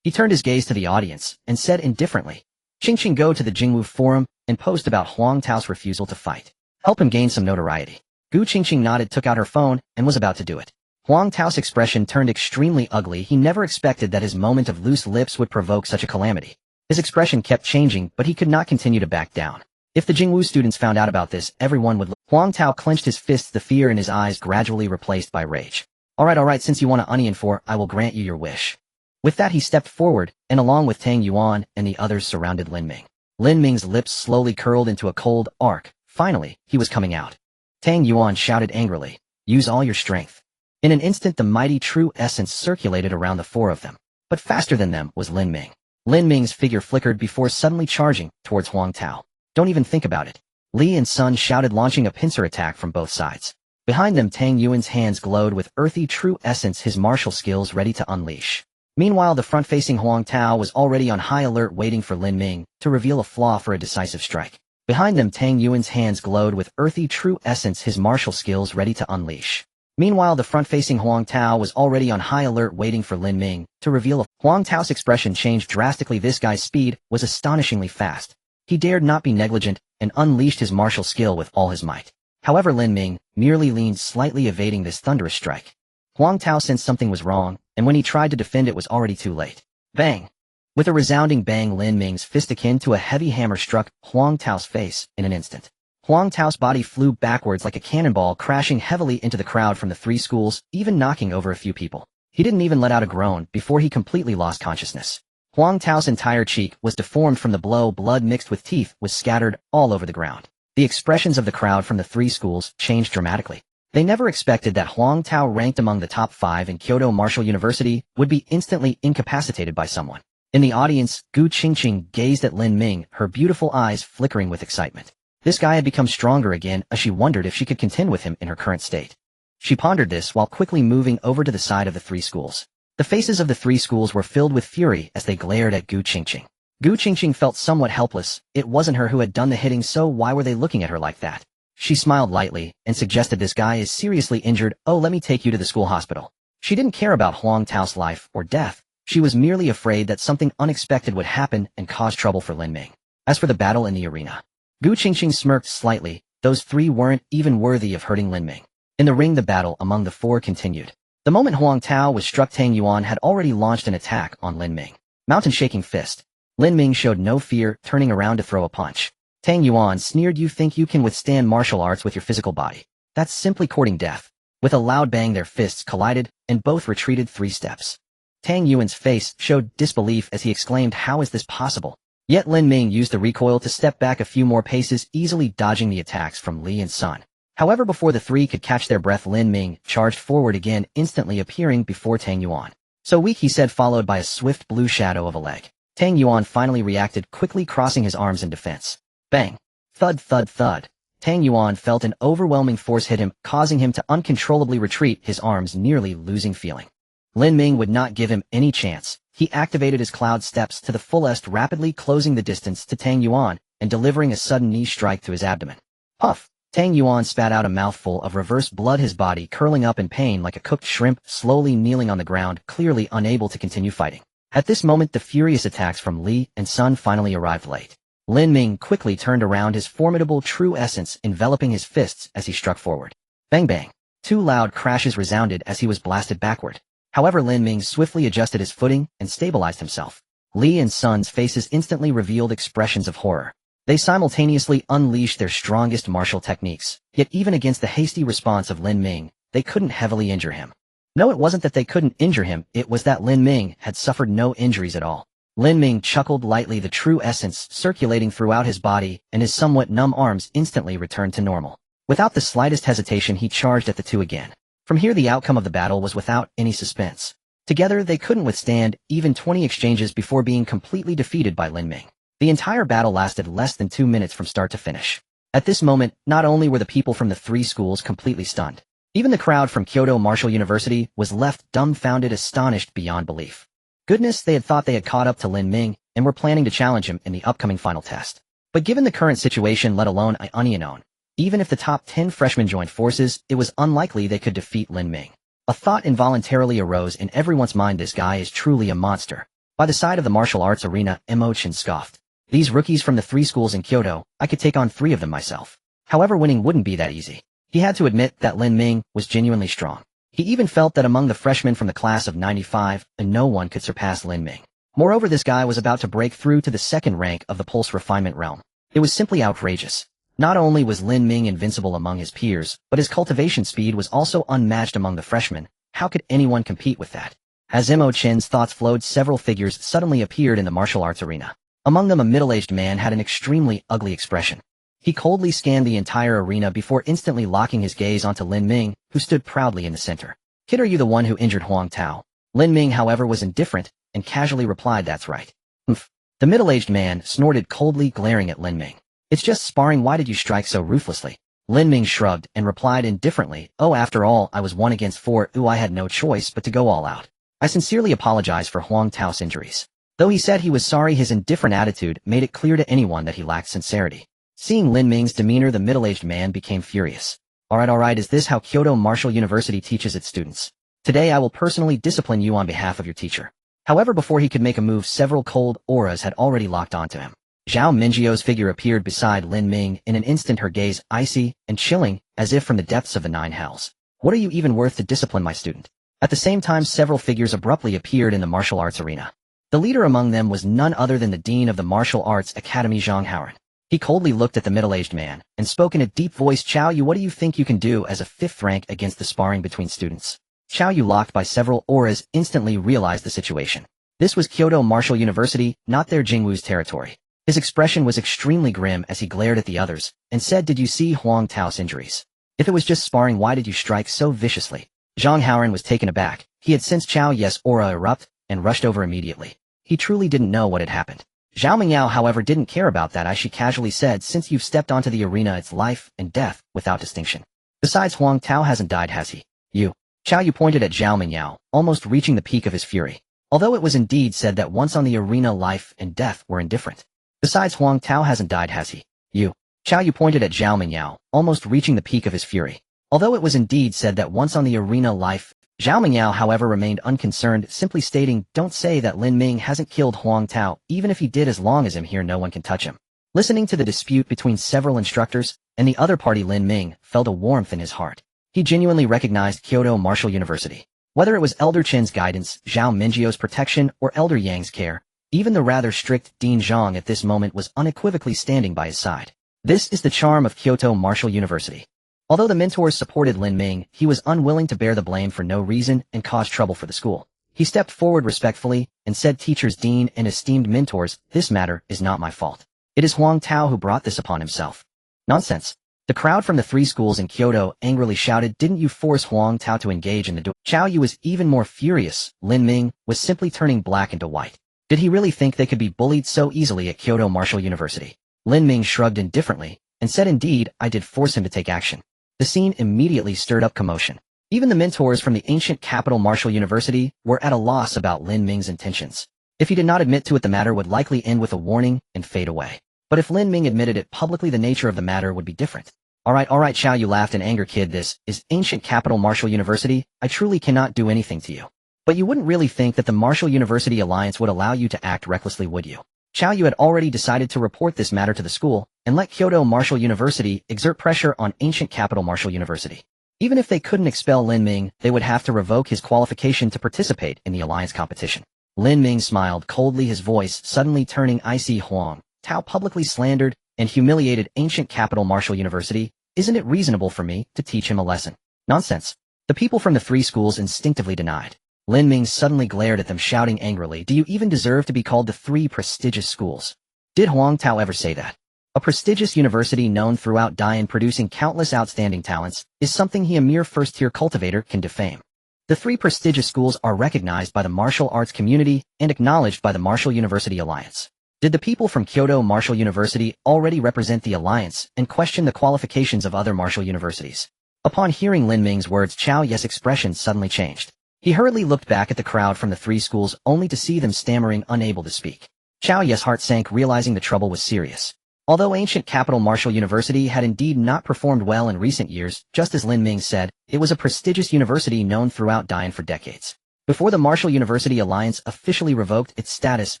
S1: He turned his gaze to the audience and said indifferently, Qingqing, go to the Jingwu forum and post about Huang Tao's refusal to fight. Help him gain some notoriety. Gu Qingqing nodded, took out her phone, and was about to do it. Huang Tao's expression turned extremely ugly. He never expected that his moment of loose lips would provoke such a calamity. His expression kept changing, but he could not continue to back down. If the Jingwu students found out about this, everyone would. Huang Tao clenched his fists, the fear in his eyes gradually replaced by rage. Alright, since you want an onion for, I will grant you your wish. With that, he stepped forward, and along with Tang Yuan and the others surrounded Lin Ming. Lin Ming's lips slowly curled into a cold arc. Finally, he was coming out. Tang Yuan shouted angrily, use all your strength. In an instant, the mighty true essence circulated around the 4 of them. But faster than them was Lin Ming. Lin Ming's figure flickered before suddenly charging towards Huang Tao. Don't even think about it. Li and Sun shouted, launching a pincer attack from both sides. Behind them, Tang Yuan's hands glowed with earthy true essence, his martial skills ready to unleash. Meanwhile, the front-facing Huang Tao was already on high alert, waiting for Lin Ming to reveal a flaw for a decisive strike. Behind them, Tang Yuan's hands glowed with earthy true essence, his martial skills ready to unleash. Meanwhile, the front-facing Huang Tao was already on high alert, waiting for Lin Ming to reveal a. Huang Tao's expression changed drastically. This guy's speed was astonishingly fast. He dared not be negligent and unleashed his martial skill with all his might. However, Lin Ming merely leaned slightly, evading this thunderous strike. Huang Tao sensed something was wrong, and when he tried to defend, it was already too late. Bang! With a resounding bang, Lin Ming's fist akin to a heavy hammer struck Huang Tao's face in an instant. Huang Tao's body flew backwards like a cannonball, crashing heavily into the crowd from the 3 schools, even knocking over a few people. He didn't even let out a groan before he completely lost consciousness. Huang Tao's entire cheek was deformed from the blow. Blood mixed with teeth was scattered all over the ground. The expressions of the crowd from the three schools changed dramatically. They never expected that Huang Tao, ranked among the top 5 in Kyoto Martial University, would be instantly incapacitated by someone. In the audience, Gu Qingqing gazed at Lin Ming, her beautiful eyes flickering with excitement. This guy had become stronger again, as she wondered if she could contend with him in her current state. She pondered this while quickly moving over to the side of the three schools. The faces of the three schools were filled with fury as they glared at Gu Qingqing. Gu Qingqing felt somewhat helpless. It wasn't her who had done the hitting, so why were they looking at her like that? She smiled lightly and suggested, this guy is seriously injured. Oh, let me take you to the school hospital. She didn't care about Huang Tao's life or death. She was merely afraid that something unexpected would happen and cause trouble for Lin Ming. As for the battle in the arena, Gu Qingqing smirked slightly. Those three weren't even worthy of hurting Lin Ming. In the ring, the battle among the four continued. The moment Huang Tao was struck, Tang Yuan had already launched an attack on Lin Ming. Mountain-shaking fist. Lin Ming showed no fear, turning around to throw a punch. Tang Yuan sneered, you think you can withstand martial arts with your physical body? That's simply courting death. With a loud bang, their fists collided, and both retreated 3 steps. Tang Yuan's face showed disbelief as he exclaimed, how is this possible? Yet Lin Ming used the recoil to step back a few more paces, easily dodging the attacks from Li and Sun. However, before the three could catch their breath, Lin Ming charged forward again, instantly appearing before Tang Yuan. So weak, he said, followed by a swift blue shadow of a leg. Tang Yuan finally reacted, quickly crossing his arms in defense. Bang! Thud, thud, thud. Tang Yuan felt an overwhelming force hit him, causing him to uncontrollably retreat, his arms nearly losing feeling. Lin Ming would not give him any chance. He activated his cloud steps to the fullest, rapidly closing the distance to Tang Yuan and delivering a sudden knee strike to his abdomen. Puff! Tang Yuan spat out a mouthful of reverse blood, his body curling up in pain like a cooked shrimp, slowly kneeling on the ground, clearly unable to continue fighting. At this moment, the furious attacks from Li and Sun finally arrived late. Lin Ming quickly turned around, his formidable true essence enveloping his fists as he struck forward. Bang bang! 2 loud crashes resounded as he was blasted backward. However, Lin Ming swiftly adjusted his footing and stabilized himself. Li and Sun's faces instantly revealed expressions of horror. They simultaneously unleashed their strongest martial techniques, yet even against the hasty response of Lin Ming, they couldn't heavily injure him. No, it wasn't that they couldn't injure him, it was that Lin Ming had suffered no injuries at all. Lin Ming chuckled lightly, the true essence circulating throughout his body, and his somewhat numb arms instantly returned to normal. Without the slightest hesitation, he charged at the two again. From here, the outcome of the battle was without any suspense. Together, they couldn't withstand even 20 exchanges before being completely defeated by Lin Ming. The entire battle lasted less than 2 minutes from start to finish. At this moment, not only were the people from the three schools completely stunned, even the crowd from Kyoto Martial University was left dumbfounded, astonished beyond belief. Goodness, they had thought they had caught up to Lin Ming and were planning to challenge him in the upcoming final test. But given the current situation, let alone unknown, even if the top 10 freshmen joined forces, it was unlikely they could defeat Lin Ming. A thought involuntarily arose in everyone's mind, this guy is truly a monster. By the side of the martial arts arena, Imo-chan scoffed. These rookies from the three schools in Kyoto, I could take on 3 of them myself. However, winning wouldn't be that easy. He had to admit that Lin Ming was genuinely strong. He even felt that among the freshmen from the class of 95, no one could surpass Lin Ming. Moreover, this guy was about to break through to the 2nd rank of the pulse refinement realm. It was simply outrageous. Not only was Lin Ming invincible among his peers, but his cultivation speed was also unmatched among the freshmen. How could anyone compete with that? As Imo-chan's thoughts flowed, several figures suddenly appeared in the martial arts arena. Among them, a middle-aged man had an extremely ugly expression. He coldly scanned the entire arena before instantly locking his gaze onto Lin Ming, who stood proudly in the center. Kid, are you the one who injured Huang Tao? Lin Ming, however, was indifferent and casually replied, that's right. Humph. The middle-aged man snorted coldly, glaring at Lin Ming. It's just sparring, why did you strike so ruthlessly? Lin Ming shrugged and replied indifferently, oh, after all, I was 1 against 4, I had no choice but to go all out. I sincerely apologize for Huang Tao's injuries. Though he said he was sorry, his indifferent attitude made it clear to anyone that he lacked sincerity. Seeing Lin Ming's demeanor, the middle-aged man became furious. Alright, is this how Kyoto Martial University teaches its students? Today I will personally discipline you on behalf of your teacher. However, before he could make a move, several cold auras had already locked onto him. Zhao Mingjio's figure appeared beside Lin Ming in an instant, her gaze icy and chilling, as if from the depths of the 9 hells. What are you even worth to discipline my student? At the same time, several figures abruptly appeared in the martial arts arena. The leader among them was none other than the Dean of the Martial Arts Academy, Zhang Haoran. He coldly looked at the middle-aged man and spoke in a deep voice, Chao Yu, what do you think you can do as a 5th rank against the sparring between students? Chao Yu, locked by several auras, instantly realized the situation. This was Kyoto Martial University, not their Jingwu's territory. His expression was extremely grim as he glared at the others, and said, "Did you see Huang Tao's injuries? If it was just sparring, why did you strike so viciously?" Zhang Haoran was taken aback. He had sensed Qiao Ye's aura erupt, and rushed over immediately. He truly didn't know what had happened. Zhao Mingyao, however, didn't care about that as she casually said, "Since you've stepped onto the arena, it's life and death, without distinction. Besides, Huang Tao hasn't died, has he?" "You." Qiao Yu pointed at Zhao Mingyao, almost reaching the peak of his fury. Although it was indeed said that once on the arena, life and death were indifferent. "Besides, Huang Tao hasn't died, has he?" "You." Qiao Yu pointed at Zhao Mingyao, almost reaching the peak of his fury. Although it was indeed said that once on the arena, life. Zhao Mingyao, however, remained unconcerned, simply stating, "Don't say that Lin Ming hasn't killed Huang Tao, even if he did. As long as I'm here, no one can touch him." Listening to the dispute between several instructors and the other party, Lin Ming felt a warmth in his heart. He genuinely recognized Kyoto Martial University. Whether it was Elder Chen's guidance, Zhao Mingjio's protection, or Elder Yang's care, even the rather strict Dean Zhang at this moment was unequivocally standing by his side. This is the charm of Kyoto Martial University. Although the mentors supported Lin Ming, he was unwilling to bear the blame for no reason and cause trouble for the school. He stepped forward respectfully and said, "Teachers, Dean, and esteemed mentors, this matter is not my fault. It is Huang Tao who brought this upon himself." "Nonsense." The crowd from the three schools in Kyoto angrily shouted, "Didn't you force Huang Tao to engage in the duel?" Qiao Yu was even more furious. Lin Ming was simply turning black into white. Did he really think they could be bullied so easily at Kyoto Martial University? Lin Ming shrugged indifferently and said, "Indeed, I did force him to take action." The scene immediately stirred up commotion. Even the mentors from the ancient capital Martial University were at a loss about Lin Ming's intentions. If he did not admit to it, the matter would likely end with a warning and fade away. But if Lin Ming admitted it publicly, the nature of the matter would be different. All right, Qiao Yu laughed in anger. "Kid, this is ancient capital Martial University. I truly cannot do anything to you. But you wouldn't really think that the Martial University Alliance would allow you to act recklessly, would you?" Qiao Yu had already decided to report this matter to the school and let Kyoto Martial University exert pressure on ancient capital Martial University. Even if they couldn't expel Lin Ming, they would have to revoke his qualification to participate in the alliance competition. Lin Ming smiled coldly, his voice suddenly turning icy. "Huang Tao publicly slandered and humiliated ancient capital Martial University. Isn't it reasonable for me to teach him a lesson?" "Nonsense." The people from the three schools instinctively denied. Lin Ming suddenly glared at them, shouting angrily, "Do you even deserve to be called the three prestigious schools? Did Huang Tao ever say that? A prestigious university known throughout Dian, producing countless outstanding talents, is something he, a mere first-tier cultivator, can defame. The three prestigious schools are recognized by the martial arts community and acknowledged by the Martial University Alliance. Did the people from Kyoto Martial University already represent the alliance and question the qualifications of other martial universities?" Upon hearing Lin Ming's words, Qiao Ye's expression suddenly changed. He hurriedly looked back at the crowd from the three schools, only to see them stammering, unable to speak. Qiao Ye's heart sank, realizing the trouble was serious. Although ancient capital Martial University had indeed not performed well in recent years, just as Lin Ming said, it was a prestigious university known throughout Dian for decades. Before the Martial University Alliance officially revoked its status,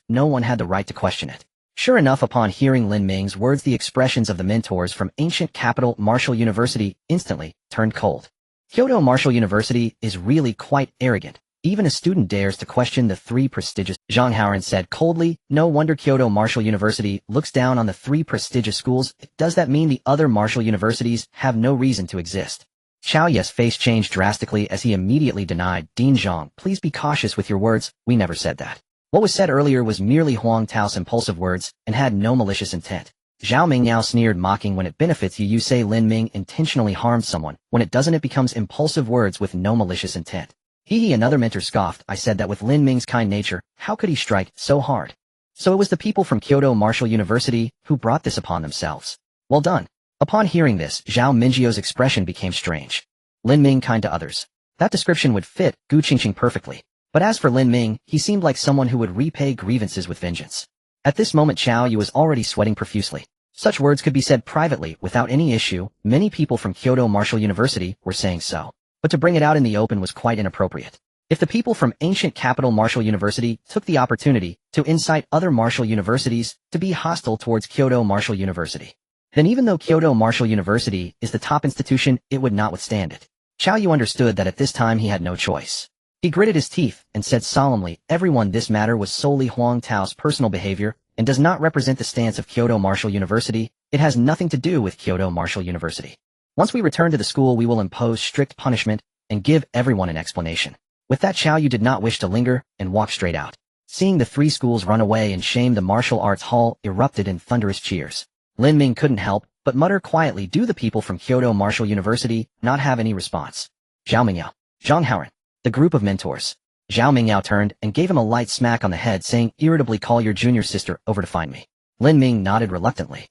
S1: no one had the right to question it. Sure enough, upon hearing Lin Ming's words, the expressions of the mentors from ancient capital Martial University instantly turned cold. Kyoto Martial University is really quite arrogant. Even a student dares to question the three prestigious. Zhang Haoran said coldly, "No wonder Kyoto Martial University looks down on the three prestigious schools. Does that mean the other martial universities have no reason to exist?" Qiao Ye's face changed drastically as he immediately denied. "Dean Zhang, please be cautious with your words. We never said that. What was said earlier was merely Huang Tao's impulsive words and had no malicious intent." Zhao Mingyao sneered, mocking, "When it benefits you, you say Lin Ming intentionally harmed someone. When it doesn't, it becomes impulsive words with no malicious intent." He, another mentor scoffed. "I said that with Lin Ming's kind nature, how could he strike so hard?" So it was the people from Kyoto Martial University who brought this upon themselves. Well done. Upon hearing this, Zhao Mingjio's expression became strange. Lin Ming kind to others. That description would fit Gu Qingqing perfectly. But as for Lin Ming, he seemed like someone who would repay grievances with vengeance. At this moment, Qiao Yu was already sweating profusely. Such words could be said privately without any issue. Many people from Kyoto Martial University were saying so. But to bring it out in the open was quite inappropriate. If the people from ancient capital Martial University took the opportunity to incite other martial universities to be hostile towards Kyoto Martial University, then even though Kyoto Martial University is the top institution, it would not withstand it. Qiao Yu understood that at this time he had no choice. He gritted his teeth and said solemnly, "Everyone, this matter was solely Huang Tao's personal behavior and does not represent the stance of Kyoto Martial University. It has nothing to do with Kyoto Martial University. Once we return to the school, we will impose strict punishment and give everyone an explanation." With that, Qiao Yu did not wish to linger and walked straight out. Seeing the three schools run away and shame, the martial arts hall erupted in thunderous cheers. Lin Ming couldn't help but mutter quietly, "Do the people from Kyoto Martial University not have any response?" Zhao Mingyao. Zhang Haoren. The group of mentors. Zhao Mingyao turned and gave him a light smack on the head, saying irritably, "Call your junior sister over to find me." Lin Ming nodded reluctantly.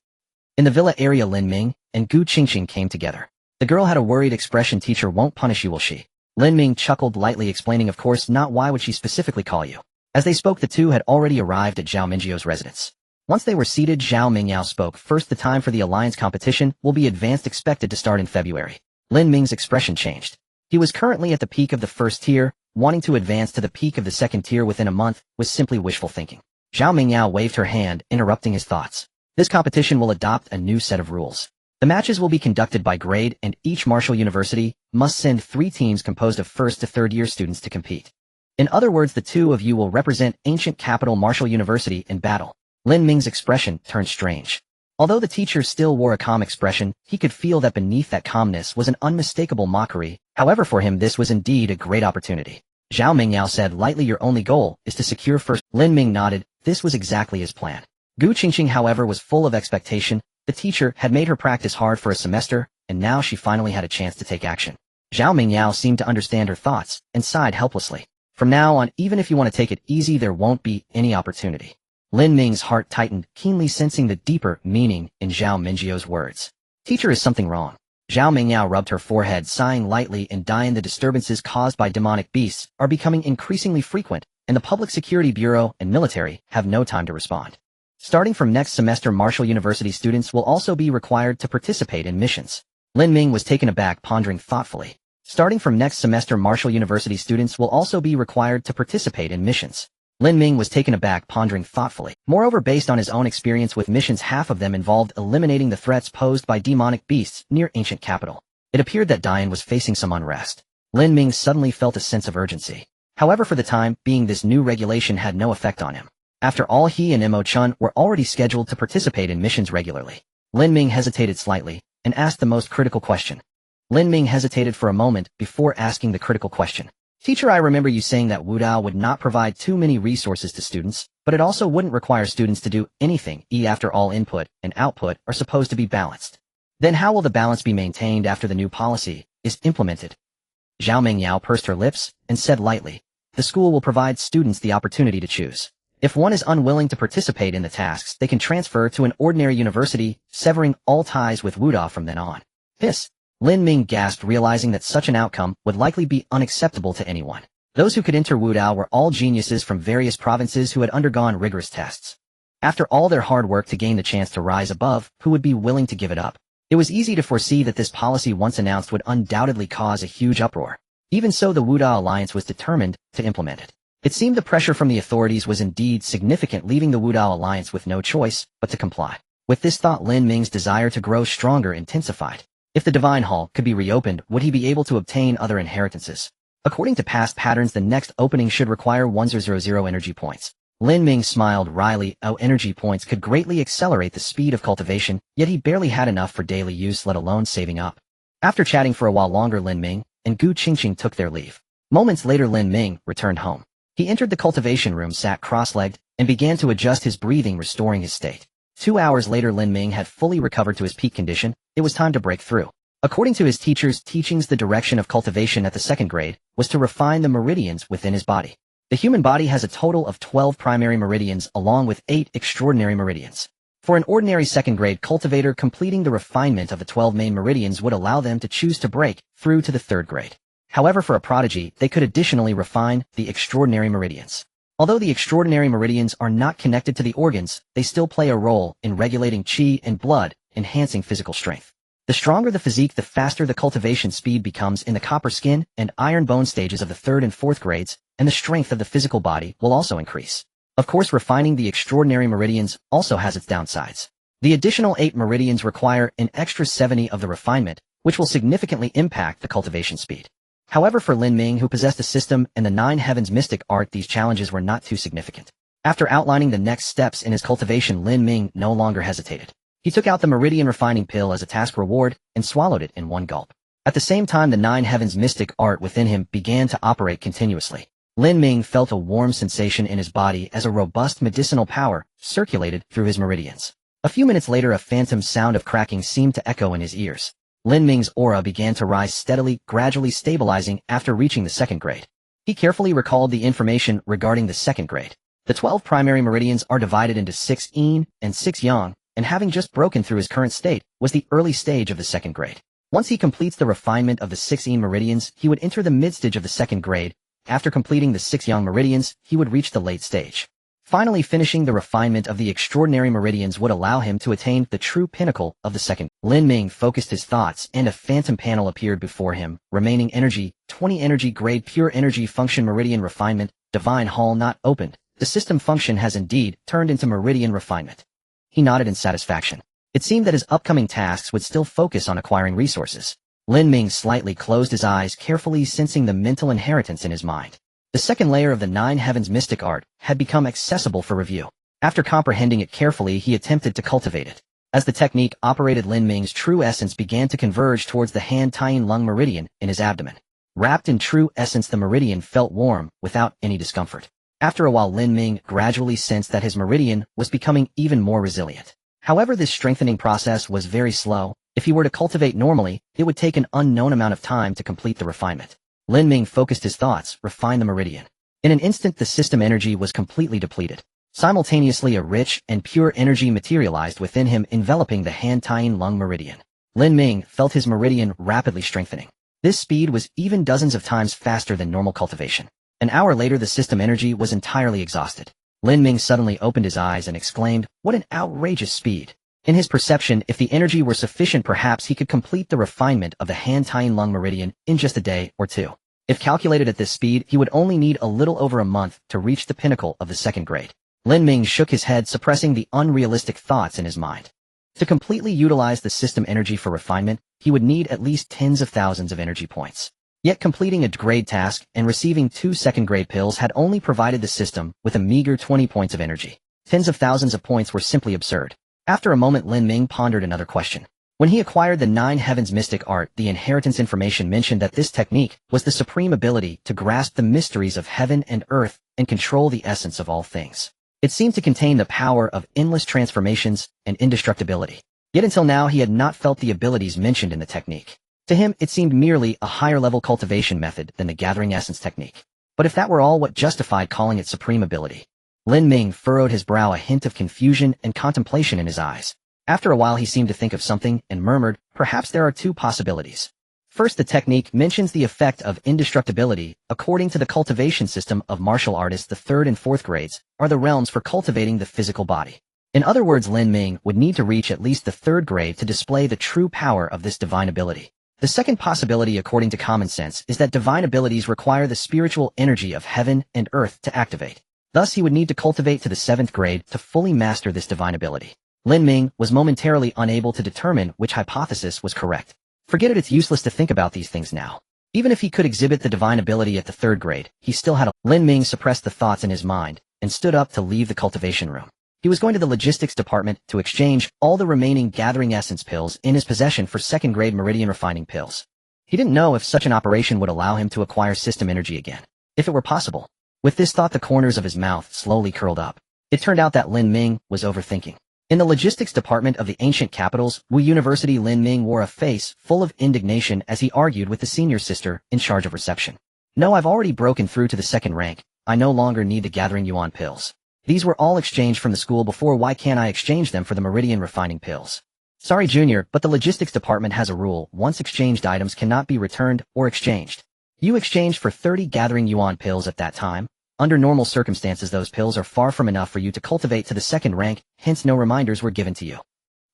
S1: In the villa area, Lin Ming and Gu Qingqing came together. The girl had a worried expression. "Teacher won't punish you, will she?" Lin Ming chuckled lightly, explaining, "Of course not. Why would she specifically call you?" As they spoke, the two had already arrived at Zhao Mingyio's residence. Once they were seated, Zhao Mingyao spoke. "First, the time for the alliance competition will be advanced, expected to start in February." Lin Ming's expression changed. He was currently at the peak of the first tier. Wanting to advance to the peak of the second tier within a month was simply wishful thinking. Zhao Mingyao waved her hand, interrupting his thoughts. This competition will adopt a new set of rules. The matches will be conducted by grade, and each martial university must send 3 teams composed of first to third year students to compete. In other words, the two of you will represent ancient capital Martial University in battle. Lin Ming's expression turned strange. Although the teacher still wore a calm expression, he could feel that beneath that calmness was an unmistakable mockery. However, for him this was indeed a great opportunity. Zhao Mingyao said lightly, "Your only goal is to secure first." Lin Ming nodded. This was exactly his plan. Gu Qingqing, however, was full of expectation. The teacher had made her practice hard for a semester, and now she finally had a chance to take action. Zhao Mingyao seemed to understand her thoughts and sighed helplessly. "From now on, even if you want to take it easy, there won't be any opportunity." Lin Ming's heart tightened, keenly sensing the deeper meaning in Zhao Mingyio's words. "Teacher, is something wrong?" Zhao Mingyao rubbed her forehead, sighing lightly. "And Dian, the disturbances caused by demonic beasts are becoming increasingly frequent, and the Public Security Bureau and military have no time to respond. Starting from next semester, Martial University students will also be required to participate in missions." Lin Ming was taken aback, pondering thoughtfully. Starting from next semester, Martial University students will also be required to participate in missions. Lin Ming was taken aback, pondering thoughtfully. Moreover, based on his own experience with missions, half of them involved eliminating the threats posed by demonic beasts near ancient capital. It appeared that Dian was facing some unrest. Lin Ming suddenly felt a sense of urgency. However, for the time being, this new regulation had no effect on him. After all, he and Mo Chun were already scheduled to participate in missions regularly. Lin Ming hesitated slightly and asked the most critical question. Lin Ming hesitated for a moment before asking the critical question. "Teacher, I remember you saying that Wudao would not provide too many resources to students, but it also wouldn't require students to do anything. After all, input and output are supposed to be balanced. Then how will the balance be maintained after the new policy is implemented?" Zhao Mingyao pursed her lips and said lightly, "The school will provide students the opportunity to choose. If one is unwilling to participate in the tasks, they can transfer to an ordinary university, severing all ties with Wudao from then on." This. Lin Ming gasped, realizing that such an outcome would likely be unacceptable to anyone. Those who could enter Wudao were all geniuses from various provinces who had undergone rigorous tests. After all their hard work to gain the chance to rise above, who would be willing to give it up? It was easy to foresee that this policy, once announced, would undoubtedly cause a huge uproar. Even so, the Wudao Alliance was determined to implement it. It seemed the pressure from the authorities was indeed significant, leaving the Wudao Alliance with no choice but to comply. With this thought, Lin Ming's desire to grow stronger intensified. If the Divine Hall could be reopened, would he be able to obtain other inheritances? According to past patterns, the next opening should require 1000 energy points. Lin Ming smiled wryly. Energy points could greatly accelerate the speed of cultivation, yet he barely had enough for daily use, let alone saving up. After chatting for a while longer, Lin Ming and Gu Qingqing took their leave. Moments later, Lin Ming returned home. He entered the cultivation room, sat cross-legged, and began to adjust his breathing, restoring his state. 2 hours later, Lin Ming had fully recovered to his peak condition. It was time to break through. According to his teacher's teachings, the direction of cultivation at the second grade was to refine the meridians within his body. The human body has a total of 12 primary meridians along with 8 extraordinary meridians. For an ordinary second-grade cultivator, completing the refinement of the 12 main meridians would allow them to choose to break through to the third grade. However, for a prodigy, they could additionally refine the extraordinary meridians. Although the extraordinary meridians are not connected to the organs, they still play a role in regulating qi and blood, enhancing physical strength. The stronger the physique, the faster the cultivation speed becomes in the copper skin and iron bone stages of the third and fourth grades, and the strength of the physical body will also increase. Of course, refining the extraordinary meridians also has its downsides. The additional 8 meridians require an extra 70 of the refinement, which will significantly impact the cultivation speed. However, for Lin Ming, who possessed a system and the 9 heavens mystic art, these challenges were not too significant. After outlining the next steps in his cultivation, Lin Ming no longer hesitated. He took out the meridian refining pill as a task reward and swallowed it in one gulp. At the same time, the 9 heavens mystic art within him began to operate continuously. Lin Ming felt a warm sensation in his body as a robust medicinal power circulated through his meridians. A few minutes later, a phantom sound of cracking seemed to echo in his ears. Lin Ming's aura began to rise steadily, gradually stabilizing after reaching the second grade. He carefully recalled the information regarding the second grade. The 12 primary meridians are divided into 6 yin and 6 yang, and having just broken through his current state was the early stage of the second grade. Once he completes the refinement of the 6 yin meridians, he would enter the mid-stage of the second grade. After completing the 6 yang meridians, he would reach the late stage. Finally, finishing the refinement of the extraordinary meridians would allow him to attain the true pinnacle of the second. Lin Ming focused his thoughts, and a phantom panel appeared before him. Remaining energy, 20 energy grade pure energy function meridian refinement, divine hall not opened. The system function has indeed turned into meridian refinement. He nodded in satisfaction. It seemed that his upcoming tasks would still focus on acquiring resources. Lin Ming slightly closed his eyes, carefully sensing the mental inheritance in his mind. The second layer of the 9 Heavens mystic art had become accessible for review. After comprehending it carefully, he attempted to cultivate it. As the technique operated, Lin Ming's true essence began to converge towards the Han-Tien Lung meridian in his abdomen. Wrapped in true essence, the meridian felt warm, without any discomfort. After a while, Lin Ming gradually sensed that his meridian was becoming even more resilient. However, this strengthening process was very slow. If he were to cultivate normally, it would take an unknown amount of time to complete the refinement. Lin Ming focused his thoughts, refined the meridian. In an instant, the system energy was completely depleted. Simultaneously, a rich and pure energy materialized within him, enveloping the Han-Tien Lung meridian. Lin Ming felt his meridian rapidly strengthening. This speed was even dozens of times faster than normal cultivation. An hour later, the system energy was entirely exhausted. Lin Ming suddenly opened his eyes and exclaimed, "What an outrageous speed!" In his perception, if the energy were sufficient, perhaps he could complete the refinement of the Han-Tien Lung meridian in just a day or two. If calculated at this speed, he would only need a little over a month to reach the pinnacle of the second grade. Lin Ming shook his head, suppressing the unrealistic thoughts in his mind. To completely utilize the system energy for refinement, he would need at least tens of thousands of energy points. Yet completing a grade task and receiving 2 second-grade pills had only provided the system with a meager 20 points of energy. Tens of thousands of points were simply absurd. After a moment, Lin Ming pondered another question. When he acquired the 9 Heavens mystic art, the inheritance information mentioned that this technique was the supreme ability to grasp the mysteries of heaven and earth and control the essence of all things. It seemed to contain the power of endless transformations and indestructibility. Yet until now, he had not felt the abilities mentioned in the technique. To him, it seemed merely a higher-level cultivation method than the gathering essence technique. But if that were all, what justified calling it supreme ability? Lin Ming furrowed his brow, a hint of confusion and contemplation in his eyes. After a while, he seemed to think of something and murmured, "Perhaps there are 2 possibilities. First, the technique mentions the effect of indestructibility. According to the cultivation system of martial artists, the 3rd and 4th grades are the realms for cultivating the physical body. In other words, Lin Ming would need to reach at least the 3rd grade to display the true power of this divine ability. The second possibility, according to common sense, is that divine abilities require the spiritual energy of heaven and earth to activate. Thus, he would need to cultivate to the 7th grade to fully master this divine ability. Lin Ming was momentarily unable to determine which hypothesis was correct. Forget it, it's useless to think about these things now. Even if he could exhibit the divine ability at the 3rd grade, he still had a... Lin Ming suppressed the thoughts in his mind and stood up to leave the cultivation room. He was going to the logistics department to exchange all the remaining gathering essence pills in his possession for 2nd grade meridian refining pills. He didn't know if such an operation would allow him to acquire system energy again. If it were possible. With this thought, the corners of his mouth slowly curled up. It turned out that Lin Ming was overthinking. In the logistics department of the ancient capitals, Wu University, Lin Ming wore a face full of indignation as he argued with the senior sister in charge of reception. "No, I've already broken through to the 2nd rank. I no longer need the gathering yuan pills. These were all exchanged from the school before. Why can't I exchange them for the meridian refining pills?" "Sorry, Junior, but the logistics department has a rule. Once exchanged items cannot be returned or exchanged. You exchanged for 30 gathering yuan pills at that time. Under normal circumstances, those pills are far from enough for you to cultivate to the 2nd rank, hence no reminders were given to you."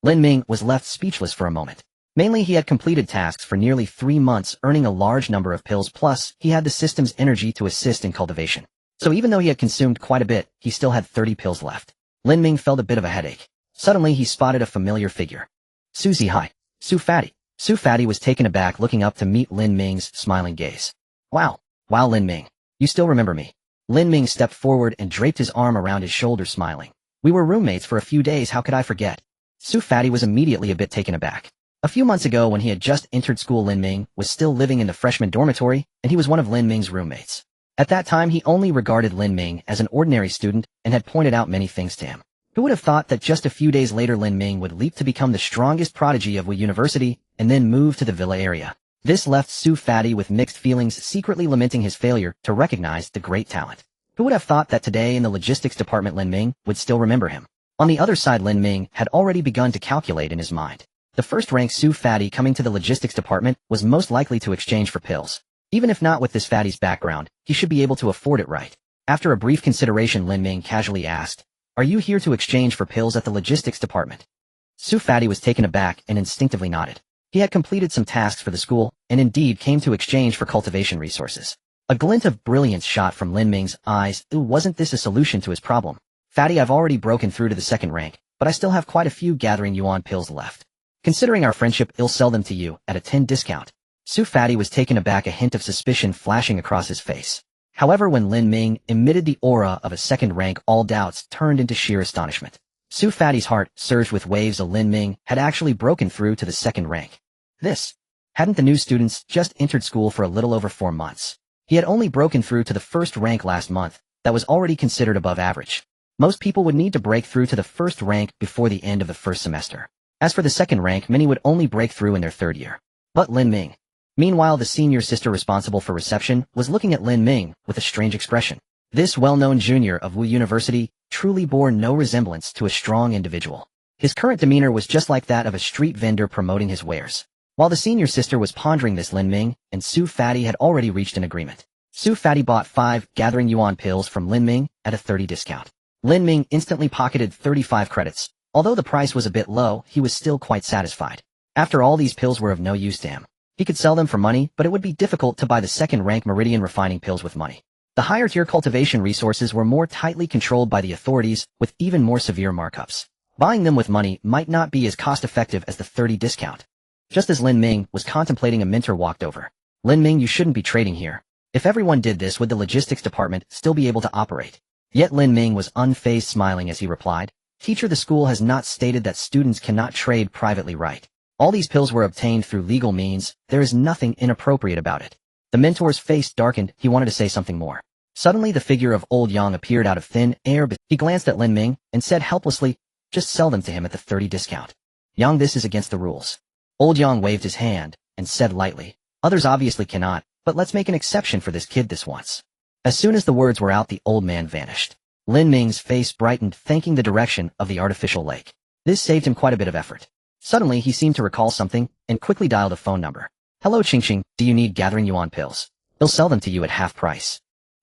S1: Lin Ming was left speechless for a moment. Mainly, he had completed tasks for nearly 3 months, earning a large number of pills, plus he had the system's energy to assist in cultivation. So even though he had consumed quite a bit, he still had 30 pills left. Lin Ming felt a bit of a headache. Suddenly, he spotted a familiar figure. "Susie, hi. Su Fatty." Su Fatty was taken aback, looking up to meet Lin Ming's smiling gaze. Wow, Lin Ming. You still remember me." Lin Ming stepped forward and draped his arm around his shoulder, smiling. "We were roommates for a few days, how could I forget?" Su Fatty was immediately a bit taken aback. A few months ago, when he had just entered school, Lin Ming was still living in the freshman dormitory, and he was one of Lin Ming's roommates. At that time he only regarded Lin Ming as an ordinary student and had pointed out many things to him. Who would have thought that just a few days later Lin Ming would leap to become the strongest prodigy of Wu University and then move to the villa area? This left Su Fatty with mixed feelings, secretly lamenting his failure to recognize the great talent. Who would have thought that today in the logistics department Lin Ming would still remember him? On the other side, Lin Ming had already begun to calculate in his mind. The first-rank Su Fatty coming to the logistics department was most likely to exchange for pills. Even if not with this fatty's background, he should be able to afford it, right? After a brief consideration, Lin Ming casually asked, "Are you here to exchange for pills at the logistics department?" Su Fatty was taken aback and instinctively nodded. He had completed some tasks for the school, and indeed came to exchange for cultivation resources. A glint of brilliance shot from Lin Ming's eyes. Wasn't this a solution to his problem? "Fatty, I've already broken through to the second rank, but I still have quite a few gathering yuan pills left. Considering our friendship, I'll sell them to you at a 10 discount. Su Fatty was taken aback, a hint of suspicion flashing across his face. However, when Lin Ming emitted the aura of a second rank, all doubts turned into sheer astonishment. Su Fatty's heart surged with waves. Lin Ming had actually broken through to the second rank. Hadn't the new students just entered school for a little over 4 months? He had only broken through to the first rank last month. That was already considered above average. Most people would need to break through to the first rank before the end of the first semester. As for the second rank, many would only break through in their third year. But Lin Ming. Meanwhile, the senior sister responsible for reception was looking at Lin Ming with a strange expression. This well-known junior of Wu University truly bore no resemblance to a strong individual. His current demeanor was just like that of a street vendor promoting his wares. While the senior sister was pondering this, Lin Ming and Su Fatty had already reached an agreement. Su Fatty bought 5 gathering yuan pills from Lin Ming at a 30 discount. Lin Ming instantly pocketed 35 credits. Although the price was a bit low, he was still quite satisfied. After all, these pills were of no use to him. He could sell them for money, but it would be difficult to buy the second-rank meridian refining pills with money. The higher-tier cultivation resources were more tightly controlled by the authorities, with even more severe markups. Buying them with money might not be as cost-effective as the 30 discount. Just as Lin Ming was contemplating, a mentor walked over. "Lin Ming, you shouldn't be trading here. If everyone did this, would the logistics department still be able to operate?" Yet Lin Ming was unfazed, smiling as he replied, "Teacher, the school has not stated that students cannot trade privately, right? All these pills were obtained through legal means. There is nothing inappropriate about it." The mentor's face darkened. He wanted to say something more. Suddenly the figure of old Yang appeared out of thin air, but he glanced at Lin Ming and said helplessly, "Just sell them to him at the 30 discount. Yang, this is against the rules." Old Yang waved his hand and said lightly, "Others obviously cannot, but let's make an exception for this kid this once." As soon as the words were out, the old man vanished. Lin Ming's face brightened, thanking the direction of the artificial lake. This saved him quite a bit of effort. Suddenly he seemed to recall something and quickly dialed a phone number. "Hello, Qingqing, do you need gathering yuan pills? They'll sell them to you at half price.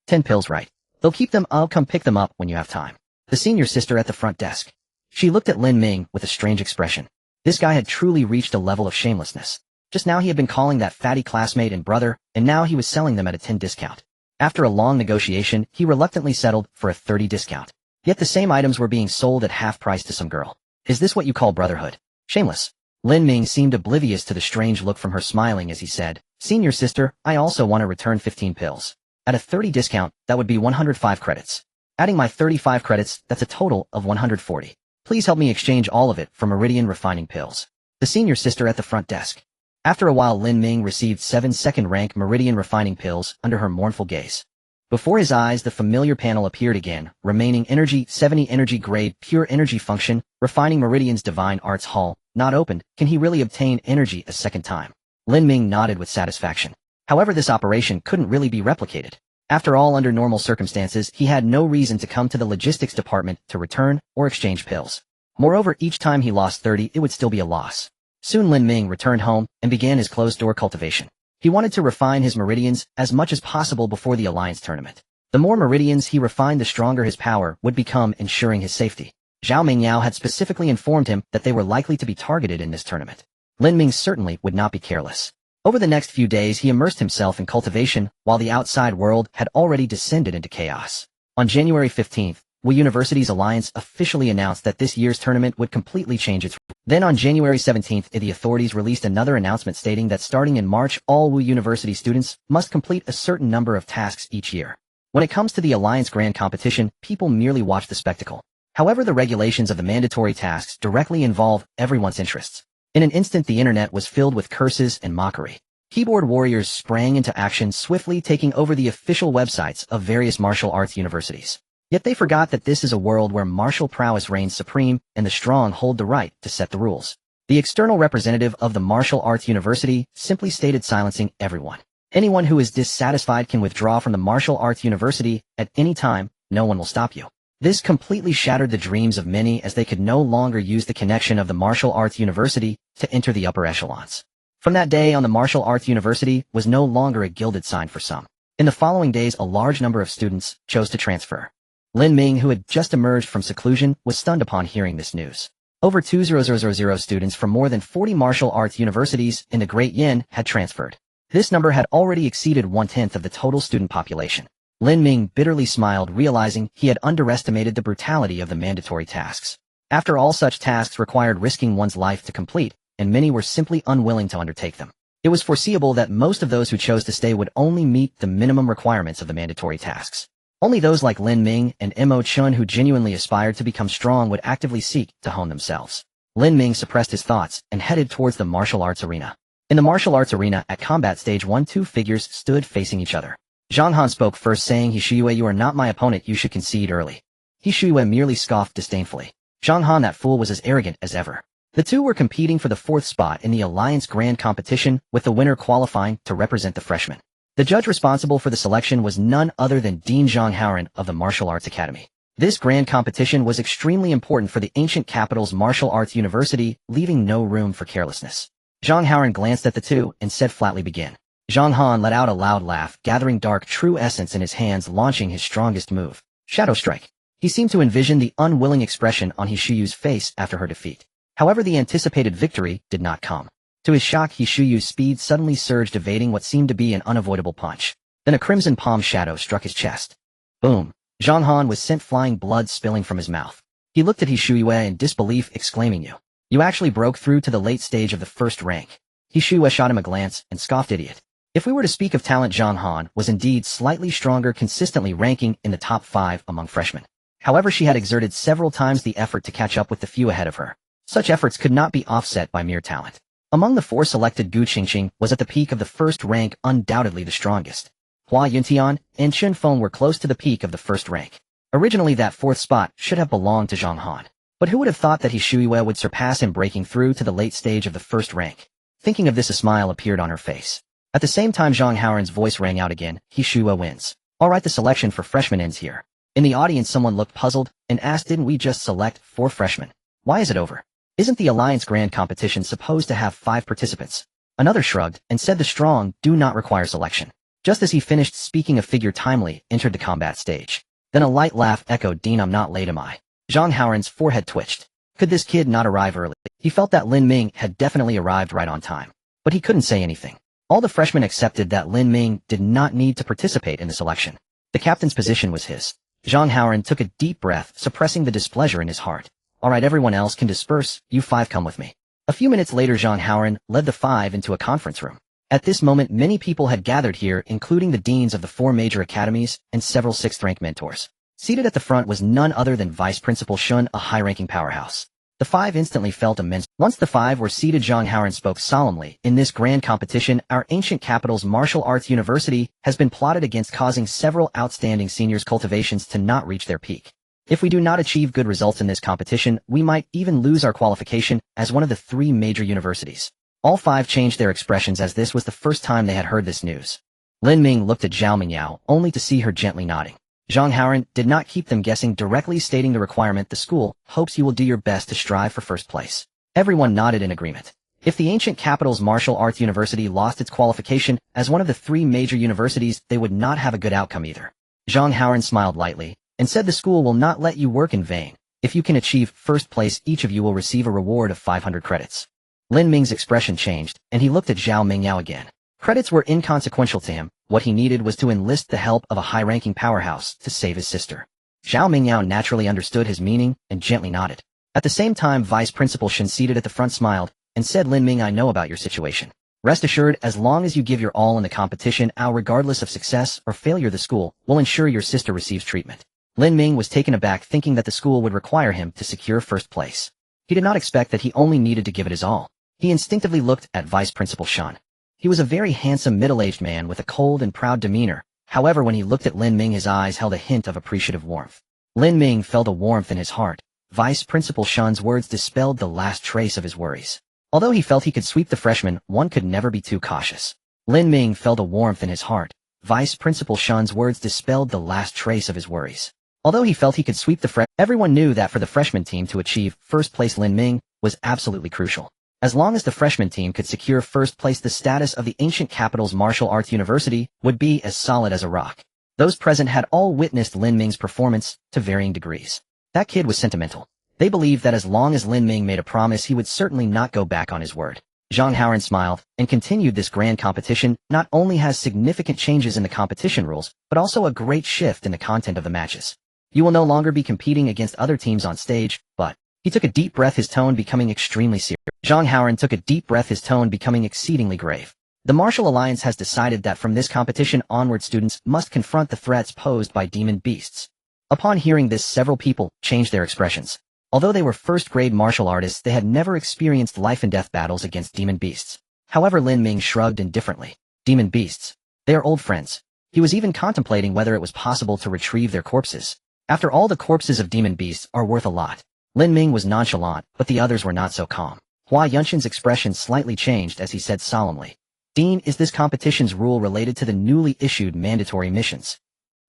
S1: 10 pills, right? They'll keep them. I'll come pick them up when you have time." The senior sister at the front desk. She looked at Lin Ming with a strange expression. This guy had truly reached a level of shamelessness. Just now he had been calling that fatty classmate and brother, and now he was selling them at a 10 discount. After a long negotiation, he reluctantly settled for a 30 discount. Yet the same items were being sold at half price to some girl. Is this what you call brotherhood? Shameless. Lin Ming seemed oblivious to the strange look from her, smiling as he said, "Senior sister, I also want to return 15 pills. At a 30 discount, that would be 105 credits. Adding my 35 credits, that's a total of 140. Please help me exchange all of it for meridian refining pills." The senior sister at the front desk. After a while, Lin Ming received 7 second-rank meridian refining pills under her mournful gaze. Before his eyes, the familiar panel appeared again. Remaining energy, 70 energy grade, pure energy function, refining meridians, divine arts hall, not opened. Can he really obtain energy a second time? Lin Ming nodded with satisfaction. However, this operation couldn't really be replicated. After all, under normal circumstances, he had no reason to come to the logistics department to return or exchange pills. Moreover, each time he lost 30, it would still be a loss. Soon Lin Ming returned home and began his closed-door cultivation. He wanted to refine his meridians as much as possible before the alliance tournament. The more meridians he refined, the stronger his power would become, ensuring his safety. Zhao Mingyao had specifically informed him that they were likely to be targeted in this tournament. Lin Ming certainly would not be careless. Over the next few days, he immersed himself in cultivation, while the outside world had already descended into chaos. On January 15th, Wu University's alliance officially announced that this year's tournament would completely change its. Then on January 17th, the authorities released another announcement stating that starting in March, all Wu University students must complete a certain number of tasks each year. When it comes to the alliance grand competition, people merely watch the spectacle. However, the regulations of the mandatory tasks directly involve everyone's interests. In an instant, the internet was filled with curses and mockery. Keyboard warriors sprang into action, swiftly taking over the official websites of various martial arts universities. Yet they forgot that this is a world where martial prowess reigns supreme and the strong hold the right to set the rules. The external representative of the martial arts university simply stated, silencing everyone. Anyone who is dissatisfied can withdraw from the martial arts university at any time. No one will stop you. This completely shattered the dreams of many, as they could no longer use the connection of the martial arts university to enter the upper echelons. From that day on, the martial arts university was no longer a gilded sign for some. In the following days, a large number of students chose to transfer. Lin Ming, who had just emerged from seclusion, was stunned upon hearing this news. Over 2,000 students from more than 40 martial arts universities in the Great Yin had transferred. This number had already exceeded 1/10 of the total student population. Lin Ming bitterly smiled, realizing he had underestimated the brutality of the mandatory tasks. After all, such tasks required risking one's life to complete, and many were simply unwilling to undertake them. It was foreseeable that most of those who chose to stay would only meet the minimum requirements of the mandatory tasks. Only those like Lin Ming and Mo Chun who genuinely aspired to become strong would actively seek to hone themselves. Lin Ming suppressed his thoughts and headed towards the martial arts arena. In the martial arts arena at combat stage 1, two figures stood facing each other. Zhang Han spoke first, saying, "He Shuyue, you are not my opponent, you should concede early." He Shuyue merely scoffed disdainfully. Zhang Han, that fool, was as arrogant as ever. The two were competing for the 4th spot in the Alliance Grand Competition, with the winner qualifying to represent the freshmen. The judge responsible for the selection was none other than Dean Zhang Haoran of the Martial Arts Academy. This grand competition was extremely important for the ancient capital's martial arts university, leaving no room for carelessness. Zhang Haoran glanced at the two and said flatly, "Begin." Zhang Han let out a loud laugh, gathering dark true essence in his hands, launching his strongest move, Shadow Strike. He seemed to envision the unwilling expression on He Shuyu's face after her defeat. However, the anticipated victory did not come. To his shock, He Shuyu's speed suddenly surged, evading what seemed to be an unavoidable punch. Then a crimson palm shadow struck his chest. Boom! Zhang Han was sent flying, blood spilling from his mouth. He looked at He Shuyue in disbelief, exclaiming, You actually broke through to the late stage of the 1st rank." He Shuyue shot him a glance and scoffed, "Idiot." If we were to speak of talent, Zhang Han was indeed slightly stronger, consistently ranking in the top 5 among freshmen. However, she had exerted several times the effort to catch up with the few ahead of her. Such efforts could not be offset by mere talent. Among the 4 selected, Gu Qingqing was at the peak of the 1st rank, undoubtedly the strongest. Hua Yuntian and Chen Feng were close to the peak of the 1st rank. Originally, that 4th spot should have belonged to Zhang Han. But who would have thought that He Shuyue would surpass him, breaking through to the late stage of the 1st rank? Thinking of this, a smile appeared on her face. At the same time, Zhang Haoran's voice rang out again, "He Shuyue wins. All right, the selection for freshmen ends here." In the audience, someone looked puzzled and asked, "Didn't we just select 4 freshmen? Why is it over? Isn't the Alliance Grand Competition supposed to have 5 participants?" Another shrugged and said, "The strong do not require selection." Just as he finished speaking, a figure timely entered the combat stage. Then a light laugh echoed, "Dean, I'm not late, am I?" Zhang Haoran's forehead twitched. Could this kid not arrive early? He felt that Lin Ming had definitely arrived right on time. But he couldn't say anything. All the freshmen accepted that Lin Ming did not need to participate in the selection. The captain's position was his. Zhang Haoran took a deep breath, suppressing the displeasure in his heart. "All right, everyone else can disperse, you 5 come with me." A few minutes later, Zhang Haoran led the 5 into a conference room. At this moment, many people had gathered here, including the deans of the 4 major academies and several 6th-rank mentors. Seated at the front was none other than Vice Principal Shun, a high-ranking powerhouse. The 5 instantly felt immense. Once the 5 were seated, Zhang Haoran spoke solemnly, "In this grand competition, our ancient capital's martial arts university has been plotted against, causing several outstanding seniors' cultivations to not reach their peak. If we do not achieve good results in this competition, we might even lose our qualification as one of the 3 major universities." All 5 changed their expressions, as this was the first time they had heard this news. Lin Ming looked at Zhao Mingyao, only to see her gently nodding. Zhang Haoran did not keep them guessing, directly stating the requirement, "The school hopes you will do your best to strive for 1st place." Everyone nodded in agreement. If the ancient capital's martial arts university lost its qualification as one of the 3 major universities, they would not have a good outcome either. Zhang Haoran smiled lightly and said, "The school will not let you work in vain. If you can achieve 1st place, each of you will receive a reward of 500 credits. Lin Ming's expression changed, and he looked at Zhao Mingyao again. Credits were inconsequential to him. What he needed was to enlist the help of a high-ranking powerhouse to save his sister. Zhao Mingyao naturally understood his meaning and gently nodded. At the same time, Vice Principal Shen, seated at the front, smiled and said, "Lin Ming, I know about your situation. Rest assured, as long as you give your all in the competition, regardless of success or failure, the school will ensure your sister receives treatment." Lin Ming was taken aback, thinking that the school would require him to secure 1st place. He did not expect that he only needed to give it his all. He instinctively looked at Vice Principal Shen. He was a very handsome middle-aged man with a cold and proud demeanor. However, when he looked at Lin Ming, his eyes held a hint of appreciative warmth. Lin Ming felt a warmth in his heart. Vice Principal Shun's words dispelled the last trace of his worries. Although he felt he could sweep the freshman, one could never be too cautious. Lin Ming felt a warmth in his heart. Vice Principal Shun's words dispelled the last trace of his worries. Although he felt he could sweep the everyone knew that for the freshman team to achieve first place, Lin Ming was absolutely crucial. As long as the freshman team could secure first place, the status of the ancient capital's martial arts university would be as solid as a rock. Those present had all witnessed Lin Ming's performance to varying degrees. That kid was sentimental. They believed that as long as Lin Ming made a promise, he would certainly not go back on his word. Zhang Haoran smiled and continued. This grand competition not only has significant changes in the competition rules, but also a great shift in the content of the matches. You will no longer be competing against other teams on stage, but... He took a deep breath, his tone becoming extremely serious. Zhang Haoran took a deep breath, his tone becoming exceedingly grave. The Martial Alliance has decided that from this competition onward, students must confront the threats posed by demon beasts. Upon hearing this, several people changed their expressions. Although they were first-grade martial artists, they had never experienced life-and-death battles against demon beasts. However, Lin Ming shrugged indifferently. Demon beasts. They are old friends. He was even contemplating whether it was possible to retrieve their corpses. After all, the corpses of demon beasts are worth a lot. Lin Ming was nonchalant, but the others were not so calm. Hua Yunshin's expression slightly changed as he said solemnly, "Dean, is this competition's rule related to the newly issued mandatory missions?"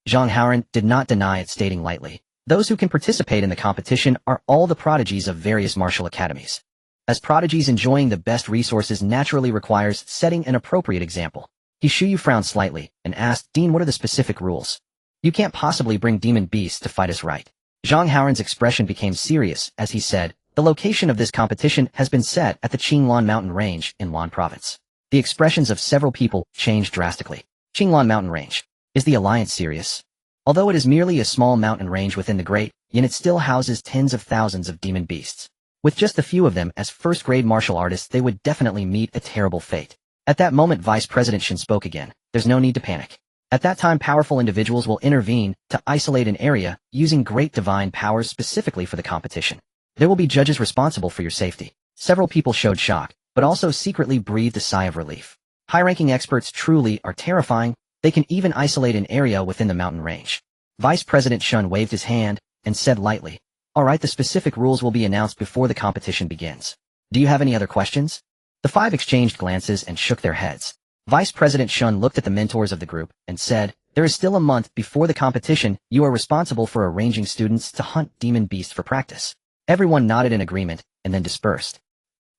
S1: Zhang Haoran did not deny it, stating lightly, "Those who can participate in the competition are all the prodigies of various martial academies. As prodigies, enjoying the best resources naturally requires setting an appropriate example." He Shuyu frowned slightly and asked, "Dean, what are the specific rules? You can't possibly bring demon beasts to fight us, right?" Zhang Haoran's expression became serious as he said, "The location of this competition has been set at the Qinglan Mountain Range in Lan Province." The expressions of several people changed drastically. Qinglan Mountain Range. Is the alliance serious? Although it is merely a small mountain range within the Great Yin, it still houses tens of thousands of demon beasts. With just a few of them as first-grade martial artists, they would definitely meet a terrible fate. At that moment, Vice President Shin spoke again. "There's no need to panic. At that time, powerful individuals will intervene to isolate an area using great divine powers specifically for the competition. There will be judges responsible for your safety." Several people showed shock, but also secretly breathed a sigh of relief. High-ranking experts truly are terrifying. They can even isolate an area within the mountain range. Vice President Shun waved his hand and said lightly, "All right, the specific rules will be announced before the competition begins. Do you have any other questions?" The five exchanged glances and shook their heads. Vice President Shun looked at the mentors of the group and said, "There is still a month before the competition. You are responsible for arranging students to hunt demon beasts for practice." Everyone nodded in agreement and then dispersed.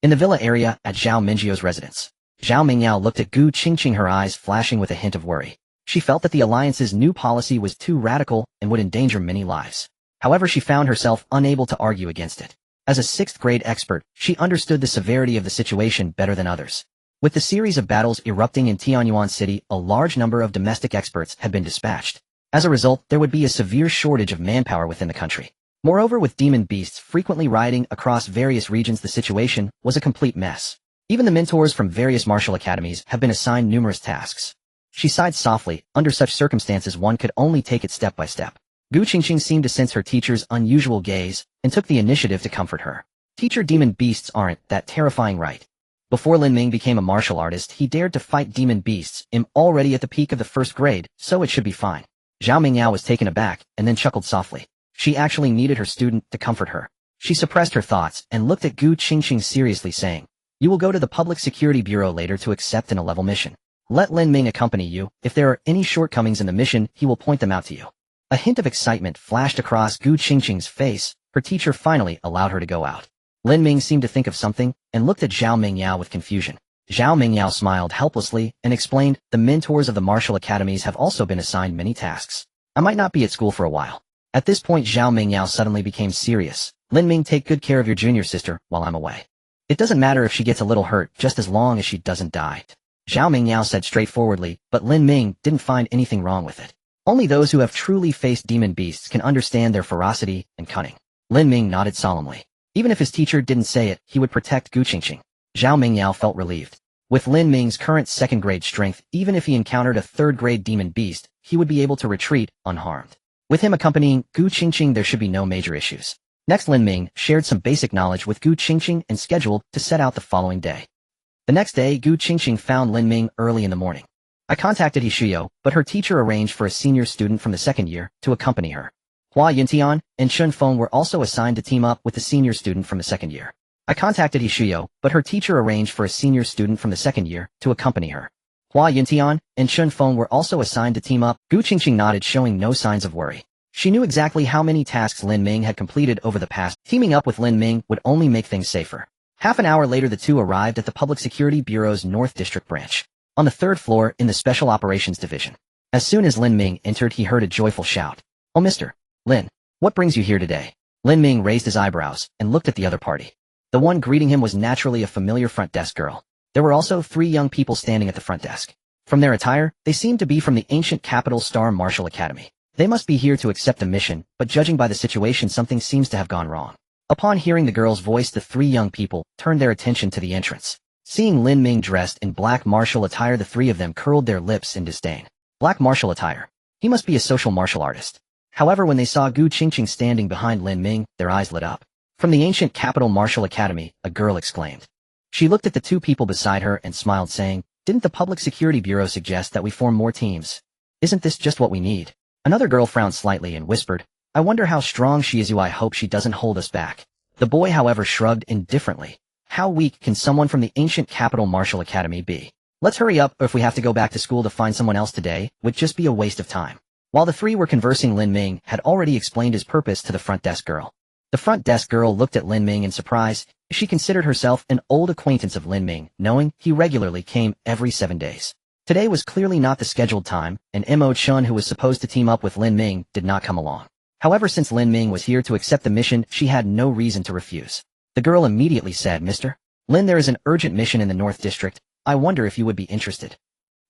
S1: In the villa area at Zhao Mingjio's residence, Zhao Mingyao looked at Gu Qingqing, her eyes flashing with a hint of worry. She felt that the alliance's new policy was too radical and would endanger many lives. However, she found herself unable to argue against it. As a sixth-grade expert, she understood the severity of the situation better than others. With the series of battles erupting in Tianyuan City, a large number of domestic experts had been dispatched. As a result, there would be a severe shortage of manpower within the country. Moreover, with demon beasts frequently riding across various regions, the situation was a complete mess. Even the mentors from various martial academies have been assigned numerous tasks. She sighed softly. Under such circumstances, one could only take it step by step. Gu Qingqing seemed to sense her teacher's unusual gaze and took the initiative to comfort her. "Teacher, demon beasts aren't that terrifying, right? Before Lin Ming became a martial artist, he dared to fight demon beasts. I'm already at the peak of the first grade, so it should be fine." Zhao Mingyao was taken aback and then chuckled softly. She actually needed her student to comfort her. She suppressed her thoughts and looked at Gu Qingqing seriously, saying, "You will go to the Public Security Bureau later to accept an A-level mission. Let Lin Ming accompany you. If there are any shortcomings in the mission, he will point them out to you." A hint of excitement flashed across Gu Qingqing's face. Her teacher finally allowed her to go out. Lin Ming seemed to think of something and looked at Zhao Mingyao with confusion. Zhao Mingyao smiled helplessly and explained, "The mentors of the martial academies have also been assigned many tasks. I might not be at school for a while." At this point, Zhao Mingyao suddenly became serious. "Lin Ming, take good care of your junior sister while I'm away. It doesn't matter if she gets a little hurt, just as long as she doesn't die." Zhao Mingyao said straightforwardly, but Lin Ming didn't find anything wrong with it. Only those who have truly faced demon beasts can understand their ferocity and cunning. Lin Ming nodded solemnly. Even if his teacher didn't say it, he would protect Gu Qingqing. Zhao Mingyao felt relieved. With Lin Ming's current second-grade strength, even if he encountered a third-grade demon beast, he would be able to retreat unharmed. With him accompanying Gu Qingqing, there should be no major issues. Next, Lin Ming shared some basic knowledge with Gu Qingqing and scheduled to set out the following day. The next day, Gu Qingqing found Lin Ming early in the morning. I contacted Hishuyo, but her teacher arranged for a senior student from the second year to accompany her. Hua Yuntian and Shun Feng were also assigned to team up with the senior student from the second year. I contacted Hishuyo, but her teacher arranged for a senior student from the second year to accompany her. Hua Yuntian and Shun Feng were also assigned to team up. Gu Qingqing nodded, showing no signs of worry. She knew exactly how many tasks Lin Ming had completed over the past. Teaming up with Lin Ming would only make things safer. Half an hour later, the two arrived at the Public Security Bureau's North District branch, on the third floor in the Special Operations Division. As soon as Lin Ming entered, he heard a joyful shout. "Oh, Mr. Lin, what brings you here today?" Lin Ming raised his eyebrows and looked at the other party. The one greeting him was naturally a familiar front desk girl. There were also 3 young people standing at the front desk. From their attire, they seemed to be from the ancient capital Star Martial Academy. They must be here to accept the mission, but judging by the situation, something seems to have gone wrong. Upon hearing the girl's voice, the 3 young people turned their attention to the entrance. Seeing Lin Ming dressed in black martial attire, the 3 of them curled their lips in disdain. Black martial attire. He must be a social martial artist. However, when they saw Gu Qingqing standing behind Lin Ming, their eyes lit up. "From the ancient capital Martial Academy," a girl exclaimed. She looked at the 2 people beside her and smiled, saying, "Didn't the Public Security Bureau suggest that we form more teams? Isn't this just what we need?" Another girl frowned slightly and whispered, "I wonder how strong she is. I hope she doesn't hold us back." The boy, however, shrugged indifferently. How weak can someone from the ancient capital Martial Academy be? Let's hurry up, or if we have to go back to school to find someone else today, would just be a waste of time. While the 3 were conversing, Lin Ming had already explained his purpose to the front desk girl. The front desk girl looked at Lin Ming in surprise. She considered herself an old acquaintance of Lin Ming, knowing he regularly came every 7 days. Today was clearly not the scheduled time, and Mo Chun, who was supposed to team up with Lin Ming, did not come along. However, since Lin Ming was here to accept the mission, she had no reason to refuse. The girl immediately said, "Mr. Lin, there is an urgent mission in the North District. I wonder if you would be interested."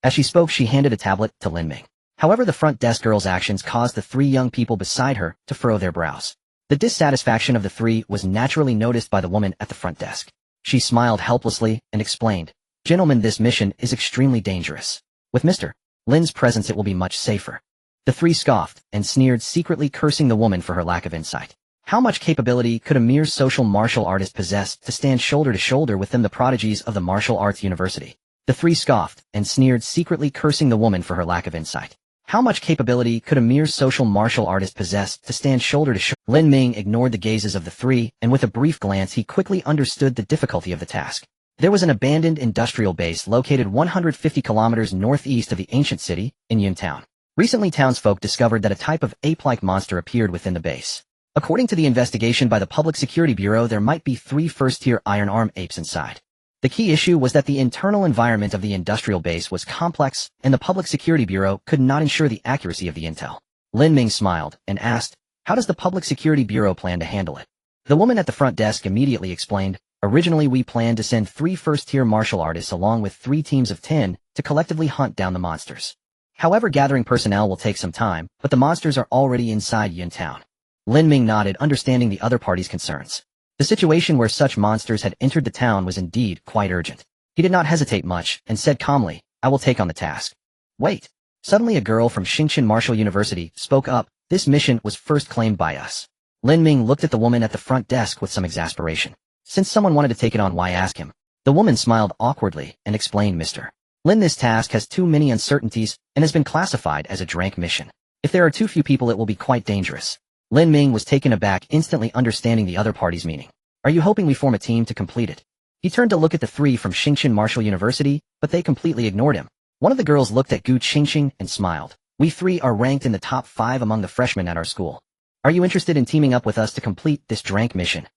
S1: As she spoke, she handed a tablet to Lin Ming. However, the front desk girl's actions caused the 3 young people beside her to furrow their brows. The dissatisfaction of the 3 was naturally noticed by the woman at the front desk. She smiled helplessly and explained, "Gentlemen, this mission is extremely dangerous. With Mr. Lin's presence, it will be much safer." The 3 scoffed and sneered, secretly cursing the woman for her lack of insight. How much capability could a mere social martial artist possess to stand shoulder to shoulder with them, the prodigies of the martial arts university? The 3 scoffed and sneered, secretly cursing the woman for her lack of insight. How much capability could a mere social martial artist possess to stand shoulder to shoulder? Lin Ming ignored the gazes of the 3, and with a brief glance he quickly understood the difficulty of the task. There was an abandoned industrial base located 150 kilometers northeast of the ancient city, in Yuntown. Recently, townsfolk discovered that a type of ape-like monster appeared within the base. According to the investigation by the Public Security Bureau, there might be 3 first-tier iron arm apes inside. The key issue was that the internal environment of the industrial base was complex, and the Public Security Bureau could not ensure the accuracy of the intel. Lin Ming smiled and asked, "How does the Public Security Bureau plan to handle it?" The woman at the front desk immediately explained, "Originally we planned to send 3 first-tier martial artists along with 3 teams of 10 to collectively hunt down the monsters. However, gathering personnel will take some time, but the monsters are already inside Yuntown." Lin Ming nodded, understanding the other party's concerns. The situation where such monsters had entered the town was indeed quite urgent. He did not hesitate much and said calmly, "I will take on the task." "Wait." Suddenly a girl from Xingqian Martial University spoke up, "This mission was first claimed by us." Lin Ming looked at the woman at the front desk with some exasperation. Since someone wanted to take it on, why ask him? The woman smiled awkwardly and explained, "Mr. Lin, this task has too many uncertainties and has been classified as a drank mission. If there are too few people, it will be quite dangerous." Lin Ming was taken aback, instantly understanding the other party's meaning. "Are you hoping we form a team to complete it?" He turned to look at the 3 from Xingqian Martial University, but they completely ignored him. One of the girls looked at Gu Qingqing and smiled. "We 3 are ranked in the top 5 among the freshmen at our school. Are you interested in teaming up with us to complete this drank mission?"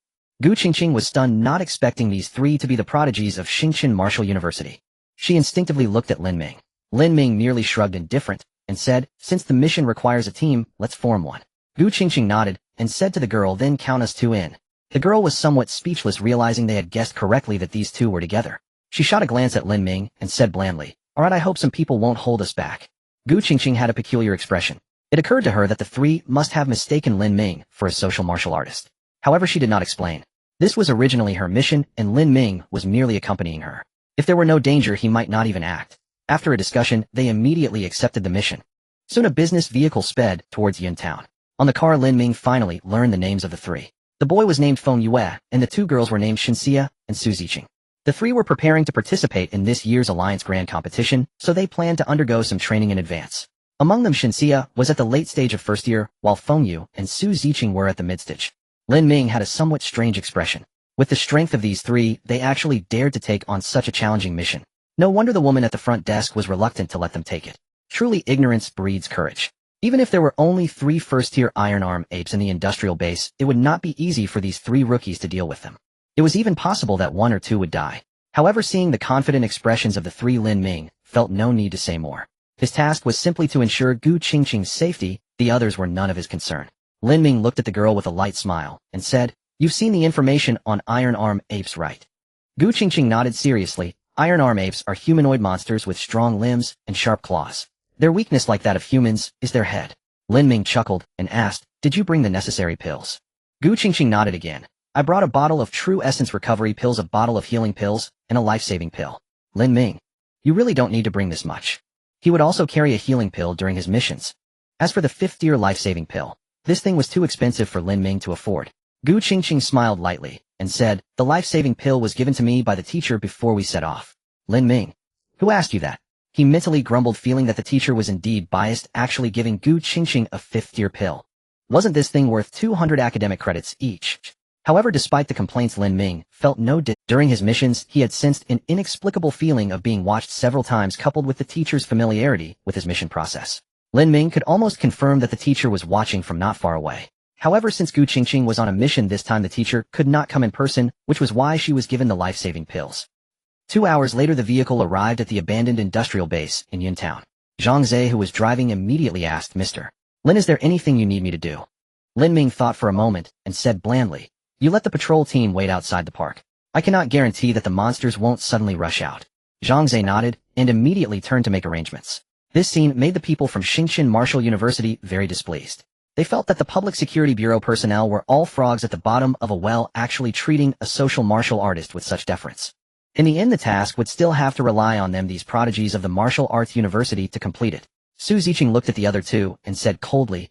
S1: Gu Qingqing was stunned, not expecting these 3 to be the prodigies of Xingqian Martial University. She instinctively looked at Lin Ming. Lin Ming merely shrugged indifferent and said, "Since the mission requires a team, let's form one." Gu Qingqing nodded and said to the girl, "Then count us 2 in." The girl was somewhat speechless, realizing they had guessed correctly that these 2 were together. She shot a glance at Lin Ming and said blandly, "All right, I hope some people won't hold us back." Gu Qingqing had a peculiar expression. It occurred to her that the 3 must have mistaken Lin Ming for a social martial artist. However, she did not explain. This was originally her mission, and Lin Ming was merely accompanying her. If there were no danger, he might not even act. After a discussion, they immediately accepted the mission. Soon a business vehicle sped towards Yuntown. On the car, Lin Ming finally learned the names of the 3. The boy was named Feng Yue, and the 2 girls were named Shinxia and Su Ziqing. The three were preparing to participate in this year's Alliance Grand Competition, so they planned to undergo some training in advance. Among them, Shinxia was at the late stage of first year, while Fengyu and Su Ziqing were at the mid-stage. Lin Ming had a somewhat strange expression. With the strength of these three, they actually dared to take on such a challenging mission. No wonder the woman at the front desk was reluctant to let them take it. Truly, ignorance breeds courage. Even if there were only 3 first-tier Iron Arm apes in the industrial base, it would not be easy for these 3 rookies to deal with them. It was even possible that 1 or 2 would die. However, seeing the confident expressions of the 3, Lin Ming felt no need to say more. His task was simply to ensure Gu Qingqing's safety, the others were none of his concern. Lin Ming looked at the girl with a light smile, and said, "You've seen the information on Iron Arm apes, right?" Gu Qingqing nodded seriously. Iron Arm apes are humanoid monsters with strong limbs and sharp claws. Their weakness, like that of humans, is their head. Lin Ming chuckled and asked, "Did you bring the necessary pills?" Gu Qingqing nodded again. "I brought a bottle of True Essence recovery pills, a bottle of healing pills, and a life-saving pill." Lin Ming, "You really don't need to bring this much." He would also carry a healing pill during his missions. As for the 5th-tier life-saving pill, this thing was too expensive for Lin Ming to afford. Gu Qingqing smiled lightly and said, "The life-saving pill was given to me by the teacher before we set off." Lin Ming, "Who asked you that?" He mentally grumbled, feeling that the teacher was indeed biased, actually giving Gu Qingqing a 5th-tier pill. Wasn't this thing worth 200 academic credits each? However, despite the complaints, Lin Ming felt no during his missions, he had sensed an inexplicable feeling of being watched several times, coupled with the teacher's familiarity with his mission process. Lin Ming could almost confirm that the teacher was watching from not far away. However, since Gu Qingqing was on a mission this time, the teacher could not come in person, which was why she was given the life-saving pills. 2 hours later, the vehicle arrived at the abandoned industrial base in Yuntown. Zhang Zhe, who was driving, immediately asked, "Mr. Lin, is there anything you need me to do?" Lin Ming thought for a moment and said blandly, "You let the patrol team wait outside the park. I cannot guarantee that the monsters won't suddenly rush out." Zhang Zhe nodded and immediately turned to make arrangements. This scene made the people from Xingqian Martial University very displeased. They felt that the Public Security Bureau personnel were all frogs at the bottom of a well, actually treating a social martial artist with such deference. In the end, the task would still have to rely on them, these prodigies of the martial arts university, to complete it. Su Ziqing looked at the other two and said coldly,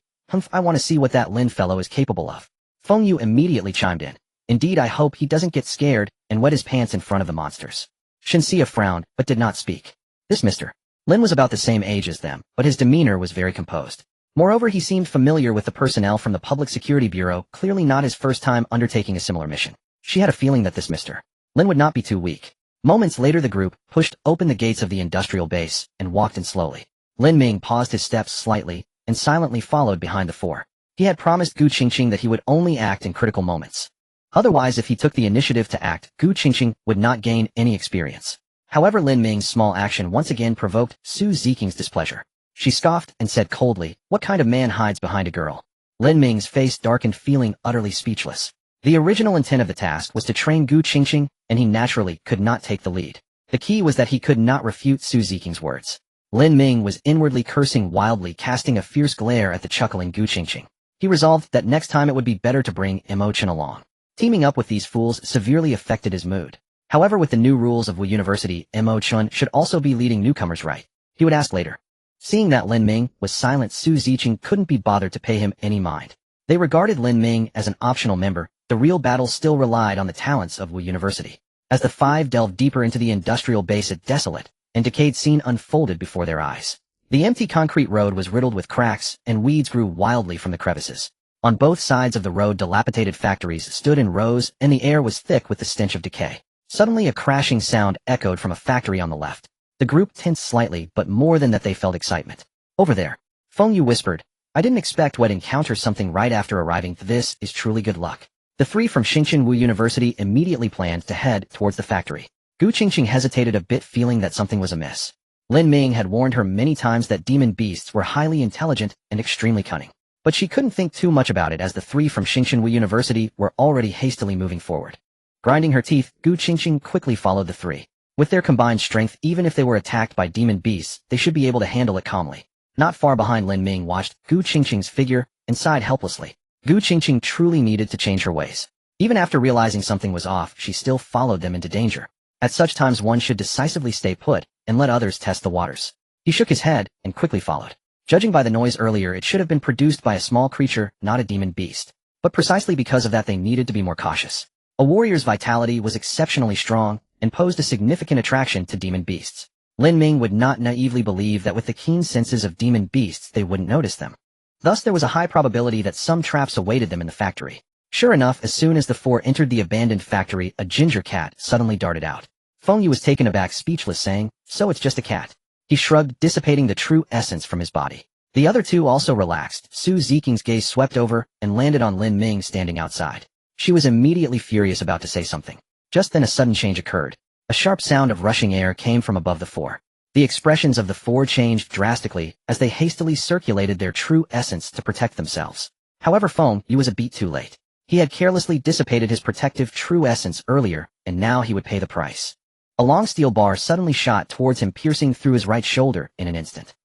S1: "I want to see what that Lin fellow is capable of." Feng Yu immediately chimed in. "Indeed, I hope he doesn't get scared and wet his pants in front of the monsters." Shinxia frowned, but did not speak. This Mr. Lin was about the same age as them, but his demeanor was very composed. Moreover, he seemed familiar with the personnel from the Public Security Bureau, clearly not his first time undertaking a similar mission. She had a feeling that this Mr. Lin would not be too weak. Moments later, the group pushed open the gates of the industrial base and walked in slowly. Lin Ming paused his steps slightly and silently followed behind the 4. He had promised Gu Qingqing that he would only act in critical moments. Otherwise, if he took the initiative to act, Gu Qingqing would not gain any experience. However, Lin Ming's small action once again provoked Su Ziqing's displeasure. She scoffed and said coldly, "What kind of man hides behind a girl?" Lin Ming's face darkened, feeling utterly speechless. The original intent of the task was to train Gu Qingqing, and he naturally could not take the lead. The key was that he could not refute Su Ziqing's words. Lin Ming was inwardly cursing wildly, casting a fierce glare at the chuckling Gu Qingqing. He resolved that next time it would be better to bring Mo Chen along. Teaming up with these fools severely affected his mood. However, with the new rules of Wu University, Mo Chen should also be leading newcomers, right? He would ask later. Seeing that Lin Ming was silent, Su Ziqing couldn't be bothered to pay him any mind. They regarded Lin Ming as an optional member. The real battle still relied on the talents of Wu University. As the 5 delved deeper into the industrial base, a desolate and decayed scene unfolded before their eyes. The empty concrete road was riddled with cracks, and weeds grew wildly from the crevices. On both sides of the road, dilapidated factories stood in rows, and the air was thick with the stench of decay. Suddenly, a crashing sound echoed from a factory on the left. The group tensed slightly, but more than that they felt excitement. "Over there," Feng Yu whispered. "I didn't expect we'd encounter something right after arriving. This is truly good luck." The 3 from Xingqian Wu University immediately planned to head towards the factory. Gu Qingqing hesitated a bit, feeling that something was amiss. Lin Ming had warned her many times that demon beasts were highly intelligent and extremely cunning. But she couldn't think too much about it, as the 3 from Xingqian Wu University were already hastily moving forward. Grinding her teeth, Gu Qingqing quickly followed the 3. With their combined strength, even if they were attacked by demon beasts, they should be able to handle it calmly. Not far behind, Lin Ming watched Gu Qingqing's figure and sighed helplessly. Gu Qingqing truly needed to change her ways. Even after realizing something was off, she still followed them into danger. At such times, one should decisively stay put and let others test the waters. He shook his head and quickly followed. Judging by the noise earlier, it should have been produced by a small creature, not a demon beast. But precisely because of that, they needed to be more cautious. A warrior's vitality was exceptionally strong, and posed a significant attraction to demon beasts. Lin Ming would not naively believe that with the keen senses of demon beasts they wouldn't notice them. Thus there was a high probability that some traps awaited them in the factory. Sure enough, as soon as the four entered the abandoned factory, a ginger cat suddenly darted out. Feng Yu was taken aback, speechless, saying, "So it's just a cat." He shrugged, dissipating the true essence from his body. The other two also relaxed. Su Ziking's gaze swept over and landed on Lin Ming standing outside. She was immediately furious, about to say something. Just then a sudden change occurred. A sharp sound of rushing air came from above the four. The expressions of the four changed drastically as they hastily circulated their true essence to protect themselves. However, Feng Yu was a beat too late. He had carelessly dissipated his protective true essence earlier, and now he would pay the price. A long steel bar suddenly shot towards him, piercing through his right shoulder in an instant.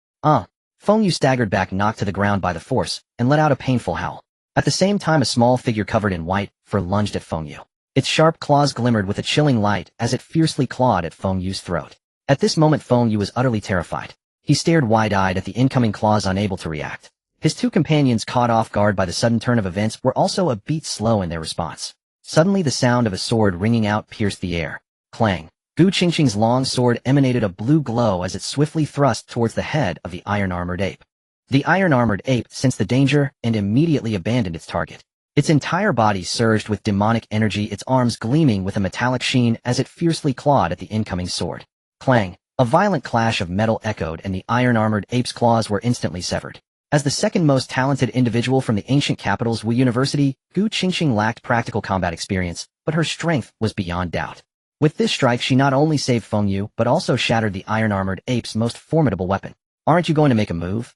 S1: Feng Yu staggered back, knocked to the ground by the force, and let out a painful howl. At the same time, a small figure covered in white fur lunged at Feng Yu. Its sharp claws glimmered with a chilling light as it fiercely clawed at Feng Yu's throat. At this moment Feng Yu was utterly terrified. He stared wide-eyed at the incoming claws, unable to react. His two companions, caught off guard by the sudden turn of events, were also a beat slow in their response. Suddenly the sound of a sword ringing out pierced the air. Clang! Gu Qingqing's long sword emanated a blue glow as it swiftly thrust towards the head of the iron-armored ape. The iron-armored ape sensed the danger and immediately abandoned its target. Its entire body surged with demonic energy, its arms gleaming with a metallic sheen as it fiercely clawed at the incoming sword. Clang! A violent clash of metal echoed, and the iron-armored ape's claws were instantly severed. As the second most talented individual from the ancient capital's Wu University, Gu Qingqing lacked practical combat experience, but her strength was beyond doubt. With this strike she not only saved Feng Yu, but also shattered the iron-armored ape's most formidable weapon. "Aren't you going to make a move?"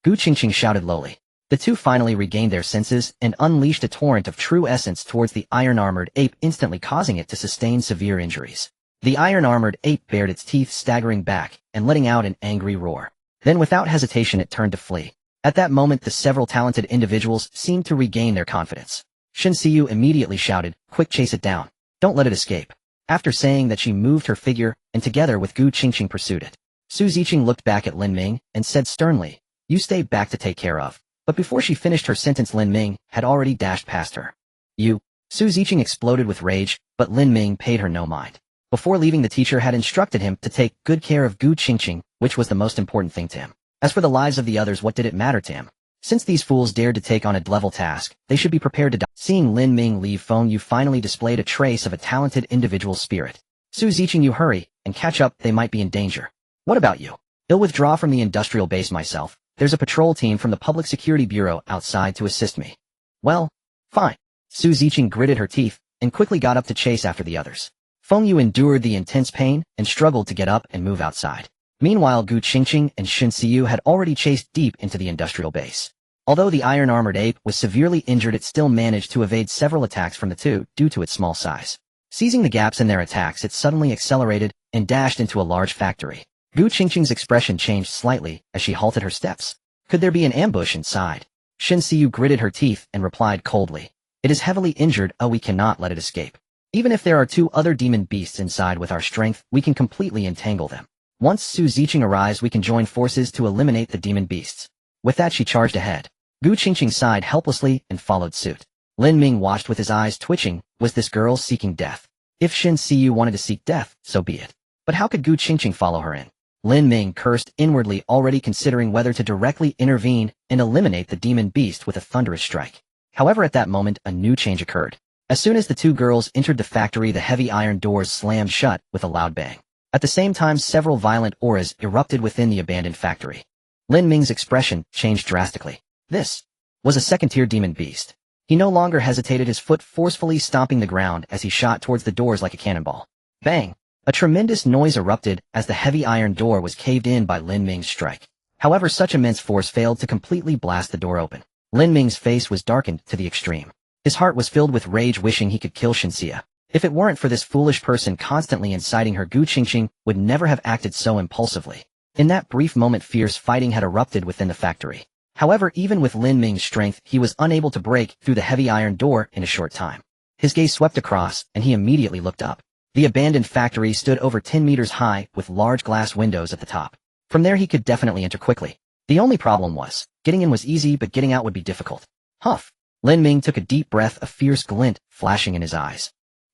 S1: Gu Qingqing shouted lowly. The two finally regained their senses and unleashed a torrent of true essence towards the iron-armored ape, instantly causing it to sustain severe injuries. The iron-armored ape bared its teeth, staggering back and letting out an angry roar. Then without hesitation it turned to flee. At that moment the several talented individuals seemed to regain their confidence. Shen Xiyu immediately shouted, "Quick, chase it down. Don't let it escape." After saying that, she moved her figure and together with Gu Qingqing pursued it. Su Ziqing looked back at Lin Ming and said sternly, "You stay back to take care of." But before she finished her sentence Lin Ming had already dashed past her. "You!" Su Ziqing exploded with rage, but Lin Ming paid her no mind. Before leaving, the teacher had instructed him to take good care of Gu Qingqing, which was the most important thing to him. As for the lives of the others, what did it matter to him? Since these fools dared to take on a level task, they should be prepared to die. Seeing Lin Ming leave, Feng Yu finally displayed a trace of a talented individual spirit. "Su Ziqing, you hurry and catch up, they might be in danger." "What about you?" "I'll withdraw from the industrial base myself. There's a patrol team from the Public Security Bureau outside to assist me." "Well, fine." Su Ziqing gritted her teeth and quickly got up to chase after the others. Feng Yu endured the intense pain and struggled to get up and move outside. Meanwhile, Gu Qingqing and Shen Xiyu had already chased deep into the industrial base. Although the iron-armored ape was severely injured, it still managed to evade several attacks from the two due to its small size. Seizing the gaps in their attacks, it suddenly accelerated and dashed into a large factory. Gu Qingqing's expression changed slightly as she halted her steps. Could there be an ambush inside? Shen Xiyu gritted her teeth and replied coldly, "It is heavily injured, we cannot let it escape. Even if there are two other demon beasts inside, with our strength, we can completely entangle them. Once Su Ziqing arrives, we can join forces to eliminate the demon beasts." With that she charged ahead. Gu Qingqing sighed helplessly and followed suit. Lin Ming watched with his eyes twitching. Was this girl seeking death? If Shen Xiyu wanted to seek death, so be it. But how could Gu Qingqing follow her in? Lin Ming cursed inwardly, already considering whether to directly intervene and eliminate the demon beast with a thunderous strike. However, at that moment a new change occurred. As soon as the two girls entered the factory, the heavy iron doors slammed shut with a loud bang. At the same time, several violent auras erupted within the abandoned factory. Lin Ming's expression changed drastically. This was a second-tier demon beast. He no longer hesitated, his foot forcefully stomping the ground as he shot towards the doors like a cannonball. Bang! A tremendous noise erupted as the heavy iron door was caved in by Lin Ming's strike. However, such immense force failed to completely blast the door open. Lin Ming's face was darkened to the extreme. His heart was filled with rage, wishing he could kill Shenxia. If it weren't for this foolish person constantly inciting her, Gu Qingqing would never have acted so impulsively. In that brief moment, fierce fighting had erupted within the factory. However, even with Lin Ming's strength, he was unable to break through the heavy iron door in a short time. His gaze swept across, and he immediately looked up. The abandoned factory stood over 10 meters high, with large glass windows at the top. From there he could definitely enter quickly. The only problem was, getting in was easy, but getting out would be difficult. Huff! Lin Ming took a deep breath, a fierce glint flashing in his eyes.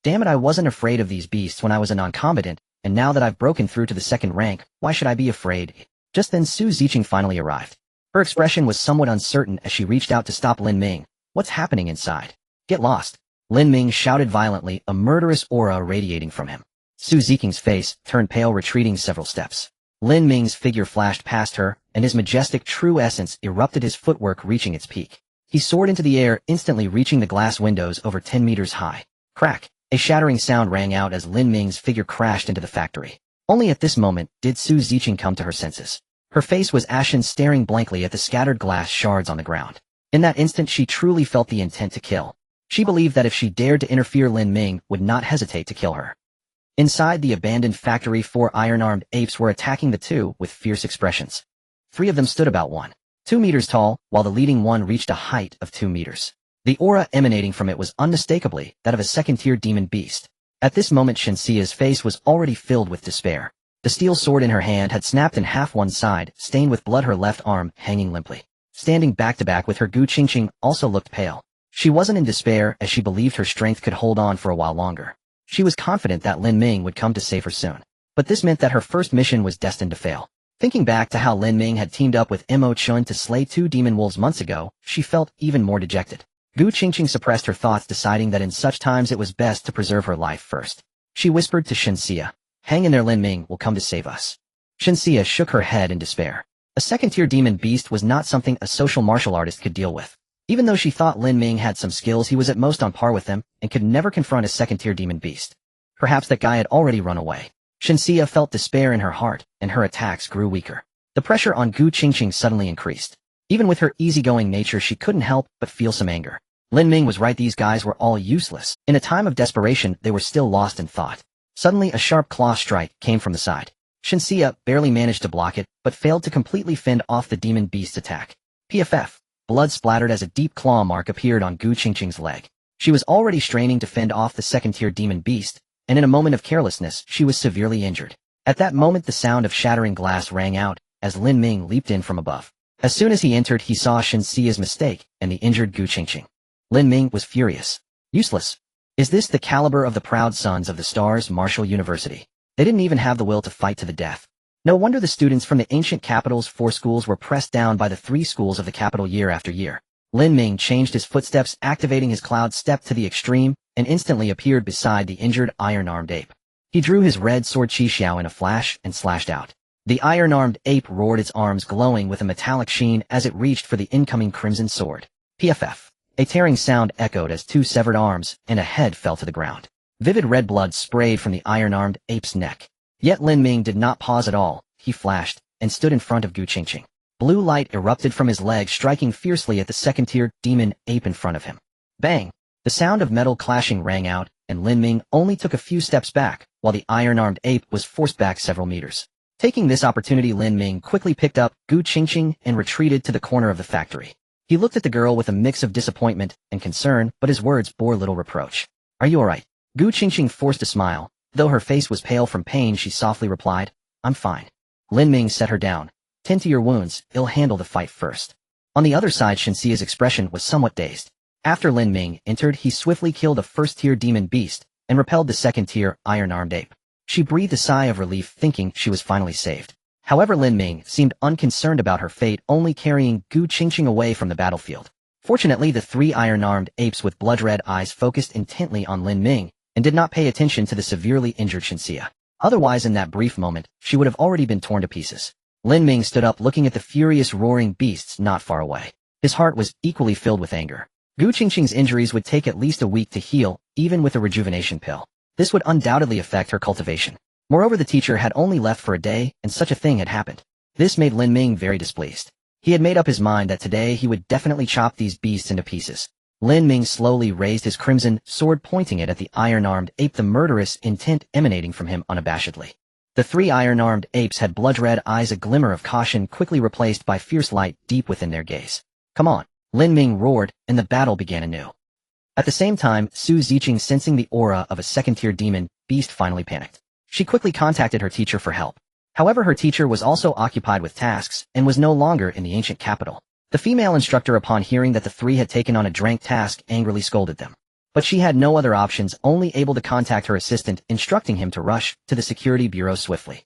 S1: Damn it, I wasn't afraid of these beasts when I was a non-combatant, and now that I've broken through to the second rank, why should I be afraid? Just then Su Ziqing finally arrived. Her expression was somewhat uncertain as she reached out to stop Lin Ming. What's happening inside? Get lost. Lin Ming shouted violently, a murderous aura radiating from him. Su Ziqing's face turned pale, retreating several steps. Lin Ming's figure flashed past her, and his majestic true essence erupted, his footwork reaching its peak. He soared into the air, instantly reaching the glass windows over 10 meters high. Crack! A shattering sound rang out as Lin Ming's figure crashed into the factory. Only at this moment did Su Ziqing come to her senses. Her face was ashen, staring blankly at the scattered glass shards on the ground. In that instant she truly felt the intent to kill. She believed that if she dared to interfere, Lin Ming would not hesitate to kill her. Inside the abandoned factory, 4 iron-armed apes were attacking the two with fierce expressions. 3 of them stood about 1.2 meters tall, while the leading one reached a height of 2 meters. The aura emanating from it was unmistakably that of a second-tier demon beast. At this moment Shenxia's face was already filled with despair. The steel sword in her hand had snapped in half, one side, stained with blood, her left arm hanging limply. Standing back-to-back with her, Gu Qingqing also looked pale. She wasn't in despair, as she believed her strength could hold on for a while longer. She was confident that Lin Ming would come to save her soon. But this meant that her first mission was destined to fail. Thinking back to how Lin Ming had teamed up with Mo Chun to slay 2 demon wolves months ago, she felt even more dejected. Gu Qingqing suppressed her thoughts, deciding that in such times it was best to preserve her life first. She whispered to Shenxia, "Hang in there, Lin Ming will come to save us." Shenxia shook her head in despair. A second-tier demon beast was not something a social martial artist could deal with. Even though she thought Lin Ming had some skills, he was at most on par with them and could never confront a second-tier demon beast. Perhaps that guy had already run away. Shenxia felt despair in her heart, and her attacks grew weaker. The pressure on Gu Qingqing suddenly increased. Even with her easygoing nature, she couldn't help but feel some anger. Lin Ming was right, these guys were all useless. In a time of desperation, they were still lost in thought. Suddenly a sharp claw strike came from the side. Shenxia barely managed to block it, but failed to completely fend off the demon beast's attack. PFF. Blood splattered as a deep claw mark appeared on Gu Qingqing's leg. She was already straining to fend off the second-tier demon beast, and in a moment of carelessness, she was severely injured. At that moment the sound of shattering glass rang out, as Lin Ming leaped in from above. As soon as he entered, he saw Shenxia's mistake and the injured Gu Qingqing. Lin Ming was furious. Useless. Is this the caliber of the proud sons of the Stars Martial University? They didn't even have the will to fight to the death. No wonder the students from the ancient capital's 4 schools were pressed down by the 3 schools of the capital year after year. Lin Ming changed his footsteps, activating his cloud step to the extreme, and instantly appeared beside the injured iron-armed ape. He drew his red sword Qi in a flash and slashed out. The iron-armed ape roared, its arms glowing with a metallic sheen as it reached for the incoming crimson sword. PFF. A tearing sound echoed as 2 severed arms and a head fell to the ground. Vivid red blood sprayed from the iron-armed ape's neck. Yet Lin Ming did not pause at all. He flashed and stood in front of Gu Qingqing. Blue light erupted from his leg, striking fiercely at the second-tier demon ape in front of him. Bang! The sound of metal clashing rang out, and Lin Ming only took a few steps back, while the iron-armed ape was forced back several meters. Taking this opportunity, Lin Ming quickly picked up Gu Qingqing and retreated to the corner of the factory. He looked at the girl with a mix of disappointment and concern, but his words bore little reproach. "Are you alright?" Gu Qingqing forced a smile. Though her face was pale from pain, she softly replied, "I'm fine." Lin Ming set her down. "Tend to your wounds, I'll handle the fight first." On the other side, Shenxia's expression was somewhat dazed. After Lin Ming entered, he swiftly killed a first-tier demon beast and repelled the second-tier iron-armed ape. She breathed a sigh of relief, thinking she was finally saved. However, Lin Ming seemed unconcerned about her fate, only carrying Gu Qingqing away from the battlefield. Fortunately, the 3 iron-armed apes with blood-red eyes focused intently on Lin Ming and did not pay attention to the severely injured Shenxia. Otherwise, in that brief moment, she would have already been torn to pieces. Lin Ming stood up, looking at the furious roaring beasts not far away. His heart was equally filled with anger. Gu Qingqing's injuries would take at least a week to heal, even with a rejuvenation pill. This would undoubtedly affect her cultivation. Moreover, the teacher had only left for a day, and such a thing had happened. This made Lin Ming very displeased. He had made up his mind that today he would definitely chop these beasts into pieces. Lin Ming slowly raised his crimson sword, pointing it at the iron-armed ape, the murderous intent emanating from him unabashedly. The 3 iron-armed apes had blood-red eyes, a glimmer of caution quickly replaced by fierce light deep within their gaze. "Come on!" Lin Ming roared, and the battle began anew. At the same time, Su Ziqing, sensing the aura of a second-tier demon beast, finally panicked. She quickly contacted her teacher for help. However, her teacher was also occupied with tasks and was no longer in the ancient capital. The female instructor, upon hearing that the 3 had taken on a drank task, angrily scolded them. But she had no other options, only able to contact her assistant, instructing him to rush to the security bureau swiftly.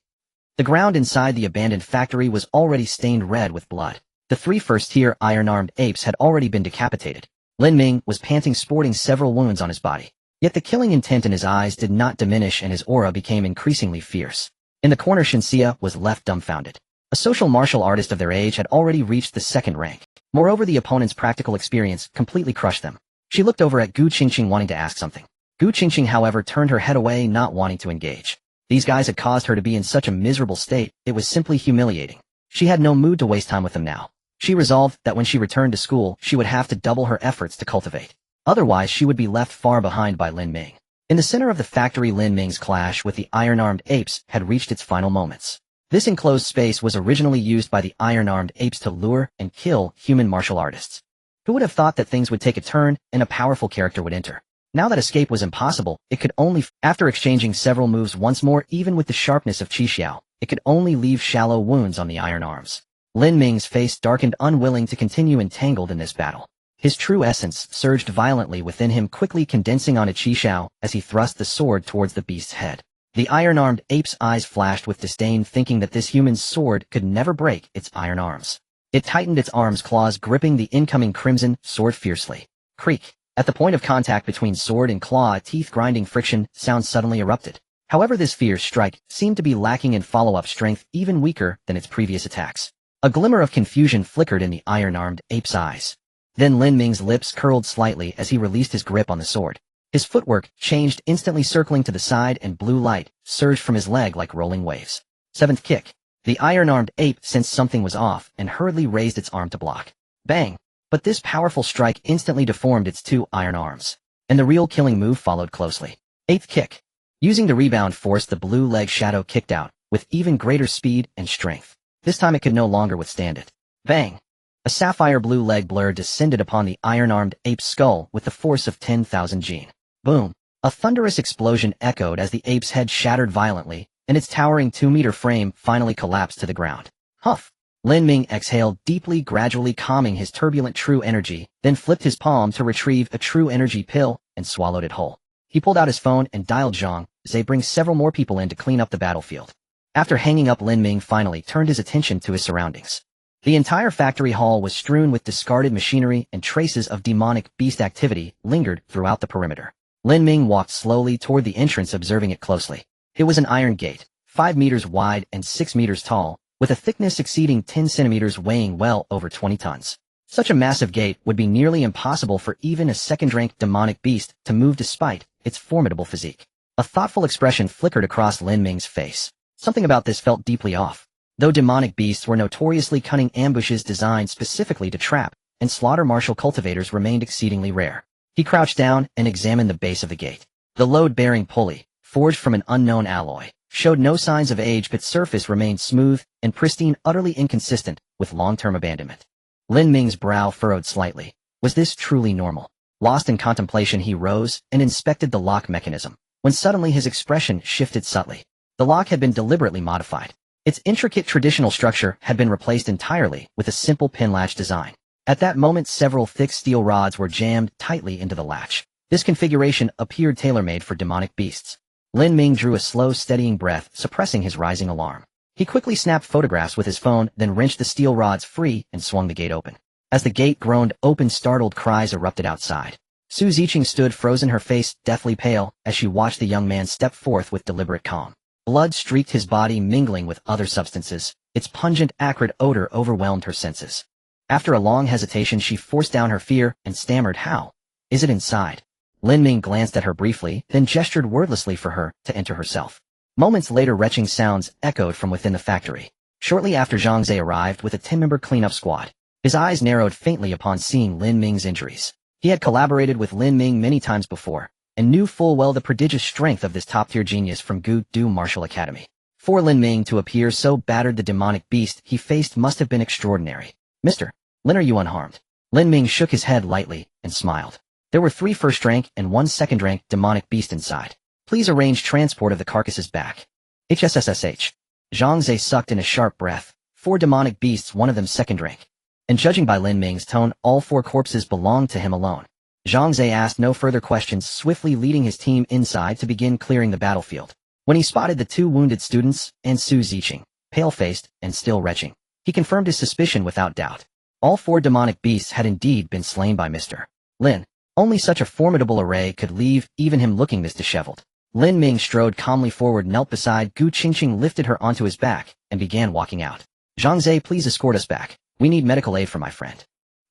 S1: The ground inside the abandoned factory was already stained red with blood. The 3 first-tier iron-armed apes had already been decapitated. Lin Ming was panting, sporting several wounds on his body. Yet the killing intent in his eyes did not diminish and his aura became increasingly fierce. In the corner, Shinxia was left dumbfounded. A social martial artist of their age had already reached the 2nd rank. Moreover, the opponent's practical experience completely crushed them. She looked over at Gu Qingqing wanting to ask something. Gu Qingqing, however, turned her head away, not wanting to engage. These guys had caused her to be in such a miserable state, it was simply humiliating. She had no mood to waste time with them now. She resolved that when she returned to school, she would have to double her efforts to cultivate. Otherwise, she would be left far behind by Lin Ming. In the center of the factory, Lin Ming's clash with the iron-armed apes had reached its final moments. This enclosed space was originally used by the iron-armed apes to lure and kill human martial artists. Who would have thought that things would take a turn and a powerful character would enter? Now that escape was impossible, it could only, after exchanging several moves once more, even with the sharpness of Qi Xiao, it could only leave shallow wounds on the iron arms. Lin Ming's face darkened, unwilling to continue entangled in this battle. His true essence surged violently within him, quickly condensing onto Qi Xiao as he thrust the sword towards the beast's head. The iron-armed ape's eyes flashed with disdain, thinking that this human's sword could never break its iron arms. It tightened its arms, claws gripping the incoming crimson sword fiercely. Creak. At the point of contact between sword and claw, a teeth-grinding friction sound suddenly erupted. However, this fierce strike seemed to be lacking in follow-up strength, even weaker than its previous attacks. A glimmer of confusion flickered in the iron-armed ape's eyes. Then Lin Ming's lips curled slightly as he released his grip on the sword. His footwork changed, instantly circling to the side, and blue light surged from his leg like rolling waves. 7th kick. The iron-armed ape sensed something was off and hurriedly raised its arm to block. Bang! But this powerful strike instantly deformed its 2 iron arms. And the real killing move followed closely. 8th kick. Using the rebound force, the blue leg shadow kicked out, with even greater speed and strength. This time it could no longer withstand it. Bang! A sapphire blue leg blur descended upon the iron-armed ape's skull with the force of 10,000 jin. Boom! A thunderous explosion echoed as the ape's head shattered violently, and its towering 2-meter frame finally collapsed to the ground. Huff! Lin Ming exhaled deeply, gradually calming his turbulent true energy, then flipped his palm to retrieve a true energy pill and swallowed it whole. He pulled out his phone and dialed Zhang Zhe, bring several more people in to clean up the battlefield. After hanging up, Lin Ming finally turned his attention to his surroundings. The entire factory hall was strewn with discarded machinery, and traces of demonic beast activity lingered throughout the perimeter. Lin Ming walked slowly toward the entrance, observing it closely. It was an iron gate, 5 meters wide and 6 meters tall, with a thickness exceeding 10 centimeters, weighing well over 20 tons. Such a massive gate would be nearly impossible for even a second-rank demonic beast to move despite its formidable physique. A thoughtful expression flickered across Lin Ming's face. Something about this felt deeply off. Though demonic beasts were notoriously cunning, ambushes designed specifically to trap and slaughter martial cultivators remained exceedingly rare. He crouched down and examined the base of the gate. The load-bearing pulley, forged from an unknown alloy, showed no signs of age, but surface remained smooth and pristine, utterly inconsistent with long-term abandonment. Lin Ming's brow furrowed slightly. Was this truly normal? Lost in contemplation, he rose and inspected the lock mechanism, when suddenly his expression shifted subtly. The lock had been deliberately modified. Its intricate traditional structure had been replaced entirely with a simple pin latch design. At that moment, several thick steel rods were jammed tightly into the latch. This configuration appeared tailor-made for demonic beasts. Lin Ming drew a slow, steadying breath, suppressing his rising alarm. He quickly snapped photographs with his phone, then wrenched the steel rods free and swung the gate open. As the gate groaned open, startled cries erupted outside. Su Ziqing stood frozen, her face deathly pale, as she watched the young man step forth with deliberate calm. Blood streaked his body, mingling with other substances. Its pungent, acrid odor overwhelmed her senses. After a long hesitation, she forced down her fear and stammered, "How? Is it inside?" Lin Ming glanced at her briefly, then gestured wordlessly for her to enter herself. Moments later, retching sounds echoed from within the factory. Shortly after, Zhang Zhe arrived with a 10-member cleanup squad. His eyes narrowed faintly upon seeing Lin Ming's injuries. He had collaborated with Lin Ming many times before, and knew full well the prodigious strength of this top-tier genius from Gu Du Martial Academy. For Lin Ming to appear so battered, the demonic beast he faced must have been extraordinary. "Mr. Lin, are you unharmed?" Lin Ming shook his head lightly and smiled. There were 3 first-rank and 1 second-rank demonic beast inside. Please arrange transport of the carcasses back. HSSSH. Zhang Zhe sucked in a sharp breath. 4 demonic beasts, one of them second-rank. And judging by Lin Ming's tone, all 4 corpses belonged to him alone. Zhang Zhe asked no further questions, swiftly leading his team inside to begin clearing the battlefield. When he spotted the 2 wounded students and Su Ziqing, pale-faced and still retching, he confirmed his suspicion without doubt. All 4 demonic beasts had indeed been slain by Mr. Lin. Only such a formidable array could leave even him looking this disheveled. Lin Ming strode calmly forward, knelt beside Gu Qingqing, lifted her onto his back, and began walking out. Zhang Zhe, please escort us back. We need medical aid for my friend.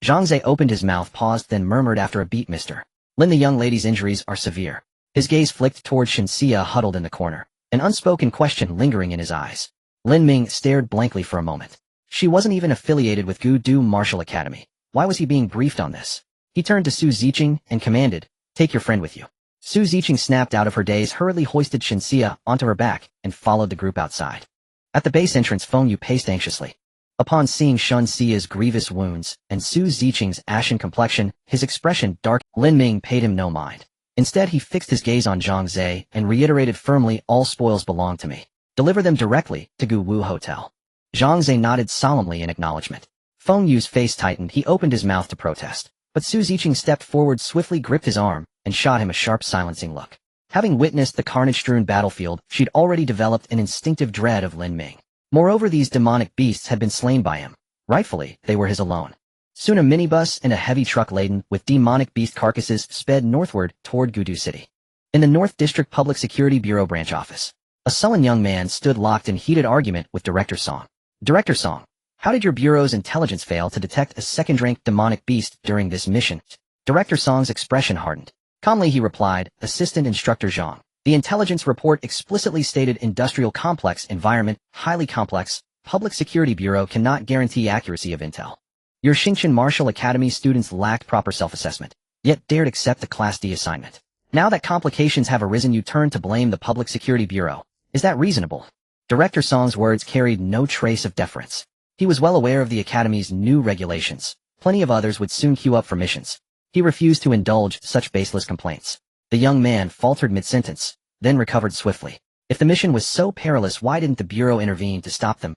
S1: Zhang Zhe opened his mouth, paused, then murmured after a beat, Mr. Lin, the young lady's injuries are severe. His gaze flicked toward Shenxia huddled in the corner, an unspoken question lingering in his eyes. Lin Ming stared blankly for a moment. She wasn't even affiliated with Gu Du Martial Academy. Why was he being briefed on this? He turned to Su Ziqing and commanded, take your friend with you. Su Ziqing snapped out of her daze, hurriedly hoisted Shenxia onto her back, and followed the group outside. At the base entrance, Feng Yu paced anxiously. Upon seeing Shenxia's grievous wounds and Su Ziqing's ashen complexion, his expression dark. Lin Ming paid him no mind. Instead, he fixed his gaze on Zhang Zhe and reiterated firmly, all spoils belong to me. Deliver them directly to Gu Wu Hotel. Zhang Zhe nodded solemnly in acknowledgement. Feng Yu's face tightened. He opened his mouth to protest, but Su Ziqing stepped forward, swiftly gripped his arm, and shot him a sharp, silencing look. Having witnessed the carnage-strewn battlefield, she'd already developed an instinctive dread of Lin Ming. Moreover, these demonic beasts had been slain by him. Rightfully, they were his alone. Soon a minibus and a heavy truck laden with demonic beast carcasses sped northward toward Gudu City. In the North District Public Security Bureau branch office, a sullen young man stood locked in heated argument with Director Song. Director Song, how did your bureau's intelligence fail to detect a second-rank demonic beast during this mission? Director Song's expression hardened. Calmly he replied, Assistant Instructor Zhang. The intelligence report explicitly stated industrial complex environment, highly complex. Public Security Bureau cannot guarantee accuracy of intel. Your Xingqian Martial Academy students lacked proper self-assessment, yet dared accept the Class D assignment. Now that complications have arisen, you turn to blame the Public Security Bureau. Is that reasonable? Director Song's words carried no trace of deference. He was well aware of the Academy's new regulations. Plenty of others would soon queue up for missions. He refused to indulge such baseless complaints. The young man faltered mid-sentence, then recovered swiftly. If the mission was so perilous, why didn't the Bureau intervene to stop them?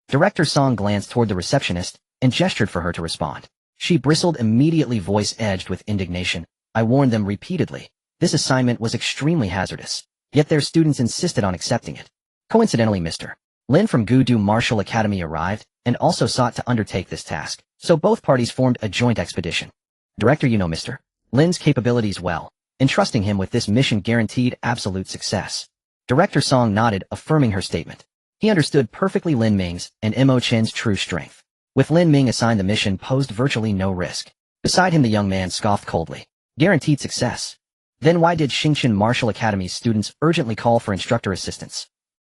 S1: Director Song glanced toward the receptionist and gestured for her to respond. She bristled immediately, voice edged with indignation. I warned them repeatedly. This assignment was extremely hazardous, yet their students insisted on accepting it. Coincidentally, Mr. Lin from Gudu Martial Academy arrived and also sought to undertake this task, so both parties formed a joint expedition. Director, you know Mr. Lin's capabilities well. Entrusting him with this mission guaranteed absolute success. Director Song nodded, affirming her statement. He understood perfectly Lin Ming's and Mo Chen's true strength. With Lin Ming assigned, the mission posed virtually no risk. Beside him, the young man scoffed coldly. Guaranteed success. Then why did Xingqian Martial Academy's students urgently call for instructor assistance?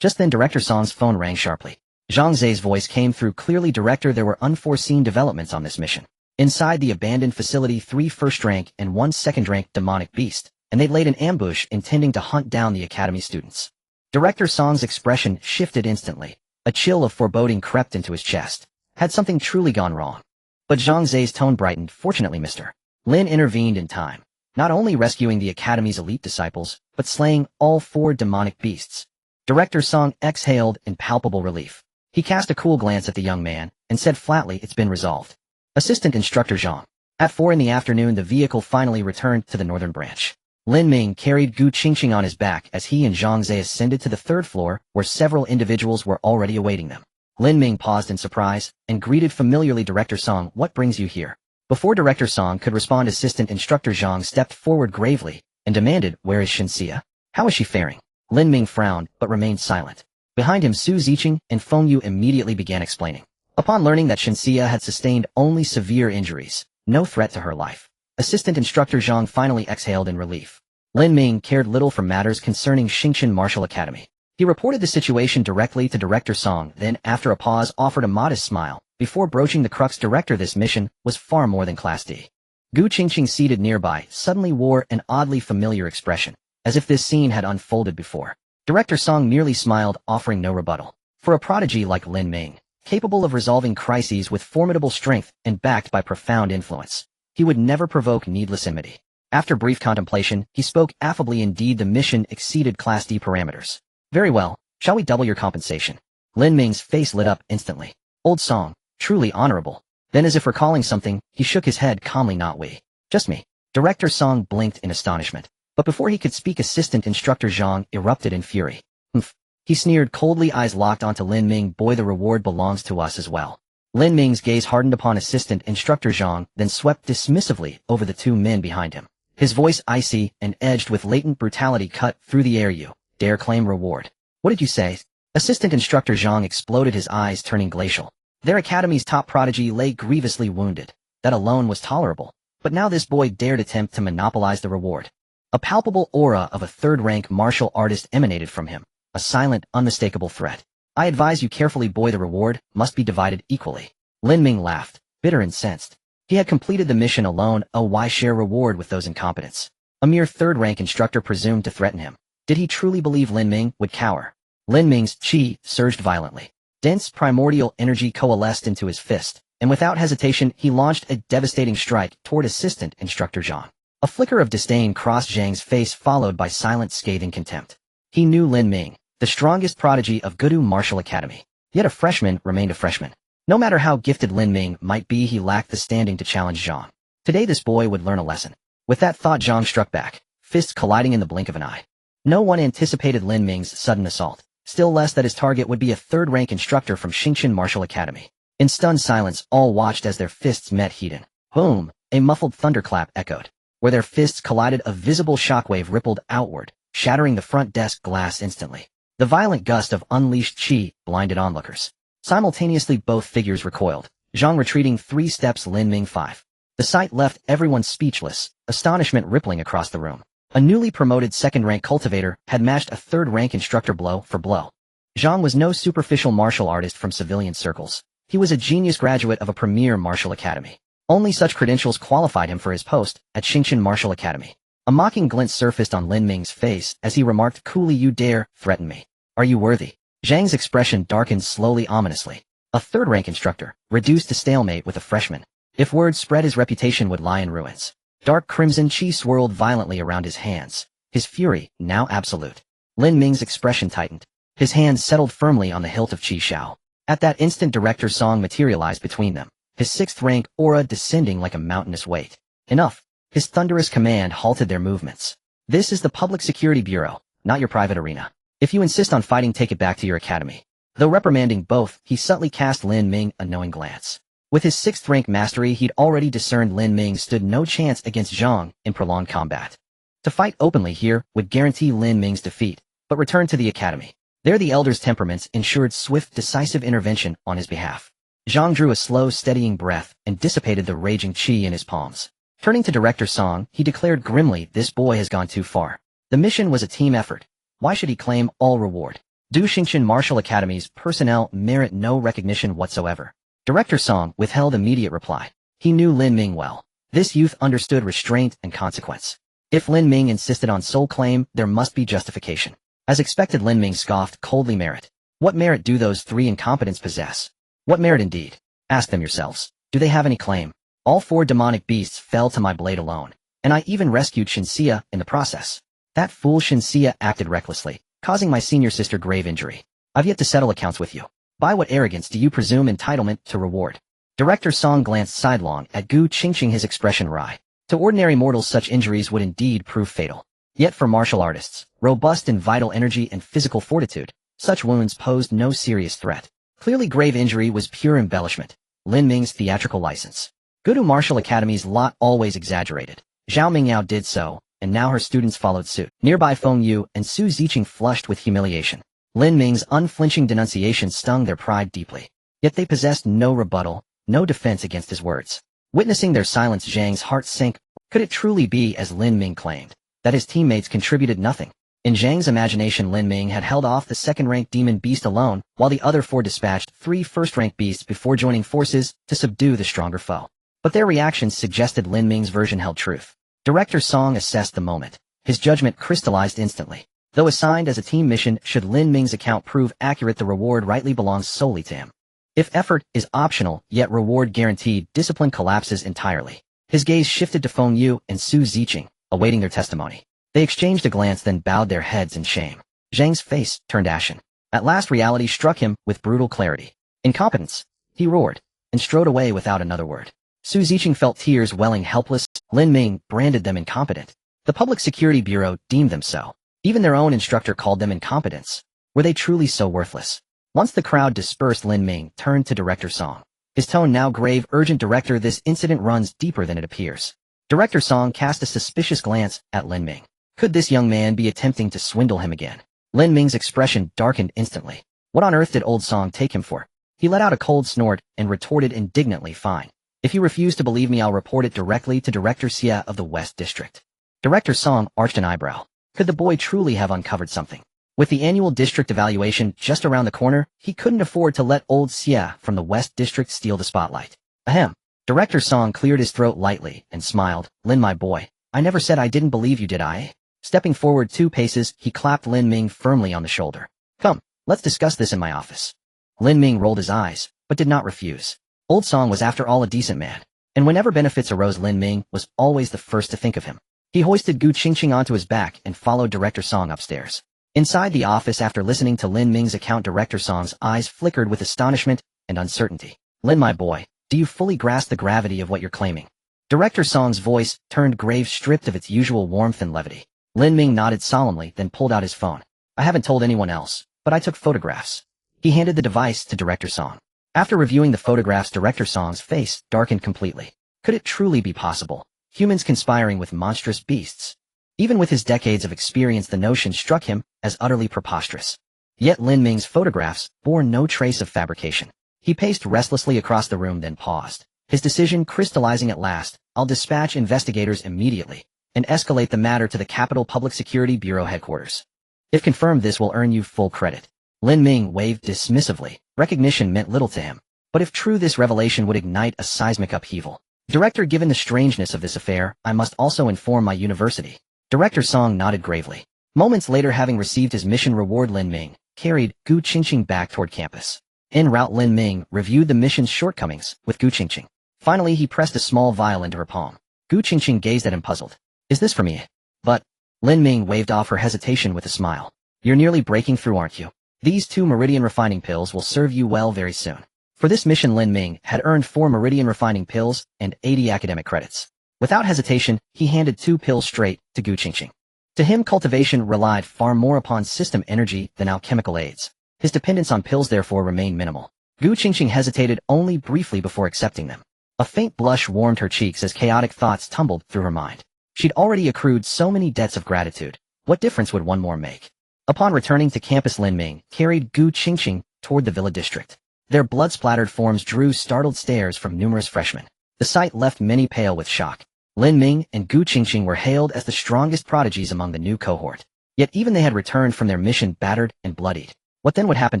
S1: Just then Director Song's phone rang sharply. Zhang Zhe's voice came through clearly. Director, there were unforeseen developments on this mission. Inside the abandoned facility, 3 first-rank and 1 second-rank demonic beast, and they'd laid an ambush intending to hunt down the Academy students. Director Song's expression shifted instantly. A chill of foreboding crept into his chest. Had something truly gone wrong? But Zhang Zhe's tone brightened. Fortunately, Mr. Lin intervened in time, not only rescuing the Academy's elite disciples, but slaying all 4 demonic beasts. Director Song exhaled in palpable relief. He cast a cool glance at the young man and said flatly, it's been resolved. Assistant Instructor Zhang. At 4 in the afternoon, the vehicle finally returned to the northern branch. Lin Ming carried Gu Qingqing on his back as he and Zhang Zhe ascended to the 3rd floor, where several individuals were already awaiting them. Lin Ming paused in surprise and greeted familiarly Director Song. What brings you here? Before Director Song could respond, Assistant Instructor Zhang stepped forward gravely and demanded, where is Shenxia? How is she faring? Lin Ming frowned but remained silent. Behind him, Su Ziqing and Feng Yu immediately began explaining. Upon learning that Shenxia had sustained only severe injuries, no threat to her life, Assistant Instructor Zhang finally exhaled in relief. Lin Ming cared little for matters concerning Xingqian Martial Academy. He reported the situation directly to Director Song, then after a pause offered a modest smile, before broaching the crux. Director, this mission was far more than Class D. Gu Qingqing, seated nearby, suddenly wore an oddly familiar expression, as if this scene had unfolded before. Director Song merely smiled, offering no rebuttal. For a prodigy like Lin Ming, capable of resolving crises with formidable strength and backed by profound influence, he would never provoke needless enmity. After brief contemplation, he spoke affably. Indeed, the mission exceeded Class D parameters. Very well, shall we double your compensation? Lin Ming's face lit up instantly. Old song, truly honorable. Then, as if recalling something, he shook his head calmly. Not we. Just me. Director Song blinked in astonishment. But before he could speak, Assistant Instructor Zhang erupted in fury. Humph. He sneered, coldly, eyes locked onto Lin Ming. Boy, the reward belongs to us as well. Lin Ming's gaze hardened upon Assistant Instructor Zhang, then swept dismissively over the two men behind him. His voice icy and edged with latent brutality cut through the air. You dare claim reward? What did you say? Assistant Instructor Zhang exploded, his eyes turning glacial. Their academy's top prodigy lay grievously wounded. That alone was tolerable. But now this boy dared attempt to monopolize the reward. A palpable aura of a third-rank martial artist emanated from him. A silent, unmistakable threat. I advise you carefully, boy. The reward must be divided equally. Lin Ming laughed, bitter and incensed. He had completed the mission alone. Oh, why share reward with those incompetents? A mere third-rank instructor presumed to threaten him. Did he truly believe Lin Ming would cower? Lin Ming's chi surged violently. Dense primordial energy coalesced into his fist, and without hesitation he launched a devastating strike toward Assistant Instructor Zhang. A flicker of disdain crossed Zhang's face, followed by silent, scathing contempt. He knew Lin Ming, the strongest prodigy of Gudu Martial Academy. Yet a freshman remained a freshman. No matter how gifted Lin Ming might be, he lacked the standing to challenge Zhang. Today this boy would learn a lesson. With that thought, Zhang struck back, fists colliding in the blink of an eye. No one anticipated Lin Ming's sudden assault, still less that his target would be a third-rank instructor from Xingqian Martial Academy. In stunned silence, all watched as their fists met. Heated. Boom! A muffled thunderclap echoed. Where their fists collided, a visible shockwave rippled outward, shattering the front desk glass instantly. The violent gust of unleashed chi blinded onlookers. Simultaneously, both figures recoiled, Zhang retreating 3 steps, Lin Ming 5. The sight left everyone speechless, astonishment rippling across the room. A newly promoted second-rank cultivator had matched a third-rank instructor blow for blow. Zhang was no superficial martial artist from civilian circles. He was a genius graduate of a premier martial academy. Only such credentials qualified him for his post at Xingqian Martial Academy. A mocking glint surfaced on Lin Ming's face as he remarked coolly, you dare threaten me? Are you worthy? Zhang's expression darkened slowly, ominously. A third-rank instructor, reduced to stalemate with a freshman. If word spread, his reputation would lie in ruins. Dark crimson chi swirled violently around his hands, his fury now absolute. Lin Ming's expression tightened. His hand settled firmly on the hilt of Qi Shao. At that instant, Director Song materialized between them, his 6th-rank aura descending like a mountainous weight. Enough. His thunderous command halted their movements. This is the Public Security Bureau, not your private arena. If you insist on fighting, take it back to your academy. Though reprimanding both, he subtly cast Lin Ming a knowing glance. With his 6th-rank mastery, he'd already discerned Lin Ming stood no chance against Zhang in prolonged combat. To fight openly here would guarantee Lin Ming's defeat, but return to the academy. There the elder's temperaments ensured swift, decisive intervention on his behalf. Zhang drew a slow, steadying breath and dissipated the raging chi in his palms. Turning to Director Song, he declared grimly, this boy has gone too far. The mission was a team effort. Why should he claim all reward? Do Xingqian Martial Academy's personnel merit no recognition whatsoever? Director Song withheld immediate reply. He knew Lin Ming well. This youth understood restraint and consequence. If Lin Ming insisted on sole claim, there must be justification. As expected, Lin Ming scoffed coldly. Merit? What merit do those 3 incompetents possess? What merit indeed? Ask them yourselves. Do they have any claim? All 4 demonic beasts fell to my blade alone, and I even rescued Shinxia in the process. That fool Shinxia acted recklessly, causing my senior sister grave injury. I've yet to settle accounts with you. By what arrogance do you presume entitlement to reward? Director Song glanced sidelong at Gu Qingqing, his expression wry. To ordinary mortals such injuries would indeed prove fatal. Yet for martial artists, robust in vital energy and physical fortitude, such wounds posed no serious threat. Clearly grave injury was pure embellishment. Lin Ming's theatrical license. Gudu Martial Academy's lot always exaggerated. Zhao Mingyao did so, and now her students followed suit. Nearby Feng Yu and Su Ziqing flushed with humiliation. Lin Ming's unflinching denunciation stung their pride deeply. Yet they possessed no rebuttal, no defense against his words. Witnessing their silence, Zhang's heart sank. Could it truly be as Lin Ming claimed, that his teammates contributed nothing? In Zhang's imagination, Lin Ming had held off the 2nd-rank demon beast alone, while the other 4 dispatched 3 1st-rank beasts before joining forces to subdue the stronger foe. But their reactions suggested Lin Ming's version held truth. Director Song assessed the moment. His judgment crystallized instantly. Though assigned as a team mission, should Lin Ming's account prove accurate, the reward rightly belongs solely to him. If effort is optional, yet reward guaranteed, discipline collapses entirely. His gaze shifted to Feng Yu and Su Ziqing, awaiting their testimony. They exchanged a glance, then bowed their heads in shame. Zhang's face turned ashen. At last reality struck him with brutal clarity. Incompetence! He roared, and strode away without another word. Su Ziqing felt tears welling helpless. Lin Ming branded them incompetent. The Public Security Bureau deemed them so. Even their own instructor called them incompetents. Were they truly so worthless? Once the crowd dispersed, Lin Ming turned to Director Song. His tone now grave. Urgent Director, this incident runs deeper than it appears. Director Song cast a suspicious glance at Lin Ming. Could this young man be attempting to swindle him again? Lin Ming's expression darkened instantly. What on earth did old Song take him for? He let out a cold snort and retorted indignantly, fine. If you refuse to believe me, I'll report it directly to Director Xia of the West District. Director Song arched an eyebrow. Could the boy truly have uncovered something? With the annual district evaluation just around the corner, he couldn't afford to let old Xia from the West District steal the spotlight. Ahem. Director Song cleared his throat lightly and smiled. Lin, my boy, I never said I didn't believe you, did I? Stepping forward 2 paces, he clapped Lin Ming firmly on the shoulder. Come, let's discuss this in my office. Lin Ming rolled his eyes, but did not refuse. Old Song was after all a decent man, and whenever benefits arose, Lin Ming was always the first to think of him. He hoisted Gu Qingqing onto his back and followed Director Song upstairs. Inside the office, after listening to Lin Ming's account, Director Song's eyes flickered with astonishment and uncertainty. Lin, my boy, do you fully grasp the gravity of what you're claiming? Director Song's voice turned grave, stripped of its usual warmth and levity. Lin Ming nodded solemnly, then pulled out his phone. I haven't told anyone else, but I took photographs. He handed the device to Director Song. After reviewing the photographs, Director Song's face darkened completely. Could it truly be possible? Humans conspiring with monstrous beasts. Even with his decades of experience, the notion struck him as utterly preposterous. Yet Lin Ming's photographs bore no trace of fabrication. He paced restlessly across the room, then paused. His decision crystallizing at last. I'll dispatch investigators immediately and escalate the matter to the Capital Public Security Bureau headquarters. If confirmed, this will earn you full credit. Lin Ming waved dismissively. Recognition meant little to him. But if true, this revelation would ignite a seismic upheaval. Director, given the strangeness of this affair, I must also inform my university. Director Song nodded gravely. Moments later, having received his mission reward, Lin Ming carried Gu Qingqing back toward campus. En route, Lin Ming reviewed the mission's shortcomings with Gu Qingqing. Finally, he pressed a small vial into her palm. Gu Qingqing gazed at him, puzzled. Is this for me? But Lin Ming waved off her hesitation with a smile. You're nearly breaking through, aren't you? These 2 meridian refining pills will serve you well very soon. For this mission, Lin Ming had earned 4 meridian refining pills and 80 academic credits. Without hesitation, he handed 2 pills straight to Gu Qingqing. To him, cultivation relied far more upon system energy than alchemical aids. His dependence on pills therefore remained minimal. Gu Qingqing hesitated only briefly before accepting them. A faint blush warmed her cheeks as chaotic thoughts tumbled through her mind. She'd already accrued so many debts of gratitude. What difference would one more make? Upon returning to campus, Lin Ming carried Gu Qingqing toward the Villa District. Their blood-splattered forms drew startled stares from numerous freshmen. The sight left many pale with shock. Lin Ming and Gu Qingqing were hailed as the strongest prodigies among the new cohort. Yet even they had returned from their mission battered and bloodied. What then would happen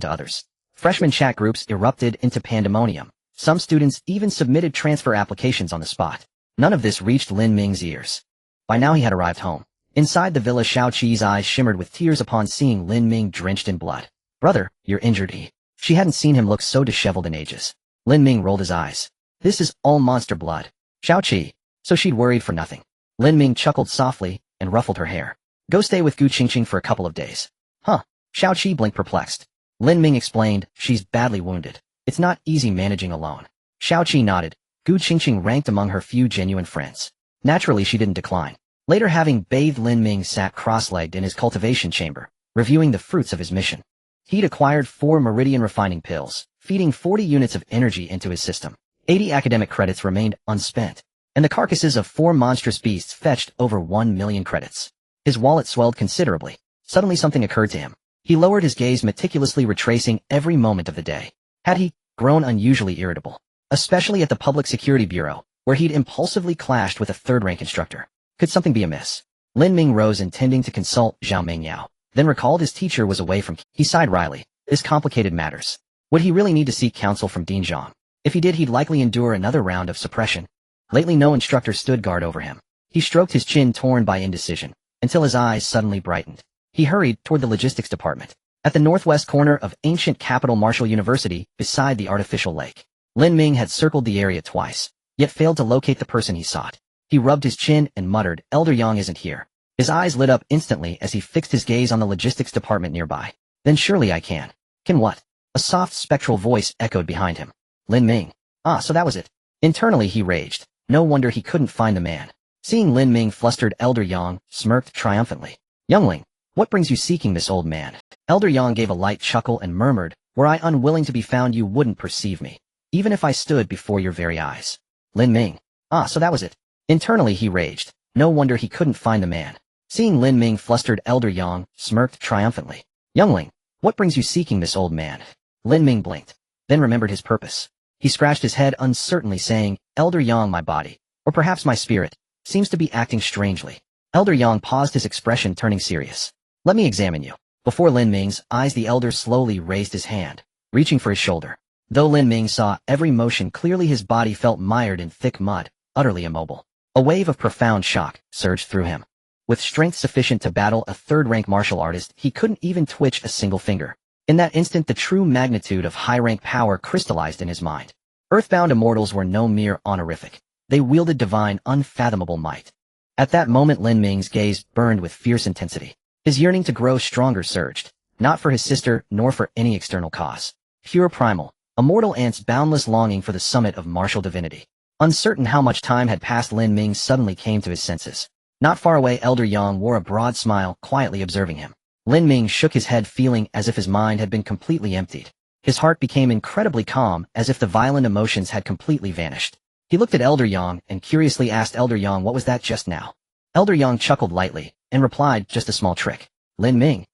S1: to others? Freshman chat groups erupted into pandemonium. Some students even submitted transfer applications on the spot. None of this reached Lin Ming's ears. By now he had arrived home. Inside the villa, Xiao Qi's eyes shimmered with tears upon seeing Lin Ming drenched in blood. Brother, you're injured. She hadn't seen him look so disheveled in ages. Lin Ming rolled his eyes. This is all monster blood. Xiao Qi. So she'd worried for nothing. Lin Ming chuckled softly and ruffled her hair. Go stay with Gu Qingqing for a couple of days. Huh. Xiao Qi blinked perplexed. Lin Ming explained, she's badly wounded. It's not easy managing alone. Xiao Qi nodded. Gu Qingqing ranked among her few genuine friends. Naturally, she didn't decline. Later, having bathed, Lin Ming sat cross-legged in his cultivation chamber, reviewing the fruits of his mission. He'd acquired 4 meridian refining pills, feeding 40 units of energy into his system. 80 academic credits remained unspent, and the carcasses of 4 monstrous beasts fetched over 1 million credits. His wallet swelled considerably. Suddenly something occurred to him. He lowered his gaze, meticulously retracing every moment of the day. Had he grown unusually irritable? Especially at the Public Security Bureau, where he'd impulsively clashed with a third-rank instructor. Could something be amiss? Lin Ming rose, intending to consult Zhao Mingyao, then recalled his teacher was away from. He sighed wryly. This complicated matters. Would he really need to seek counsel from Dean Zhang? If he did, he'd likely endure another round of suppression. Lately, no instructor stood guard over him. He stroked his chin, torn by indecision, until his eyes suddenly brightened. He hurried toward the logistics department. At the northwest corner of ancient capital Marshall University, beside the artificial lake, Lin Ming had circled the area twice, yet failed to locate the person he sought. He rubbed his chin and muttered, Elder Yang isn't here. His eyes lit up instantly as he fixed his gaze on the logistics department nearby. Then surely I can. Can what? A soft spectral voice echoed behind him. Lin Ming. Ah, so that was it. Internally he raged. No wonder he couldn't find the man. Seeing Lin Ming flustered, Elder Yang smirked triumphantly. Youngling, what brings you seeking this old man? Elder Yang gave a light chuckle and murmured, were I unwilling to be found you wouldn't perceive me, even if I stood before your very eyes. Lin Ming. Ah, so that was it. Internally he raged. No wonder he couldn't find the man. Seeing Lin Ming flustered, Elder Yang smirked triumphantly. Youngling, what brings you seeking this old man? Lin Ming blinked, then remembered his purpose. He scratched his head uncertainly, saying, Elder Yang, my body, or perhaps my spirit, seems to be acting strangely. Elder Yang paused, his expression turning serious. Let me examine you. Before Lin Ming's eyes, the elder slowly raised his hand, reaching for his shoulder. Though Lin Ming saw every motion clearly, his body felt mired in thick mud, utterly immobile. A wave of profound shock surged through him. With strength sufficient to battle a third-rank martial artist, he couldn't even twitch a single finger. In that instant, the true magnitude of high-rank power crystallized in his mind. Earthbound immortals were no mere honorific. They wielded divine, unfathomable might. At that moment, Lin Ming's gaze burned with fierce intensity. His yearning to grow stronger surged, not for his sister, nor for any external cause. Pure primal, a mortal ant's boundless longing for the summit of martial divinity. Uncertain how much time had passed, Lin Ming suddenly came to his senses. Not far away, Elder Yang wore a broad smile, quietly observing him. Lin Ming shook his head, feeling as if his mind had been completely emptied. His heart became incredibly calm, as if the violent emotions had completely vanished. He looked at Elder Yang and curiously asked, Elder Yang, what was that just now? Elder Yang chuckled lightly and replied, just a small trick. Lin Ming.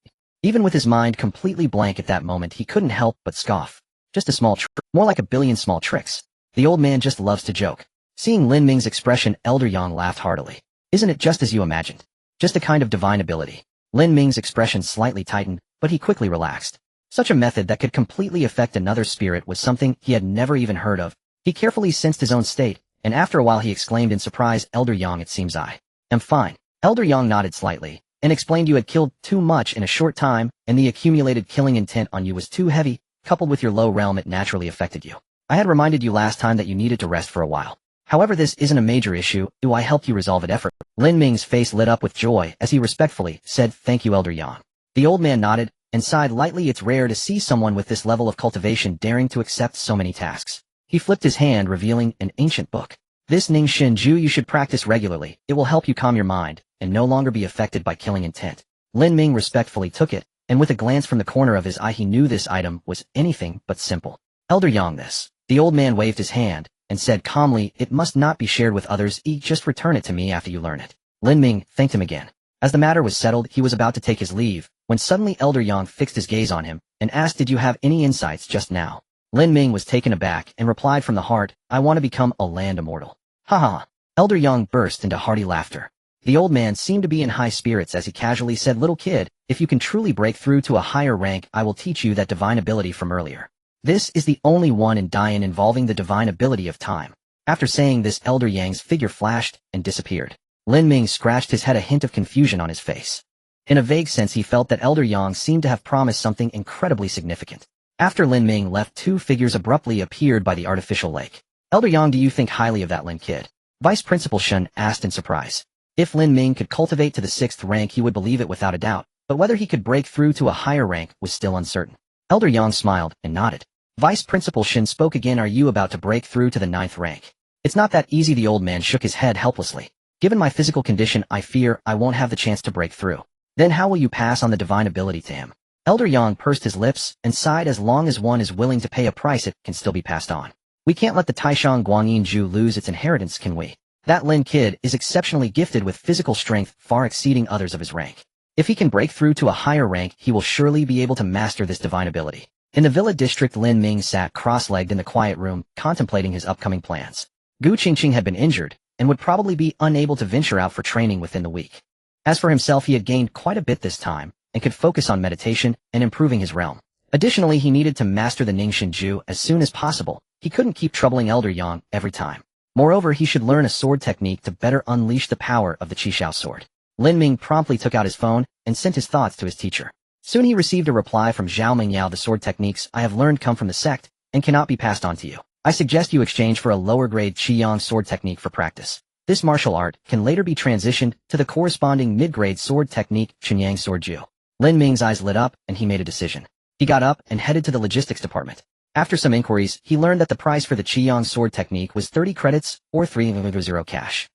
S1: Even with his mind completely blank at that moment, he couldn't help but scoff. Just a small trick, more like a billion small tricks. The old man just loves to joke. Seeing Lin Ming's expression, Elder Yang laughed heartily. Isn't it just as you imagined? Just a kind of divine ability. Lin Ming's expression slightly tightened, but he quickly relaxed. Such a method that could completely affect another spirit was something he had never even heard of. He carefully sensed his own state, and after a while he exclaimed in surprise, Elder Yang, it seems I am fine. Elder Yang nodded slightly, and explained you had killed too much in a short time, and the accumulated killing intent on you was too heavy, coupled with your low realm it naturally affected you. I had reminded you last time that you needed to rest for a while. However, this isn't a major issue, do I help you resolve it effort? Lin Ming's face lit up with joy as he respectfully said, thank you, Elder Yang. The old man nodded, and sighed lightly. It's rare to see someone with this level of cultivation daring to accept so many tasks. He flipped his hand, revealing an ancient book. This Ning Shin Ju you should practice regularly. It will help you calm your mind, and no longer be affected by killing intent. Lin Ming respectfully took it, and with a glance from the corner of his eye he knew this item was anything but simple. Elder Yang, this. The old man waved his hand, and said calmly, it must not be shared with others, just return it to me after you learn it. Lin Ming thanked him again. As the matter was settled, he was about to take his leave, when suddenly Elder Yang fixed his gaze on him, and asked, did you have any insights just now? Lin Ming was taken aback, and replied from the heart, I want to become a land immortal. Ha ha. Elder Yang burst into hearty laughter. The old man seemed to be in high spirits as he casually said, little kid, if you can truly break through to a higher rank, I will teach you that divine ability from earlier. This is the only one in Dian involving the divine ability of time. After saying this, Elder Yang's figure flashed and disappeared. Lin Ming scratched his head, a hint of confusion on his face. In a vague sense he felt that Elder Yang seemed to have promised something incredibly significant. After Lin Ming left, two figures abruptly appeared by the artificial lake. Elder Yang, do you think highly of that Lin kid? Vice Principal Shun asked in surprise. If Lin Ming could cultivate to the 6th rank he would believe it without a doubt, but whether he could break through to a higher rank was still uncertain. Elder Yang smiled and nodded. Vice Principal Shin spoke again, are you about to break through to the 9th rank? It's not that easy. The old man shook his head helplessly. Given my physical condition, I fear I won't have the chance to break through. Then how will you pass on the divine ability to him? Elder Yang pursed his lips and sighed, as long as one is willing to pay a price it can still be passed on. We can't let the Taishang Guanyin Ju lose its inheritance, can we? That Lin kid is exceptionally gifted with physical strength far exceeding others of his rank. If he can break through to a higher rank, he will surely be able to master this divine ability. In the villa district, Lin Ming sat cross-legged in the quiet room, contemplating his upcoming plans. Gu Qingqing had been injured, and would probably be unable to venture out for training within the week. As for himself, he had gained quite a bit this time, and could focus on meditation and improving his realm. Additionally, he needed to master the Ningxin Ju as soon as possible. He couldn't keep troubling Elder Yang every time. Moreover, he should learn a sword technique to better unleash the power of the Qishao sword. Lin Ming promptly took out his phone and sent his thoughts to his teacher. Soon he received a reply from Zhao Mingyao. The sword techniques I have learned come from the sect and cannot be passed on to you. I suggest you exchange for a lower-grade Qiyang sword technique for practice. This martial art can later be transitioned to the corresponding mid-grade sword technique, Chunyang Sword Ju. Lin Ming's eyes lit up, and he made a decision. He got up and headed to the logistics department. After some inquiries, he learned that the price for the Qiyang sword technique was 30 credits, or 300 cash.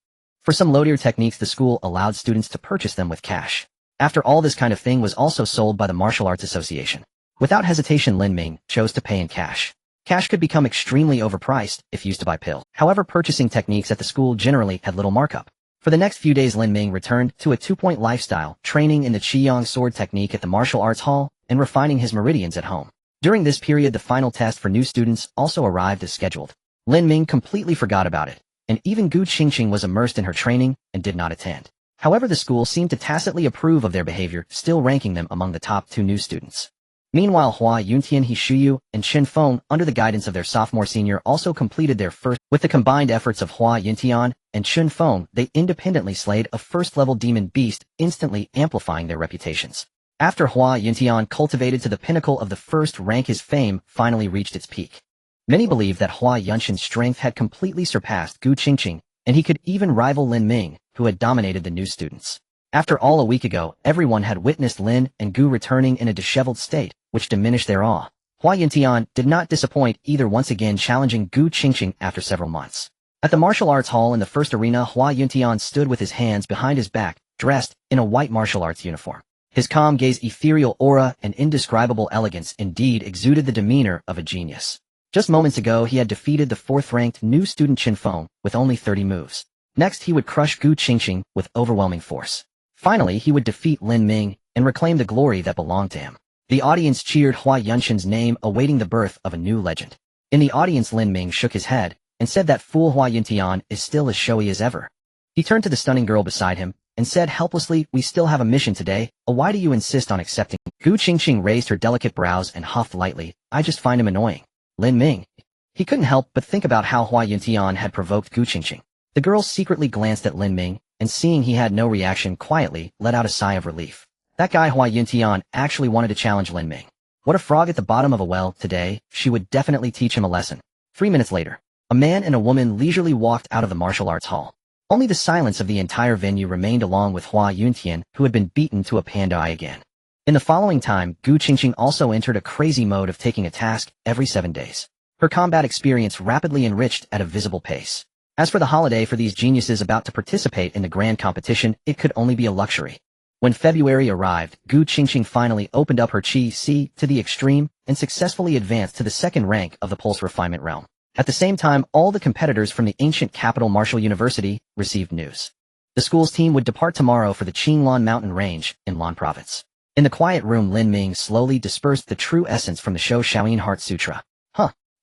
S1: For some low-tier techniques, the school allowed students to purchase them with cash. After all, this kind of thing was also sold by the Martial Arts Association. Without hesitation, Lin Ming chose to pay in cash. Cash could become extremely overpriced if used to buy pills. However, purchasing techniques at the school generally had little markup. For the next few days, Lin Ming returned to a 2-point lifestyle, training in the Qiyang sword technique at the martial arts hall and refining his meridians at home. During this period, the final test for new students also arrived as scheduled. Lin Ming completely forgot about it, and even Gu Qingqing was immersed in her training and did not attend. However, the school seemed to tacitly approve of their behavior, still ranking them among the top 2 new students. Meanwhile, Hua Yuntian, He Shuyu, and Chen Feng, under the guidance of their sophomore senior, also completed their first. With the combined efforts of Hua Yuntian and Chen Feng, they independently slayed a first-level demon beast, instantly amplifying their reputations. After Hua Yuntian cultivated to the pinnacle of the first rank, his fame finally reached its peak. Many believed that Hua Yunshan's strength had completely surpassed Gu Qingqing, and he could even rival Lin Ming, who had dominated the new students. After all, a week ago, everyone had witnessed Lin and Gu returning in a disheveled state, which diminished their awe. Hua Yuntian did not disappoint either, once again challenging Gu Qingqing after several months. At the martial arts hall in the first arena, Hua Yuntian stood with his hands behind his back, dressed in a white martial arts uniform. His calm gaze, ethereal aura, and indescribable elegance indeed exuded the demeanor of a genius. Just moments ago, he had defeated the 4th-ranked new student Chen Feng with only 30 moves. Next, he would crush Gu Qingqing with overwhelming force. Finally, he would defeat Lin Ming and reclaim the glory that belonged to him. The audience cheered Hua Yunshan's name, awaiting the birth of a new legend. In the audience, Lin Ming shook his head and said that fool Hua Yuntian is still as showy as ever. He turned to the stunning girl beside him and said helplessly, "We still have a mission today. Why do you insist on accepting?" Gu Qingqing raised her delicate brows and huffed lightly. "I just find him annoying." Lin Ming. He couldn't help but think about how Hua Yuntian had provoked Gu Qingqing. The girl secretly glanced at Lin Ming, and seeing he had no reaction, quietly let out a sigh of relief. That guy Hua Yuntian actually wanted to challenge Lin Ming. What a frog at the bottom of a well. Today, she would definitely teach him a lesson. 3 minutes later, a man and a woman leisurely walked out of the martial arts hall. Only the silence of the entire venue remained, along with Hua Yuntian, who had been beaten to a panda eye again. In the following time, Gu Qingqing also entered a crazy mode of taking a task every 7 days. Her combat experience rapidly enriched at a visible pace. As for the holiday for these geniuses about to participate in the grand competition, it could only be a luxury. When February arrived, Gu Qingqing finally opened up her Qi Si to the extreme and successfully advanced to the 2nd rank of the pulse refinement realm. At the same time, all the competitors from the ancient capital Martial University received news. The school's team would depart tomorrow for the Qinglan Mountain Range in Lan Province. In the quiet room, Lin Ming slowly dispersed the true essence from the Shou Shaoyin Heart Sutra.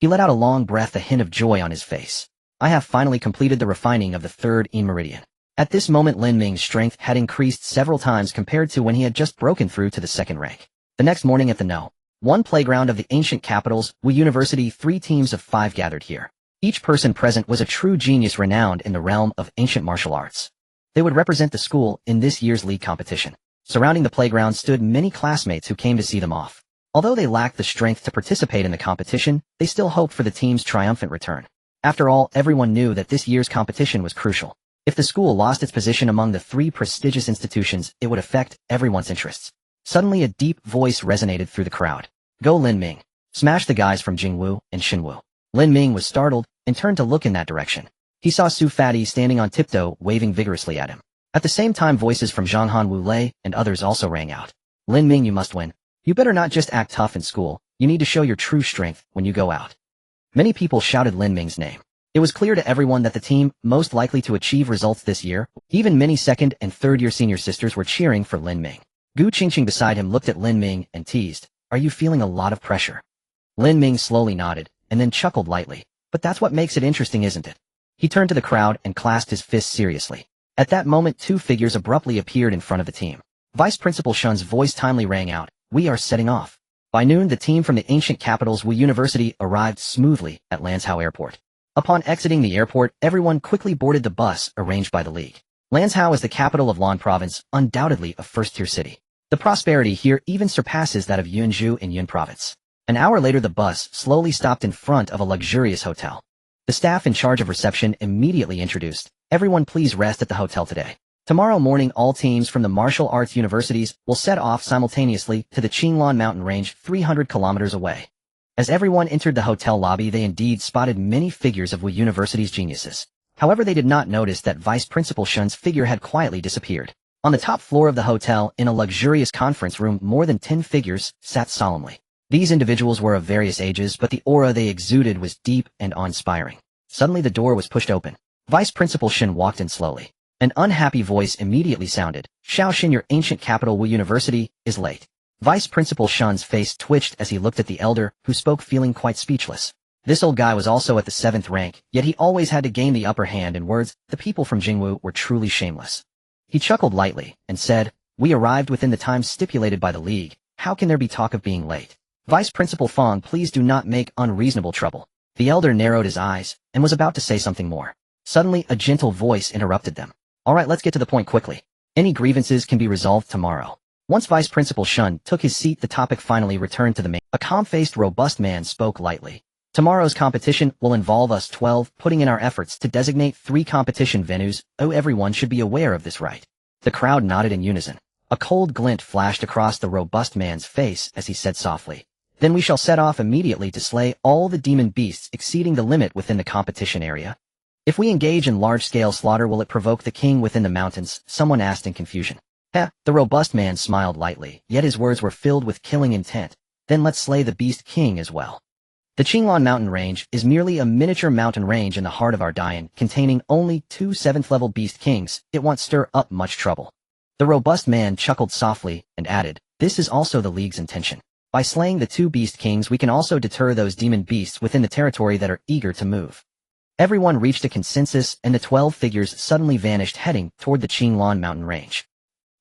S1: He let out a long breath, a hint of joy on his face. "I have finally completed the refining of the 3rd Yin Meridian." At this moment, Lin Ming's strength had increased several times compared to when he had just broken through to the 2nd rank. The next morning at the No. 1 playground of the ancient capital's Wu University, 3 teams of 5 gathered here. Each person present was a true genius renowned in the realm of ancient martial arts. They would represent the school in this year's league competition. Surrounding the playground stood many classmates who came to see them off. Although they lacked the strength to participate in the competition, they still hoped for the team's triumphant return. After all, everyone knew that this year's competition was crucial. If the school lost its position among the 3 prestigious institutions, it would affect everyone's interests. Suddenly, a deep voice resonated through the crowd. "Go Lin Ming. Smash the guys from Jingwu and Xinwu." Lin Ming was startled and turned to look in that direction. He saw Su Fati standing on tiptoe, waving vigorously at him. At the same time, voices from Zhanghan Wu Lei and others also rang out. "Lin Ming, you must win. You better not just act tough in school. You need to show your true strength when you go out." Many people shouted Lin Ming's name. It was clear to everyone that the team most likely to achieve results this year, even many 2nd and 3rd-year senior sisters, were cheering for Lin Ming. Gu Qingqing beside him looked at Lin Ming and teased, "Are you feeling a lot of pressure?" Lin Ming slowly nodded, and then chuckled lightly. "But that's what makes it interesting, isn't it?" He turned to the crowd and clasped his fists seriously. At that moment, 2 figures abruptly appeared in front of the team. Vice Principal Shun's voice timely rang out, "We are setting off." By noon, the team from the ancient capital's Wu University arrived smoothly at Lanzhou Airport. Upon exiting the airport, everyone quickly boarded the bus arranged by the league. Lanzhou is the capital of Lan Province, undoubtedly a first-tier city. The prosperity here even surpasses that of Yunzhou in Yun Province. An hour later, the bus slowly stopped in front of a luxurious hotel. The staff in charge of reception immediately introduced, "Everyone please rest at the hotel today. Tomorrow morning, all teams from the martial arts universities will set off simultaneously to the Qinglan Mountain Range 300 kilometers away." As everyone entered the hotel lobby, they indeed spotted many figures of Wu University's geniuses. However, they did not notice that Vice Principal Shun's figure had quietly disappeared. On the top floor of the hotel, in a luxurious conference room, more than 10 figures sat solemnly. These individuals were of various ages, but the aura they exuded was deep and awe-inspiring. Suddenly the door was pushed open. Vice Principal Shun walked in slowly. An unhappy voice immediately sounded. Shaoxin, your ancient capital Wu University, is late. Vice Principal Shun's face twitched as he looked at the elder, who spoke feeling quite speechless. This old guy was also at the 7th rank, yet he always had to gain the upper hand in words. The people from Jingwu were truly shameless. He chuckled lightly and said, "We arrived within the time stipulated by the League. How can there be talk of being late? Vice Principal Fong, please do not make unreasonable trouble." The elder narrowed his eyes and was about to say something more. Suddenly, a gentle voice interrupted them. "All right, let's get to the point quickly. Any grievances can be resolved tomorrow." Once Vice Principal Shun took his seat, the topic finally returned to the main. A calm-faced, robust man spoke lightly. "Tomorrow's competition will involve us 12 putting in our efforts to designate 3 competition venues. Oh, everyone should be aware of this, right?" The crowd nodded in unison. A cold glint flashed across the robust man's face as he said softly, "Then we shall set off immediately to slay all the demon beasts exceeding the limit within the competition area." "If we engage in large-scale slaughter, will it provoke the king within the mountains?" someone asked in confusion. The robust man smiled lightly, yet his words were filled with killing intent. "Then let's slay the beast king as well." The Qinglan mountain range is merely a miniature mountain range in the heart of our Dian, containing only 2 7th-level beast kings. It won't stir up much trouble. The robust man chuckled softly and added, "This is also the League's intention. By slaying the 2 beast kings, we can also deter those demon beasts within the territory that are eager to move." Everyone reached a consensus, and the 12 figures suddenly vanished, heading toward the Qinglan mountain range.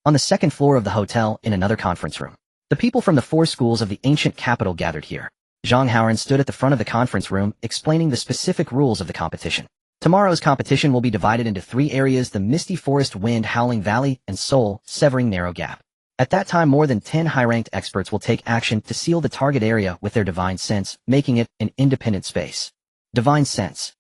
S1: On the 2nd floor of the hotel, in another conference room, the people from the 4 schools of the ancient capital gathered here. Zhang Haoran stood at the front of the conference room, explaining the specific rules of the competition. Tomorrow's competition will be divided into 3 areas: the Misty Forest, Wind Howling Valley, and Soul Severing Narrow Gap. At that time, more than 10 high-ranked experts will take action to seal the target area with their divine sense, making it an independent space. Divine sense.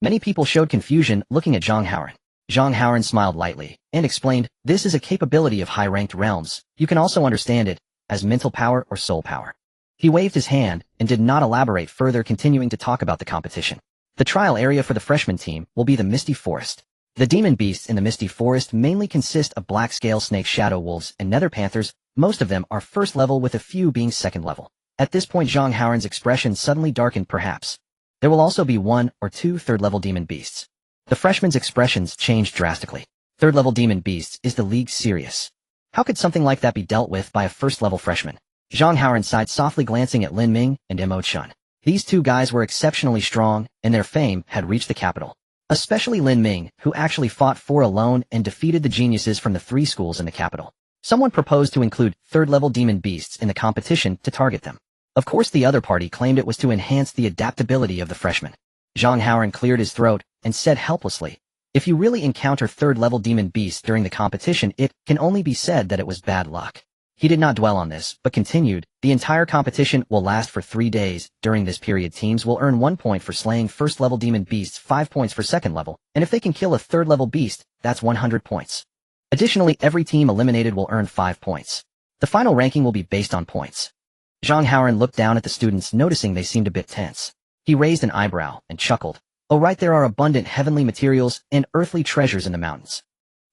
S1: Many people showed confusion looking at Zhang Haoran. Zhang Haoran smiled lightly and explained, "This is a capability of high-ranked realms. You can also understand it as mental power or soul power." He waved his hand and did not elaborate further, continuing to talk about the competition. The trial area for the freshman team will be the Misty Forest. The demon beasts in the Misty Forest mainly consist of black scale snakes, shadow wolves, and nether panthers. Most of them are 1st level, with a few being 2nd level. At this point, Zhang Haoran's expression suddenly darkened. Perhaps there will also be 1 or 2 3rd-level demon beasts. The freshmen's expressions changed drastically. 3rd-level demon beasts, is the League serious? How could something like that be dealt with by a 1st-level freshman? Zhang Haoran sighed softly, glancing at Lin Ming and Mo Chun. These 2 guys were exceptionally strong, and their fame had reached the capital. Especially Lin Ming, who actually fought 4 alone and defeated the geniuses from the 3 schools in the capital. Someone proposed to include 3rd-level demon beasts in the competition to target them. Of course, the other party claimed it was to enhance the adaptability of the freshmen. Zhang Haoran cleared his throat and said helplessly, "If you really encounter 3rd-level demon beasts during the competition, it can only be said that it was bad luck." He did not dwell on this, but continued, "The entire competition will last for 3 days. During this period, teams will earn 1 point for slaying 1st-level demon beasts, 5 points for 2nd level, and if they can kill a 3rd-level beast, that's 100 points. Additionally, every team eliminated will earn 5 points. The final ranking will be based on points." Zhang Haoran looked down at the students, noticing they seemed a bit tense. He raised an eyebrow and chuckled. "Oh right, there are abundant heavenly materials and earthly treasures in the mountains.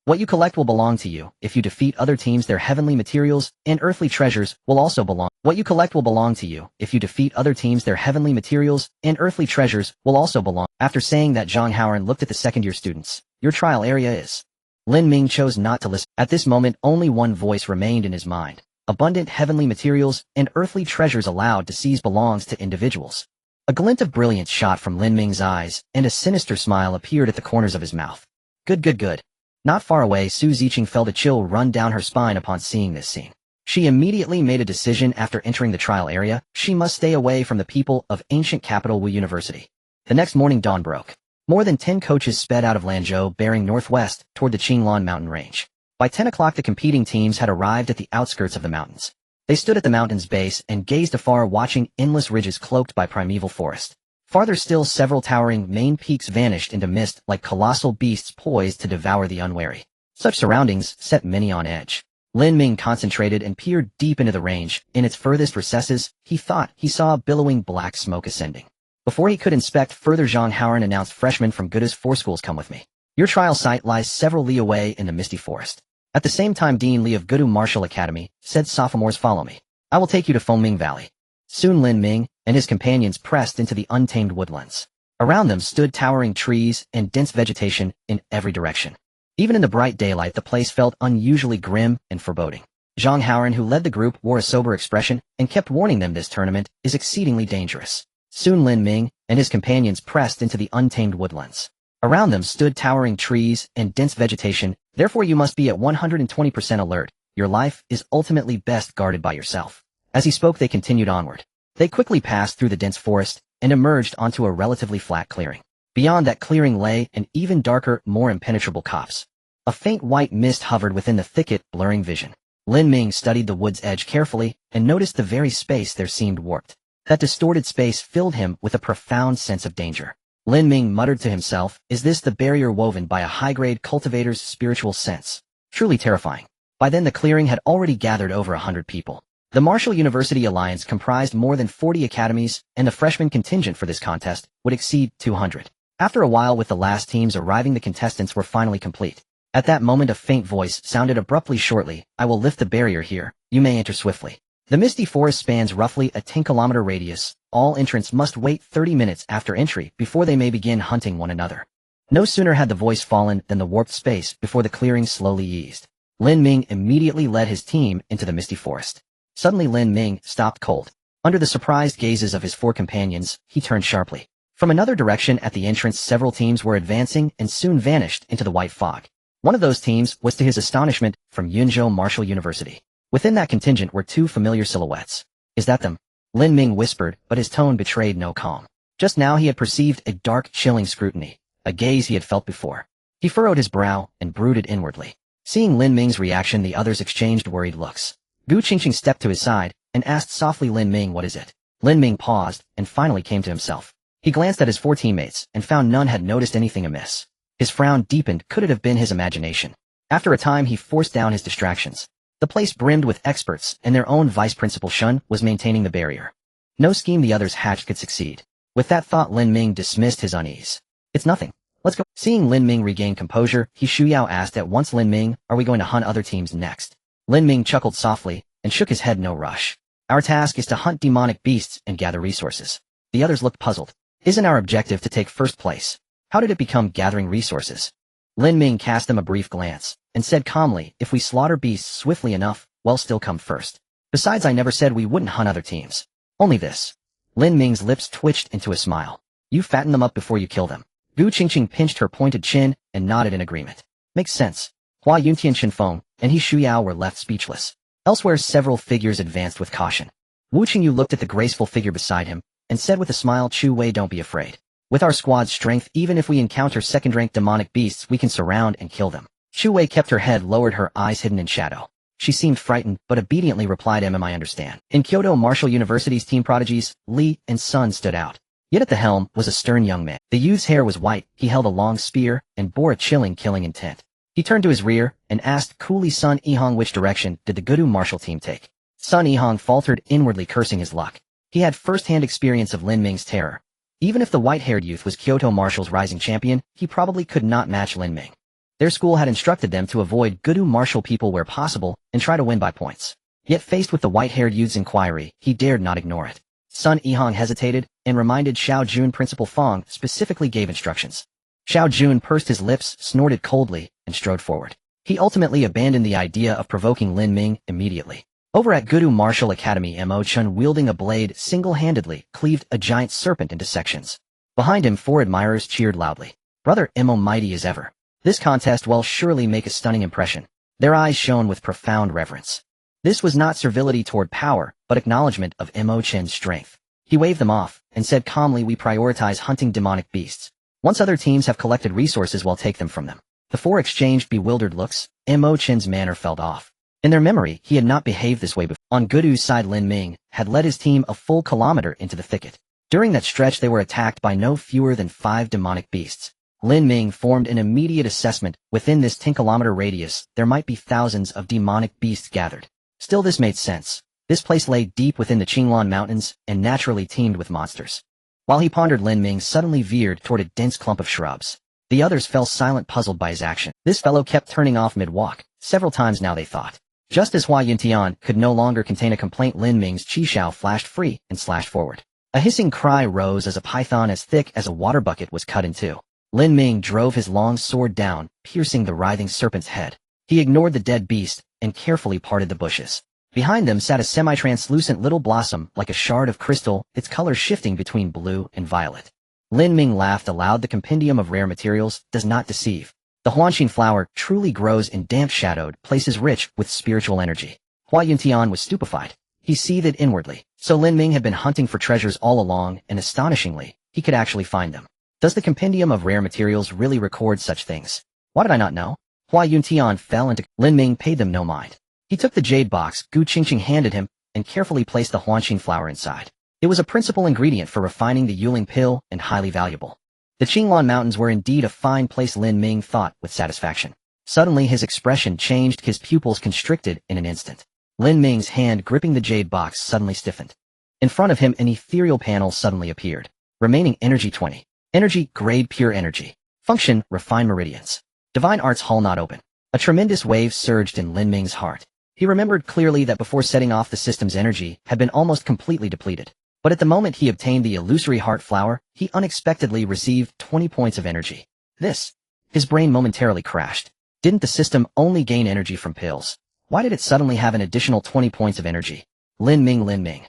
S1: What you collect will belong to you. If you defeat other teams, their heavenly materials and earthly treasures will also belong. What you collect will belong to you. If you defeat other teams, their heavenly materials and earthly treasures will also belong." After saying that, Zhang Haoran looked at the 2nd-year students. "Your trial area is..." Lin Ming chose not to listen. At this moment, only one voice remained in his mind. Abundant heavenly materials and earthly treasures allowed to seize belongs to individuals. A glint of brilliance shot from Lin Ming's eyes, and a sinister smile appeared at the corners of his mouth. Good. Not far away, Su Ziqing felt a chill run down her spine upon seeing this scene. She immediately made a decision after entering the trial area. She must stay away from the people of ancient capital Wu University. The next morning, dawn broke. More than 10 coaches sped out of Lanzhou, bearing northwest toward the Qinglan mountain range. By 10 o'clock, the competing teams had arrived at the outskirts of the mountains. They stood at the mountain's base and gazed afar, watching endless ridges cloaked by primeval forest. Farther still, several towering main peaks vanished into mist like colossal beasts poised to devour the unwary. Such surroundings set many on edge. Lin Ming concentrated and peered deep into the range. In its furthest recesses, he thought he saw billowing black smoke ascending. Before he could inspect further, Zhang Haoran announced, "Freshmen from Good's 4 schools, come with me. Your trial site lies several li away in the misty forest." At the same time, Dean Li of Gudu Martial Academy said, "Sophomores, follow me. I will take you to Fengming Valley." Soon Lin Ming and his companions pressed into the untamed woodlands. Around them stood towering trees and dense vegetation in every direction. Even in the bright daylight, the place felt unusually grim and foreboding. Zhang Haoran, who led the group, wore a sober expression and kept warning them, "This tournament is exceedingly dangerous." Soon Lin Ming and his companions pressed into the untamed woodlands. Around them stood towering trees and dense vegetation, therefore you must be at 120% alert. Your life is ultimately best guarded by yourself. As he spoke, they continued onward. They quickly passed through the dense forest and emerged onto a relatively flat clearing. Beyond that clearing lay an even darker, more impenetrable copse. A faint white mist hovered within the thicket, blurring vision. Lin Ming studied the wood's edge carefully and noticed the very space there seemed warped. That distorted space filled him with a profound sense of danger. Lin Ming muttered to himself, "Is this the barrier woven by a high-grade cultivator's spiritual sense? Truly terrifying." By then the clearing had already gathered over 100 people. The Martial University Alliance comprised more than 40 academies, and the freshman contingent for this contest would exceed 200. After a while, with the last teams arriving, the contestants were finally complete. At that moment a faint voice sounded abruptly. "Shortly, I will lift the barrier here. You may enter swiftly." The misty forest spans roughly a 10-kilometer radius. All entrants must wait 30 minutes after entry before they may begin hunting one another. No sooner had the voice fallen than the warped space before the clearing slowly eased. Lin Ming immediately led his team into the misty forest. Suddenly Lin Ming stopped cold. Under the surprised gazes of his 4 companions, he turned sharply. From another direction at the entrance, several teams were advancing and soon vanished into the white fog. One of those teams was, to his astonishment, from Yunzhou Martial University. Within that contingent were 2 familiar silhouettes. "Is that them?" Lin Ming whispered, but his tone betrayed no calm. Just now he had perceived a dark, chilling scrutiny, a gaze he had felt before. He furrowed his brow and brooded inwardly. Seeing Lin Ming's reaction, the others exchanged worried looks. Gu Qingqing stepped to his side and asked softly, "Lin Ming, what is it?" Lin Ming paused and finally came to himself. He glanced at his 4 teammates and found none had noticed anything amiss. His frown deepened. Could it have been his imagination? After a time he forced down his distractions. The place brimmed with experts, and their own vice principal Shun was maintaining the barrier. No scheme the others hatched could succeed. With that thought, Lin Ming dismissed his unease. "It's nothing. Let's go." Seeing Lin Ming regain composure, He Shuyao asked at once, "Lin Ming, are we going to hunt other teams next?" Lin Ming chuckled softly and shook his head. "No rush. Our task is to hunt demonic beasts and gather resources." The others looked puzzled. "Isn't our objective to take first place? How did it become gathering resources?" Lin Ming cast them a brief glance and said calmly, "If we slaughter beasts swiftly enough, we'll still come first. Besides, I never said we wouldn't hunt other teams. Only this." Lin Ming's lips twitched into a smile. "You fatten them up before you kill them." Gu Qingqing pinched her pointed chin and nodded in agreement. "Makes sense." Hua Yuntian, Shenfeng, and He Shuyao were left speechless. Elsewhere, several figures advanced with caution. Wu Qingyu looked at the graceful figure beside him and said with a smile, "Chu Wei, don't be afraid. With our squad's strength, even if we encounter second-rank demonic beasts, we can surround and kill them." Chu Wei kept her head lowered, her eyes hidden in shadow. She seemed frightened, but obediently replied, "I understand." In Kyoto Martial University's team prodigies, Li and Sun stood out. Yet at the helm was a stern young man. The youth's hair was white, he held a long spear, and bore a chilling, killing intent. He turned to his rear and asked coolly, "Sun Yihong, which direction did the Gudu martial team take?" Sun Yihong faltered, inwardly cursing his luck. He had first-hand experience of Lin Ming's terror. Even if the white-haired youth was Kyoto Martial's rising champion, he probably could not match Lin Ming. Their school had instructed them to avoid Gudu martial people where possible and try to win by points. Yet faced with the white-haired youth's inquiry, he dared not ignore it. Sun Yihong hesitated and reminded Xiao Jun Principal Fong specifically gave instructions. Xiao Jun pursed his lips, snorted coldly, and strode forward. He ultimately abandoned the idea of provoking Lin Ming immediately. Over at Gudu Martial Academy, Mo Chun, wielding a blade, single-handedly cleaved a giant serpent into sections. Behind him, 4 admirers cheered loudly. "Brother Mo, mighty as ever. This contest will surely make a stunning impression." Their eyes shone with profound reverence. This was not servility toward power, but acknowledgement of Mo Chen's strength. He waved them off and said calmly, "We prioritize hunting demonic beasts. Once other teams have collected resources, we'll take them from them." The 4 exchanged bewildered looks. Mo Chen's manner felt off. In their memory, he had not behaved this way before. On Gudu's side, Lin Ming had led his team a full kilometer into the thicket. During that stretch, they were attacked by no fewer than 5 demonic beasts. Lin Ming formed an immediate assessment. Within this 10-kilometer radius, there might be thousands of demonic beasts gathered. Still, this made sense. This place lay deep within the Qinglan Mountains and naturally teemed with monsters. While he pondered, Lin Ming suddenly veered toward a dense clump of shrubs. The others fell silent, puzzled by his action. This fellow kept turning off mid-walk. Several times now, they thought. Just as Hua Yuntian could no longer contain a complaint, Lin Ming's Qishao flashed free and slashed forward. A hissing cry rose as a python as thick as a water bucket was cut in two. Lin Ming drove his long sword down, piercing the writhing serpent's head. He ignored the dead beast and carefully parted the bushes. Behind them sat a semi-translucent little blossom like a shard of crystal, its color shifting between blue and violet. Lin Ming laughed aloud. The compendium of rare materials does not deceive. The Huanxin flower truly grows in damp, shadowed places rich with spiritual energy. Hua Yuntian was stupefied. He seethed inwardly. So Lin Ming had been hunting for treasures all along, and astonishingly, he could actually find them. Does the compendium of rare materials really record such things? Why did I not know? Hua Yuntian fell into... Lin Ming paid them no mind. He took the jade box Gu Qingqing handed him and carefully placed the Huanxin flower inside. It was a principal ingredient for refining the Yuling pill and highly valuable. The Qinglan Mountains were indeed a fine place, Lin Ming thought with satisfaction. Suddenly his expression changed, his pupils constricted in an instant. Lin Ming's hand gripping the jade box suddenly stiffened. In front of him an ethereal panel suddenly appeared. Remaining energy 20. Energy, grade pure energy. Function, refine meridians. Divine Arts Hall not open. A tremendous wave surged in Lin Ming's heart. He remembered clearly that before setting off the system's energy had been almost completely depleted. But at the moment he obtained the illusory heart flower, he unexpectedly received 20 points of energy. His brain momentarily crashed. Didn't the system only gain energy from pills? Why did it suddenly have an additional 20 points of energy? Lin Ming, Lin Ming.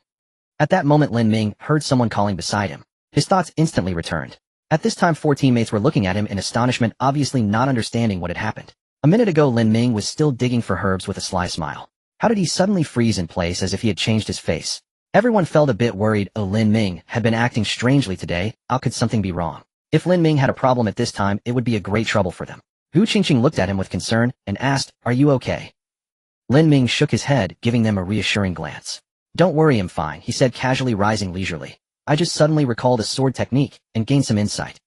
S1: At that moment Lin Ming heard someone calling beside him. His thoughts instantly returned. At this time 4 teammates were looking at him in astonishment, obviously not understanding what had happened. A minute ago Lin Ming was still digging for herbs with a sly smile. How did he suddenly freeze in place as if he had changed his face? Everyone felt a bit worried. Oh, Lin Ming had been acting strangely today. How could something be wrong? If Lin Ming had a problem at this time, it would be a great trouble for them. Gu Qingqing looked at him with concern and asked, "Are you okay?" Lin Ming shook his head, giving them a reassuring glance. "Don't worry, I'm fine," he said casually, rising leisurely. "I just suddenly recalled a sword technique and gained some insight."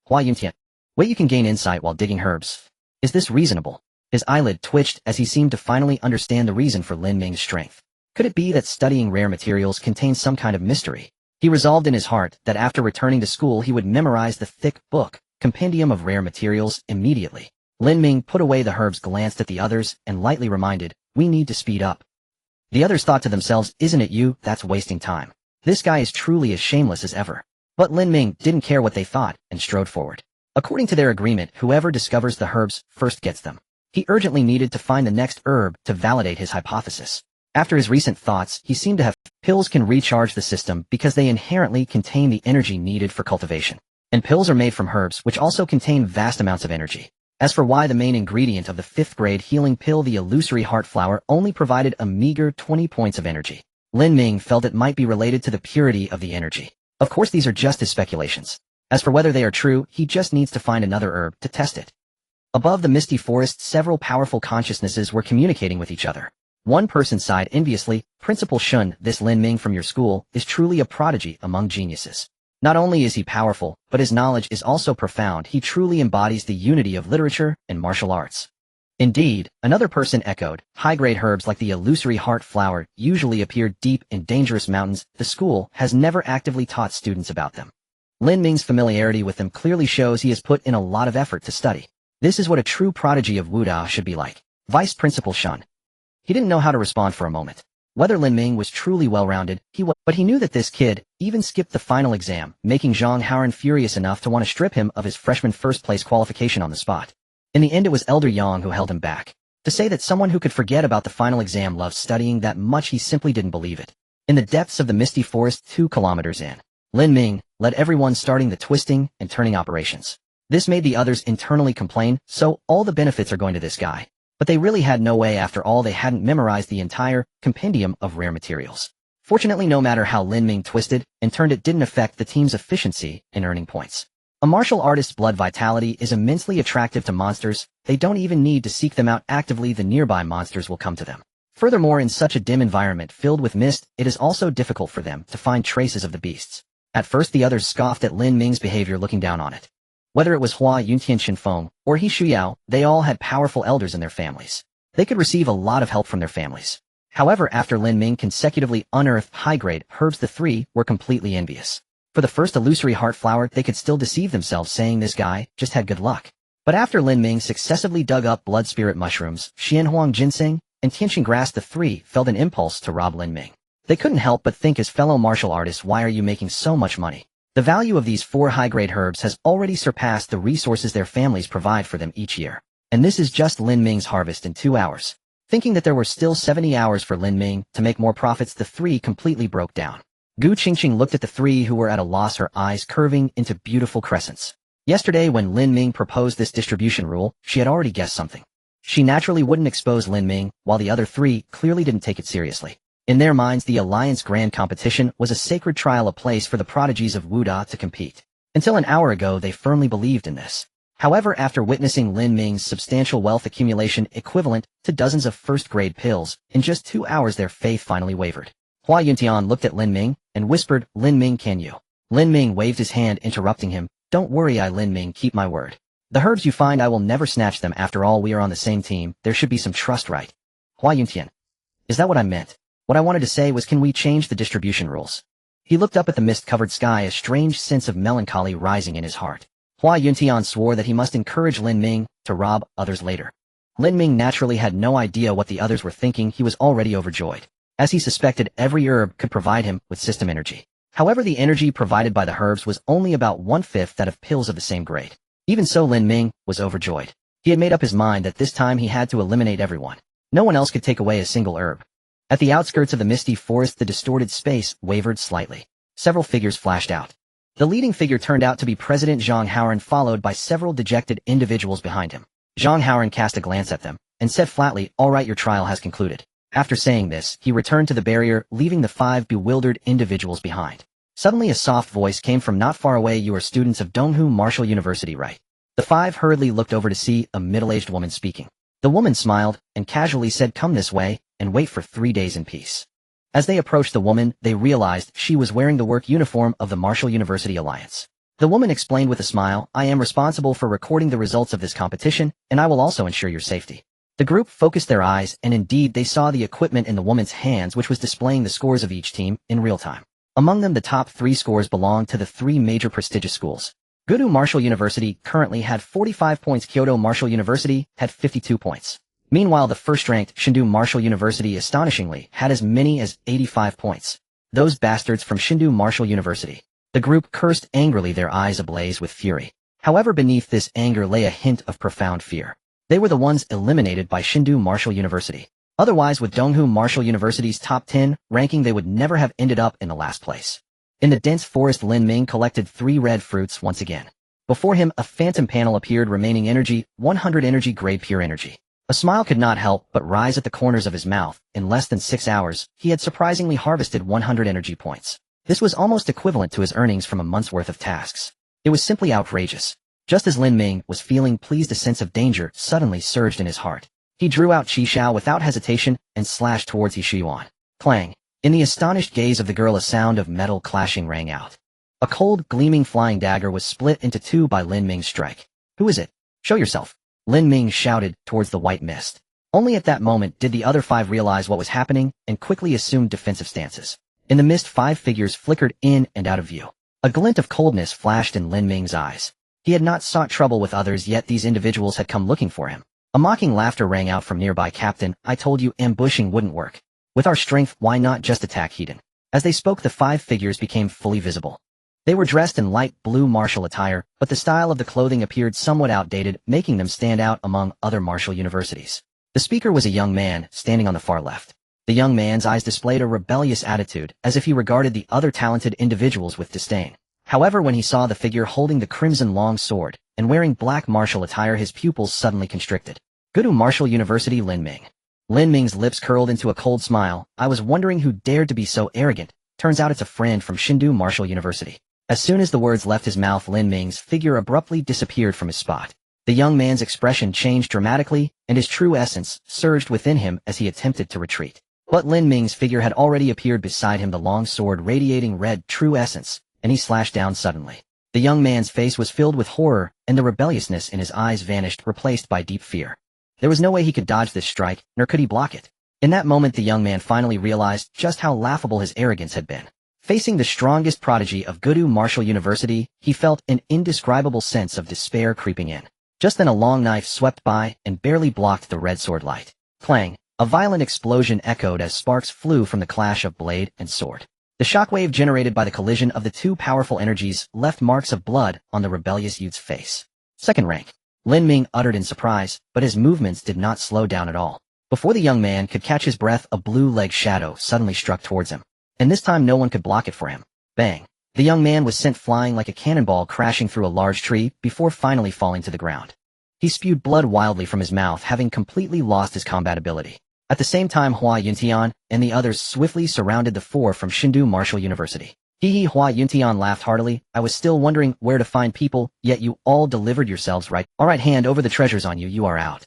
S1: Hua Yuntian. Wait, you can gain insight while digging herbs? Is this reasonable? His eyelid twitched as he seemed to finally understand the reason for Lin Ming's strength. Could it be that studying rare materials contained some kind of mystery? He resolved in his heart that after returning to school he would memorize the thick book, Compendium of Rare Materials, immediately. Lin Ming put away the herbs, glanced at the others, and lightly reminded, "We need to speed up." The others thought to themselves, "Isn't it you? That's wasting time. This guy is truly as shameless as ever." But Lin Ming didn't care what they thought and strode forward. According to their agreement, whoever discovers the herbs first gets them. He urgently needed to find the next herb to validate his hypothesis. After his recent thoughts, he seemed to have pills can recharge the system because they inherently contain the energy needed for cultivation. And pills are made from herbs which also contain vast amounts of energy. As for why the main ingredient of the 5th grade healing pill, the illusory heart flower, only provided a meager 20 points of energy, Lin Ming felt it might be related to the purity of the energy. Of course these are just his speculations. As for whether they are true, he just needs to find another herb to test it. Above the misty forest, several powerful consciousnesses were communicating with each other. One person sighed enviously, "Principal Shun, this Lin Ming from your school is truly a prodigy among geniuses. Not only is he powerful, but his knowledge is also profound. He truly embodies the unity of literature and martial arts." Indeed, another person echoed, "High-grade herbs like the illusory heart flower usually appear deep in dangerous mountains. The school has never actively taught students about them." Lin Ming's familiarity with them clearly shows he has put in a lot of effort to study. This is what a true prodigy of Wudao should be like. Vice Principal Shun. He didn't know how to respond for a moment. Whether Lin Ming was truly well-rounded, but he knew that this kid even skipped the final exam, making Zhang Haoran furious enough to want to strip him of his freshman first-place qualification on the spot. In the end, it was Elder Yang who held him back. To say that someone who could forget about the final exam loved studying that much, he simply didn't believe it. In the depths of the misty forest 2 kilometers in, Lin Ming led everyone, starting the twisting and turning operations. This made the others internally complain, "So all the benefits are going to this guy." But they really had no way. After all, they hadn't memorized the entire compendium of rare materials. Fortunately, no matter how Lin Ming twisted and turned, it didn't affect the team's efficiency in earning points. A martial artist's blood vitality is immensely attractive to monsters. They don't even need to seek them out actively. The nearby monsters will come to them. Furthermore, in such a dim environment filled with mist, it is also difficult for them to find traces of the beasts. At first, the others scoffed at Lin Ming's behavior, looking down on it. Whether it was Hua Yuntian Shinfeng or He Shuyao, they all had powerful elders in their families. They could receive a lot of help from their families. However, after Lin Ming consecutively unearthed high-grade herbs, the three were completely envious. For the first illusory heart flower, they could still deceive themselves saying this guy just had good luck. But after Lin Ming successively dug up blood spirit mushrooms, Xianhuang ginseng, and Tianqing grass, the three felt an impulse to rob Lin Ming. They couldn't help but think as fellow martial artists, why are you making so much money? The value of these 4 high-grade herbs has already surpassed the resources their families provide for them each year. And this is just Lin Ming's harvest in 2 hours. Thinking that there were still 70 hours for Lin Ming to make more profits, the three completely broke down. Gu Qingqing looked at the three who were at a loss, her eyes curving into beautiful crescents. Yesterday when Lin Ming proposed this distribution rule, she had already guessed something. She naturally wouldn't expose Lin Ming, while the other three clearly didn't take it seriously. In their minds, the Alliance Grand Competition was a sacred trial, a place for the prodigies of Wuda to compete. Until an hour ago, they firmly believed in this. However, after witnessing Lin Ming's substantial wealth accumulation equivalent to dozens of first-grade pills, in just 2 hours their faith finally wavered. Hua Yuntian looked at Lin Ming and whispered, Lin Ming, can you? Lin Ming waved his hand, interrupting him. Don't worry, I Lin Ming keep my word. The herbs you find, I will never snatch them. After all, we are on the same team. There should be some trust, right? Hua Yuntian. Is that what I meant? What I wanted to say was, can we change the distribution rules? He looked up at the mist-covered sky, a strange sense of melancholy rising in his heart. Hua Yuntian swore that he must encourage Lin Ming to rob others later. Lin Ming naturally had no idea what the others were thinking. He was already overjoyed, as he suspected every herb could provide him with system energy. However, the energy provided by the herbs was only about 1/5 that of pills of the same grade. Even so, Lin Ming was overjoyed. He had made up his mind that this time he had to eliminate everyone. No one else could take away a single herb. At the outskirts of the misty forest, the distorted space wavered slightly. Several figures flashed out. The leading figure turned out to be President Zhang Haoran, followed by several dejected individuals behind him. Zhang Haoran cast a glance at them and said flatly, all right, your trial has concluded. After saying this, he returned to the barrier, leaving the 5 bewildered individuals behind. Suddenly a soft voice came from not far away. You are students of Donghu Martial University, right? The 5 hurriedly looked over to see a middle-aged woman speaking. The woman smiled and casually said, come this way and wait for 3 days in peace. As they approached the woman, they realized she was wearing the work uniform of the Martial University Alliance. The woman explained with a smile, I am responsible for recording the results of this competition, and I will also ensure your safety. The group focused their eyes, and indeed they saw the equipment in the woman's hands, which was displaying the scores of each team in real time. Among them, the top 3 scores belonged to the 3 major prestigious schools. Gudu Martial University currently had 45 points. Kyoto Martial University had 52 points. Meanwhile, the first-ranked Shindu Martial University astonishingly had as many as 85 points. Those bastards from Shindu Martial University. The group cursed angrily, their eyes ablaze with fury. However, beneath this anger lay a hint of profound fear. They were the ones eliminated by Shindu Martial University. Otherwise, with Donghu Martial University's top 10 ranking, they would never have ended up in the last place. In the dense forest, Lin Ming collected 3 red fruits once again. Before him, a phantom panel appeared, remaining energy, 100 energy grade pure energy. A smile could not help but rise at the corners of his mouth. In less than 6 hours, he had surprisingly harvested 100 energy points. This was almost equivalent to his earnings from a month's worth of tasks. It was simply outrageous. Just as Lin Ming was feeling pleased, a sense of danger suddenly surged in his heart. He drew out Qi Xiao without hesitation and slashed towards He Shuyuan. Clang! In the astonished gaze of the girl, a sound of metal clashing rang out. A cold, gleaming flying dagger was split into 2 by Lin Ming's strike. Who is it? Show yourself! Lin Ming shouted towards the white mist. Only at that moment did the other 5 realize what was happening and quickly assumed defensive stances. In the mist, 5 figures flickered in and out of view. A glint of coldness flashed in Lin Ming's eyes. He had not sought trouble with others, yet these individuals had come looking for him. A mocking laughter rang out from nearby. Captain, I told you ambushing wouldn't work. With our strength, why not just attack Hedon? As they spoke, the 5 figures became fully visible. They were dressed in light blue martial attire, but the style of the clothing appeared somewhat outdated, making them stand out among other martial universities. The speaker was a young man, standing on the far left. The young man's eyes displayed a rebellious attitude, as if he regarded the other talented individuals with disdain. However, when he saw the figure holding the crimson long sword and wearing black martial attire, his pupils suddenly constricted. Gudu Martial University, Lin Ming. Lin Ming's lips curled into a cold smile. I was wondering who dared to be so arrogant. Turns out it's a friend from Shindu Martial University. As soon as the words left his mouth, Lin Ming's figure abruptly disappeared from his spot. The young man's expression changed dramatically, and his true essence surged within him as he attempted to retreat. But Lin Ming's figure had already appeared beside him, the long sword radiating red true essence, and he slashed down suddenly. The young man's face was filled with horror, and the rebelliousness in his eyes vanished, replaced by deep fear. There was no way he could dodge this strike, nor could he block it. In that moment the young man finally realized just how laughable his arrogance had been. Facing the strongest prodigy of Gudu Martial University, he felt an indescribable sense of despair creeping in. Just then a long knife swept by and barely blocked the red sword light. Clang! A violent explosion echoed as sparks flew from the clash of blade and sword. The shockwave generated by the collision of the two powerful energies left marks of blood on the rebellious youth's face. Second rank. Lin Ming uttered in surprise, but his movements did not slow down at all. Before the young man could catch his breath, a blue-leg shadow suddenly struck towards him. And this time no one could block it for him. Bang! The young man was sent flying like a cannonball, crashing through a large tree before finally falling to the ground. He spewed blood wildly from his mouth, having completely lost his combat ability. At the same time, Hua Yuntian and the others swiftly surrounded the four from Shindu Martial University. Hee, Hua Yuntian laughed heartily. I was still wondering where to find people, yet you all delivered yourselves right. All right, hand over the treasures on you, you are out.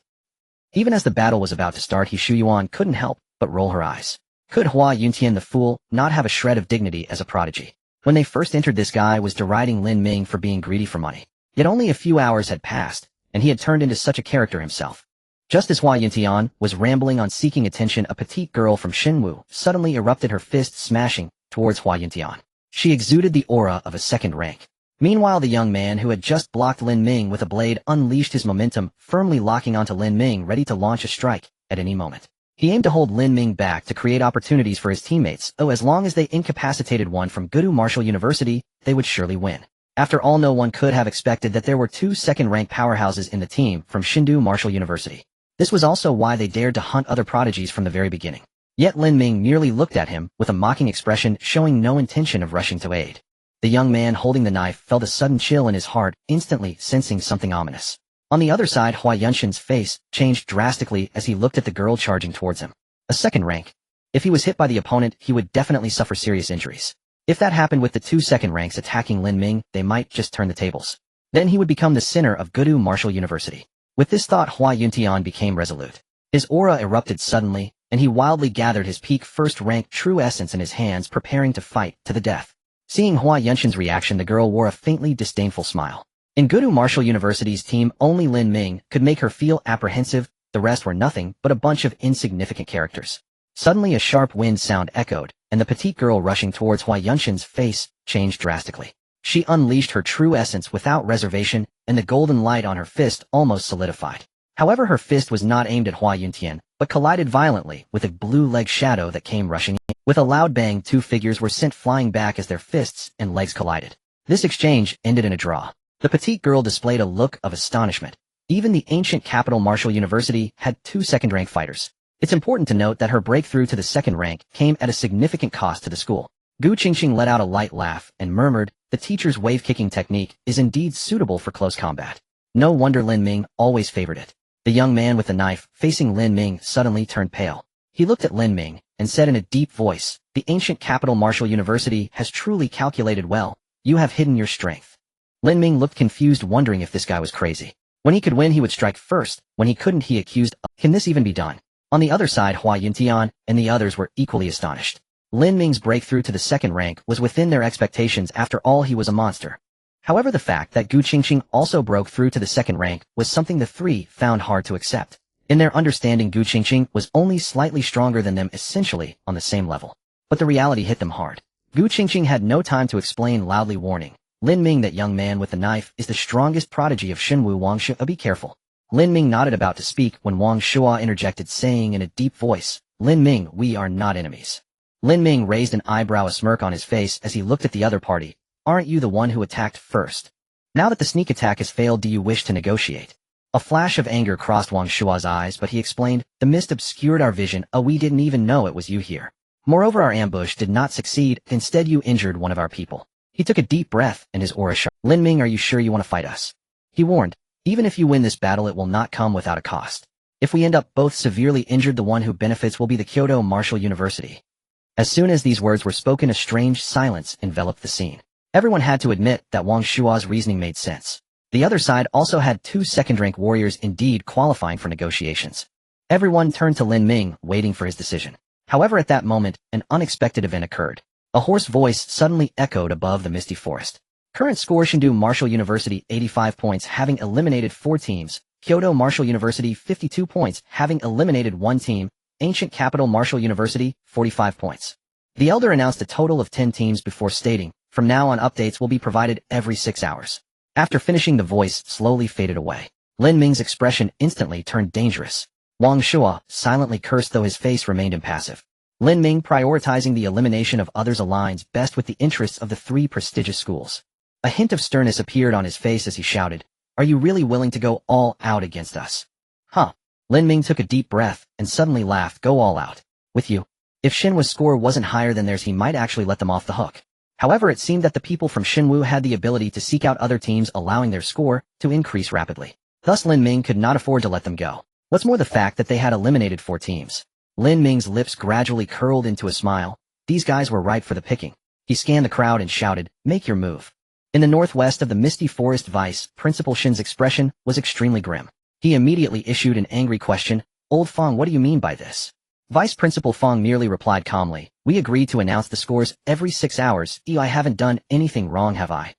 S1: Even as the battle was about to start, He Shuyuan couldn't help but roll her eyes. Could Hua Yuntian the fool not have a shred of dignity as a prodigy? When they first entered, this guy was deriding Lin Ming for being greedy for money. Yet only a few hours had passed, and he had turned into such a character himself. Just as Hua Yuntian was rambling on seeking attention, a petite girl from Shinwu suddenly erupted, her fist smashing towards Hua Yuntian. She exuded the aura of a second rank. Meanwhile, the young man who had just blocked Lin Ming with a blade unleashed his momentum, firmly locking onto Lin Ming, ready to launch a strike at any moment. He aimed to hold Lin Ming back to create opportunities for his teammates. Oh, as long as they incapacitated one from Gudu Martial University, they would surely win. After all, no one could have expected that there were two second-rank powerhouses in the team from Shindu Martial University. This was also why they dared to hunt other prodigies from the very beginning. Yet Lin Ming merely looked at him with a mocking expression, showing no intention of rushing to aid. The young man holding the knife felt a sudden chill in his heart, instantly sensing something ominous. On the other side, Hua Yunshin's face changed drastically as he looked at the girl charging towards him. A second rank. If he was hit by the opponent, he would definitely suffer serious injuries. If that happened with the two second ranks attacking Lin Ming, they might just turn the tables. Then he would become the center of Gudu Martial University. With this thought, Hua Yuntian became resolute. His aura erupted suddenly, and he wildly gathered his peak first-rank true essence in his hands, preparing to fight to the death. Seeing Hua Yunshin's reaction, the girl wore a faintly disdainful smile. In Gudu Martial University's team, only Lin Ming could make her feel apprehensive. The rest were nothing but a bunch of insignificant characters. Suddenly a sharp wind sound echoed, and the petite girl rushing towards Hua Yunshin's face changed drastically. She unleashed her true essence without reservation, and the golden light on her fist almost solidified. However, her fist was not aimed at Hua Yuntian, but collided violently with a blue-leg shadow that came rushing in. With a loud bang, two figures were sent flying back as their fists and legs collided. This exchange ended in a draw. The petite girl displayed a look of astonishment. Even the ancient capital Martial University had two second-rank fighters. It's important to note that her breakthrough to the second rank came at a significant cost to the school. Gu Qingqing let out a light laugh and murmured, "The teacher's wave-kicking technique is indeed suitable for close combat." No wonder Lin Ming always favored it. The young man with the knife facing Lin Ming suddenly turned pale. He looked at Lin Ming and said in a deep voice, "The ancient capital Martial University has truly calculated well. You have hidden your strength." Lin Ming looked confused, wondering if this guy was crazy. When he could win, he would strike first. When he couldn't, he accused, "Can this even be done?" On the other side, Hua Yuntian and the others were equally astonished. Lin Ming's breakthrough to the second rank was within their expectations. After all, he was a monster. However, the fact that Gu Qingqing also broke through to the second rank was something the three found hard to accept. In their understanding, Gu Qingqing was only slightly stronger than them, essentially on the same level. But the reality hit them hard. Gu Qingqing had no time to explain, loudly warning, "Lin Ming, that young man with the knife, is the strongest prodigy of Shinwu Wang Shua. Be careful." Lin Ming nodded, about to speak when Wang Shua interjected, saying in a deep voice, "Lin Ming, we are not enemies." Lin Ming raised an eyebrow, a smirk on his face as he looked at the other party. "Aren't you the one who attacked first? Now that the sneak attack has failed, do you wish to negotiate?" A flash of anger crossed Wang Shua's eyes, but he explained, "The mist obscured our vision. We didn't even know it was you here. Moreover, our ambush did not succeed. Instead, you injured one of our people." He took a deep breath, and his aura shone. "Lin Ming, are you sure you want to fight us?" He warned, "Even if you win this battle, it will not come without a cost. If we end up both severely injured, the one who benefits will be the Kyoto Martial University." As soon as these words were spoken, a strange silence enveloped the scene. Everyone had to admit that Wang Shua's reasoning made sense. The other side also had two second-rank warriors, indeed qualifying for negotiations. Everyone turned to Lin Ming, waiting for his decision. However, at that moment, an unexpected event occurred. A hoarse voice suddenly echoed above the misty forest. Current score: Shindu Martial University 85 points, having eliminated 4 teams. Kyoto Martial University 52 points, having eliminated 1 team. Ancient Capital Martial University 45 points. The elder announced a total of 10 teams before stating, "From now on, updates will be provided every 6 hours." After finishing, the voice slowly faded away. Lin Ming's expression instantly turned dangerous. Wang Shua silently cursed, though his face remained impassive. Lin Ming, prioritizing the elimination of others, aligns best with the interests of the 3 prestigious schools. A hint of sternness appeared on his face as he shouted, "Are you really willing to go all out against us?" Huh. Lin Ming took a deep breath and suddenly laughed. "Go all out? With you?" If Xinwu's score wasn't higher than theirs, he might actually let them off the hook. However, it seemed that the people from Xinwu had the ability to seek out other teams, allowing their score to increase rapidly. Thus, Lin Ming could not afford to let them go. What's more, the fact that they had eliminated 4 teams. Lin Ming's lips gradually curled into a smile. These guys were ripe for the picking. He scanned the crowd and shouted, "Make your move." In the northwest of the misty forest, Vice Principal Shin's expression was extremely grim. He immediately issued an angry question, "Old Fong, what do you mean by this?" Vice Principal Fong merely replied calmly, "We agreed to announce the scores every 6 hours. I haven't done anything wrong, have I?"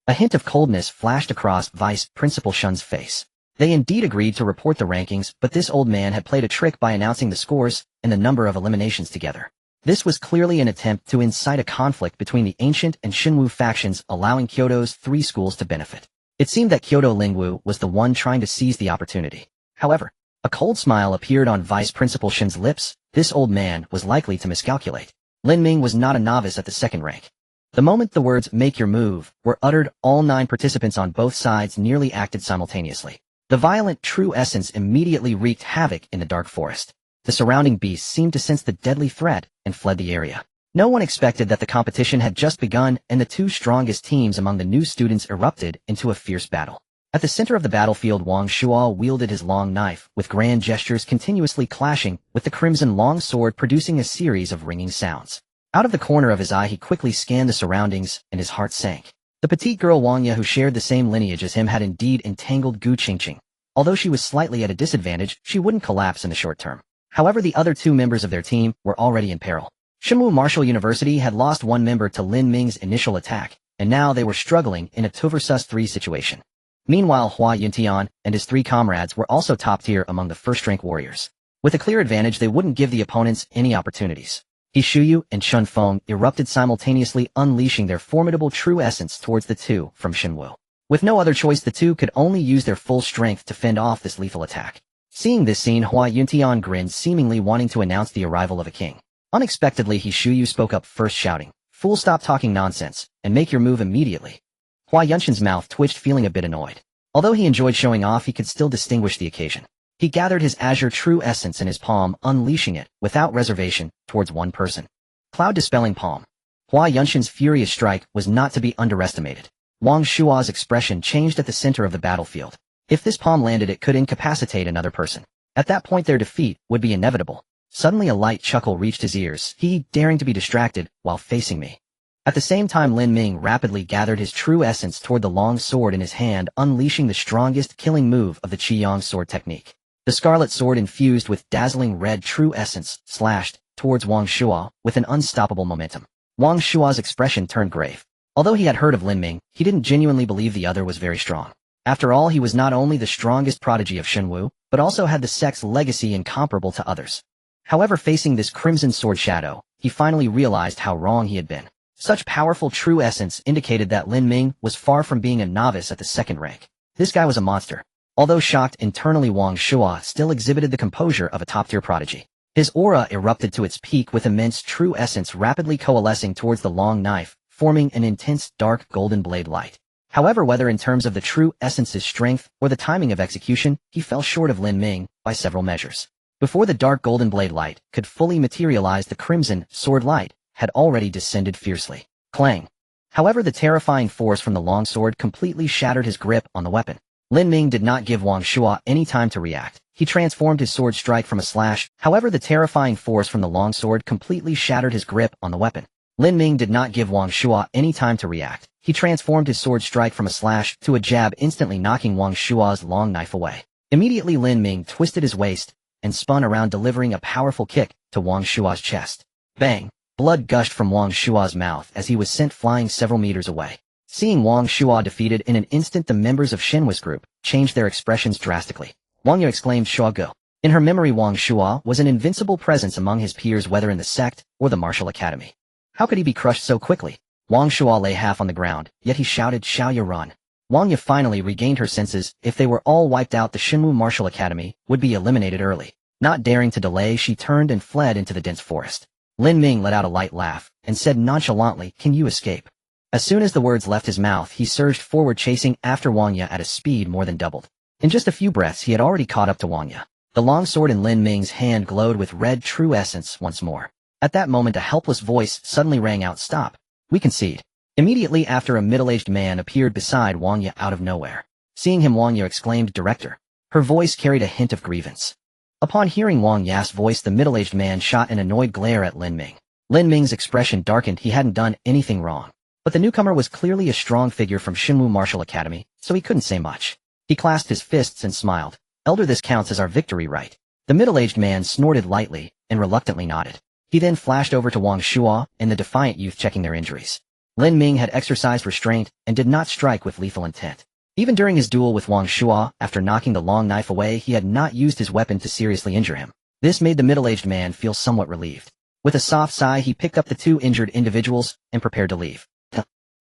S1: A hint of coldness flashed across Vice Principal Shun's face. They indeed agreed to report the rankings, but this old man had played a trick by announcing the scores and the number of eliminations together. This was clearly an attempt to incite a conflict between the ancient and Xinwu factions, allowing Kyoto's 3 schools to benefit. It seemed that Kyoto Lingwu was the one trying to seize the opportunity. However, a cold smile appeared on Vice Principal Shin's lips. This old man was likely to miscalculate. Lin Ming was not a novice at the 2nd rank. The moment the words "make your move" were uttered, all 9 participants on both sides nearly acted simultaneously. The violent true essence immediately wreaked havoc in the dark forest. The surrounding beasts seemed to sense the deadly threat and fled the area. No one expected that the competition had just begun, and the 2 strongest teams among the new students erupted into a fierce battle. At the center of the battlefield, Wang Shua wielded his long knife, with grand gestures continuously clashing with the crimson long sword, producing a series of ringing sounds. Out of the corner of his eye, he quickly scanned the surroundings, and his heart sank. The petite girl Wang Ye, who shared the same lineage as him, had indeed entangled Gu Qingqing. Although she was slightly at a disadvantage, she wouldn't collapse in the short term. However, the other 2 members of their team were already in peril. Xinwu Martial University had lost 1 member to Lin Ming's initial attack, and now they were struggling in a 2 vs 3 situation. Meanwhile, Hua Yuntian and his 3 comrades were also top tier among the first-rank warriors. With a clear advantage, they wouldn't give the opponents any opportunities. He Shuyu and Shun Feng erupted simultaneously, unleashing their formidable true essence towards the 2 from Xinwu. With no other choice, the 2 could only use their full strength to fend off this lethal attack. Seeing this scene, Hua Yuntian grinned, seemingly wanting to announce the arrival of a king. Unexpectedly, He Shuyu spoke up first, shouting, "Fool, stop talking nonsense, and make your move immediately." Hua Yunshin's mouth twitched, feeling a bit annoyed. Although he enjoyed showing off, he could still distinguish the occasion. He gathered his azure true essence in his palm, unleashing it, without reservation, towards one person. Cloud Dispelling Palm. Hua Yunshin's furious strike was not to be underestimated. Wang Shua's expression changed at the center of the battlefield. If this palm landed, it could incapacitate another person. At that point, their defeat would be inevitable. Suddenly, a light chuckle reached his ears, he daring to be distracted while facing me. At the same time, Lin Ming rapidly gathered his true essence toward the long sword in his hand, unleashing the strongest killing move of the Qiyang sword technique. The scarlet sword, infused with dazzling red true essence, slashed towards Wang Shua with an unstoppable momentum. Wang Shua's expression turned grave. Although he had heard of Lin Ming, he didn't genuinely believe the other was very strong. After all, he was not only the strongest prodigy of Xinwu, but also had the sect's legacy incomparable to others. However, facing this crimson sword shadow, he finally realized how wrong he had been. Such powerful true essence indicated that Lin Ming was far from being a novice at the 2nd rank. This guy was a monster. Although shocked internally, Wang Shua still exhibited the composure of a top-tier prodigy. His aura erupted to its peak, with immense true essence rapidly coalescing towards the long knife, forming an intense dark golden blade light. However, whether in terms of the true essence's strength or the timing of execution, he fell short of Lin Ming by several measures. Before the dark golden blade light could fully materialize, the crimson sword light had already descended fiercely. Clang! However, the terrifying force from the long sword completely shattered his grip on the weapon. Lin Ming did not give Wang Shua any time to react. He transformed his sword strike from a slash. However, the terrifying force from the long sword completely shattered his grip on the weapon. Lin Ming did not give Wang Shua any time to react. He transformed his sword strike from a slash to a jab, instantly knocking Wang Shua's long knife away. Immediately, Lin Ming twisted his waist and spun around, delivering a powerful kick to Wang Shua's chest. Bang! Blood gushed from Wang Shua's mouth as he was sent flying several meters away. Seeing Wang Shuo defeated in an instant, the members of Shenhua's group changed their expressions drastically. Wang Yu exclaimed Shuo Go. In her memory, Wang Shuo was an invincible presence among his peers, whether in the sect or the martial academy. How could he be crushed so quickly? Wang Shuo lay half on the ground, yet he shouted, Xiaoyu run. Wang Yu finally regained her senses. If they were all wiped out, the Shenwu Martial Academy would be eliminated early. Not daring to delay, she turned and fled into the dense forest. Lin Ming let out a light laugh and said nonchalantly, can you escape? As soon as the words left his mouth, he surged forward, chasing after Wang Yu at a speed more than doubled. In just a few breaths, he had already caught up to Wang Yu. The long sword in Lin Ming's hand glowed with red true essence once more. At that moment, a helpless voice suddenly rang out, stop. We concede. Immediately after, a middle-aged man appeared beside Wang Yu out of nowhere. Seeing him, Wang Yu exclaimed, Director. Her voice carried a hint of grievance. Upon hearing Wang Yu's voice, the middle-aged man shot an annoyed glare at Lin Ming. Lin Ming's expression darkened. He hadn't done anything wrong. But the newcomer was clearly a strong figure from Shenwu Martial Academy, so he couldn't say much. He clasped his fists and smiled. Elder, this counts as our victory, right? The middle-aged man snorted lightly and reluctantly nodded. He then flashed over to Wang Shuo and the defiant youth, checking their injuries. Lin Ming had exercised restraint and did not strike with lethal intent. Even during his duel with Wang Shuo, after knocking the long knife away, he had not used his weapon to seriously injure him. This made the middle-aged man feel somewhat relieved. With a soft sigh, he picked up the two injured individuals and prepared to leave.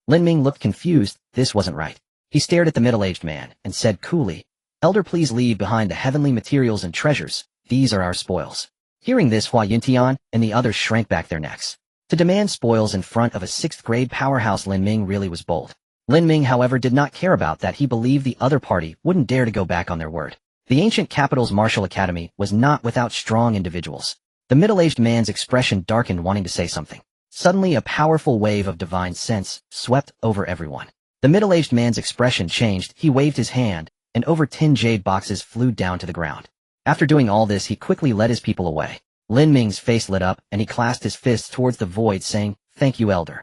S1: Lin Ming looked confused. This wasn't right. He stared at the middle-aged man and said coolly, Elder, please leave behind the heavenly materials and treasures. These are our spoils. Hearing this, Hua Yuntian and the others shrank back their necks. To demand spoils in front of a 6th-grade powerhouse Lin Ming really was bold. Lin Ming, however, did not care about that. He believed the other party wouldn't dare to go back on their word. The ancient capital's martial academy was not without strong individuals. The middle-aged man's expression darkened, wanting to say something. Suddenly, a powerful wave of divine sense swept over everyone. The middle-aged man's expression changed. He waved his hand, and over 10 jade boxes flew down to the ground. After doing all this, he quickly led his people away. Lin Ming's face lit up, and he clasped his fists towards the void, saying, Thank you, Elder.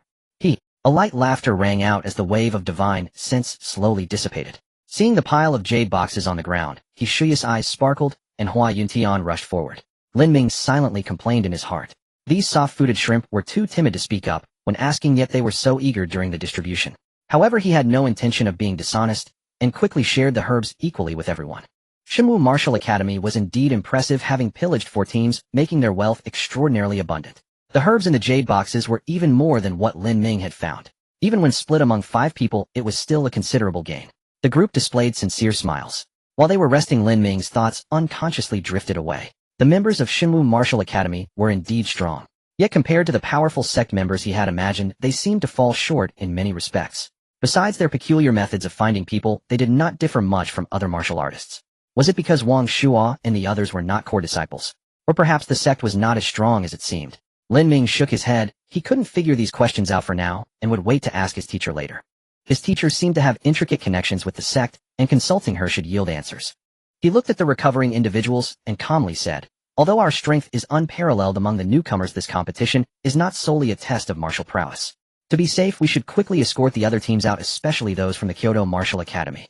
S1: A light laughter rang out as the wave of divine sense slowly dissipated. Seeing the pile of jade boxes on the ground, Shuyu's eyes sparkled, and Hua Yuntian rushed forward. Lin Ming silently complained in his heart. These soft-footed shrimp were too timid to speak up when asking, yet they were so eager during the distribution. However, he had no intention of being dishonest, and quickly shared the herbs equally with everyone. Shenwu Martial Academy was indeed impressive, having pillaged 4 teams, making their wealth extraordinarily abundant. The herbs in the jade boxes were even more than what Lin Ming had found. Even when split among 5 people, it was still a considerable gain. The group displayed sincere smiles. While they were resting, Lin Ming's thoughts unconsciously drifted away. The members of Shenwu Martial Academy were indeed strong. Yet compared to the powerful sect members he had imagined, they seemed to fall short in many respects. Besides their peculiar methods of finding people, they did not differ much from other martial artists. Was it because Wang Shuo and the others were not core disciples? Or perhaps the sect was not as strong as it seemed? Lin Ming shook his head. He couldn't figure these questions out for now, and would wait to ask his teacher later. His teacher seemed to have intricate connections with the sect, and consulting her should yield answers. He looked at the recovering individuals, and calmly said, Although our strength is unparalleled among the newcomers, this competition is not solely a test of martial prowess. To be safe, we should quickly escort the other teams out, especially those from the Kyoto Martial Academy.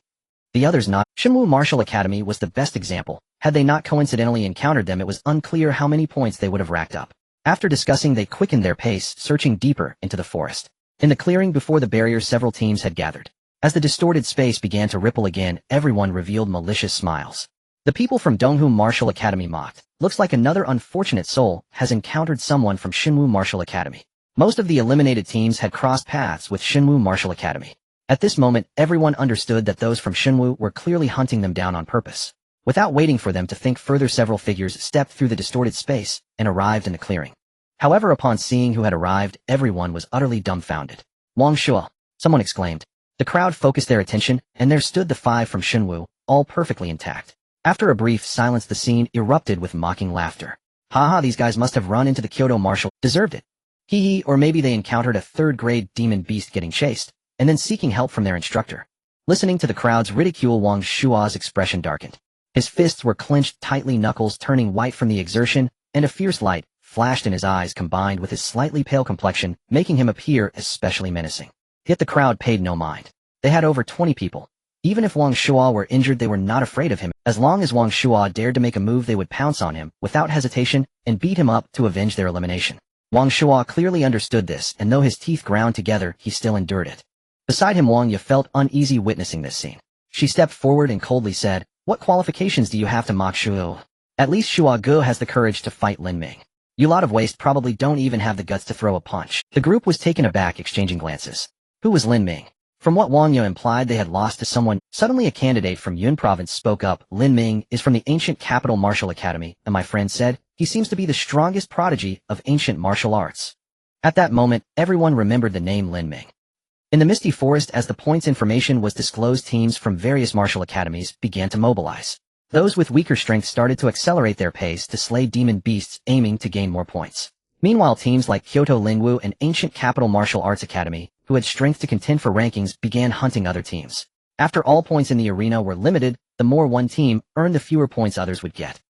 S1: The others not. Shenwu Martial Academy was the best example. Had they not coincidentally encountered them, it was unclear how many points they would have racked up. After discussing, they quickened their pace, searching deeper into the forest. In the clearing before the barrier, several teams had gathered. As the distorted space began to ripple again, everyone revealed malicious smiles. The people from Donghu Martial Academy mocked. Looks like another unfortunate soul has encountered someone from Shenwu Martial Academy. Most of the eliminated teams had crossed paths with Shenwu Martial Academy. At this moment, everyone understood that those from Shenwu were clearly hunting them down on purpose. Without waiting for them to think further, several figures stepped through the distorted space and arrived in the clearing. However, upon seeing who had arrived, everyone was utterly dumbfounded. Wang Shuo, someone exclaimed. The crowd focused their attention, and there stood the 5 from Shenwu, all perfectly intact. After a brief silence, the scene erupted with mocking laughter. Haha, these guys must have run into the Kyoto Martial. Deserved it. Hee, or maybe they encountered a 3rd-grade demon beast getting chased, and then seeking help from their instructor. Listening to the crowd's ridicule, Wang Shuo's expression darkened. His fists were clenched tightly, knuckles turning white from the exertion, and a fierce light flashed in his eyes, combined with his slightly pale complexion, making him appear especially menacing. Yet the crowd paid no mind. They had over 20 people. Even if Wang Shuo were injured, they were not afraid of him. As long as Wang Shuo dared to make a move, they would pounce on him without hesitation and beat him up to avenge their elimination. Wang Shuo clearly understood this, and though his teeth ground together, he still endured it. Beside him, Wang Yu felt uneasy witnessing this scene. She stepped forward and coldly said, "What qualifications do you have to mock Shuo? At least Shuo Ge has the courage to fight Lin Ming. You lot of waste probably don't even have the guts to throw a punch." The group was taken aback, exchanging glances. Who was Lin Ming? From what Wang Yu implied, they had lost to someone. Suddenly a candidate from Yun province spoke up. "Lin Ming is from the ancient capital martial academy, and my friend said, he seems to be the strongest prodigy of ancient martial arts." At that moment, everyone remembered the name Lin Ming. In the misty forest, as the points information was disclosed, teams from various martial academies began to mobilize. Those with weaker strength started to accelerate their pace to slay demon beasts, aiming to gain more points. Meanwhile, teams like Kyoto Lingwu and Ancient Capital Martial Arts Academy, who had strength to contend for rankings, began hunting other teams. After all points in the arena were limited, the more one team earned, the fewer points others would get.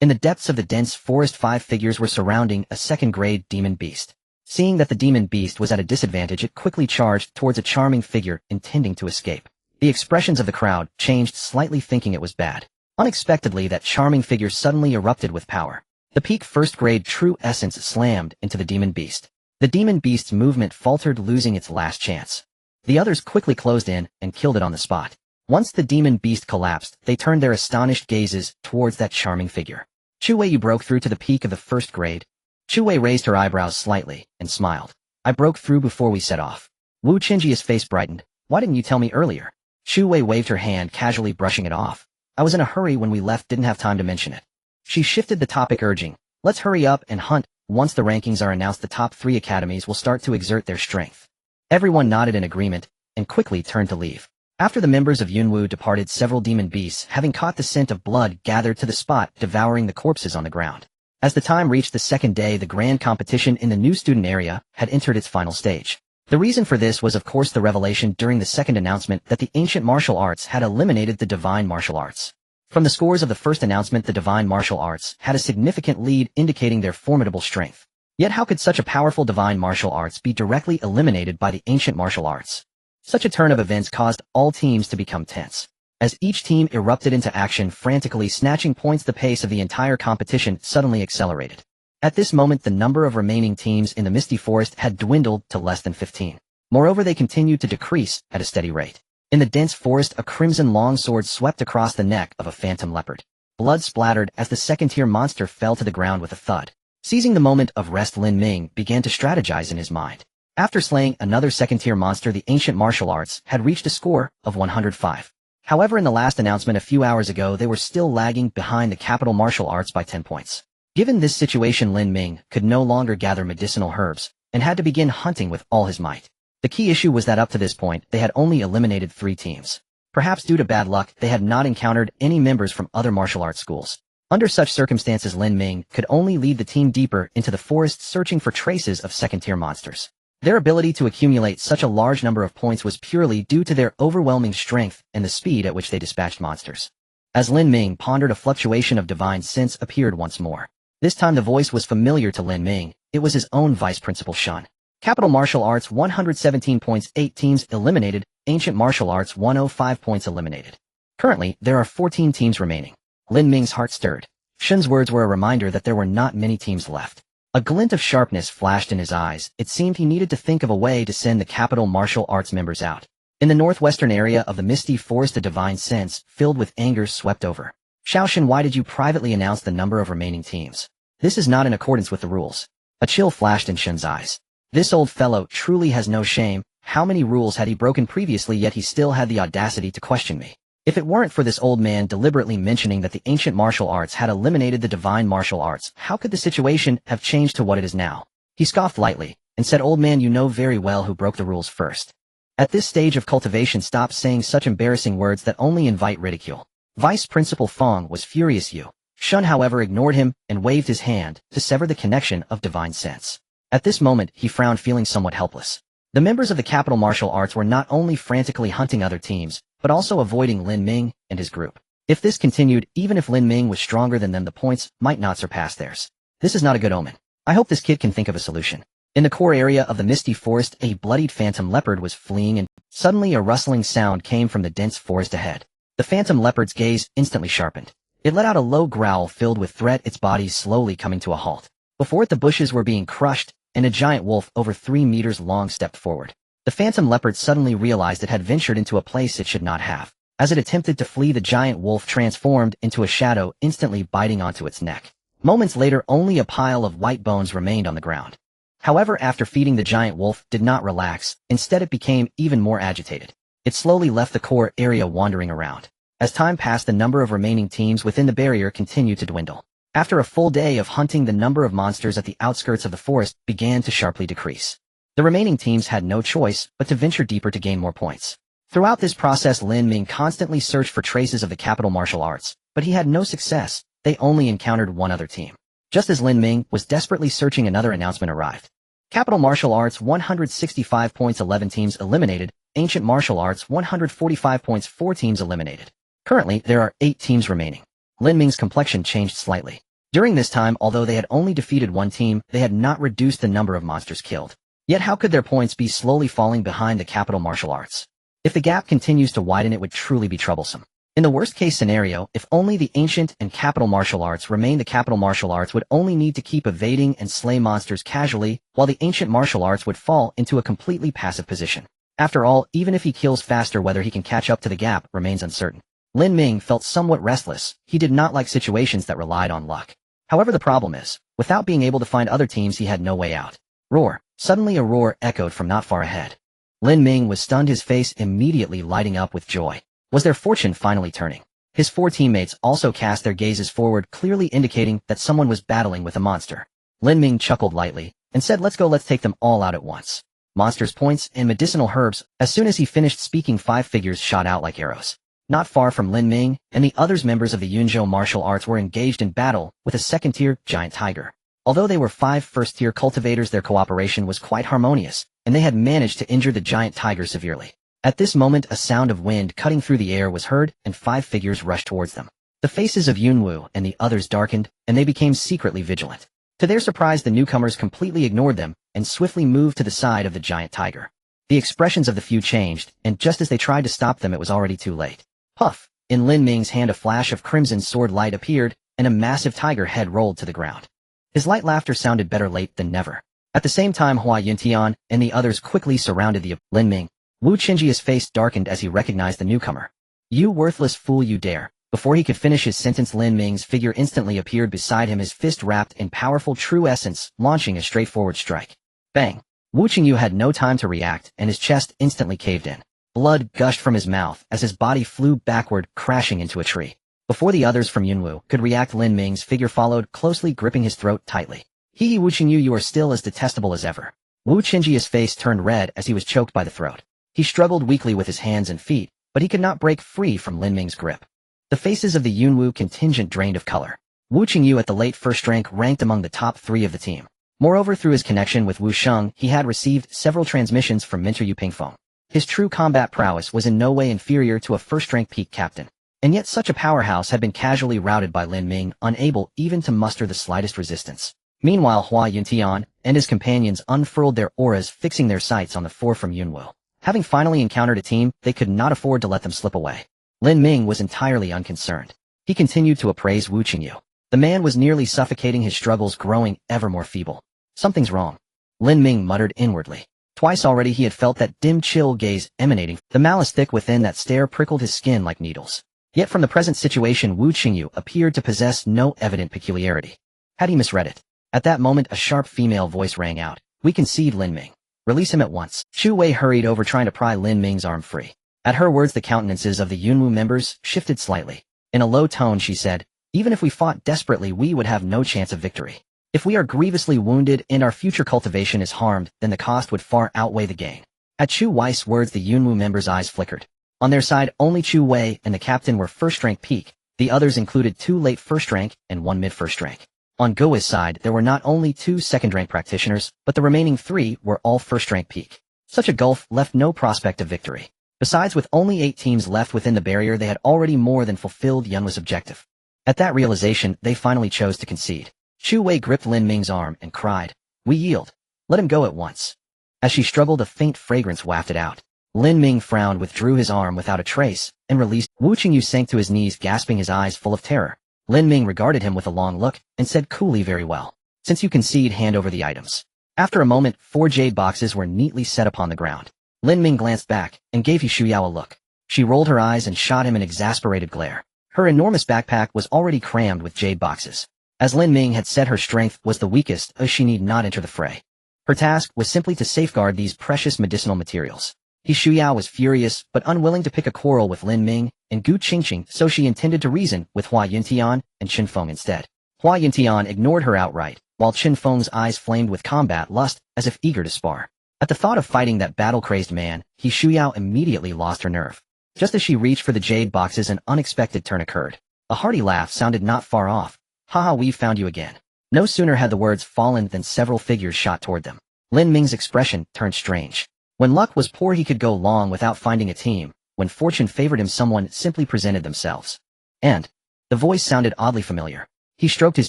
S1: In the depths of the dense forest, 5 figures were surrounding a second-grade demon beast. Seeing that the demon beast was at a disadvantage, it quickly charged towards a charming figure, intending to escape. The expressions of the crowd changed slightly, thinking it was bad. Unexpectedly, that charming figure suddenly erupted with power. The peak first-grade true essence slammed into the demon beast. The demon beast's movement faltered, losing its last chance. The others quickly closed in and killed it on the spot. Once the demon beast collapsed, they turned their astonished gazes towards that charming figure. "Chu Wei, you broke through to the peak of the first grade?" Chu Wei raised her eyebrows slightly and smiled. "I broke through before we set off." Wu Qingjia's face brightened. "Why didn't you tell me earlier?" Chu Wei waved her hand, casually brushing it off. "I was in a hurry when we left, didn't have time to mention it." She shifted the topic, urging, "Let's hurry up and hunt. Once the rankings are announced, the top 3 academies will start to exert their strength." Everyone nodded in agreement and quickly turned to leave. After the members of Yunwu departed, several demon beasts, having caught the scent of blood, gathered to the spot, devouring the corpses on the ground. As the time reached the second day, the grand competition in the new student area had entered its final stage. The reason for this was, of course, the revelation during the second announcement that the ancient martial arts had eliminated the divine martial arts. From the scores of the first announcement, the divine martial arts had a significant lead, indicating their formidable strength. Yet how could such a powerful divine martial arts be directly eliminated by the ancient martial arts? Such a turn of events caused all teams to become tense. As each team erupted into action, frantically snatching points, the pace of the entire competition suddenly accelerated. At this moment, the number of remaining teams in the misty forest had dwindled to less than 15. Moreover, they continued to decrease at a steady rate. In the dense forest, a crimson longsword swept across the neck of a phantom leopard. Blood splattered as the second-tier monster fell to the ground with a thud. Seizing the moment of rest, Lin Ming began to strategize in his mind. After slaying another second-tier monster, the ancient martial arts had reached a score of 105. However, in the last announcement a few hours ago, they were still lagging behind the capital martial arts by 10 points. Given this situation, Lin Ming could no longer gather medicinal herbs and had to begin hunting with all his might. The key issue was that up to this point, they had only eliminated 3 teams. Perhaps due to bad luck, they had not encountered any members from other martial arts schools. Under such circumstances, Lin Ming could only lead the team deeper into the forest, searching for traces of second-tier monsters. Their ability to accumulate such a large number of points was purely due to their overwhelming strength and the speed at which they dispatched monsters. As Lin Ming pondered, a fluctuation of divine sense appeared once more. This time the voice was familiar to Lin Ming. It was his own vice principal Shun. Capital Martial Arts 117 points, 8 teams eliminated. Ancient Martial Arts 105 points eliminated. Currently, there are 14 teams remaining. Lin Ming's heart stirred. Shun's words were a reminder that there were not many teams left. A glint of sharpness flashed in his eyes. It seemed he needed to think of a way to send the capital martial arts members out. In the northwestern area of the misty forest, a divine sense, filled with anger, swept over. "Xiaoshan, why did you privately announce the number of remaining teams? This is not in accordance with the rules." A chill flashed in Shun's eyes. This old fellow truly has no shame. How many rules had he broken previously, yet he still had the audacity to question me? If it weren't for this old man deliberately mentioning that the ancient martial arts had eliminated the divine martial arts, how could the situation have changed to what it is now? He scoffed lightly and said, "Old man, you know very well who broke the rules first. At this stage of cultivation, stop saying such embarrassing words that only invite ridicule." Vice Principal Fong was furious. Shun, however, ignored him and waved his hand to sever the connection of divine sense. At this moment, he frowned, feeling somewhat helpless. The members of the capital martial arts were not only frantically hunting other teams, but also avoiding Lin Ming and his group. If this continued, even if Lin Ming was stronger than them, the points might not surpass theirs. This is not a good omen. I hope this kid can think of a solution. In the core area of the misty forest, a bloodied phantom leopard was fleeing, and suddenly a rustling sound came from the dense forest ahead. The phantom leopard's gaze instantly sharpened. It let out a low growl filled with threat, its body slowly coming to a halt. Before it, the bushes were being crushed, and a giant wolf over 3 meters long stepped forward. The phantom leopard suddenly realized it had ventured into a place it should not have. As it attempted to flee, the giant wolf transformed into a shadow, instantly biting onto its neck. Moments later, only a pile of white bones remained on the ground. However, after feeding, the giant wolf did not relax. Instead, it became even more agitated. It slowly left the core area, wandering around. As time passed, the number of remaining teams within the barrier continued to dwindle. After a full day of hunting, the number of monsters at the outskirts of the forest began to sharply decrease. The remaining teams had no choice but to venture deeper to gain more points. Throughout this process, Lin Ming constantly searched for traces of the capital martial arts, but he had no success. They only encountered one other team. Just as Lin Ming was desperately searching, another announcement arrived. Capital Martial Arts 165 points, 11 teams eliminated. Ancient Martial Arts 145 points, 4 teams eliminated. Currently, there are 8 teams remaining. Lin Ming's complexion changed slightly. During this time, although they had only defeated one team, they had not reduced the number of monsters killed. Yet how could their points be slowly falling behind the Capital Martial Arts? If the gap continues to widen, it would truly be troublesome. In the worst-case scenario, if only the Ancient and Capital Martial Arts remain, the Capital Martial Arts would only need to keep evading and slay monsters casually, while the Ancient Martial Arts would fall into a completely passive position. After all, even if he kills faster, whether he can catch up to the gap remains uncertain. Lin Ming felt somewhat restless. He did not like situations that relied on luck. However, the problem is, without being able to find other teams, he had no way out. Roar! Suddenly a roar echoed from not far ahead. Lin Ming was stunned, his face immediately lighting up with joy. Was their fortune finally turning? His 4 teammates also cast their gazes forward, clearly indicating that someone was battling with a monster. Lin Ming chuckled lightly and said, "Let's go, let's take them all out at once." Monsters, points, and medicinal herbs. As soon as he finished speaking, 5 figures shot out like arrows. Not far from Lin Ming and the others, members of the Yunzhou martial arts were engaged in battle with a second-tier giant tiger. Although they were 5 first-tier cultivators, their cooperation was quite harmonious, and they had managed to injure the giant tiger severely. At this moment, a sound of wind cutting through the air was heard, and 5 figures rushed towards them. The faces of Yunwu and the others darkened, and they became secretly vigilant. To their surprise, the newcomers completely ignored them and swiftly moved to the side of the giant tiger. The expressions of the few changed, and just as they tried to stop them, it was already too late. Puff! In Lin Ming's hand, a flash of crimson sword light appeared, and a massive tiger head rolled to the ground. His light laughter sounded better late than never. At the same time, Hua Yuntian and the others quickly surrounded the Lin Ming. Wu Qingji's face darkened as he recognized the newcomer. "You worthless fool, you dare!" Before he could finish his sentence, Lin Ming's figure instantly appeared beside him, his fist wrapped in powerful true essence, launching a straightforward strike. Bang! Wu Qingyu had no time to react, and his chest instantly caved in. Blood gushed from his mouth as his body flew backward, crashing into a tree. Before the others from Yunwu could react, Lin Ming's figure followed, closely gripping his throat tightly. "Hee, Wu Qingyu, you are still as detestable as ever." Wu Qingji's face turned red as he was choked by the throat. He struggled weakly with his hands and feet, but he could not break free from Lin Ming's grip. The faces of the Yunwu contingent drained of color. Wu Qingyu, at the late first rank, ranked among the top 3 of the team. Moreover, through his connection with Wu Sheng, he had received several transmissions from Mentor Yu Pingfeng. His true combat prowess was in no way inferior to a first-rank peak captain. And yet such a powerhouse had been casually routed by Lin Ming, unable even to muster the slightest resistance. Meanwhile, Hua Yuntian and his companions unfurled their auras, fixing their sights on the 4 from Yunwu. Having finally encountered a team, they could not afford to let them slip away. Lin Ming was entirely unconcerned. He continued to appraise Wu Qingyu. The man was nearly suffocating, his struggles growing ever more feeble. "Something's wrong," Lin Ming muttered inwardly. Twice already he had felt that dim chill gaze emanating. The malice thick within that stare prickled his skin like needles. Yet from the present situation, Wu Qingyu appeared to possess no evident peculiarity. Had he misread it? At that moment, a sharp female voice rang out. "We concede, Lin Ming. Release him at once." Chu Wei hurried over, trying to pry Lin Ming's arm free. At her words, the countenances of the Yunwu members shifted slightly. In a low tone, she said, "Even if we fought desperately, we would have no chance of victory. If we are grievously wounded and our future cultivation is harmed, then the cost would far outweigh the gain." At Chu Wei's words, the Yunwu members' eyes flickered. On their side, only Chu Wei and the captain were first-rank peak. The others included 2 late first-rank and 1 mid-first rank. On Goi's side, there were not only 2 second-rank practitioners, but the remaining 3 were all first-rank peak. Such a gulf left no prospect of victory. Besides, with only 8 teams left within the barrier, they had already more than fulfilled Yunwu's objective. At that realization, they finally chose to concede. Chu Wei gripped Lin Ming's arm and cried, "We yield. Let him go at once." As she struggled, a faint fragrance wafted out. Lin Ming frowned, withdrew his arm without a trace, and released. Wu Qingyu sank to his knees, gasping, his eyes full of terror. Lin Ming regarded him with a long look, and said coolly, "Very well. Since you concede, hand over the items." After a moment, 4 jade boxes were neatly set upon the ground. Lin Ming glanced back and gave He Shuyao a look. She rolled her eyes and shot him an exasperated glare. Her enormous backpack was already crammed with jade boxes. As Lin Ming had said, her strength was the weakest, as she need not enter the fray. Her task was simply to safeguard these precious medicinal materials. He Shuyao was furious but unwilling to pick a quarrel with Lin Ming and Gu Qingqing, so she intended to reason with Hua Yuntian and Qin Feng instead. Hua Yuntian ignored her outright, while Qin Feng's eyes flamed with combat lust, as if eager to spar. At the thought of fighting that battle-crazed man, He Shuyao immediately lost her nerve. Just as she reached for the jade boxes, an unexpected turn occurred. A hearty laugh sounded not far off. "Haha, we've found you again." No sooner had the words fallen than several figures shot toward them. Lin Ming's expression turned strange. When luck was poor, he could go long without finding a team. When fortune favored him, someone simply presented themselves. And the voice sounded oddly familiar. He stroked his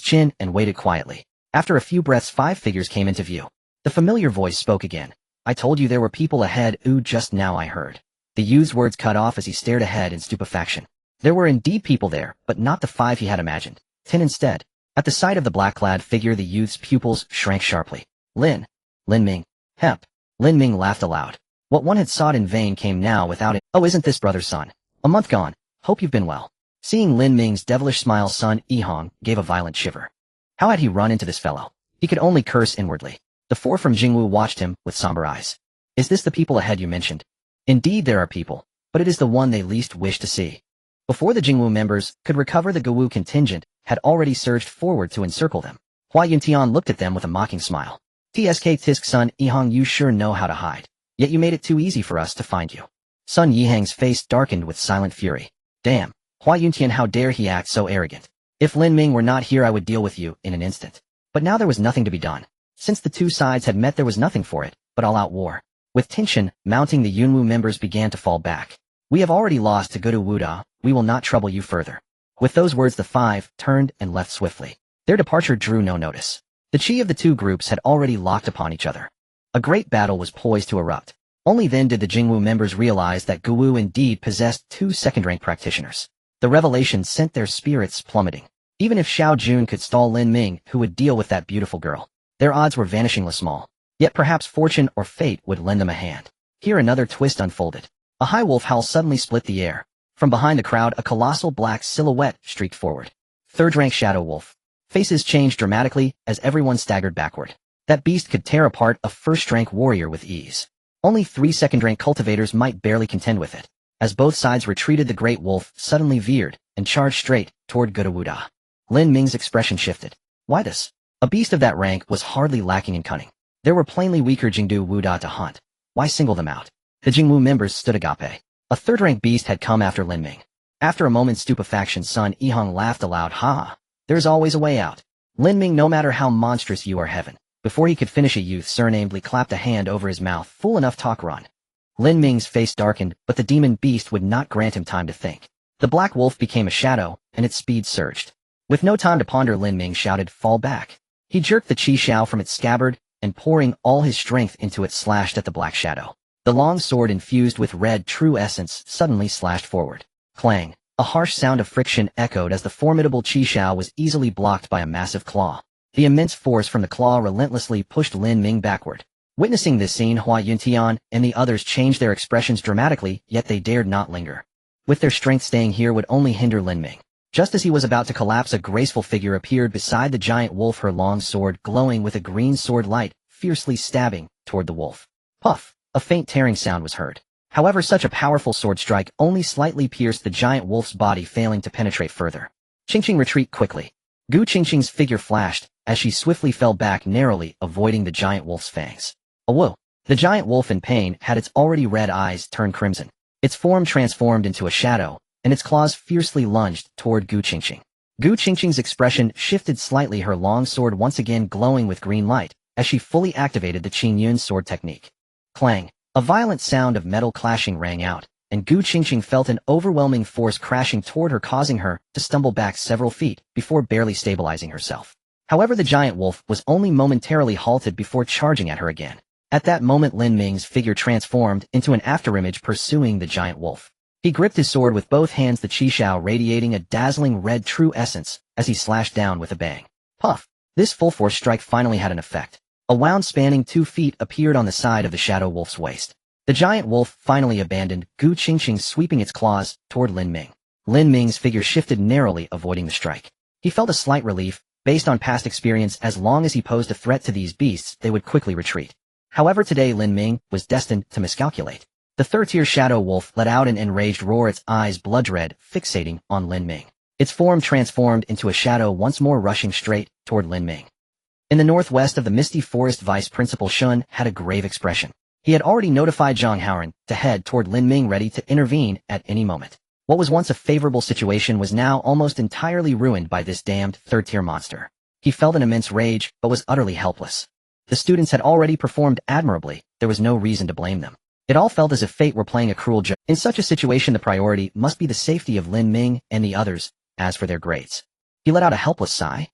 S1: chin and waited quietly. After a few breaths, 5 figures came into view. The familiar voice spoke again. "I told you there were people ahead. Ooh, just now I heard." The youth's words cut off as he stared ahead in stupefaction. There were indeed people there, but not the 5 he had imagined. 10 instead. At the sight of the black-clad figure, the youth's pupils shrank sharply. Lin Ming. Hep. Lin Ming laughed aloud. What one had sought in vain came now without it. "Oh, isn't this brother's son? A month gone. Hope you've been well." Seeing Lin Ming's devilish smile, Sun Yihong gave a violent shiver. How had he run into this fellow? He could only curse inwardly. The 4 from Jingwu watched him with somber eyes. "Is this the people ahead you mentioned?" "Indeed there are people, but it is the one they least wish to see." Before the Jingwu members could recover, the Gawu contingent had already surged forward to encircle them. Hua Yuntian looked at them with a mocking smile. "Tisk Sun Yihang, you sure know how to hide. Yet you made it too easy for us to find you." Sun Yihang's face darkened with silent fury. "Damn, Hua Yuntian, how dare he act so arrogant? If Lin Ming were not here, I would deal with you in an instant." But now there was nothing to be done. Since the 2 sides had met, there was nothing for it but all-out war. With tension mounting, the Yunwu members began to fall back. "We have already lost to Gudu Wuda. We will not trouble you further." With those words, the 5 turned and left swiftly. Their departure drew no notice. The chi of the 2 groups had already locked upon each other. A great battle was poised to erupt. Only then did the Jingwu members realize that Guwu indeed possessed 2 second-rank practitioners. The revelation sent their spirits plummeting. Even if Xiao Jun could stall Lin Ming, who would deal with that beautiful girl? Their odds were vanishingly small. Yet perhaps fortune or fate would lend them a hand. Here another twist unfolded. A high wolf howl suddenly split the air. From behind the crowd, a colossal black silhouette streaked forward. 3rd-rank shadow wolf. Faces changed dramatically as everyone staggered backward. That beast could tear apart a 1st-rank warrior with ease. Only 3 second-rank cultivators might barely contend with it. As both sides retreated, the great wolf suddenly veered and charged straight toward Gudawuda. Lin Ming's expression shifted. Why this? A beast of that rank was hardly lacking in cunning. There were plainly weaker Jingdu Wuda to hunt. Why single them out? The Jingwu members stood agape. A 3rd-rank beast had come after Lin Ming. After a moment's stupefaction, Sun Yihang laughed aloud. "Ha! There's always a way out. Lin Ming, no matter how monstrous you are, heaven." Before he could finish, a youth surnamedly clapped a hand over his mouth. "Fool enough talk, run." Lin Ming's face darkened, but the demon beast would not grant him time to think. The black wolf became a shadow, and its speed surged. With no time to ponder, Lin Ming shouted, "Fall back." He jerked the chi xiao from its scabbard, and pouring all his strength into it, slashed at the black shadow. The long sword infused with red true essence suddenly slashed forward. Clang! A harsh sound of friction echoed as the formidable chi xiao was easily blocked by a massive claw. The immense force from the claw relentlessly pushed Lin Ming backward. Witnessing this scene, Hua Yuntian and the others changed their expressions dramatically, yet they dared not linger. With their strength, staying here would only hinder Lin Ming. Just as he was about to collapse, a graceful figure appeared beside the giant wolf, her long sword glowing with a green sword light, fiercely stabbing toward the wolf. Puff! A faint tearing sound was heard. However, such a powerful sword strike only slightly pierced the giant wolf's body, failing to penetrate further. Qingqing, retreat quickly. Gu Qingqing's figure flashed, as she swiftly fell back, narrowly avoiding the giant wolf's fangs. Whoa! The giant wolf, in pain, had its already red eyes turn crimson. Its form transformed into a shadow, and its claws fiercely lunged toward Gu Qingqing. Gu Qingqing's expression shifted slightly, her long sword once again glowing with green light, as she fully activated the Qingyun sword technique. Clang! A violent sound of metal clashing rang out, and Gu Qingqing felt an overwhelming force crashing toward her, causing her to stumble back several feet before barely stabilizing herself. However, the giant wolf was only momentarily halted before charging at her again. At that moment, Lin Ming's figure transformed into an afterimage pursuing the giant wolf. He gripped his sword with both hands, the chi xiao radiating a dazzling red true essence as he slashed down with a bang. Puff! This full-force strike finally had an effect. A wound spanning 2 feet appeared on the side of the shadow wolf's waist. The giant wolf finally abandoned, Gu Qingqing sweeping its claws toward Lin Ming. Lin Ming's figure shifted narrowly, avoiding the strike. He felt a slight relief. Based on past experience, as long as he posed a threat to these beasts, they would quickly retreat. However, today Lin Ming was destined to miscalculate. The third-tier shadow wolf let out an enraged roar, its eyes blood-red, fixating on Lin Ming. Its form transformed into a shadow, once more rushing straight toward Lin Ming. In the northwest of the misty forest, Vice Principal Shun had a grave expression. He had already notified Zhang Haoran to head toward Lin Ming, ready to intervene at any moment. What was once a favorable situation was now almost entirely ruined by this damned third-tier monster. He felt an immense rage, but was utterly helpless. The students had already performed admirably. There was no reason to blame them. It all felt as if fate were playing a cruel joke. In such a situation, the priority must be the safety of Lin Ming and the others. As for their grades, he let out a helpless sigh.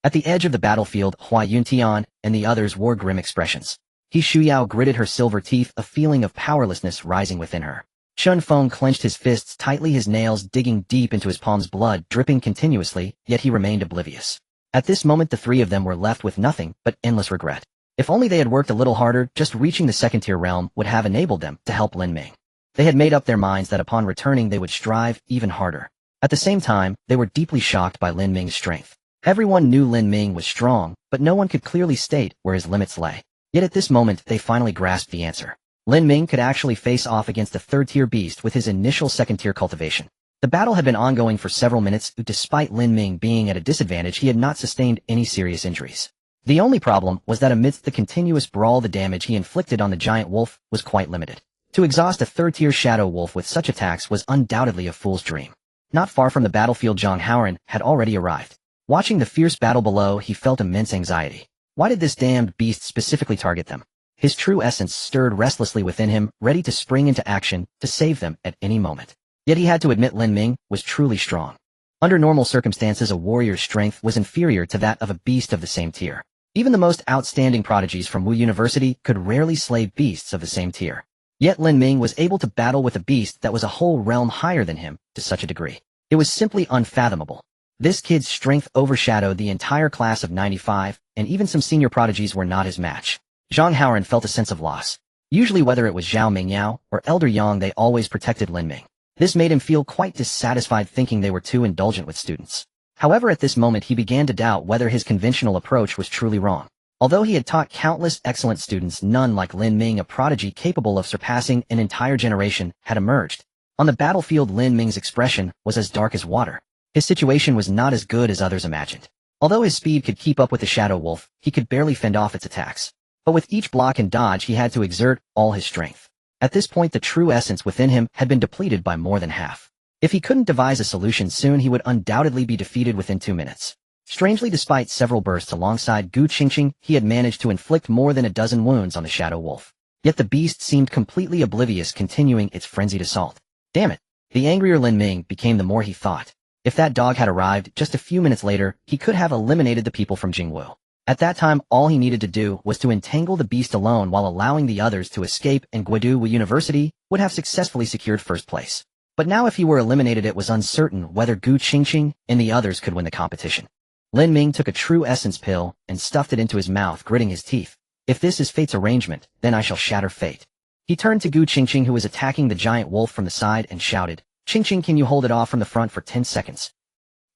S1: At the edge of the battlefield, Hua Yuntian and the others wore grim expressions. He Shuyao gritted her silver teeth, a feeling of powerlessness rising within her. Chun Feng clenched his fists tightly, his nails digging deep into his palms, blood dripping continuously, yet he remained oblivious. At this moment, the three of them were left with nothing but endless regret. If only they had worked a little harder, just reaching the second-tier realm would have enabled them to help Lin Ming. They had made up their minds that upon returning they would strive even harder. At the same time, they were deeply shocked by Lin Ming's strength. Everyone knew Lin Ming was strong, but no one could clearly state where his limits lay. Yet at this moment, they finally grasped the answer. Lin Ming could actually face off against a third-tier beast with his initial second-tier cultivation. The battle had been ongoing for several minutes. Despite Lin Ming being at a disadvantage, he had not sustained any serious injuries. The only problem was that amidst the continuous brawl, the damage he inflicted on the giant wolf was quite limited. To exhaust a third-tier shadow wolf with such attacks was undoubtedly a fool's dream. Not far from the battlefield, Zhang Haoran had already arrived. Watching the fierce battle below, he felt immense anxiety. Why did this damned beast specifically target them? His true essence stirred restlessly within him, ready to spring into action to save them at any moment. Yet he had to admit Lin Ming was truly strong. Under normal circumstances, a warrior's strength was inferior to that of a beast of the same tier. Even the most outstanding prodigies from Wu University could rarely slay beasts of the same tier. Yet Lin Ming was able to battle with a beast that was a whole realm higher than him to such a degree. It was simply unfathomable. This kid's strength overshadowed the entire class of 95, and even some senior prodigies were not his match. Zhang Haoran felt a sense of loss. Usually, whether it was Zhao Mingyao or Elder Yang, they always protected Lin Ming. This made him feel quite dissatisfied, thinking they were too indulgent with students. However, at this moment he began to doubt whether his conventional approach was truly wrong. Although he had taught countless excellent students, none like Lin Ming, a prodigy capable of surpassing an entire generation, had emerged. On the battlefield, Lin Ming's expression was as dark as water. His situation was not as good as others imagined. Although his speed could keep up with the shadow wolf, he could barely fend off its attacks. But with each block and dodge, he had to exert all his strength. At this point, the true essence within him had been depleted by more than half. If he couldn't devise a solution soon, he would undoubtedly be defeated within 2 minutes. Strangely, despite several bursts alongside Gu Qingqing, he had managed to inflict more than a dozen wounds on the shadow wolf. Yet the beast seemed completely oblivious, continuing its frenzied assault. Damn it! The angrier Lin Ming became the more he thought. If that dog had arrived just a few minutes later, he could have eliminated the people from Jingwu. At that time, all he needed to do was to entangle the beast alone while allowing the others to escape, and Guidu University would have successfully secured first place. But now if he were eliminated, it was uncertain whether Gu Qingqing and the others could win the competition. Lin Ming took a true essence pill and stuffed it into his mouth, gritting his teeth. If this is fate's arrangement, then I shall shatter fate. He turned to Gu Qingqing, who was attacking the giant wolf from the side, and shouted, "Qingqing, can you hold it off from the front for 10 seconds?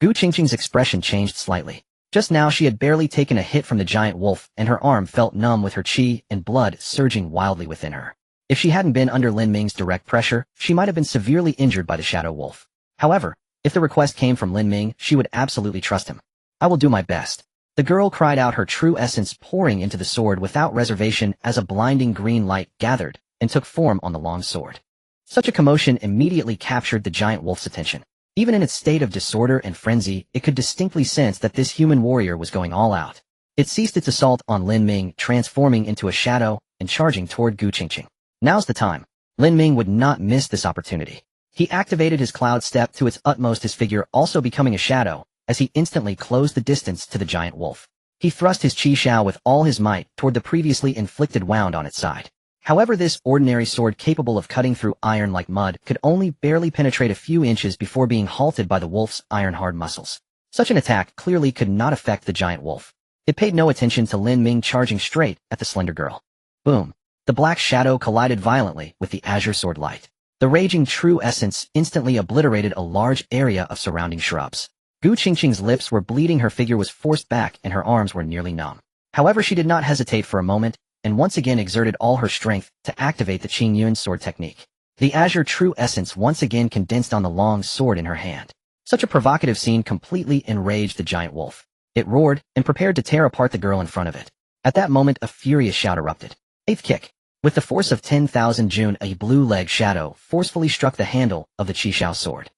S1: Gu Qingqing's expression changed slightly. Just now she had barely taken a hit from the giant wolf, and her arm felt numb with her chi and blood surging wildly within her. If she hadn't been under Lin Ming's direct pressure, she might have been severely injured by the shadow wolf. However, if the request came from Lin Ming, she would absolutely trust him. I will do my best. The girl cried out, her true essence pouring into the sword without reservation as a blinding green light gathered and took form on the long sword. Such a commotion immediately captured the giant wolf's attention. Even in its state of disorder and frenzy, it could distinctly sense that this human warrior was going all out. It ceased its assault on Lin Ming, transforming into a shadow and charging toward Gu Qingqing. Now's the time. Lin Ming would not miss this opportunity. He activated his cloud step to its utmost, his figure also becoming a shadow, as he instantly closed the distance to the giant wolf. He thrust his Qi Xiao with all his might toward the previously inflicted wound on its side. However, this ordinary sword, capable of cutting through iron like mud, could only barely penetrate a few inches before being halted by the wolf's iron-hard muscles. Such an attack clearly could not affect the giant wolf. It paid no attention to Lin Ming charging straight at the slender girl. Boom! The black shadow collided violently with the azure sword light. The raging true essence instantly obliterated a large area of surrounding shrubs. Gu Qingqing's lips were bleeding, her figure was forced back, and her arms were nearly numb. However, she did not hesitate for a moment, and once again exerted all her strength to activate the Qingyun sword technique. The azure true essence once again condensed on the long sword in her hand. Such a provocative scene completely enraged the giant wolf. It roared and prepared to tear apart the girl in front of it. At that moment, a furious shout erupted. Eighth kick. With the force of 10,000 Jun, a blue-leg shadow forcefully struck the handle of the Qishao sword.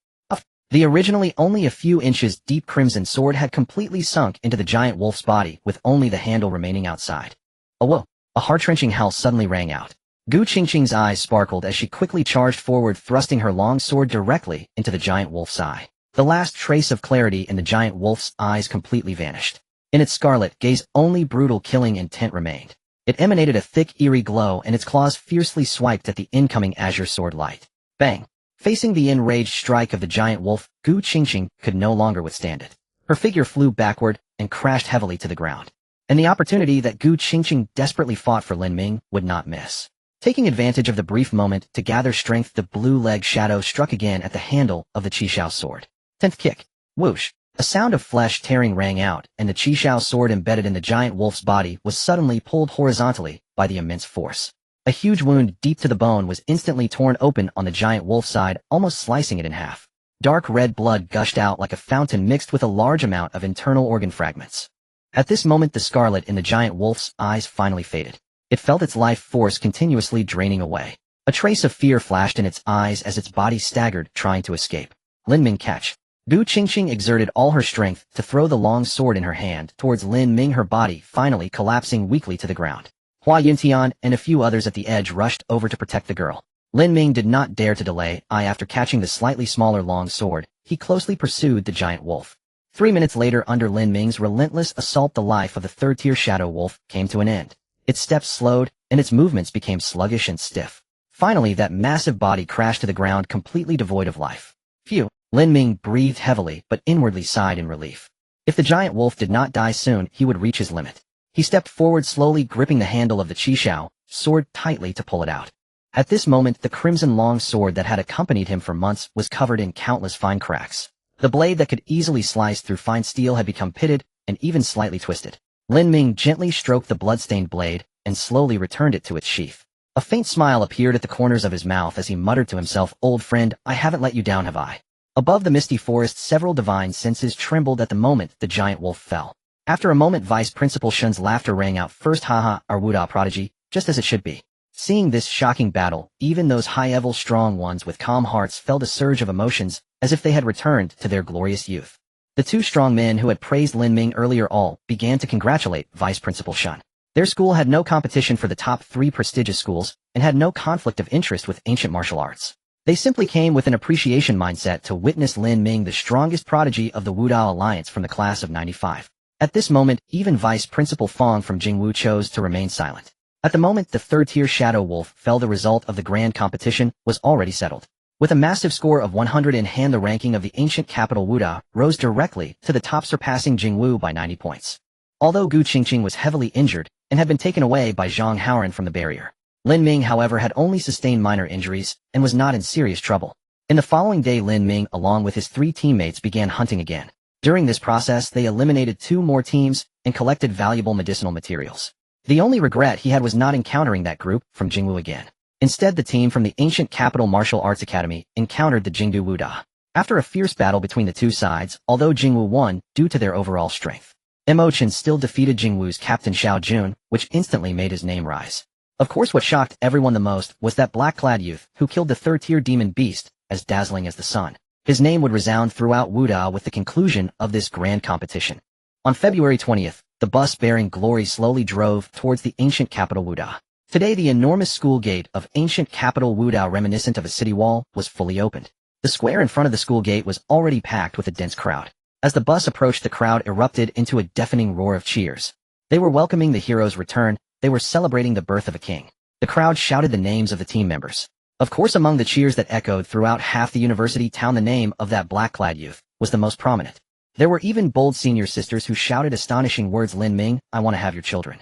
S1: The originally only a few inches deep crimson sword had completely sunk into the giant wolf's body, with only the handle remaining outside. Whoa! A heart-wrenching howl suddenly rang out. Gu Qingqing's eyes sparkled as she quickly charged forward, thrusting her long sword directly into the giant wolf's eye. The last trace of clarity in the giant wolf's eyes completely vanished. In its scarlet gaze, only brutal killing intent remained. It emanated a thick, eerie glow, and its claws fiercely swiped at the incoming azure sword light. Bang! Facing the enraged strike of the giant wolf, Gu Qingqing could no longer withstand it. Her figure flew backward and crashed heavily to the ground. And the opportunity that Gu Qingqing desperately fought for, Lin Ming would not miss. Taking advantage of the brief moment to gather strength, the blue-leg shadow struck again at the handle of the Qishao sword. 10th kick. Whoosh! A sound of flesh tearing rang out, and the Qishao sword embedded in the giant wolf's body was suddenly pulled horizontally by the immense force. A huge wound deep to the bone was instantly torn open on the giant wolf's side, almost slicing it in half. Dark red blood gushed out like a fountain mixed with a large amount of internal organ fragments. At this moment, the scarlet in the giant wolf's eyes finally faded. It felt its life force continuously draining away. A trace of fear flashed in its eyes as its body staggered, trying to escape. Lin Ming catch. Gu Qingqing exerted all her strength to throw the long sword in her hand towards Lin Ming, her body finally collapsing weakly to the ground. Hua Yuntian and a few others at the edge rushed over to protect the girl. Lin Ming did not dare to delay. After catching the slightly smaller long sword, he closely pursued the giant wolf. 3 minutes later, under Lin Ming's relentless assault, the life of the third-tier shadow wolf came to an end. Its steps slowed, and its movements became sluggish and stiff. Finally, that massive body crashed to the ground, completely devoid of life. Phew! Lin Ming breathed heavily, but inwardly sighed in relief. If the giant wolf did not die soon, he would reach his limit. He stepped forward slowly, gripping the handle of the Qishao sword tightly to pull it out. At this moment, the crimson long sword that had accompanied him for months was covered in countless fine cracks. The blade that could easily slice through fine steel had become pitted and even slightly twisted. Lin Ming gently stroked the blood-stained blade and slowly returned it to its sheath. A faint smile appeared at the corners of his mouth as he muttered to himself, "Old friend, I haven't let you down, have I?" Above the misty forest, several divine senses trembled at the moment the giant wolf fell. After a moment, Vice Principal Shun's laughter rang out. "First, haha, our Wuda prodigy, just as it should be." Seeing this shocking battle, even those high-level strong ones with calm hearts felt a surge of emotions, as if they had returned to their glorious youth. The two strong men who had praised Lin Ming earlier all began to congratulate Vice Principal Shun. Their school had no competition for the top 3 prestigious schools, and had no conflict of interest with ancient martial arts. They simply came with an appreciation mindset to witness Lin Ming, the strongest prodigy of the Wuda Alliance from the class of 95. At this moment, even Vice Principal Fong from Jingwu chose to remain silent. At the moment the third-tier Shadow Wolf fell, the result of the grand competition was already settled. With a massive score of 100 in hand, the ranking of the ancient capital Wuda rose directly to the top, surpassing Jingwu by 90 points. Although Gu Qingqing was heavily injured and had been taken away by Zhang Haoran from the barrier, Lin Ming, however, had only sustained minor injuries and was not in serious trouble. In the following day, Lin Ming, along with his 3 teammates, began hunting again. During this process, they eliminated 2 more teams and collected valuable medicinal materials. The only regret he had was not encountering that group from Jingwu again. Instead, the team from the ancient capital martial arts academy encountered the Jingdu Wuda. After a fierce battle between the two sides, although Jingwu won due to their overall strength, Mo Chen still defeated Jingwu's captain Xiao Jun, which instantly made his name rise. Of course, what shocked everyone the most was that black-clad youth who killed the third-tier demon beast as dazzling as the sun. His name would resound throughout Wuda with the conclusion of this grand competition. On February 20th, the bus bearing Glory slowly drove towards the ancient capital Wuda. Today, the enormous school gate of ancient capital Wuda, reminiscent of a city wall, was fully opened. The square in front of the school gate was already packed with a dense crowd. As the bus approached, the crowd erupted into a deafening roar of cheers. They were welcoming the hero's return. They were celebrating the birth of a king. The crowd shouted the names of the team members. Of course, among the cheers that echoed throughout half the university town, the name of that black-clad youth was the most prominent. There were even bold senior sisters who shouted astonishing words, "Lin Ming, I want to have your children."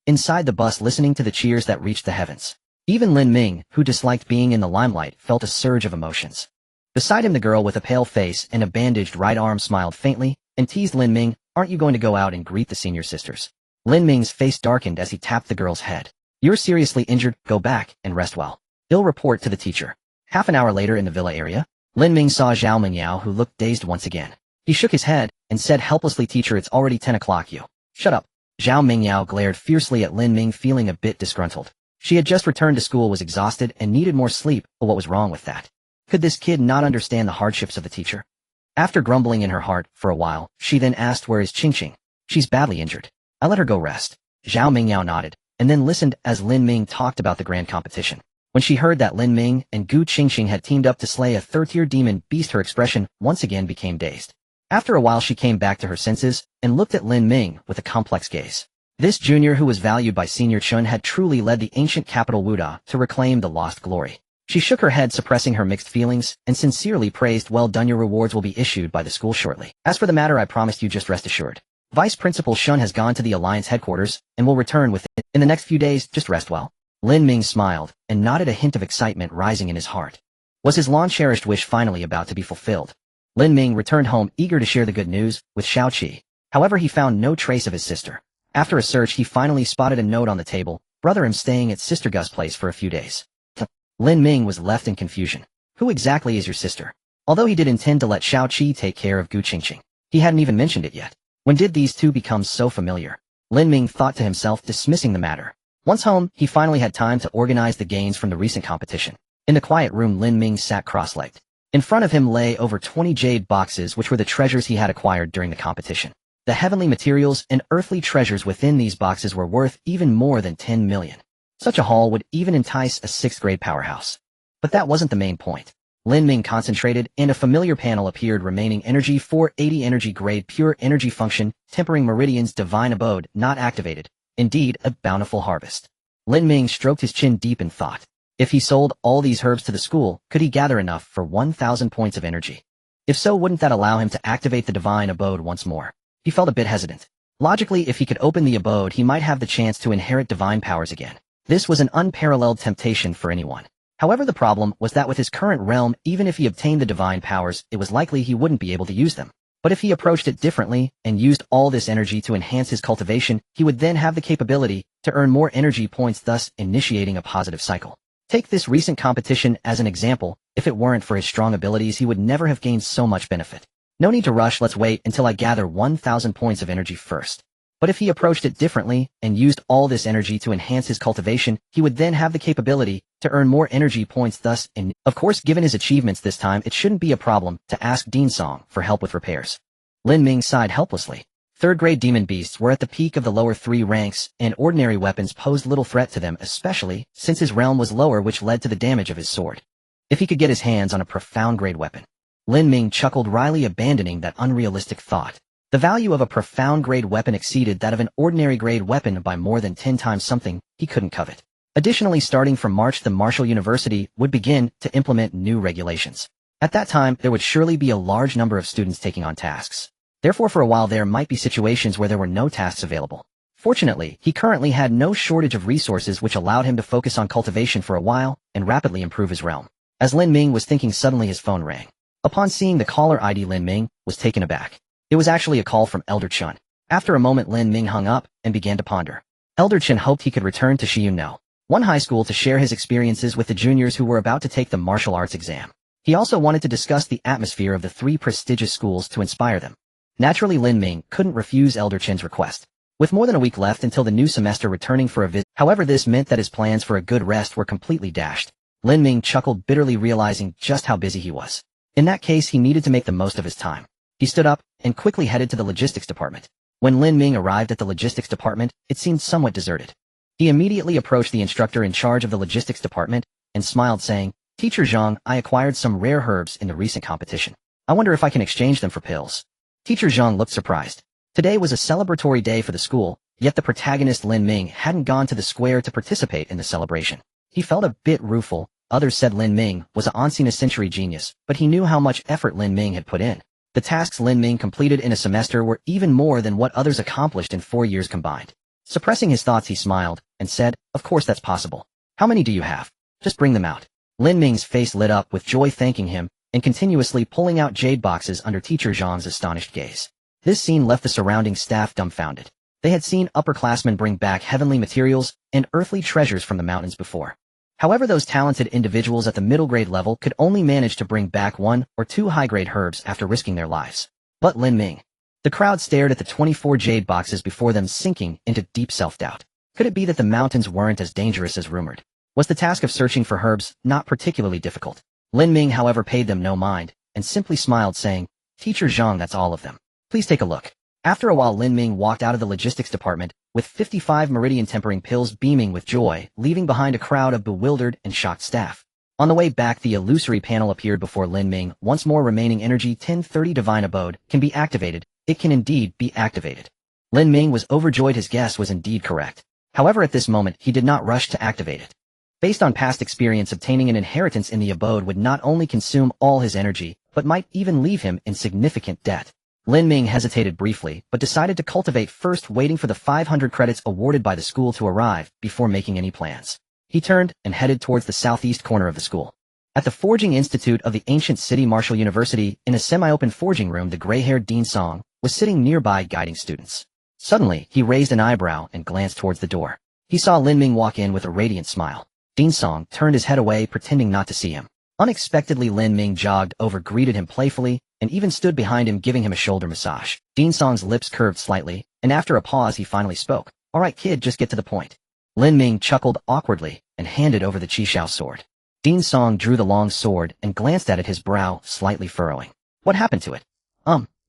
S1: inside the bus listening to the cheers that reached the heavens. Even Lin Ming, who disliked being in the limelight, felt a surge of emotions. Beside him the girl with a pale face and a bandaged right arm smiled faintly and teased Lin Ming, "Aren't you going to go out and greet the senior sisters?" Lin Ming's face darkened as he tapped the girl's head. "You're seriously injured, go back and rest well. I'll report to the teacher." Half an hour later in the villa area, Lin Ming saw Zhao Mingyao, who looked dazed once again. He shook his head and said helplessly, "Teacher, it's already 10 o'clock. You shut up." Zhao Mingyao glared fiercely at Lin Ming, feeling a bit disgruntled. She had just returned to school, was exhausted, and needed more sleep, but what was wrong with that? Could this kid not understand the hardships of the teacher? After grumbling in her heart for a while, she then asked, "Where is Qingqing?" "She's badly injured. I let her go rest." Zhao Mingyao nodded, and then listened as Lin Ming talked about the grand competition. When she heard that Lin Ming and Gu Qingqing had teamed up to slay a third-tier demon beast, her expression once again became dazed. After a while she came back to her senses and looked at Lin Ming with a complex gaze. This junior, who was valued by Senior Chun, had truly led the ancient capital Wuda to reclaim the lost glory. She shook her head, suppressing her mixed feelings, and sincerely praised, "Well done, your rewards will be issued by the school shortly. As for the matter I promised you, just rest assured. Vice Principal Shun has gone to the Alliance headquarters and will return in the next few days, just rest well." Lin Ming smiled and nodded, a hint of excitement rising in his heart. Was his long-cherished wish finally about to be fulfilled? Lin Ming returned home eager to share the good news with Xiao Qi. However, he found no trace of his sister. After a search, he finally spotted a note on the table. "Brother, I'm staying at Sister Gus's place for a few days." Lin Ming was left in confusion. Who exactly is your sister? Although he did intend to let Xiao Qi take care of Gu Qingqing, he hadn't even mentioned it yet. When did these two become so familiar? Lin Ming thought to himself, dismissing the matter. Once home, he finally had time to organize the gains from the recent competition. In the quiet room, Lin Ming sat cross-legged. In front of him lay over 20 jade boxes, which were the treasures he had acquired during the competition. The heavenly materials and earthly treasures within these boxes were worth even more than 10 million. Such a haul would even entice a 6th-grade powerhouse. But that wasn't the main point. Lin Ming concentrated, and a familiar panel appeared. Remaining energy 480, energy grade, pure energy function, tempering meridians, divine abode, not activated. Indeed, a bountiful harvest. Lin Ming stroked his chin deep in thought. If he sold all these herbs to the school, could he gather enough for 1,000 points of energy? If so, wouldn't that allow him to activate the divine abode once more? He felt a bit hesitant. Logically, if he could open the abode, he might have the chance to inherit divine powers again. This was an unparalleled temptation for anyone. However, the problem was that with his current realm, even if he obtained the divine powers, it was likely he wouldn't be able to use them. But if he approached it differently and used all this energy to enhance his cultivation, he would then have the capability to earn more energy points, thus initiating a positive cycle. Take this recent competition as an example. If it weren't for his strong abilities, he would never have gained so much benefit. No need to rush, let's wait until I gather 1,000 points of energy first. But if he approached it differently and used all this energy to enhance his cultivation, he would then have the capability to earn more energy points, thus of course, given his achievements this time, it shouldn't be a problem to ask Dean Song for help with repairs. Lin Ming sighed helplessly. 3rd-grade demon beasts were at the peak of the lower 3 ranks, and ordinary weapons posed little threat to them, especially since his realm was lower, which led to the damage of his sword. If he could get his hands on a profound-grade weapon. Lin Ming chuckled wryly, abandoning that unrealistic thought. The value of a profound-grade weapon exceeded that of an ordinary-grade weapon by more than 10 times, something he couldn't covet. Additionally, starting from March, the Martial University would begin to implement new regulations. At that time, there would surely be a large number of students taking on tasks. Therefore, for a while there might be situations where there were no tasks available. Fortunately, he currently had no shortage of resources, which allowed him to focus on cultivation for a while and rapidly improve his realm. As Lin Ming was thinking, suddenly his phone rang. Upon seeing the caller ID, Lin Ming was taken aback. It was actually a call from Elder Chun. After a moment, Lin Ming hung up and began to ponder. Elder Chun hoped he could return to Shiyun one high school to share his experiences with the juniors who were about to take the martial arts exam. He also wanted to discuss the atmosphere of the 3 prestigious schools to inspire them. Naturally, Lin Ming couldn't refuse Elder Chen's request. With more than a week left until the new semester returning for a visit, however, this meant that his plans for a good rest were completely dashed. Lin Ming chuckled bitterly, realizing just how busy he was. In that case, he needed to make the most of his time. He stood up and quickly headed to the logistics department. When Lin Ming arrived at the logistics department, it seemed somewhat deserted. He immediately approached the instructor in charge of the logistics department and smiled, saying, "Teacher Zhang, I acquired some rare herbs in the recent competition. I wonder if I can exchange them for pills." Teacher Zhang looked surprised. Today was a celebratory day for the school, yet the protagonist Lin Ming hadn't gone to the square to participate in the celebration. He felt a bit rueful. Others said Lin Ming was an once-in-a-century genius, but he knew how much effort Lin Ming had put in. The tasks Lin Ming completed in a semester were even more than what others accomplished in 4 years combined. Suppressing his thoughts, he smiled and said, "Of course that's possible. How many do you have? Just bring them out." Lin Ming's face lit up with joy, thanking him and continuously pulling out jade boxes under Teacher Zhang's astonished gaze. This scene left the surrounding staff dumbfounded. They had seen upperclassmen bring back heavenly materials and earthly treasures from the mountains before. However, those talented individuals at the middle grade level could only manage to bring back 1 or 2 high-grade herbs after risking their lives. But Lin Ming. The crowd stared at the 24 jade boxes before them, sinking into deep self-doubt. Could it be that the mountains weren't as dangerous as rumored? Was the task of searching for herbs not particularly difficult? Lin Ming, however, paid them no mind and simply smiled, saying, "Teacher Zhang, that's all of them. Please take a look." After a while, Lin Ming walked out of the logistics department with 55 meridian tempering pills, beaming with joy, leaving behind a crowd of bewildered and shocked staff. On the way back, the illusory panel appeared before Lin Ming. Once more, remaining energy 1030 divine abode can be activated. It can indeed be activated. Lin Ming was overjoyed. His guess was indeed correct. However, at this moment, he did not rush to activate it. Based on past experience, obtaining an inheritance in the abode would not only consume all his energy, but might even leave him in significant debt. Lin Ming hesitated briefly, but decided to cultivate first, waiting for the 500 credits awarded by the school to arrive before making any plans. He turned and headed towards the southeast corner of the school. At the Forging Institute of the ancient city Martial University, in a semi-open forging room, the gray-haired Dean Song was sitting nearby guiding students. Suddenly, he raised an eyebrow and glanced towards the door. He saw Lin Ming walk in with a radiant smile. Dean Song turned his head away, pretending not to see him. Unexpectedly, Lin Ming jogged over, greeted him playfully, and even stood behind him, giving him a shoulder massage. Dean Song's lips curved slightly, and after a pause he finally spoke. "All right, kid, just get to the point." Lin Ming chuckled awkwardly and handed over the Qishao sword. Dean Song drew the long sword and glanced at it, his brow slightly furrowing. "What happened to it?"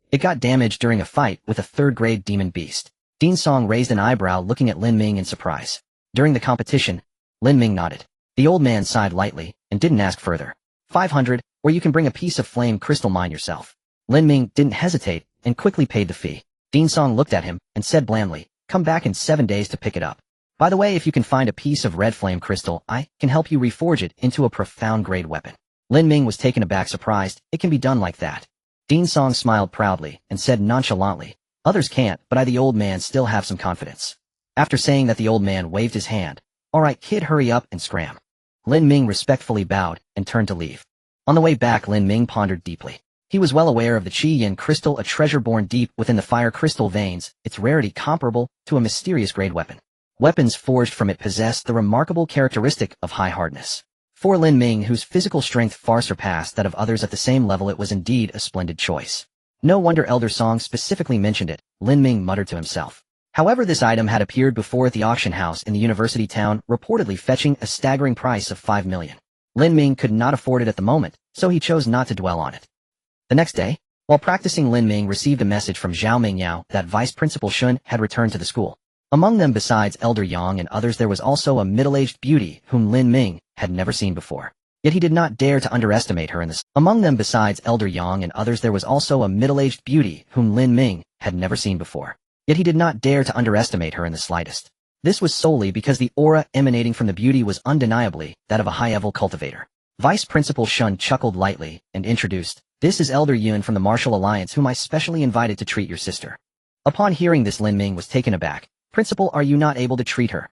S1: It got damaged during a fight with a third-grade demon beast." Dean Song raised an eyebrow, looking at Lin Ming in surprise. "During the competition?" Lin Ming nodded. The old man sighed lightly and didn't ask further. 500, or you can bring a piece of flame crystal mine yourself." Lin Ming didn't hesitate and quickly paid the fee. Dean Song looked at him and said blandly, "Come back in 7 days to pick it up. By the way, if you can find a piece of red flame crystal, I can help you reforge it into a profound grade weapon." Lin Ming was taken aback, surprised. "It can be done like that?" Dean Song smiled proudly and said nonchalantly, "Others can't, but I, the old man, still have some confidence." After saying that, the old man waved his hand. "All right, kid, hurry up and scram." Lin Ming respectfully bowed and turned to leave. On the way back, Lin Ming pondered deeply. He was well aware of the Qi Yin crystal, a treasure born deep within the fire crystal veins, its rarity comparable to a mysterious grade weapon. Weapons forged from it possessed the remarkable characteristic of high hardness. For Lin Ming, whose physical strength far surpassed that of others at the same level, it was indeed a splendid choice. No wonder Elder Song specifically mentioned it, Lin Ming muttered to himself. However, this item had appeared before at the auction house in the university town, reportedly fetching a staggering price of 5 million. Lin Ming could not afford it at the moment, so he chose not to dwell on it. The next day, while practicing, Lin Ming received a message from Zhao Mingyao that Vice Principal Shun had returned to the school. Among them, besides Elder Yang and others, there was also a middle-aged beauty whom Lin Ming had never seen before. Yet he did not dare to underestimate her in this. Among them, besides Elder Yang and others, there was also a middle-aged beauty whom Lin Ming had never seen before. Yet he did not dare to underestimate her in the slightest. This was solely because the aura emanating from the beauty was undeniably that of a high-level cultivator. Vice Principal Shun chuckled lightly and introduced, "This is Elder Yun from the Martial Alliance, whom I specially invited to treat your sister." Upon hearing this, Lin Ming was taken aback. "Principal, are you not able to treat her?"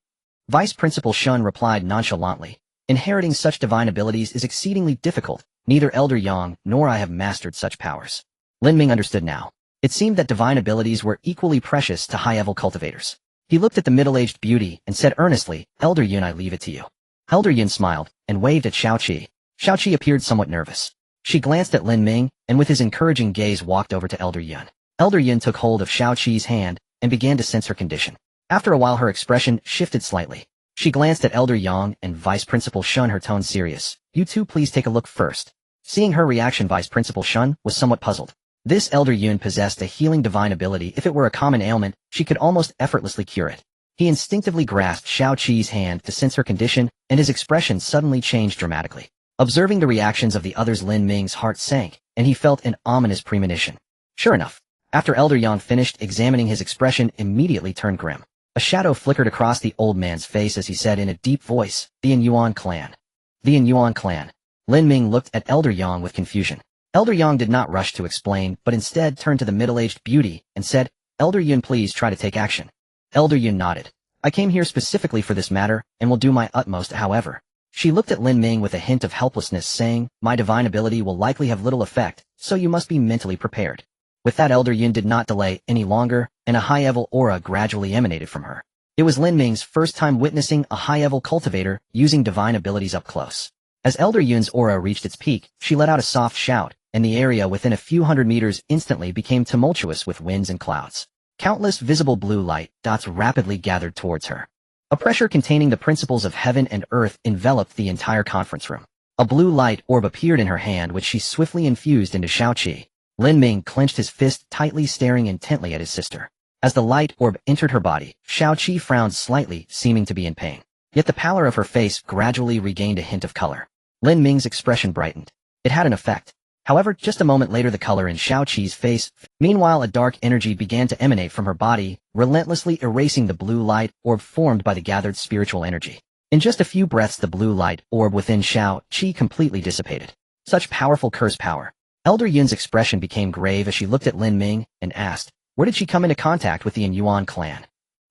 S1: Vice Principal Shun replied nonchalantly, "Inheriting such divine abilities is exceedingly difficult. Neither Elder Yang nor I have mastered such powers." Lin Ming understood now. It seemed that divine abilities were equally precious to high-level cultivators. He looked at the middle-aged beauty and said earnestly, "Elder Yun, I leave it to you." Elder Yun smiled and waved at Xiao Qi. Xiao Qi appeared somewhat nervous. She glanced at Lin Ming and with his encouraging gaze walked over to Elder Yun. Elder Yun took hold of Xiao Qi's hand and began to sense her condition. After a while, her expression shifted slightly. She glanced at Elder Yang and Vice Principal Shun, her tone serious. "You two please take a look first." Seeing her reaction, Vice Principal Shun was somewhat puzzled. This Elder Yun possessed a healing divine ability. If it were a common ailment, she could almost effortlessly cure it. He instinctively grasped Xiao Qi's hand to sense her condition, and his expression suddenly changed dramatically. Observing the reactions of the others, Lin Ming's heart sank, and he felt an ominous premonition. Sure enough, after Elder Yang finished examining, his expression immediately turned grim. A shadow flickered across the old man's face as he said in a deep voice, "The Yuan clan." The Yuan clan. Lin Ming looked at Elder Yang with confusion. Elder Yang did not rush to explain, but instead turned to the middle-aged beauty and said, "Elder Yun, please try to take action." Elder Yun nodded. I came here specifically for this matter, and will do my utmost however. She looked at Lin Ming with a hint of helplessness saying, my divine ability will likely have little effect, so you must be mentally prepared. With that Elder Yun did not delay any longer, and a high-level aura gradually emanated from her. It was Lin Ming's first time witnessing a high-level cultivator using divine abilities up close. As Elder Yun's aura reached its peak, she let out a soft shout, and the area within a few hundred meters instantly became tumultuous with winds and clouds. Countless visible blue light dots rapidly gathered towards her. A pressure containing the principles of heaven and earth enveloped the entire conference room. A blue light orb appeared in her hand which she swiftly infused into Xiaoqi. Lin Ming clenched his fist tightly, staring intently at his sister. As the light orb entered her body, Xiaoqi frowned slightly, seeming to be in pain. Yet the pallor of her face gradually regained a hint of color. Lin Ming's expression brightened. It had an effect. However, just a moment later the color in Xiaoqi's face. Meanwhile, a dark energy began to emanate from her body, relentlessly erasing the blue light orb formed by the gathered spiritual energy. In just a few breaths the blue light orb within Xiaoqi completely dissipated. Such powerful curse power. Elder Yun's expression became grave as she looked at Lin Ming and asked, where did she come into contact with the Yuan clan?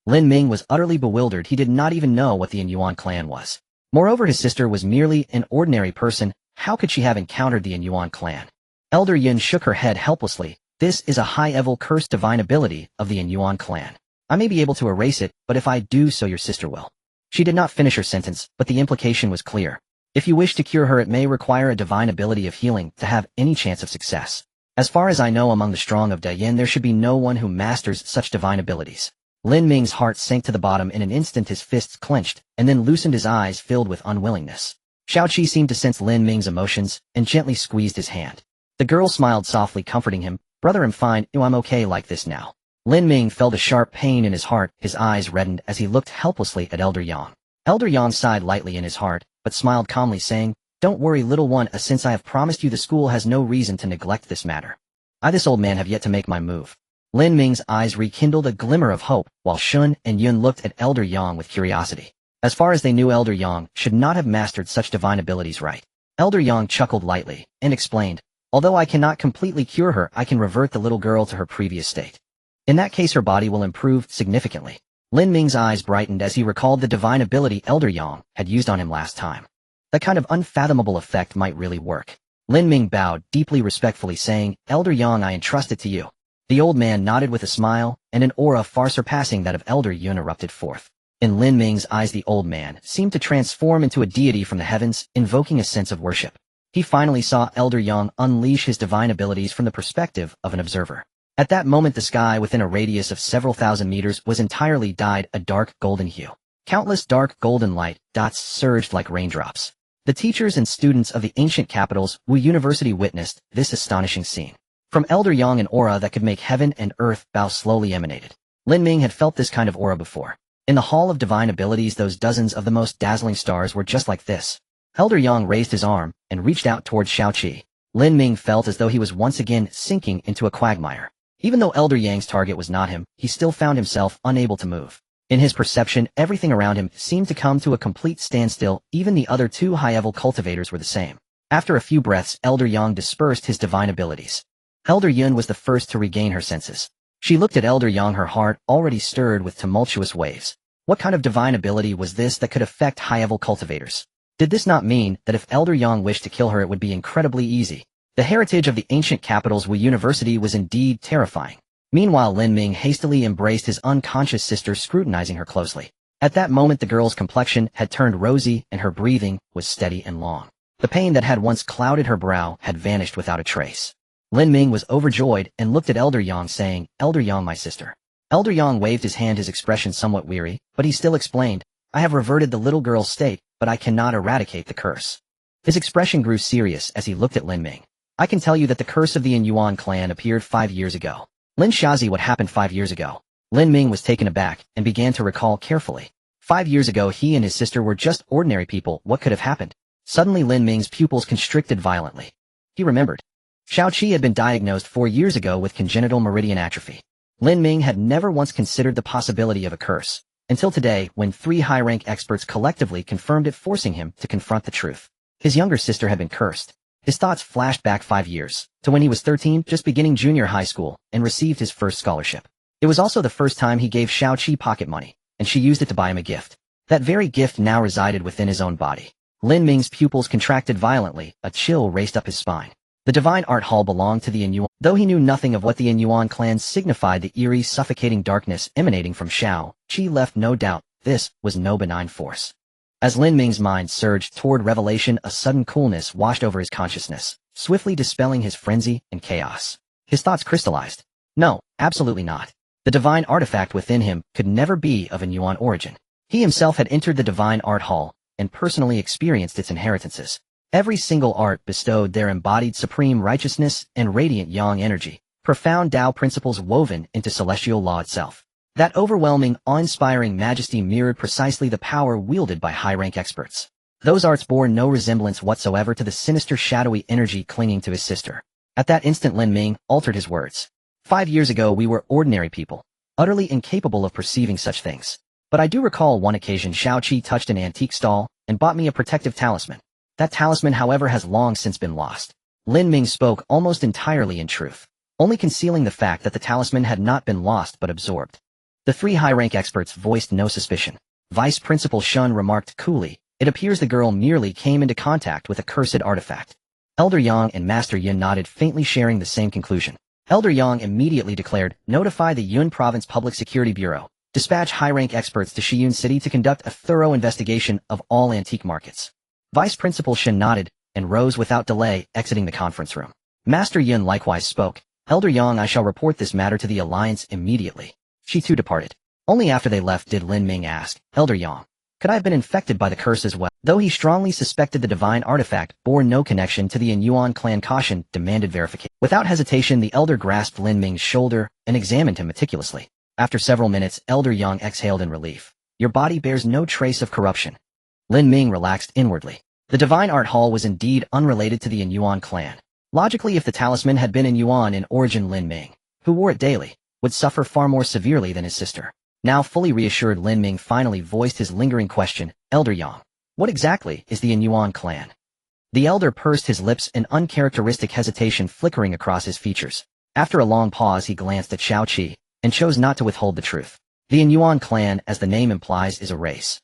S1: Lin Ming was utterly bewildered. He did not even know what the Yuan clan was. Moreover, his sister was merely an ordinary person. How could she have encountered the Yuan clan? Elder Yun shook her head helplessly. This is a high-level cursed divine ability of the Yuan clan. I may be able to erase it, but if I do so your sister will. She did not finish her sentence, but the implication was clear. If you wish to cure her it may require a divine ability of healing to have any chance of success. As far as I know among the strong of Dayan there should be no one who masters such divine abilities. Lin Ming's heart sank to the bottom. In an instant his fists clenched, and then loosened, his eyes filled with unwillingness. Xiaoqi seemed to sense Lin Ming's emotions, and gently squeezed his hand. The girl smiled softly, comforting him. Brother, I'm fine. I'm okay like this now. Lin Ming felt a sharp pain in his heart. His eyes reddened as he looked helplessly at Elder Yang. Elder Yang sighed lightly in his heart, but smiled calmly saying, don't worry little one, since I have promised you the school has no reason to neglect this matter. I this old man have yet to make my move. Lin Ming's eyes rekindled a glimmer of hope, while Shun and Yun looked at Elder Yang with curiosity. As far as they knew Elder Yang should not have mastered such divine abilities right. Elder Yang chuckled lightly, and explained, although I cannot completely cure her, I can revert the little girl to her previous state. In that case her body will improve significantly. Lin Ming's eyes brightened as he recalled the divine ability Elder Yang had used on him last time. That kind of unfathomable effect might really work. Lin Ming bowed deeply respectfully saying, Elder Yang, I entrust it to you. The old man nodded with a smile, and an aura far surpassing that of Elder Yun erupted forth. In Lin Ming's eyes the old man seemed to transform into a deity from the heavens, invoking a sense of worship. He finally saw Elder Yang unleash his divine abilities from the perspective of an observer. At that moment the sky within a radius of several thousand meters was entirely dyed a dark golden hue. Countless dark golden light dots surged like raindrops. The teachers and students of the ancient capitals Wu University witnessed this astonishing scene. From Elder Yang an aura that could make heaven and earth bow slowly emanated. Lin Ming had felt this kind of aura before. In the Hall of Divine Abilities those dozens of the most dazzling stars were just like this. Elder Yang raised his arm and reached out towards Xiaoqi. Lin Ming felt as though he was once again sinking into a quagmire. Even though Elder Yang's target was not him, he still found himself unable to move. In his perception, everything around him seemed to come to a complete standstill. Even the other two high-level cultivators were the same. After a few breaths, Elder Yang dispersed his divine abilities. Elder Yun was the first to regain her senses. She looked at Elder Yang, her heart already stirred with tumultuous waves. What kind of divine ability was this that could affect high-level cultivators? Did this not mean that if Elder Yang wished to kill her it would be incredibly easy? The heritage of the ancient capitals Wu University was indeed terrifying. Meanwhile Lin Ming hastily embraced his unconscious sister, scrutinizing her closely. At that moment the girl's complexion had turned rosy and her breathing was steady and long. The pain that had once clouded her brow had vanished without a trace. Lin Ming was overjoyed and looked at Elder Yang saying, Elder Yang, my sister. Elder Yang waved his hand, his expression somewhat weary, but he still explained, I have reverted the little girl's state, but I cannot eradicate the curse. His expression grew serious as he looked at Lin Ming. I can tell you that the curse of the Yuan clan appeared 5 years ago. Lin Shazi, what happened 5 years ago? Lin Ming was taken aback and began to recall carefully. 5 years ago he and his sister were just ordinary people. What could have happened? Suddenly Lin Ming's pupils constricted violently. He remembered. Xiaoqi had been diagnosed 4 years ago with congenital meridian atrophy. Lin Ming had never once considered the possibility of a curse, until today when 3 high-rank experts collectively confirmed it, forcing him to confront the truth. His younger sister had been cursed. His thoughts flashed back 5 years, to when he was 13, just beginning junior high school, and received his first scholarship. It was also the first time he gave Xiaoqi pocket money. and she used it to buy him a gift. That very gift now resided within his own body. Lin Ming's pupils contracted violently, a chill raced up his spine. The divine art hall belonged to the Inyuan. Though he knew nothing of what the Inyuan clan signified, the eerie, suffocating darkness emanating from Shao Qi left no doubt this was no benign force. As Lin Ming's mind surged toward revelation, a sudden coolness washed over his consciousness, swiftly dispelling his frenzy and chaos. His thoughts crystallized. No, absolutely not. The divine artifact within him could never be of Inyuan origin. He himself had entered the divine art hall and personally experienced its inheritances. Every single art bestowed their embodied supreme righteousness and radiant yang energy, profound Tao principles woven into celestial law itself. That overwhelming, awe-inspiring majesty mirrored precisely the power wielded by high-rank experts. Those arts bore no resemblance whatsoever to the sinister shadowy energy clinging to his sister. At that instant Lin Ming altered his words. 5 years ago we were ordinary people, utterly incapable of perceiving such things. But I do recall one occasion Shao Qi touched an antique stall and bought me a protective talisman. That talisman, however, has long since been lost. Lin Ming spoke almost entirely in truth, only concealing the fact that the talisman had not been lost but absorbed. The three high-rank experts voiced no suspicion. Vice Principal Shun remarked coolly, "It appears the girl merely came into contact with a cursed artifact." Elder Yang and Master Yin nodded, faintly sharing the same conclusion. Elder Yang immediately declared, "Notify the Yun Province Public Security Bureau. Dispatch high-rank experts to Shiyun City to conduct a thorough investigation of all antique markets." Vice Principal Shin nodded and rose without delay, exiting the conference room. Master Yun likewise spoke. "Elder Yang, I shall report this matter to the Alliance immediately." She too departed. Only after they left did Lin Ming ask, "Elder Yang, could I have been infected by the curse as well?" Though he strongly suspected the divine artifact bore no connection to the Inyuan clan, caution demanded verification. Without hesitation, the elder grasped Lin Ming's shoulder and examined him meticulously. After several minutes, Elder Yang exhaled in relief. "Your body bears no trace of corruption." Lin Ming relaxed inwardly. The divine art hall was indeed unrelated to the Inyuan clan. Logically, if the talisman had been Inyuan in origin, Lin Ming, who wore it daily, would suffer far more severely than his sister. Now fully reassured, Lin Ming finally voiced his lingering question, "Elder Yang, what exactly is the Inyuan clan?" The elder pursed his lips, an uncharacteristic hesitation flickering across his features. After a long pause, he glanced at Shao Qi and chose not to withhold the truth. The Inyuan clan, as the name implies, is a race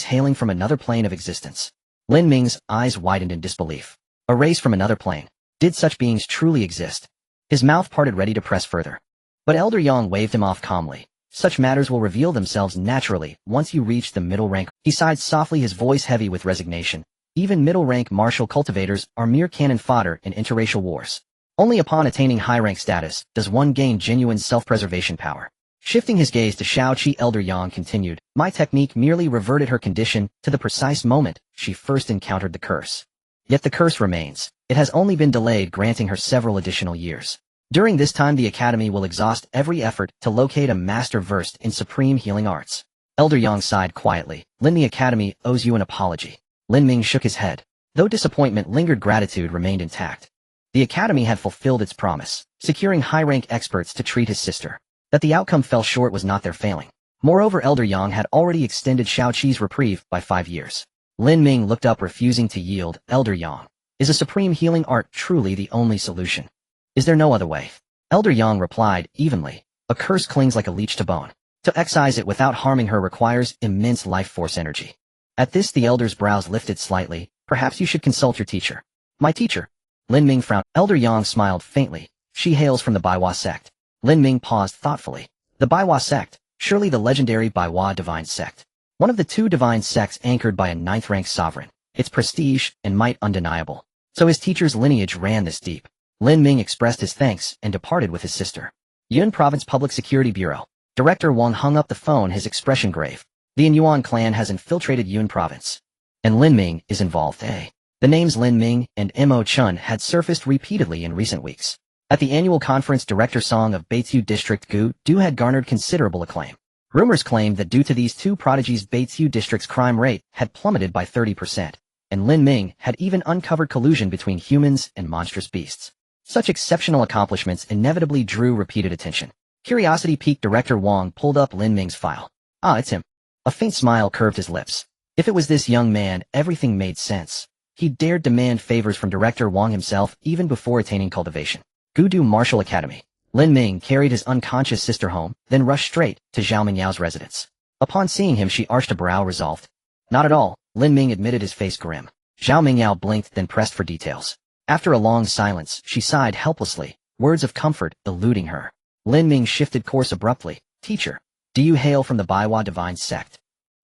S1: hailing from another plane of existence. Lin Ming's eyes widened in disbelief. A race from another plane. Did such beings truly exist? His mouth parted, ready to press further. But Elder Yang waved him off calmly. "Such matters will reveal themselves naturally once you reach the middle rank." He sighed softly, his voice heavy with resignation. "Even middle-rank martial cultivators are mere cannon fodder in interracial wars. Only upon attaining high-rank status does one gain genuine self-preservation power." Shifting his gaze to Shao Qi, Elder Yang continued, "My technique merely reverted her condition to the precise moment she first encountered the curse. Yet the curse remains. It has only been delayed, granting her several additional years. During this time, the Academy will exhaust every effort to locate a master versed in supreme healing arts." Elder Yang sighed quietly. "Lin, the Academy owes you an apology." Lin Ming shook his head. Though disappointment lingered, gratitude remained intact. The Academy had fulfilled its promise, securing high-rank experts to treat his sister. That the outcome fell short was not their failing. Moreover, Elder Yang had already extended Shao Qi's reprieve by 5 years. Lin Ming looked up, refusing to yield. "Elder Yang, is a supreme healing art truly the only solution? Is there no other way?" Elder Yang replied evenly, "A curse clings like a leech to bone. To excise it without harming her requires immense life force energy." At this, the elder's brows lifted slightly. "Perhaps you should consult your teacher." "My teacher?" Lin Ming frowned. Elder Yang smiled faintly. "She hails from the Baiwa sect." Lin Ming paused thoughtfully. The Baiwa sect, surely the legendary Baiwa divine sect. One of the two divine sects anchored by a 9th-rank sovereign. Its prestige and might undeniable. So his teacher's lineage ran this deep. Lin Ming expressed his thanks and departed with his sister. Yun Province Public Security Bureau. Director Wang hung up the phone, his expression grave. The Inyuan clan has infiltrated Yun Province. And Lin Ming is involved. The names Lin Ming and Mo Chun had surfaced repeatedly in recent weeks. At the annual conference, Director Song of Beitou District Gu had garnered considerable acclaim. Rumors claimed that due to these two prodigies, Beitou District's crime rate had plummeted by 30%, and Lin Ming had even uncovered collusion between humans and monstrous beasts. Such exceptional accomplishments inevitably drew repeated attention. Curiosity piqued. Director Wang pulled up Lin Ming's file. "Ah, it's him." A faint smile curved his lips. If it was this young man, everything made sense. He dared demand favors from Director Wang himself even before attaining cultivation. Gudu Martial Academy. Lin Ming carried his unconscious sister home, then rushed straight to Zhao Mingyao's residence. Upon seeing him, she arched a brow, resolved. Not at all, Lin Ming admitted, his face grim. Zhao Mingyao blinked, then pressed for details. After a long silence, she sighed helplessly, words of comfort eluding her. Lin Ming shifted course abruptly. Teacher, do you hail from the Baiwa divine sect?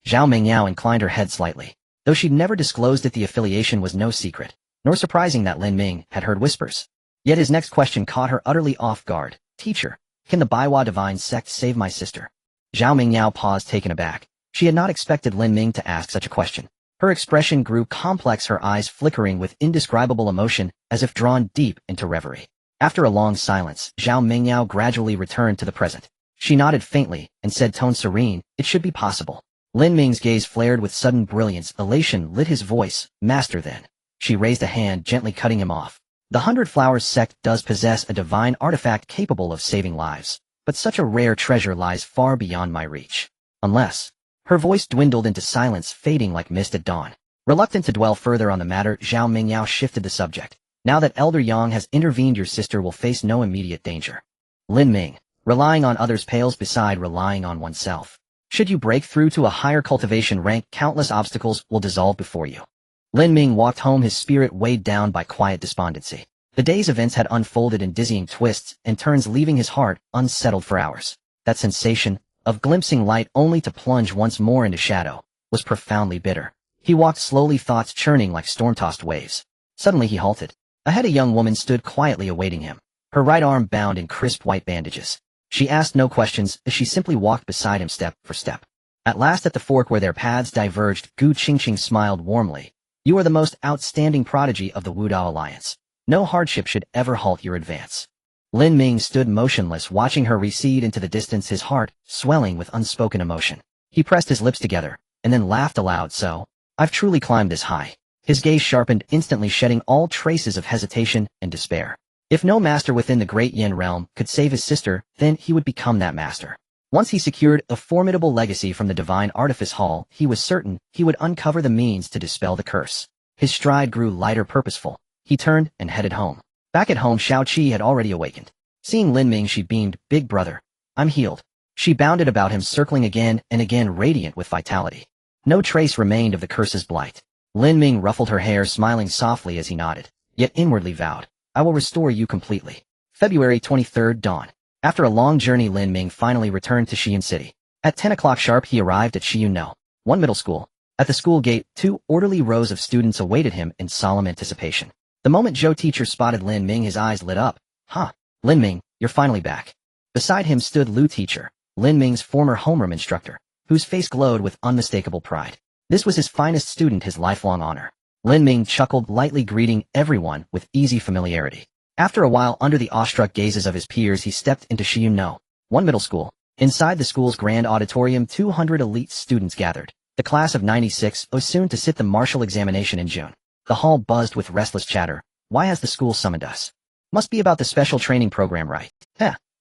S1: Zhao Mingyao inclined her head slightly. Though she'd never disclosed it, the affiliation was no secret, nor surprising that Lin Ming had heard whispers. Yet his next question caught her utterly off guard. Teacher, can the Baiwa divine sect save my sister? Zhao Mingyao paused, taken aback. She had not expected Lin Ming to ask such a question. Her expression grew complex, her eyes flickering with indescribable emotion, as if drawn deep into reverie. After a long silence, Zhao Mingyao gradually returned to the present. She nodded faintly, and said, tone serene, it should be possible. Lin Ming's gaze flared with sudden brilliance. Elation lit his voice. Master, then. She raised a hand, gently cutting him off. The 100 Flowers sect does possess a divine artifact capable of saving lives, but such a rare treasure lies far beyond my reach. Unless... Her voice dwindled into silence, fading like mist at dawn. Reluctant to dwell further on the matter, Zhao Mingyao shifted the subject. Now that Elder Yang has intervened, your sister will face no immediate danger. Lin Ming, relying on others pales beside relying on oneself. Should you break through to a higher cultivation rank, countless obstacles will dissolve before you. Lin Ming walked home, his spirit weighed down by quiet despondency. The day's events had unfolded in dizzying twists and turns, leaving his heart unsettled for hours. That sensation, of glimpsing light only to plunge once more into shadow, was profoundly bitter. He walked slowly, thoughts churning like storm-tossed waves. Suddenly he halted. Ahead, a young woman stood quietly awaiting him, her right arm bound in crisp white bandages. She asked no questions as she simply walked beside him step for step. At last, at the fork where their paths diverged, Gu Qingqing smiled warmly. You are the most outstanding prodigy of the Wudao Alliance. No hardship should ever halt your advance. Lin Ming stood motionless, watching her recede into the distance, his heart swelling with unspoken emotion. He pressed his lips together, and then laughed aloud. So, I've truly climbed this high. His gaze sharpened, instantly shedding all traces of hesitation and despair. If no master within the great Yin realm could save his sister, then he would become that master. Once he secured a formidable legacy from the Divine Artifice Hall, he was certain he would uncover the means to dispel the curse. His stride grew lighter, purposeful. He turned and headed home. Back at home, Xiao Qi had already awakened. Seeing Lin Ming, she beamed. Big brother, I'm healed. She bounded about him, circling again and again, radiant with vitality. No trace remained of the curse's blight. Lin Ming ruffled her hair, smiling softly as he nodded, yet inwardly vowed, I will restore you completely. February 23rd, dawn. After a long journey, Lin Ming finally returned to Shiyun City. At 10 o'clock sharp, he arrived at Shiyun No. 1 middle school. At the school gate, 2 orderly rows of students awaited him in solemn anticipation. The moment Zhou teacher spotted Lin Ming, his eyes lit up. Huh, Lin Ming, you're finally back. Beside him stood Lu teacher, Lin Ming's former homeroom instructor, whose face glowed with unmistakable pride. This was his finest student, his lifelong honor. Lin Ming chuckled lightly, greeting everyone with easy familiarity. After a while, under the awestruck gazes of his peers, he stepped into Shiyun No. 1 middle school. Inside the school's grand auditorium, 200 elite students gathered. The class of 96 was soon to sit the martial examination in June. The hall buzzed with restless chatter. Why has the school summoned us? Must be about the special training program, right?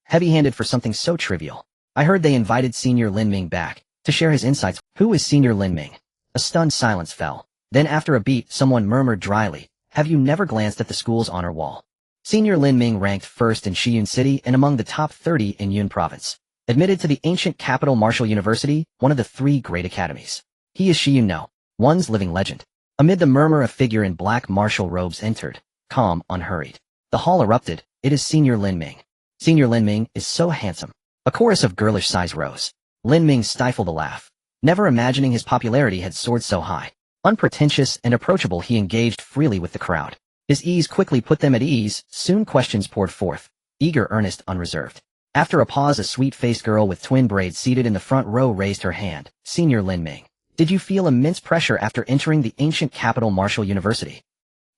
S1: Heavy-handed for something so trivial. I heard they invited Senior Lin Ming back to share his insights. Who is Senior Lin Ming? A stunned silence fell. Then after a beat, someone murmured dryly, have you never glanced at the school's honor wall? Senior Lin Ming ranked first in Shiyun City and among the top 30 in Yun Province. Admitted to the ancient capital Martial University, one of the 3 great academies. He is Shiyun No. 1's living legend. Amid the murmur, a figure in black martial robes entered, calm, unhurried. The hall erupted. It is Senior Lin Ming. Senior Lin Ming is so handsome. A chorus of girlish sighs rose. Lin Ming stifled a laugh. Never imagining his popularity had soared so high. Unpretentious and approachable, he engaged freely with the crowd. His ease quickly put them at ease. Soon questions poured forth. Eager, earnest, unreserved. After a pause, a sweet-faced girl with twin braids seated in the front row raised her hand. Senior Lin Ming, did you feel immense pressure after entering the ancient capital Martial University?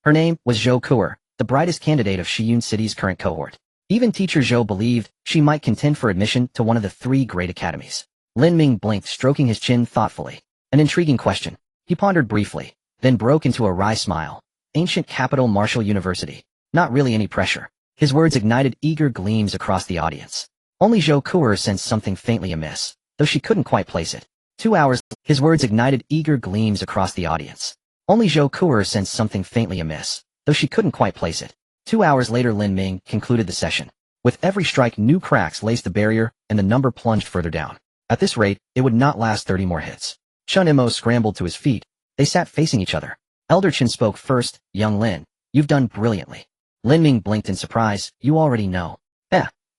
S1: Her name was Zhou Kuer, the brightest candidate of Shiyun City's current cohort. Even teacher Zhou believed she might contend for admission to one of the 3 great academies. Lin Ming blinked, stroking his chin thoughtfully. An intriguing question. He pondered briefly, then broke into a wry smile. Ancient capital Martial University. Not really any pressure. His words ignited eager gleams across the audience. Only Zhou Kuer sensed something faintly amiss, though she couldn't quite place it. 2 hours, his words ignited eager gleams across the audience. Only Zhou Kuer sensed something faintly amiss, though she couldn't quite place it. 2 hours later, Lin Ming concluded the session. With every strike, new cracks laced the barrier, and the number plunged further down. At this rate, it would not last 30 more hits. Chun Imo scrambled to his feet. They sat facing each other. Elder Chen spoke first. Young Lin, you've done brilliantly. Lin Ming blinked in surprise. You already know.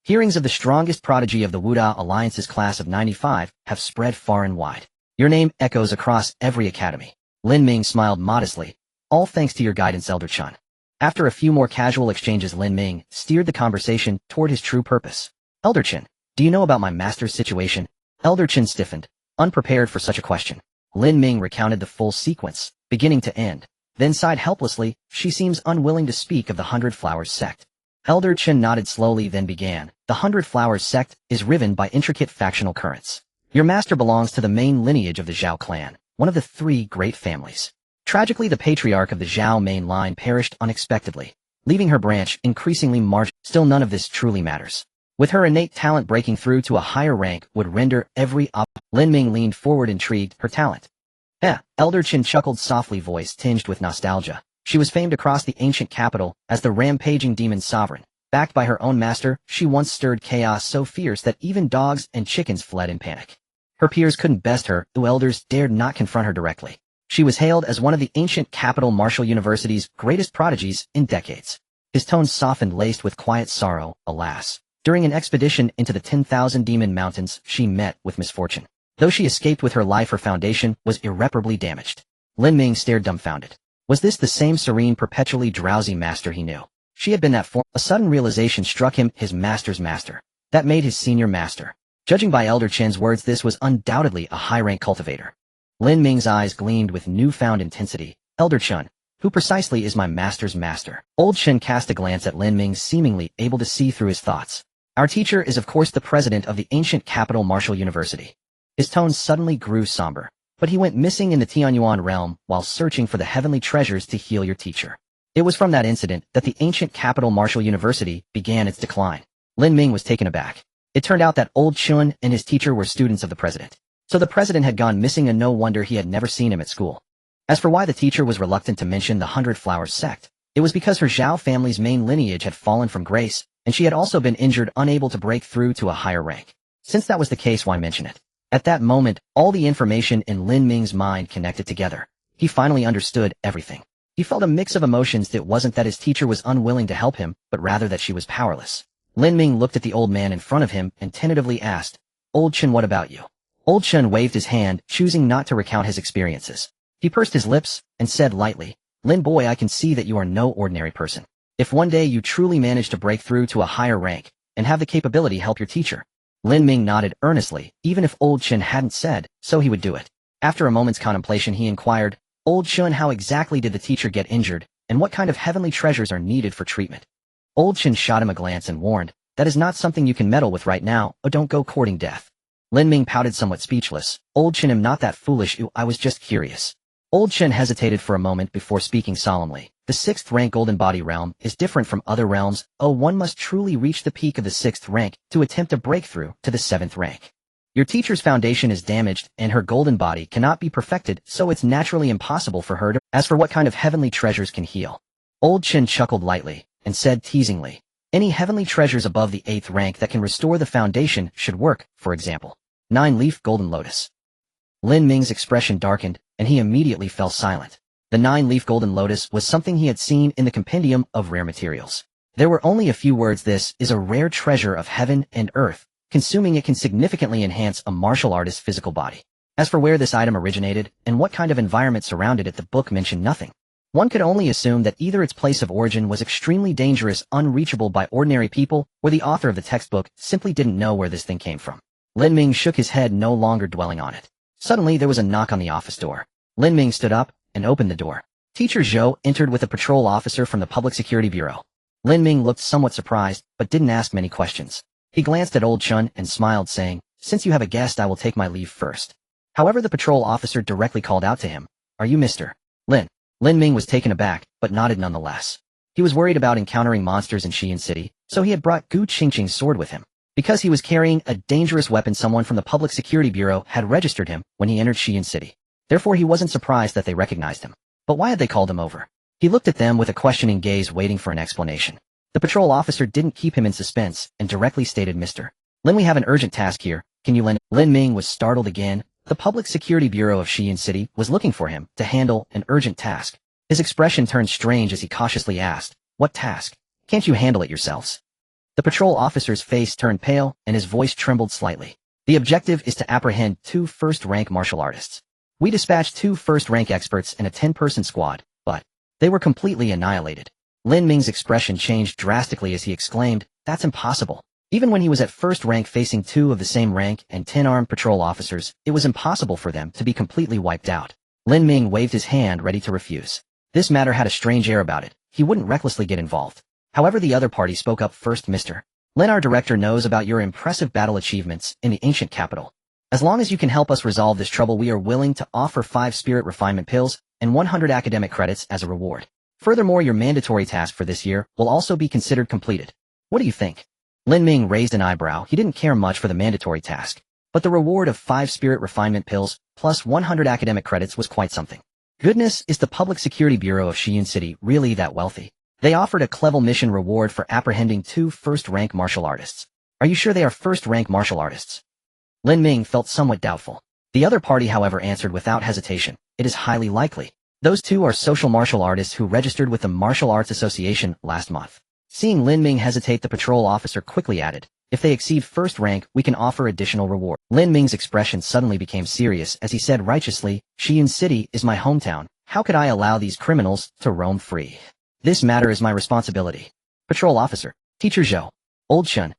S1: Hearings of the strongest prodigy of the Wuda Alliance's class of 95 have spread far and wide. Your name echoes across every academy. Lin Ming smiled modestly. All thanks to your guidance, Elder Chun. After a few more casual exchanges, Lin Ming steered the conversation toward his true purpose. Elder Chen, do you know about my master's situation? Elder Chen stiffened, unprepared for such a question. Lin Ming recounted the full sequence, beginning to end, then sighed helplessly. She seems unwilling to speak of the 100 Flowers sect. Elder Chen nodded slowly, then began. The 100 Flowers sect is riven by intricate factional currents. Your master belongs to the main lineage of the Zhao clan, one of the 3 great families. Tragically, the patriarch of the Zhao main line perished unexpectedly, leaving her branch increasingly marginal. Still, none of this truly matters. With her innate talent, breaking through to a higher rank would render every Lin Ming leaned forward, intrigued. Her talent. Elder Chen chuckled softly, voice tinged with nostalgia. She was famed across the ancient capital as the rampaging demon sovereign. Backed by her own master, she once stirred chaos so fierce that even dogs and chickens fled in panic. Her peers couldn't best her, the elders dared not confront her directly. She was hailed as one of the ancient capital Martial University's greatest prodigies in decades. His tone softened, laced with quiet sorrow. Alas, during an expedition into the 10,000 Demon Mountains, she met with misfortune. Though she escaped with her life, her foundation was irreparably damaged. Lin Ming stared dumbfounded. Was this the same serene, perpetually drowsy master he knew? She had been that form. A sudden realization struck him, his master's master. That made his senior master. Judging by Elder Chen's words, this was undoubtedly a high-rank cultivator. Lin Ming's eyes gleamed with newfound intensity. Elder Chen, who precisely is my master's master? Old Chen cast a glance at Lin Ming, seemingly able to see through his thoughts. Our teacher is of course the president of the ancient capital Martial University. His tone suddenly grew somber. But he went missing in the Tianyuan realm while searching for the heavenly treasures to heal your teacher. It was from that incident that the ancient capital Martial University began its decline. Lin Ming was taken aback. It turned out that Old Chun and his teacher were students of the president. So the president had gone missing, and no wonder he had never seen him at school. As for why the teacher was reluctant to mention the 100 Flowers sect, it was because her Zhao family's main lineage had fallen from grace, and she had also been injured, unable to break through to a higher rank. Since that was the case, why mention it? At that moment, all the information in Lin Ming's mind connected together. He finally understood everything. He felt a mix of emotions. It wasn't that his teacher was unwilling to help him, but rather that she was powerless. Lin Ming looked at the old man in front of him and tentatively asked, Old Chen, what about you? Old Chen waved his hand, choosing not to recount his experiences. He pursed his lips and said lightly, Lin boy, I can see that you are no ordinary person. If one day you truly manage to break through to a higher rank and have the capability, help your teacher. Lin Ming nodded earnestly. Even if Old Chen hadn't said so, he would do it. After a moment's contemplation, he inquired, Old Chen, how exactly did the teacher get injured, and what kind of heavenly treasures are needed for treatment? Old Chen shot him a glance and warned, that is not something you can meddle with right now, or don't go courting death. Lin Ming pouted, somewhat speechless. Old Chen, I'm not that foolish. I was just curious. Old Chen hesitated for a moment before speaking solemnly. The 6th rank Golden Body realm is different from other realms. One must truly reach the peak of the 6th rank to attempt a breakthrough to the 7th rank. Your teacher's foundation is damaged, and her Golden Body cannot be perfected, so it's naturally impossible for her to. As for what kind of heavenly treasures can heal? Old Chen chuckled lightly and said teasingly, any heavenly treasures above the 8th rank that can restore the foundation should work. For example, 9-leaf Golden Lotus. Lin Ming's expression darkened, and he immediately fell silent. The 9-leaf Golden Lotus was something he had seen in the compendium of rare materials. There were only a few words. This is a rare treasure of heaven and earth. Consuming it can significantly enhance a martial artist's physical body. As for where this item originated and what kind of environment surrounded it, the book mentioned nothing. One could only assume that either its place of origin was extremely dangerous, unreachable by ordinary people, or the author of the textbook simply didn't know where this thing came from. Lin Ming shook his head, no longer dwelling on it. Suddenly there was a knock on the office door. Lin Ming stood up and opened the door. Teacher Zhou entered with a patrol officer from the Public Security Bureau. Lin Ming looked somewhat surprised, but didn't ask many questions. He glanced at Old Chun and smiled, saying, since you have a guest, I will take my leave first. However, the patrol officer directly called out to him, are you Mr. Lin? Lin Ming was taken aback, but nodded nonetheless. He was worried about encountering monsters in Xi'an City, so he had brought Gu Qingqing's sword with him. Because he was carrying a dangerous weapon, someone from the Public Security Bureau had registered him when he entered Xi'an City. Therefore, he wasn't surprised that they recognized him. But why had they called him over? He looked at them with a questioning gaze, waiting for an explanation. The patrol officer didn't keep him in suspense and directly stated, Mr. Lin, we have an urgent task here. Can you lend? Lin Ming was startled again. The Public Security Bureau of Xi'an City was looking for him to handle an urgent task. His expression turned strange as he cautiously asked, "What task? Can't you handle it yourselves?" The patrol officer's face turned pale and his voice trembled slightly. "The objective is to apprehend 2 first-rank martial artists. We dispatched 2 first-rank experts and a 10-person squad, but they were completely annihilated." Lin Ming's expression changed drastically as he exclaimed, "That's impossible." Even when he was at first rank facing 2 of the same rank and 10 armed patrol officers, it was impossible for them to be completely wiped out. Lin Ming waved his hand ready to refuse. This matter had a strange air about it. He wouldn't recklessly get involved. However, the other party spoke up first. "Mr. Lin, our director knows about your impressive battle achievements in the ancient capital. As long as you can help us resolve this trouble, we are willing to offer 5 spirit refinement pills and 100 academic credits as a reward. Furthermore, your mandatory task for this year will also be considered completed. What do you think?" Lin Ming raised an eyebrow. He didn't care much for the mandatory task, but the reward of 5 spirit refinement pills plus 100 academic credits was quite something. Goodness, is the Public Security Bureau of Xi'an City really that wealthy? They offered a clever mission reward for apprehending 2 first-rank martial artists. Are you sure they are first-rank martial artists? Lin Ming felt somewhat doubtful. The other party, however, answered without hesitation, "It is highly likely. Those 2 are social martial artists who registered with the Martial Arts Association last month." Seeing Lin Ming hesitate, the patrol officer quickly added, "If they exceed first rank, we can offer additional reward." Lin Ming's expression suddenly became serious as he said righteously, "Xi'an City is my hometown. How could I allow these criminals to roam free? This matter is my responsibility." Patrol officer, Teacher Zhou, Old Chun.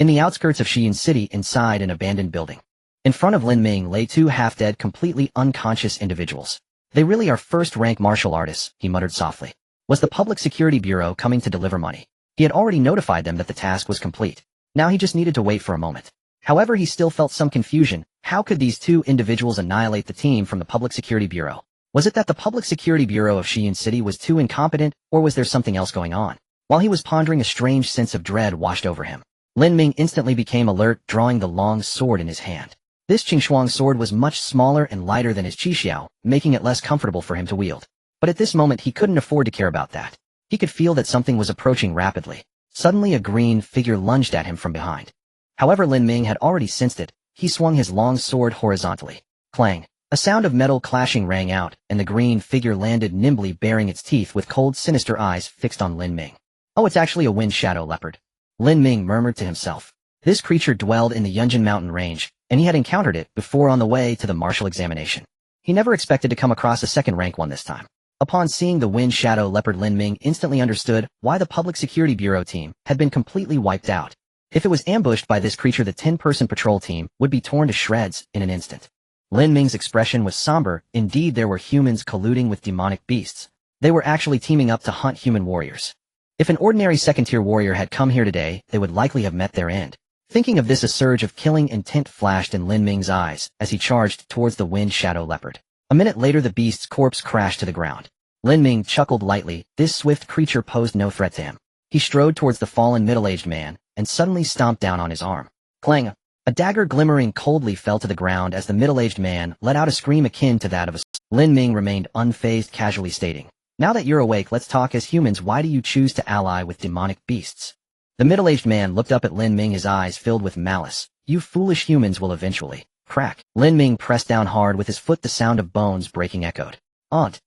S1: In the outskirts of Xi'an City, inside an abandoned building. In front of Lin Ming lay 2 half-dead, completely unconscious individuals. "They really are first-rank martial artists," he muttered softly. Was the Public Security Bureau coming to deliver money? He had already notified them that the task was complete. Now he just needed to wait for a moment. However, he still felt some confusion. How could these 2 individuals annihilate the team from the Public Security Bureau? Was it that the Public Security Bureau of Xi'an City was too incompetent, or was there something else going on? While he was pondering, a strange sense of dread washed over him. Lin Ming instantly became alert, drawing the long sword in his hand. This Qingxuang sword was much smaller and lighter than his Qixiao, making it less comfortable for him to wield. But at this moment he couldn't afford to care about that. He could feel that something was approaching rapidly. Suddenly a green figure lunged at him from behind. However, Lin Ming had already sensed it. He swung his long sword horizontally. Clang! A sound of metal clashing rang out, and the green figure landed nimbly, baring its teeth with cold, sinister eyes fixed on Lin Ming. "Oh, it's actually a wind shadow leopard," Lin Ming murmured to himself. This creature dwelled in the Yunjin mountain range, and he had encountered it before on the way to the martial examination. He never expected to come across a second-rank one this time. Upon seeing the wind shadow leopard, Lin Ming instantly understood why the Public Security Bureau team had been completely wiped out. If it was ambushed by this creature, the 10-person patrol team would be torn to shreds in an instant. Lin Ming's expression was somber. Indeed, there were humans colluding with demonic beasts. They were actually teaming up to hunt human warriors. If an ordinary second-tier warrior had come here today, they would likely have met their end. Thinking of this, a surge of killing intent flashed in Lin Ming's eyes as he charged towards the wind shadow leopard. A minute later, the beast's corpse crashed to the ground. Lin Ming chuckled lightly. This swift creature posed no threat to him. He strode towards the fallen middle-aged man and suddenly stomped down on his arm. Clang! A dagger glimmering coldly fell to the ground as the middle-aged man let out a scream akin to that of a... Lin Ming remained unfazed, casually stating, "Now that you're awake, let's talk as humans. Why do you choose to ally with demonic beasts?" The middle-aged man looked up at Lin Ming, his eyes filled with malice. "You foolish humans will eventually..." Crack! Lin Ming pressed down hard with his foot. The sound of bones breaking echoed. "Aunt!"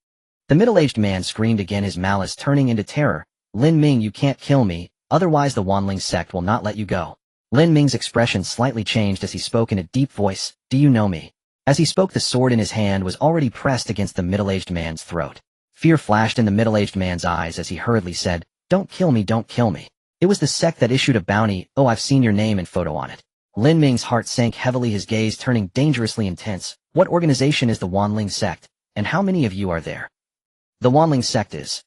S1: The middle-aged man screamed again, his malice turning into terror. "Lin Ming, you can't kill me, otherwise the Wanling sect will not let you go." Lin Ming's expression slightly changed as he spoke in a deep voice. "Do you know me?" As he spoke, the sword in his hand was already pressed against the middle-aged man's throat. Fear flashed in the middle-aged man's eyes as he hurriedly said, "Don't kill me, don't kill me. It was the sect that issued a bounty. Oh, I've seen your name and photo on it." Lin Ming's heart sank heavily, his gaze turning dangerously intense. "What organization is the Wanling sect, and how many of you are there?" "The Wanling sect is...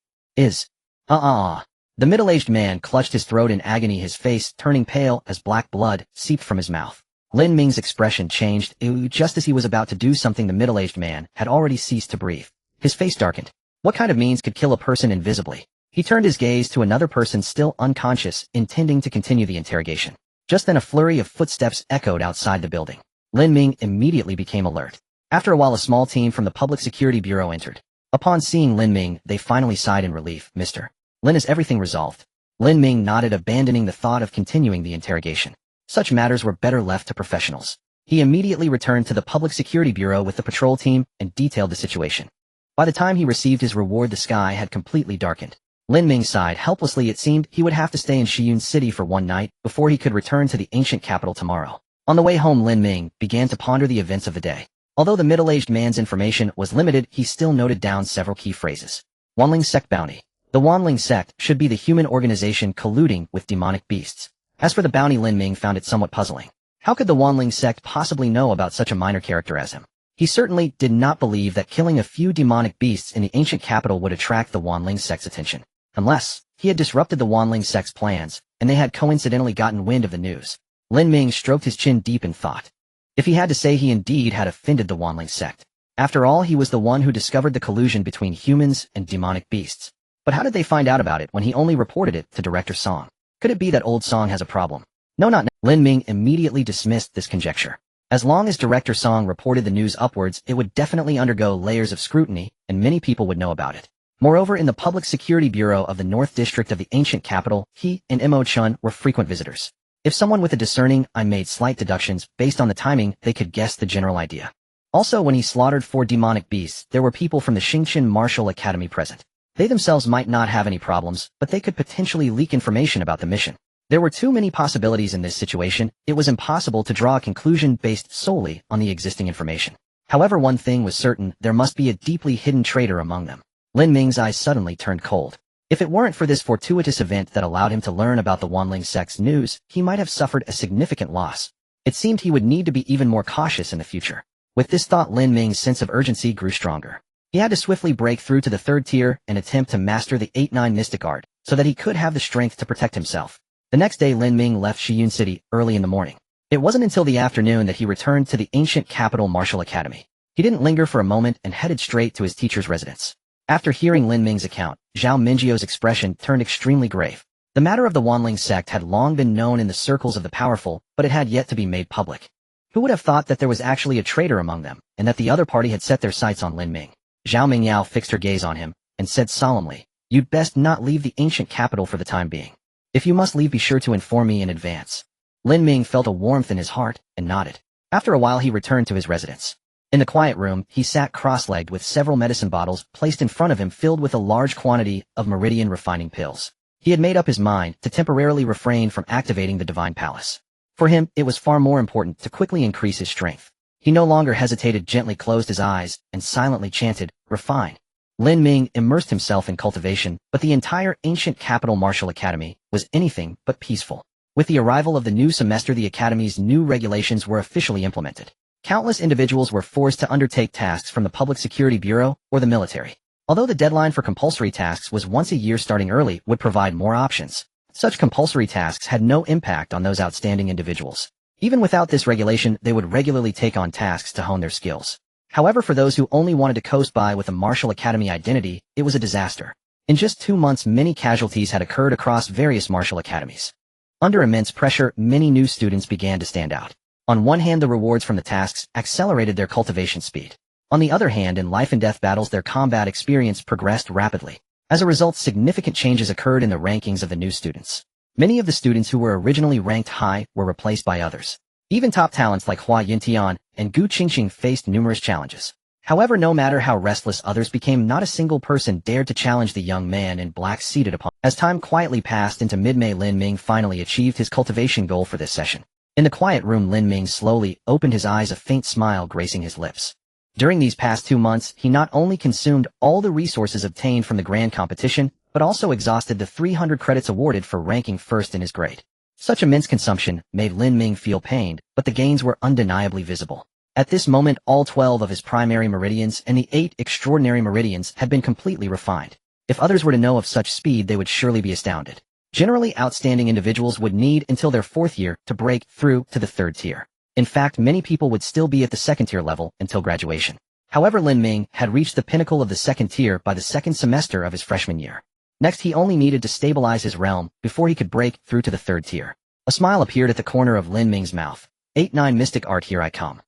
S1: The middle-aged man clutched his throat in agony, his face turning pale as black blood seeped from his mouth. Lin Ming's expression changed. Just as he was about to do something, the middle-aged man had already ceased to breathe. His face darkened. What kind of means could kill a person invisibly? He turned his gaze to another person still unconscious, intending to continue the interrogation. Just then a flurry of footsteps echoed outside the building. Lin Ming immediately became alert. After a while, a small team from the Public Security Bureau entered. Upon seeing Lin Ming, they finally sighed in relief. "Mr. Lin, is everything resolved?" Lin Ming nodded, abandoning the thought of continuing the interrogation. Such matters were better left to professionals. He immediately returned to the Public Security Bureau with the patrol team and detailed the situation. By the time he received his reward, the sky had completely darkened. Lin Ming sighed helplessly. It seemed he would have to stay in Shiyun City for one night before he could return to the ancient capital tomorrow. On the way home, Lin Ming began to ponder the events of the day. Although the middle-aged man's information was limited, he still noted down several key phrases. Wanling Sect Bounty. The Wanling Sect should be the human organization colluding with demonic beasts. As for the bounty, Lin Ming found it somewhat puzzling. How could the Wanling Sect possibly know about such a minor character as him? He certainly did not believe that killing a few demonic beasts in the ancient capital would attract the Wanling Sect's attention. Unless he had disrupted the Wanling Sect's plans, and they had coincidentally gotten wind of the news. Lin Ming stroked his chin deep in thought. If he had to say, he indeed had offended the Wanling Sect. After all, he was the one who discovered the collusion between humans and demonic beasts. But how did they find out about it when he only reported it to Director Song? Could it be that old Song has a problem? No, not now. Lin Ming immediately dismissed this conjecture. As long as Director Song reported the news upwards, it would definitely undergo layers of scrutiny, and many people would know about it. Moreover, in the Public Security Bureau of the North District of the ancient capital, he and Mo Chun were frequent visitors. If someone with a discerning eye made slight deductions based on the timing, they could guess the general idea. Also, when he slaughtered 4 demonic beasts, there were people from the Xingqian Martial Academy present. They themselves might not have any problems, but they could potentially leak information about the mission. There were too many possibilities in this situation. It was impossible to draw a conclusion based solely on the existing information. However, one thing was certain: there must be a deeply hidden traitor among them. Lin Ming's eyes suddenly turned cold. If it weren't for this fortuitous event that allowed him to learn about the Wanling Sect's news, he might have suffered a significant loss. It seemed he would need to be even more cautious in the future. With this thought, Lin Ming's sense of urgency grew stronger. He had to swiftly break through to the 3rd tier and attempt to master the 8-9 mystic art, so that he could have the strength to protect himself. The next day, Lin Ming left Shiyun City early in the morning. It wasn't until the afternoon that he returned to the ancient capital Martial Academy. He didn't linger for a moment and headed straight to his teacher's residence. After hearing Lin Ming's account, Zhao Mingjio's expression turned extremely grave. The matter of the Wanling Sect had long been known in the circles of the powerful, but it had yet to be made public. Who would have thought that there was actually a traitor among them, and that the other party had set their sights on Lin Ming? Zhao Mingyao fixed her gaze on him, and said solemnly, "You'd best not leave the ancient capital for the time being. If you must leave, be sure to inform me in advance." Lin Ming felt a warmth in his heart, and nodded. After a while, he returned to his residence. In the quiet room, he sat cross-legged with several medicine bottles placed in front of him filled with a large quantity of meridian refining pills. He had made up his mind to temporarily refrain from activating the Divine Palace. For him, it was far more important to quickly increase his strength. He no longer hesitated, gently closed his eyes, and silently chanted, "Refine." Lin Ming immersed himself in cultivation, but the entire ancient capital Martial Academy was anything but peaceful. With the arrival of the new semester, the Academy's new regulations were officially implemented. Countless individuals were forced to undertake tasks from the Public Security Bureau or the military. Although the deadline for compulsory tasks was once a year, starting early would provide more options. Such compulsory tasks had no impact on those outstanding individuals. Even without this regulation, they would regularly take on tasks to hone their skills. However, for those who only wanted to coast by with a Martial Academy identity, it was a disaster. In just 2 months, many casualties had occurred across various martial academies. Under immense pressure, many new students began to stand out. On one hand, the rewards from the tasks accelerated their cultivation speed. On the other hand, in life and death battles, their combat experience progressed rapidly. As a result, significant changes occurred in the rankings of the new students. Many of the students who were originally ranked high were replaced by others. Even top talents like Hua Yintian and Gu Qingqing faced numerous challenges. However, no matter how restless others became, not a single person dared to challenge the young man in black seated upon. As time quietly passed into mid-May, Lin Ming finally achieved his cultivation goal for this session. In the quiet room, Lin Ming slowly opened his eyes, a faint smile gracing his lips. During these past 2 months, he not only consumed all the resources obtained from the grand competition, but also exhausted the 300 credits awarded for ranking first in his grade. Such immense consumption made Lin Ming feel pained, but the gains were undeniably visible. At this moment, all 12 of his primary meridians and the 8 extraordinary meridians had been completely refined. If others were to know of such speed, they would surely be astounded. Generally, outstanding individuals would need until their 4th year to break through to the 3rd tier. In fact, many people would still be at the 2nd tier level until graduation. However, Lin Ming had reached the pinnacle of the 2nd tier by the 2nd semester of his freshman year. Next, he only needed to stabilize his realm before he could break through to the 3rd tier. A smile appeared at the corner of Lin Ming's mouth. 8-9 Mystic Art, here I come.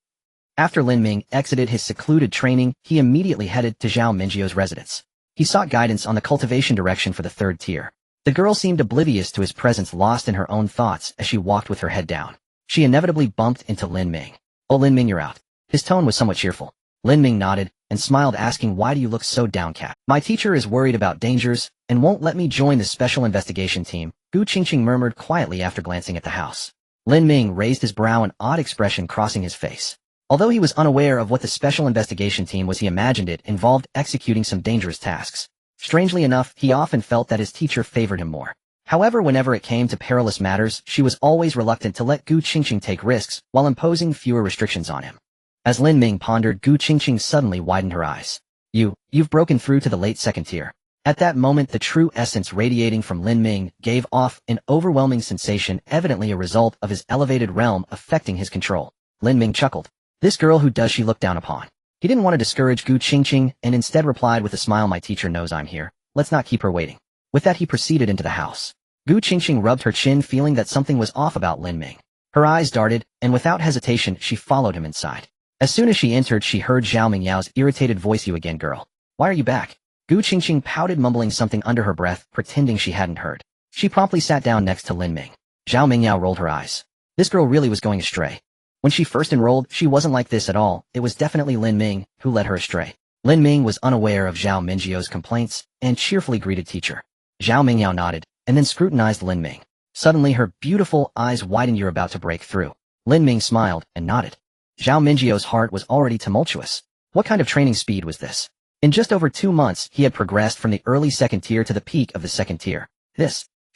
S1: After Lin Ming exited his secluded training, he immediately headed to Zhao Mingjio's residence. He sought guidance on the cultivation direction for the 3rd tier. The girl seemed oblivious to his presence, lost in her own thoughts as she walked with her head down. She inevitably bumped into Lin Ming. Oh, Lin Ming, you're out. His tone was somewhat cheerful. Lin Ming nodded and smiled, asking, why do you look so downcast? My teacher is worried about dangers and won't let me join the special investigation team, Gu Qingqing murmured quietly after glancing at the house. Lin Ming raised his brow, an odd expression crossing his face. Although he was unaware of what the special investigation team was, he imagined it involved executing some dangerous tasks. Strangely enough, he often felt that his teacher favored him more. However, whenever it came to perilous matters, she was always reluctant to let Gu Qingqing take risks while imposing fewer restrictions on him. As Lin Ming pondered, Gu Qingqing suddenly widened her eyes. You've broken through to the late second tier. At that moment, the true essence radiating from Lin Ming gave off an overwhelming sensation, evidently a result of his elevated realm affecting his control. Lin Ming chuckled. This girl, who does she look down upon? He didn't want to discourage Gu Qingqing and instead replied with a smile, my teacher knows I'm here. Let's not keep her waiting. With that, he proceeded into the house. Gu Qingqing rubbed her chin, feeling that something was off about Lin Ming. Her eyes darted, and without hesitation, she followed him inside. As soon as she entered, she heard Zhao Mingyao's irritated voice, you again, girl. Why are you back? Gu Qingqing pouted, mumbling something under her breath, pretending she hadn't heard. She promptly sat down next to Lin Ming. Zhao Mingyao rolled her eyes. This girl really was going astray. When she first enrolled, she wasn't like this at all. It was definitely Lin Ming who led her astray. Lin Ming was unaware of Zhao Mingyio's complaints and cheerfully greeted teacher. Zhao Mingyao nodded and then scrutinized Lin Ming. Suddenly, her beautiful eyes widened. You're about to break through. Lin Ming smiled and nodded. Zhao Mingyio's heart was already tumultuous. What kind of training speed was this? In just over 2 months, he had progressed from the early second tier to the peak of the second tier.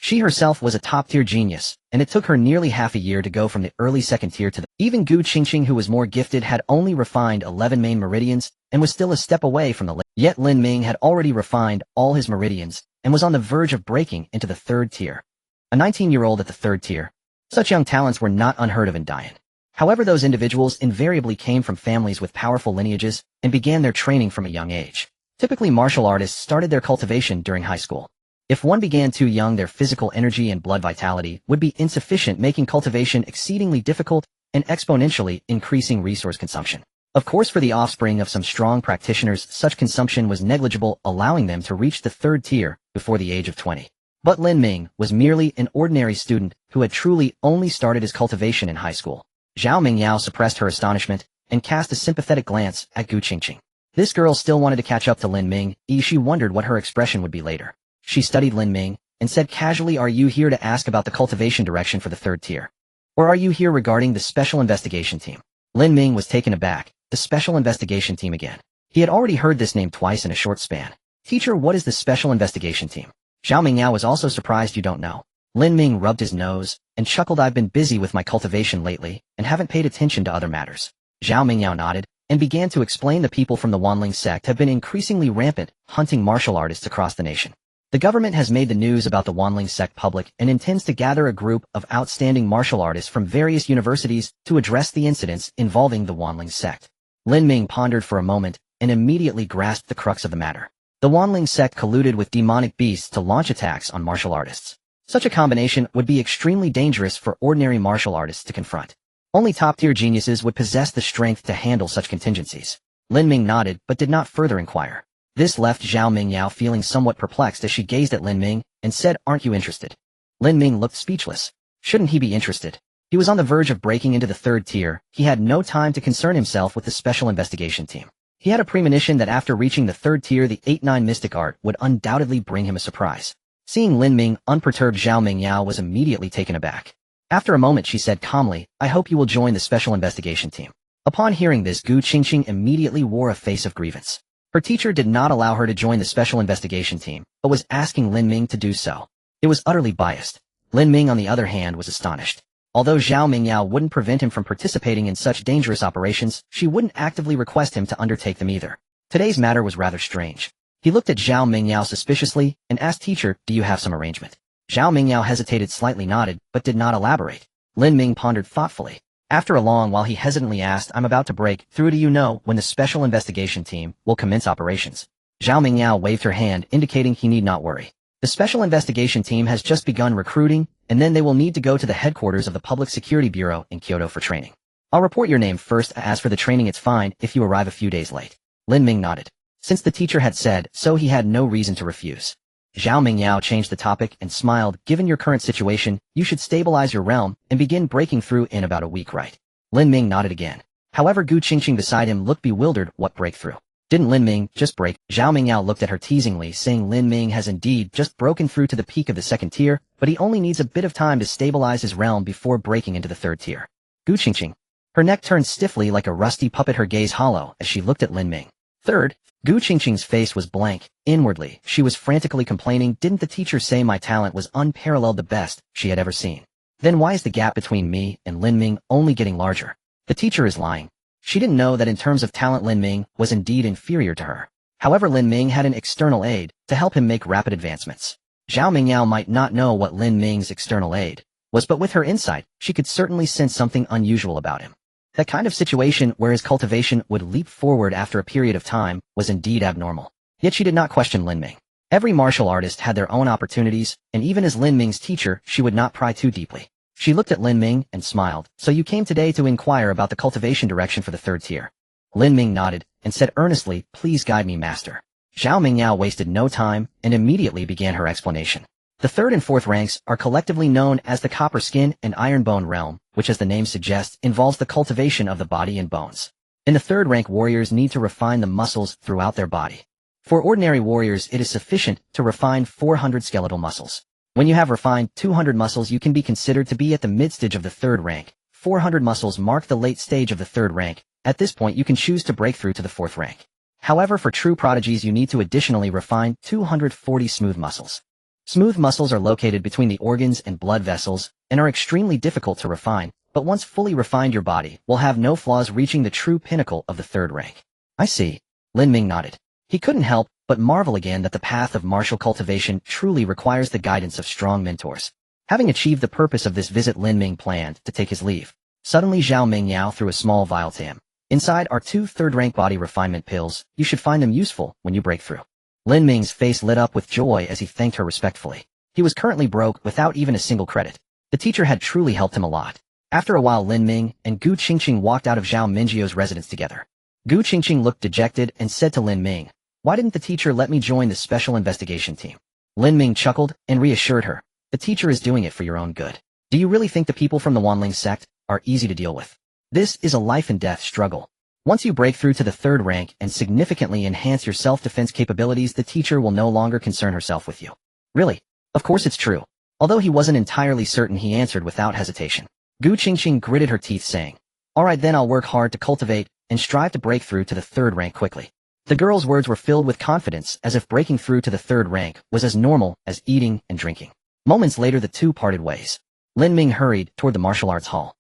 S1: She herself was a top-tier genius, and it took her nearly half a year to go from the early second tier to the... Even Gu Qingqing, who was more gifted, had only refined 11 main meridians and was still a step away from the... Yet Lin Ming had already refined all his meridians and was on the verge of breaking into the third tier. A 19-year-old at the third tier. Such young talents were not unheard of in Dian. However, those individuals invariably came from families with powerful lineages and began their training from a young age. Typically, martial artists started their cultivation during high school. If one began too young, their physical energy and blood vitality would be insufficient, making cultivation exceedingly difficult and exponentially increasing resource consumption. Of course, for the offspring of some strong practitioners, such consumption was negligible, allowing them to reach the third tier before the age of 20. But Lin Ming was merely an ordinary student who had truly only started his cultivation in high school. Zhao Mingyao suppressed her astonishment and cast a sympathetic glance at Gu Qingqing. This girl still wanted to catch up to Lin Ming. She wondered what her expression would be later. She studied Lin Ming and said casually, are you here to ask about the cultivation direction for the third tier? Or are you here regarding the special investigation team? Lin Ming was taken aback. The special investigation team again. He had already heard this name twice in a short span. Teacher, what is the special investigation team? Zhao Mingyao was also surprised. You don't know. Lin Ming rubbed his nose and chuckled. I've been busy with my cultivation lately and haven't paid attention to other matters. Zhao Mingyao nodded and began to explain. The people from the Wanling sect have been increasingly rampant, hunting martial artists across the nation. The government has made the news about the Wanling sect public and intends to gather a group of outstanding martial artists from various universities to address the incidents involving the Wanling sect. Lin Ming pondered for a moment and immediately grasped the crux of the matter. The Wanling sect colluded with demonic beasts to launch attacks on martial artists. Such a combination would be extremely dangerous for ordinary martial artists to confront. Only top-tier geniuses would possess the strength to handle such contingencies. Lin Ming nodded but did not further inquire. This left Zhao Mingyao feeling somewhat perplexed as she gazed at Lin Ming and said, aren't you interested? Lin Ming looked speechless. Shouldn't he be interested? He was on the verge of breaking into the third tier. He had no time to concern himself with the special investigation team. He had a premonition that after reaching the third tier, the 8-9 mystic art would undoubtedly bring him a surprise. Seeing Lin Ming unperturbed, Zhao Mingyao was immediately taken aback. After a moment, she said calmly, I hope you will join the special investigation team. Upon hearing this, Gu Qingqing immediately wore a face of grievance. Her teacher did not allow her to join the special investigation team, but was asking Lin Ming to do so. It was utterly biased. Lin Ming, on the other hand, was astonished. Although Zhao Mingyao wouldn't prevent him from participating in such dangerous operations, she wouldn't actively request him to undertake them either. Today's matter was rather strange. He looked at Zhao Mingyao suspiciously and asked, teacher, do you have some arrangement? Zhao Mingyao hesitated, slightly nodded, but did not elaborate. Lin Ming pondered thoughtfully. After a long while, he hesitantly asked, I'm about to break through. Do you know when the special investigation team will commence operations? Zhao Mingyao waved her hand, indicating he need not worry. The special investigation team has just begun recruiting, and then they will need to go to the headquarters of the Public Security Bureau in Kyoto for training. I'll report your name first. As for the training, it's fine if you arrive a few days late. Lin Ming nodded. Since the teacher had said so, he had no reason to refuse. Zhao Mingyao changed the topic and smiled. Given your current situation, you should stabilize your realm and begin breaking through in about a week, right? Lin Ming nodded again. However, Gu Qingqing beside him looked bewildered. What breakthrough? Didn't Lin Ming just break? Zhao Mingyao looked at her teasingly, saying Lin Ming has indeed just broken through to the peak of the second tier, but he only needs a bit of time to stabilize his realm before breaking into the third tier. Gu Qingqing. Her neck turned stiffly like a rusty puppet, her gaze hollow as she looked at Lin Ming. Third, Gu Qingqing's face was blank. Inwardly, she was frantically complaining, didn't the teacher say my talent was unparalleled, the best she had ever seen? Then why is the gap between me and Lin Ming only getting larger? The teacher is lying. She didn't know that in terms of talent Lin Ming was indeed inferior to her. However, Lin Ming had an external aid to help him make rapid advancements. Zhao Mingyao might not know what Lin Ming's external aid was, but with her insight, she could certainly sense something unusual about him. That kind of situation where his cultivation would leap forward after a period of time was indeed abnormal. Yet she did not question Lin Ming. Every martial artist had their own opportunities, and even as Lin Ming's teacher, she would not pry too deeply. She looked at Lin Ming and smiled. So you came today to inquire about the cultivation direction for the third tier. Lin Ming nodded and said earnestly, please guide me, master. Zhao Mingyao wasted no time and immediately began her explanation. The third and fourth ranks are collectively known as the Copper Skin and Iron Bone realm, which as the name suggests, involves the cultivation of the body and bones. In the third rank, warriors need to refine the muscles throughout their body. For ordinary warriors, it is sufficient to refine 400 skeletal muscles. When you have refined 200 muscles, you can be considered to be at the mid-stage of the third rank. 400 muscles mark the late stage of the third rank. At this point, you can choose to break through to the fourth rank. However, for true prodigies, you need to additionally refine 240 smooth muscles. Smooth muscles are located between the organs and blood vessels and are extremely difficult to refine, but once fully refined, your body will have no flaws, reaching the true pinnacle of the third rank. I see. Lin Ming nodded. He couldn't help but marvel again that the path of martial cultivation truly requires the guidance of strong mentors. Having achieved the purpose of this visit, Lin Ming planned to take his leave. Suddenly, Zhao Mingyao threw a small vial to him. Inside are 2 third-rank body refinement pills. You should find them useful when you break through. Lin Ming's face lit up with joy as he thanked her respectfully. He was currently broke without even a single credit. The teacher had truly helped him a lot. After a while, Lin Ming and Gu Qingqing walked out of Zhao Mingyio's residence together. Gu Qingqing looked dejected and said to Lin Ming, why didn't the teacher let me join the special investigation team? Lin Ming chuckled and reassured her. The teacher is doing it for your own good. Do you really think the people from the Wanling sect are easy to deal with? This is a life and death struggle. Once you break through to the third rank and significantly enhance your self-defense capabilities, the teacher will no longer concern herself with you. Really? Of course it's true. Although he wasn't entirely certain, he answered without hesitation. Gu Qingqing gritted her teeth, saying, all right, then I'll work hard to cultivate and strive to break through to the third rank quickly. The girl's words were filled with confidence, as if breaking through to the third rank was as normal as eating and drinking. Moments later, the two parted ways. Lin Ming hurried toward the martial arts hall.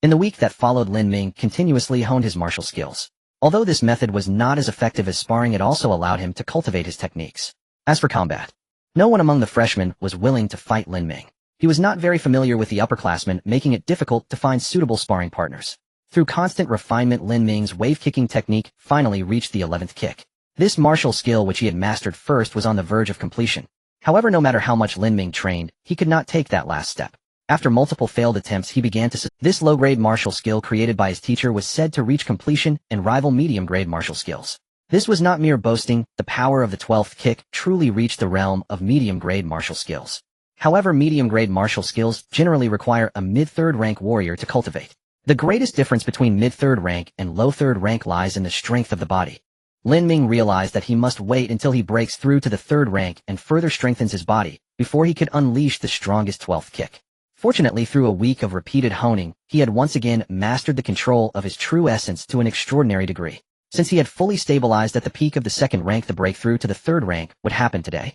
S1: In the week that followed, Lin Ming continuously honed his martial skills. Although this method was not as effective as sparring, it also allowed him to cultivate his techniques. As for combat, no one among the freshmen was willing to fight Lin Ming. He was not very familiar with the upperclassmen, making it difficult to find suitable sparring partners. Through constant refinement, Lin Ming's wave-kicking technique finally reached the 11th kick. This martial skill, which he had mastered first, was on the verge of completion. However, no matter how much Lin Ming trained, he could not take that last step. After multiple failed attempts, he began to this low-grade martial skill created by his teacher was said to reach completion and rival medium-grade martial skills. This was not mere boasting. The power of the 12th kick truly reached the realm of medium-grade martial skills. However, medium-grade martial skills generally require a mid-third rank warrior to cultivate. The greatest difference between mid-third rank and low-third rank lies in the strength of the body. Lin Ming realized that he must wait until he breaks through to the third rank and further strengthens his body before he could unleash the strongest 12th kick. Fortunately, through a week of repeated honing, he had once again mastered the control of his true essence to an extraordinary degree. Since he had fully stabilized at the peak of the second rank, the breakthrough to the third rank would happen today.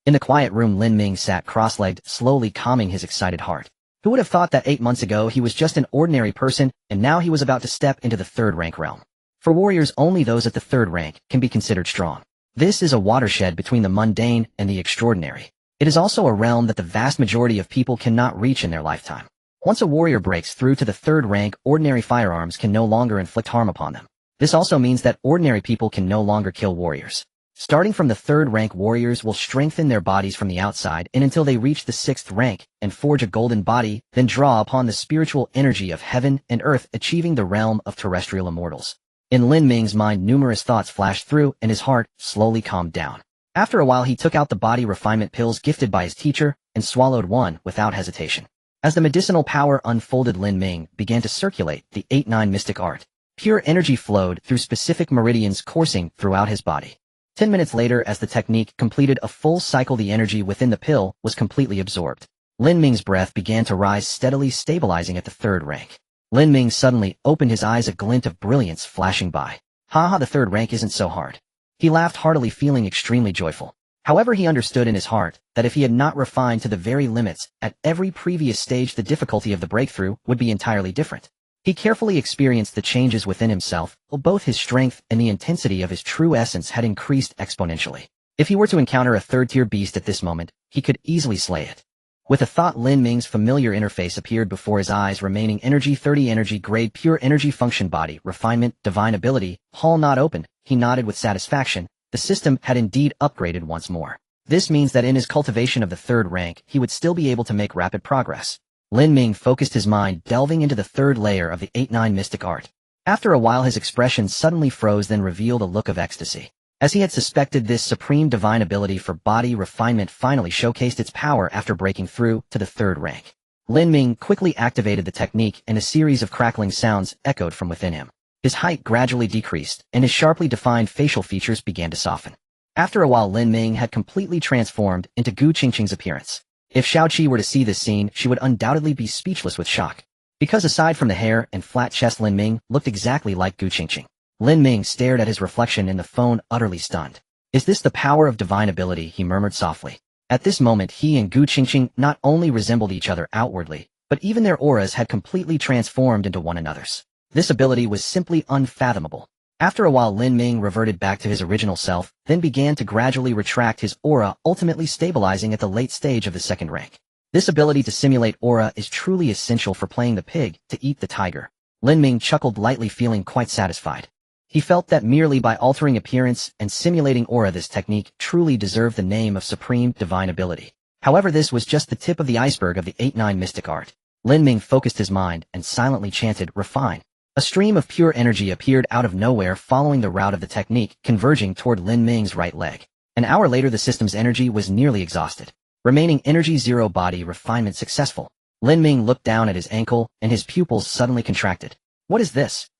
S1: In the quiet room, Lin Ming sat cross-legged, slowly calming his excited heart. Who would have thought that 8 months ago he was just an ordinary person, and now he was about to step into the third rank realm? For warriors, only those at the third rank can be considered strong. This is a watershed between the mundane and the extraordinary. It is also a realm that the vast majority of people cannot reach in their lifetime. Once a warrior breaks through to the third rank, ordinary firearms can no longer inflict harm upon them. This also means that ordinary people can no longer kill warriors. Starting from the third rank, warriors will strengthen their bodies from the outside and until they reach the 6th rank and forge a golden body, then draw upon the spiritual energy of heaven and earth, achieving the realm of terrestrial immortals. In Lin Ming's mind, numerous thoughts flashed through and his heart slowly calmed down. After a while, he took out the body refinement pills gifted by his teacher and swallowed one without hesitation. As the medicinal power unfolded, Lin Ming began to circulate the 8-9 mystic art. Pure energy flowed through specific meridians coursing throughout his body. 10 minutes later, as the technique completed a full cycle, the energy within the pill was completely absorbed. Lin Ming's breath began to rise steadily, stabilizing at the third rank. Lin Ming suddenly opened his eyes, a glint of brilliance flashing by. Haha, the third rank isn't so hard. He laughed heartily, feeling extremely joyful. However, he understood in his heart that if he had not refined to the very limits at every previous stage, the difficulty of the breakthrough would be entirely different. He carefully experienced the changes within himself, while both his strength and the intensity of his true essence had increased exponentially. If he were to encounter a third-tier beast at this moment, he could easily slay it. With a thought, Lin Ming's familiar interface appeared before his eyes. Remaining energy 30, energy grade, pure energy function, body, refinement, divine ability, hall not opened. He nodded with satisfaction. The system had indeed upgraded once more. This means that in his cultivation of the third rank, he would still be able to make rapid progress. Lin Ming focused his mind, delving into the third layer of the 8-9 mystic art. After a while, his expression suddenly froze, then revealed a look of ecstasy. As he had suspected, this supreme divine ability for body refinement finally showcased its power after breaking through to the third rank. Lin Ming quickly activated the technique, and a series of crackling sounds echoed from within him. His height gradually decreased, and his sharply defined facial features began to soften. After a while, Lin Ming had completely transformed into Gu Qingqing's appearance. If Xiaoqi were to see this scene, she would undoubtedly be speechless with shock. Because aside from the hair and flat chest, Lin Ming looked exactly like Gu Qingqing. Lin Ming stared at his reflection in the phone, utterly stunned. "Is this the power of divine ability?" he murmured softly. At this moment, he and Gu Qingqing not only resembled each other outwardly, but even their auras had completely transformed into one another's. This ability was simply unfathomable. After a while, Lin Ming reverted back to his original self, then began to gradually retract his aura, ultimately stabilizing at the late stage of the second rank. This ability to simulate aura is truly essential for playing the pig to eat the tiger. Lin Ming chuckled lightly, feeling quite satisfied. He felt that merely by altering appearance and simulating aura, this technique truly deserved the name of supreme divine ability. However, this was just the tip of the iceberg of the 8-9 mystic art. Lin Ming focused his mind and silently chanted, "Refine." A stream of pure energy appeared out of nowhere, following the route of the technique, converging toward Lin Ming's right leg. An hour later, the system's energy was nearly exhausted. Remaining energy 0, body refinement successful. Lin Ming looked down at his ankle, and his pupils suddenly contracted. What is this?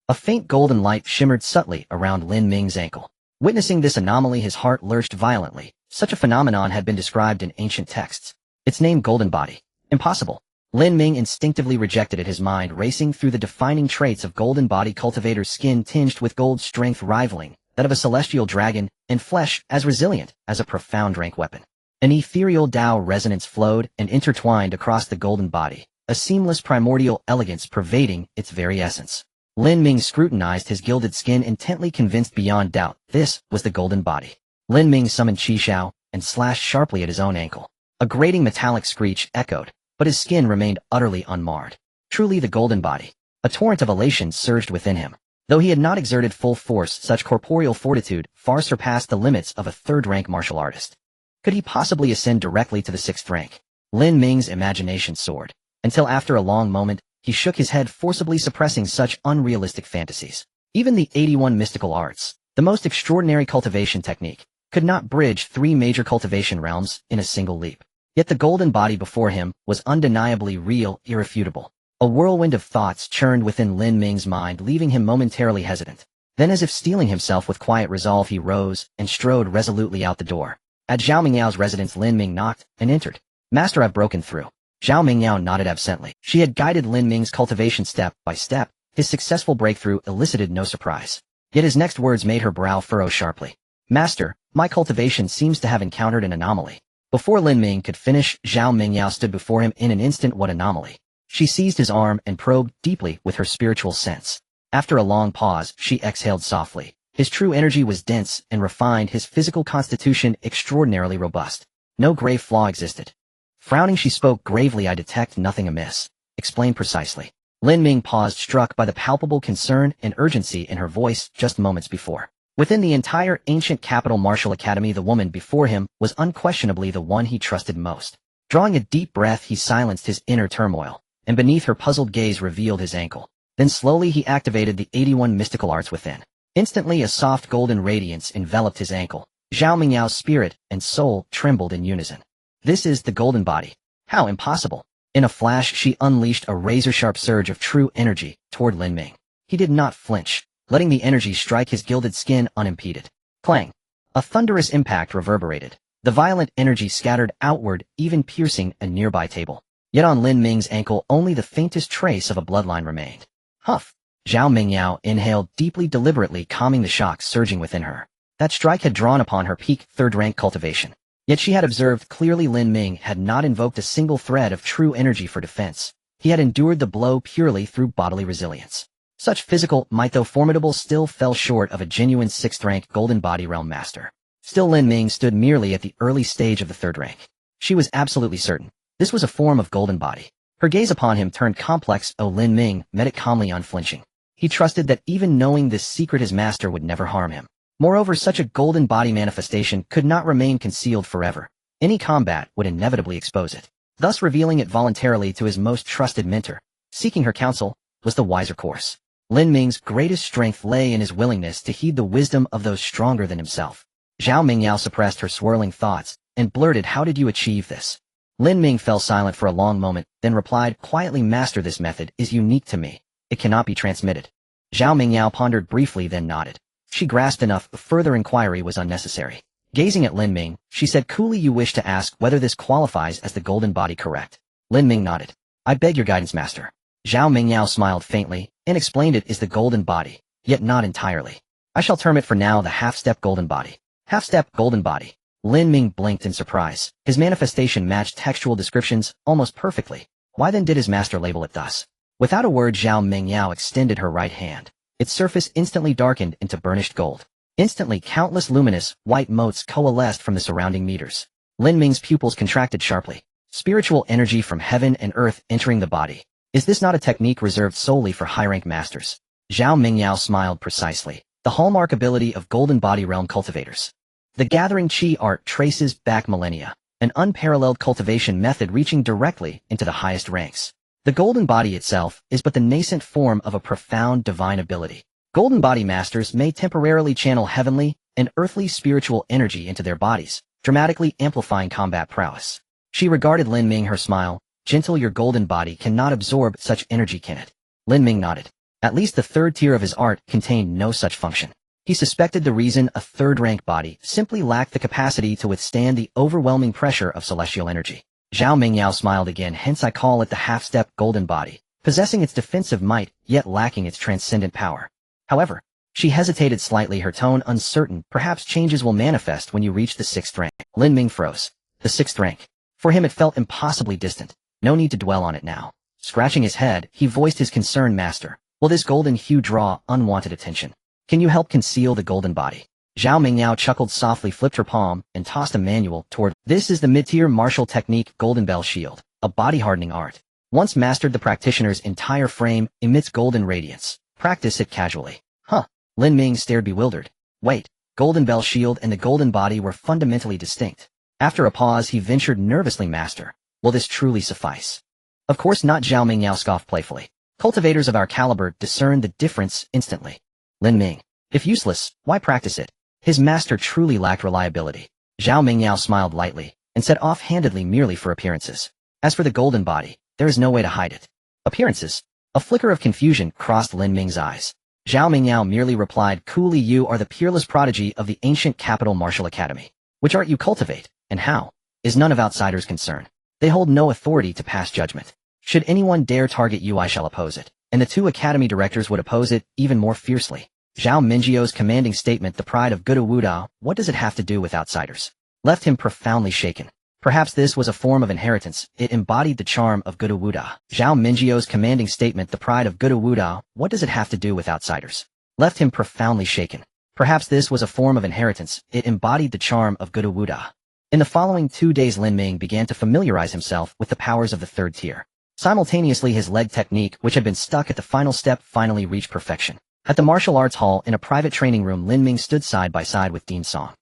S1: A faint golden light shimmered subtly around Lin Ming's ankle. Witnessing this anomaly, his heart lurched violently. Such a phenomenon had been described in ancient texts. Its name, golden body. Impossible. Lin Ming instinctively rejected it, his mind racing through the defining traits of golden body: cultivator's skin tinged with gold, strength rivaling that of a celestial dragon, and flesh as resilient as a profound rank weapon. An ethereal Tao resonance flowed and intertwined across the golden body, a seamless primordial elegance pervading its very essence. Lin Ming scrutinized his gilded skin, intently, convinced beyond doubt this was the golden body. Lin Ming summoned Qi Xiao and slashed sharply at his own ankle. A grating metallic screech echoed, but his skin remained utterly unmarred. Truly the golden body. A torrent of elation surged within him. Though he had not exerted full force, such corporeal fortitude far surpassed the limits of a third-rank martial artist. Could he possibly ascend directly to the 6th rank? Lin Ming's imagination soared, until after a long moment, he shook his head, forcibly suppressing such unrealistic fantasies. Even the 81 mystical arts, the most extraordinary cultivation technique, could not bridge 3 major cultivation realms in a single leap. Yet the golden body before him was undeniably real, irrefutable. A whirlwind of thoughts churned within Lin Ming's mind, leaving him momentarily hesitant. Then, as if steeling himself with quiet resolve, he rose and strode resolutely out the door. At Zhao Mingyao's residence, Lin Ming knocked and entered. "Master, I've broken through." Zhao Mingyao nodded absently. She had guided Lin Ming's cultivation step by step. His successful breakthrough elicited no surprise. Yet his next words made her brow furrow sharply. "Master, my cultivation seems to have encountered an anomaly." Before Lin Ming could finish, Zhao Mingyao stood before him. In an instant, what anomaly? She seized his arm and probed deeply with her spiritual sense. After a long pause, she exhaled softly. His true energy was dense and refined, his physical constitution extraordinarily robust. No grave flaw existed. Frowning, she spoke gravely. "I detect nothing amiss." "Explain precisely." Lin Ming paused, struck by the palpable concern and urgency in her voice just moments before. Within the entire ancient capital martial academy, the woman before him was unquestionably the one he trusted most. Drawing a deep breath, he silenced his inner turmoil, and beneath her puzzled gaze revealed his ankle. Then slowly he activated the 81 mystical arts within. Instantly a soft golden radiance enveloped his ankle. Zhao Mingyao's spirit and soul trembled in unison. "This is the golden body." "How impossible!" In a flash, she unleashed a razor-sharp surge of true energy toward Lin Ming. he did not flinch, letting the energy strike his gilded skin unimpeded. Clang! A thunderous impact reverberated. The violent energy scattered outward, even piercing a nearby table. Yet on Lin Ming's ankle only the faintest trace of a bloodline remained. Huff! Zhao Mingyao inhaled deeply, deliberately calming the shock surging within her. That strike had drawn upon her peak third-rank cultivation. Yet she had observed clearly Lin Ming had not invoked a single thread of true energy for defense. He had endured the blow purely through bodily resilience. Such physical might, though formidable, still fell short of a genuine sixth-rank Golden Body Realm master. Still, Lin Ming stood merely at the early stage of the third rank. She was absolutely certain. This was a form of Golden Body. Her gaze upon him turned complex. Lin Ming met it calmly, unflinching. He trusted that even knowing this secret, his master would never harm him. Moreover, such a Golden Body manifestation could not remain concealed forever. Any combat would inevitably expose it. Thus, revealing it voluntarily to his most trusted mentor, seeking her counsel, was the wiser course. Lin Ming's greatest strength lay in his willingness to heed the wisdom of those stronger than himself. Zhao Mingyao suppressed her swirling thoughts and blurted, "How did you achieve this?" Lin Ming fell silent for a long moment, then replied quietly, "Master, this method is unique to me. It cannot be transmitted." Zhao Mingyao pondered briefly, then nodded. She grasped enough, further inquiry was unnecessary. Gazing at Lin Ming, she said coolly, "You wish to ask whether this qualifies as the Golden Body, correct?" Lin Ming nodded. "I beg your guidance, Master." Zhao Mingyao smiled faintly and explained, "It is the Golden Body, yet not entirely. I shall term it for now the half-step Golden Body." Half-step Golden Body. Lin Ming blinked in surprise. His manifestation matched textual descriptions almost perfectly. Why then did his master label it thus? Without a word, Zhao Mingyao extended her right hand. Its surface instantly darkened into burnished gold. Instantly, countless luminous, white motes coalesced from the surrounding meters. Lin Ming's pupils contracted sharply. Spiritual energy from heaven and earth entering the body. Is this not a technique reserved solely for high-rank masters? Zhao Mingyao smiled precisely. The hallmark ability of Golden Body Realm cultivators. The gathering chi art traces back millennia, an unparalleled cultivation method reaching directly into the highest ranks. The Golden Body itself is but the nascent form of a profound divine ability. Golden Body masters may temporarily channel heavenly and earthly spiritual energy into their bodies, dramatically amplifying combat prowess. She regarded Lin Ming, her smile, "Gentle, your Golden Body cannot absorb such energy, can it?" Lin Ming nodded. At least the third tier of his art contained no such function. He suspected the reason: a third-rank body simply lacked the capacity to withstand the overwhelming pressure of celestial energy. Zhao Mingyao smiled again. "Hence I call it the half-step Golden Body, possessing its defensive might, yet lacking its transcendent power." However, she hesitated slightly, her tone uncertain. "Perhaps changes will manifest when you reach the sixth rank." Lin Ming froze. The sixth rank. For him it felt impossibly distant. No need to dwell on it now. Scratching his head, he voiced his concern, "Master, will this golden hue draw unwanted attention? Can you help conceal the Golden Body?" Zhao Mingyao chuckled softly, flipped her palm, and tossed a manual toward. "This is the mid-tier martial technique Golden Bell Shield, a body-hardening art. Once mastered, the practitioner's entire frame emits golden radiance. Practice it casually." Huh. Lin Ming stared bewildered. Wait, Golden Bell Shield and the Golden Body were fundamentally distinct. After a pause, he ventured nervously, "Master, will this truly suffice?" "Of course not," Zhao Mingyao scoffed playfully. "Cultivators of our caliber discern the difference instantly." Lin Ming. If useless, why practice it? His master truly lacked reliability. Zhao Mingyao smiled lightly, and said offhandedly, "Merely for appearances. As for the Golden Body, there is no way to hide it." "Appearances?" A flicker of confusion crossed Lin Ming's eyes. Zhao Mingyao merely replied coolly, "You are the peerless prodigy of the ancient capital martial academy. Which art you cultivate, and how, is none of outsiders' concern. They hold no authority to pass judgment. Should anyone dare target you, I shall oppose it." And the two academy directors would oppose it even more fiercely. Zhao Mingyio's commanding statement, "The pride of Guda Wudao, what does it have to do with outsiders?" left him profoundly shaken. Perhaps this was a form of inheritance. It embodied the charm of Guda Wudao. Zhao Mingyio's commanding statement, "The pride of Guda Wudao, what does it have to do with outsiders?" left him profoundly shaken. Perhaps this was a form of inheritance. It embodied the charm of Guda Wudao. In the following 2 days, Lin Ming began to familiarize himself with the powers of the third tier. Simultaneously, his leg technique, which had been stuck at the final step, finally reached perfection. At the martial arts hall in a private training room, Lin Ming stood side by side with Dean Song.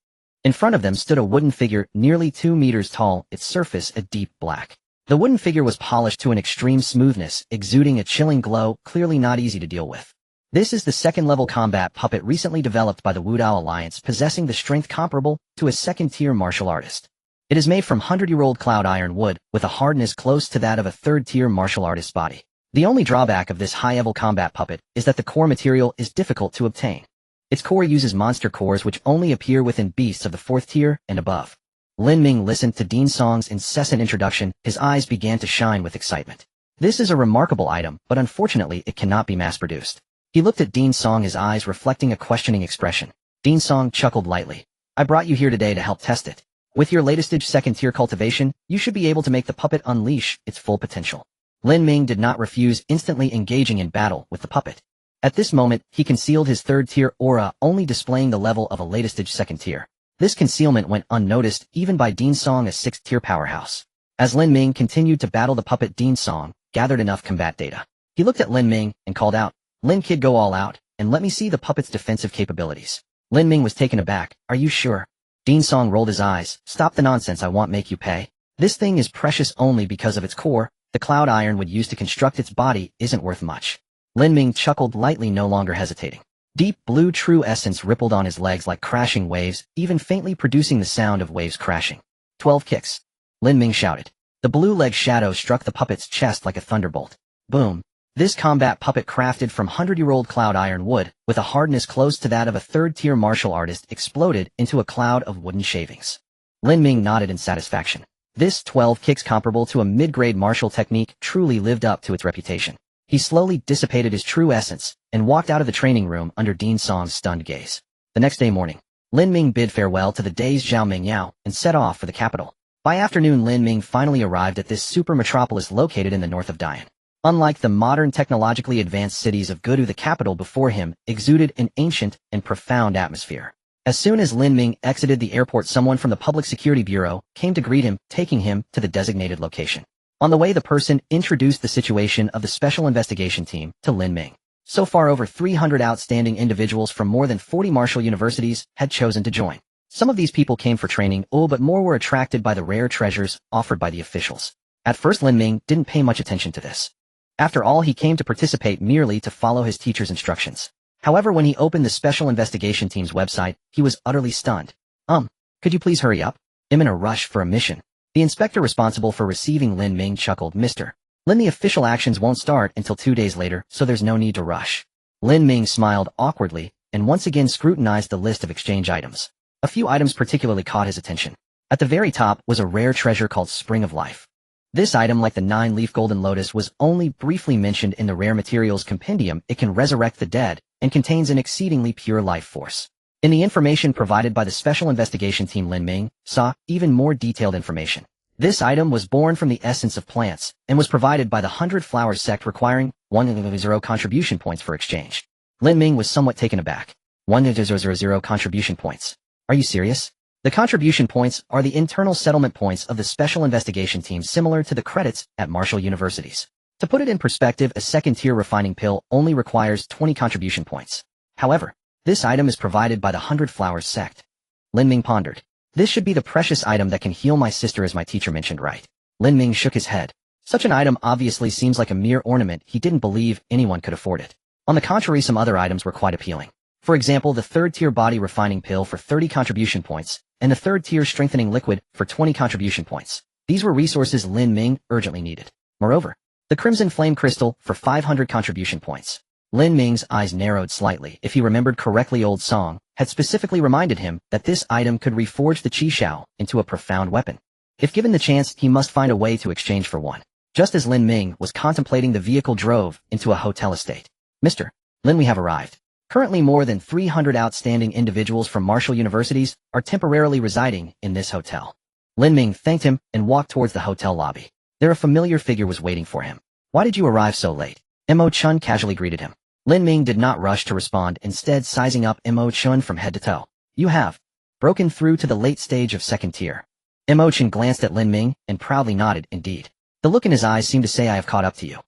S1: In front of them stood a wooden figure nearly 2 meters tall, its surface a deep black. The wooden figure was polished to an extreme smoothness, exuding a chilling glow, clearly not easy to deal with. This is the second-level combat puppet recently developed by the Wudao Alliance, possessing the strength comparable to a second-tier martial artist. It is made from 100-year-old cloud iron wood, with a hardness close to that of a third-tier martial artist's body. The only drawback of this high-level combat puppet is that the core material is difficult to obtain. Its core uses monster cores which only appear within beasts of the 4th tier and above. Lin Ming listened to Dean Song's incessant introduction. His eyes began to shine with excitement. This is a remarkable item, but unfortunately it cannot be mass-produced. He looked at Dean Song, his eyes reflecting a questioning expression. Dean Song chuckled lightly. I brought you here today to help test it. With your latest 2nd tier cultivation, you should be able to make the puppet unleash its full potential. Lin Ming did not refuse, instantly engaging in battle with the puppet. At this moment, he concealed his 3rd tier aura, only displaying the level of a latest 2nd tier. This concealment went unnoticed even by Dean Song, a 6th tier powerhouse. As Lin Ming continued to battle the puppet, Dean Song gathered enough combat data. He looked at Lin Ming and called out, Lin Kid, go all out, and let me see the puppet's defensive capabilities. Lin Ming was taken aback. Are you sure? Dean Song rolled his eyes. Stop the nonsense, I won't make you pay. This thing is precious only because of its core. The cloud iron would use to construct its body isn't worth much. Lin Ming chuckled lightly, no longer hesitating. Deep blue true essence rippled on his legs like crashing waves, even faintly producing the sound of waves crashing. 12 kicks. Lin Ming shouted. The blue leg shadow struck the puppet's chest like a thunderbolt. Boom. This combat puppet, crafted from 100-year-old cloud iron wood, with a hardness close to that of a 3rd tier martial artist, exploded into a cloud of wooden shavings. Lin Ming nodded in satisfaction. This 12 kicks, comparable to a mid-grade martial technique, truly lived up to its reputation. He slowly dissipated his true essence and walked out of the training room under Dean Song's stunned gaze. The next day morning, Lin Ming bid farewell to the day's Zhao Mingyao and set off for the capital. By afternoon, Lin Ming finally arrived at this super metropolis located in the north of Dian. Unlike the modern technologically advanced cities of Gudu, the capital before him exuded an ancient and profound atmosphere. As soon as Lin Ming exited the airport, someone from the Public Security Bureau came to greet him, taking him to the designated location. On the way, the person introduced the situation of the Special Investigation Team to Lin Ming. So far, over 300 outstanding individuals from more than 40 martial universities had chosen to join. Some of these people came for training, but more were attracted by the rare treasures offered by the officials. At first, Lin Ming didn't pay much attention to this. After all, he came to participate merely to follow his teacher's instructions. However, when he opened the Special Investigation Team's website, he was utterly stunned. Could you please hurry up? I'm in a rush for a mission. The inspector responsible for receiving Lin Ming chuckled. Mr. Lin, the official actions won't start until 2 days later, so there's no need to rush. Lin Ming smiled awkwardly and once again scrutinized the list of exchange items. A few items particularly caught his attention. At the very top was a rare treasure called Spring of Life. This item, like the 9-leaf golden lotus, was only briefly mentioned in the rare materials compendium. It can resurrect the dead and contains an exceedingly pure life force. In the information provided by the Special Investigation Team, Lin Ming saw even more detailed information. This item was born from the essence of plants and was provided by the 100 Flowers sect, requiring 100 contribution points for exchange. Lin Ming was somewhat taken aback. 100 contribution points. Are you serious? The contribution points are the internal settlement points of the Special Investigation Team, similar to the credits at martial universities. To put it in perspective, a 2nd-tier refining pill only requires 20 contribution points. However, this item is provided by the 100 Flowers sect. Lin Ming pondered. This should be the precious item that can heal my sister, as my teacher mentioned, right? Lin Ming shook his head. Such an item obviously seems like a mere ornament. He didn't believe anyone could afford it. On the contrary, some other items were quite appealing. For example, the 3rd-tier body refining pill for 30 contribution points, and the 3rd-tier strengthening liquid for 20 contribution points. These were resources Lin Ming urgently needed. Moreover, the crimson flame crystal for 500 contribution points. Lin Ming's eyes narrowed slightly. If he remembered correctly, Old Song had specifically reminded him that this item could reforge the Qi Shao into a profound weapon. If given the chance, he must find a way to exchange for one. Just as Lin Ming was contemplating, the vehicle drove into a hotel estate. Mr. Lin, we have arrived. Currently, more than 300 outstanding individuals from martial universities are temporarily residing in this hotel. Lin Ming thanked him and walked towards the hotel lobby. There, a familiar figure was waiting for him. Why did you arrive so late? Mo Chun casually greeted him. Lin Ming did not rush to respond, instead sizing up Mo Chun from head to toe. You have broken through to the late stage of 2nd tier. Mo Chun glanced at Lin Ming and proudly nodded. Indeed. The look in his eyes seemed to say, I have caught up to you.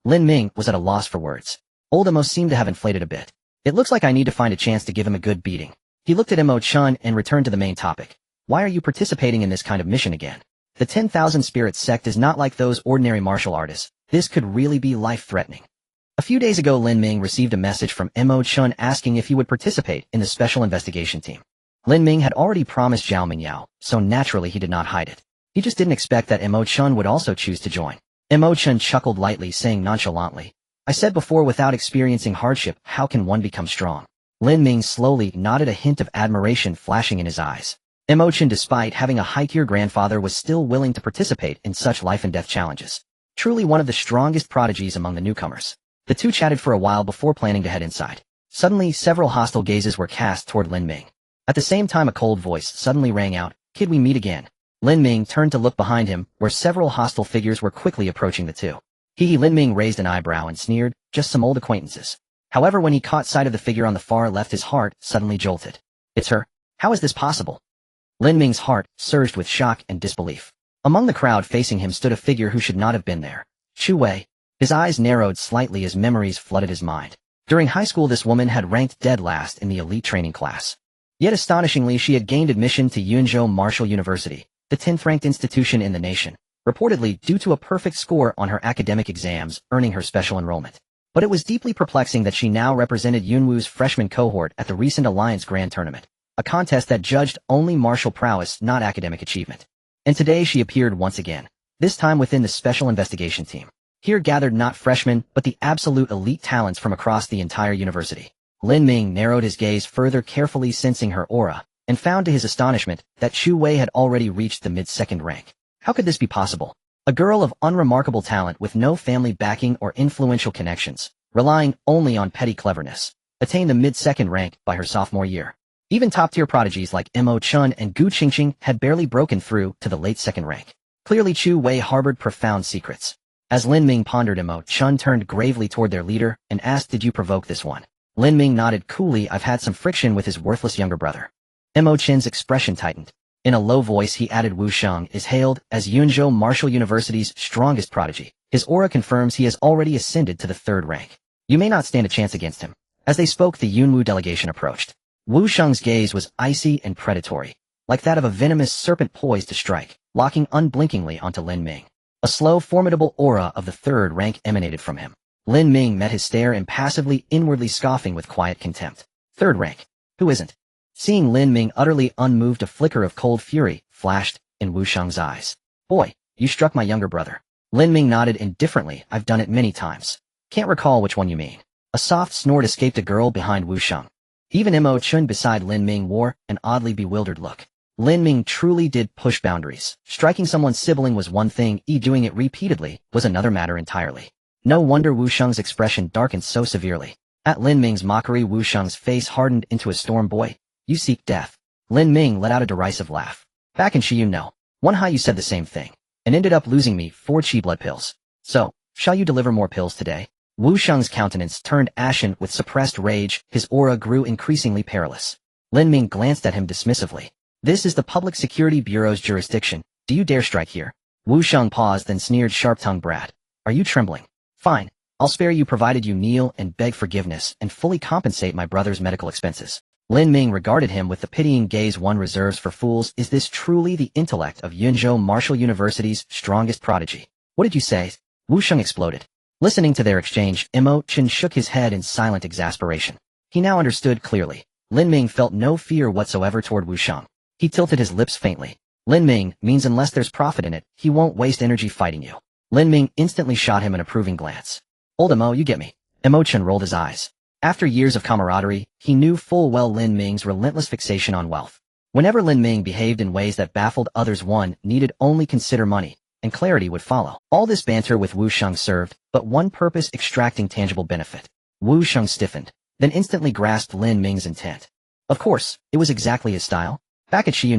S1: Lin Ming was at a loss for words. Old Mo seemed to have inflated a bit. It looks like I need to find a chance to give him a good beating. He looked at Mo Chun and returned to the main topic. Why are you participating in this kind of mission again? The 10,000 Spirits sect is not like those ordinary martial artists. This could really be life-threatening. A few days ago, Lin Ming received a message from Mo Chun asking if he would participate in the Special Investigation Team. Lin Ming had already promised Zhao Mingyao, so naturally he did not hide it. He just didn't expect that Mo Chun would also choose to join. Imo-chan chuckled lightly, saying nonchalantly, I said before, without experiencing hardship, how can one become strong? Lin Ming slowly nodded, a hint of admiration flashing in his eyes. Imo-chan, despite having a high-tier grandfather, was still willing to participate in such life-and-death challenges. Truly one of the strongest prodigies among the newcomers. The two chatted for a while before planning to head inside. Suddenly, several hostile gazes were cast toward Lin Ming. At the same time, a cold voice suddenly rang out, Kid, we meet again. Lin Ming turned to look behind him, where several hostile figures were quickly approaching the two. Lin Ming raised an eyebrow and sneered, just some old acquaintances. However, when he caught sight of the figure on the far left, his heart suddenly jolted. It's her. How is this possible? Lin Ming's heart surged with shock and disbelief. Among the crowd facing him stood a figure who should not have been there. Chu Wei. His eyes narrowed slightly as memories flooded his mind. During high school, this woman had ranked dead last in the elite training class. Yet astonishingly, she had gained admission to Yunzhou Martial University, the 10th-ranked institution in the nation, reportedly due to a perfect score on her academic exams, earning her special enrollment. But it was deeply perplexing that she now represented Yunwu's freshman cohort at the recent Alliance Grand Tournament, a contest that judged only martial prowess, not academic achievement. And today she appeared once again, this time within the special investigation team. Here gathered not freshmen, but the absolute elite talents from across the entire university. Lin Ming narrowed his gaze further, carefully sensing her aura, and found to his astonishment that Chu Wei had already reached the mid-second rank. How could this be possible? A girl of unremarkable talent with no family backing or influential connections, relying only on petty cleverness, attained the mid-second rank by her sophomore year. Even top-tier prodigies like Imo-chan and Gu Qingqing had barely broken through to the late second rank. Clearly Chu Wei harbored profound secrets. As Lin Ming pondered, Imo-chan turned gravely toward their leader and asked, Did you provoke this one? Lin Ming nodded coolly. I've had some friction with his worthless younger brother. Imo-chan's expression tightened. In a low voice he added, Wu Sheng is hailed as Yunzhou Martial University's strongest prodigy. His aura confirms he has already ascended to the third rank. You may not stand a chance against him. As they spoke, the Yunwu delegation approached. Wu Sheng's gaze was icy and predatory, like that of a venomous serpent poised to strike, locking unblinkingly onto Lin Ming. A slow, formidable aura of the third rank emanated from him. Lin Ming met his stare impassively, inwardly scoffing with quiet contempt. Third rank? Who isn't? Seeing Lin Ming utterly unmoved, a flicker of cold fury flashed in Wu Sheng's eyes. Boy, you struck my younger brother. Lin Ming nodded indifferently. I've done it many times. Can't recall which one you mean. A soft snort escaped a girl behind Wu Sheng. Even Imo-chan beside Lin Ming wore an oddly bewildered look. Lin Ming truly did push boundaries. Striking someone's sibling was one thing, doing it repeatedly was another matter entirely. No wonder Wu Sheng's expression darkened so severely. At Lin Ming's mockery, Wu Sheng's face hardened into a storm. Boy, you seek death. Lin Ming let out a derisive laugh. Back in Shi, one high you said the same thing, and ended up losing me 4 chi blood pills. So, shall you deliver more pills today? Wu Sheng's countenance turned ashen with suppressed rage, his aura grew increasingly perilous. Lin Ming glanced at him dismissively. This is the Public Security Bureau's jurisdiction. Do you dare strike here? Wu Sheng paused, then sneered, sharp-tongued brat. Are you trembling? Fine. I'll spare you provided you kneel and beg forgiveness and fully compensate my brother's medical expenses. Lin Ming regarded him with the pitying gaze one reserves for fools. Is this truly the intellect of Yunzhou Martial University's strongest prodigy? What did you say? Wu Sheng exploded. Listening to their exchange, Imo-chan shook his head in silent exasperation. He now understood clearly. Lin Ming felt no fear whatsoever toward Wu Sheng. He tilted his lips faintly. Lin Ming means unless there's profit in it, he won't waste energy fighting you. Lin Ming instantly shot him an approving glance. Old Imo, you get me. Imo-chan rolled his eyes. After years of camaraderie, he knew full well Lin Ming's relentless fixation on wealth. Whenever Lin Ming behaved in ways that baffled others, one needed only consider money, and clarity would follow. All this banter with Wu Sheng served but one purpose: extracting tangible benefit. Wu Sheng stiffened, then instantly grasped Lin Ming's intent. Of course, it was exactly his style. Back at Shi,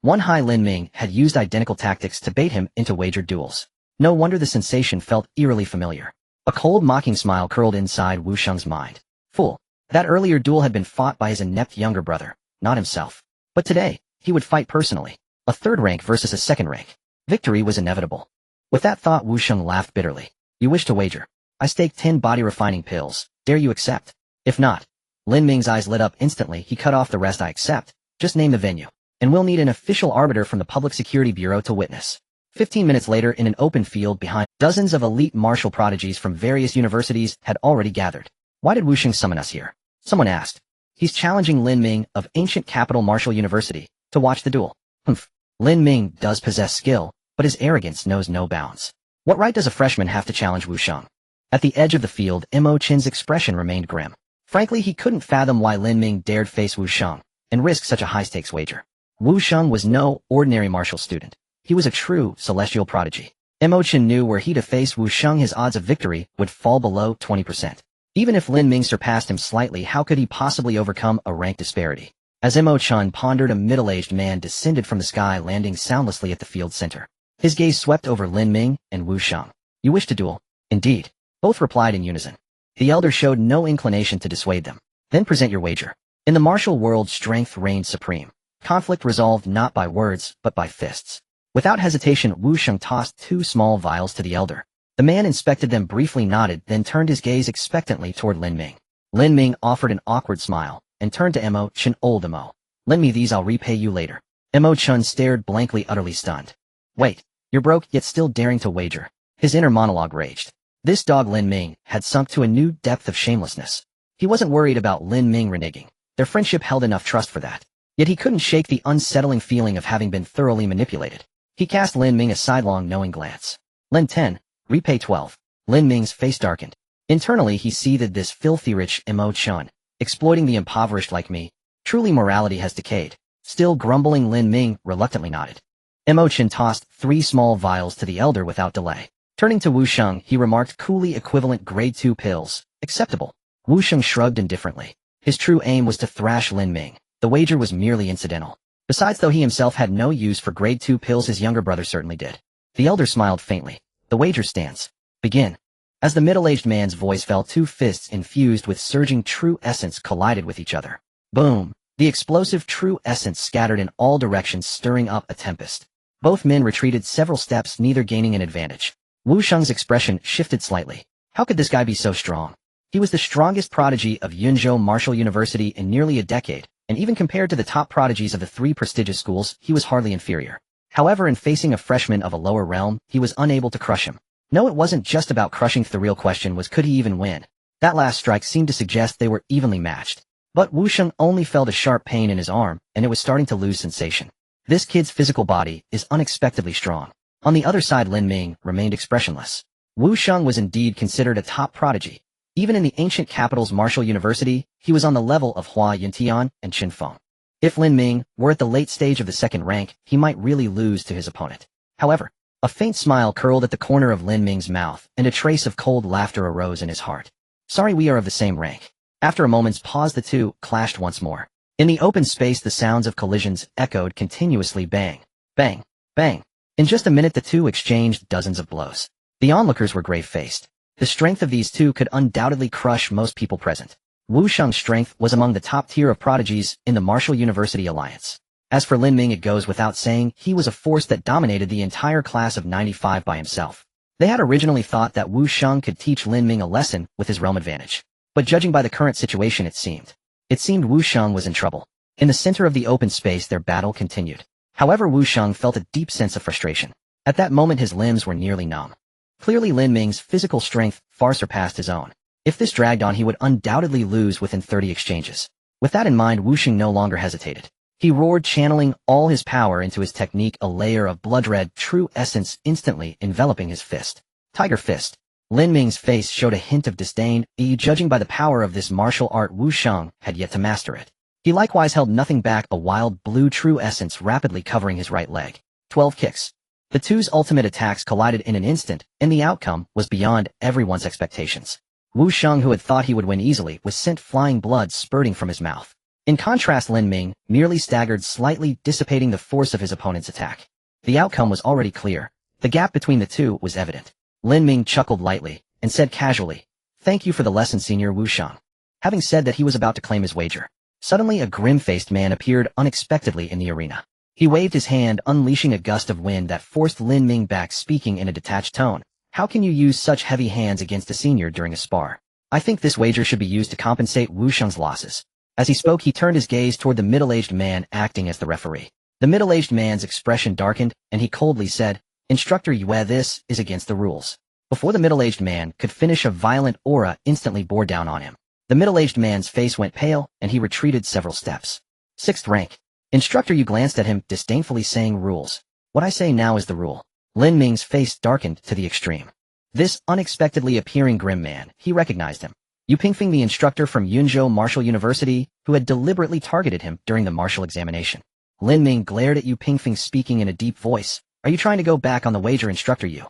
S1: one high Lin Ming had used identical tactics to bait him into wagered duels. No wonder the sensation felt eerily familiar. A cold, mocking smile curled inside Wu Sheng's mind. Fool. That earlier duel had been fought by his inept younger brother, not himself. But today, he would fight personally. A third rank versus a second rank. Victory was inevitable. With that thought, Wu Sheng laughed bitterly. You wish to wager? I stake 10 body-refining pills. Dare you accept? If not. Lin Ming's eyes lit up instantly. He cut off. The rest I accept. Just name the venue. And we'll need an official arbiter from the Public Security Bureau to witness. 15 minutes later, in an open field behind, dozens of elite martial prodigies from various universities had already gathered. Why did Wu Sheng summon us here? Someone asked. He's challenging Lin Ming of ancient capital Martial University to watch the duel. Humph. Lin Ming does possess skill, but his arrogance knows no bounds. What right does a freshman have to challenge Wu Sheng? At the edge of the field, Mo Chin's expression remained grim. Frankly, he couldn't fathom why Lin Ming dared face Wu Sheng and risk such a high-stakes wager. Wu Sheng was no ordinary martial student. He was a true celestial prodigy. Mo Chin knew were he to face Wu Sheng, his odds of victory would fall below 20%. Even if Lin Ming surpassed him slightly, how could he possibly overcome a rank disparity? As Mo Chin pondered, a middle-aged man descended from the sky, landing soundlessly at the field's center. His gaze swept over Lin Ming and Wu Sheng. "You wish to duel?" "Indeed." Both replied in unison. The elder showed no inclination to dissuade them. "Then present your wager." In the martial world, strength reigned supreme. Conflict resolved not by words, but by fists. Without hesitation, Wu Sheng tossed 2 small vials to the elder. The man inspected them, briefly nodded, then turned his gaze expectantly toward Lin Ming. Lin Ming offered an awkward smile, and turned to Mo Chin. "Old Mo, lend me these, I'll repay you later." Mo Chin stared blankly, utterly stunned. "Wait, you're broke, yet still daring to wager." His inner monologue raged. This dog Lin Ming had sunk to a new depth of shamelessness. He wasn't worried about Lin Ming reneging. Their friendship held enough trust for that. Yet he couldn't shake the unsettling feeling of having been thoroughly manipulated. He cast Lin Ming a sidelong, knowing glance. "Lend 10, repay 12. Lin Ming's face darkened. Internally he seethed, this filthy rich Mo Chin, exploiting the impoverished like me. Truly morality has decayed. Still grumbling, Lin Ming reluctantly nodded. Mo Chin tossed 3 small vials to the elder without delay. Turning to Wu Sheng, he remarked coolly, "Equivalent grade 2 pills. Acceptable." Wu Sheng shrugged indifferently. His true aim was to thrash Lin Ming. The wager was merely incidental. Besides, though he himself had no use for grade 2 pills, his younger brother certainly did. The elder smiled faintly. "The wager stands. Begin." As the middle-aged man's voice fell, 2 fists infused with surging true essence collided with each other. Boom! The explosive true essence scattered in all directions, stirring up a tempest. Both men retreated several steps, neither gaining an advantage. Wu Sheng's expression shifted slightly. How could this guy be so strong? He was the strongest prodigy of Yunzhou Martial University in nearly a decade, and even compared to the top prodigies of the 3 prestigious schools, he was hardly inferior. However, in facing a freshman of a lower realm, he was unable to crush him. No, it wasn't just about crushing. The real question was, could he even win? That last strike seemed to suggest they were evenly matched. But Wu Sheng only felt a sharp pain in his arm, and it was starting to lose sensation. This kid's physical body is unexpectedly strong. On the other side, Lin Ming remained expressionless. Wu Sheng was indeed considered a top prodigy. Even in the ancient capital's martial university, he was on the level of Hua Yuntian and Qin Feng. If Lin Ming were at the late stage of the second rank, he might really lose to his opponent. However, a faint smile curled at the corner of Lin Ming's mouth, and a trace of cold laughter arose in his heart. "Sorry, we are of the same rank." After a moment's pause, the two clashed once more. In the open space, the sounds of collisions echoed continuously: bang, bang, bang. In just a minute, the two exchanged dozens of blows. The onlookers were grave-faced. The strength of these two could undoubtedly crush most people present. Wu Sheng's strength was among the top tier of prodigies in the Martial University Alliance. As for Lin Ming, it goes without saying, he was a force that dominated the entire class of 95 by himself. They had originally thought that Wu Sheng could teach Lin Ming a lesson with his realm advantage. But judging by the current situation, it seemed Wu Sheng was in trouble. In the center of the open space, their battle continued. However, Wu Sheng felt a deep sense of frustration. At that moment, his limbs were nearly numb. Clearly, Lin Ming's physical strength far surpassed his own. If this dragged on, he would undoubtedly lose within 30 exchanges. With that in mind, Wu Sheng no longer hesitated. He roared, channeling all his power into his technique, a layer of blood-red true essence instantly enveloping his fist. Tiger Fist. Lin Ming's face showed a hint of disdain. Judging by the power of this martial art, Wu Sheng had yet to master it. He likewise held nothing back, a wild blue true essence rapidly covering his right leg. 12 kicks. The two's ultimate attacks collided in an instant, and the outcome was beyond everyone's expectations. Wu Sheng, who had thought he would win easily, was sent flying, blood spurting from his mouth. In contrast, Lin Ming merely staggered slightly, dissipating the force of his opponent's attack. The outcome was already clear. The gap between the two was evident. Lin Ming chuckled lightly, and said casually, "Thank you for the lesson, Senior Wu Sheng." Having said that, he was about to claim his wager. Suddenly, a grim-faced man appeared unexpectedly in the arena. He waved his hand, unleashing a gust of wind that forced Lin Ming back, speaking in a detached tone. "How can you use such heavy hands against a senior during a spar? I think this wager should be used to compensate Wu Sheng's losses." As he spoke, he turned his gaze toward the middle-aged man acting as the referee. The middle-aged man's expression darkened, and he coldly said, "Instructor Yue, this is against the rules." Before the middle-aged man could finish, a violent aura instantly bore down on him. The middle-aged man's face went pale, and he retreated several steps. 6th rank. Instructor Yu glanced at him, disdainfully saying, "Rules. What I say now is the rule." Lin Ming's face darkened to the extreme. This unexpectedly appearing grim man, he recognized him. Yu Pingfeng, the instructor from Yunzhou Martial University, who had deliberately targeted him during the martial examination. Lin Ming glared at Yu Pingfeng, speaking in a deep voice. Are you trying to go back on the wager, instructor Yu?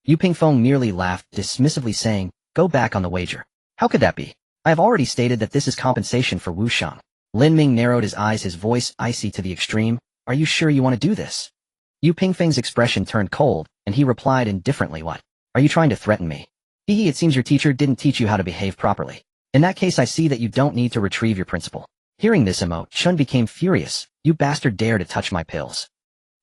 S1: Yu Pingfeng merely laughed dismissively, saying, go back on the wager. How could that be? I have already stated that this is compensation for Wu Shang. Lin Ming narrowed his eyes, his voice icy to the extreme. Are you sure you want to do this? Yu Pingfeng's expression turned cold, and he replied indifferently, what? Are you trying to threaten me? Hee, it seems your teacher didn't teach you how to behave properly. In that case, I see that you don't need to retrieve your principal. Hearing this, Emo Chun became furious. You bastard, dare to touch my pills.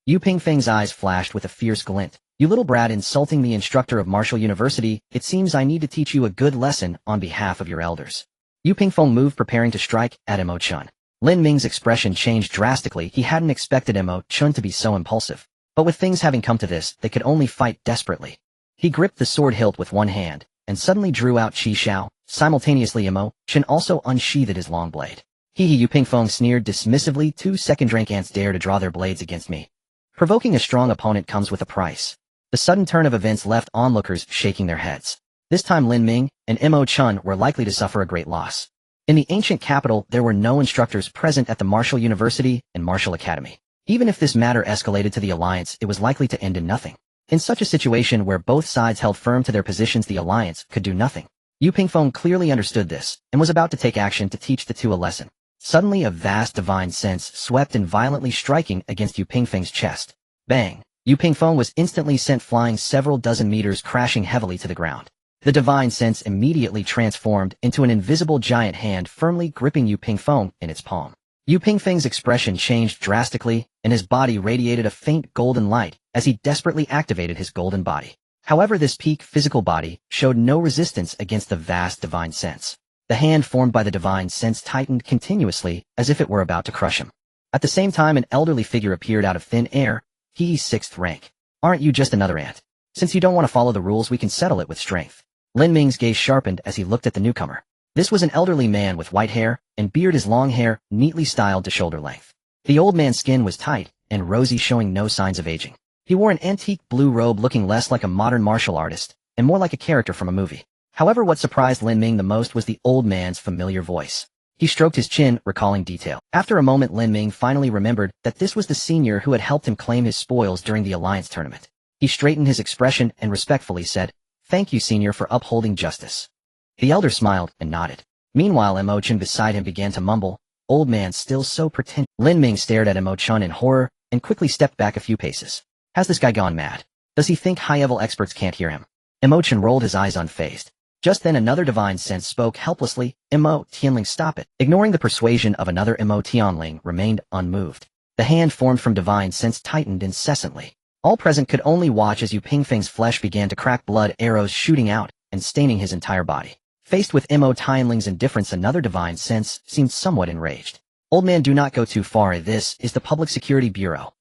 S1: Yu Pingfeng's eyes flashed with a fierce glint. You little brat, insulting the instructor of Martial University. It seems I need to teach you a good lesson on behalf of your elders. Yu Pingfeng moved, preparing to strike at Emo Chun. Lin Ming's expression changed drastically. He hadn't expected Emo Chun to be so impulsive. But with things having come to this, they could only fight desperately. He gripped the sword hilt with one hand, and suddenly drew out Qi Xiao. Simultaneously, Emo Chun also unsheathed his long blade. Yu Pingfeng sneered dismissively. 2 second-rank ants dare to draw their blades against me. Provoking a strong opponent comes with a price. The sudden turn of events left onlookers shaking their heads. This time Lin Ming and Emo Chun were likely to suffer a great loss. In the ancient capital, there were no instructors present at the Martial University and Martial Academy. Even if this matter escalated to the alliance, it was likely to end in nothing. In such a situation where both sides held firm to their positions, the alliance could do nothing. Yu Pingfeng clearly understood this, and was about to take action to teach the two a lesson. Suddenly a vast divine sense swept in, violently striking against Yu Pingfeng's chest. Bang! Yu Pingfeng was instantly sent flying several dozen meters, crashing heavily to the ground. The divine sense immediately transformed into an invisible giant hand firmly gripping Yu Pingfeng in its palm. Yu Pingfeng's expression changed drastically, and his body radiated a faint golden light as he desperately activated his golden body. However, this peak physical body showed no resistance against the vast divine sense. The hand formed by the divine sense tightened continuously as if it were about to crush him. At the same time, an elderly figure appeared out of thin air. He's 6th rank. Aren't you just another ant? Since you don't want to follow the rules, we can settle it with strength. Lin Ming's gaze sharpened as he looked at the newcomer. This was an elderly man with white hair and beard, his long hair neatly styled to shoulder length. The old man's skin was tight and rosy, showing no signs of aging. He wore an antique blue robe, looking less like a modern martial artist and more like a character from a movie. However, what surprised Lin Ming the most was the old man's familiar voice. He stroked his chin, recalling detail. After a moment, Lin Ming finally remembered that this was the senior who had helped him claim his spoils during the alliance tournament. He straightened his expression and respectfully said, "Thank you, senior, for upholding justice." The elder smiled and nodded. Meanwhile, Emo Chun beside him began to mumble, "Old man, still so pretentious." Lin Ming stared at Emo Chun in horror and quickly stepped back a few paces. Has this guy gone mad? Does he think high-level experts can't hear him? Emo Chun rolled his eyes unfazed. Just then another divine sense spoke helplessly. Emo Tianling, stop it. Ignoring the persuasion of another, Emo Tianling remained unmoved. The hand formed from divine sense tightened incessantly. All present could only watch as Yu Pingfeng's flesh began to crack, blood arrows shooting out and staining his entire body. Faced with Emo Tianling's indifference, another divine sense seemed somewhat enraged. Old man, do not go too far. This is the Public Security Bureau.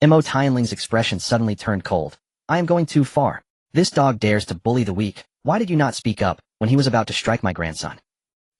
S1: Emo Tianling's expression suddenly turned cold. I am going too far. This dog dares to bully the weak. Why did you not speak up when he was about to strike my grandson?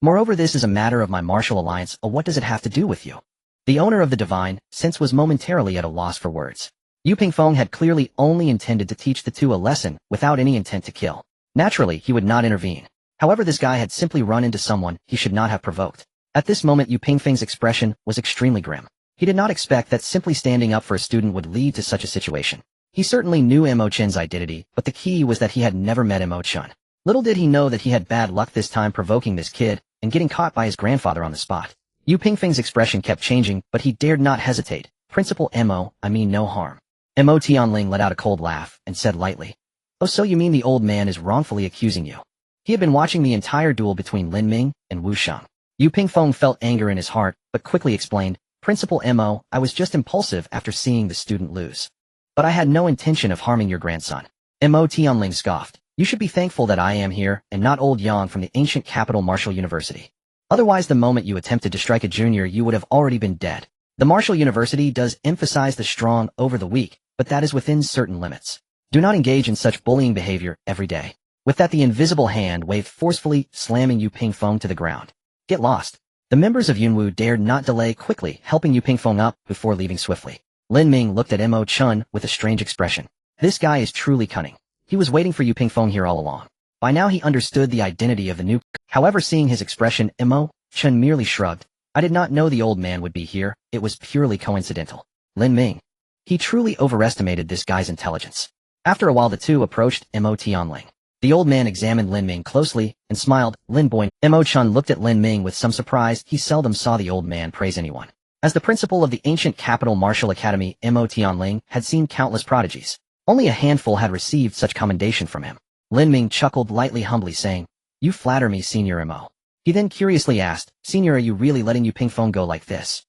S1: Moreover, this is a matter of my martial alliance. What does it have to do with you? The owner of the divine sense was momentarily at a loss for words. Yu Pingfeng had clearly only intended to teach the two a lesson without any intent to kill. Naturally, he would not intervene. However, this guy had simply run into someone he should not have provoked. At this moment, Yu Pingfeng's expression was extremely grim. He did not expect that simply standing up for a student would lead to such a situation. He certainly knew Emo Chun's identity, but the key was that he had never met Emo Chun. Little did he know that he had bad luck this time, provoking this kid and getting caught by his grandfather on the spot. Yu Pingfeng's expression kept changing, but he dared not hesitate. Principal Emo, I mean no harm. Emo Tianling let out a cold laugh and said lightly, "Oh, so you mean the old man is wrongfully accusing you?" He had been watching the entire duel between Lin Ming and Wu Shang. Yu Pingfeng felt anger in his heart, but quickly explained, "Principal Emo, I was just impulsive after seeing the student lose. But I had no intention of harming your grandson." Emo Tianling scoffed. "You should be thankful that I am here and not old Yang from the ancient capital Martial University. Otherwise, the moment you attempted to strike a junior, you would have already been dead. The Martial University does emphasize the strong over the weak, but that is within certain limits. Do not engage in such bullying behavior every day." With that, the invisible hand waved forcefully, slamming Yu Pingfeng to the ground. "Get lost." The members of Yunwu dared not delay, quickly helping Yu Pingfeng up before leaving swiftly. Lin Ming looked at Emo Chun with a strange expression. This guy is truly cunning. He was waiting for you Pingfeng here all along. By now he understood the identity of the new. However, seeing his expression, Mo Chen merely shrugged. I did not know the old man would be here. It was purely coincidental. Lin Ming. He truly overestimated this guy's intelligence. After a while the two approached Mo Tianling. The old man examined Lin Ming closely and smiled. Lin Boy. Mo Chen looked at Lin Ming with some surprise. He seldom saw the old man praise anyone. As the principal of the ancient capital martial academy, Mo Tianling had seen countless prodigies. Only a handful had received such commendation from him. Lin Ming chuckled lightly, humbly saying, "You flatter me, Senior Mo." He then curiously asked, "Senior, are you really letting you Pingfeng go like this?"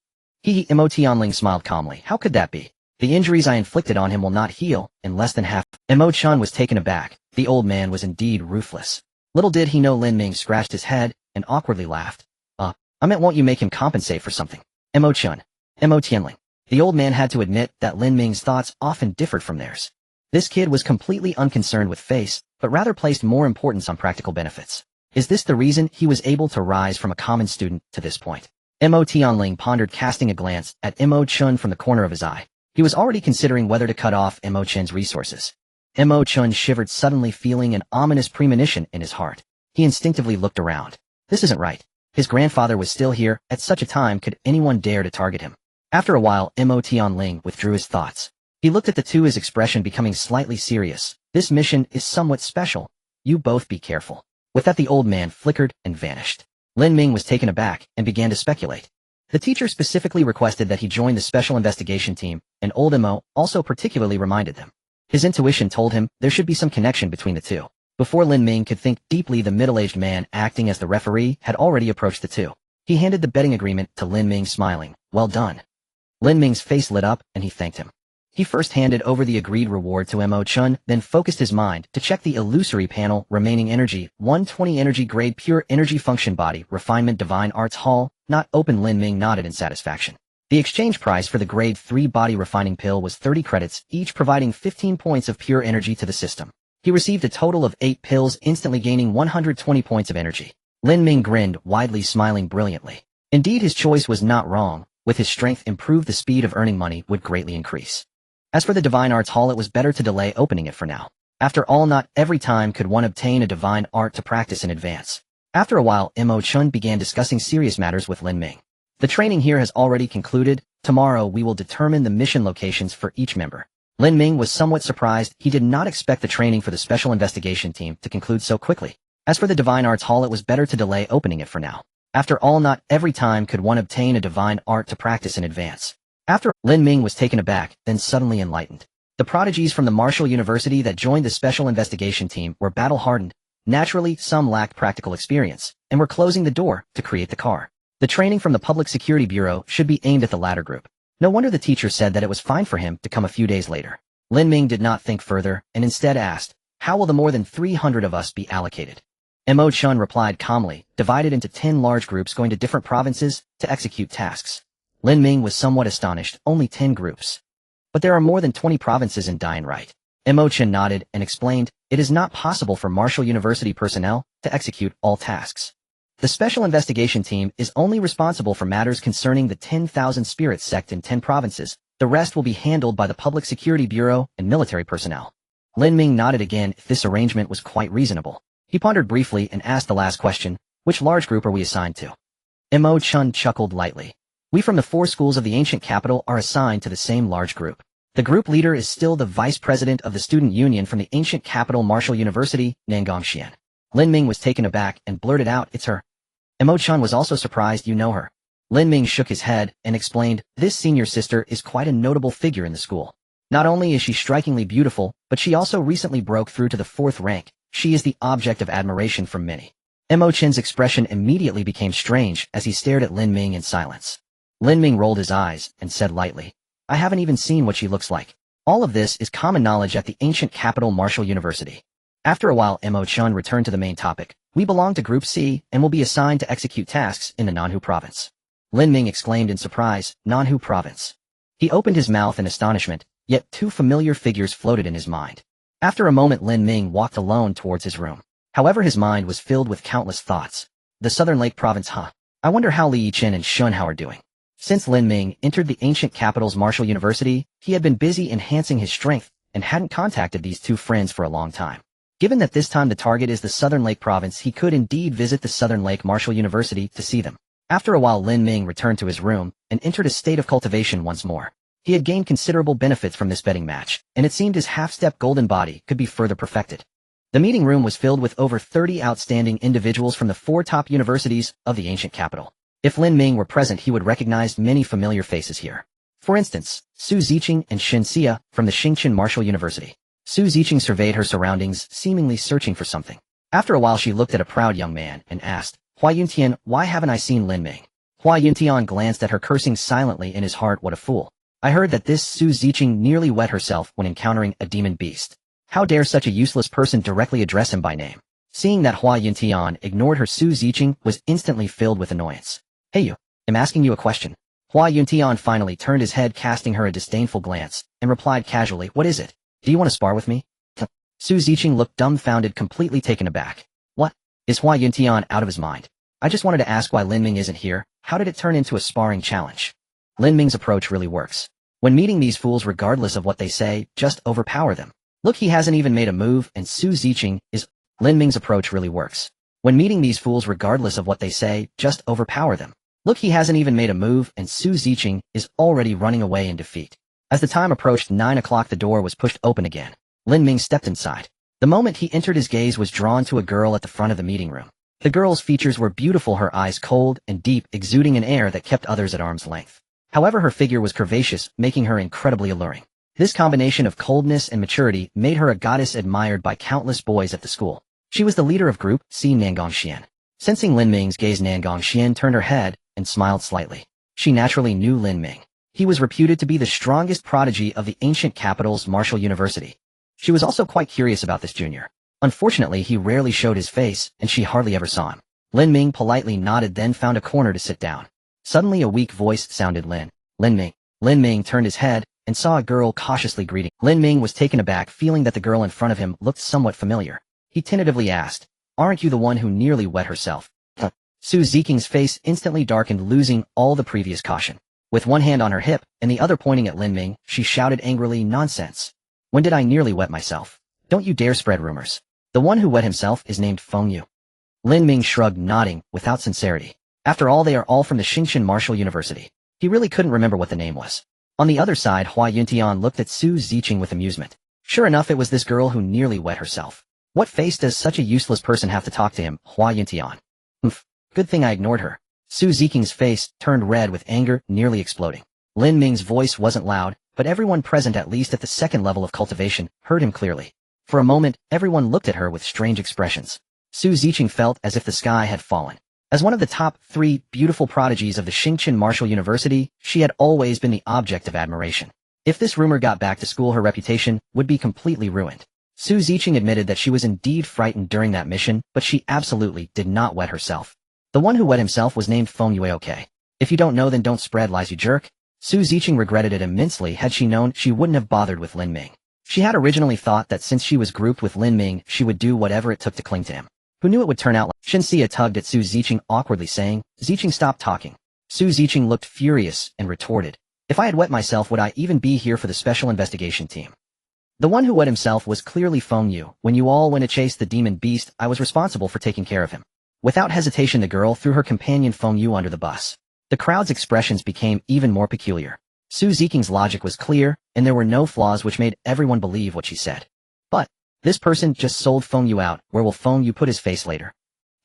S1: Mo Tianling smiled calmly. "How could that be? The injuries I inflicted on him will not heal in less than half." Mo Chen was taken aback. The old man was indeed ruthless. Little did he know Lin Ming scratched his head and awkwardly laughed. I meant won't you make him compensate for something? Mo Chen. Mo Tianling. The old man had to admit that Lin Ming's thoughts often differed from theirs. This kid was completely unconcerned with face, but rather placed more importance on practical benefits. Is this the reason he was able to rise from a common student to this point? Mo Tianling pondered, casting a glance at Mo Chen from the corner of his eye. He was already considering whether to cut off Mo Chen's resources. Mo Chen shivered, suddenly feeling an ominous premonition in his heart. He instinctively looked around. This isn't right. His grandfather was still here. At such a time could anyone dare to target him? After a while, Mo Tianling withdrew his thoughts. He looked at the two, his expression becoming slightly serious. This mission is somewhat special. You both be careful. With that the old man flickered and vanished. Lin Ming was taken aback and began to speculate. The teacher specifically requested that he join the special investigation team, and old Mo also particularly reminded them. His intuition told him there should be some connection between the two. Before Lin Ming could think deeply, the middle-aged man acting as the referee had already approached the two. He handed the betting agreement to Lin Ming, smiling. "Well done." Lin Ming's face lit up and he thanked him. He first handed over the agreed reward to Mo Chen, then focused his mind to check the illusory panel. Remaining energy, 120 energy grade pure energy function body, refinement divine arts hall, not open. Lin Ming nodded in satisfaction. The exchange price for the grade 3 body refining pill was 30 credits, each providing 15 points of pure energy to the system. He received a total of 8 pills, instantly gaining 120 points of energy. Lin Ming grinned widely, smiling brilliantly. Indeed, his choice was not wrong. With his strength improved, the speed of earning money would greatly increase. As for the Divine Arts Hall, it was better to delay opening it for now. After all, not every time could one obtain a divine art to practice in advance. After a while, Mo Chen began discussing serious matters with Lin Ming. The training here has already concluded. Tomorrow we will determine the mission locations for each member. Lin Ming was somewhat surprised. He did not expect the training for the special investigation team to conclude so quickly. As for the Divine Arts Hall, it was better to delay opening it for now. After all, not every time could one obtain a divine art to practice in advance. Lin Ming was taken aback, then suddenly enlightened. The prodigies from the Martial University that joined the special investigation team were battle-hardened. Naturally, some lacked practical experience, and were closing the door to create the car. The training from the Public Security Bureau should be aimed at the latter group. No wonder the teacher said that it was fine for him to come a few days later. Lin Ming did not think further, and instead asked, "How will the more than 300 of us be allocated?" Mo Chen replied calmly, "Divided into 10 large groups going to different provinces to execute tasks." Lin Ming was somewhat astonished. Only 10 groups. But there are more than 20 provinces in Dian, right? Mo Chen nodded and explained, "It is not possible for Martial University personnel to execute all tasks. The special investigation team is only responsible for matters concerning the 10,000 spirits sect in 10 provinces. The rest will be handled by the Public Security Bureau and military personnel." Lin Ming nodded again. This arrangement was quite reasonable. He pondered briefly and asked the last question, "Which large group are we assigned to?" Mo Chen chuckled lightly. "We from the 4 schools of the ancient capital are assigned to the same large group. The group leader is still the vice president of the student union from the ancient capital Martial University, Nangongxian." Lin Ming was taken aback and blurted out, "It's her." Mo Chen was also surprised. "You know her?" Lin Ming shook his head and explained, "This senior sister is quite a notable figure in the school. Not only is she strikingly beautiful, but she also recently broke through to the 4th rank. She is the object of admiration from many." Mo Chen's expression immediately became strange as he stared at Lin Ming in silence. Lin Ming rolled his eyes and said lightly, "I haven't even seen what she looks like. All of this is common knowledge at the ancient capital Martial University." After a while, Mo Chen returned to the main topic. "We belong to Group C and will be assigned to execute tasks in the Nanhu province." Lin Ming exclaimed in surprise, "Nanhu province?" He opened his mouth in astonishment, yet 2 familiar figures floated in his mind. After a moment, Lin Ming walked alone towards his room. However, his mind was filled with countless thoughts. The Southern Lake province, huh? I wonder how Li Yichen and Shun Hao are doing. Since Lin Ming entered the ancient capital's Martial University, he had been busy enhancing his strength and hadn't contacted these two friends for a long time. Given that this time the target is the Southern Lake Province, he could indeed visit the Southern Lake Marshall University to see them. After a while, Lin Ming returned to his room and entered a state of cultivation once more. He had gained considerable benefits from this betting match, and it seemed his half-step golden body could be further perfected. The meeting room was filled with over 30 outstanding individuals from the 4 top universities of the ancient capital. If Lin Ming were present, he would recognize many familiar faces here. For instance, Su Ziqing and Shen Xia from the Xingchen Marshall University. Su Ziqing surveyed her surroundings, seemingly searching for something. After a while, she looked at a proud young man and asked, "Hua Yuntian, why haven't I seen Lin Ming?" Hua Yuntian glanced at her, cursing silently in his heart, "What a fool. I heard that this Su Ziqing nearly wet herself when encountering a demon beast. How dare such a useless person directly address him by name?" Seeing that Hua Yuntian ignored her, Su Ziqing was instantly filled with annoyance. "Hey you, I'm asking you a question." Hua Yuntian finally turned his head, casting her a disdainful glance, and replied casually, "What is it? Do you want to spar with me?" Su Ziqing looked dumbfounded, completely taken aback. "What? Is Hua Yuntian out of his mind? I just wanted to ask why Lin Ming isn't here. How did it turn into a sparring challenge?" Lin Ming's approach really works. When meeting these fools, regardless of what they say, just overpower them. Look, he hasn't even made a move, and Su Ziqing is... Lin Ming's approach really works. When meeting these fools, regardless of what they say, just overpower them. Look, he hasn't even made a move, and Su Ziqing is already running away in defeat. As the time approached 9 o'clock, the door was pushed open again. Lin Ming stepped inside. The moment he entered, his gaze was drawn to a girl at the front of the meeting room. The girl's features were beautiful, her eyes cold and deep, exuding an air that kept others at arm's length. However, her figure was curvaceous, making her incredibly alluring. This combination of coldness and maturity made her a goddess admired by countless boys at the school. She was the leader of Group C, Nangong Xian. Sensing Lin Ming's gaze, Nangong Xian turned her head and smiled slightly. She naturally knew Lin Ming. He was reputed to be the strongest prodigy of the ancient capital's Marshall University. She was also quite curious about this junior. Unfortunately, he rarely showed his face, and she hardly ever saw him. Lin Ming politely nodded, then found a corner to sit down. Suddenly a weak voice sounded, Lin Ming. Lin Ming turned his head and saw a girl cautiously greeting. Lin Ming was taken aback, feeling that the girl in front of him looked somewhat familiar. He tentatively asked, "Aren't you the one who nearly wet herself?" Su Ziqing's face instantly darkened, losing all the previous caution. With one hand on her hip and the other pointing at Lin Ming, she shouted angrily, "Nonsense. When did I nearly wet myself? Don't you dare spread rumors. The one who wet himself is named Feng Yu." Lin Ming shrugged, nodding without sincerity. After all, they are all from the Xingchen Marshall University. He really couldn't remember what the name was. On the other side, Hua Yuntian looked at Su Ziqing with amusement. Sure enough, it was this girl who nearly wet herself. What face does such a useless person have to talk to him, Hua Yuntian? Good thing I ignored her. Su Ziqing's face turned red with anger, nearly exploding. Lin Ming's voice wasn't loud, but everyone present, at least at the second level of cultivation, heard him clearly. For a moment, everyone looked at her with strange expressions. Su Ziqing felt as if the sky had fallen. As one of the top 3 beautiful prodigies of the Xingchen Marshall University, she had always been the object of admiration. If this rumor got back to school, her reputation would be completely ruined. Su Ziqing admitted that she was indeed frightened during that mission, but she absolutely did not wet herself. The one who wet himself was named Feng Yue. Okay. If you don't know, then don't spread lies, you jerk. Su Ziqing regretted it immensely. Had she known, she wouldn't have bothered with Lin Ming. She had originally thought that since she was grouped with Lin Ming, she would do whatever it took to cling to him. Who knew it would turn out like... Shen Xia tugged at Su Ziqing awkwardly, saying, "Ziqing, stop talking." Su Ziqing looked furious and retorted, "If I had wet myself, would I even be here for the special investigation team?" The one who wet himself was clearly Feng Yu. When you all went to chase the demon beast, I was responsible for taking care of him. Without hesitation, the girl threw her companion Feng Yu under the bus. The crowd's expressions became even more peculiar. Su Ziqing's logic was clear, and there were no flaws, which made everyone believe what she said. But this person just sold Feng Yu out. Where will Feng Yu put his face later?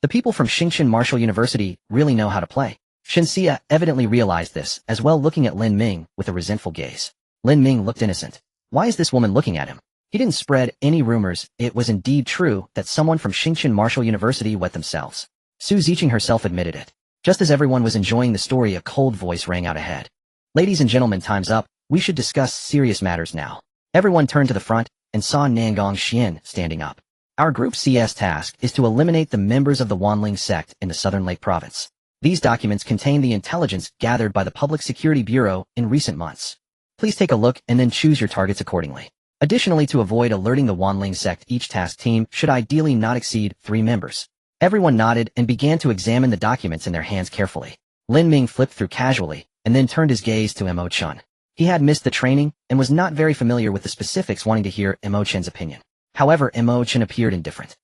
S1: The people from Xingchen Marshall University really know how to play. Shen Xia evidently realized this as well, looking at Lin Ming with a resentful gaze. Lin Ming looked innocent. Why is this woman looking at him? He didn't spread any rumors. It was indeed true that someone from Xingchen Marshall University wet themselves. Su Ziqing herself admitted it. Just as everyone was enjoying the story, a cold voice rang out ahead. "Ladies and gentlemen, time's up. We should discuss serious matters now." Everyone turned to the front and saw Nangong Xian standing up. "Our Group C's task is to eliminate the members of the Wanling sect in the Southern Lake Province. These documents contain the intelligence gathered by the Public Security Bureau in recent months. Please take a look and then choose your targets accordingly. Additionally, to avoid alerting the Wanling sect, each task team should ideally not exceed 3 members." Everyone nodded and began to examine the documents in their hands carefully. Lin Ming flipped through casually, and then turned his gaze to Mo Chun. He had missed the training and was not very familiar with the specifics, wanting to hear Mo Chen's opinion. However, Mo Chen appeared indifferent.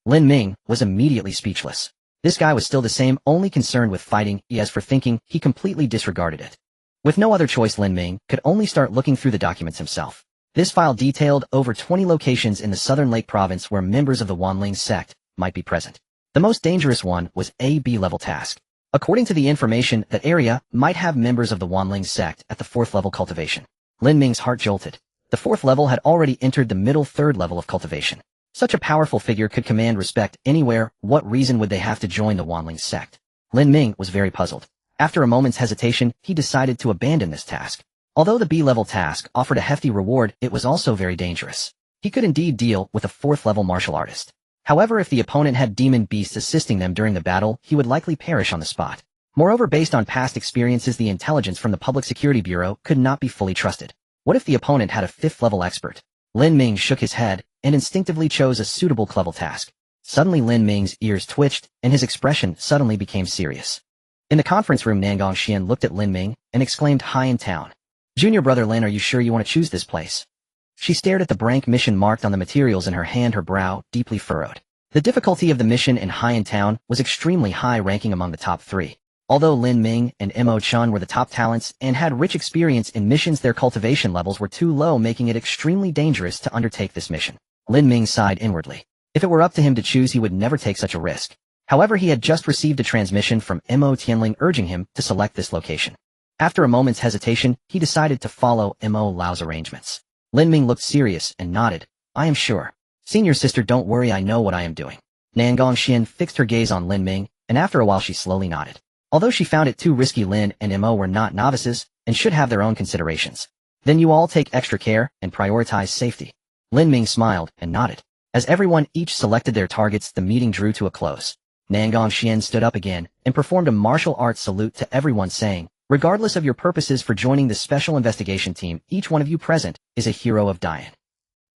S1: Lin Ming was immediately speechless. This guy was still the same, only concerned with fighting. As for thinking, he completely disregarded it. With no other choice, Lin Ming could only start looking through the documents himself. This file detailed over 20 locations in the Southern Lake Province where members of the Wanling sect might be present. The most dangerous one was a B-level task. According to the information, that area might have members of the Wanling sect at the 4th level cultivation. Lin Ming's heart jolted. The 4th level had already entered the middle 3rd level of cultivation. Such a powerful figure could command respect anywhere. What reason would they have to join the Wanling sect? Lin Ming was very puzzled. After a moment's hesitation, he decided to abandon this task. Although the B-level task offered a hefty reward, it was also very dangerous. He could indeed deal with a 4th level martial artist. However, if the opponent had demon beasts assisting them during the battle, he would likely perish on the spot. Moreover, based on past experiences, the intelligence from the Public Security Bureau could not be fully trusted. What if the opponent had a 5th level expert? Lin Ming shook his head and instinctively chose a suitable level task. Suddenly Lin Ming's ears twitched and his expression suddenly became serious. In the conference room, Nangong Xian looked at Lin Ming and exclaimed, "Hi in town. Junior brother Lin, are you sure you want to choose this place?" She stared at the blank mission marked on the materials in her hand, her brow deeply furrowed. The difficulty of the mission in Haiyan Town was extremely high, ranking among the top 3. Although Lin Ming and Mo Chen were the top talents and had rich experience in missions, their cultivation levels were too low, making it extremely dangerous to undertake this mission. Lin Ming sighed inwardly. If it were up to him to choose, he would never take such a risk. However, he had just received a transmission from Mo Tianling urging him to select this location. After a moment's hesitation, he decided to follow Mo Lao's arrangements. Lin Ming looked serious and nodded. "I am sure. Senior sister, don't worry, I know what I am doing." Nangong Xian fixed her gaze on Lin Ming, and after a while she slowly nodded. Although she found it too risky, Lin and Mo were not novices and should have their own considerations. "Then you all take extra care and prioritize safety." Lin Ming smiled and nodded. As everyone each selected their targets, the meeting drew to a close. Nangong Xian stood up again and performed a martial arts salute to everyone, saying, "Regardless of your purposes for joining the special investigation team, each one of you present is a hero of Dian.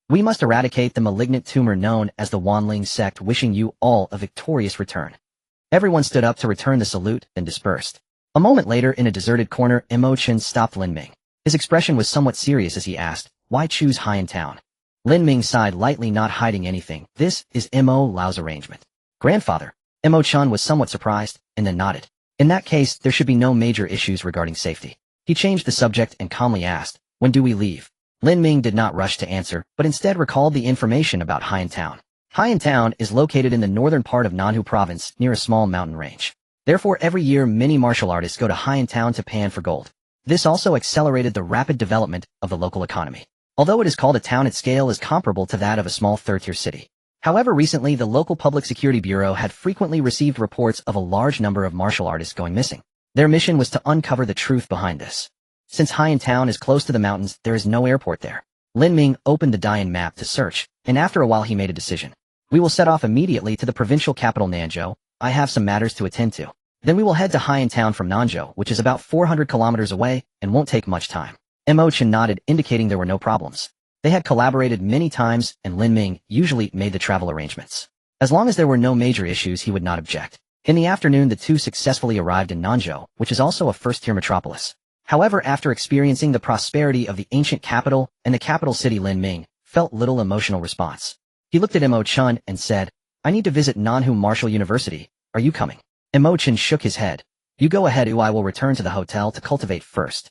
S1: We must eradicate the malignant tumor known as the Wanling sect, wishing you all a victorious return." Everyone stood up to return the salute, then dispersed. A moment later, in a deserted corner, Mo Chen stopped Lin Ming. His expression was somewhat serious as he asked, "Why choose Haiyan Town?" Lin Ming sighed lightly, not hiding anything. "This is Mo Lao's arrangement." "Grandfather." Mo Chen was somewhat surprised, and then nodded. "In that case, there should be no major issues regarding safety." He changed the subject and calmly asked, "When do we leave?" Lin Ming did not rush to answer, but instead recalled the information about Haiyan Town. Haiyan Town is located in the northern part of Nanhu Province, near a small mountain range. Therefore, every year many martial artists go to Haiyan Town to pan for gold. This also accelerated the rapid development of the local economy. Although it is called a town, its scale is comparable to that of a small third-tier city. However, recently the local Public Security Bureau had frequently received reports of a large number of martial artists going missing. Their mission was to uncover the truth behind this. Since Haiyan Town is close to the mountains, there is no airport there. Lin Ming opened the Dian map to search, and after a while he made a decision. "We will set off immediately to the provincial capital Nanzhou. I have some matters to attend to. Then we will head to Haiyan Town from Nanzhou, which is about 400 kilometers away, and won't take much time." Mo Chen nodded, indicating there were no problems. They had collaborated many times, and Lin Ming usually made the travel arrangements. As long as there were no major issues, he would not object. In the afternoon, the two successfully arrived in Nanzhou, which is also a first-tier metropolis. However, after experiencing the prosperity of the ancient capital and the capital city, Lin Ming felt little emotional response. He looked at Mo Chen and said, "I need to visit Nanhu Martial University. Are you coming?" Mo Chen shook his head. "You go ahead, I will return to the hotel to cultivate first."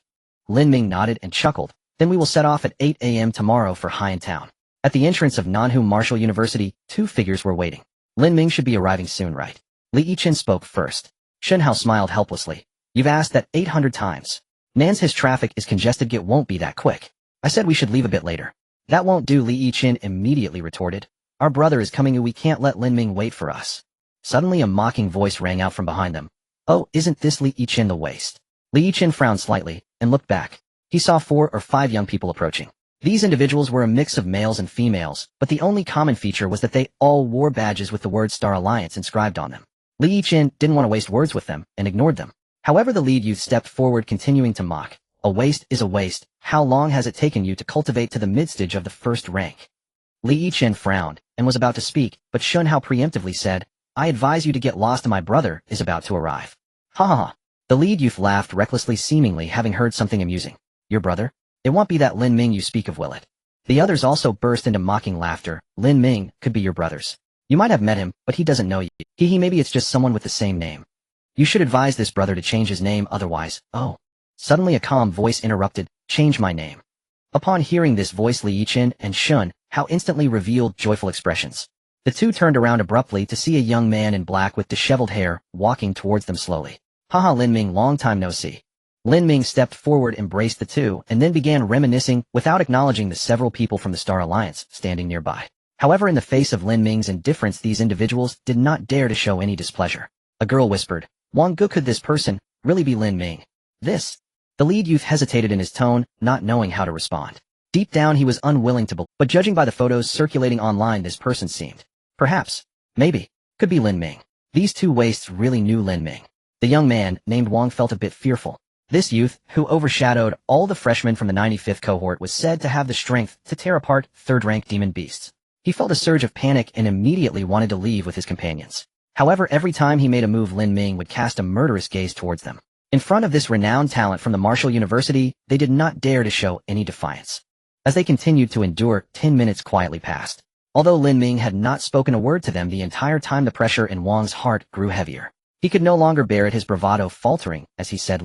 S1: Lin Ming nodded and chuckled. "Then we will set off at 8 a.m. tomorrow for Haiyan Town." At the entrance of Nanhu Martial University, two figures were waiting. Lin Ming should be arriving soon, right? Li Yichen spoke first. Shenhao smiled helplessly. "You've asked that 800 times. Nan's his traffic is congested, it won't be that quick. I said we should leave a bit later." "That won't do," Li Yichen immediately retorted. "Our brother is coming and we can't let Lin Ming wait for us." Suddenly a mocking voice rang out from behind them. "Oh, isn't this Li Yichen the waste?" Li Yichen frowned slightly and looked back. He saw 4 or 5 young people approaching. These individuals were a mix of males and females, but the only common feature was that they all wore badges with the word Star Alliance inscribed on them. Li Yichen didn't want to waste words with them and ignored them. However, the lead youth stepped forward, continuing to mock. "A waste is a waste. How long has it taken you to cultivate to the mid-stage of the first rank?" Li Yichen frowned and was about to speak, but Shunhao preemptively said, "I advise you to get lost, my brother is about to arrive." "Ha ha ha." The lead youth laughed recklessly, seemingly having heard something amusing. Your brother? It won't be that Lin Ming you speak of, will it? The others also burst into mocking laughter. Lin Ming could be your brother's. You might have met him, but he doesn't know you. Maybe it's just someone with the same name. You should advise this brother to change his name otherwise. Oh. Suddenly a calm voice interrupted. Change my name. Upon hearing this voice, Li Yichen and Shun Hao instantly revealed joyful expressions. The two turned around abruptly to see a young man in black with disheveled hair walking towards them slowly. Haha, Lin Ming, long time no see. Lin Ming stepped forward, embraced the two, and then began reminiscing without acknowledging the several people from the Star Alliance standing nearby. However, in the face of Lin Ming's indifference, these individuals did not dare to show any displeasure. A girl whispered, Wang Gu, could this person really be Lin Ming? This? The lead youth hesitated in his tone, not knowing how to respond. Deep down he was unwilling to believe, but judging by the photos circulating online, this person seemed. Perhaps. Maybe. Could be Lin Ming. These two wastes really knew Lin Ming. The young man, named Wang, felt a bit fearful. This youth, who overshadowed all the freshmen from the 95th cohort, was said to have the strength to tear apart third-rank demon beasts. He felt a surge of panic and immediately wanted to leave with his companions. However, every time he made a move, Lin Ming would cast a murderous gaze towards them. In front of this renowned talent from the Martial University, they did not dare to show any defiance. As they continued to endure, 10 minutes quietly passed. Although Lin Ming had not spoken a word to them the entire time, the pressure in Wang's heart grew heavier. He could no longer bear it, his bravado faltering as he said,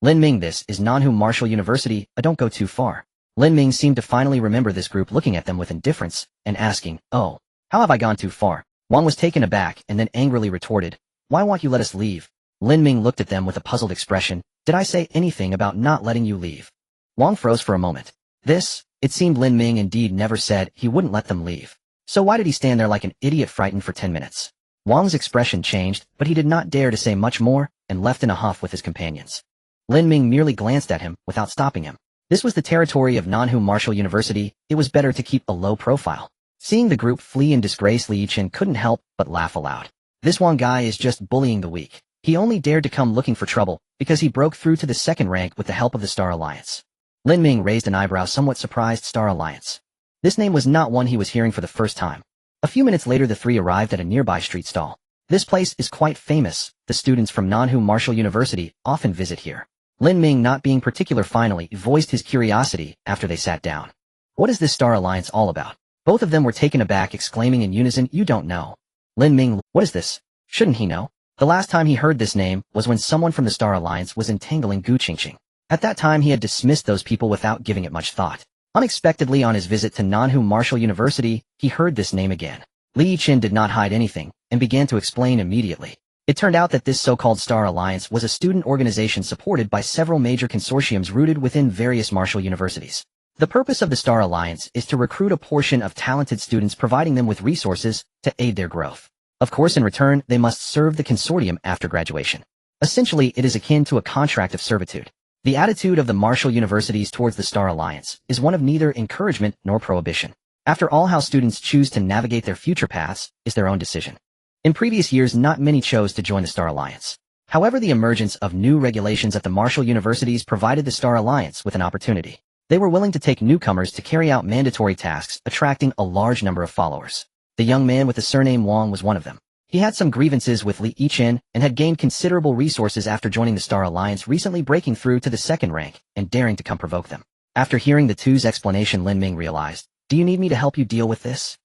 S1: Lin Ming, this is Nanhu Martial University, don't go too far. Lin Ming seemed to finally remember this group looking at them with indifference and asking, oh, how have I gone too far? Wang was taken aback and then angrily retorted, why won't you let us leave? Lin Ming looked at them with a puzzled expression. Did I say anything about not letting you leave? Wang froze for a moment. It seemed Lin Ming indeed never said he wouldn't let them leave. So why did he stand there like an idiot, frightened for 10 minutes? Wang's expression changed, but he did not dare to say much more and left in a huff with his companions. Lin Ming merely glanced at him without stopping him. This was the territory of Nanhu Martial University. It was better to keep a low profile. Seeing the group flee in disgrace, Li Yichen couldn't help but laugh aloud. This Wang guy is just bullying the weak. He only dared to come looking for trouble because he broke through to the second rank with the help of the Star Alliance. Lin Ming raised an eyebrow, somewhat surprised. Star Alliance. This name was not one he was hearing for the first time. A few minutes later, the three arrived at a nearby street stall. This place is quite famous. The students from Nanhu Martial University often visit here. Lin Ming, not being particular, finally voiced his curiosity after they sat down. What is this Star Alliance all about? Both of them were taken aback, exclaiming in unison, you don't know. Lin Ming, what is this? Shouldn't he know? The last time he heard this name was when someone from the Star Alliance was entangling Gu Qingqing. At that time he had dismissed those people without giving it much thought. Unexpectedly, on his visit to Nanhu Martial University, he heard this name again. Li Yichen did not hide anything and began to explain immediately. It turned out that this so-called Star Alliance was a student organization supported by several major consortiums rooted within various martial universities. The purpose of the Star Alliance is to recruit a portion of talented students, providing them with resources to aid their growth. Of course, in return, they must serve the consortium after graduation. Essentially, it is akin to a contract of servitude. The attitude of the martial universities towards the Star Alliance is one of neither encouragement nor prohibition. After all, how students choose to navigate their future paths is their own decision. In previous years, not many chose to join the Star Alliance. However, the emergence of new regulations at the martial universities provided the Star Alliance with an opportunity. They were willing to take newcomers to carry out mandatory tasks, attracting a large number of followers. The young man with the surname Wang was one of them. He had some grievances with Li Yichen and had gained considerable resources after joining the Star Alliance, recently breaking through to the second rank and daring to come provoke them. After hearing the two's explanation, Lin Ming realized, do you need me to help you deal with this?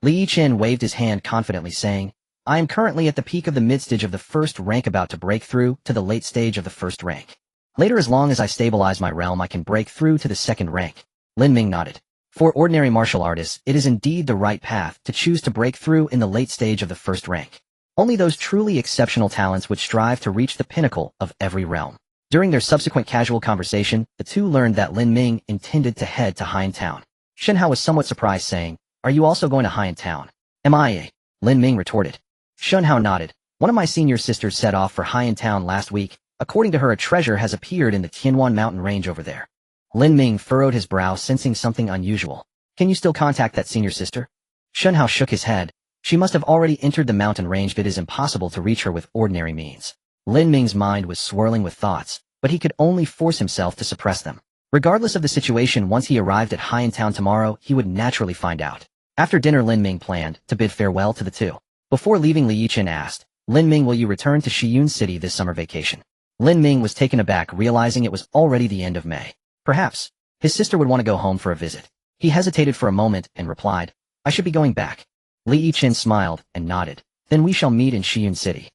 S1: Li Yichen waved his hand confidently, saying, I am currently at the peak of the mid-stage of the first rank, about to break through to the late stage of the first rank. Later, as long as I stabilize my realm, I can break through to the second rank. Lin Ming nodded. For ordinary martial artists, it is indeed the right path to choose to break through in the late stage of the first rank. Only those truly exceptional talents would strive to reach the pinnacle of every realm. During their subsequent casual conversation, the two learned that Lin Ming intended to head to Haiyan Town. Shen Hao was somewhat surprised, saying, are you also going to Haiyan Town? Am I? Lin Ming retorted. Shen Hao nodded. One of my senior sisters set off for Haiyan Town last week. According to her, a treasure has appeared in the Tianwan mountain range over there. Lin Ming furrowed his brow, sensing something unusual. Can you still contact that senior sister? Shen Hao shook his head. She must have already entered the mountain range. It is impossible to reach her with ordinary means. Lin Ming's mind was swirling with thoughts, but he could only force himself to suppress them. Regardless of the situation, once he arrived at Haiyan Town tomorrow, he would naturally find out. After dinner, Lin Ming planned to bid farewell to the two. Before leaving, Li Yichen asked, Lin Ming, will you return to Shiyun City this summer vacation? Lin Ming was taken aback, realizing it was already the end of May. Perhaps. His sister would want to go home for a visit. He hesitated for a moment and replied, I should be going back. Li Yichen smiled and nodded. Then we shall meet in Shiyun City.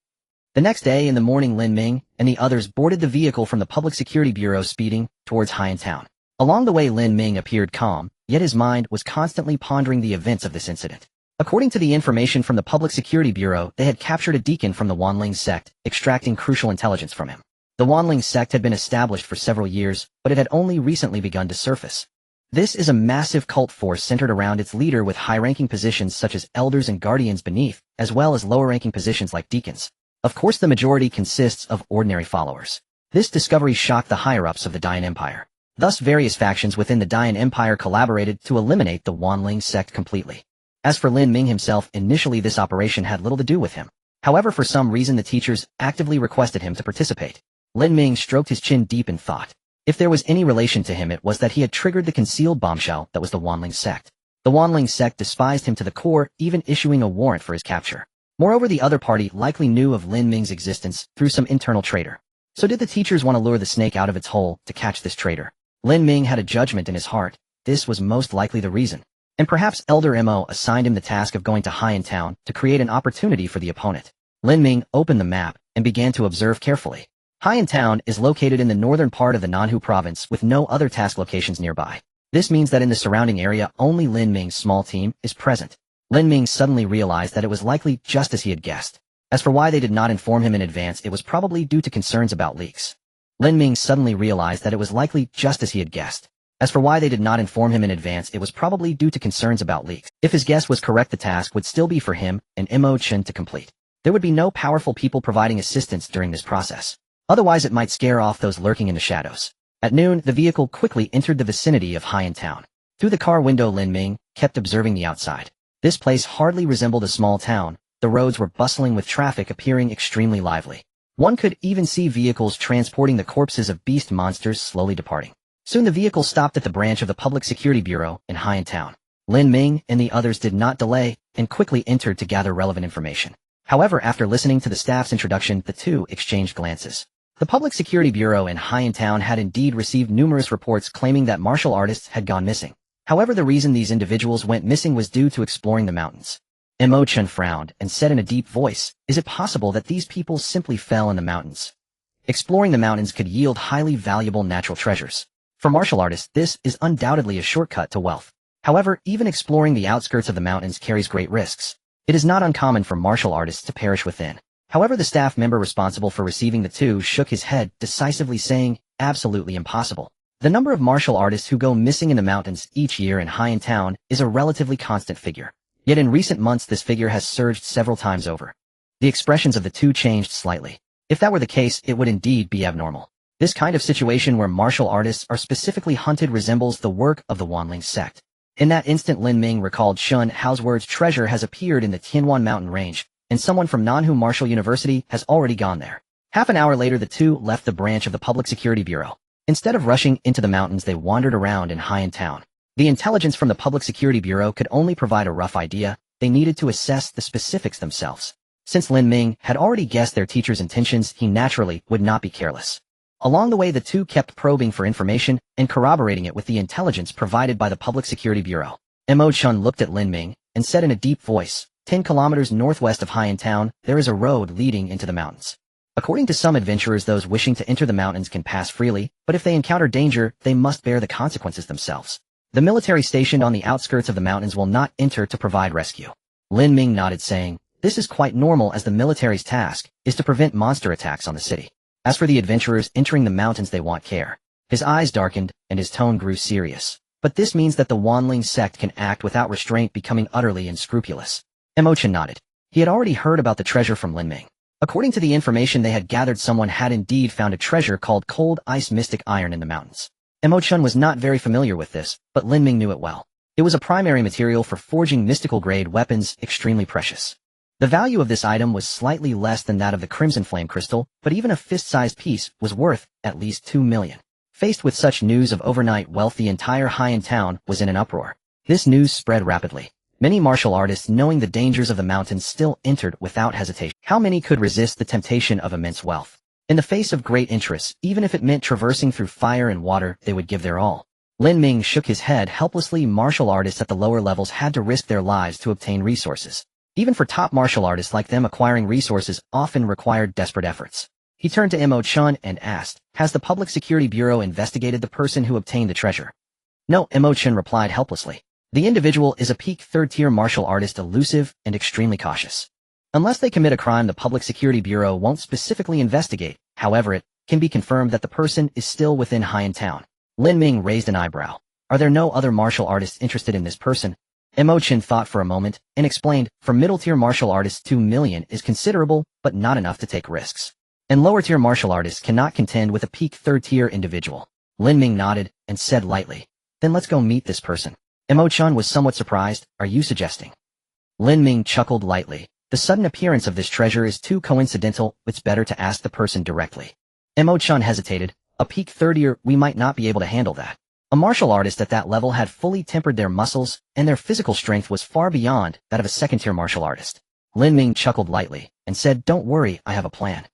S1: The next day in the morning, Lin Ming and the others boarded the vehicle from the Public Security Bureau speeding towards Haiyan Town. Along the way, Lin Ming appeared calm, yet his mind was constantly pondering the events of this incident. According to the information from the Public Security Bureau, they had captured a deacon from the Wanling sect, extracting crucial intelligence from him. The Wanling sect had been established for several years, but it had only recently begun to surface. This is a massive cult force centered around its leader with high-ranking positions such as elders and guardians beneath, as well as lower-ranking positions like deacons. Of course, the majority consists of ordinary followers. This discovery shocked the higher-ups of the Dayan Empire. Thus, various factions within the Dayan Empire collaborated to eliminate the Wanling sect completely. As for Lin Ming himself, initially this operation had little to do with him. However, for some reason the teachers actively requested him to participate. Lin Ming stroked his chin deep in thought. If there was any relation to him, it was that he had triggered the concealed bombshell that was the Wanling sect. The Wanling sect despised him to the core, even issuing a warrant for his capture. Moreover, the other party likely knew of Lin Ming's existence through some internal traitor. So did the teachers want to lure the snake out of its hole to catch this traitor? Lin Ming had a judgment in his heart. This was most likely the reason. And perhaps Elder Mo assigned him the task of going to Haiyan Town to create an opportunity for the opponent. Lin Ming opened the map and began to observe carefully. Haiyan Town is located in the northern part of the Nanhu province with no other task locations nearby. This means that in the surrounding area only Lin Ming's small team is present. Lin Ming suddenly realized that it was likely just as he had guessed. As for why they did not inform him in advance, it was probably due to concerns about leaks. Lin Ming suddenly realized that it was likely just as he had guessed. As for why they did not inform him in advance, it was probably due to concerns about leaks. If his guess was correct, the task would still be for him and Mo Chen to complete. There would be no powerful people providing assistance during this process. Otherwise, it might scare off those lurking in the shadows. At noon, the vehicle quickly entered the vicinity of Haiyan Town. Through the car window, Lin Ming kept observing the outside. This place hardly resembled a small town. The roads were bustling with traffic, appearing extremely lively. One could even see vehicles transporting the corpses of beast monsters slowly departing. Soon the vehicle stopped at the branch of the Public Security Bureau in Haiyan Town. Lin Ming and the others did not delay and quickly entered to gather relevant information. However, after listening to the staff's introduction, the two exchanged glances. The Public Security Bureau in Haiyan Town had indeed received numerous reports claiming that martial artists had gone missing. However, the reason these individuals went missing was due to exploring the mountains. Mo Chen frowned and said in a deep voice, is it possible that these people simply fell in the mountains? Exploring the mountains could yield highly valuable natural treasures. For martial artists, this is undoubtedly a shortcut to wealth. However, even exploring the outskirts of the mountains carries great risks. It is not uncommon for martial artists to perish within. However, the staff member responsible for receiving the two shook his head, decisively saying, absolutely impossible. The number of martial artists who go missing in the mountains each year in Haiyan Town is a relatively constant figure. Yet in recent months this figure has surged several times over. The expressions of the two changed slightly. If that were the case, it would indeed be abnormal. This kind of situation where martial artists are specifically hunted resembles the work of the Wanling sect. In that instant, Lin Ming recalled Shun Hao's words, treasure has appeared in the Tianwan mountain range, and someone from Nanhu Martial University has already gone there. Half an hour later, the two left the branch of the Public Security Bureau. Instead of rushing into the mountains, they wandered around in Haiyan Town. The intelligence from the Public Security Bureau could only provide a rough idea. They needed to assess the specifics themselves. Since Lin Ming had already guessed their teacher's intentions, he naturally would not be careless. Along the way, the two kept probing for information and corroborating it with the intelligence provided by the Public Security Bureau. Mo Chen looked at Lin Ming and said in a deep voice, 10 kilometers northwest of Haiyan Town, there is a road leading into the mountains. According to some adventurers, those wishing to enter the mountains can pass freely, but if they encounter danger, they must bear the consequences themselves. The military stationed on the outskirts of the mountains will not enter to provide rescue. Lin Ming nodded, saying, this is quite normal, as the military's task is to prevent monster attacks on the city. As for the adventurers entering the mountains, they want care. His eyes darkened and his tone grew serious. But this means that the Wanling sect can act without restraint, becoming utterly unscrupulous. Mo Chen nodded. He had already heard about the treasure from Lin Ming. According to the information they had gathered, someone had indeed found a treasure called cold ice mystic iron in the mountains. Mo Chen was not very familiar with this, but Lin Ming knew it well. It was a primary material for forging mystical-grade weapons, extremely precious. The value of this item was slightly less than that of the Crimson Flame Crystal, but even a fist-sized piece was worth at least 2 million. Faced with such news of overnight wealth, the entire Haiyan Town was in an uproar. This news spread rapidly. Many martial artists, knowing the dangers of the mountains, still entered without hesitation. How many could resist the temptation of immense wealth? In the face of great interest, even if it meant traversing through fire and water, they would give their all. Lin Ming shook his head helplessly. Martial artists at the lower levels had to risk their lives to obtain resources. Even for top martial artists like them, acquiring resources often required desperate efforts. He turned to Mo Chun and asked, "Has the Public Security Bureau investigated the person who obtained the treasure?" "No," Mo Chun replied helplessly. "The individual is a peak third-tier martial artist, elusive and extremely cautious. Unless they commit a crime, the Public Security Bureau won't specifically investigate. However, it can be confirmed that the person is still within Haiyan Town." Lin Ming raised an eyebrow. "Are there no other martial artists interested in this person?" Mo Chun thought for a moment and explained, "For middle-tier martial artists, 2 million is considerable, but not enough to take risks. And lower-tier martial artists cannot contend with a peak third-tier individual." Lin Ming nodded and said lightly, "Then let's go meet this person." Mo Chun was somewhat surprised. "Are you suggesting?" Lin Ming chuckled lightly. "The sudden appearance of this treasure is too coincidental. It's better to ask the person directly." Mo Chun hesitated. "A peak third-tier, we might not be able to handle that." A martial artist at that level had fully tempered their muscles, and their physical strength was far beyond that of a second-tier martial artist. Lin Ming chuckled lightly and said, "Don't worry, I have a plan."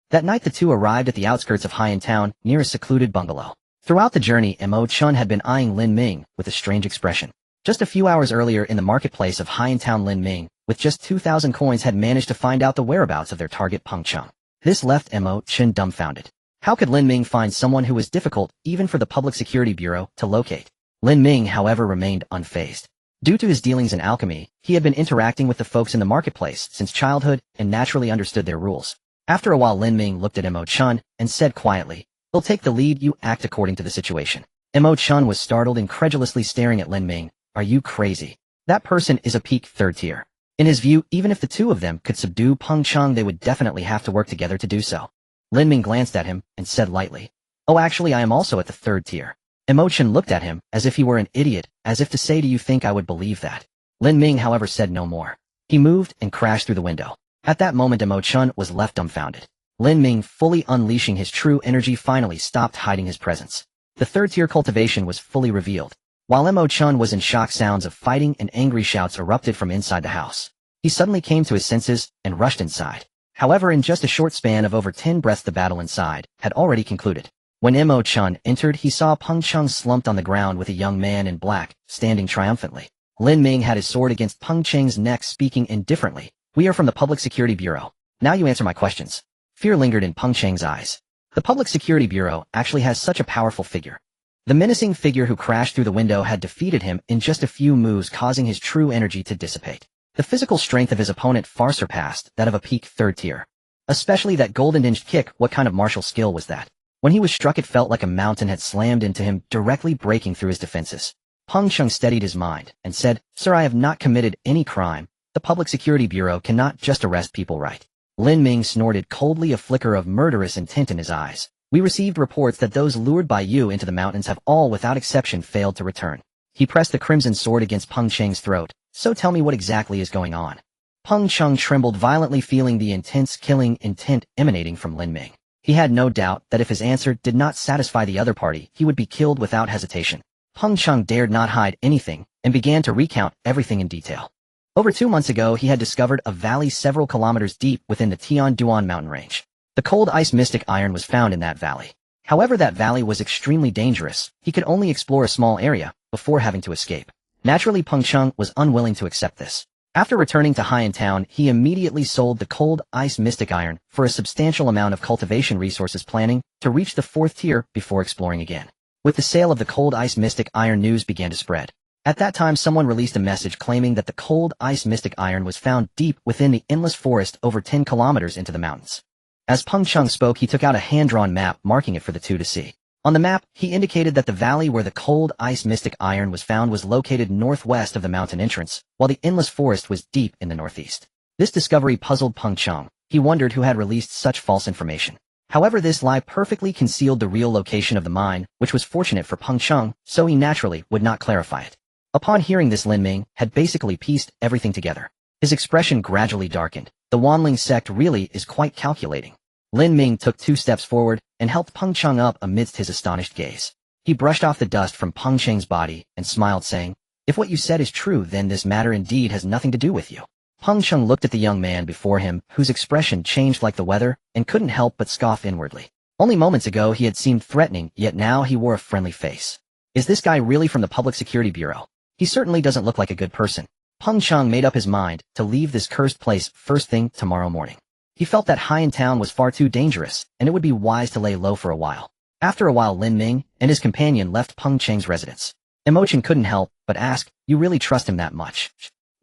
S1: That night the two arrived at the outskirts of Haiyan Town, near a secluded bungalow. Throughout the journey, Mo Chun had been eyeing Lin Ming with a strange expression. Just a few hours earlier in the marketplace of Haiyan Town, Lin Ming, with just 2,000 coins, had managed to find out the whereabouts of their target Peng Chung. This left Mo Chun dumbfounded. How could Lin Ming find someone who was difficult, even for the Public Security Bureau, to locate? Lin Ming, however, remained unfazed. Due to his dealings in alchemy, he had been interacting with the folks in the marketplace since childhood and naturally understood their rules. After a while, Lin Ming looked at Mo Chun and said quietly, "They'll take the lead, you act according to the situation." Mo Chun was startled, incredulously staring at Lin Ming. "Are you crazy? That person is a peak third tier." In his view, even if the two of them could subdue Peng Chung, they would definitely have to work together to do so. Lin Ming glanced at him and said lightly, "Oh, actually, I am also at the third tier." Mo Chun looked at him as if he were an idiot, as if to say, "Do you think I would believe that?" Lin Ming, however, said no more. He moved and crashed through the window. At that moment, Mo Chun was left dumbfounded. Lin Ming, fully unleashing his true energy, finally stopped hiding his presence. The third-tier cultivation was fully revealed. While Mo Chun was in shock, sounds of fighting and angry shouts erupted from inside the house. He suddenly came to his senses and rushed inside. However, in just a short span of over 10 breaths, the battle inside had already concluded. When Mo Chun entered, he saw Peng Chung slumped on the ground with a young man in black, standing triumphantly. Lin Ming had his sword against Peng Chung's neck, speaking indifferently, "We are from the Public Security Bureau. Now you answer my questions." Fear lingered in Peng Chung's eyes. The Public Security Bureau actually has such a powerful figure. The menacing figure who crashed through the window had defeated him in just a few moves, causing his true energy to dissipate. The physical strength of his opponent far surpassed that of a peak third tier. Especially that golden-hinged kick. What kind of martial skill was that? When he was struck, it felt like a mountain had slammed into him, directly breaking through his defenses. Peng Chung steadied his mind and said, "Sir, I have not committed any crime. The Public Security Bureau cannot just arrest people, right?" Lin Ming snorted coldly, a flicker of murderous intent in his eyes. "We received reports that those lured by you into the mountains have all without exception failed to return." He pressed the crimson sword against Peng Chung's throat. "So tell me what exactly is going on." Peng Chung trembled violently, feeling the intense killing intent emanating from Lin Ming. He had no doubt that if his answer did not satisfy the other party, he would be killed without hesitation. Peng Chung dared not hide anything and began to recount everything in detail. Over 2 months ago, he had discovered a valley several kilometers deep within the Tian-Duan mountain range. The cold ice mystic iron was found in that valley. However, that valley was extremely dangerous. He could only explore a small area before having to escape. Naturally, Peng Chung was unwilling to accept this. After returning to Haiyan Town, he immediately sold the cold ice mystic iron for a substantial amount of cultivation resources, planning to reach the 4th tier before exploring again. With the sale of the cold ice mystic iron, news began to spread. At that time, someone released a message claiming that the cold ice mystic iron was found deep within the endless forest over 10 kilometers into the mountains. As Peng Chung spoke, he took out a hand-drawn map, marking it for the two to see. On the map, he indicated that the valley where the cold ice mystic iron was found was located northwest of the mountain entrance, while the endless forest was deep in the northeast. This discovery puzzled Peng Chung. He wondered who had released such false information. However, this lie perfectly concealed the real location of the mine, which was fortunate for Peng Chung, so he naturally would not clarify it. Upon hearing this, Lin Ming had basically pieced everything together. His expression gradually darkened. The Wanling sect really is quite calculating. Lin Ming took 2 steps forward and helped Peng Chung up amidst his astonished gaze. He brushed off the dust from Peng Chung's body and smiled, saying, "If what you said is true, then this matter indeed has nothing to do with you." Peng Cheng looked at the young man before him, whose expression changed like the weather, and couldn't help but scoff inwardly. Only moments ago he had seemed threatening, yet now he wore a friendly face. Is this guy really from the Public Security Bureau? He certainly doesn't look like a good person. Peng Cheng made up his mind to leave this cursed place first thing tomorrow morning. He felt that high in town was far too dangerous, and it would be wise to lay low for a while. After a while, Lin Ming and his companion left Peng Cheng's residence. Imochen couldn't help but ask, "You really trust him that much?"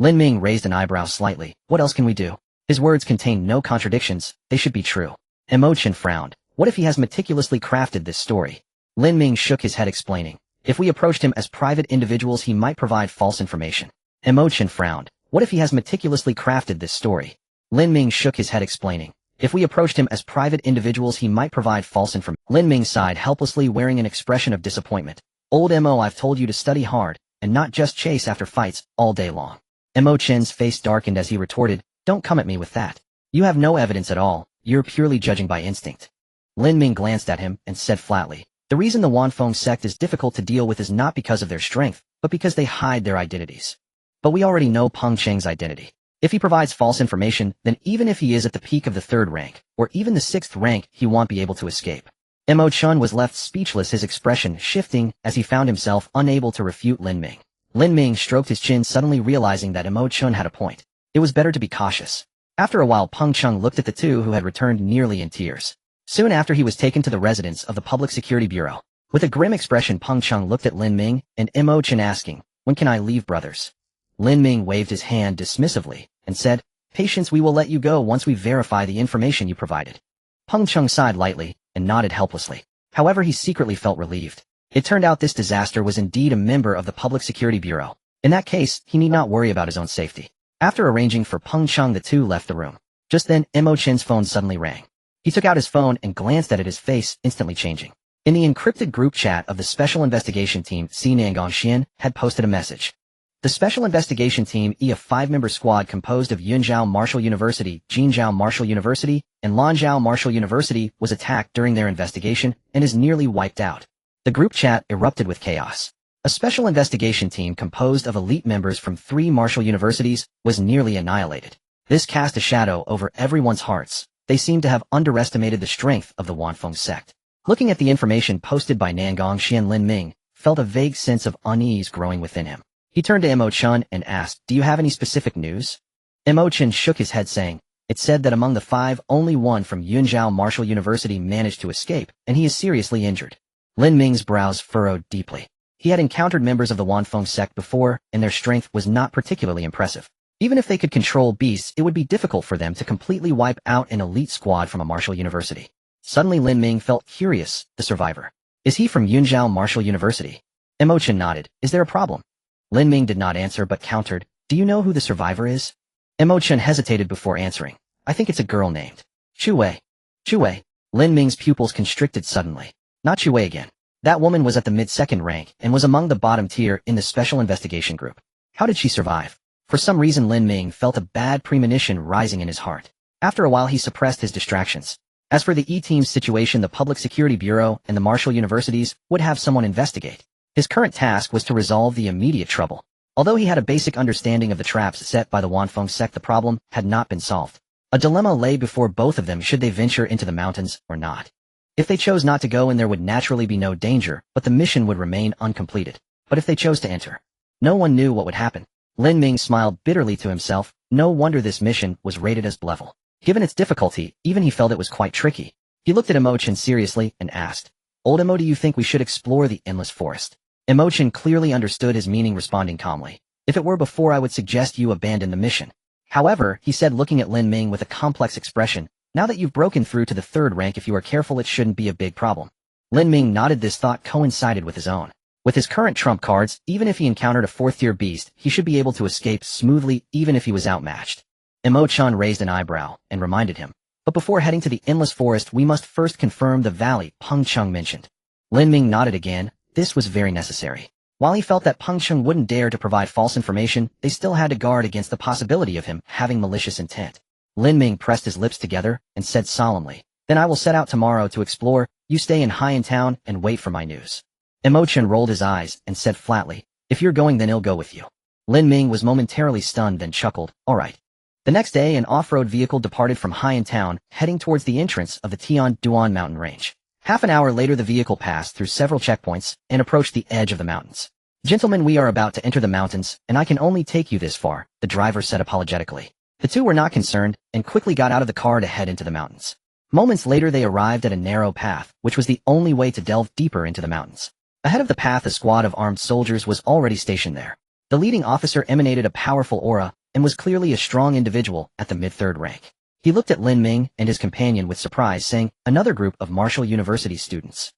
S1: Lin Ming raised an eyebrow slightly. "What else can we do?" His words contained no contradictions, they should be true. Imochen frowned. What if he has meticulously crafted this story? Lin Ming shook his head explaining. If we approached him as private individuals he might provide false information. Imochen frowned. What if he has meticulously crafted this story? Lin Ming shook his head explaining. If we approached him as private individuals he might provide false information. Lin Ming sighed helplessly, wearing an expression of disappointment. Old Mo, I've told you to study hard, and not just chase after fights all day long. Imochen's face darkened as he retorted, "Don't come at me with that. You have no evidence at all, you're purely judging by instinct." Lin Ming glanced at him and said flatly, "The reason the Wanfeng sect is difficult to deal with is not because of their strength, but because they hide their identities. But we already know Peng Cheng's identity. If he provides false information, then even if he is at the peak of the 3rd rank, or even the 6th rank, he won't be able to escape." Mo Chun was left speechless, his expression shifting as he found himself unable to refute Lin Ming. Lin Ming stroked his chin, suddenly realizing that Mo Chun had a point. It was better to be cautious. After a while, Peng Cheng looked at the two who had returned nearly in tears. Soon after, he was taken to the residence of the Public Security Bureau. With a grim expression, Peng Cheng looked at Lin Ming and Mo Chun, asking, "When can I leave, brothers?" Lin Ming waved his hand dismissively and said, "Patience, we will let you go once we verify the information you provided." Peng Cheng sighed lightly and nodded helplessly. However, he secretly felt relieved. It turned out this disaster was indeed a member of the Public Security Bureau. In that case, he need not worry about his own safety. After arranging for Peng Cheng, the two left the room. Just then, Mo Chen's phone suddenly rang. He took out his phone and glanced at it, his face instantly changing. In the encrypted group chat of the Special Investigation Team, Xinang Gongxian had posted a message. The Special Investigation Team, a 5-member squad composed of Yunzhao Martial University, Jinzhao Martial University, and Lanzhou Martial University, was attacked during their investigation and is nearly wiped out. The group chat erupted with chaos. A Special Investigation Team composed of elite members from 3 martial universities was nearly annihilated. This cast a shadow over everyone's hearts. They seemed to have underestimated the strength of the Wanfeng sect. Looking at the information posted by Nangong Xian, Lin Ming felt a vague sense of unease growing within him. He turned to Mo Chun and asked, "Do you have any specific news?" Mo Chun shook his head, saying, "It said that among the 5, only one from Yunzhao Martial University managed to escape, and he is seriously injured." Lin Ming's brows furrowed deeply. He had encountered members of the Wanfeng sect before, and their strength was not particularly impressive. Even if they could control beasts, it would be difficult for them to completely wipe out an elite squad from a martial university. Suddenly Lin Ming felt curious. The survivor. Is he from Yunzhao Martial University? Mo Chun nodded. Is there a problem? Lin Ming did not answer but countered, "Do you know who the survivor is?" Mo Chun hesitated before answering. "I think it's a girl named Chu Wei." Chu Wei. Lin Ming's pupils constricted suddenly. Not Chu Wei again. That woman was at the mid-2nd rank and was among the bottom tier in the Special Investigation Group. How did she survive? For some reason Lin Ming felt a bad premonition rising in his heart. After a while he suppressed his distractions. As for the E-Team's situation, the Public Security Bureau and the martial universities would have someone investigate. His current task was to resolve the immediate trouble. Although he had a basic understanding of the traps set by the Wanfeng sect, the problem had not been solved. A dilemma lay before both of them: should they venture into the mountains or not? If they chose not to go in, there would naturally be no danger, but the mission would remain uncompleted. But if they chose to enter, no one knew what would happen. Lin Ming smiled bitterly to himself. No wonder this mission was rated as level. Given its difficulty, even he felt it was quite tricky. He looked at Mo Chun seriously and asked, "Old Mo, do you think we should explore the endless forest?" Mo Chun clearly understood his meaning, responding calmly, "If it were before, I would suggest you abandon the mission. However," he said, looking at Lin Ming with a complex expression, "now that you've broken through to the 3rd rank, if you are careful, it shouldn't be a big problem." Lin Ming nodded. This thought coincided with his own. With his current trump cards, even if he encountered a 4th-tier beast, he should be able to escape smoothly even if he was outmatched. Mo Chun raised an eyebrow and reminded him, "But before heading to the endless forest, we must first confirm the valley Peng Cheng mentioned." Lin Ming nodded again. This was very necessary. While he felt that Peng Cheng wouldn't dare to provide false information, they still had to guard against the possibility of him having malicious intent. Lin Ming pressed his lips together and said solemnly, "Then I will set out tomorrow to explore. You stay in High in Town and wait for my news." Mo Chun rolled his eyes and said flatly, "If you're going, then I'll go with you." Lin Ming was momentarily stunned, then chuckled, "All right." The next day, an off-road vehicle departed from Haiyan Town, heading towards the entrance of the Tian-Duan mountain range. Half an hour later, the vehicle passed through several checkpoints and approached the edge of the mountains. "Gentlemen, we are about to enter the mountains, and I can only take you this far," the driver said apologetically. The two were not concerned and quickly got out of the car to head into the mountains. Moments later, they arrived at a narrow path, which was the only way to delve deeper into the mountains. Ahead of the path, a squad of armed soldiers was already stationed there. The leading officer emanated a powerful aura and was clearly a strong individual at the mid-third rank. He looked at Lin Ming and his companion with surprise, saying, "Another group of Martial University students."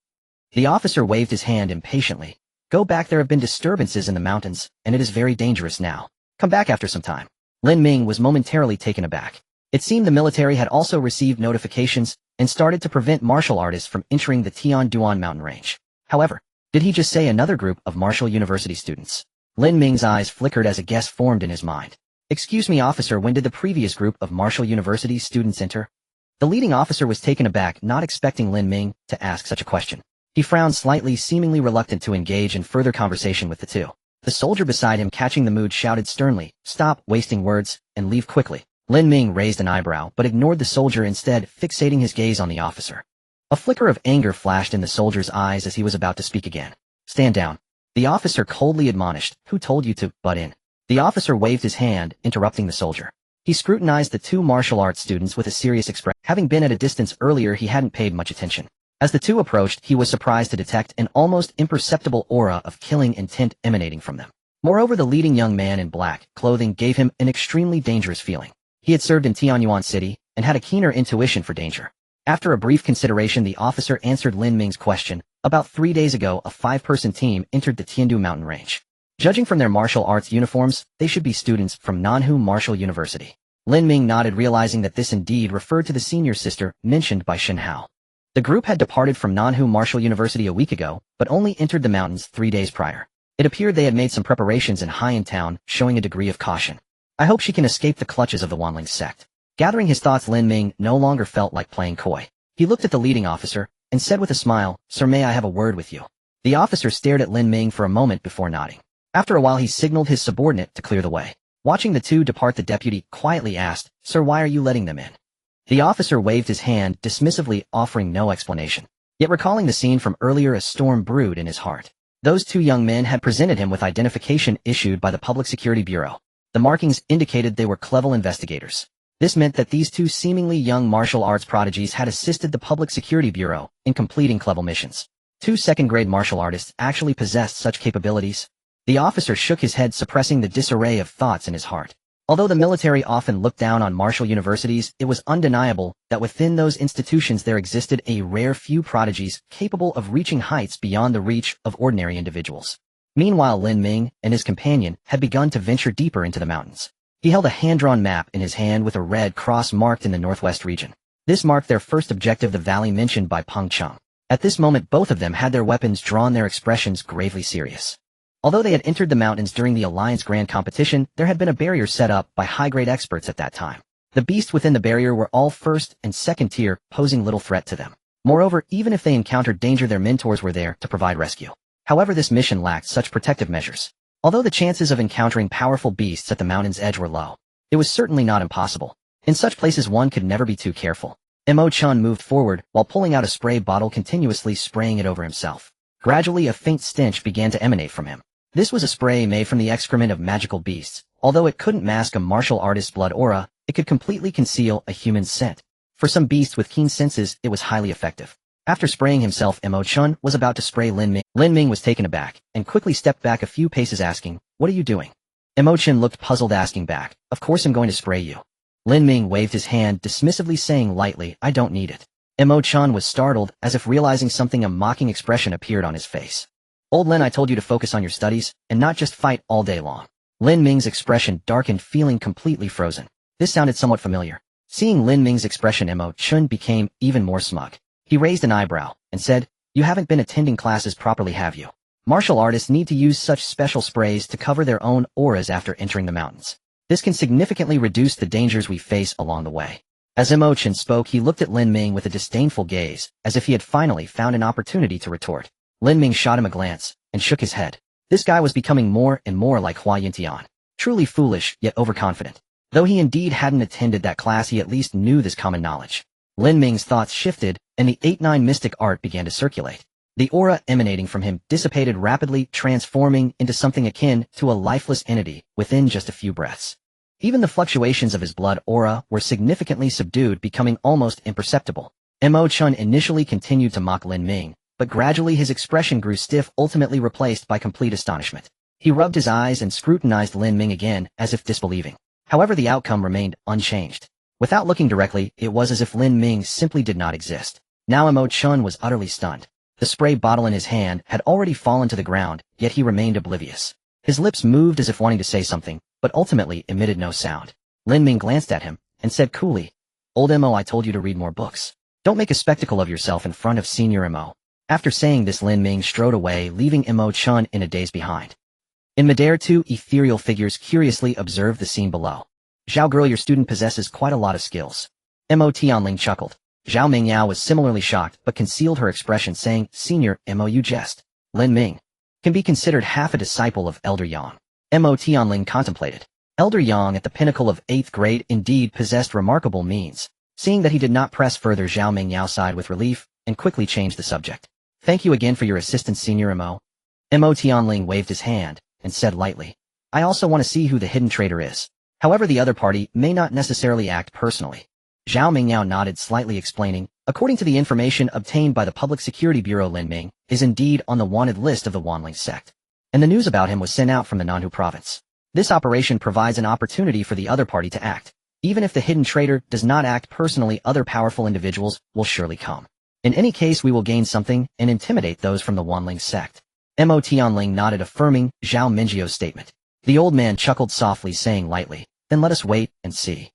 S1: The officer waved his hand impatiently. "Go back, there have been disturbances in the mountains, and it is very dangerous now. Come back after some time." Lin Ming was momentarily taken aback. It seemed the military had also received notifications and started to prevent martial artists from entering the Tian-Duan mountain range. However, did he just say another group of Martial University students? Lin Ming's eyes flickered as a guess formed in his mind. "Excuse me, officer, when did the previous group of Martial University students enter?" The leading officer was taken aback, not expecting Lin Ming to ask such a question. He frowned slightly, seemingly reluctant to engage in further conversation with the two. The soldier beside him, catching the mood, shouted sternly, "Stop wasting words, and leave quickly." Lin Ming raised an eyebrow but ignored the soldier, instead fixating his gaze on the officer. A flicker of anger flashed in the soldier's eyes as he was about to speak again. "Stand down." The officer coldly admonished. "Who told you to butt in?" The officer waved his hand, interrupting the soldier. He scrutinized the two martial arts students with a serious expression. Having been at a distance earlier, he hadn't paid much attention. As the two approached, he was surprised to detect an almost imperceptible aura of killing intent emanating from them. Moreover, the leading young man in black clothing gave him an extremely dangerous feeling. He had served in Tianyuan City and had a keener intuition for danger. After a brief consideration, the officer answered Lin Ming's question. "About 3 days ago, a 5-person team entered the Tiandu mountain range. Judging from their martial arts uniforms, they should be students from Nanhu Martial University." Lin Ming nodded, realizing that this indeed referred to the senior sister mentioned by Shen Hao. The group had departed from Nanhu Martial University a week ago, but only entered the mountains 3 days prior. It appeared they had made some preparations in Haiyan Town, showing a degree of caution. "I hope she can escape the clutches of the Wanling sect." Gathering his thoughts, Lin Ming no longer felt like playing coy. He looked at the leading officer and said with a smile, "Sir, may I have a word with you?" The officer stared at Lin Ming for a moment before nodding. After a while, he signaled his subordinate to clear the way. Watching the two depart, the deputy quietly asked, "Sir, why are you letting them in?" The officer waved his hand dismissively, offering no explanation. Yet recalling the scene from earlier, a storm brewed in his heart. Those two young men had presented him with identification issued by the Public Security Bureau. The markings indicated they were clever investigators. This meant that these two seemingly young martial arts prodigies had assisted the Public Security Bureau in completing clever missions. Two second-grade martial artists actually possessed such capabilities. The officer shook his head, suppressing the disarray of thoughts in his heart. Although the military often looked down on martial universities, it was undeniable that within those institutions there existed a rare few prodigies capable of reaching heights beyond the reach of ordinary individuals. Meanwhile, Lin Ming and his companion had begun to venture deeper into the mountains. He held a hand-drawn map in his hand with a red cross marked in the northwest region. This marked their first objective, the valley mentioned by Peng Cheng. At this moment, both of them had their weapons drawn, their expressions gravely serious. Although they had entered the mountains during the Alliance Grand Competition, there had been a barrier set up by high-grade experts at that time. The beasts within the barrier were all first and second tier, posing little threat to them. Moreover, even if they encountered danger, their mentors were there to provide rescue. However, this mission lacked such protective measures. Although the chances of encountering powerful beasts at the mountain's edge were low, it was certainly not impossible. In such places, one could never be too careful. Mo Chun moved forward while pulling out a spray bottle, continuously spraying it over himself. Gradually, a faint stench began to emanate from him. This was a spray made from the excrement of magical beasts. Although it couldn't mask a martial artist's blood aura, it could completely conceal a human's scent. For some beasts with keen senses, it was highly effective. After spraying himself, Mo Chun was about to spray Lin Ming. Lin Ming was taken aback and quickly stepped back a few paces, asking, "What are you doing?" Mo Chun looked puzzled, asking back, "Of course I'm going to spray you." Lin Ming waved his hand dismissively, saying lightly, "I don't need it." Mo Chun was startled, as if realizing something. A mocking expression appeared on his face. "Old Lin, I told you to focus on your studies and not just fight all day long." Lin Ming's expression darkened, feeling completely frozen. This sounded somewhat familiar. Seeing Lin Ming's expression, Mo Chun became even more smug. He raised an eyebrow and said, "You haven't been attending classes properly, have you? Martial artists need to use such special sprays to cover their own auras after entering the mountains. This can significantly reduce the dangers we face along the way." As Mo Chun spoke, he looked at Lin Ming with a disdainful gaze, as if he had finally found an opportunity to retort. Lin Ming shot him a glance and shook his head. This guy was becoming more and more like Hua Yintian. Truly foolish, yet overconfident. Though he indeed hadn't attended that class, he at least knew this common knowledge. Lin Ming's thoughts shifted, and the 8-9 mystic art began to circulate. The aura emanating from him dissipated rapidly, transforming into something akin to a lifeless entity within just a few breaths. Even the fluctuations of his blood aura were significantly subdued, becoming almost imperceptible. Mo Chun initially continued to mock Lin Ming, but gradually his expression grew stiff, ultimately replaced by complete astonishment. He rubbed his eyes and scrutinized Lin Ming again, as if disbelieving. However, the outcome remained unchanged. Without looking directly, it was as if Lin Ming simply did not exist. Now Mo Chun was utterly stunned. The spray bottle in his hand had already fallen to the ground, yet he remained oblivious. His lips moved as if wanting to say something, but ultimately emitted no sound. Lin Ming glanced at him and said coolly, "Old Mo, I told you to read more books. Don't make a spectacle of yourself in front of Senior Mo." After saying this, Lin Ming strode away, leaving Mo Chun in a daze behind. In midair, two ethereal figures curiously observed the scene below. "Zhao girl, your student possesses quite a lot of skills." Mo Tianling chuckled. Zhao Mingyao was similarly shocked, but concealed her expression, saying, "Senior Mo, you jest. Lin Ming can be considered half a disciple of Elder Yang." Mo Tianling contemplated. Elder Yang, at the pinnacle of 8th grade, indeed possessed remarkable means. Seeing that he did not press further, Zhao Mingyao sighed with relief and quickly changed the subject. "Thank you again for your assistance, Senior Mo." Mo Tianling waved his hand and said lightly, "I also want to see who the hidden traitor is. However, the other party may not necessarily act personally." Zhao Mingyao nodded slightly, explaining, "According to the information obtained by the Public Security Bureau, Lin Ming is indeed on the wanted list of the Wanling sect, and the news about him was sent out from the Nanhu province. This operation provides an opportunity for the other party to act. Even if the hidden traitor does not act personally, other powerful individuals will surely come. In any case, we will gain something and intimidate those from the Wanling sect." Mo Tianling nodded, affirming Zhao Mingyio's statement. The old man chuckled softly, saying lightly, "Then let us wait and see."